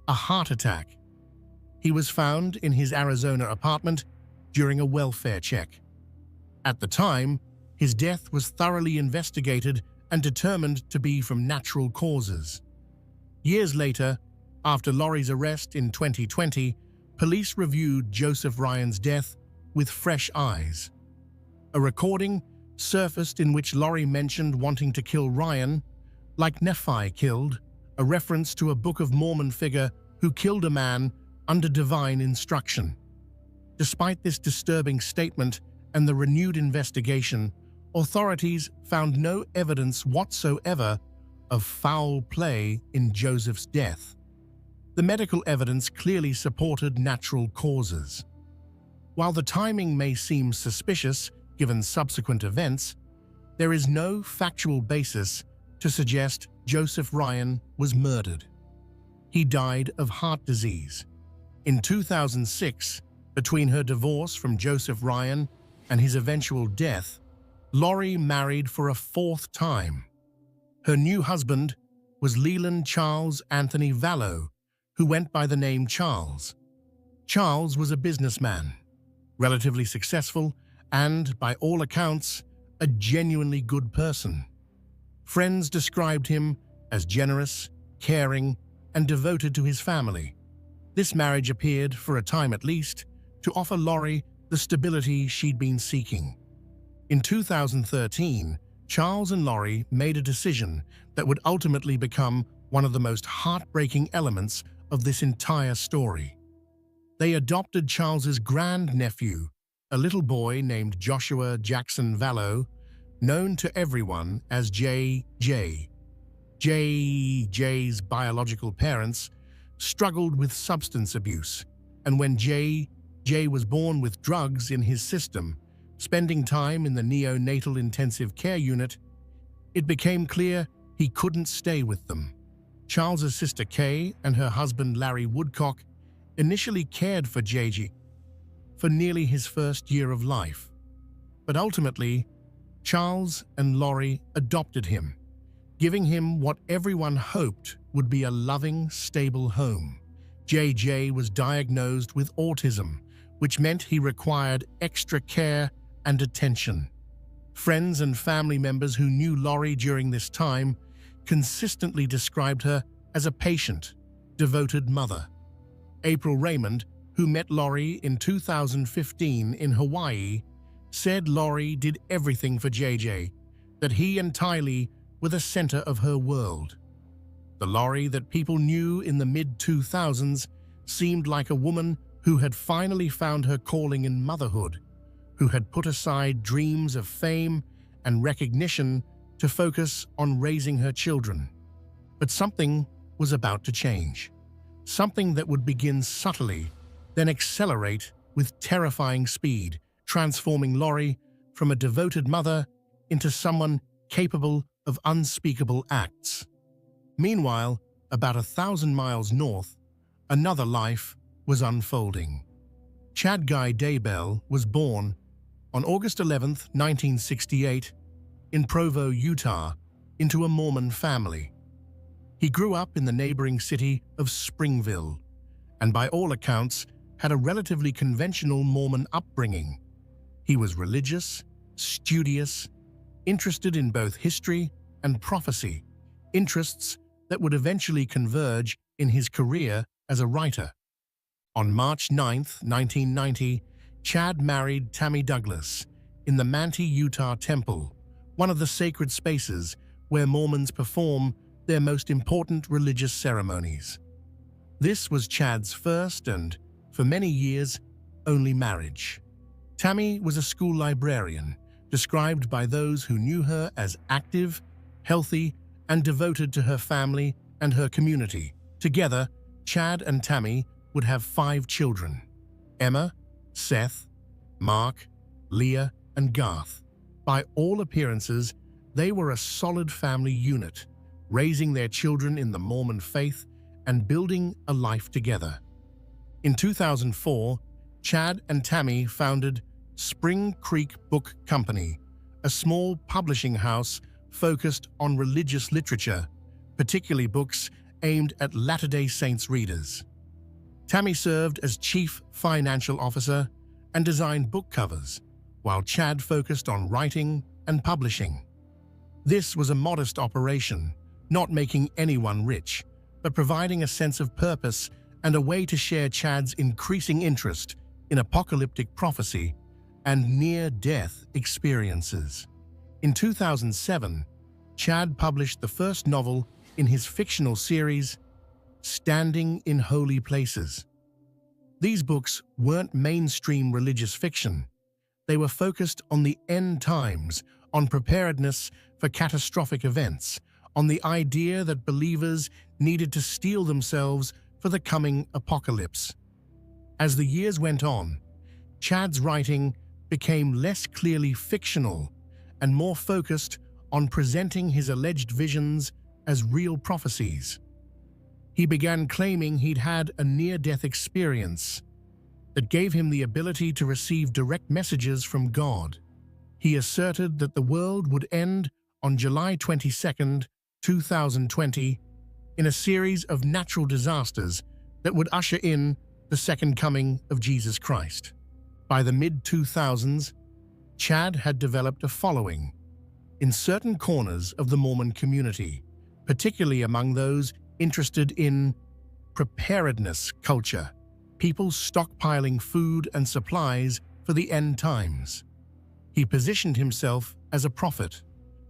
a heart attack. He was found in his Arizona apartment during a welfare check. At the time, his death was thoroughly investigated and determined to be from natural causes. Years later, after Lori's arrest in 2020, police reviewed Joseph Ryan's death with fresh eyes. A recording surfaced in which Lori mentioned wanting to kill Ryan, like Nephi killed, a reference to a Book of Mormon figure who killed a man under divine instruction. Despite this disturbing statement and the renewed investigation, authorities found no evidence whatsoever of foul play in Joseph's death. The medical evidence clearly supported natural causes. While the timing may seem suspicious given subsequent events, there is no factual basis to suggest Joseph Ryan was murdered. He died of heart disease. In 2006, between her divorce from Joseph Ryan and his eventual death, Lori married for a fourth time. Her new husband was Leland Charles Anthony Vallow, who went by the name Charles. Charles was a businessman, relatively successful, and, by all accounts, a genuinely good person. Friends described him as generous, caring, and devoted to his family. This marriage appeared, for a time at least, to offer Lori the stability she'd been seeking. In 2013, Charles and Lori made a decision that would ultimately become one of the most heartbreaking elements of this entire story. They adopted Charles's grandnephew, a little boy named Joshua Jackson Vallow, known to everyone as JJ. JJ's biological parents struggled with substance abuse, and when JJ was born with drugs in his system, spending time in the neonatal intensive care unit, it became clear he couldn't stay with them. Charles's sister Kay and her husband Larry Woodcock initially cared for JJ for nearly his first year of life, but ultimately, Charles and Lori adopted him, giving him what everyone hoped would be a loving, stable home. JJ was diagnosed with autism, which meant he required extra care and attention. Friends and family members who knew Lori during this time consistently described her as a patient, devoted mother. April Raymond, who met Lori in 2015 in Hawaii, said Lori did everything for JJ, that he and Tylee were the center of her world. The Lori that people knew in the mid-2000s seemed like a woman who had finally found her calling in motherhood, who had put aside dreams of fame and recognition to focus on raising her children. But something was about to change. Something that would begin subtly, then accelerate with terrifying speed, transforming Lori from a devoted mother into someone capable of unspeakable acts. Meanwhile, about 1,000 miles north, another life was unfolding. Chad Guy Daybell was born on August 11, 1968, in Provo, Utah, into a Mormon family. He grew up in the neighboring city of Springville, and by all accounts, had a relatively conventional Mormon upbringing. He was religious, studious, interested in both history and prophecy, interests that would eventually converge in his career as a writer. On March 9, 1990, Chad married Tammy Douglas in the Manti, Utah Temple, one of the sacred spaces where Mormons perform their most important religious ceremonies. This was Chad's first and, for many years, only marriage. Tammy was a school librarian, described by those who knew her as active, healthy, and devoted to her family and her community. Together, Chad and Tammy would have 5 children: Emma, Seth, Mark, Leah, and Garth. By all appearances, they were a solid family unit, raising their children in the Mormon faith and building a life together. In 2004, Chad and Tammy founded Spring Creek Book Company, a small publishing house focused on religious literature, particularly books aimed at Latter-day Saints readers. Tammy served as Chief Financial Officer and designed book covers, while Chad focused on writing and publishing. This was a modest operation, not making anyone rich, but providing a sense of purpose and a way to share Chad's increasing interest in apocalyptic prophecy and near-death experiences. In 2007, Chad published the first novel in his fictional series, Standing in Holy Places. These books weren't mainstream religious fiction. They were focused on the end times, on preparedness for catastrophic events, on the idea that believers needed to steel themselves for the coming apocalypse. As the years went on, Chad's writing became less clearly fictional and more focused on presenting his alleged visions as real prophecies. He began claiming he'd had a near-death experience that gave him the ability to receive direct messages from God. He asserted that the world would end on July 22, 2020, in a series of natural disasters that would usher in the second coming of Jesus Christ. By the mid-2000s, Chad had developed a following in certain corners of the Mormon community, particularly among those interested in preparedness culture, people stockpiling food and supplies for the end times. He positioned himself as a prophet,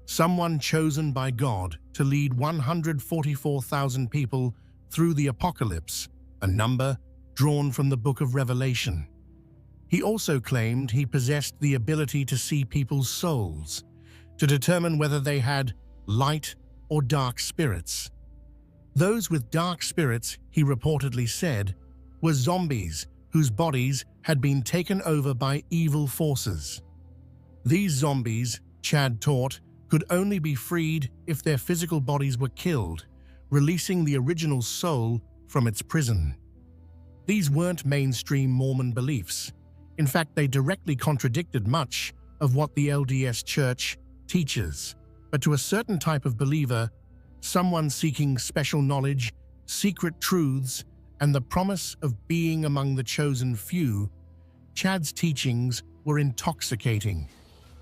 someone chosen by God to lead 144,000 people through the apocalypse, a number drawn from the Book of Revelation. He also claimed he possessed the ability to see people's souls, to determine whether they had light or dark spirits. Those with dark spirits, he reportedly said, were zombies whose bodies had been taken over by evil forces. These zombies, Chad taught, could only be freed if their physical bodies were killed, releasing the original soul from its prison. These weren't mainstream Mormon beliefs. In fact, they directly contradicted much of what the LDS Church teaches. But to a certain type of believer, someone seeking special knowledge, secret truths, and the promise of being among the chosen few, Chad's teachings were intoxicating.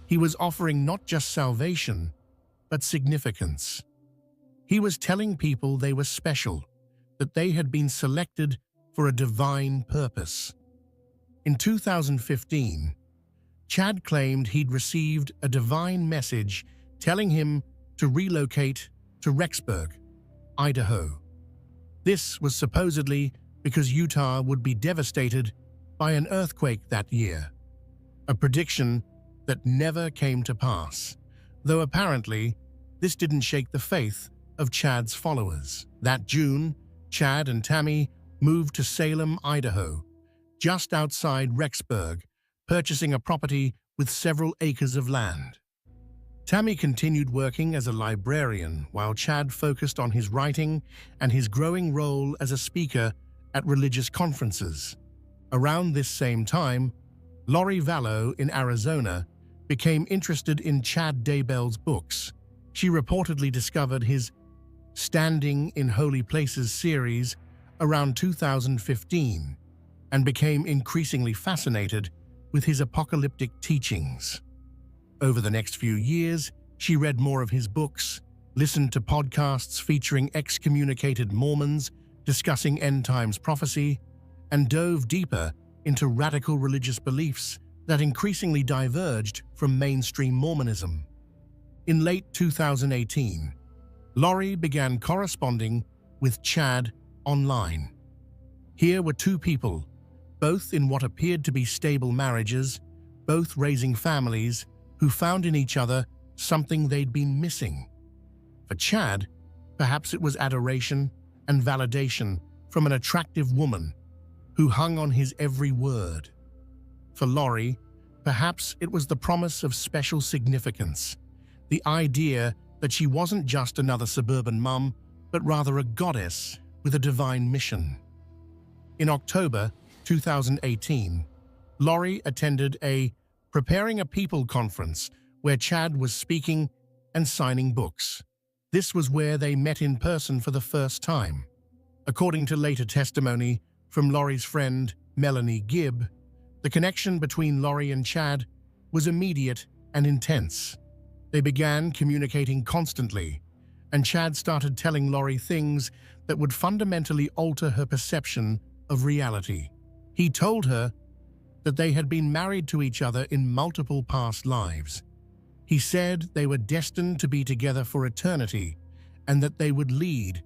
He was offering not just salvation, but significance. He was telling people they were special, that they had been selected for a divine purpose. In 2015, Chad claimed he'd received a divine message telling him to relocate to Rexburg, Idaho. This was supposedly because Utah would be devastated by an earthquake that year, a prediction that never came to pass, though apparently this didn't shake the faith of Chad's followers. That June, Chad and Tammy moved to Salem, Idaho, just outside Rexburg, purchasing a property with several acres of land. Tammy continued working as a librarian while Chad focused on his writing and his growing role as a speaker at religious conferences. Around this same time, Lori Vallow in Arizona became interested in Chad Daybell's books. She reportedly discovered his Standing in Holy Places series around 2015 and became increasingly fascinated with his apocalyptic teachings. Over the next few years, she read more of his books, listened to podcasts featuring excommunicated Mormons discussing end times prophecy, and dove deeper into radical religious beliefs that increasingly diverged from mainstream Mormonism. In late 2018, Lori began corresponding with Chad online. Here were two people, both in what appeared to be stable marriages, both raising families, who found in each other something they'd been missing. For Chad, perhaps it was adoration and validation from an attractive woman who hung on his every word. For Lori, perhaps it was the promise of special significance, the idea that she wasn't just another suburban mum, but rather a goddess with a divine mission. In October 2018, Lori attended a Preparing a People conference where Chad was speaking and signing books. This was where they met in person for the first time. According to later testimony from Lori's friend Melanie Gibb, the connection between Lori and Chad was immediate and intense. They began communicating constantly, and Chad started telling Lori things that would fundamentally alter her perception of reality. He told her that they had been married to each other in multiple past lives. He said they were destined to be together for eternity and that they would lead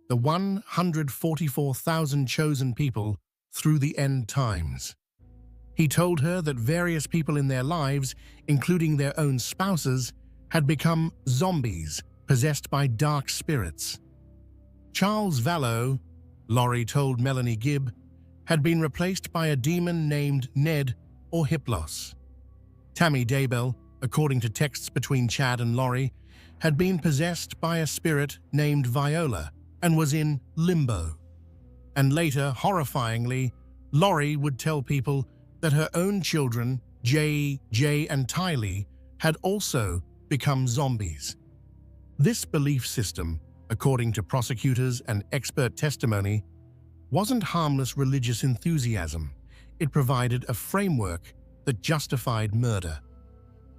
the 144,000 chosen people through the end times. He told her that various people in their lives, including their own spouses, had become zombies possessed by dark spirits. Charles Vallow, Lori told Melanie Gibb, had been replaced by a demon named Ned or Hiplos. Tammy Daybell, according to texts between Chad and Lori, had been possessed by a spirit named Viola and was in limbo. And later, horrifyingly, Lori would tell people that her own children, Jay, and Tylee, had also become zombies. This belief system, according to prosecutors and expert testimony, wasn't harmless religious enthusiasm. It provided a framework that justified murder.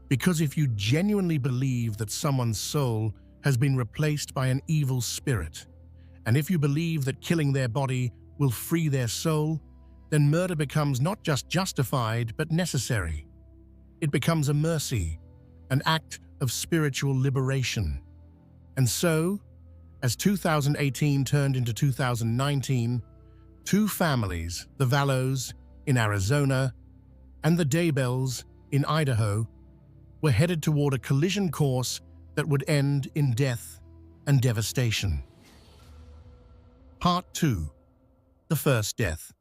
Because if you genuinely believe that someone's soul has been replaced by an evil spirit, and if you believe that killing their body will free their soul, then murder becomes not just justified but necessary. It becomes a mercy, an act of spiritual liberation. And so, as 2018 turned into 2019, two families, the Vallows in Arizona and the Daybells in Idaho, were headed toward a collision course that would end in death and devastation. Part 2. The First Death.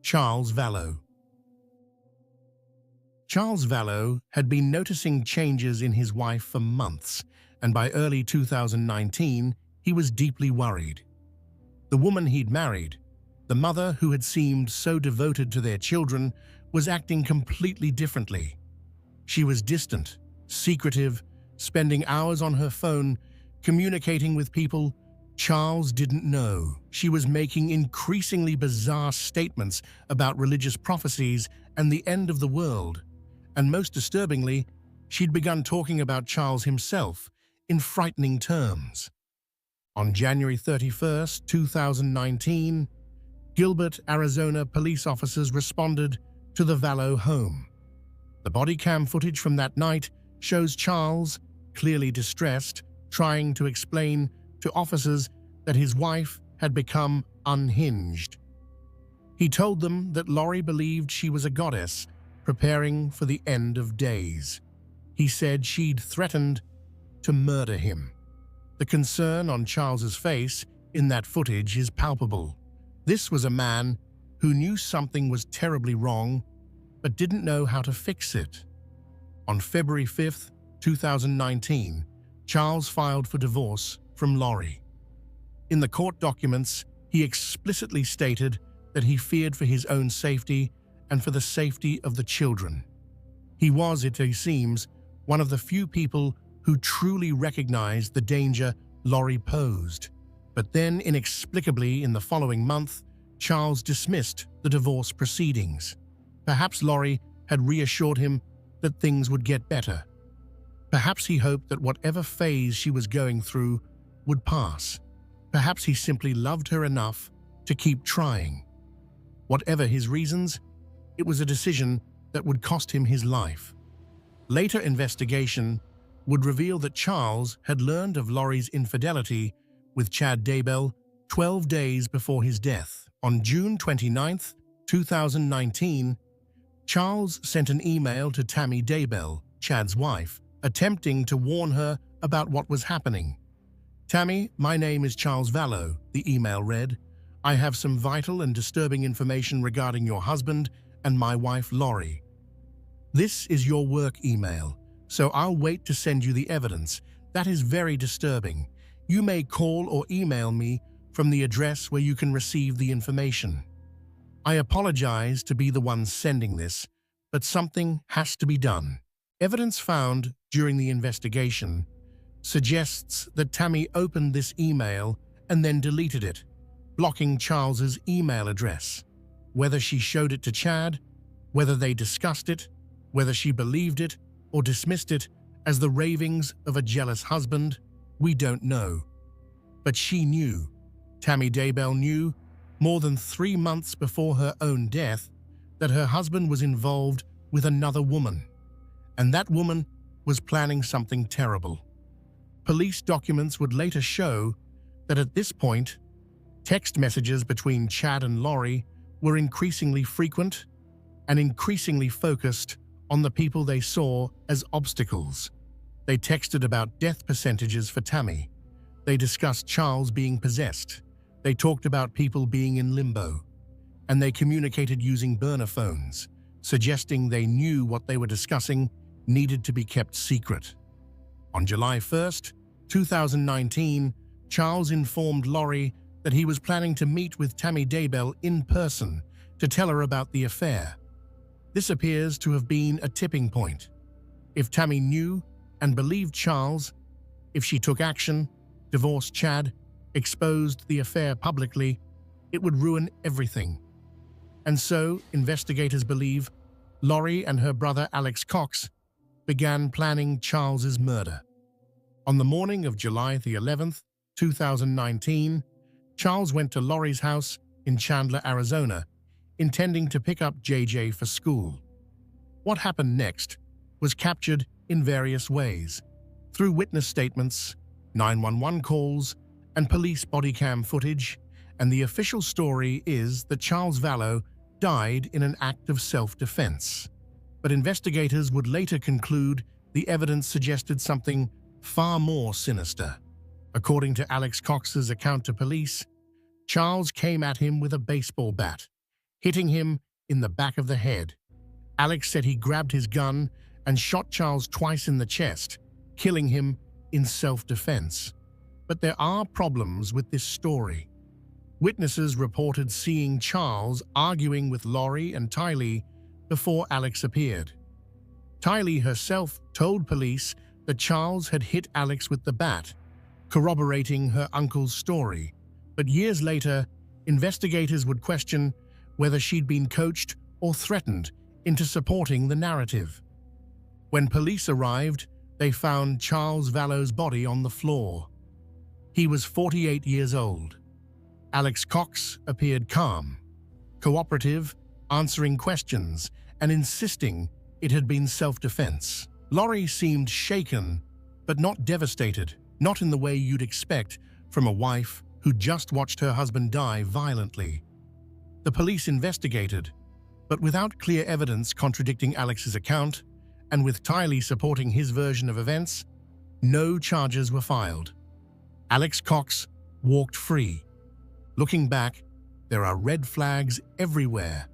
Charles Vallow. Charles Vallow had been noticing changes in his wife for months, and by early 2019, he was deeply worried. The woman he'd married, the mother who had seemed so devoted to their children, was acting completely differently. She was distant, secretive, spending hours on her phone, communicating with people Charles didn't know. She was making increasingly bizarre statements about religious prophecies and the end of the world. And most disturbingly, she'd begun talking about Charles himself in frightening terms. On January 31, 2019, Gilbert, Arizona police officers responded to the Vallow home. The body cam footage from that night shows Charles, clearly distressed, trying to explain to officers that his wife had become unhinged. He told them that Lori believed she was a goddess, preparing for the end of days. He said she'd threatened to murder him. The concern on Charles's face in that footage is palpable. This was a man who knew something was terribly wrong, but didn't know how to fix it. On February 5, 2019, Charles filed for divorce from Lori. In the court documents, he explicitly stated that he feared for his own safety and for the safety of the children. He was, it seems, one of the few people who truly recognized the danger Lori posed. But then, inexplicably, in the following month, Charles dismissed the divorce proceedings. Perhaps Lori had reassured him that things would get better. Perhaps he hoped that whatever phase she was going through would pass. Perhaps he simply loved her enough to keep trying. Whatever his reasons, it was a decision that would cost him his life. Later investigation would reveal that Charles had learned of Lori's infidelity with Chad Daybell 12 days before his death. On June 29, 2019, Charles sent an email to Tammy Daybell, Chad's wife, attempting to warn her about what was happening. "Tammy, my name is Charles Vallow," the email read. "I have some vital and disturbing information regarding your husband and my wife Lori. This is your work email, so I'll wait to send you the evidence. That is very disturbing. You may call or email me from the address where you can receive the information. I apologize to be the one sending this, but something has to be done." Evidence found during the investigation suggests that Tammy opened this email and then deleted it, blocking Charles's email address. Whether she showed it to Chad, whether they discussed it, whether she believed it or dismissed it as the ravings of a jealous husband, we don't know. But she knew. Tammy Daybell knew, more than 3 months before her own death, that her husband was involved with another woman, and that woman was planning something terrible. Police documents would later show that at this point, text messages between Chad and Lori were increasingly frequent and increasingly focused on the people they saw as obstacles. They texted about death percentages for Tammy. They discussed Charles being possessed. They talked about people being in limbo. And they communicated using burner phones, suggesting they knew what they were discussing needed to be kept secret. On July 1st, 2019, Charles informed Lori that he was planning to meet with Tammy Daybell in person to tell her about the affair. This appears to have been a tipping point. If Tammy knew and believed Charles, if she took action, divorced Chad, exposed the affair publicly, it would ruin everything. And so, investigators believe Lori and her brother Alex Cox began planning Charles's murder. On the morning of July the 11th, 2019, Charles went to Lori's house in Chandler, Arizona, intending to pick up JJ for school. What happened next was captured in various ways, through witness statements, 911 calls, and police body cam footage, and the official story is that Charles Vallow died in an act of self-defense. But investigators would later conclude the evidence suggested something far more sinister. According to Alex Cox's account to police, Charles came at him with a baseball bat, hitting him in the back of the head. Alex said he grabbed his gun and shot Charles twice in the chest, killing him in self-defense. But there are problems with this story. Witnesses reported seeing Charles arguing with Lori and Tylee before Alex appeared. Tylee herself told police that Charles had hit Alex with the bat, corroborating her uncle's story. But years later, investigators would question whether she'd been coached or threatened into supporting the narrative. When police arrived, they found Charles Vallow's body on the floor. He was 48 years old. Alex Cox appeared calm, cooperative, answering questions and insisting it had been self-defense. Lori seemed shaken, but not devastated, not in the way you'd expect from a wife who just watched her husband die violently. The police investigated, but without clear evidence contradicting Alex's account, and with Tylee supporting his version of events, no charges were filed. Alex Cox walked free. Looking back, there are red flags everywhere.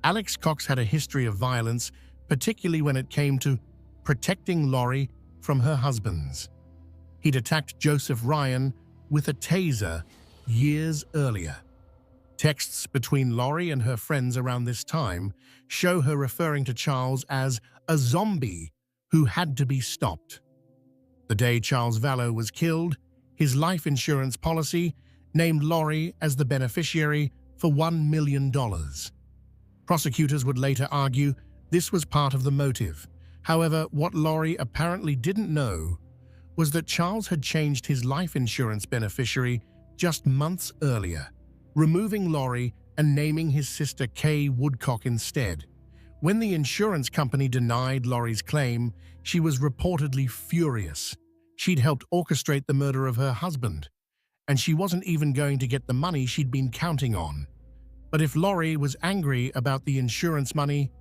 Alex Cox had a history of violence, particularly when it came to protecting Lori from her husbands. He'd attacked Joseph Ryan with a taser years earlier. Texts between Lori and her friends around this time show her referring to Charles as a zombie who had to be stopped. The day Charles Vallow was killed, his life insurance policy named Lori as the beneficiary for $1 million. Prosecutors would later argue this was part of the motive. However, what Lori apparently didn't know was that Charles had changed his life insurance beneficiary just months earlier, removing Lori and naming his sister Kay Woodcock instead. When the insurance company denied Lori's claim, she was reportedly furious. She'd helped orchestrate the murder of her husband, and she wasn't even going to get the money she'd been counting on. But if Lori was angry about the insurance money,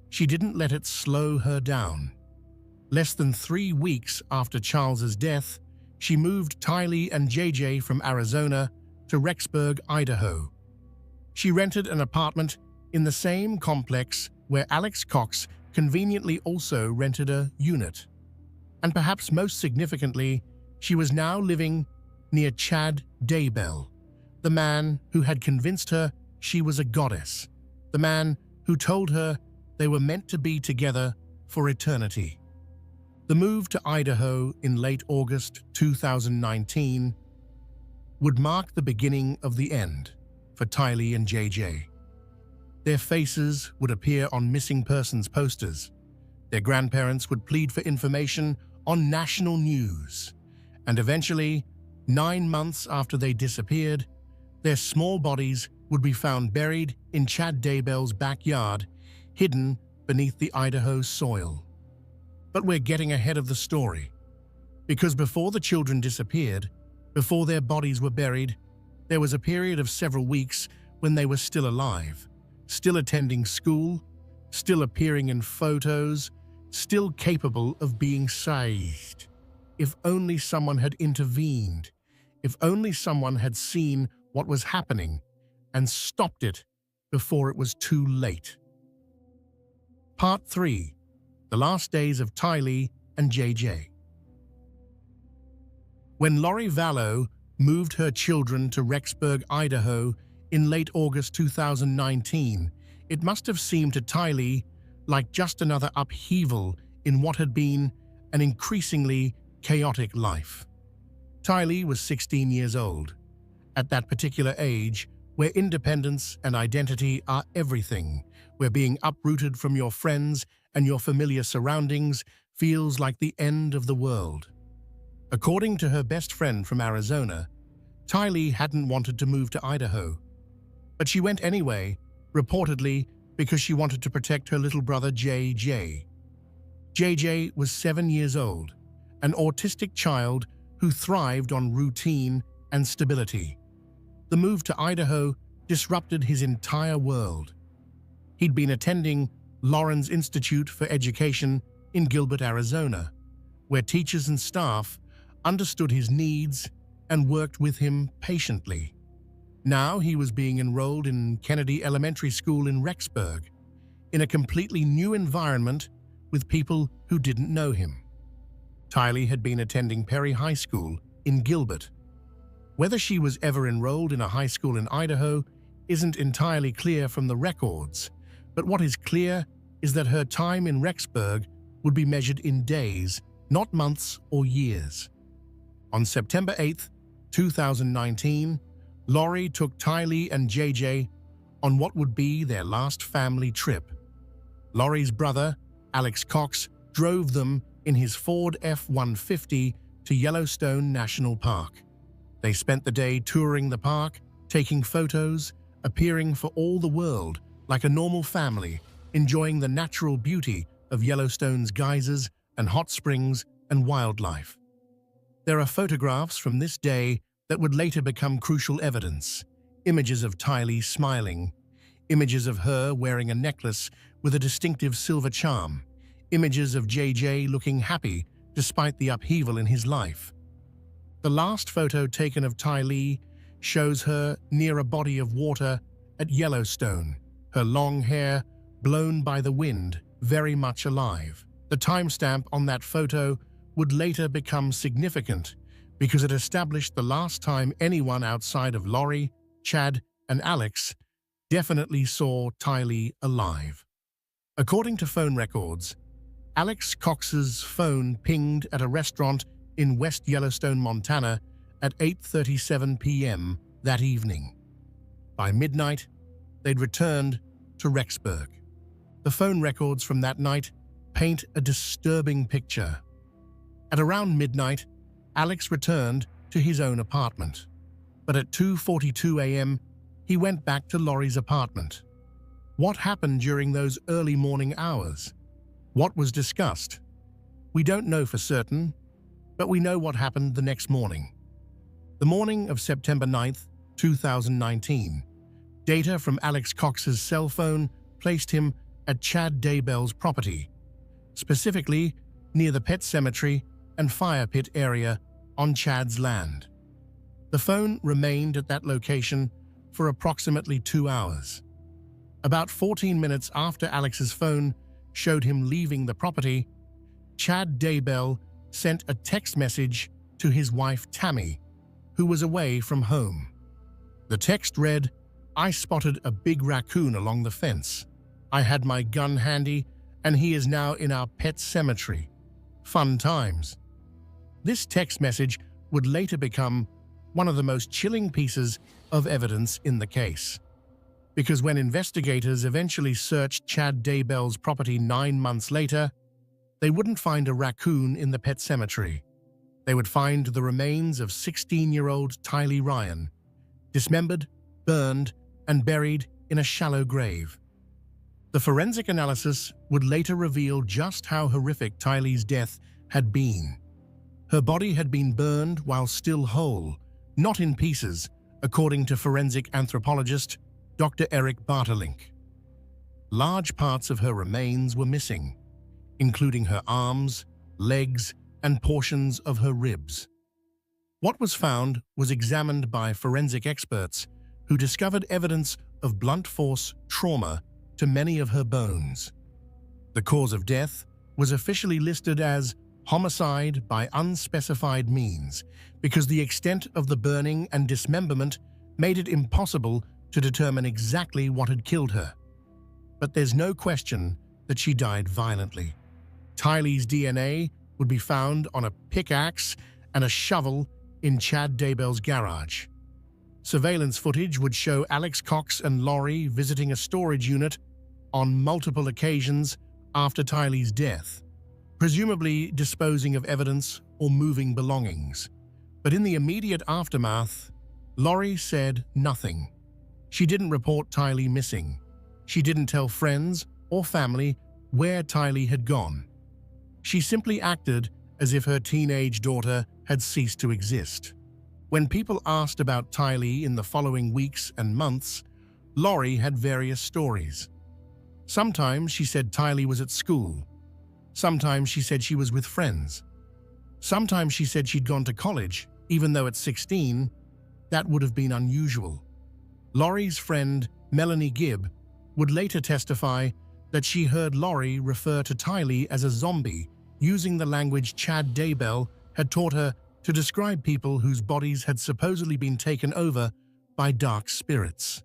she didn't let it slow her down. Less than 3 weeks after Charles's death, she moved Tylee and JJ from Arizona to Rexburg, Idaho. She rented an apartment in the same complex where Alex Cox conveniently also rented a unit. And perhaps most significantly, she was now living near Chad Daybell, the man who had convinced her she was a goddess, the man who told her they were meant to be together for eternity. The move to Idaho in late August 2019 would mark the beginning of the end for Tylee and JJ. Their faces would appear on missing persons posters. Their grandparents would plead for information on national news. And eventually, 9 months after they disappeared, their small bodies would be found buried in Chad Daybell's backyard, hidden beneath the Idaho soil. But we're getting ahead of the story, because before the children disappeared, before their bodies were buried, there was a period of several weeks when they were still alive, still attending school, still appearing in photos, still capable of being saved. If only someone had intervened, if only someone had seen what was happening and stopped it before it was too late. Part 3. The Last Days of Tylee and JJ. When Lori Vallow moved her children to Rexburg, Idaho in late August 2019, it must have seemed to Tylee like just another upheaval in what had been an increasingly chaotic life. Tylee was 16 years old. At that particular age, where independence and identity are everything, where being uprooted from your friends and your familiar surroundings feels like the end of the world. According to her best friend from Arizona, Tylee hadn't wanted to move to Idaho, but she went anyway, reportedly because she wanted to protect her little brother JJ. JJ was 7 years old, an autistic child who thrived on routine and stability. The move to Idaho disrupted his entire world. He'd been attending Lawrence Institute for Education in Gilbert, Arizona, where teachers and staff understood his needs and worked with him patiently. Now he was being enrolled in Kennedy Elementary School in Rexburg, in a completely new environment with people who didn't know him. Tylee had been attending Perry High School in Gilbert. Whether she was ever enrolled in a high school in Idaho isn't entirely clear from the records, but what is clear is that her time in Rexburg would be measured in days, not months or years. On September 8, 2019, Lori took Tylee and JJ on what would be their last family trip. Lori's brother, Alex Cox, drove them in his Ford F-150 to Yellowstone National Park. They spent the day touring the park, taking photos, appearing for all the world like a normal family, enjoying the natural beauty of Yellowstone's geysers and hot springs and wildlife. There are photographs from this day that would later become crucial evidence. Images of Tylee smiling, images of her wearing a necklace with a distinctive silver charm, images of JJ looking happy despite the upheaval in his life. The last photo taken of Tylee shows her near a body of water at Yellowstone, her long hair blown by the wind, very much alive. The timestamp on that photo would later become significant because it established the last time anyone outside of Lori, Chad, and Alex definitely saw Tylee alive. According to phone records, Alex Cox's phone pinged at a restaurant in West Yellowstone, Montana at 8:37 p.m. that evening. By midnight, they'd returned to Rexburg. The phone records from that night paint a disturbing picture. At around midnight, Alex returned to his own apartment, but at 2:42 a.m., he went back to Lori's apartment. What happened during those early morning hours? What was discussed? We don't know for certain, but we know what happened the next morning. The morning of September 9th, 2019, data from Alex Cox's cell phone placed him at Chad Daybell's property, specifically near the pet cemetery and fire pit area on Chad's land. The phone remained at that location for approximately 2 hours. About 14 minutes after Alex's phone showed him leaving the property, Chad Daybell sent a text message to his wife Tammy, who was away from home. The text read, "I spotted a big raccoon along the fence. I had my gun handy, and he is now in our pet cemetery. Fun times." This text message would later become one of the most chilling pieces of evidence in the case. Because when investigators eventually searched Chad Daybell's property 9 months later, they wouldn't find a raccoon in the pet cemetery. They would find the remains of 16-year-old Tylee Ryan, dismembered, burned, and buried in a shallow grave. The forensic analysis would later reveal just how horrific Tylee's death had been. Her body had been burned while still whole, not in pieces, according to forensic anthropologist Dr. Eric Bartelink. Large parts of her remains were missing, including her arms, legs, and portions of her ribs. What was found was examined by forensic experts who discovered evidence of blunt force trauma to many of her bones. The cause of death was officially listed as homicide by unspecified means because the extent of the burning and dismemberment made it impossible to determine exactly what had killed her. But there's no question that she died violently. Tylee's DNA would be found on a pickaxe and a shovel in Chad Daybell's garage. Surveillance footage would show Alex Cox and Lori visiting a storage unit on multiple occasions after Tylee's death, presumably disposing of evidence or moving belongings. But in the immediate aftermath, Lori said nothing. She didn't report Tylee missing. She didn't tell friends or family where Tylee had gone. She simply acted as if her teenage daughter had ceased to exist. When people asked about Tylee in the following weeks and months, Lori had various stories. Sometimes she said Tylee was at school. Sometimes she said she was with friends. Sometimes she said she'd gone to college, even though at 16, that would have been unusual. Lori's friend, Melanie Gibb, would later testify that she heard Lori refer to Tylee as a zombie, using the language Chad Daybell had taught her to describe people whose bodies had supposedly been taken over by dark spirits.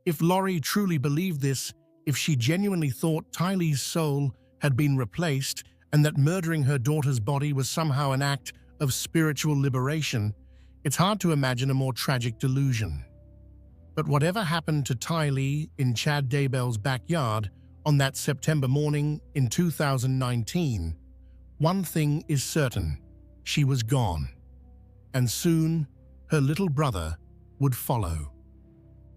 If Lori truly believed this, if she genuinely thought Tylee's soul had been replaced and that murdering her daughter's body was somehow an act of spiritual liberation, it's hard to imagine a more tragic delusion. But whatever happened to Tylee in Chad Daybell's backyard on that September morning in 2019, one thing is certain: she was gone. And soon, her little brother would follow.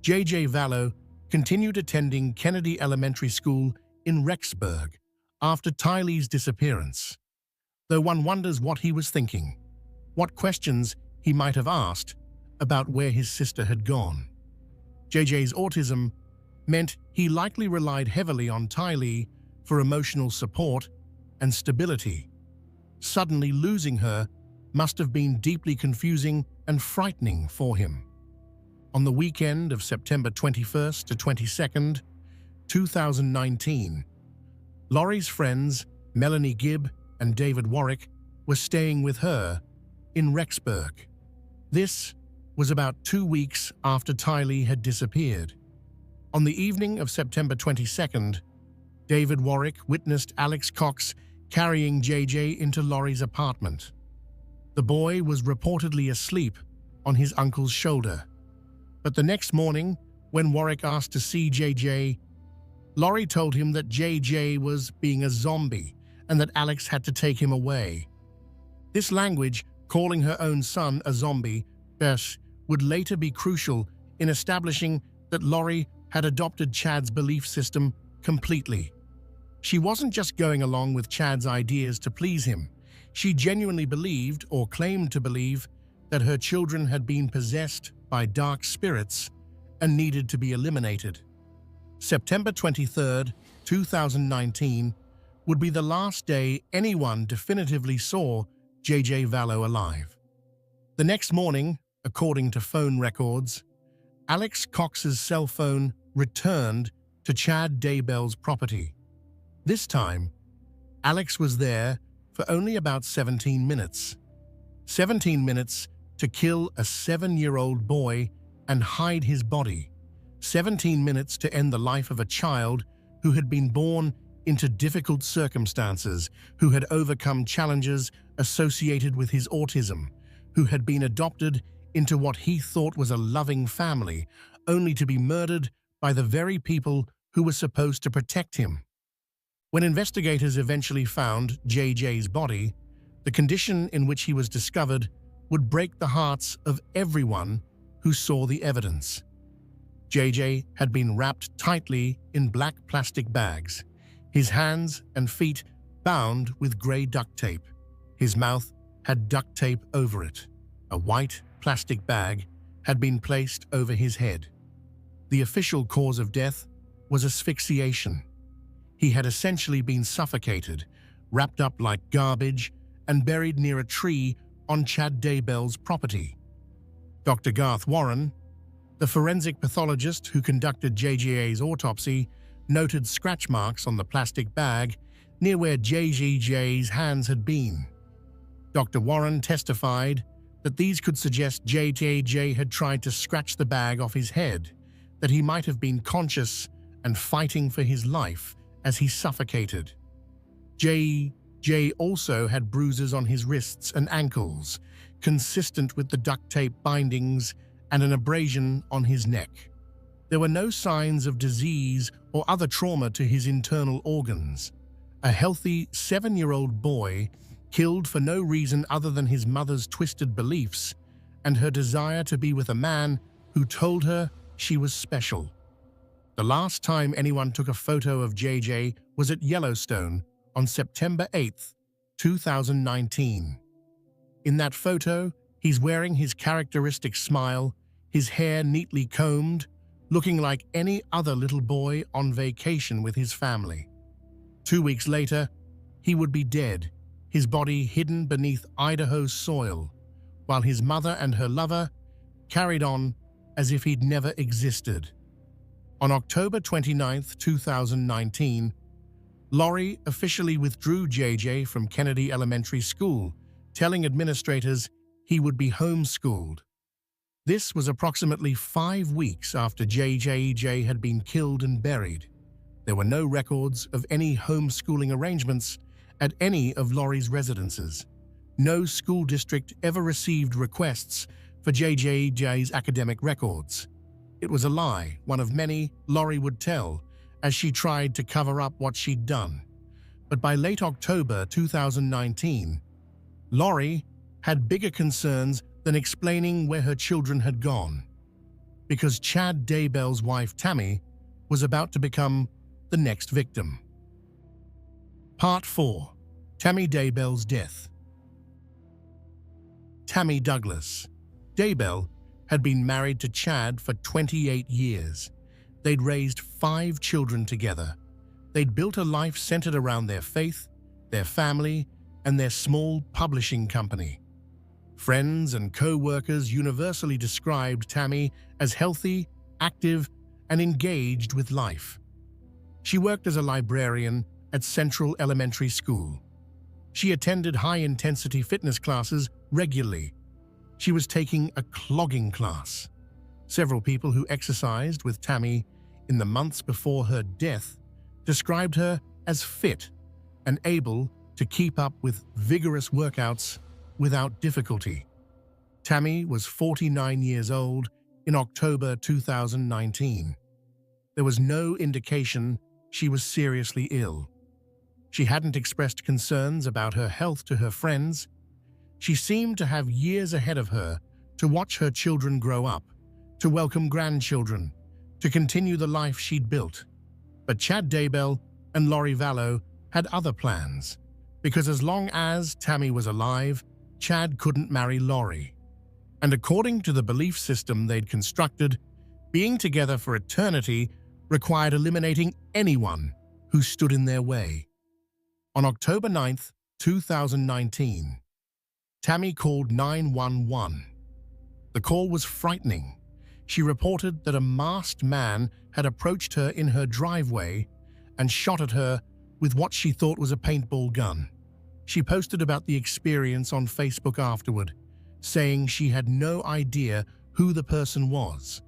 J.J. Vallow continued attending Kennedy Elementary School in Rexburg after Tylee's disappearance, though one wonders what he was thinking, what questions he might have asked about where his sister had gone. JJ's autism meant he likely relied heavily on Tylee for emotional support and stability. Suddenly losing her must have been deeply confusing and frightening for him. On the weekend of September 21st to 22nd, 2019, Lori's friends, Melanie Gibb and David Warwick, were staying with her in Rexburg. This was about 2 weeks after Tylee had disappeared. On the evening of September 22nd, David Warwick witnessed Alex Cox carrying JJ into Lori's apartment. The boy was reportedly asleep on his uncle's shoulder. But the next morning, when Warwick asked to see JJ, Lori told him that JJ was being a zombie and that Alex had to take him away. This language, calling her own son a zombie, would later be crucial in establishing that Lori had adopted Chad's belief system completely. She wasn't just going along with Chad's ideas to please him. She genuinely believed, or claimed to believe, that her children had been possessed by dark spirits and needed to be eliminated. September 23rd, 2019, would be the last day anyone definitively saw J.J. Vallow alive. The next morning, according to phone records, Alex Cox's cell phone returned to Chad Daybell's property. This time, Alex was there for only about 17 minutes. 17 minutes to kill a 7-year-old boy and hide his body. 17 minutes to end the life of a child who had been born into difficult circumstances, who had overcome challenges associated with his autism, who had been adopted into what he thought was a loving family, only to be murdered by the very people who were supposed to protect him. When investigators eventually found JJ's body, the condition in which he was discovered would break the hearts of everyone who saw the evidence. JJ had been wrapped tightly in black plastic bags, his hands and feet bound with gray duct tape. His mouth had duct tape over it. A white plastic bag had been placed over his head. The official cause of death was asphyxiation. He had essentially been suffocated, wrapped up like garbage, and buried near a tree on Chad Daybell's property. Dr. Garth Warren, the forensic pathologist who conducted JJ's autopsy, noted scratch marks on the plastic bag near where JJ's hands had been. Dr. Warren testified that these could suggest JJ had tried to scratch the bag off his head, that he might have been conscious and fighting for his life as he suffocated. JJ also had bruises on his wrists and ankles, consistent with the duct tape bindings, and an abrasion on his neck. There were no signs of disease or other trauma to his internal organs. A healthy 7-year-old boy killed for no reason other than his mother's twisted beliefs and her desire to be with a man who told her she was special. The last time anyone took a photo of JJ was at Yellowstone on September 8, 2019. In that photo, he's wearing his characteristic smile, his hair neatly combed, looking like any other little boy on vacation with his family. 2 weeks later, he would be dead, his body hidden beneath Idaho's soil, while his mother and her lover carried on as if he'd never existed. On October 29, 2019, Lori officially withdrew JJ from Kennedy Elementary School, telling administrators he would be homeschooled. This was approximately 5 weeks after JJ had been killed and buried. There were no records of any homeschooling arrangements at any of Lori's residences. No school district ever received requests for JJ's academic records. It was a lie, one of many Lori would tell, as she tried to cover up what she'd done. But by late October 2019, Lori had bigger concerns than explaining where her children had gone, because Chad Daybell's wife Tammy was about to become the next victim. Part 4. Tammy Daybell's death. Tammy Douglas. Daybell had been married to Chad for 28 years. They'd raised 5 children together. They'd built a life centered around their faith, their family, and their small publishing company. Friends and co-workers universally described Tammy as healthy, active, and engaged with life. She worked as a librarian at Central Elementary School. She attended high-intensity fitness classes regularly. She was taking a clogging class. Several people who exercised with Tammy in the months before her death described her as fit and able to keep up with vigorous workouts without difficulty. Tammy was 49 years old in October 2019. There was no indication she was seriously ill. She hadn't expressed concerns about her health to her friends. She seemed to have years ahead of her to watch her children grow up, to welcome grandchildren, to continue the life she'd built. But Chad Daybell and Lori Vallow had other plans, because as long as Tammy was alive, Chad couldn't marry Lori. And according to the belief system they'd constructed, being together for eternity required eliminating anyone who stood in their way. On October 9, 2019, Tammy called 911. The call was frightening. She reported that a masked man had approached her in her driveway and shot at her with what she thought was a paintball gun. She posted about the experience on Facebook afterward, saying she had no idea who the person was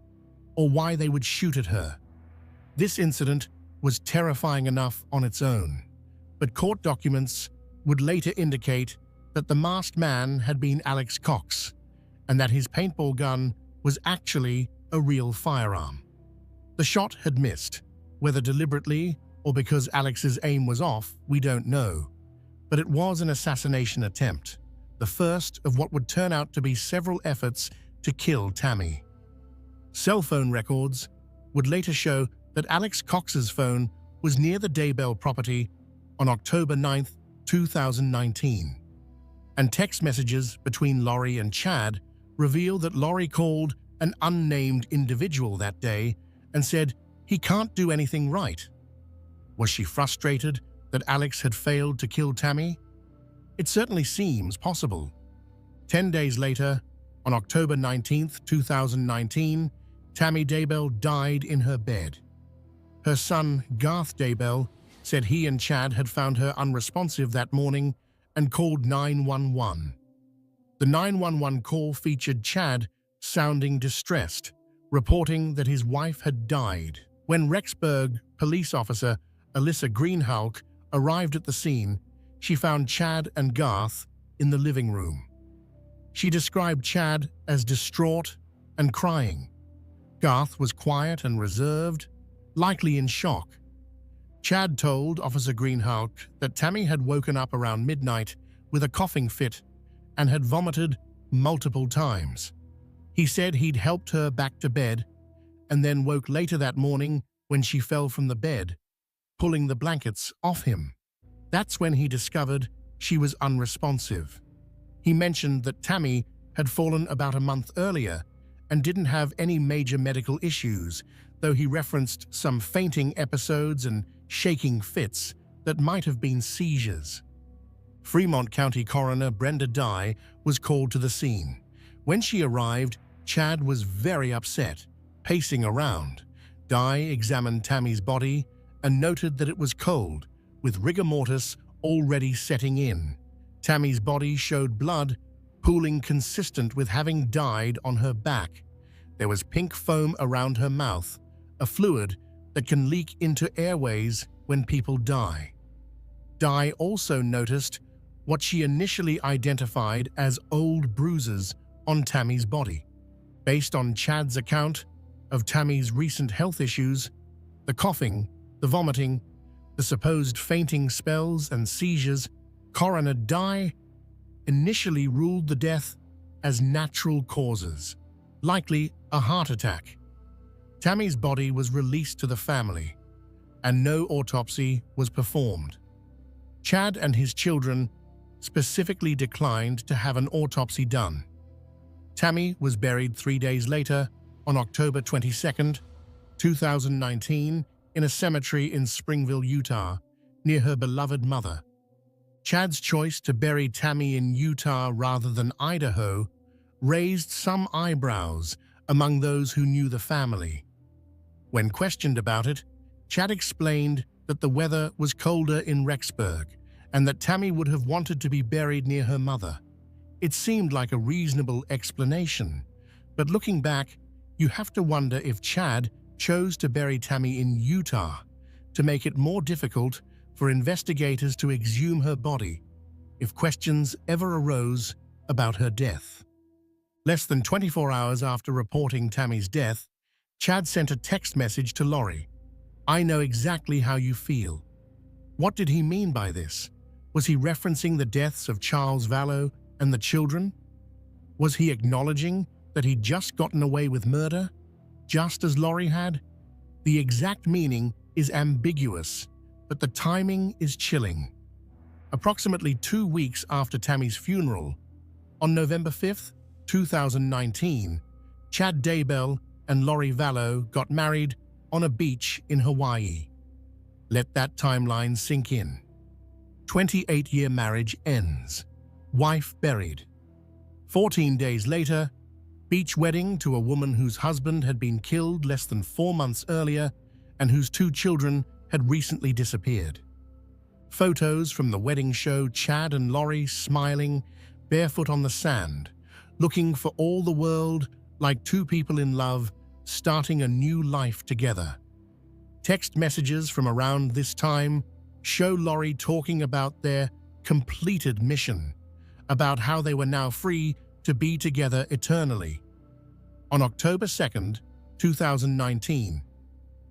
or why they would shoot at her. This incident was terrifying enough on its own, but court documents would later indicate that the masked man had been Alex Cox and that his paintball gun was actually a real firearm. The shot had missed. Whether deliberately or because Alex's aim was off, we don't know. But it was an assassination attempt, the first of what would turn out to be several efforts to kill Tammy. Cell phone records would later show that Alex Cox's phone was near the Daybell property on October 9, 2019. And text messages between Lori and Chad reveal that Lori called an unnamed individual that day and said he can't do anything right. Was she frustrated that Alex had failed to kill Tammy? It certainly seems possible. 10 days later, on October 19, 2019, Tammy Daybell died in her bed. Her son, Garth Daybell, said he and Chad had found her unresponsive that morning and called 911. The 911 call featured Chad sounding distressed, reporting that his wife had died. When Rexburg police officer Alyssa Greenhalgh arrived at the scene, she found Chad and Garth in the living room. She described Chad as distraught and crying. Garth was quiet and reserved, likely in shock. Chad told Officer Greenhalgh that Tammy had woken up around midnight with a coughing fit and had vomited multiple times. He said he'd helped her back to bed and then woke later that morning when she fell from the bed, pulling the blankets off him. That's when he discovered she was unresponsive. He mentioned that Tammy had fallen about a month earlier and didn't have any major medical issues, though he referenced some fainting episodes and shaking fits that might have been seizures. Fremont County Coroner Brenda Dye was called to the scene. When she arrived, Chad was very upset, pacing around. Dye examined Tammy's body and noted that it was cold, with rigor mortis already setting in. Tammy's body showed blood pooling consistent with having died on her back. There was pink foam around her mouth, a fluid that can leak into airways when people die. Dye also noticed what she initially identified as old bruises on Tammy's body. Based on Chad's account of Tammy's recent health issues, the coughing, the vomiting, the supposed fainting spells and seizures, Coroner Dye initially ruled the death as natural causes, likely a heart attack. Tammy's body was released to the family, and no autopsy was performed. Chad and his children specifically declined to have an autopsy done. Tammy was buried 3 days later, on October 22, 2019, in a cemetery in Springville, Utah, near her beloved mother. Chad's choice to bury Tammy in Utah rather than Idaho raised some eyebrows among those who knew the family. When questioned about it, Chad explained that the weather was colder in Rexburg and that Tammy would have wanted to be buried near her mother. It seemed like a reasonable explanation, but looking back, you have to wonder if Chad chose to bury Tammy in Utah to make it more difficult for investigators to exhume her body if questions ever arose about her death. Less than 24 hours after reporting Tammy's death, Chad sent a text message to Lori. "I know exactly how you feel." What did he mean by this? Was he referencing the deaths of Charles Vallow and the children? Was he acknowledging that he'd just gotten away with murder, just as Lori had? The exact meaning is ambiguous, but the timing is chilling. Approximately 2 weeks after Tammy's funeral, on November 5, 2019, Chad Daybell and Lori Vallow got married on a beach in Hawaii. Let that timeline sink in. 28-year marriage ends. Wife buried. 14 days later, beach wedding to a woman whose husband had been killed less than 4 months earlier and whose 2 children had recently disappeared. Photos from the wedding show Chad and Lori smiling, barefoot on the sand, looking for all the world like 2 people in love, starting a new life together. Text messages from around this time show Lori talking about their completed mission, about how they were now free to be together eternally. On October 2, 2019,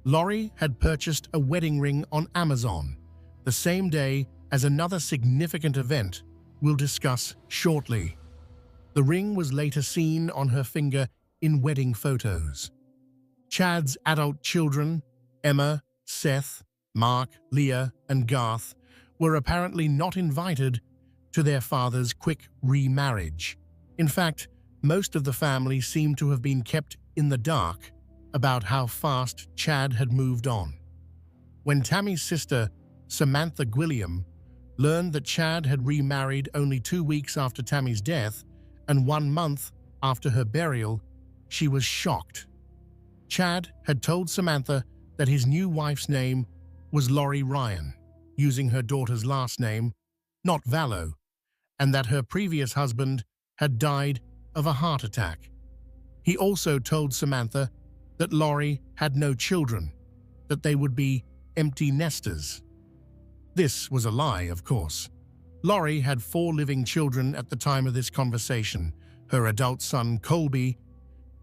Lori had purchased a wedding ring on Amazon, the same day as another significant event we'll discuss shortly. The ring was later seen on her finger in wedding photos. Chad's adult children, Emma, Seth, Mark, Leah, and Garth, were apparently not invited to their father's quick remarriage. In fact, most of the family seemed to have been kept in the dark. about how fast Chad had moved on. When Tammy's sister, Samantha Gwilliam, learned that Chad had remarried only 2 weeks after Tammy's death and 1 month after her burial, she was shocked. Chad had told Samantha that his new wife's name was Lori Ryan, using her daughter's last name, not Vallow, and that her previous husband had died of a heart attack. He also told Samantha that Lori had no children, that they would be empty nesters. This was a lie, of course. Lori had 4 living children at the time of this conversation, her adult son Colby,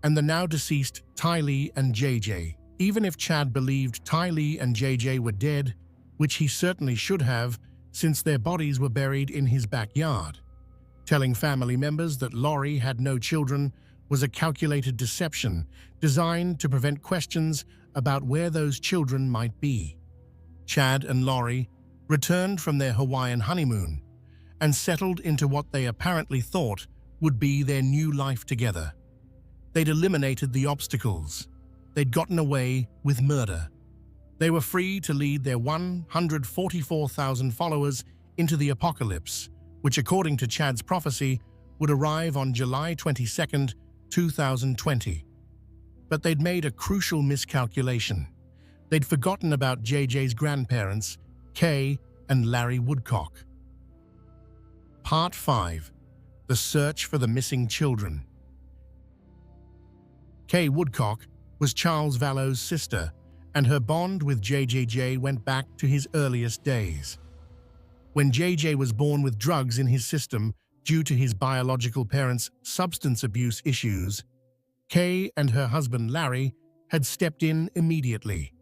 and the now-deceased Tylee and JJ. Even if Chad believed Tylee and JJ were dead, which he certainly should have, since their bodies were buried in his backyard. Telling family members that Lori had no children was a calculated deception designed to prevent questions about where those children might be. Chad and Lori returned from their Hawaiian honeymoon and settled into what they apparently thought would be their new life together. They'd eliminated the obstacles. They'd gotten away with murder. They were free to lead their 144,000 followers into the apocalypse, which, according to Chad's prophecy, would arrive on July 22, 2020. But they'd made a crucial miscalculation. They'd forgotten about JJ's grandparents, Kay and Larry Woodcock. Part 5. The Search for the Missing Children. Kay Woodcock was Charles Vallow's sister, and her bond with JJJ went back to his earliest days. When JJ was born with drugs in his system due to his biological parents' substance abuse issues, Kay and her husband Larry had stepped in immediately.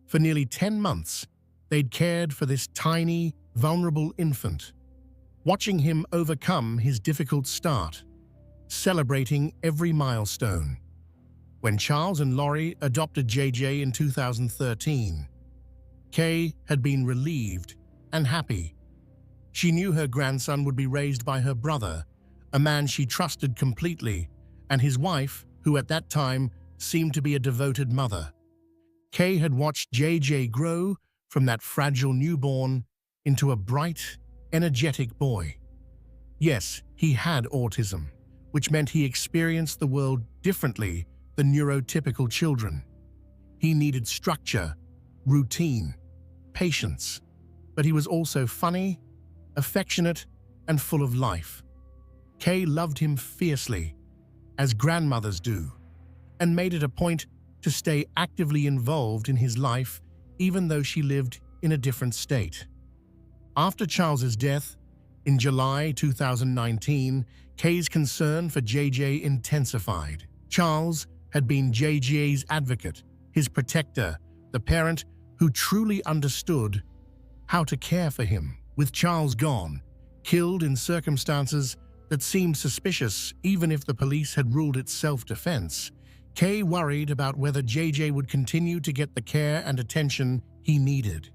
For nearly 10 months, they'd cared for this tiny, vulnerable infant, watching him overcome his difficult start, celebrating every milestone. When Charles and Lori adopted JJ in 2013, Kay had been relieved and happy. She knew her grandson would be raised by her brother, a man she trusted completely, and his wife, who at that time seemed to be a devoted mother. Kay had watched JJ grow from that fragile newborn into a bright, energetic boy. Yes, he had autism, which meant he experienced the world differently than neurotypical children. He needed structure, routine, patience, but he was also funny, affectionate, and full of life. Kay loved him fiercely, as grandmothers do, and made it a point to stay actively involved in his life even though she lived in a different state. After Charles's death, in July 2019, Kay's concern for JJ intensified. Charles had been JJ's advocate, his protector, the parent who truly understood how to care for him. With Charles gone, killed in circumstances that seemed suspicious even if the police had ruled it self-defense, Kay worried about whether JJ would continue to get the care and attention he needed.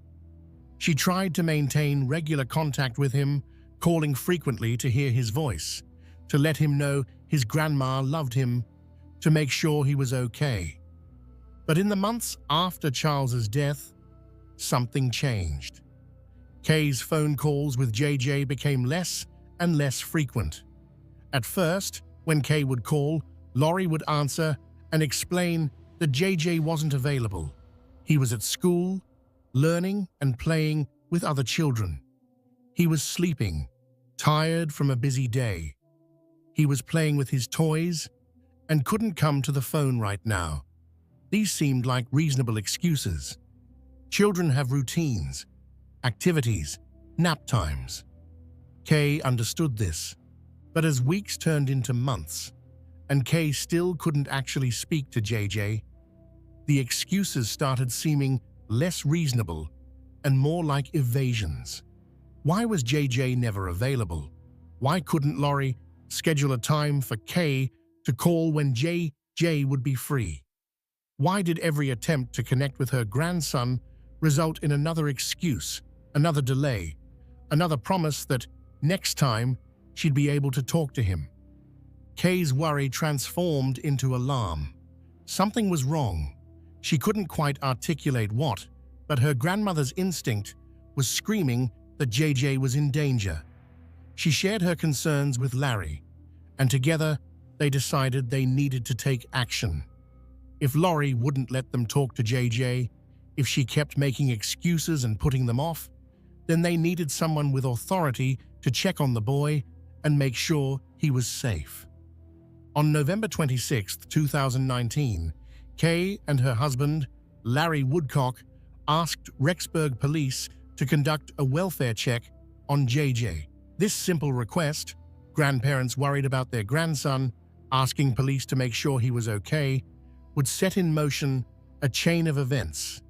She tried to maintain regular contact with him, calling frequently to hear his voice, to let him know his grandma loved him, to make sure he was okay. But in the months after Charles's death, something changed. Kay's phone calls with JJ became less and less frequent. At first, when Kay would call, Lori would answer and explain that JJ wasn't available. He was at school, learning and playing with other children. He was sleeping, tired from a busy day. He was playing with his toys and couldn't come to the phone right now. These seemed like reasonable excuses. Children have routines, activities, nap times. Kay understood this, but as weeks turned into months, and Kay still couldn't actually speak to JJ, the excuses started seeming less reasonable and more like evasions. Why was JJ never available? Why couldn't Lori schedule a time for Kay to call when JJ would be free? Why did every attempt to connect with her grandson result in another excuse, another delay, another promise that next time she'd be able to talk to him? Kay's worry transformed into alarm. Something was wrong. She couldn't quite articulate what, but her grandmother's instinct was screaming that JJ was in danger. She shared her concerns with Larry, and together they decided they needed to take action. If Lori wouldn't let them talk to JJ, if she kept making excuses and putting them off, then they needed someone with authority to check on the boy and make sure he was safe. On November 26, 2019, Kay and her husband, Larry Woodcock, asked Rexburg police to conduct a welfare check on JJ. This simple request, grandparents worried about their grandson, asking police to make sure he was okay, would set in motion a chain of events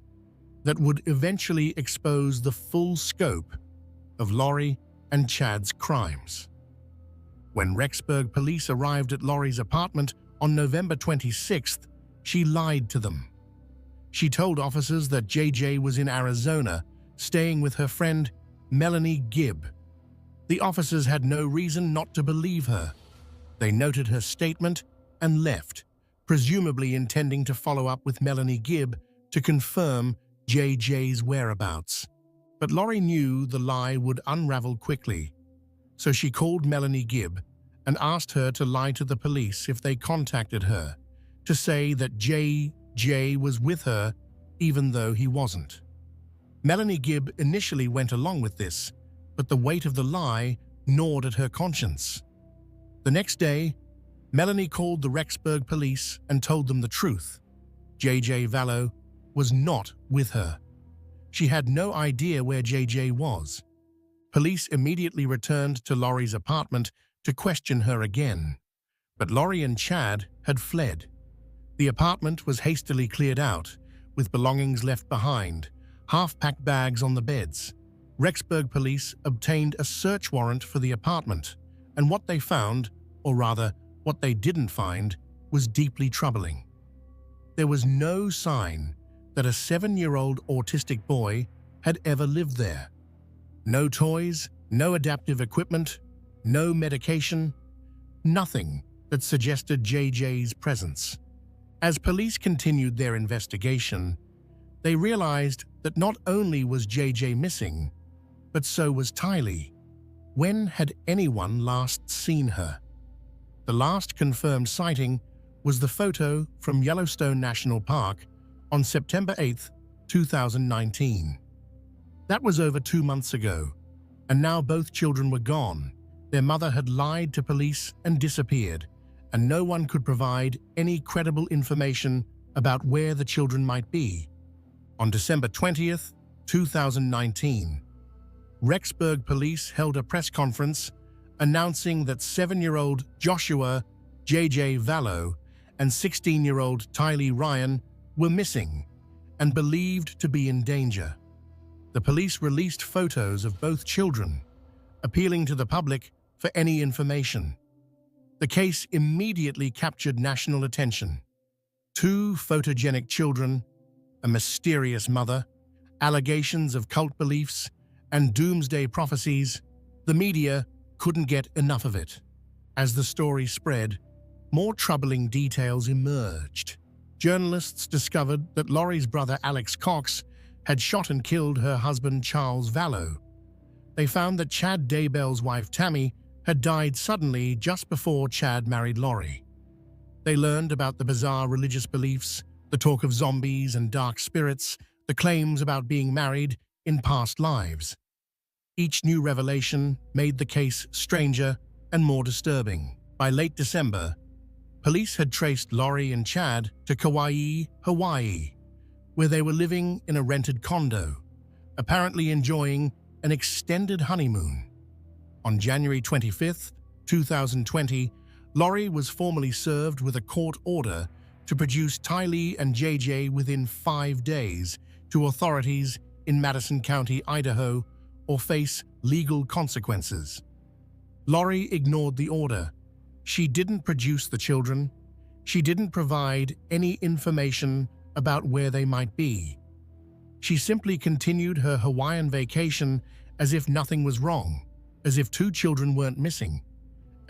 that would eventually expose the full scope of Lori and Chad's crimes. When Rexburg police arrived at Lori's apartment on November 26th, she lied to them. She told officers that JJ was in Arizona, staying with her friend Melanie Gibb. The officers had no reason not to believe her. They noted her statement and left, presumably intending to follow up with Melanie Gibb to confirm JJ's whereabouts. But Lori knew the lie would unravel quickly, so she called Melanie Gibb and asked her to lie to the police if they contacted her, to say that JJ was with her even though he wasn't. Melanie Gibb initially went along with this, but the weight of the lie gnawed at her conscience. The next day, Melanie called the Rexburg police and told them the truth. JJ Vallow was not with her. She had no idea where JJ was. Police immediately returned to Lori's apartment to question her again, but Lori and Chad had fled. The apartment was hastily cleared out, with belongings left behind, half-packed bags on the beds. Rexburg police obtained a search warrant for the apartment, and what they found, or rather, what they didn't find, was deeply troubling. There was no sign that a 7-year-old autistic boy had ever lived there. No toys, no adaptive equipment, no medication, nothing that suggested JJ's presence. As police continued their investigation, they realized that not only was JJ missing, but so was Tylee. When had anyone last seen her? The last confirmed sighting was the photo from Yellowstone National Park on September 8, 2019. That was over 2 months ago, and now both children were gone. Their mother had lied to police and disappeared, and no one could provide any credible information about where the children might be. On December 20th, 2019, Rexburg police held a press conference announcing that 7-year-old Joshua JJ Vallow and 16-year-old Tylee Ryan were missing and believed to be in danger. The police released photos of both children, appealing to the public for any information. The case immediately captured national attention. 2 photogenic children, a mysterious mother, allegations of cult beliefs, and doomsday prophecies. The media couldn't get enough of it. As the story spread, more troubling details emerged. Journalists discovered that Lori's brother Alex Cox had shot and killed her husband Charles Vallow. They found that Chad Daybell's wife Tammy had died suddenly just before Chad married Lori. They learned about the bizarre religious beliefs, the talk of zombies and dark spirits, the claims about being married in past lives. Each new revelation made the case stranger and more disturbing. By late December, police had traced Lori and Chad to Kauai, Hawaii, where they were living in a rented condo, apparently enjoying an extended honeymoon. On January 25, 2020, Lori was formally served with a court order to produce Tylee and JJ within 5 days to authorities in Madison County, Idaho, or face legal consequences. Lori ignored the order. She didn't produce the children. She didn't provide any information about where they might be. She simply continued her Hawaiian vacation as if nothing was wrong, as if 2 children weren't missing,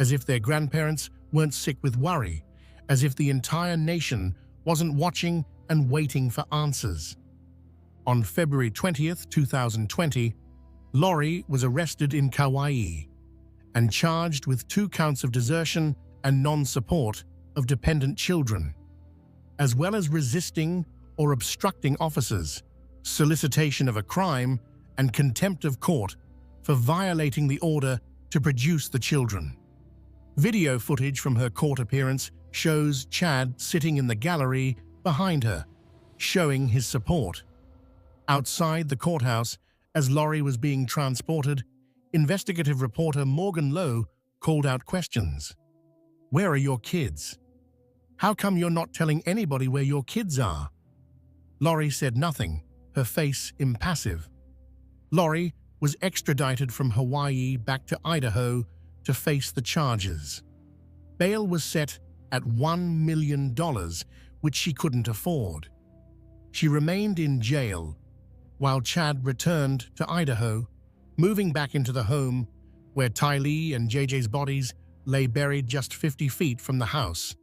as if their grandparents weren't sick with worry, as if the entire nation wasn't watching and waiting for answers. On February 20th, 2020, Lori was arrested in Kauai and charged with 2 counts of desertion and non-support of dependent children, as well as resisting or obstructing officers, solicitation of a crime, and contempt of court for violating the order to produce the children. Video footage from her court appearance shows Chad sitting in the gallery behind her, showing his support. Outside the courthouse, as Lori was being transported, investigative reporter Morgan Lowe called out questions. "Where are your kids? How come you're not telling anybody where your kids are?" Lori said nothing, her face impassive. Lori was extradited from Hawaii back to Idaho to face the charges. Bail was set at $1 million, which she couldn't afford. She remained in jail while Chad returned to Idaho, moving back into the home where Tylee and JJ's bodies lay buried just 50 feet from the house.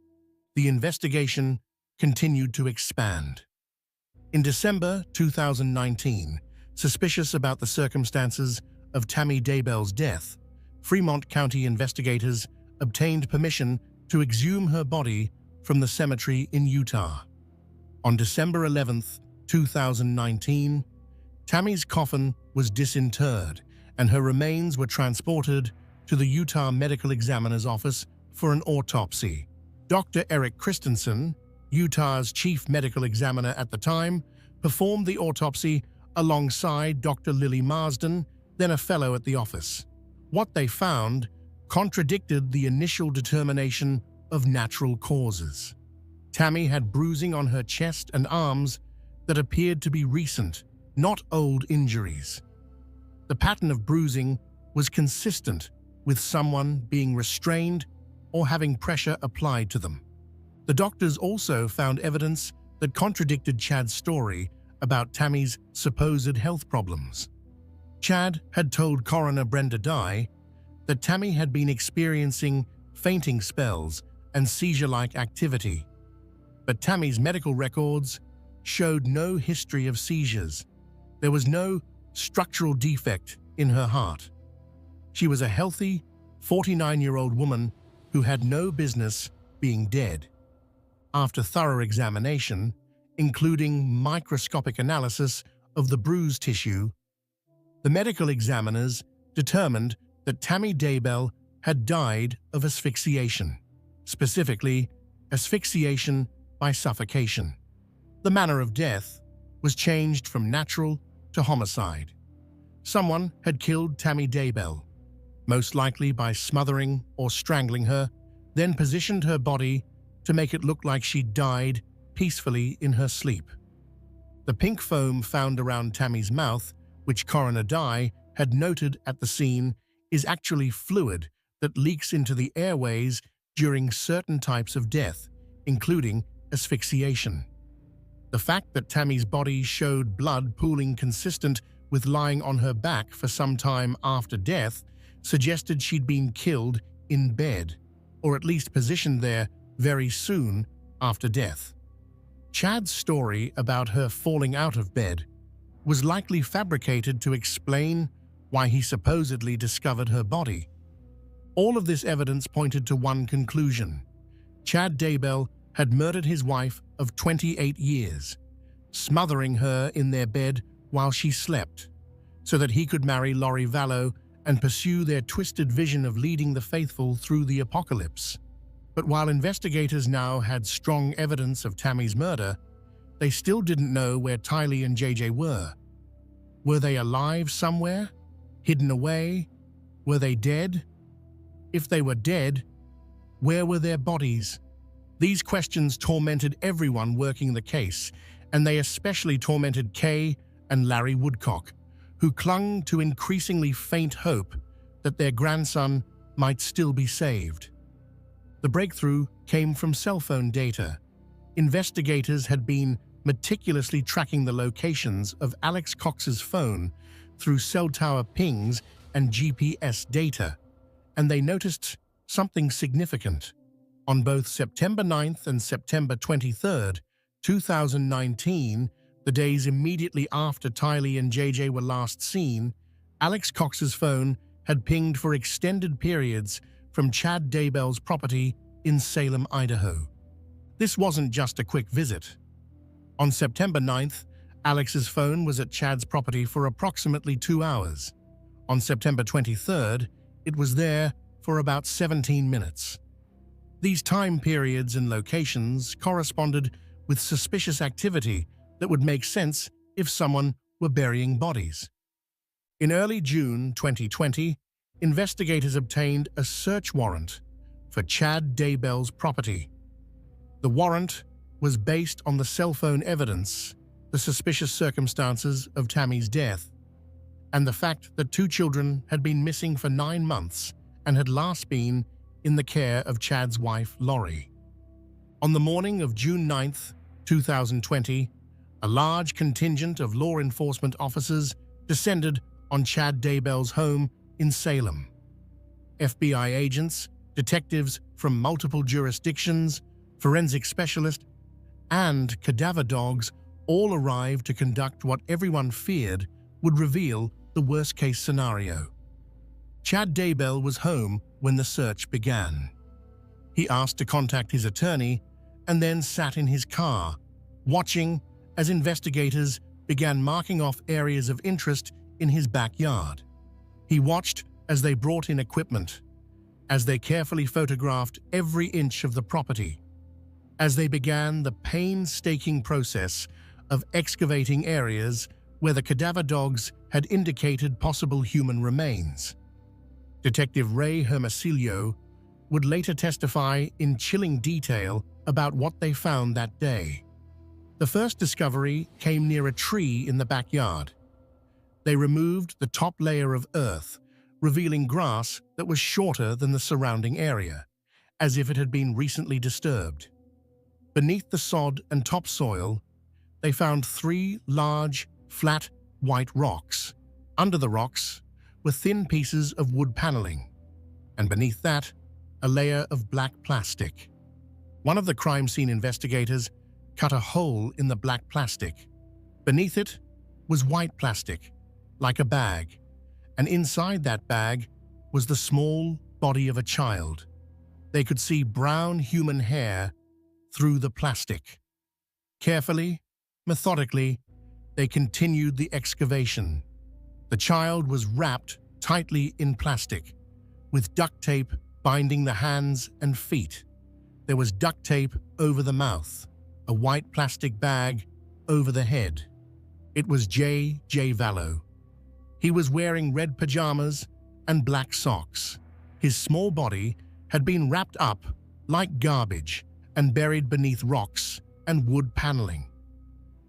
The investigation continued to expand. In December 2019, suspicious about the circumstances of Tammy Daybell's death, Fremont County investigators obtained permission to exhume her body from the cemetery in Utah. On December 11, 2019, Tammy's coffin was disinterred and her remains were transported to the Utah Medical Examiner's office for an autopsy. Dr. Eric Christensen, Utah's chief medical examiner at the time, performed the autopsy alongside Dr. Lily Marsden, then a fellow at the office. What they found contradicted the initial determination of natural causes. Tammy had bruising on her chest and arms that appeared to be recent, not old injuries. The pattern of bruising was consistent with someone being restrained or having pressure applied to them. The doctors also found evidence that contradicted Chad's story about Tammy's supposed health problems. Chad had told coroner Brenda Dye that Tammy had been experiencing fainting spells and seizure-like activity, but Tammy's medical records showed no history of seizures. There was no structural defect in her heart. She was a healthy, 49-year-old woman who had no business being dead. After thorough examination, including microscopic analysis of the bruised tissue, the medical examiners determined that Tammy Daybell had died of asphyxiation, specifically asphyxiation by suffocation. The manner of death was changed from natural to homicide. Someone had killed Tammy Daybell, most likely by smothering or strangling her, then positioned her body to make it look like she died peacefully in her sleep. The pink foam found around Tammy's mouth, which Coroner Dye had noted at the scene, is actually fluid that leaks into the airways during certain types of death, including asphyxiation. The fact that Tammy's body showed blood pooling consistent with lying on her back for some time after death suggested she'd been killed in bed, or at least positioned there very soon after death. Chad's story about her falling out of bed was likely fabricated to explain why he supposedly discovered her body. All of this evidence pointed to one conclusion: Chad Daybell had murdered his wife of 28 years, smothering her in their bed while she slept, so that he could marry Lori Vallow and pursue their twisted vision of leading the faithful through the apocalypse. But while investigators now had strong evidence of Tammy's murder, they still didn't know where Tylee and JJ were. Were they alive somewhere? Hidden away? Were they dead? If they were dead, where were their bodies? These questions tormented everyone working the case, and they especially tormented Kay and Larry Woodcock, who clung to increasingly faint hope that their grandson might still be saved. The breakthrough came from cell phone data. Investigators had been meticulously tracking the locations of Alex Cox's phone through cell tower pings and GPS data, and they noticed something significant. On both September 9th and September 23rd, 2019, the days immediately after Tylee and JJ were last seen, Alex Cox's phone had pinged for extended periods from Chad Daybell's property in Salem, Idaho. This wasn't just a quick visit. On September 9th, Alex's phone was at Chad's property for approximately 2 hours. On September 23rd, it was there for about 17 minutes. These time periods and locations corresponded with suspicious activity that would make sense if someone were burying bodies. In early June 2020, investigators obtained a search warrant for Chad Daybell's property. The warrant was based on the cell phone evidence, the suspicious circumstances of Tammy's death, and the fact that 2 children had been missing for 9 months and had last been in the care of Chad's wife, Lori. On the morning of June 9, 2020, a large contingent of law enforcement officers descended on Chad Daybell's home in Salem. FBI agents, detectives from multiple jurisdictions, forensic specialists, and cadaver dogs all arrived to conduct what everyone feared would reveal the worst-case scenario. Chad Daybell was home when the search began. He asked to contact his attorney and then sat in his car, watching as investigators began marking off areas of interest in his backyard. He watched as they brought in equipment, as they carefully photographed every inch of the property, as they began the painstaking process of excavating areas where the cadaver dogs had indicated possible human remains. Detective Ray Hermosillo would later testify in chilling detail about what they found that day. The first discovery came near a tree in the backyard. They removed the top layer of earth, revealing grass that was shorter than the surrounding area, as if it had been recently disturbed. Beneath the sod and topsoil, they found 3 large, flat, white rocks. Under the rocks were thin pieces of wood paneling, and beneath that, a layer of black plastic. One of the crime scene investigators cut a hole in the black plastic. Beneath it was white plastic, like a bag, and inside that bag was the small body of a child. They could see brown human hair through the plastic. Carefully, methodically, they continued the excavation. The child was wrapped tightly in plastic, with duct tape binding the hands and feet. There was duct tape over the mouth, a white plastic bag over the head. It was J.J. Vallow. He was wearing red pajamas and black socks. His small body had been wrapped up like garbage and buried beneath rocks and wood paneling.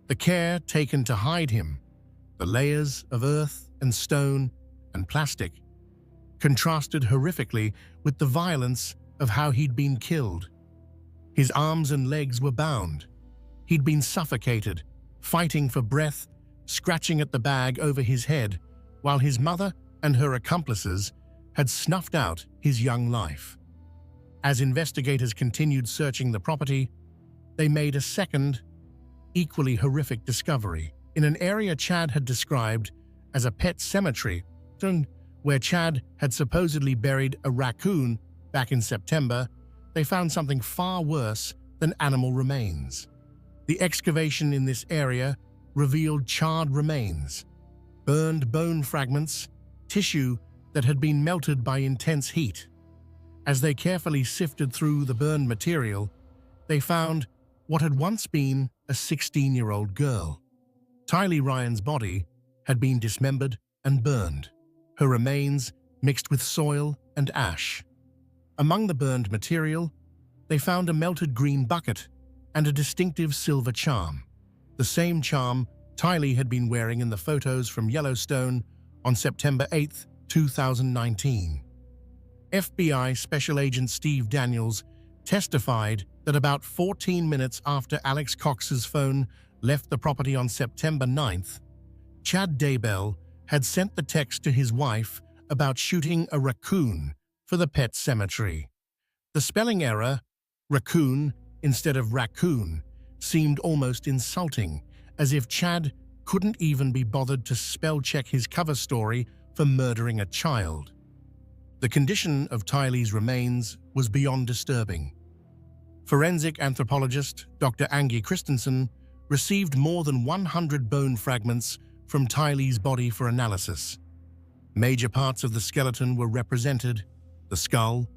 The care taken to hide him, the layers of earth and stone and plastic, contrasted horrifically with the violence of how he'd been killed. His arms and legs were bound. He'd been suffocated, fighting for breath, scratching at the bag over his head, while his mother and her accomplices had snuffed out his young life. As investigators continued searching the property, they made a second, equally horrific discovery. In an area Chad had described as a pet cemetery, where Chad had supposedly buried a raccoon back in September, they found something far worse than animal remains. The excavation in this area revealed charred remains, burned bone fragments, tissue that had been melted by intense heat. As they carefully sifted through the burned material, they found what had once been a 16-year-old girl. Tylee Ryan's body had been dismembered and burned, her remains mixed with soil and ash. Among the burned material, they found a melted green bucket and a distinctive silver charm, the same charm Tylee had been wearing in the photos from Yellowstone on September 8, 2019. FBI Special Agent Steve Daniels testified that about 14 minutes after Alex Cox's phone left the property on September 9th, Chad Daybell had sent the text to his wife about shooting a raccoon for the pet cemetery. The spelling error, raccoon instead of raccoon, seemed almost insulting, as if Chad couldn't even be bothered to spell-check his cover story for murdering a child. The condition of Tylee's remains was beyond disturbing. Forensic anthropologist Dr. Angie Christensen received more than 100 bone fragments from Tylee's body for analysis. Major parts of the skeleton were represented: the skull,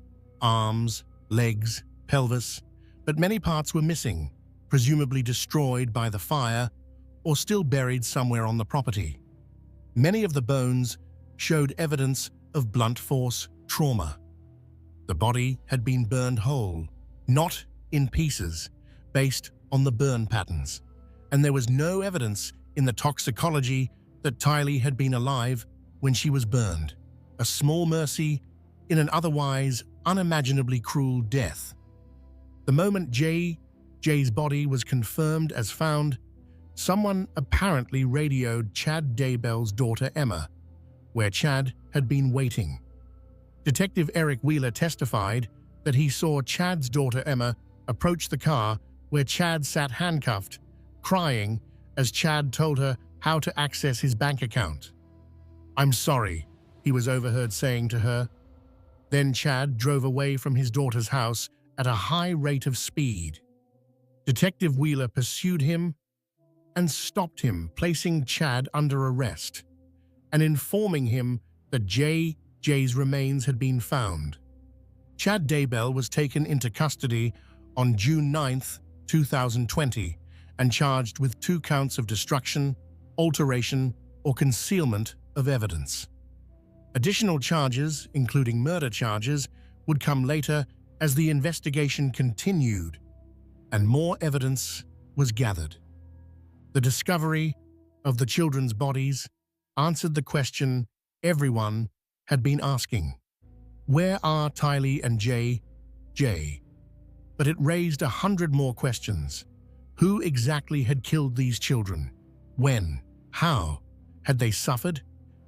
arms, legs, pelvis, but many parts were missing, presumably destroyed by the fire or still buried somewhere on the property. Many of the bones showed evidence of blunt force trauma. The body had been burned whole, not in pieces, based on the burn patterns, and there was no evidence in the toxicology that Tylee had been alive when she was burned. A small mercy in an otherwise unimaginably cruel death. The moment Jay's body was confirmed as found, someone apparently radioed Chad Daybell's daughter Emma, where Chad had been waiting. Detective Eric Wheeler testified that he saw Chad's daughter Emma approach the car where Chad sat handcuffed, crying as Chad told her how to access his bank account. "I'm sorry," he was overheard saying to her. Then Chad drove away from his daughter's house at a high rate of speed. Detective Wheeler pursued him and stopped him, placing Chad under arrest and informing him that Jay's remains had been found. Chad Daybell was taken into custody on June 9, 2020, and charged with 2 counts of destruction, alteration, or concealment of evidence. Additional charges, including murder charges, would come later as the investigation continued and more evidence was gathered. The discovery of the children's bodies answered the question everyone had been asking: where are Tylee and Jay? But it raised 100 more questions. Who exactly had killed these children? When? How? Had they suffered?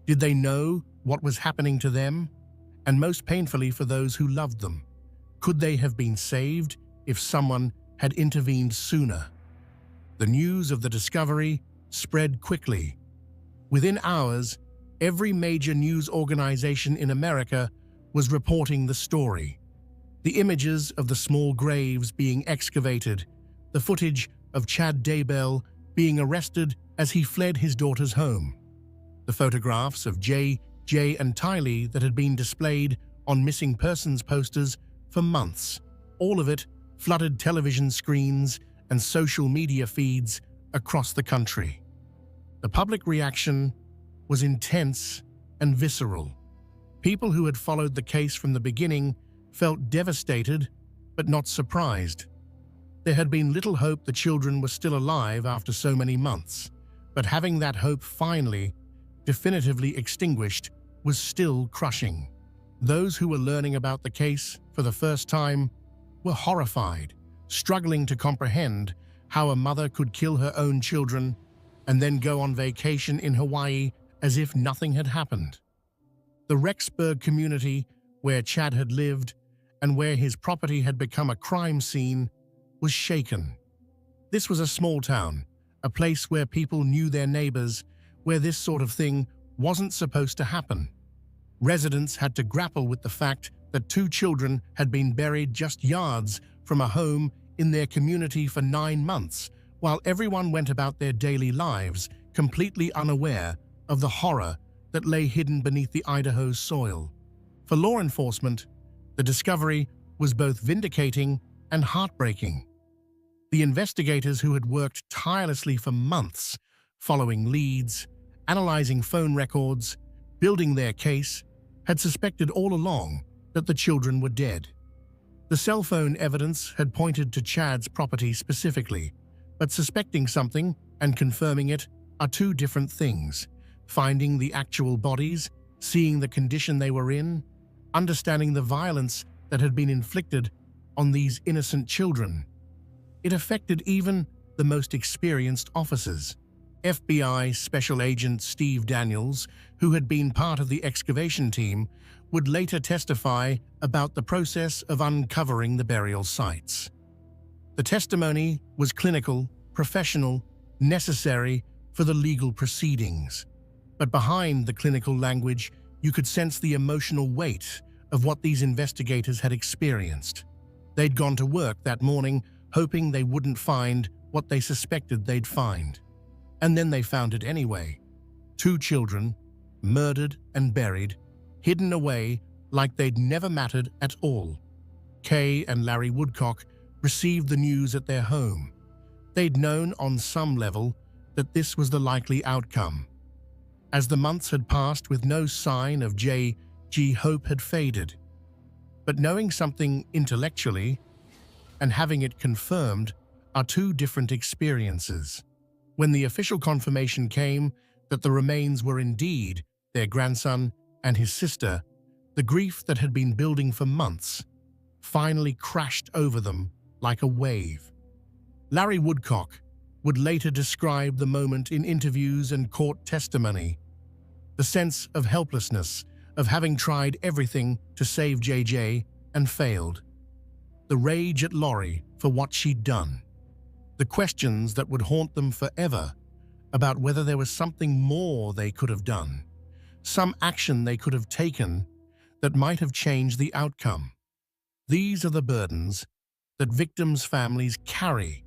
Did they know what was happening to them? And most painfully for those who loved them, could they have been saved if someone had intervened sooner? The news of the discovery spread quickly. Within hours, every major news organization in America was reporting the story. The images of the small graves being excavated, the footage of Chad Daybell being arrested as he fled his daughter's home, the photographs of Jay and Tylee that had been displayed on missing persons posters for months. All of it flooded television screens and social media feeds across the country. The public reaction was intense and visceral. People who had followed the case from the beginning felt devastated but not surprised. There had been little hope the children were still alive after so many months, but having that hope finally, definitively extinguished was still crushing. Those who were learning about the case for the first time were horrified, struggling to comprehend how a mother could kill her own children and then go on vacation in Hawaii as if nothing had happened. The Rexburg community, where Chad had lived and where his property had become a crime scene, was shaken. This was a small town, a place where people knew their neighbors, where this sort of thing wasn't supposed to happen. Residents had to grapple with the fact that 2 children had been buried just yards from a home in their community for 9 months, while everyone went about their daily lives completely unaware of the horror that lay hidden beneath the Idaho's soil. For law enforcement, the discovery was both vindicating and heartbreaking. The investigators who had worked tirelessly for months, following leads, analyzing phone records, building their case, had suspected all along that the children were dead. The cell phone evidence had pointed to Chad's property specifically, but suspecting something and confirming it are 2 different things. Finding the actual bodies, seeing the condition they were in, understanding the violence that had been inflicted on these innocent children. It affected even the most experienced officers. FBI Special Agent Steve Daniels, who had been part of the excavation team, would later testify about the process of uncovering the burial sites. The testimony was clinical, professional, necessary for the legal proceedings. But behind the clinical language, you could sense the emotional weight of what these investigators had experienced. They'd gone to work that morning hoping they wouldn't find what they suspected they'd find. And then they found it anyway. 2 children, murdered and buried, hidden away like they'd never mattered at all. Kay and Larry Woodcock received the news at their home. They'd known on some level that this was the likely outcome. As the months had passed with no sign of J.G., hope had faded. But knowing something intellectually and having it confirmed are 2 different experiences. When the official confirmation came that the remains were indeed their grandson and his sister, the grief that had been building for months finally crashed over them like a wave. Larry Woodcock would later describe the moment in interviews and court testimony. The sense of helplessness, of having tried everything to save JJ and failed. The rage at Lori for what she'd done. The questions that would haunt them forever about whether there was something more they could have done, some action they could have taken that might have changed the outcome. These are the burdens that victims' families carry,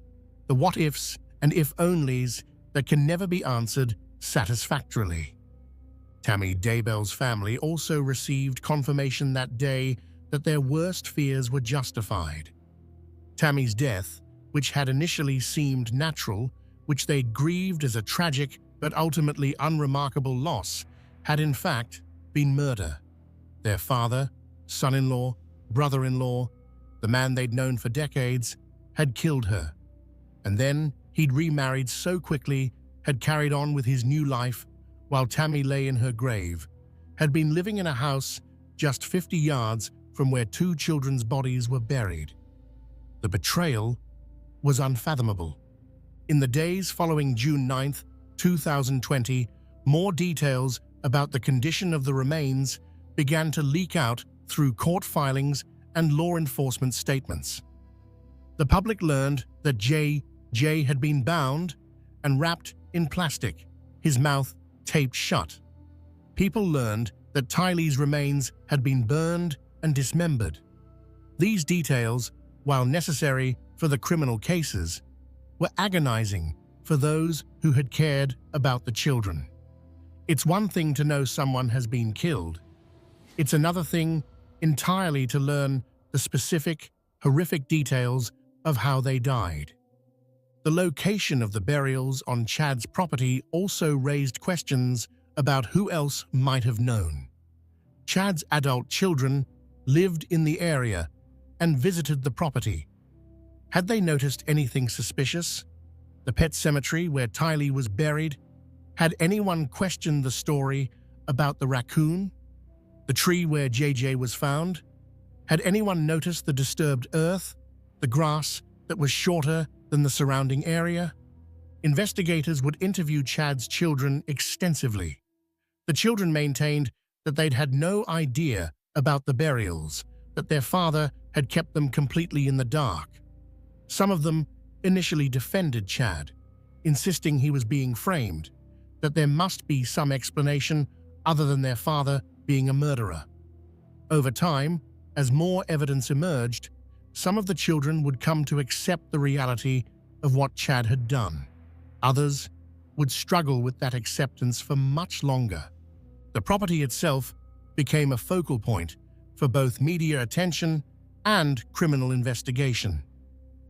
the what-ifs and if-onlys that can never be answered satisfactorily. Tammy Daybell's family also received confirmation that day that their worst fears were justified. Tammy's death, which had initially seemed natural, which they'd grieved as a tragic but ultimately unremarkable loss, had in fact been murder. Their father, son-in-law, brother-in-law, the man they'd known for decades, had killed her. And then he'd remarried so quickly, had carried on with his new life while Tammy lay in her grave, had been living in a house just 50 yards from where 2 children's bodies were buried. The betrayal was unfathomable. In the days following June 9, 2020, more details about the condition of the remains began to leak out through court filings and law enforcement statements. The public learned that J.J. had been bound and wrapped in plastic, his mouth taped shut. People learned that Tylee's remains had been burned and dismembered. These details, while necessary for the criminal cases, were agonizing for those who had cared about the children. It's one thing to know someone has been killed. It's another thing entirely to learn the specific, horrific details of how they died. The location of the burials on Chad's property also raised questions about who else might have known. Chad's adult children lived in the area and visited the property. Had they noticed anything suspicious? The pet cemetery where Tylee was buried? Had anyone questioned the story about the raccoon? The tree where JJ was found? Had anyone noticed the disturbed earth, the grass that was shorter than the surrounding area? Investigators would interview Chad's children extensively. The children maintained that they'd had no idea about the burials, that their father had kept them completely in the dark. Some of them initially defended Chad, insisting he was being framed, that there must be some explanation other than their father being a murderer. Over time, as more evidence emerged, some of the children would come to accept the reality of what Chad had done. Others would struggle with that acceptance for much longer. The property itself became a focal point for both media attention and criminal investigation.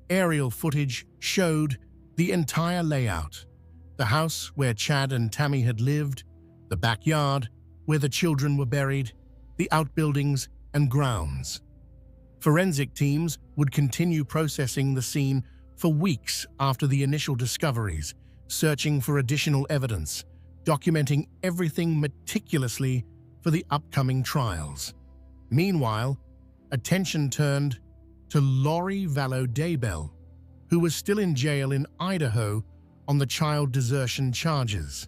Aerial footage showed the entire layout: the house where Chad and Tammy had lived, the backyard where the children were buried, the outbuildings and grounds. Forensic teams would continue processing the scene for weeks after the initial discoveries, searching for additional evidence, documenting everything meticulously for the upcoming trials. Meanwhile, attention turned to Lori Vallow Daybell, who was still in jail in Idaho on the child desertion charges.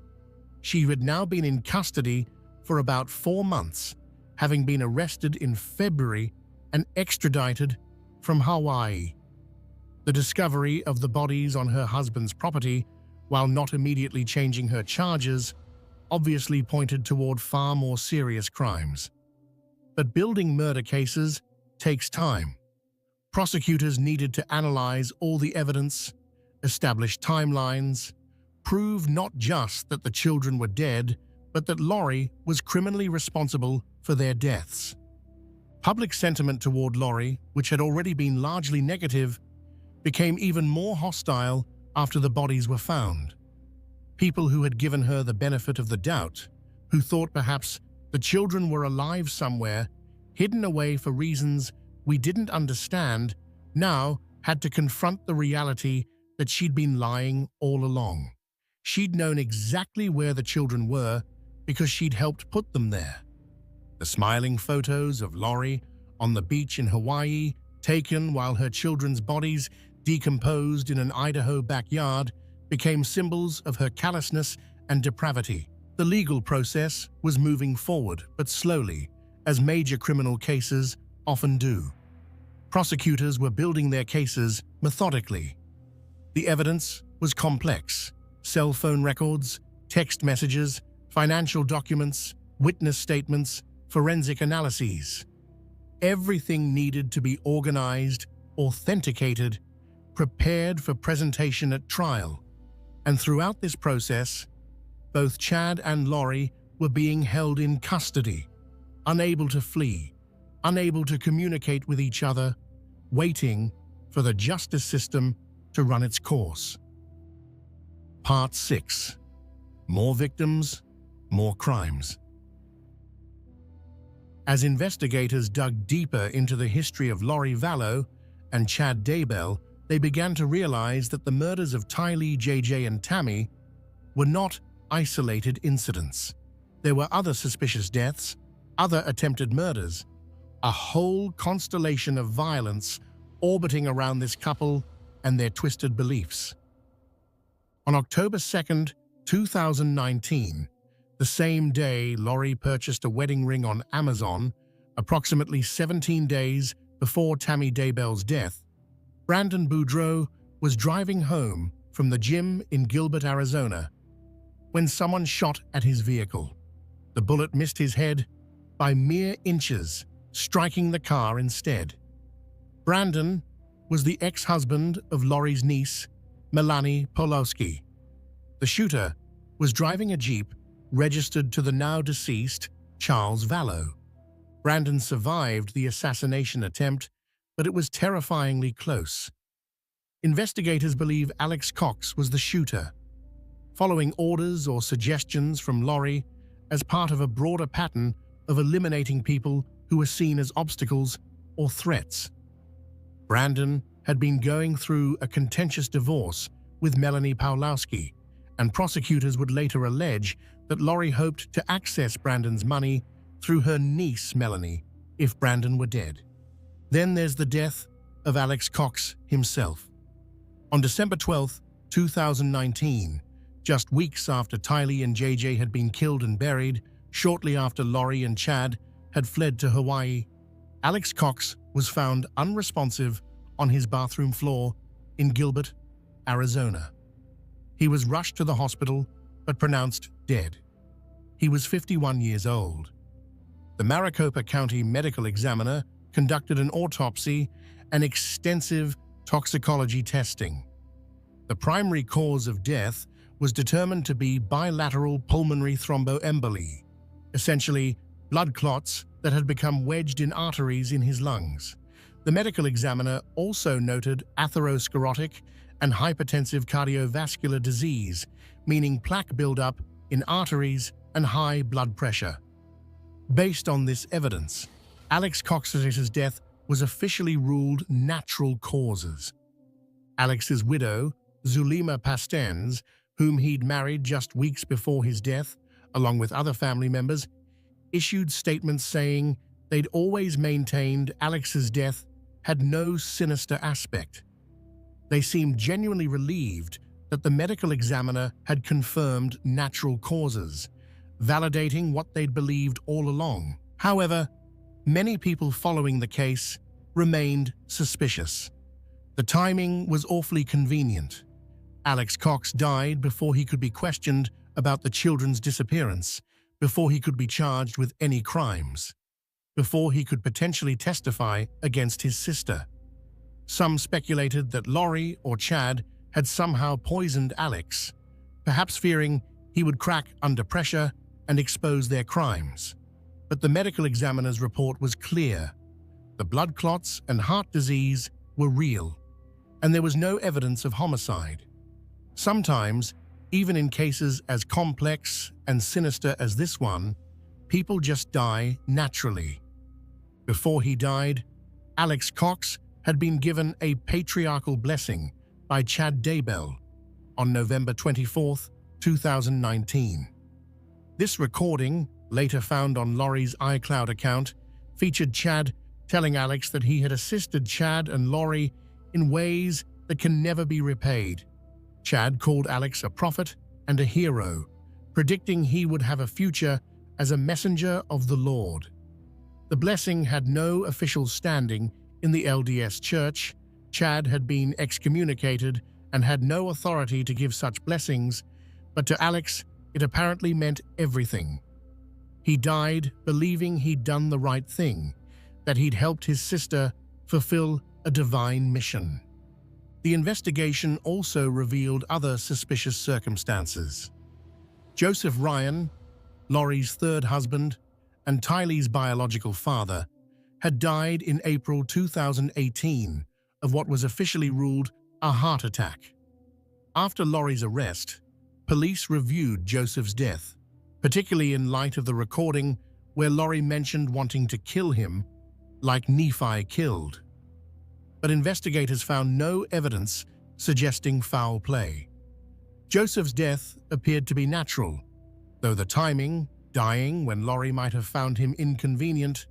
She had now been in custody for about 4 months, having been arrested in February and extradited from Hawaii. The The discovery of the bodies on her husband's property, while not immediately changing her charges, obviously pointed toward far more serious crimes. But building murder cases takes time. Prosecutors needed to analyze all the evidence, establish timelines, prove not just that the children were dead, but that Lori was criminally responsible for their deaths. Public sentiment toward Lori, which had already been largely negative, became even more hostile after the bodies were found. People who had given her the benefit of the doubt, who thought perhaps the children were alive somewhere, hidden away for reasons we didn't understand, now had to confront the reality that she'd been lying all along. She'd known exactly where the children were because she'd helped put them there. The smiling photos of Lori on the beach in Hawaii, taken while her children's bodies decomposed in an Idaho backyard, became symbols of her callousness and depravity. The legal process was moving forward, but slowly, as major criminal cases often do. Prosecutors were building their cases methodically. The evidence was complex: cell phone records, text messages, financial documents, witness statements, forensic analyses. Everything needed to be organized, authenticated, prepared for presentation at trial. And throughout this process, both Chad and Lori were being held in custody, unable to flee, unable to communicate with each other, waiting for the justice system to run its course. Part 6. More victims, more crimes. As investigators dug deeper into the history of Lori Vallow and Chad Daybell, they began to realize that the murders of Tylee, JJ, and Tammy were not isolated incidents. There were other suspicious deaths, other attempted murders, a whole constellation of violence orbiting around this couple and their twisted beliefs. On October 2nd, 2019, the same day Lori purchased a wedding ring on Amazon, approximately 17 days before Tammy Daybell's death, Brandon Boudreaux was driving home from the gym in Gilbert, Arizona, when someone shot at his vehicle. The bullet missed his head by mere inches, striking the car instead. Brandon was the ex-husband of Lori's niece, Melanie Pawlowski. The shooter was driving a Jeep registered to the now-deceased Charles Vallow. Brandon survived the assassination attempt, but it was terrifyingly close. Investigators believe Alex Cox was the shooter, following orders or suggestions from Lori as part of a broader pattern of eliminating people who were seen as obstacles or threats. Brandon had been going through a contentious divorce with Melanie Pawlowski, and prosecutors would later allege that Lori hoped to access Brandon's money through her niece Melanie if Brandon were dead. Then there's the death of Alex Cox himself. On December 12, 2019, just weeks after Tylee and JJ had been killed and buried, shortly after Lori and Chad had fled to Hawaii, Alex Cox was found unresponsive on his bathroom floor in Gilbert, Arizona. He was rushed to the hospital but pronounced dead. He was 51 years old. The Maricopa County Medical Examiner conducted an autopsy and extensive toxicology testing. The primary cause of death was determined to be bilateral pulmonary thromboemboli, essentially blood clots that had become wedged in arteries in his lungs. The medical examiner also noted atherosclerotic and hypertensive cardiovascular disease, meaning plaque buildup in arteries and high blood pressure. Based on this evidence, Alex Cox's death was officially ruled natural causes. Alex's widow, Zulema Pastens, whom he'd married just weeks before his death, along with other family members, issued statements saying they'd always maintained Alex's death had no sinister aspect. They seemed genuinely relieved that the medical examiner had confirmed natural causes, validating what they'd believed all along. However, many people following the case remained suspicious. The The timing was awfully convenient. Alex Cox died before he could be questioned about the children's disappearance, before he could be charged with any crimes, before he could potentially testify against his sister. Some speculated that Lori or Chad had somehow poisoned Alex, perhaps fearing he would crack under pressure and expose their crimes. But the medical examiner's report was clear. The blood clots and heart disease were real, and there was no evidence of homicide. Sometimes, even in cases as complex and sinister as this one, people just die naturally. Before he died, Alex Cox had been given a patriarchal blessing by Chad Daybell on November 24, 2019. This recording, later found on Lori's iCloud account, featured Chad telling Alex that he had assisted Chad and Lori in ways that can never be repaid. Chad called Alex a prophet and a hero, predicting he would have a future as a messenger of the Lord. The blessing had no official standing in the LDS Church. Chad had been excommunicated and had no authority to give such blessings, but to Alex, it apparently meant everything. He died believing he'd done the right thing, that he'd helped his sister fulfill a divine mission. The investigation also revealed other suspicious circumstances. Joseph Ryan, Lori's third husband and Tylee's biological father, had died in April 2018 of what was officially ruled a heart attack. After Lori's arrest, police reviewed Joseph's death, particularly in light of the recording where Lori mentioned wanting to kill him, like Nephi killed. But investigators found no evidence suggesting foul play. Joseph's death appeared to be natural, though the timing, dying when Lori might have found him inconvenient,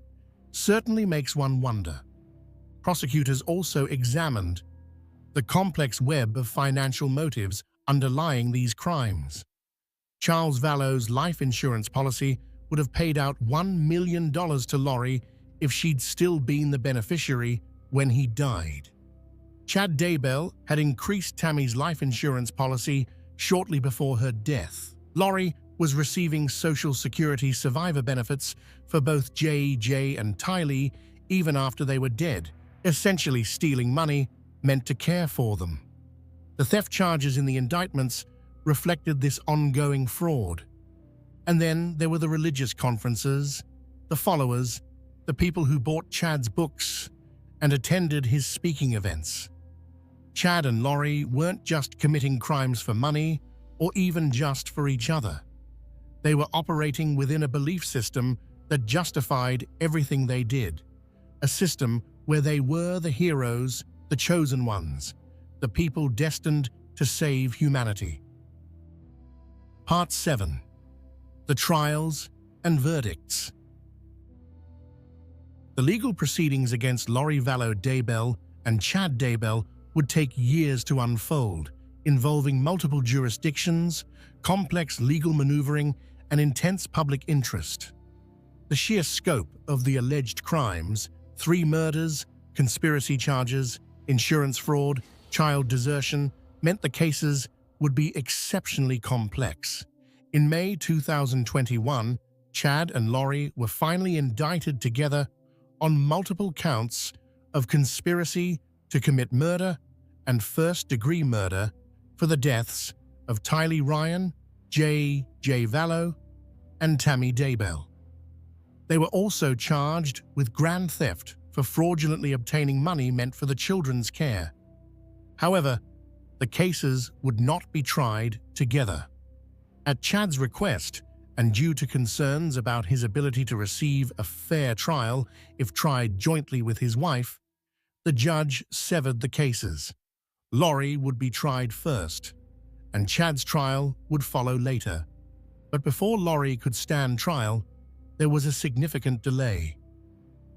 certainly makes one wonder. Prosecutors also examined the complex web of financial motives underlying these crimes. Charles Vallow's life insurance policy would have paid out $1 million to Lori if she'd still been the beneficiary when he died. Chad Daybell had increased Tammy's life insurance policy shortly before her death. Lori was receiving Social Security survivor benefits for both J.J. and Tylee even after they were dead, essentially stealing money meant to care for them. The theft charges in the indictments reflected this ongoing fraud. And then there were the religious conferences, the followers, the people who bought Chad's books and attended his speaking events. Chad and Lori weren't just committing crimes for money or even just for each other. They were operating within a belief system that justified everything they did, a system where they were the heroes, the chosen ones, the people destined to save humanity. Part 7. The Trials and Verdicts. The legal proceedings against Lori Vallow Daybell and Chad Daybell would take years to unfold, involving multiple jurisdictions, complex legal maneuvering, and intense public interest. The sheer scope of the alleged crimes, 3 murders, conspiracy charges, insurance fraud, child desertion, meant the cases would be exceptionally complex. In May 2021, Chad and Lori were finally indicted together on multiple counts of conspiracy to commit murder and first-degree murder for the deaths of Tylee Ryan, J.J. Vallow, and Tammy Daybell. They were also charged with grand theft for fraudulently obtaining money meant for the children's care. However, the cases would not be tried together. At Chad's request, and due to concerns about his ability to receive a fair trial if tried jointly with his wife, the judge severed the cases. Lori would be tried first, and Chad's trial would follow later. But before Lori could stand trial, there was a significant delay.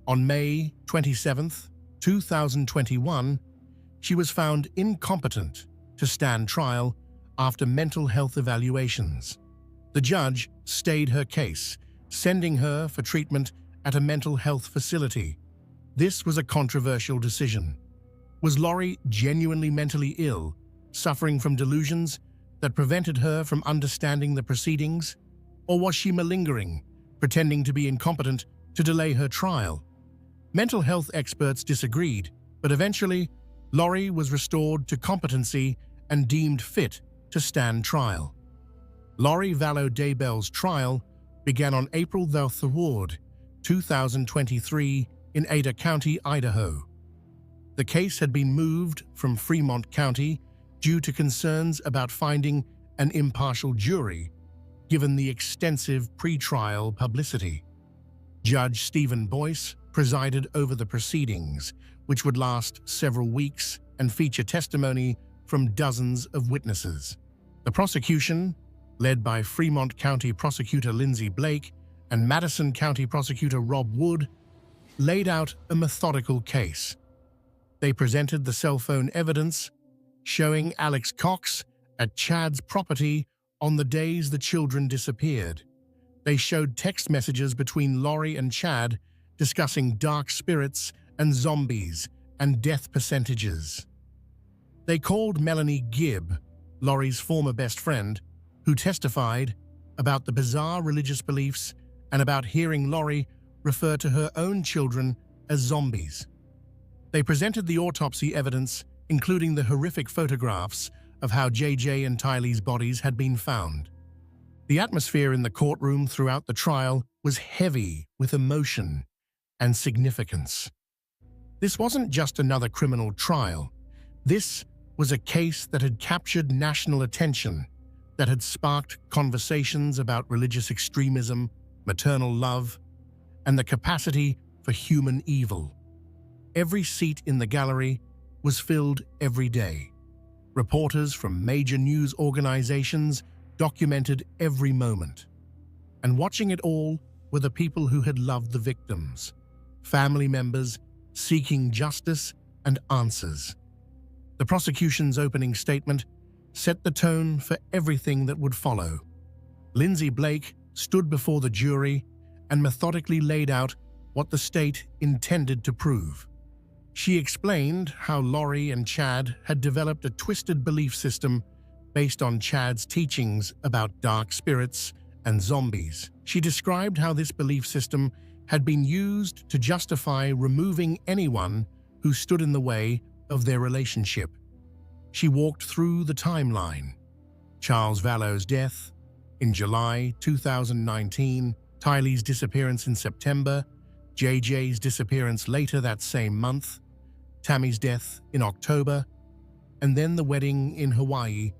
On May 27, 2021, she was found incompetent to stand trial after mental health evaluations. The judge stayed her case, sending her for treatment at a mental health facility. This was a controversial decision. Was Lori genuinely mentally ill, suffering from delusions that prevented her from understanding the proceedings? Or was she malingering, pretending to be incompetent to delay her trial? Mental health experts disagreed, but eventually, Lori was restored to competency and deemed fit to stand trial. Lori Vallow Daybell's trial began on April 3, 2023 in Ada County, Idaho. The case had been moved from Fremont County due to concerns about finding an impartial jury, given the extensive pre-trial publicity. Judge Stephen Boyce presided over the proceedings, which would last several weeks and feature testimony from dozens of witnesses. The prosecution, led by Fremont County Prosecutor Lindsay Blake and Madison County Prosecutor Rob Wood, laid out a methodical case. They presented the cell phone evidence showing Alex Cox at Chad's property on the days the children disappeared. They showed text messages between Lori and Chad discussing dark spirits and zombies and death percentages. They called Melanie Gibb, Lori's former best friend, who testified about the bizarre religious beliefs and about hearing Lori refer to her own children as zombies. They presented the autopsy evidence, including the horrific photographs of how JJ and Tylee's bodies had been found. The atmosphere in the courtroom throughout the trial was heavy with emotion and significance. This wasn't just another criminal trial. This was a case that had captured national attention, that had sparked conversations about religious extremism, maternal love, and the capacity for human evil. Every seat in the gallery was filled every day. Reporters from major news organizations documented every moment. And watching it all were the people who had loved the victims, family members seeking justice and answers. The prosecution's opening statement set the tone for everything that would follow. Lindsay Blake stood before the jury and methodically laid out what the state intended to prove. She explained how Lori and Chad had developed a twisted belief system based on Chad's teachings about dark spirits and zombies. She described how this belief system had been used to justify removing anyone who stood in the way of their relationship. She walked through the timeline: Charles Vallow's death in July 2019, Tylee's disappearance in September, JJ's disappearance later that same month, Tammy's death in October, and then the wedding in Hawaii